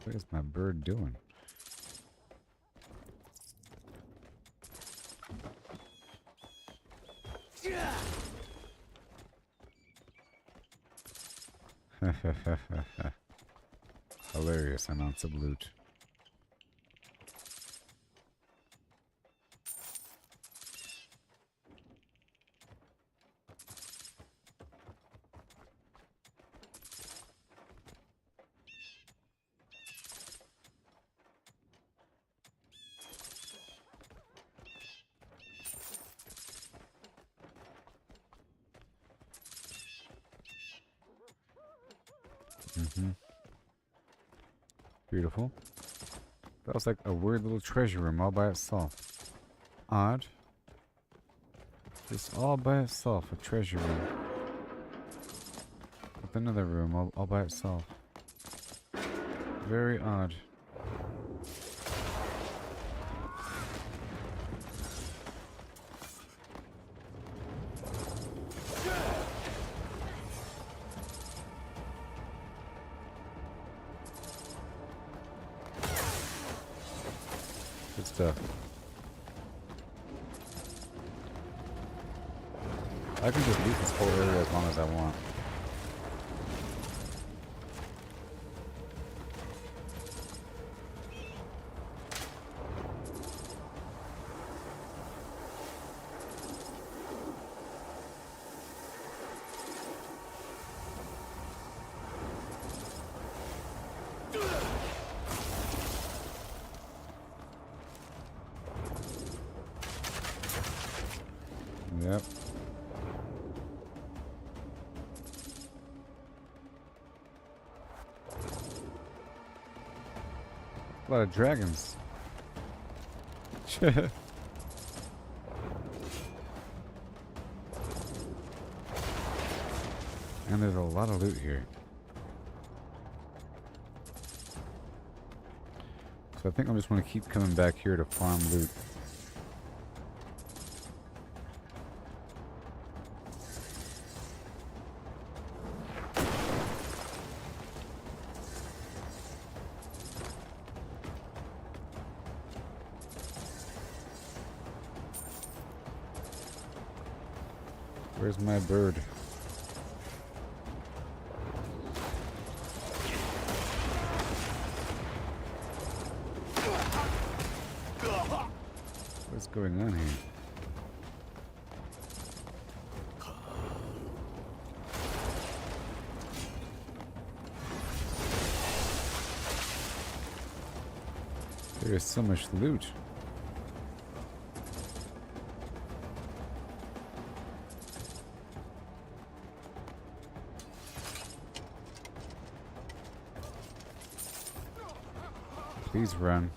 What is my bird doing? Hilarious amounts of loot. Beautiful. That was like a weird little treasure room all by itself. Odd. Just all by itself, a treasure room. With another room all by itself. Very odd. Good stuff. I can just loot this whole area as long as I want. Yep. A lot of dragons. And there's a lot of loot here. So I think I'm just going to keep coming back here to farm loot. Where's my bird? What's going on here? There is so much loot. Please run.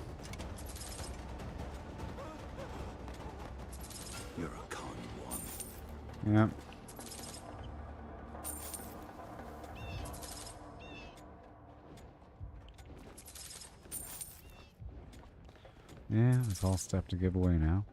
You're a kind one. Yep. Yeah, it's all stuff to give away now.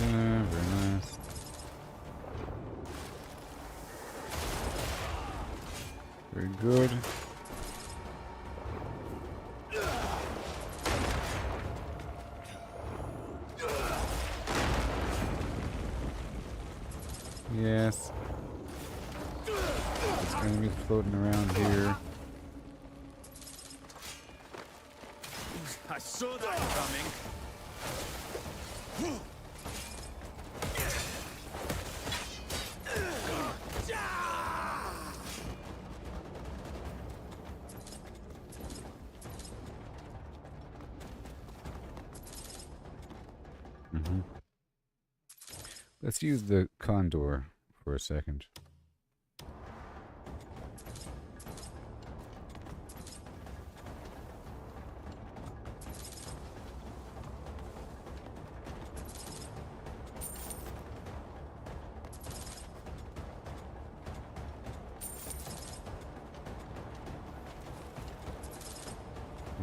Yeah, very nice. Very good. Yes. There's enemies floating around here. I saw that coming. Let's use the condor for a second.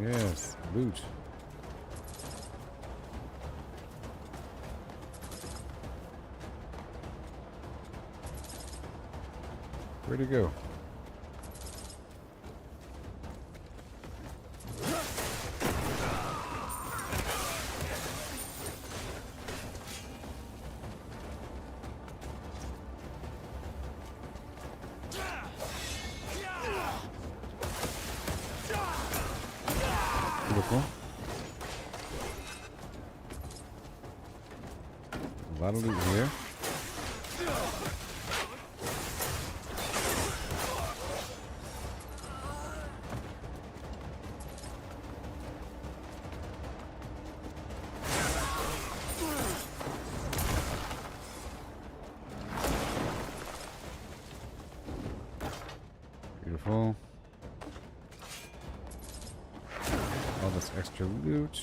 Yes, loot. Where'd he go? Beautiful. A lot of loot here. Beautiful. All this extra loot.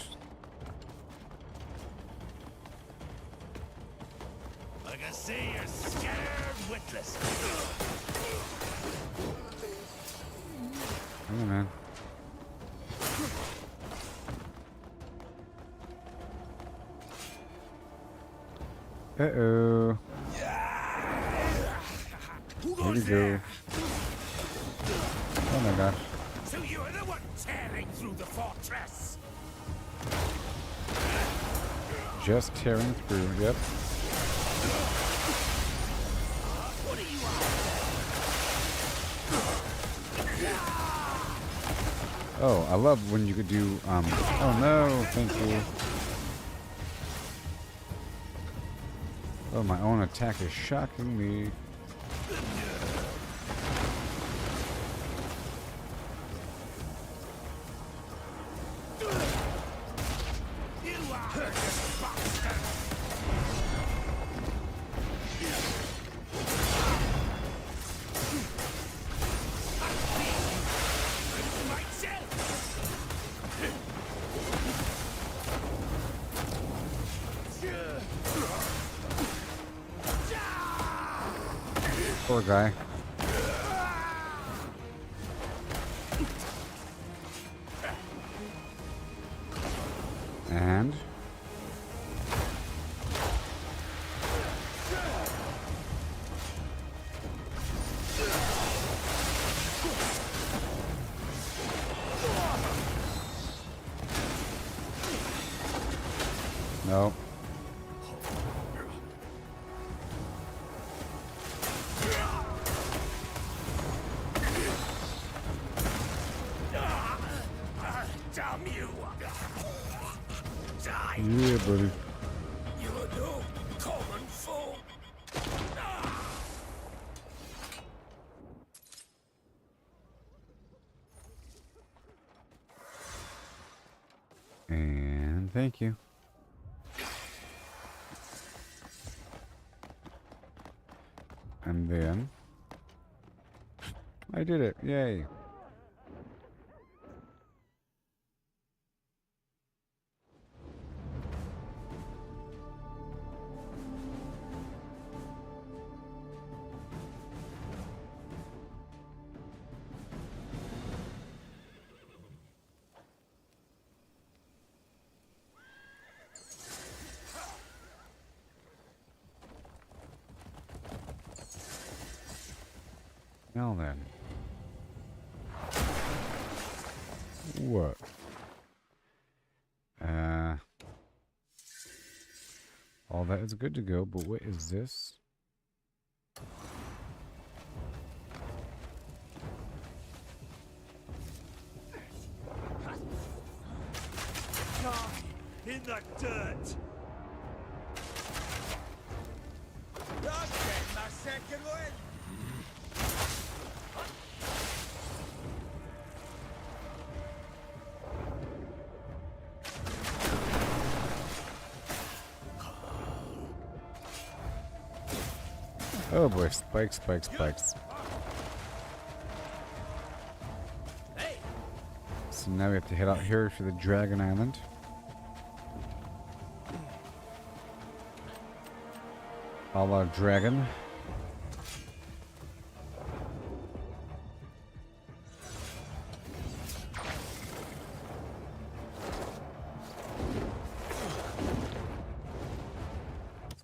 I can see you're scared witless. Come on, man. Uh-oh. Here we go. Oh my gosh. So you are the one tearing through the fortress. Just tearing through, yep. What are you Oh, I love when you could do, oh no, thank you. Oh, my own attack is shocking me. Poor guy. And no. Damn you! Die! Yeah, buddy. You are no common foe. And thank you. And then I did it. Yay. Now then. What? All that is good to go, but what is this? In the dirt. That's my second one. Oh boy, spikes, spikes, spikes. So now we have to head out here to the Dragon Island. A la dragon.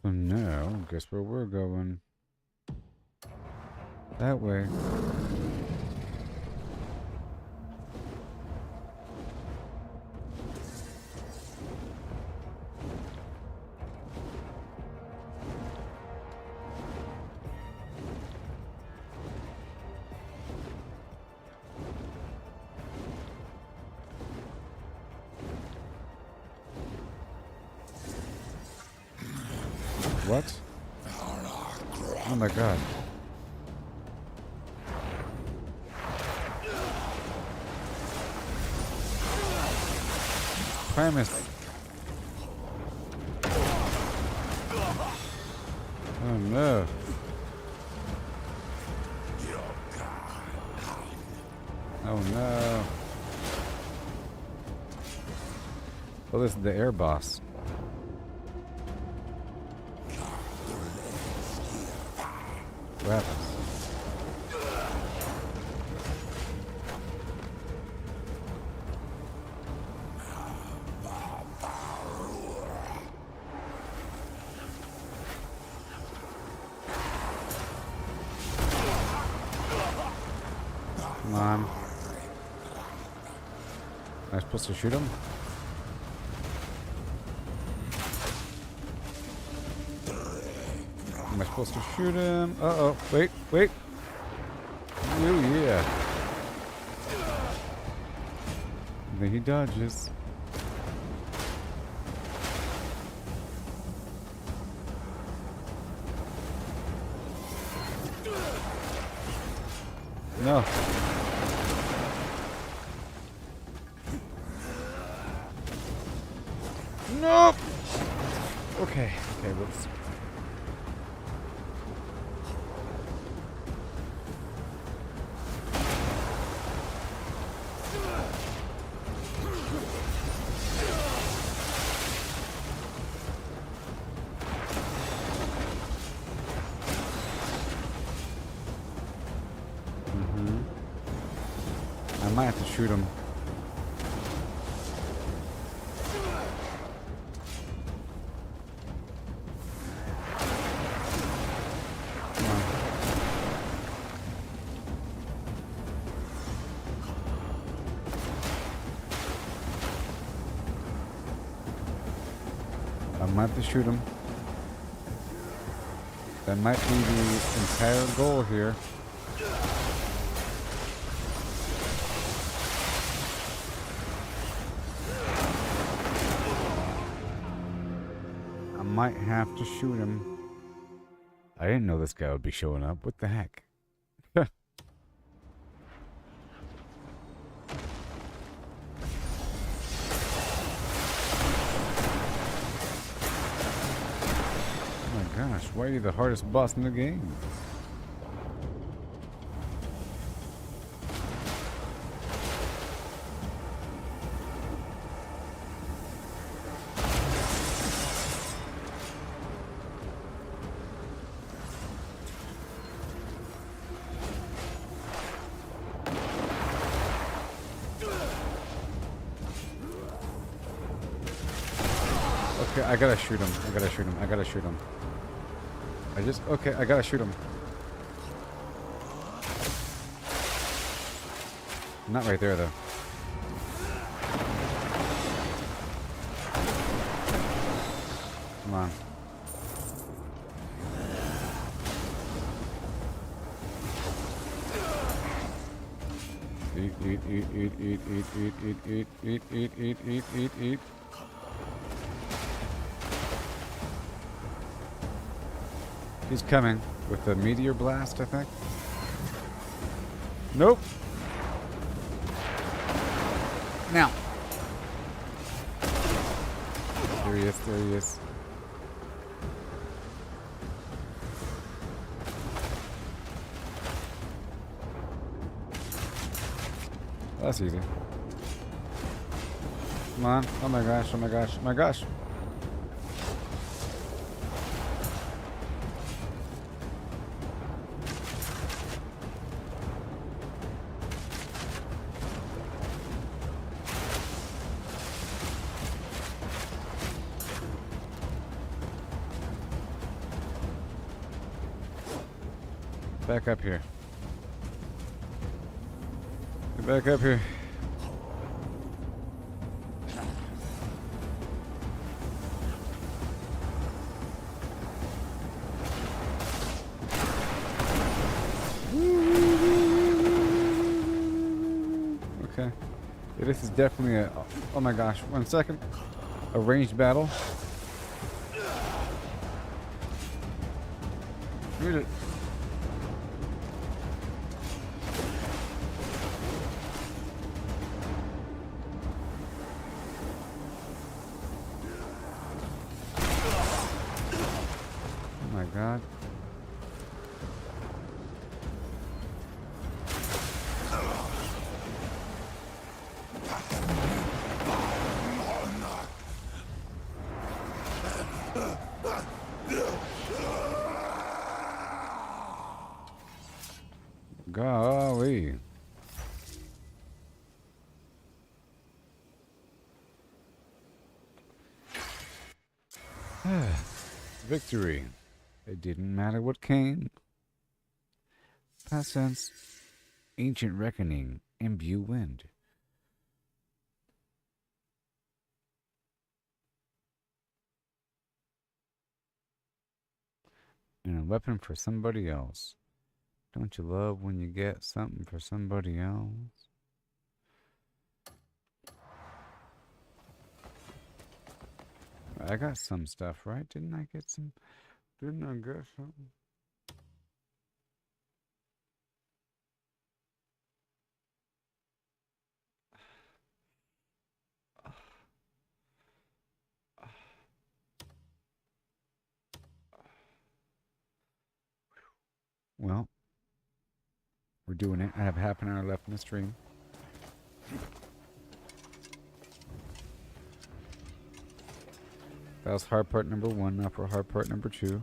So now, guess where we're going? That way. What? Oh my god. Primus. Oh no. Oh no. Oh, this is the air boss. What happens? Come on. Am I supposed to shoot him? Am I supposed to shoot him? Uh-oh. Wait, wait. Oh, yeah. And then he dodges. No. Nope. Okay. Okay, whoops. I might have to shoot him. Come on. I might have to shoot him. That might be the entire goal here. Might have to shoot him. I didn't know this guy would be showing up. What the heck? Oh my gosh, why are you the hardest boss in the game? Okay, I gotta shoot him. I gotta shoot him. I gotta shoot him. Okay, I gotta shoot him. Not right there, though. Come on. Eat, eat, eat, eat, eat, eat, eat, eat, eat, eat, eat, eat, eat, eat, eat. He's coming with the meteor blast, I think. Nope. Now. There he is, there he is. That's easy. Come on. Oh my gosh, oh my gosh, oh my gosh. Back up here. Get back up here. Okay. Yeah, this is definitely a... Oh my gosh. 1 second. A ranged battle. Read it. Oh my god. Golly. Victory. It didn't matter what came. Past tense. Ancient reckoning. Imbue wind. And a weapon for somebody else. Don't you love when you get something for somebody else? I got some stuff, right? Didn't I get some? Didn't I get something? Well, we're doing it. I have half an hour left in the stream. That was hard part number 1. Now for hard part number 2.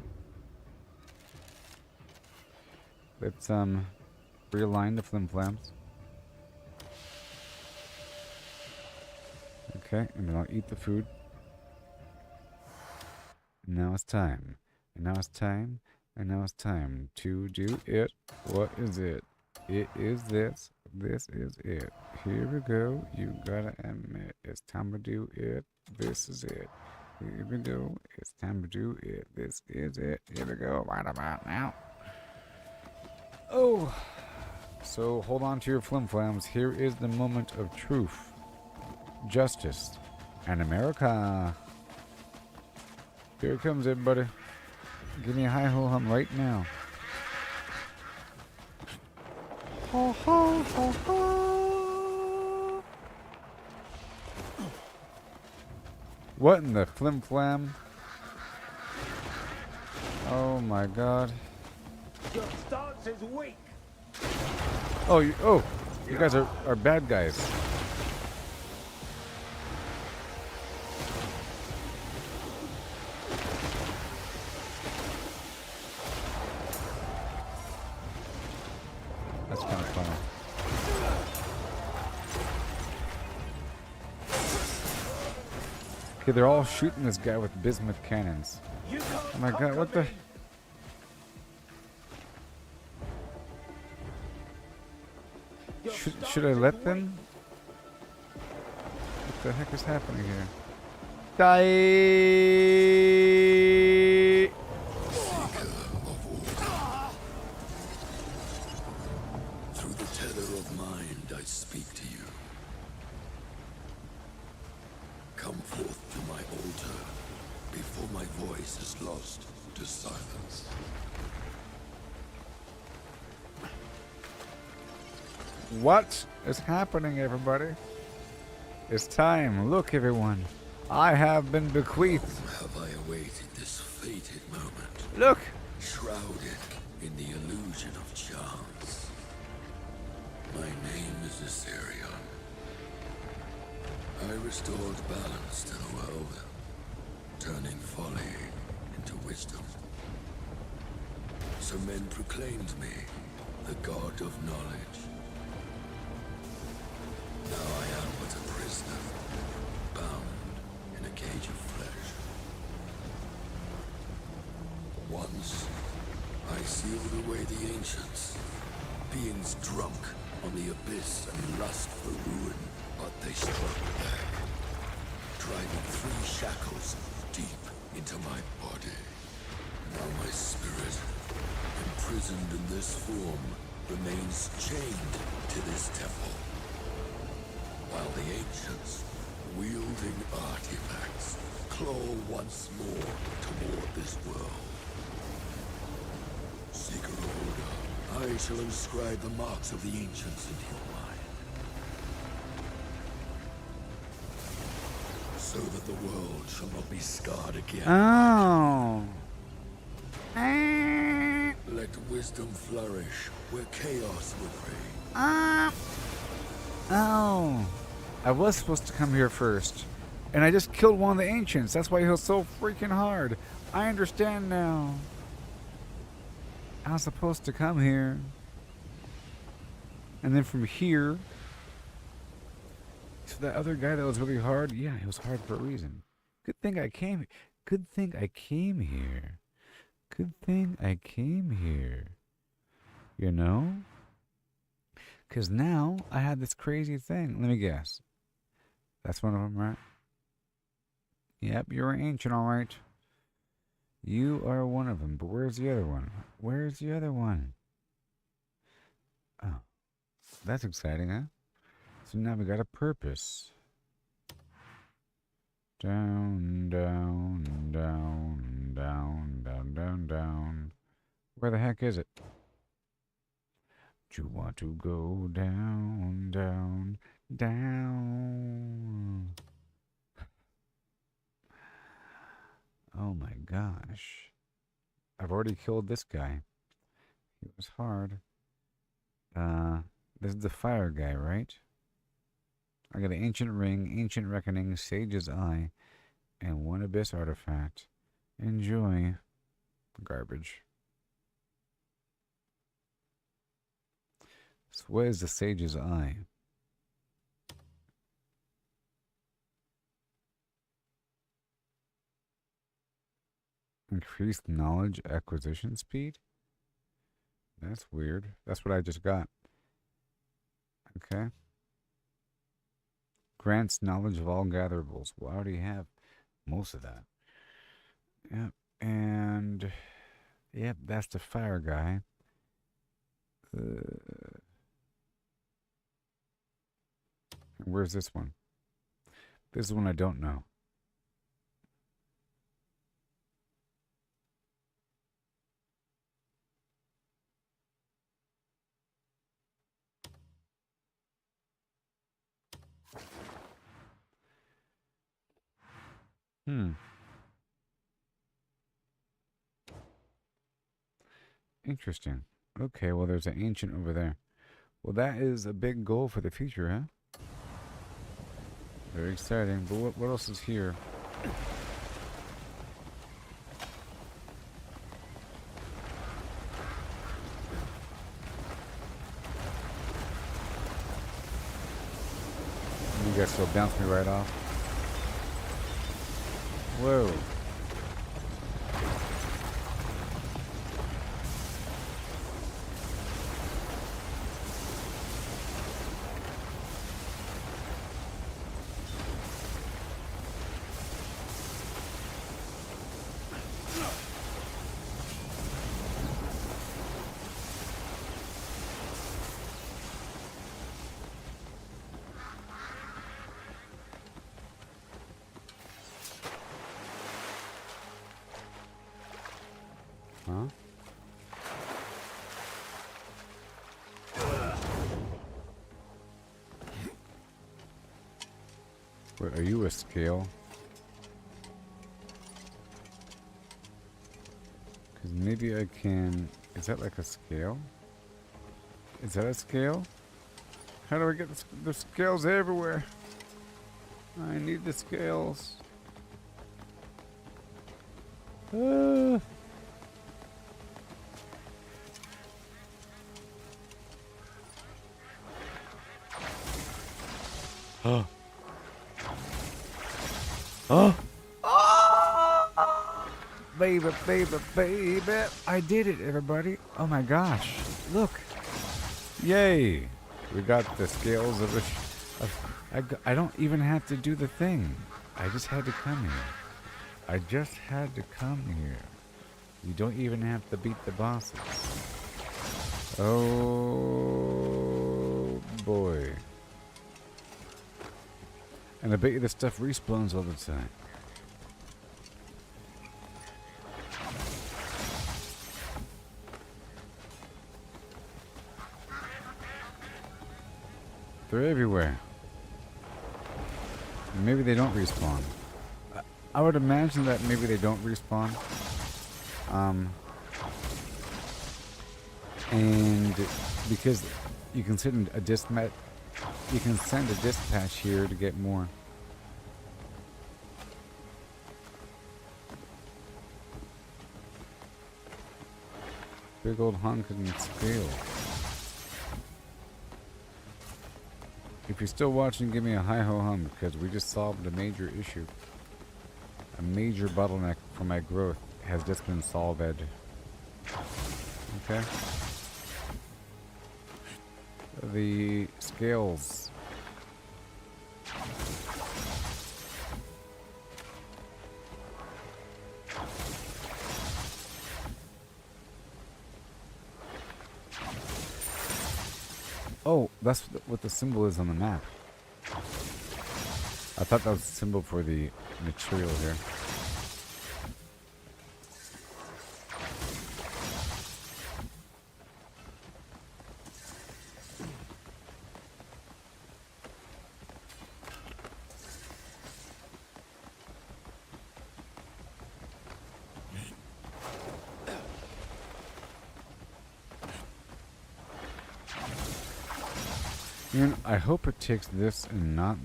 Let's realign the flimflams. Okay, and then I'll eat the food. Now it's time. And now it's time. And now it's time to do it. What is it? It is this. This is it. Here we go. You gotta admit, it's time to do it. This is it. Here we go. It's time to do it. This is it. Here we go. Right about now. Oh. So hold on to your flimflams. Here is the moment of truth, justice, and America. Here it comes, everybody. Give me a hi-ho-hum right now. Ho, ho, ho, ho. What in the flim-flam? Oh my god. Your stance is weak. Oh, you guys are bad guys. That's kind of funny. Okay, they're all shooting this guy with bismuth cannons. Oh my god, what the... Should I let them? What the heck is happening here? Die! Through the tether of mind, I speak to you. Come forth to my altar before my voice is lost to silence. What is happening, everybody? It's time. Look, everyone. I have been bequeathed. Have I awaited this fated moment? Look! Shrouded in the illusion of chance. My name is Assyrion. I restored balance to the world, turning folly into wisdom. So men proclaimed me the god of knowledge. Now I am but a prisoner, bound in a cage of flesh. Once, I sealed away the ancients, beings drunk on the abyss and lust for ruin, but they struck back, driving 3 shackles deep into my body. Now my spirit, imprisoned in this form, remains chained to this temple. While the ancients, wielding artifacts, claw once more toward this world. I shall inscribe the marks of the ancients into your mind, so that the world shall not be scarred again. Oh. Let wisdom flourish where chaos will reign. Oh. I was supposed to come here first. And I just killed one of the ancients. That's why he was so freaking hard. I understand now. I was supposed to come here. And then from here. So that other guy that was really hard, yeah, he was hard for a reason. Good thing I came. Good thing I came here. Good thing I came here. You know? Because now I had this crazy thing. Let me guess. That's one of them, right? Yep, you're an ancient, all right. You are one of them, but where's the other one? Where's the other one? Oh, that's exciting, huh? So now we got a purpose. Down, down, down, down, down, down, down. Where the heck is it? Do you want to go down, down, down? Oh my gosh. I've already killed this guy. He was hard. This is the fire guy, right? I got an ancient ring, ancient reckoning, sage's eye, and one abyss artifact. Enjoy. Garbage. So what is the sage's eye? Increased knowledge acquisition speed? That's weird. That's what I just got. Okay. Grants knowledge of all gatherables. Well, I already have most of that. Yep. And yep, that's the fire guy. Where's this one? This is one I don't know. Interesting. Okay, well, there's an ancient over there. Well, that is a big goal for the future, huh? Very exciting. But what else is here? You guys still bounce me right off. Whoa. Huh? Wait, are you a scale? Because maybe I can... Is that like a scale? Is that a scale? How do I get the scales everywhere? I need the scales. Oh. Oh. Baby, baby, baby. I did it, everybody. Oh my gosh. Look. Yay. We got the scales of I don't even have to do the thing. I just had to come here. I just had to come here. You don't even have to beat the bosses. Oh boy. And I bet you this stuff respawns all the time. They're everywhere. Maybe they don't respawn. I would imagine that maybe they don't respawn. And because you can send a dispatch here to get more. Big old hunk in scale. If you're still watching, give me a hi-ho hum, because we just solved a major issue. A major bottleneck for my growth has just been solved. Okay? The scales. Oh, that's what the symbol is on the map. I thought that was the symbol for the material here. I hope it takes this and not...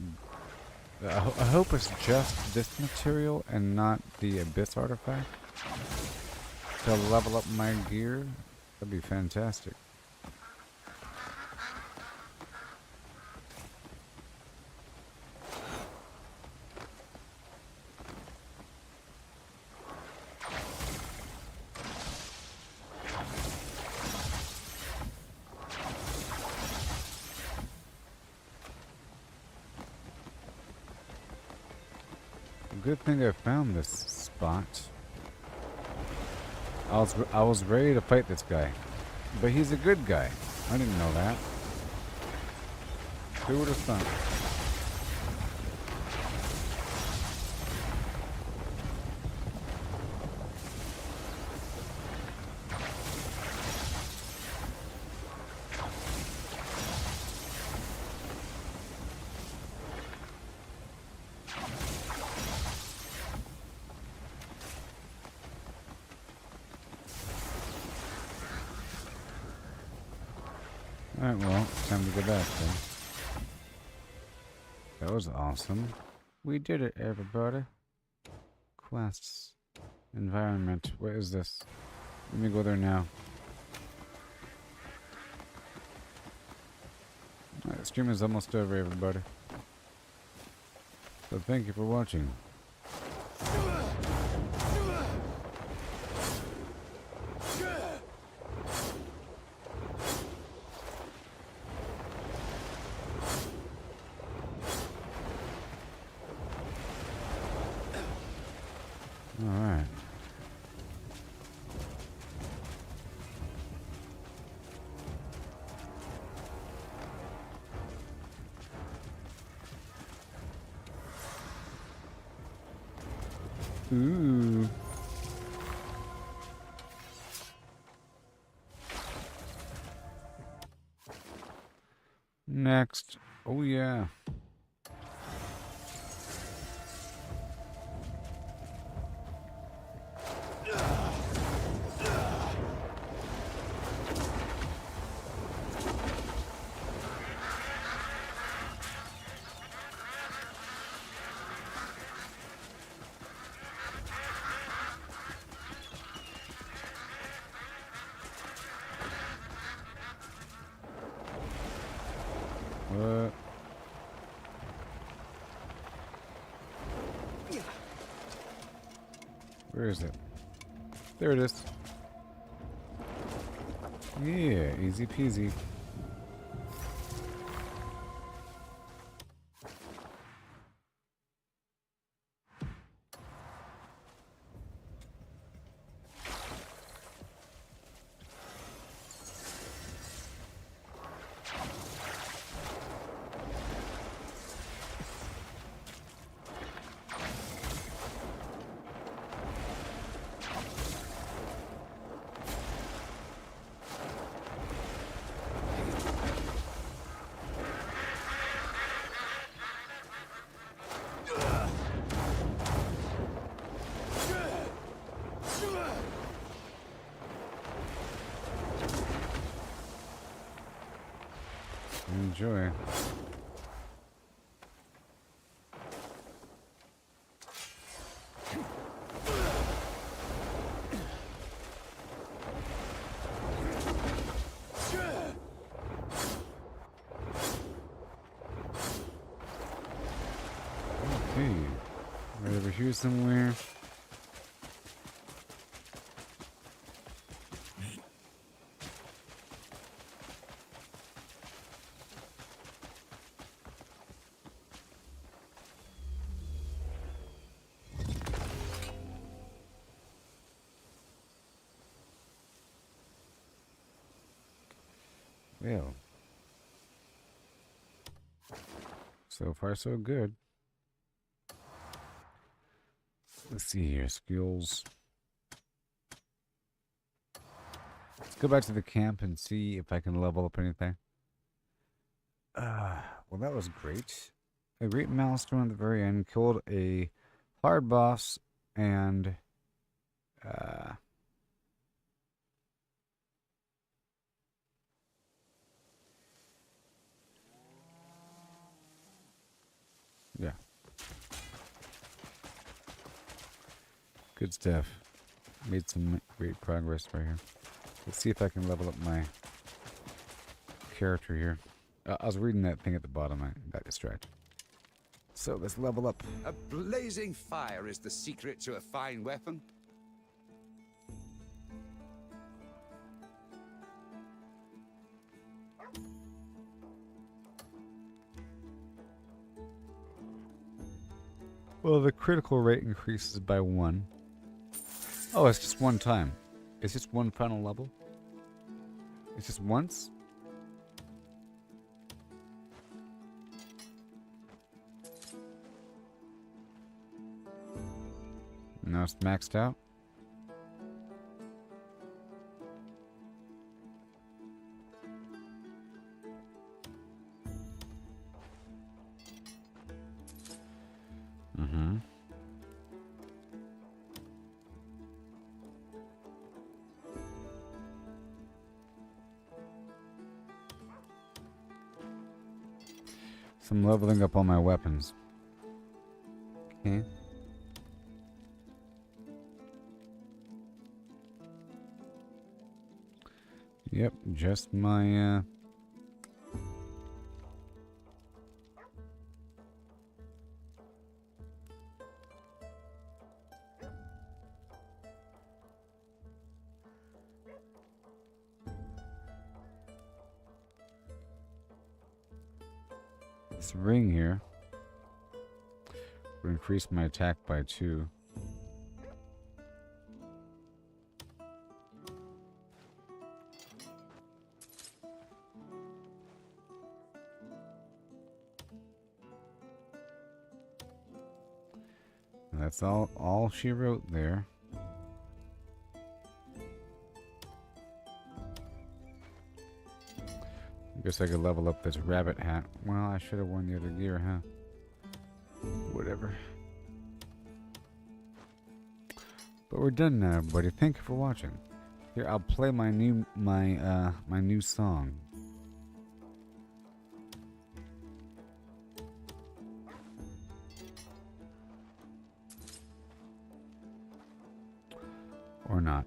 I hope it's just this material and not the Abyss artifact to level up my gear. That'd be fantastic. Good thing I found this spot. I was ready to fight this guy, but he's a good guy. I didn't know that. Who would have thought? Alright, well, time to go back then. That was awesome. We did it, everybody. Quests. Environment. What is this? Let me go there now. Alright, the stream is almost over, everybody. So thank you for watching. Alright. Ooh. Next. Oh yeah. What? Where is it? There it is. Yeah, easy peasy. enjoy. Okay, right over here somewhere. Well, so far so good. Let's see here, skills. Let's go back to the camp and see if I can level up anything. Well, that was great. A great milestone at the very end. Killed a hard boss and yeah. Good stuff. Made some great progress right here. Let's see if I can level up my character here. I was reading that thing at the bottom. I got distracted. So let's level up. A blazing fire is the secret to a fine weapon. Well, the critical rate increases by 1. Oh, it's just one time. It's just one final level? It's just once? Now it's maxed out? Mm-hmm. So I'm leveling up all my weapons. Okay. Yep, just my this ring here will increase my attack by 2. And that's all she wrote there. Guess I could level up this rabbit hat. Well, I should have worn the other gear, huh? Whatever. But we're done now, everybody. Thank you for watching. Here, I'll play my new song. Or not.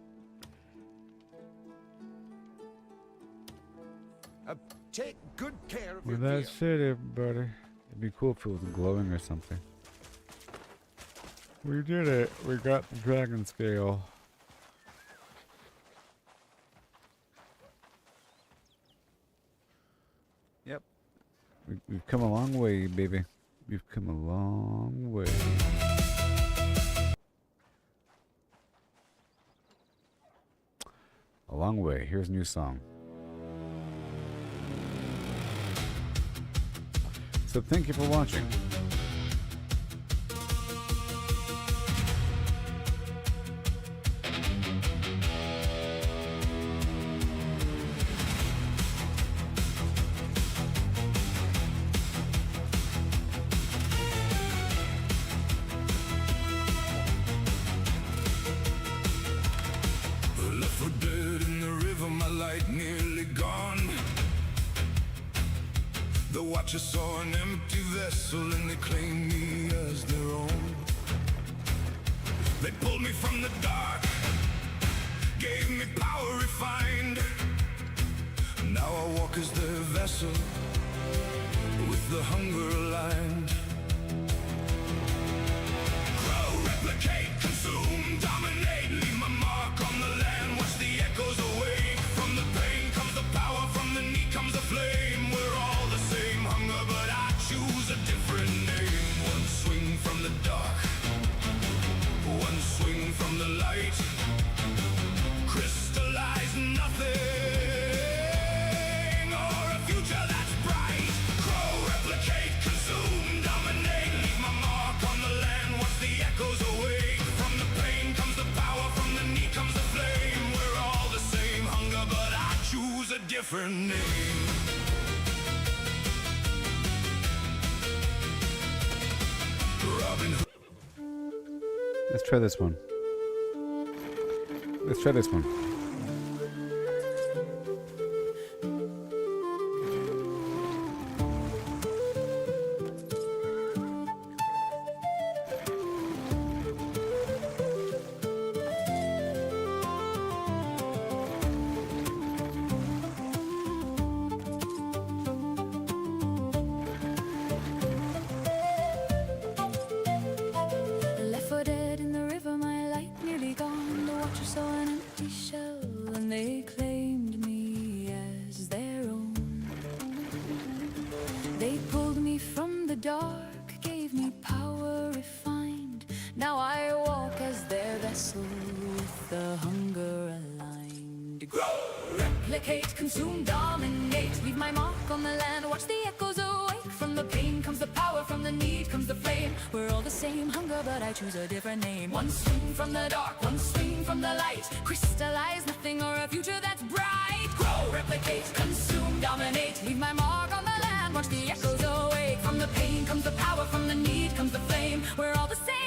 Take good care of Well, your that's it, everybody. It'd be cool if it was glowing or something. We did it. We got the dragon scale. Yep. We've come a long way, baby. We've come a long way. A long way. Here's a new song. So thank you for watching. Left for dead in the river, my light nearly gone. Watchers saw an empty vessel and they claimed me as their own. They pulled me from the dark, gave me power refined. Now I walk as their vessel, with the hunger aligned. Grow, replicate, consume, dominate, leave my mark on the land. Watch the echoes awake. From the pain comes the power, from the need comes the flame. We're all the same hunger, but I choose a different name. One swing from the dark, one swing from the light. Crystallize nothing, or a future that's bright. Grow, replicate, consume, dominate, leave my mark on the land. Watch the echoes awake. From the pain comes the power, from the need comes the flame. We're all the same hunger, but I choose a different name. Robin Hood. Let's try this one. Let's try this one. Left for dead in the river, my light nearly gone. The Watchers saw an empty shell and they claimed me as their own. They pulled me from the dark, gave me power refined. Now I walk as their vessel, with the hunger aligned. Grow, replicate, consume, dominate, leave my mark on the land. Watch the echoes awake. From the pain comes the power, from the need comes the flame. We're all the same hunger, but I choose a different name. One swing from the dark, one swing from the light. Crystallize nothing, or a future that's bright. Grow, replicate, consume, dominate, leave my mark on the land. Watch the echoes awake. From the pain comes the power, from the need comes the flame. We're all the same